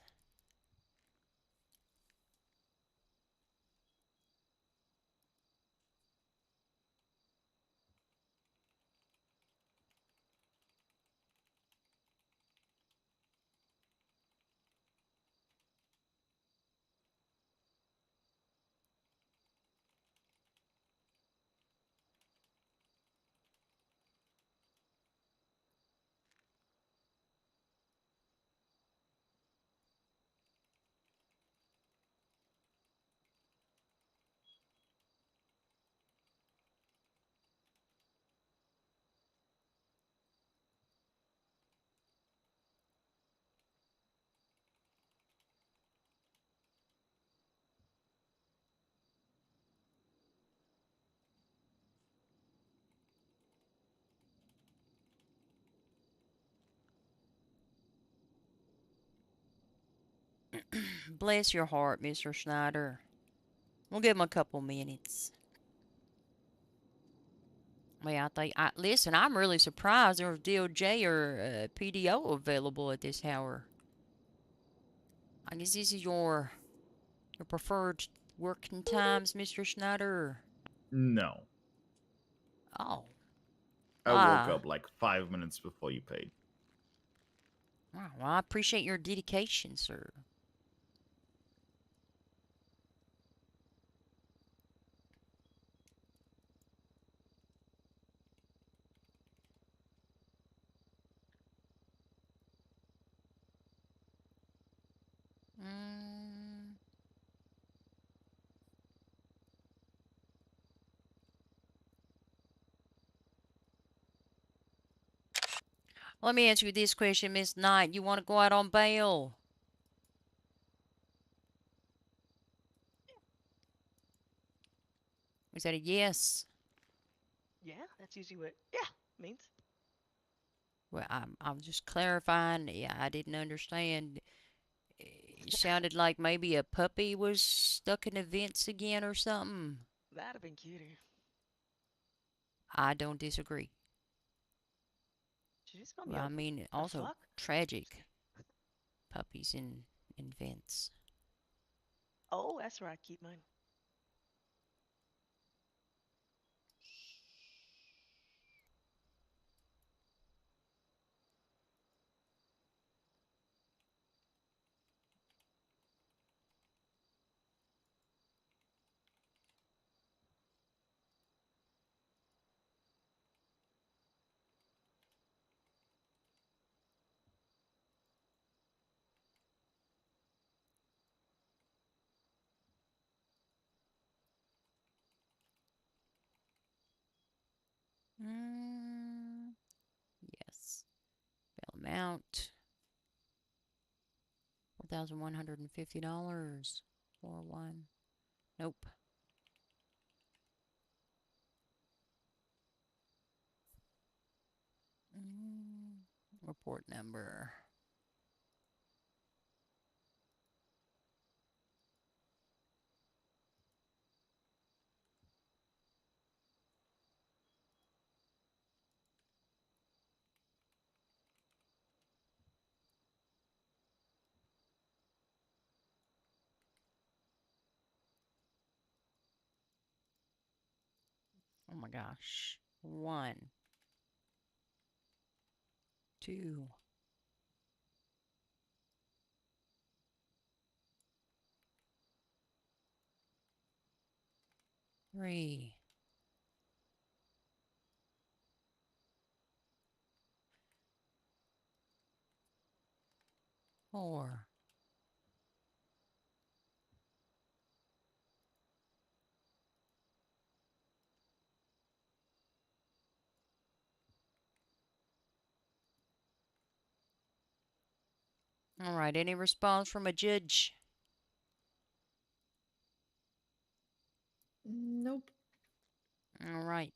Bless your heart, Mr. Schneider. We'll give him a couple minutes. Yeah, listen, I'm really surprised there was DOJ or PDO available at this hour. I guess this is your preferred working times, Mr. Schneider. No. Oh. I woke up like 5 minutes before you paid. Wow, well, I appreciate your dedication, sir. Let me ask you this question, Miss Knight. You want to go out on bail? Is that a yes? Yeah, that's usually what yeah means. Well, I'm just clarifying. Yeah, I didn't understand. It sounded like maybe a puppy was stuck in the vents again or something. That'd have been cuter. I don't disagree. She's gonna Well, be I open. mean, The also fuck? tragic. Puppies in vents. Oh, that's where I keep mine. Yes. Bail amount. $4,150. 4-1. Nope. Report number. Oh my gosh. 1, 2, 3, 4. All right. Any response from a judge? Nope. All right.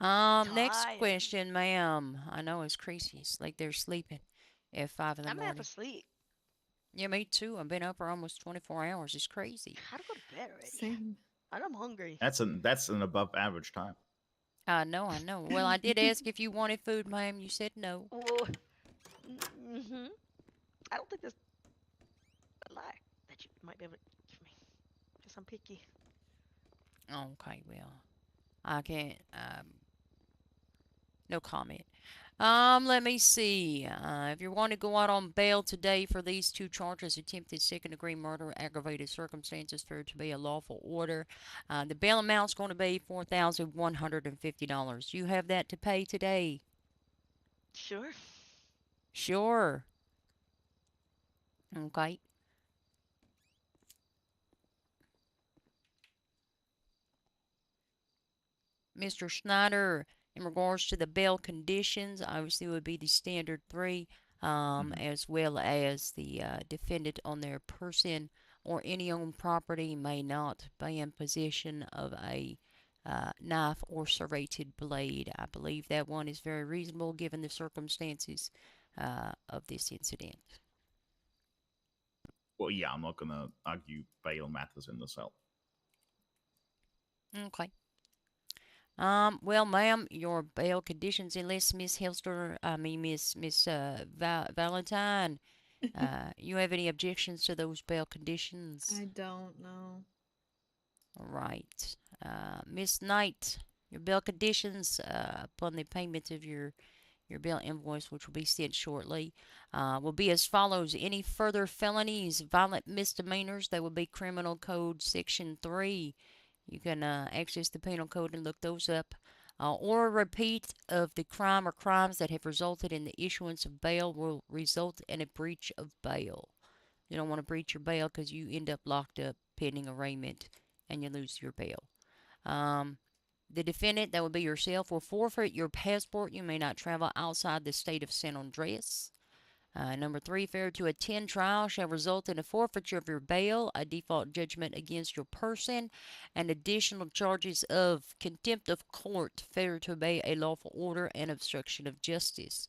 Next Tired. question, ma'am. I know it's crazy. It's like they're sleeping at 5 in the I'm half morning. asleep. Yeah, me too. I've been up for almost 24 hours. It's crazy. How to go to bed already? Same. And I'm hungry. That's an above average time. I know. Well, I did ask if you wanted food, ma'am. You said no. Well, I don't think there's a lie that you might be able to give me. Because I'm picky. Okay, well, I can't. No comment. Let me see. If you want to go out on bail today for these 2 charges, attempted second-degree murder, aggravated circumstances for it to be a lawful order, the bail amount's going to be $4,150. You have that to pay today. Sure. Sure. Okay. Mr. Schneider, in regards to the bail conditions, obviously it would be the standard 3, as well as the defendant on their person or any owned property may not be in possession of a knife or serrated blade. I believe that one is very reasonable given the circumstances of this incident. Well, yeah, I'm not gonna argue bail matters in the cell. Okay. Well, ma'am, your bail conditions, unless Miss Helster, Miss Valentine, you have any objections to those bail conditions? I don't know. All right. Miss Knight, your bail conditions, upon the payment of your bail invoice, which will be sent shortly, will be as follows. Any further felonies, violent misdemeanors, that will be Criminal Code Section 3. You can access the penal code and look those up. Or a repeat of the crime or crimes that have resulted in the issuance of bail will result in a breach of bail. You don't want to breach your bail because you end up locked up pending arraignment and you lose your bail. The defendant, that would be yourself, will forfeit your passport. You may not travel outside the state of San Andreas. Number 3, failure to attend trial shall result in a forfeiture of your bail, a default judgment against your person, and additional charges of contempt of court, failure to obey a lawful order, and obstruction of justice.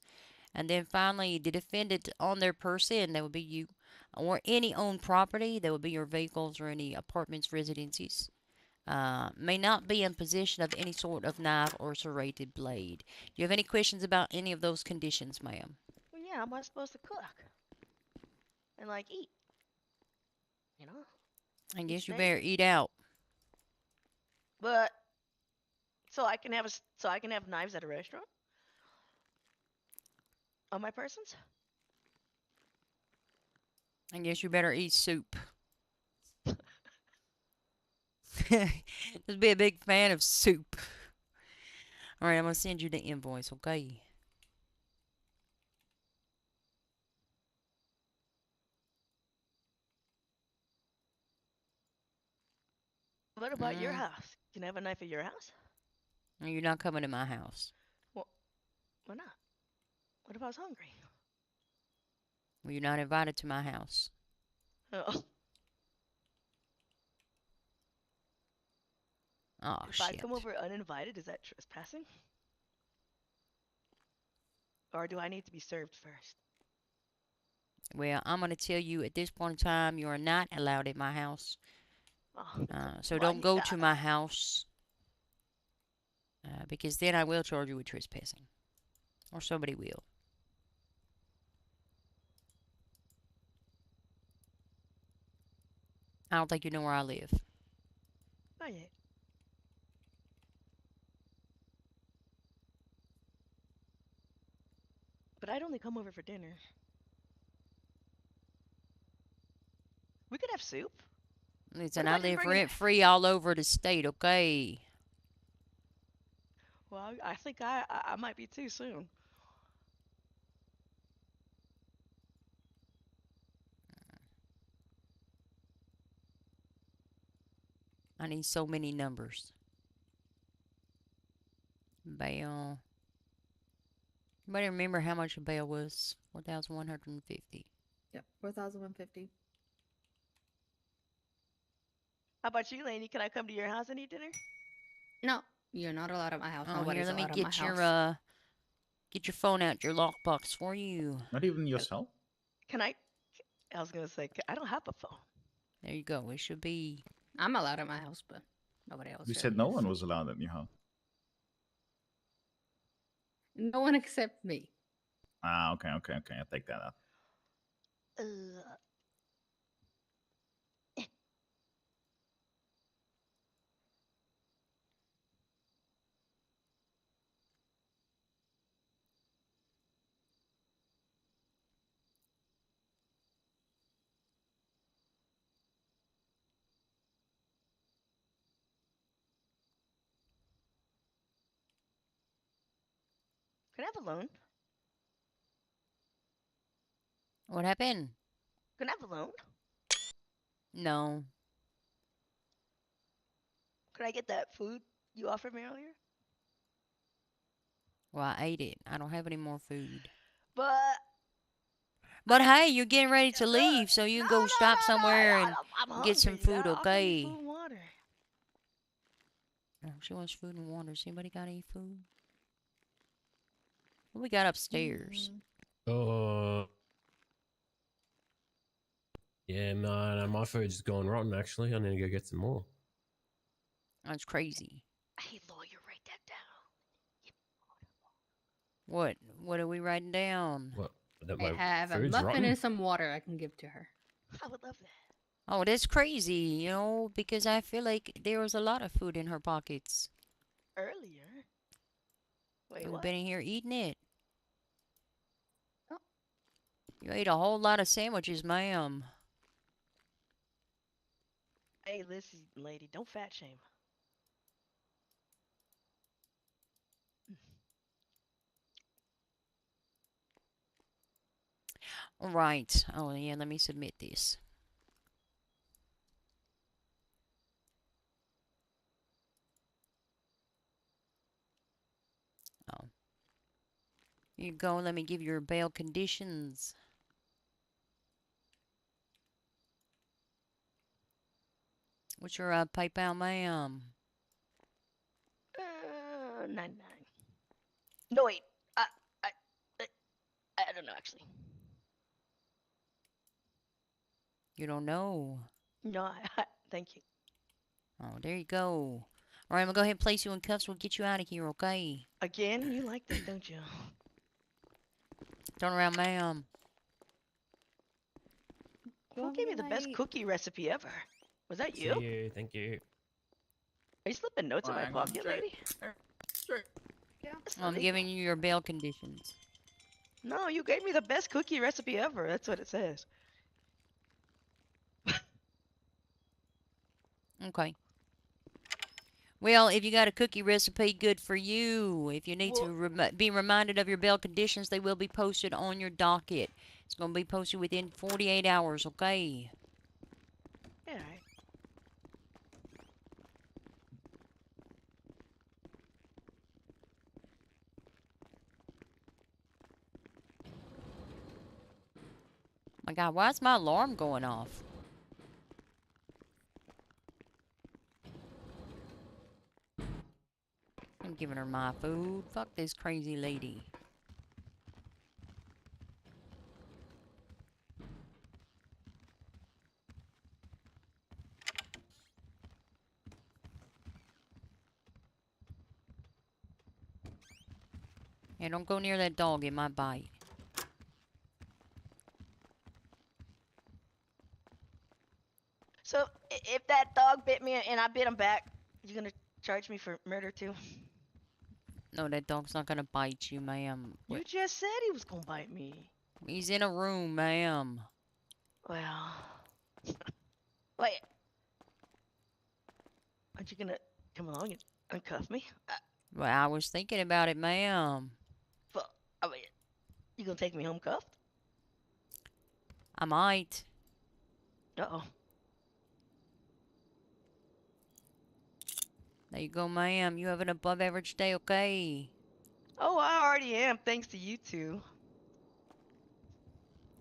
And then finally, the defendant on their person, that would be you, or any owned property, that would be your vehicles or any apartments, residencies, may not be in possession of any sort of knife or serrated blade. Do you have any questions about any of those conditions, ma'am? Well, yeah, how am I supposed to cook and like eat? You know. I guess you Steak? better eat out. But so I can have knives at a restaurant on my persons. I guess you better eat soup. Just be a big fan of soup. All right, I'm going to send you the invoice, okay? What about your house? Can I have a knife at your house? You're not coming to my house. Well, why not? What if I was hungry? Well, you're not invited to my house. Oh. Oh, If shit. I come over uninvited, is that trespassing? Or do I need to be served first? Well, I'm going to tell you at this point in time, you are not allowed at my house. Oh, So well, don't go to my house. Because then I will charge you with trespassing. Or somebody will. I don't think you know where I live. Not yet. But I'd only come over for dinner. We could have soup. Listen, I live rent-free all over the state, okay? Well, I think I might be too soon. I need so many numbers. Bail. Anybody remember how much a bail was? 4,150. Yep, 4,150. How about you, Lainey? Can I come to your house and eat dinner? No, you're not allowed at my house. Oh, here, Nobody's let me allowed at my get your house. get your phone out, your lockbox for you. Not even yourself? Can I? I was gonna say I don't have a phone. There you go. It should be. I'm allowed at my house, but nobody else. You said no one was allowed at your house. No one except me. Ah, okay. I take that out. Can I have a loan? What happened? Can I have a loan? No. Can I get that food you offered me earlier? Well, I ate it. I don't have any more food. But hey, you're getting ready to leave, so you can go stop somewhere and get some food, okay? Food and water. She wants food and water. Does anybody got any food? What we got upstairs? Yeah, no, my food's gone rotten. Actually, I need to go get some more. That's crazy. Hey, lawyer, write that down. What? What are we writing down? What? That I my have a food's muffin rotten. and some water I can give to her. I would love that. Oh, that's crazy, you know, because I feel like there was a lot of food in her pockets. Earlier. Wait, We've what? been in here eating it. Oh. You ate a whole lot of sandwiches, ma'am. Hey, listen, lady, don't fat shame. All right. Oh, yeah, let me submit this. Oh. Here you go. Let me give you your bail conditions. What's your PayPal, ma'am? 99. No, wait. I, I don't know, actually. You don't know. No, thank you. Oh, there you go. All right, I'm going to go ahead and place you in cuffs. We'll get you out of here, okay? Again, you like that, don't you? Turn around, ma'am. Who gave me the best cookie recipe ever? Was that See you? you. Thank you. Are you slipping notes in my Fine, pocket, straight. lady? Straight. Yeah. I'm giving you your bail conditions. No, you gave me the best cookie recipe ever. That's what it says. Okay. Well, if you got a cookie recipe, good for you. If you need to be reminded of your bail conditions, they will be posted on your docket. It's going to be posted within 48 hours, okay? Yeah. My God, why is my alarm going off? I'm giving her my food. Fuck this crazy lady. Hey, don't go near that dog. It might bite. So, if that dog bit me and I bit him back, you gonna charge me for murder too? No, that dog's not gonna bite you, ma'am. You just said he was gonna bite me. He's in a room, ma'am. Well, wait. Aren't you gonna come along and uncuff me? Well, I was thinking about it, ma'am. I mean, you gonna take me home cuffed? I might. Uh-oh. There you go, ma'am. You have an above average day, okay? Oh, I already am, thanks to you two.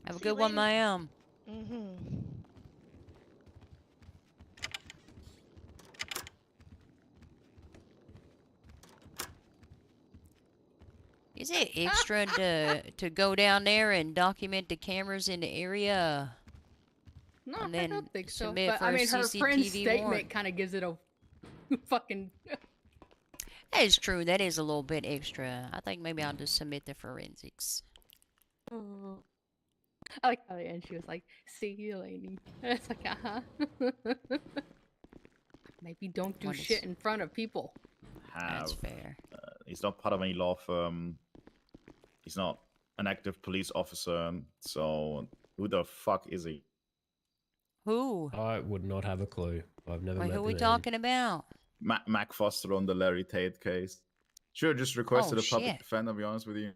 Have a See you good one, later. ma'am. Mm-hmm. Is it extra to go down there and document the cameras in the area? No, And I then don't think so. submit But for I a mean, her friend's CCTV statement warrant. kind of gives it a fucking. That is true. That is a little bit extra. I think maybe I'll just submit the forensics. I like how at the end she was like, "See you, lady." It's like, Maybe don't do What is- shit in front of people. Have. fair. He's not part of any law firm. He's not an active police officer. So who the fuck is he? Who? I would not have a clue. I've never Wait, met who are the we man. talking about? Mac Foster on the Larry Tate case. Should have just requested Oh, a public shit. defender, to be honest with you.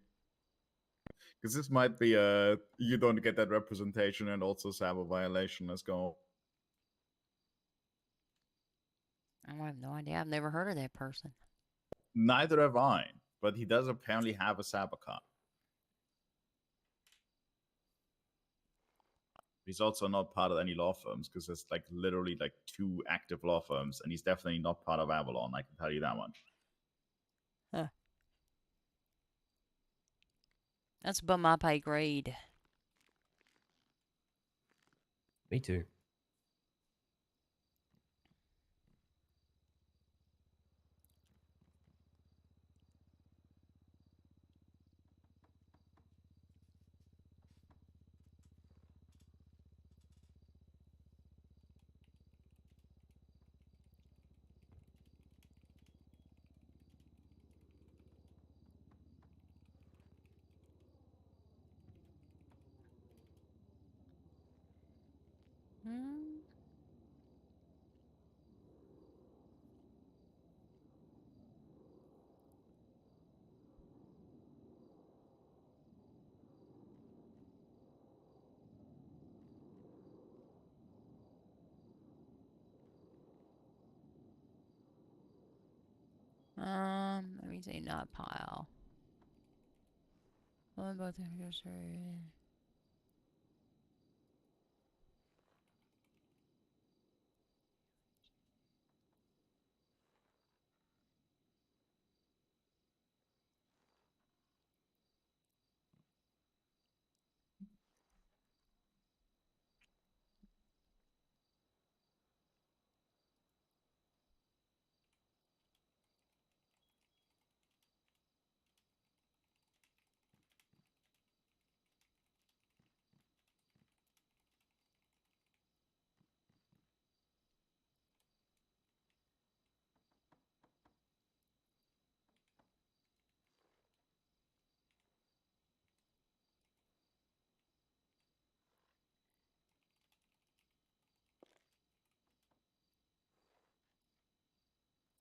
Because this might be you don't get that representation and also cyber violation. Let's go. I have no idea. I've never heard of that person. Neither have I, but he does apparently have a cyber card. He's also not part of any law firms because there's like literally like 2 active law firms, and he's definitely not part of Avalon. I can tell you that much. Huh. That's above my pay grade. Me too. Hmm. Let me say not pile. What about the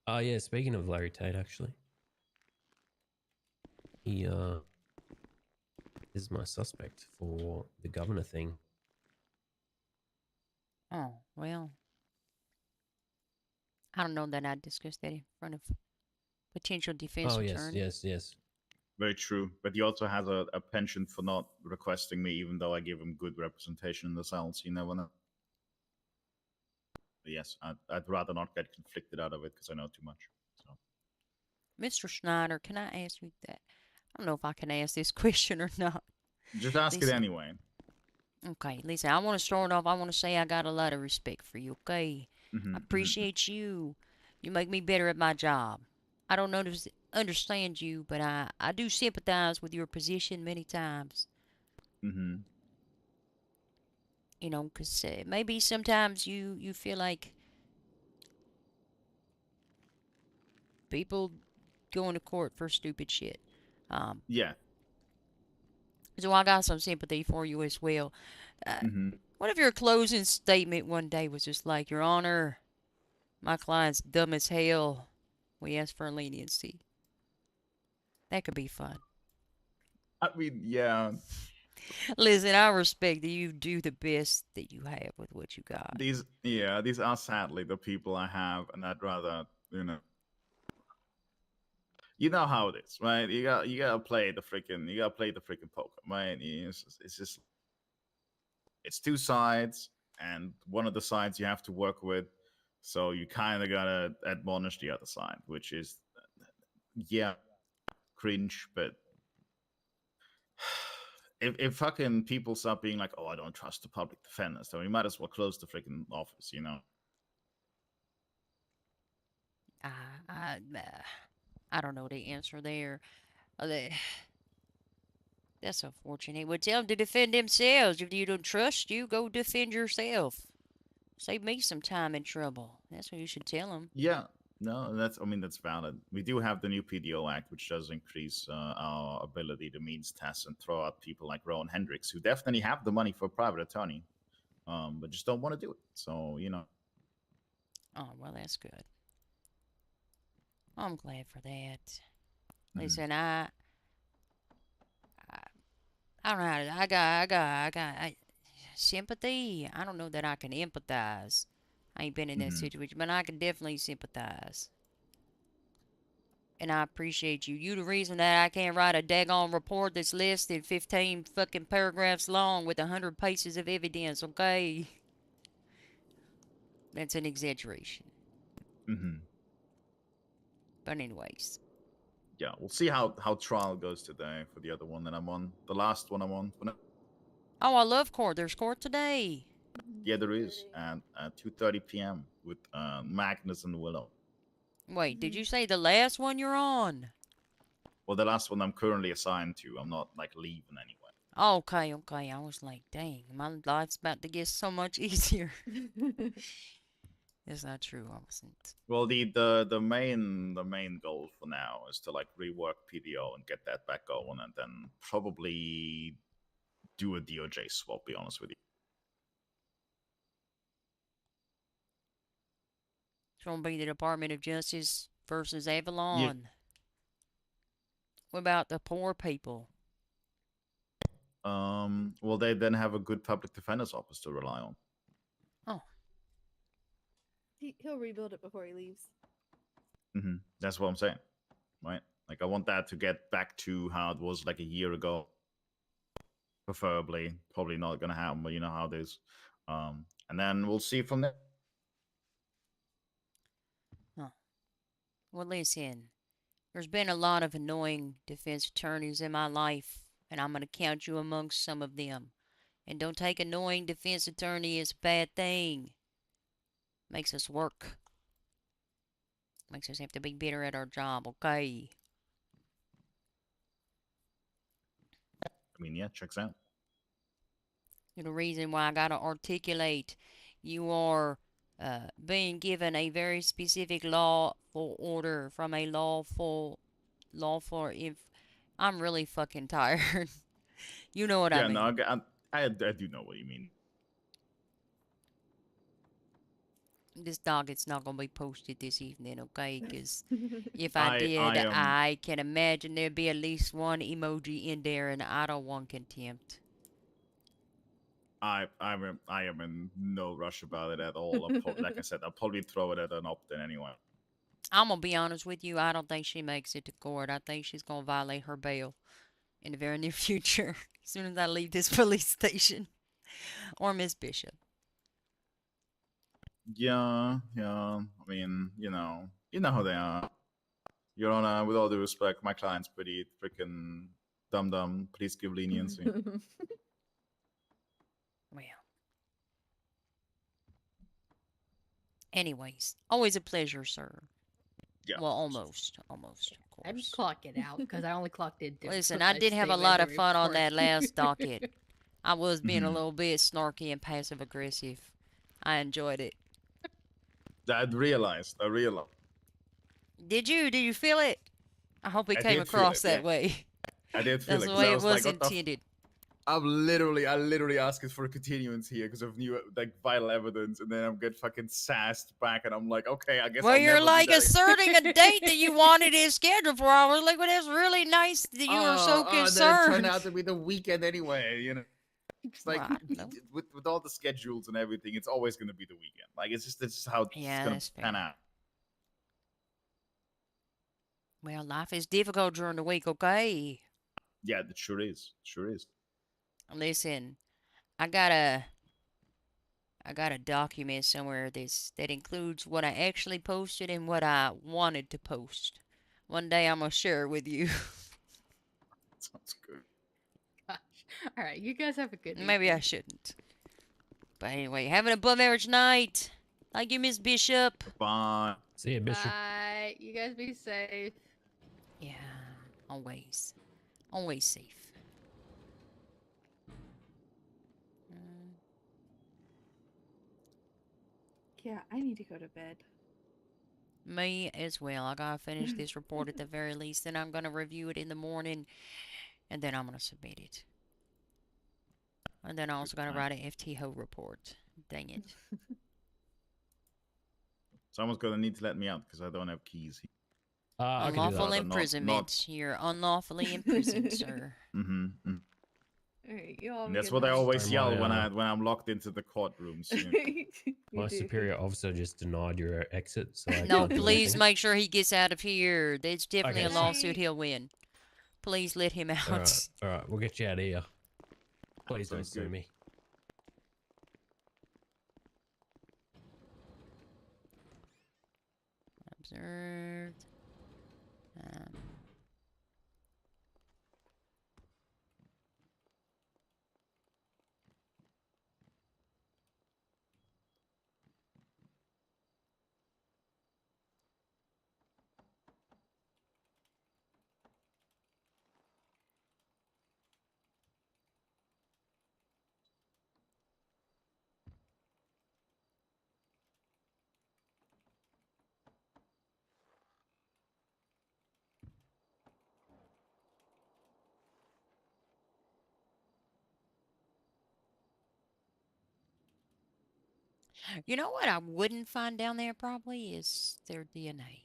Oh yeah, speaking of Larry Tate, actually, he is my suspect for the governor thing. Oh, well. I don't know that I'd discuss that in front of potential defense Oh yes, attorney. yes. Very true. But he also has a penchant for not requesting me, even though I give him good representation in the cells. You never know. But yes, I'd rather not get conflicted out of it because I know too much. So. Mr. Schneider, can I ask you that? I don't know if I can ask this question or not. Just ask it Listen. anyway. Okay, listen, I want to start off, I want to say I got a lot of respect for you, okay? I appreciate you. You make me better at my job. I don't understand you, but I do sympathize with your position many times. Mm-hmm. You know, because maybe sometimes you feel like people going to court for stupid shit. Yeah. So I got some sympathy for you as well. What if your closing statement one day was just like, Your Honor, my client's dumb as hell. We ask for leniency. That could be fun. I mean, yeah. Listen, I respect that you do the best that you have with what you got. These are sadly the people I have, and I'd rather, you know how it is, right? You gotta play the freaking poker, right? It's just it's two sides, and one of the sides you have to work with, so you kind of gotta admonish the other side, which is cringe, but if fucking people start being like, oh, I don't trust the public defenders, then we might as well close the freaking office, you know? I don't know the answer there. That's unfortunate. Well, tell them to defend themselves. If you don't trust you, go defend yourself. Save me some time and trouble. That's what you should tell them. Yeah, no, that's valid. We do have the new PDO Act, which does increase our ability to means test and throw out people like Rowan Hendricks, who definitely have the money for a private attorney, but just don't want to do it. So, Oh, well, that's good. I'm glad for that. Listen, I don't know how to, I got sympathy. I don't know that I can empathize. I ain't been in that situation, but I can definitely sympathize. And I appreciate you. You the reason that I can't write a daggone report that's less than 15 fucking paragraphs long with 100 pages of evidence, okay? That's an exaggeration. But anyways. Yeah, we'll see how trial goes today for the other one that I'm on. The last one I'm on. Oh, I love court. There's court today. Yeah, there is at 2:30 p.m. with Magnus and Willow. Wait, did you say the last one you're on? Well, the last one I'm currently assigned to. I'm not like leaving anywhere. Okay, okay. I was like, dang, my life's about to get so much easier. It's not true. I wasn't. Well, the main goal for now is to like rework PDO and get that back going, and then probably do a DOJ swap. Be honest with you. It's gonna be the Department of Justice versus Avalon. What about the poor people? Well, they then have a good public defender's office to rely on. Oh. He'll rebuild it before he leaves. That's what I'm saying, right? Like, I want that to get back to how it was like a year ago. Preferably, probably not gonna happen, but you know how it is. And then we'll see from there. Huh. Well, listen. There's been a lot of annoying defense attorneys in my life, and I'm gonna count you amongst some of them. And don't take annoying defense attorney as a bad thing. Makes us work. Makes us have to be better at our job, okay? I mean, yeah, checks out. The reason why I gotta articulate, you are being given a very specific lawful order from a lawful. I'm really fucking tired. You know what I mean? No, I do know what you mean. This docket's not gonna be posted this evening, okay? Because if I did, I can imagine there'd be at least one emoji in there, and I don't want contempt. I am in no rush about it at all. Like I said, I'll probably throw it at an opt-in anyway. I'm gonna be honest with you. I don't think she makes it to court. I think she's gonna violate her bail in the very near future, as soon as I leave this police station, or Miss Bishop. Yeah. I mean, you know how they are. Your Honor, with all due respect, my client's pretty freaking dumb. Please give leniency. Well. Anyways, always a pleasure, sir. Yeah. Well, almost, of course. I'd clock it out because I only clocked in. Listen, I did have a lot of fun on that last docket. I was being a little bit snarky and passive aggressive. I enjoyed it. I realized. Did you? Did you feel it? I hope it came across that way. I did feel That's it. the way it was was like, intended. I literally asking for a continuance here because of new like vital evidence, and then I'm get fucking sassed back, and I'm like, okay, I guess. Well, I'll you're never like do that asserting a date that you wanted it scheduled for. I was like, well, that's really nice that you were so Then it concerned. turned out to be the weekend anyway, you know. It's like Well, with all the schedules and everything, it's always going to be the weekend. Like it's just how it's going to pan out. Well, life is difficult during the week, okay? Yeah, it sure is. Listen, I got a document somewhere that includes what I actually posted and what I wanted to post. One day I'm gonna share it with you. Sounds good. Gosh. All right, you guys have a good. Maybe I shouldn't. But anyway, have an above average night. Thank you, Miss Bishop. Bye. See you, Bishop. Bye. You guys be safe. Yeah, always safe. Yeah, I need to go to bed. Me as well. I gotta finish this report at the very least. Then I'm gonna review it in the morning, and then I'm gonna submit it. And then I also gotta write an FTO report. Dang it. Someone's gonna need to let me out because I don't have keys. Unlawful imprisonment. You're unlawfully imprisoned, sir. Alright, you all. And that's what I always yell when I'm locked into the courtrooms. My superior officer just denied your exit. So No, please make sure he gets out of here. There's definitely Okay, a lawsuit he'll win. Please let him out. All right, we'll get you out of here. Please don't sue me. Observed. You know what I wouldn't find down there probably is their DNA.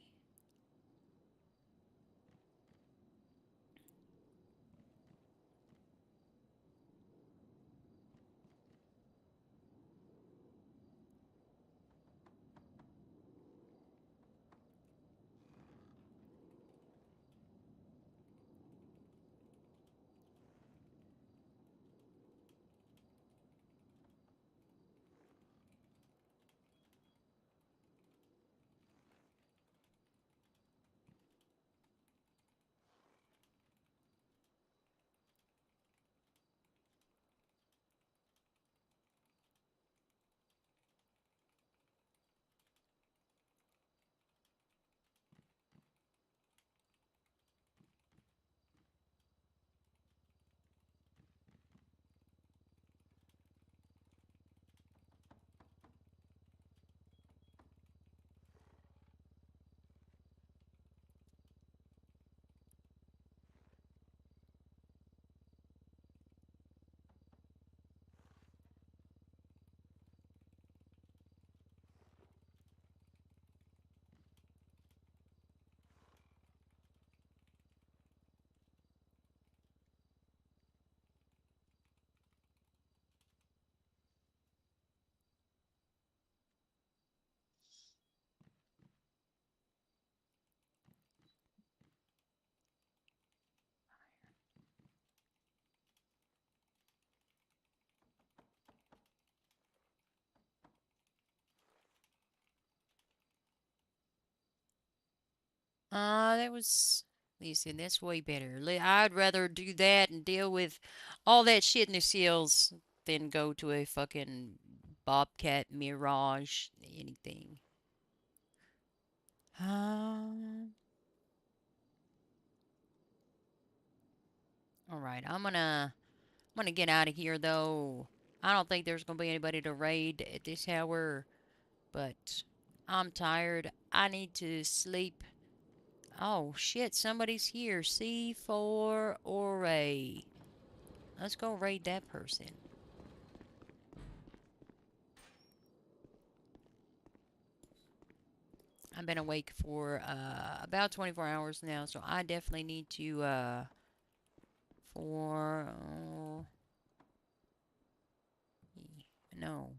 That was. Listen, that's way better. I'd rather do that and deal with all that shit in the seals than go to a fucking Bobcat Mirage anything. All right, I'm gonna get out of here though. I don't think there's gonna be anybody to raid at this hour, but I'm tired. I need to sleep. Oh shit, somebody's here. C4 Ore. Let's go raid that person. I've been awake for about 24 hours now, so I definitely need to for no.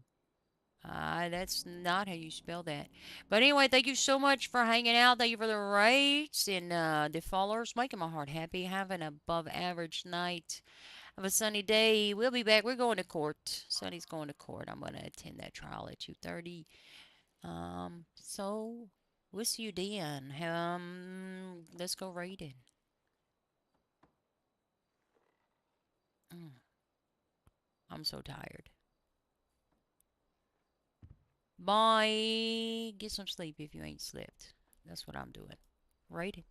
That's not how you spell that. But anyway, thank you so much for hanging out. Thank you for the rates and the followers, making my heart happy. Have an above average night. Have a sunny day. We'll be back. We're going to court. Sonny's going to court. I'm going to attend that trial at 2:30. So we'll see you then. Let's go raiding. I'm so tired. Bye. Get some sleep if you ain't slept. That's what I'm doing. Raiding.